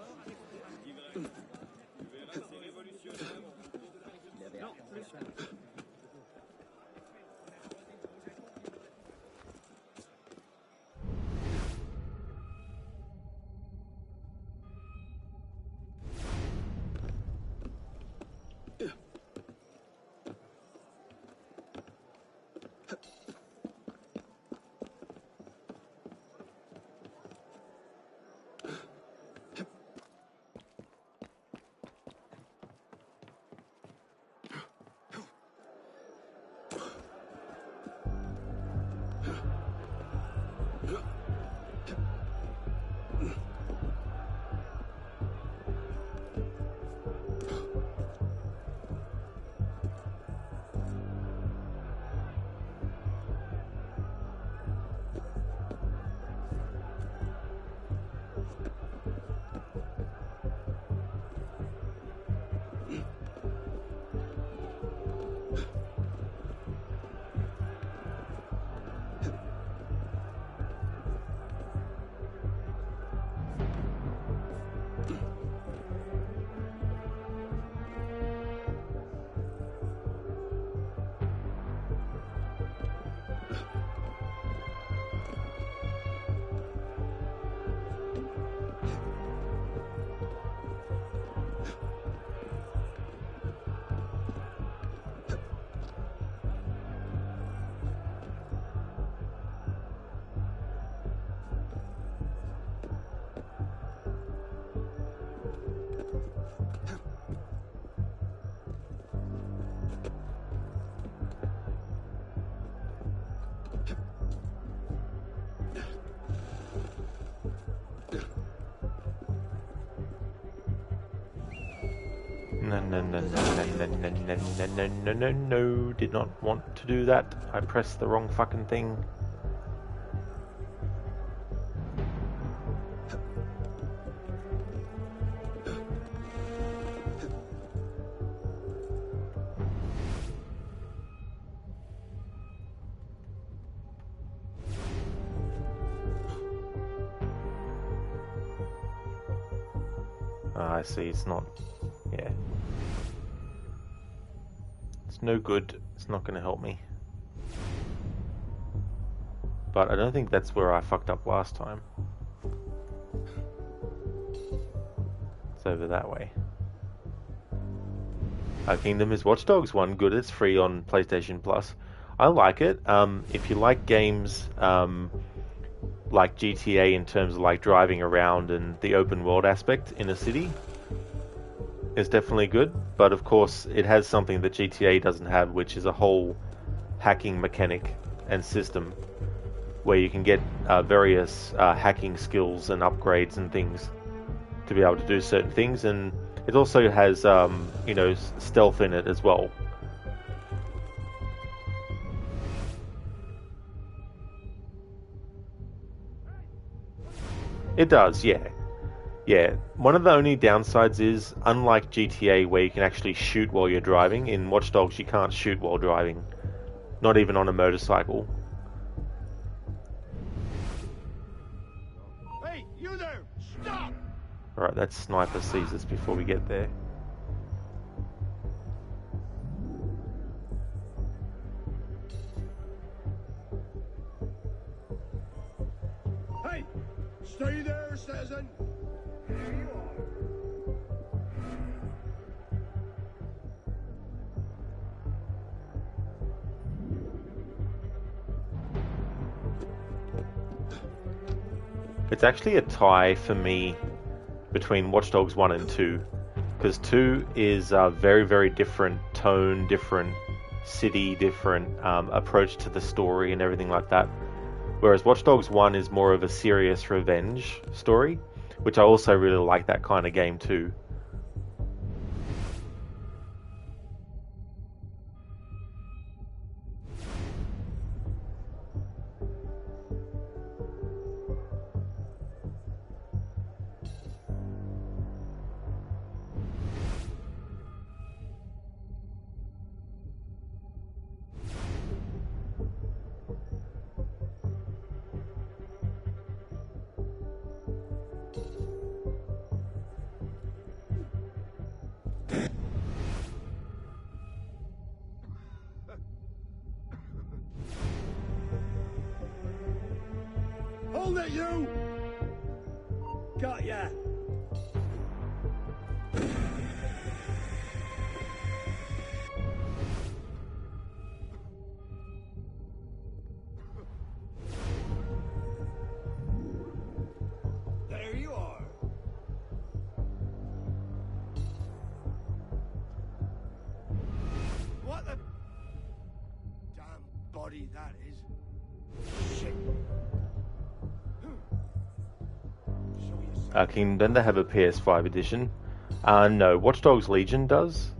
[SPEAKER 3] No, did not want to do that. I pressed the wrong fucking thing. I see, it's not, yeah. It's no good, it's not going to help me. But I don't think that's where I fucked up last time. It's over that way. Kingdom is Watch Dogs 1, good, it's free on PlayStation Plus. I like it. If you like games like GTA in terms of like driving around and the open world aspect in a city, it's definitely good, but of course it has something that GTA doesn't have, which is a whole hacking mechanic and system where you can get various hacking skills and upgrades and things to be able to do certain things, and it also has you know, stealth in it as well. It does, yeah. Yeah, one of the only downsides is, unlike GTA where you can actually shoot while you're driving, in Watch Dogs you can't shoot while driving. Not even on a motorcycle.
[SPEAKER 9] Hey, you there! Stop!
[SPEAKER 3] Alright, that sniper sees us before we get there.
[SPEAKER 9] Hey! Stay there, citizen!
[SPEAKER 3] It's actually a tie for me between Watch Dogs 1 and 2, because 2 is a very, very different tone, different city, different approach to the story and everything like that. Whereas Watch Dogs 1 is more of a serious revenge story, which I also really like that kind of game too.
[SPEAKER 9] Hold it, you! Got ya! There you are. What the damn body that is. Shit.
[SPEAKER 3] Then they have a PS5 edition. No, Watch Dogs Legion does,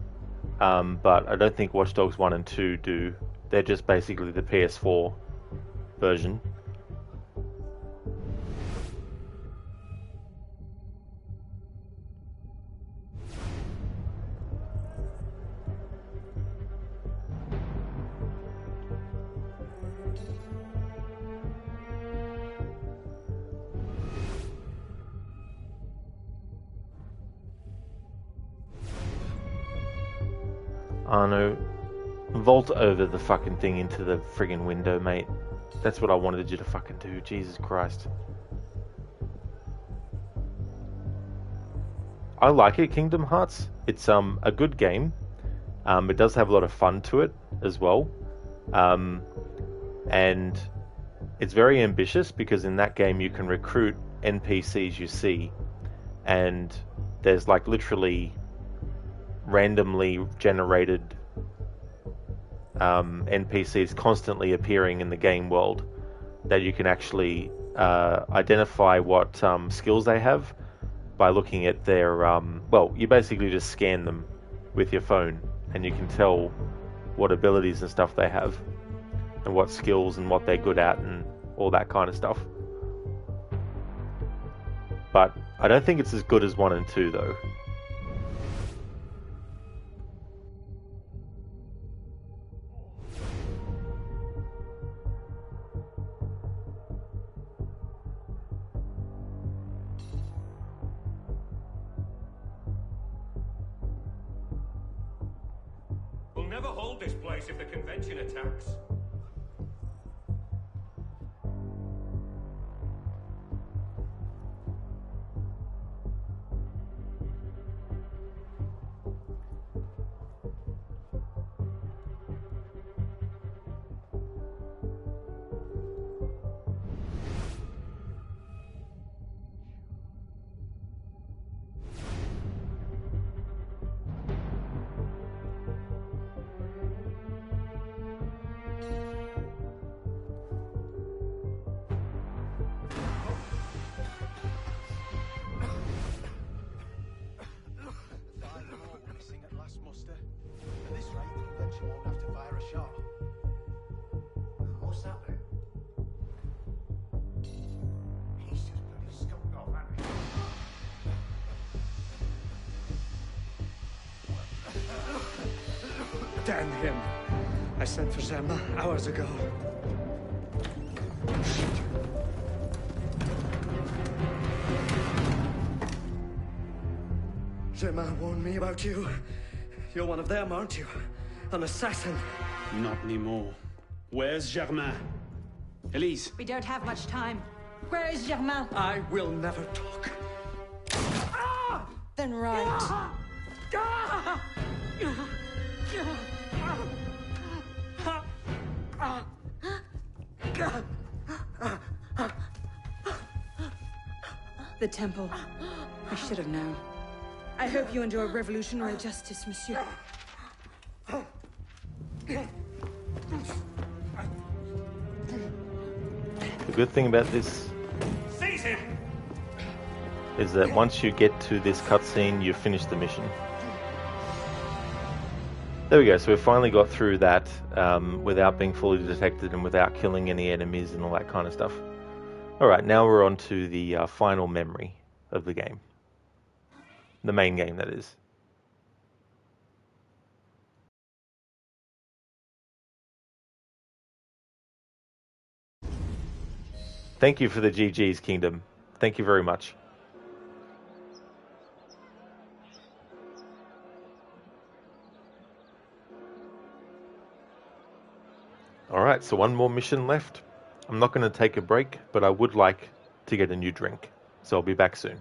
[SPEAKER 3] but I don't think Watch Dogs 1 and 2 do. They're just basically the PS4 version. Arno, vault over the fucking thing into the friggin' window, mate. That's what I wanted you to fucking do, Jesus Christ. I like it, Kingdom Hearts. It's a good game. It does have a lot of fun to it as well. And it's very ambitious because in that game you can recruit NPCs you see, and there's like literally randomly generated NPCs constantly appearing in the game world that you can actually identify what skills they have by looking at their well, you basically just scan them with your phone and you can tell what abilities and stuff they have and what skills and what they're good at and all that kind of stuff. But I don't think it's as good as 1 and 2 though.
[SPEAKER 2] We'll never hold this place if the convention attacks.
[SPEAKER 9] What's happening? He's just bloody skunked off, hasn't he?
[SPEAKER 5] Damn him. I sent for Gemma hours ago. Gemma warned me about you. You're one of them, aren't you? An assassin.
[SPEAKER 6] Not anymore. Where's Germain? Elise.
[SPEAKER 7] We don't have much time. Where is Germain?
[SPEAKER 5] I will never talk.
[SPEAKER 7] Then right. The temple. I should have known. I hope you endure revolutionary justice, monsieur.
[SPEAKER 3] The good thing about this is that once you get to this cutscene, you finish the mission. There we go, so we finally got through that without being fully detected and without killing any enemies and all that kind of stuff. Alright, now we're on to the final memory of the game. The main game, that is. Thank you for the GG's, Kingdom. Thank you very much. Alright, so one more mission left. I'm not going to take a break, but I would like to get a new drink. So I'll be back soon.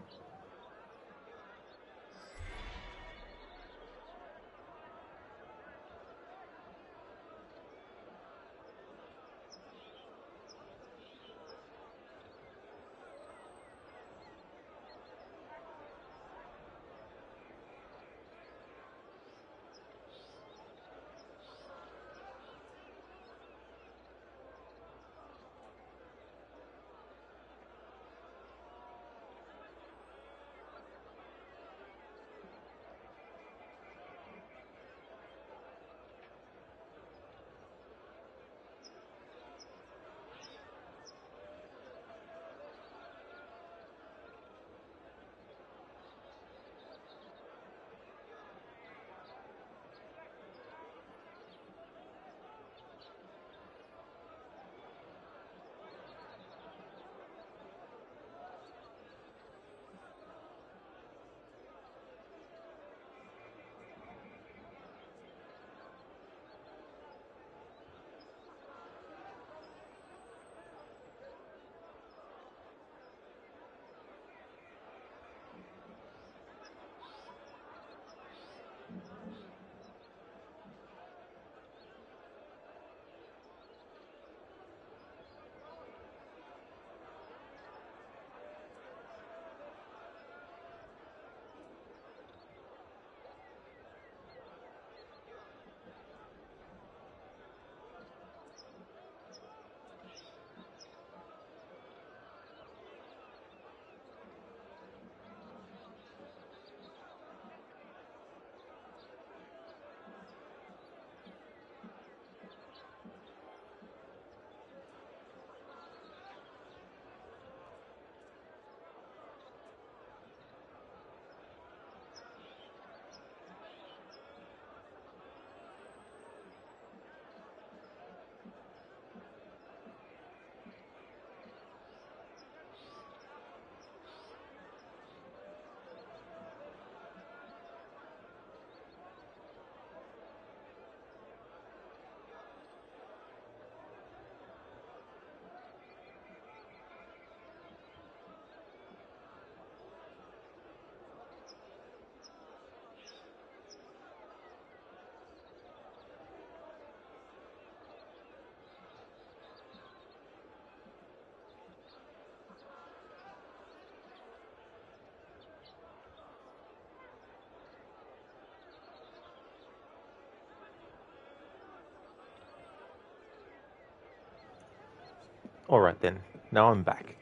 [SPEAKER 3] Alright then, now I'm back.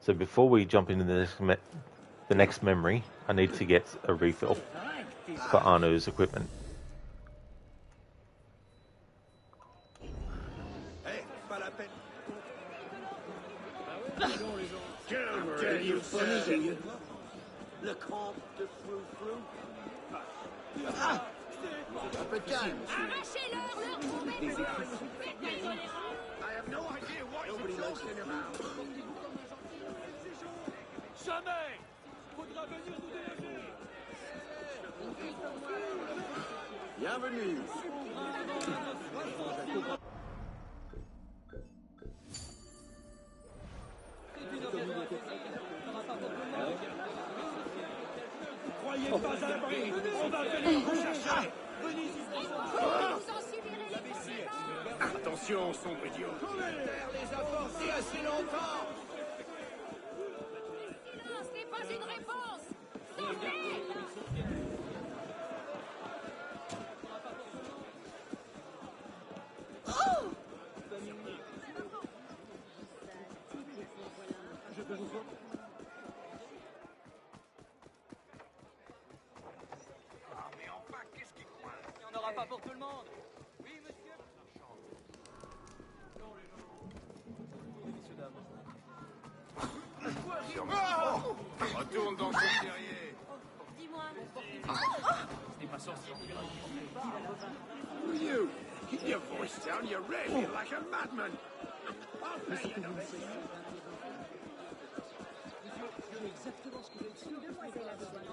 [SPEAKER 3] So before we jump into the next memory, I need to get a refill for Arno's equipment.
[SPEAKER 9] Le Comte de Frou-Frou.
[SPEAKER 1] Arrachez-leur leur trompette.
[SPEAKER 9] I have no idea what you're talking about.
[SPEAKER 12] Jamais! Faudra venir nous déloger.
[SPEAKER 9] Bienvenue.
[SPEAKER 12] Croyez pas à l'abri, on va venir vous chercher. Venez ici.
[SPEAKER 9] Attention, sombre idiot. Les a forcés assez longtemps.
[SPEAKER 1] Silence, les
[SPEAKER 12] pour tout le monde. Oui, monsieur.
[SPEAKER 9] Retourne dans ce terrier.
[SPEAKER 1] Dis-moi.
[SPEAKER 12] Ce n'est pas sorcier.
[SPEAKER 9] You, keep your voice down. You're raving like a madman. I'll pay you no listen.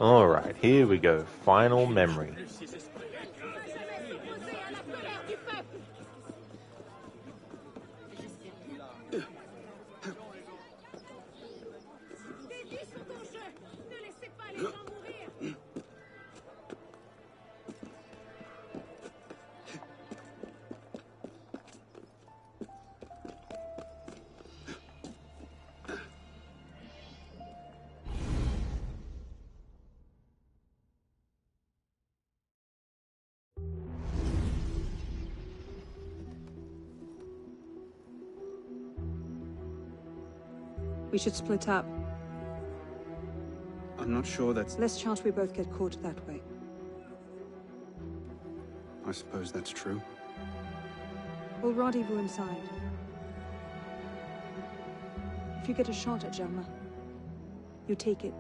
[SPEAKER 3] Alright, here we go. Final memory.
[SPEAKER 7] We should split up.
[SPEAKER 16] I'm not sure that's...
[SPEAKER 7] Less chance we both get caught that way.
[SPEAKER 16] I suppose that's true.
[SPEAKER 7] We'll rendezvous inside. If you get a shot at Germain, you take it.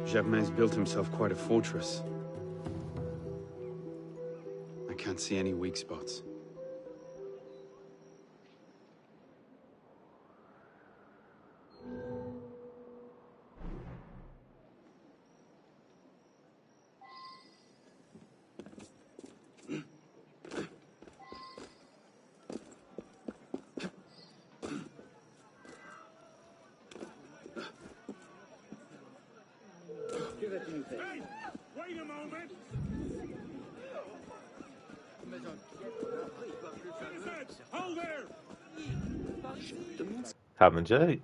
[SPEAKER 16] Germain's built himself quite a fortress. I can't see any weak spots.
[SPEAKER 9] Hey, wait a moment. Hold there.
[SPEAKER 3] Tavernier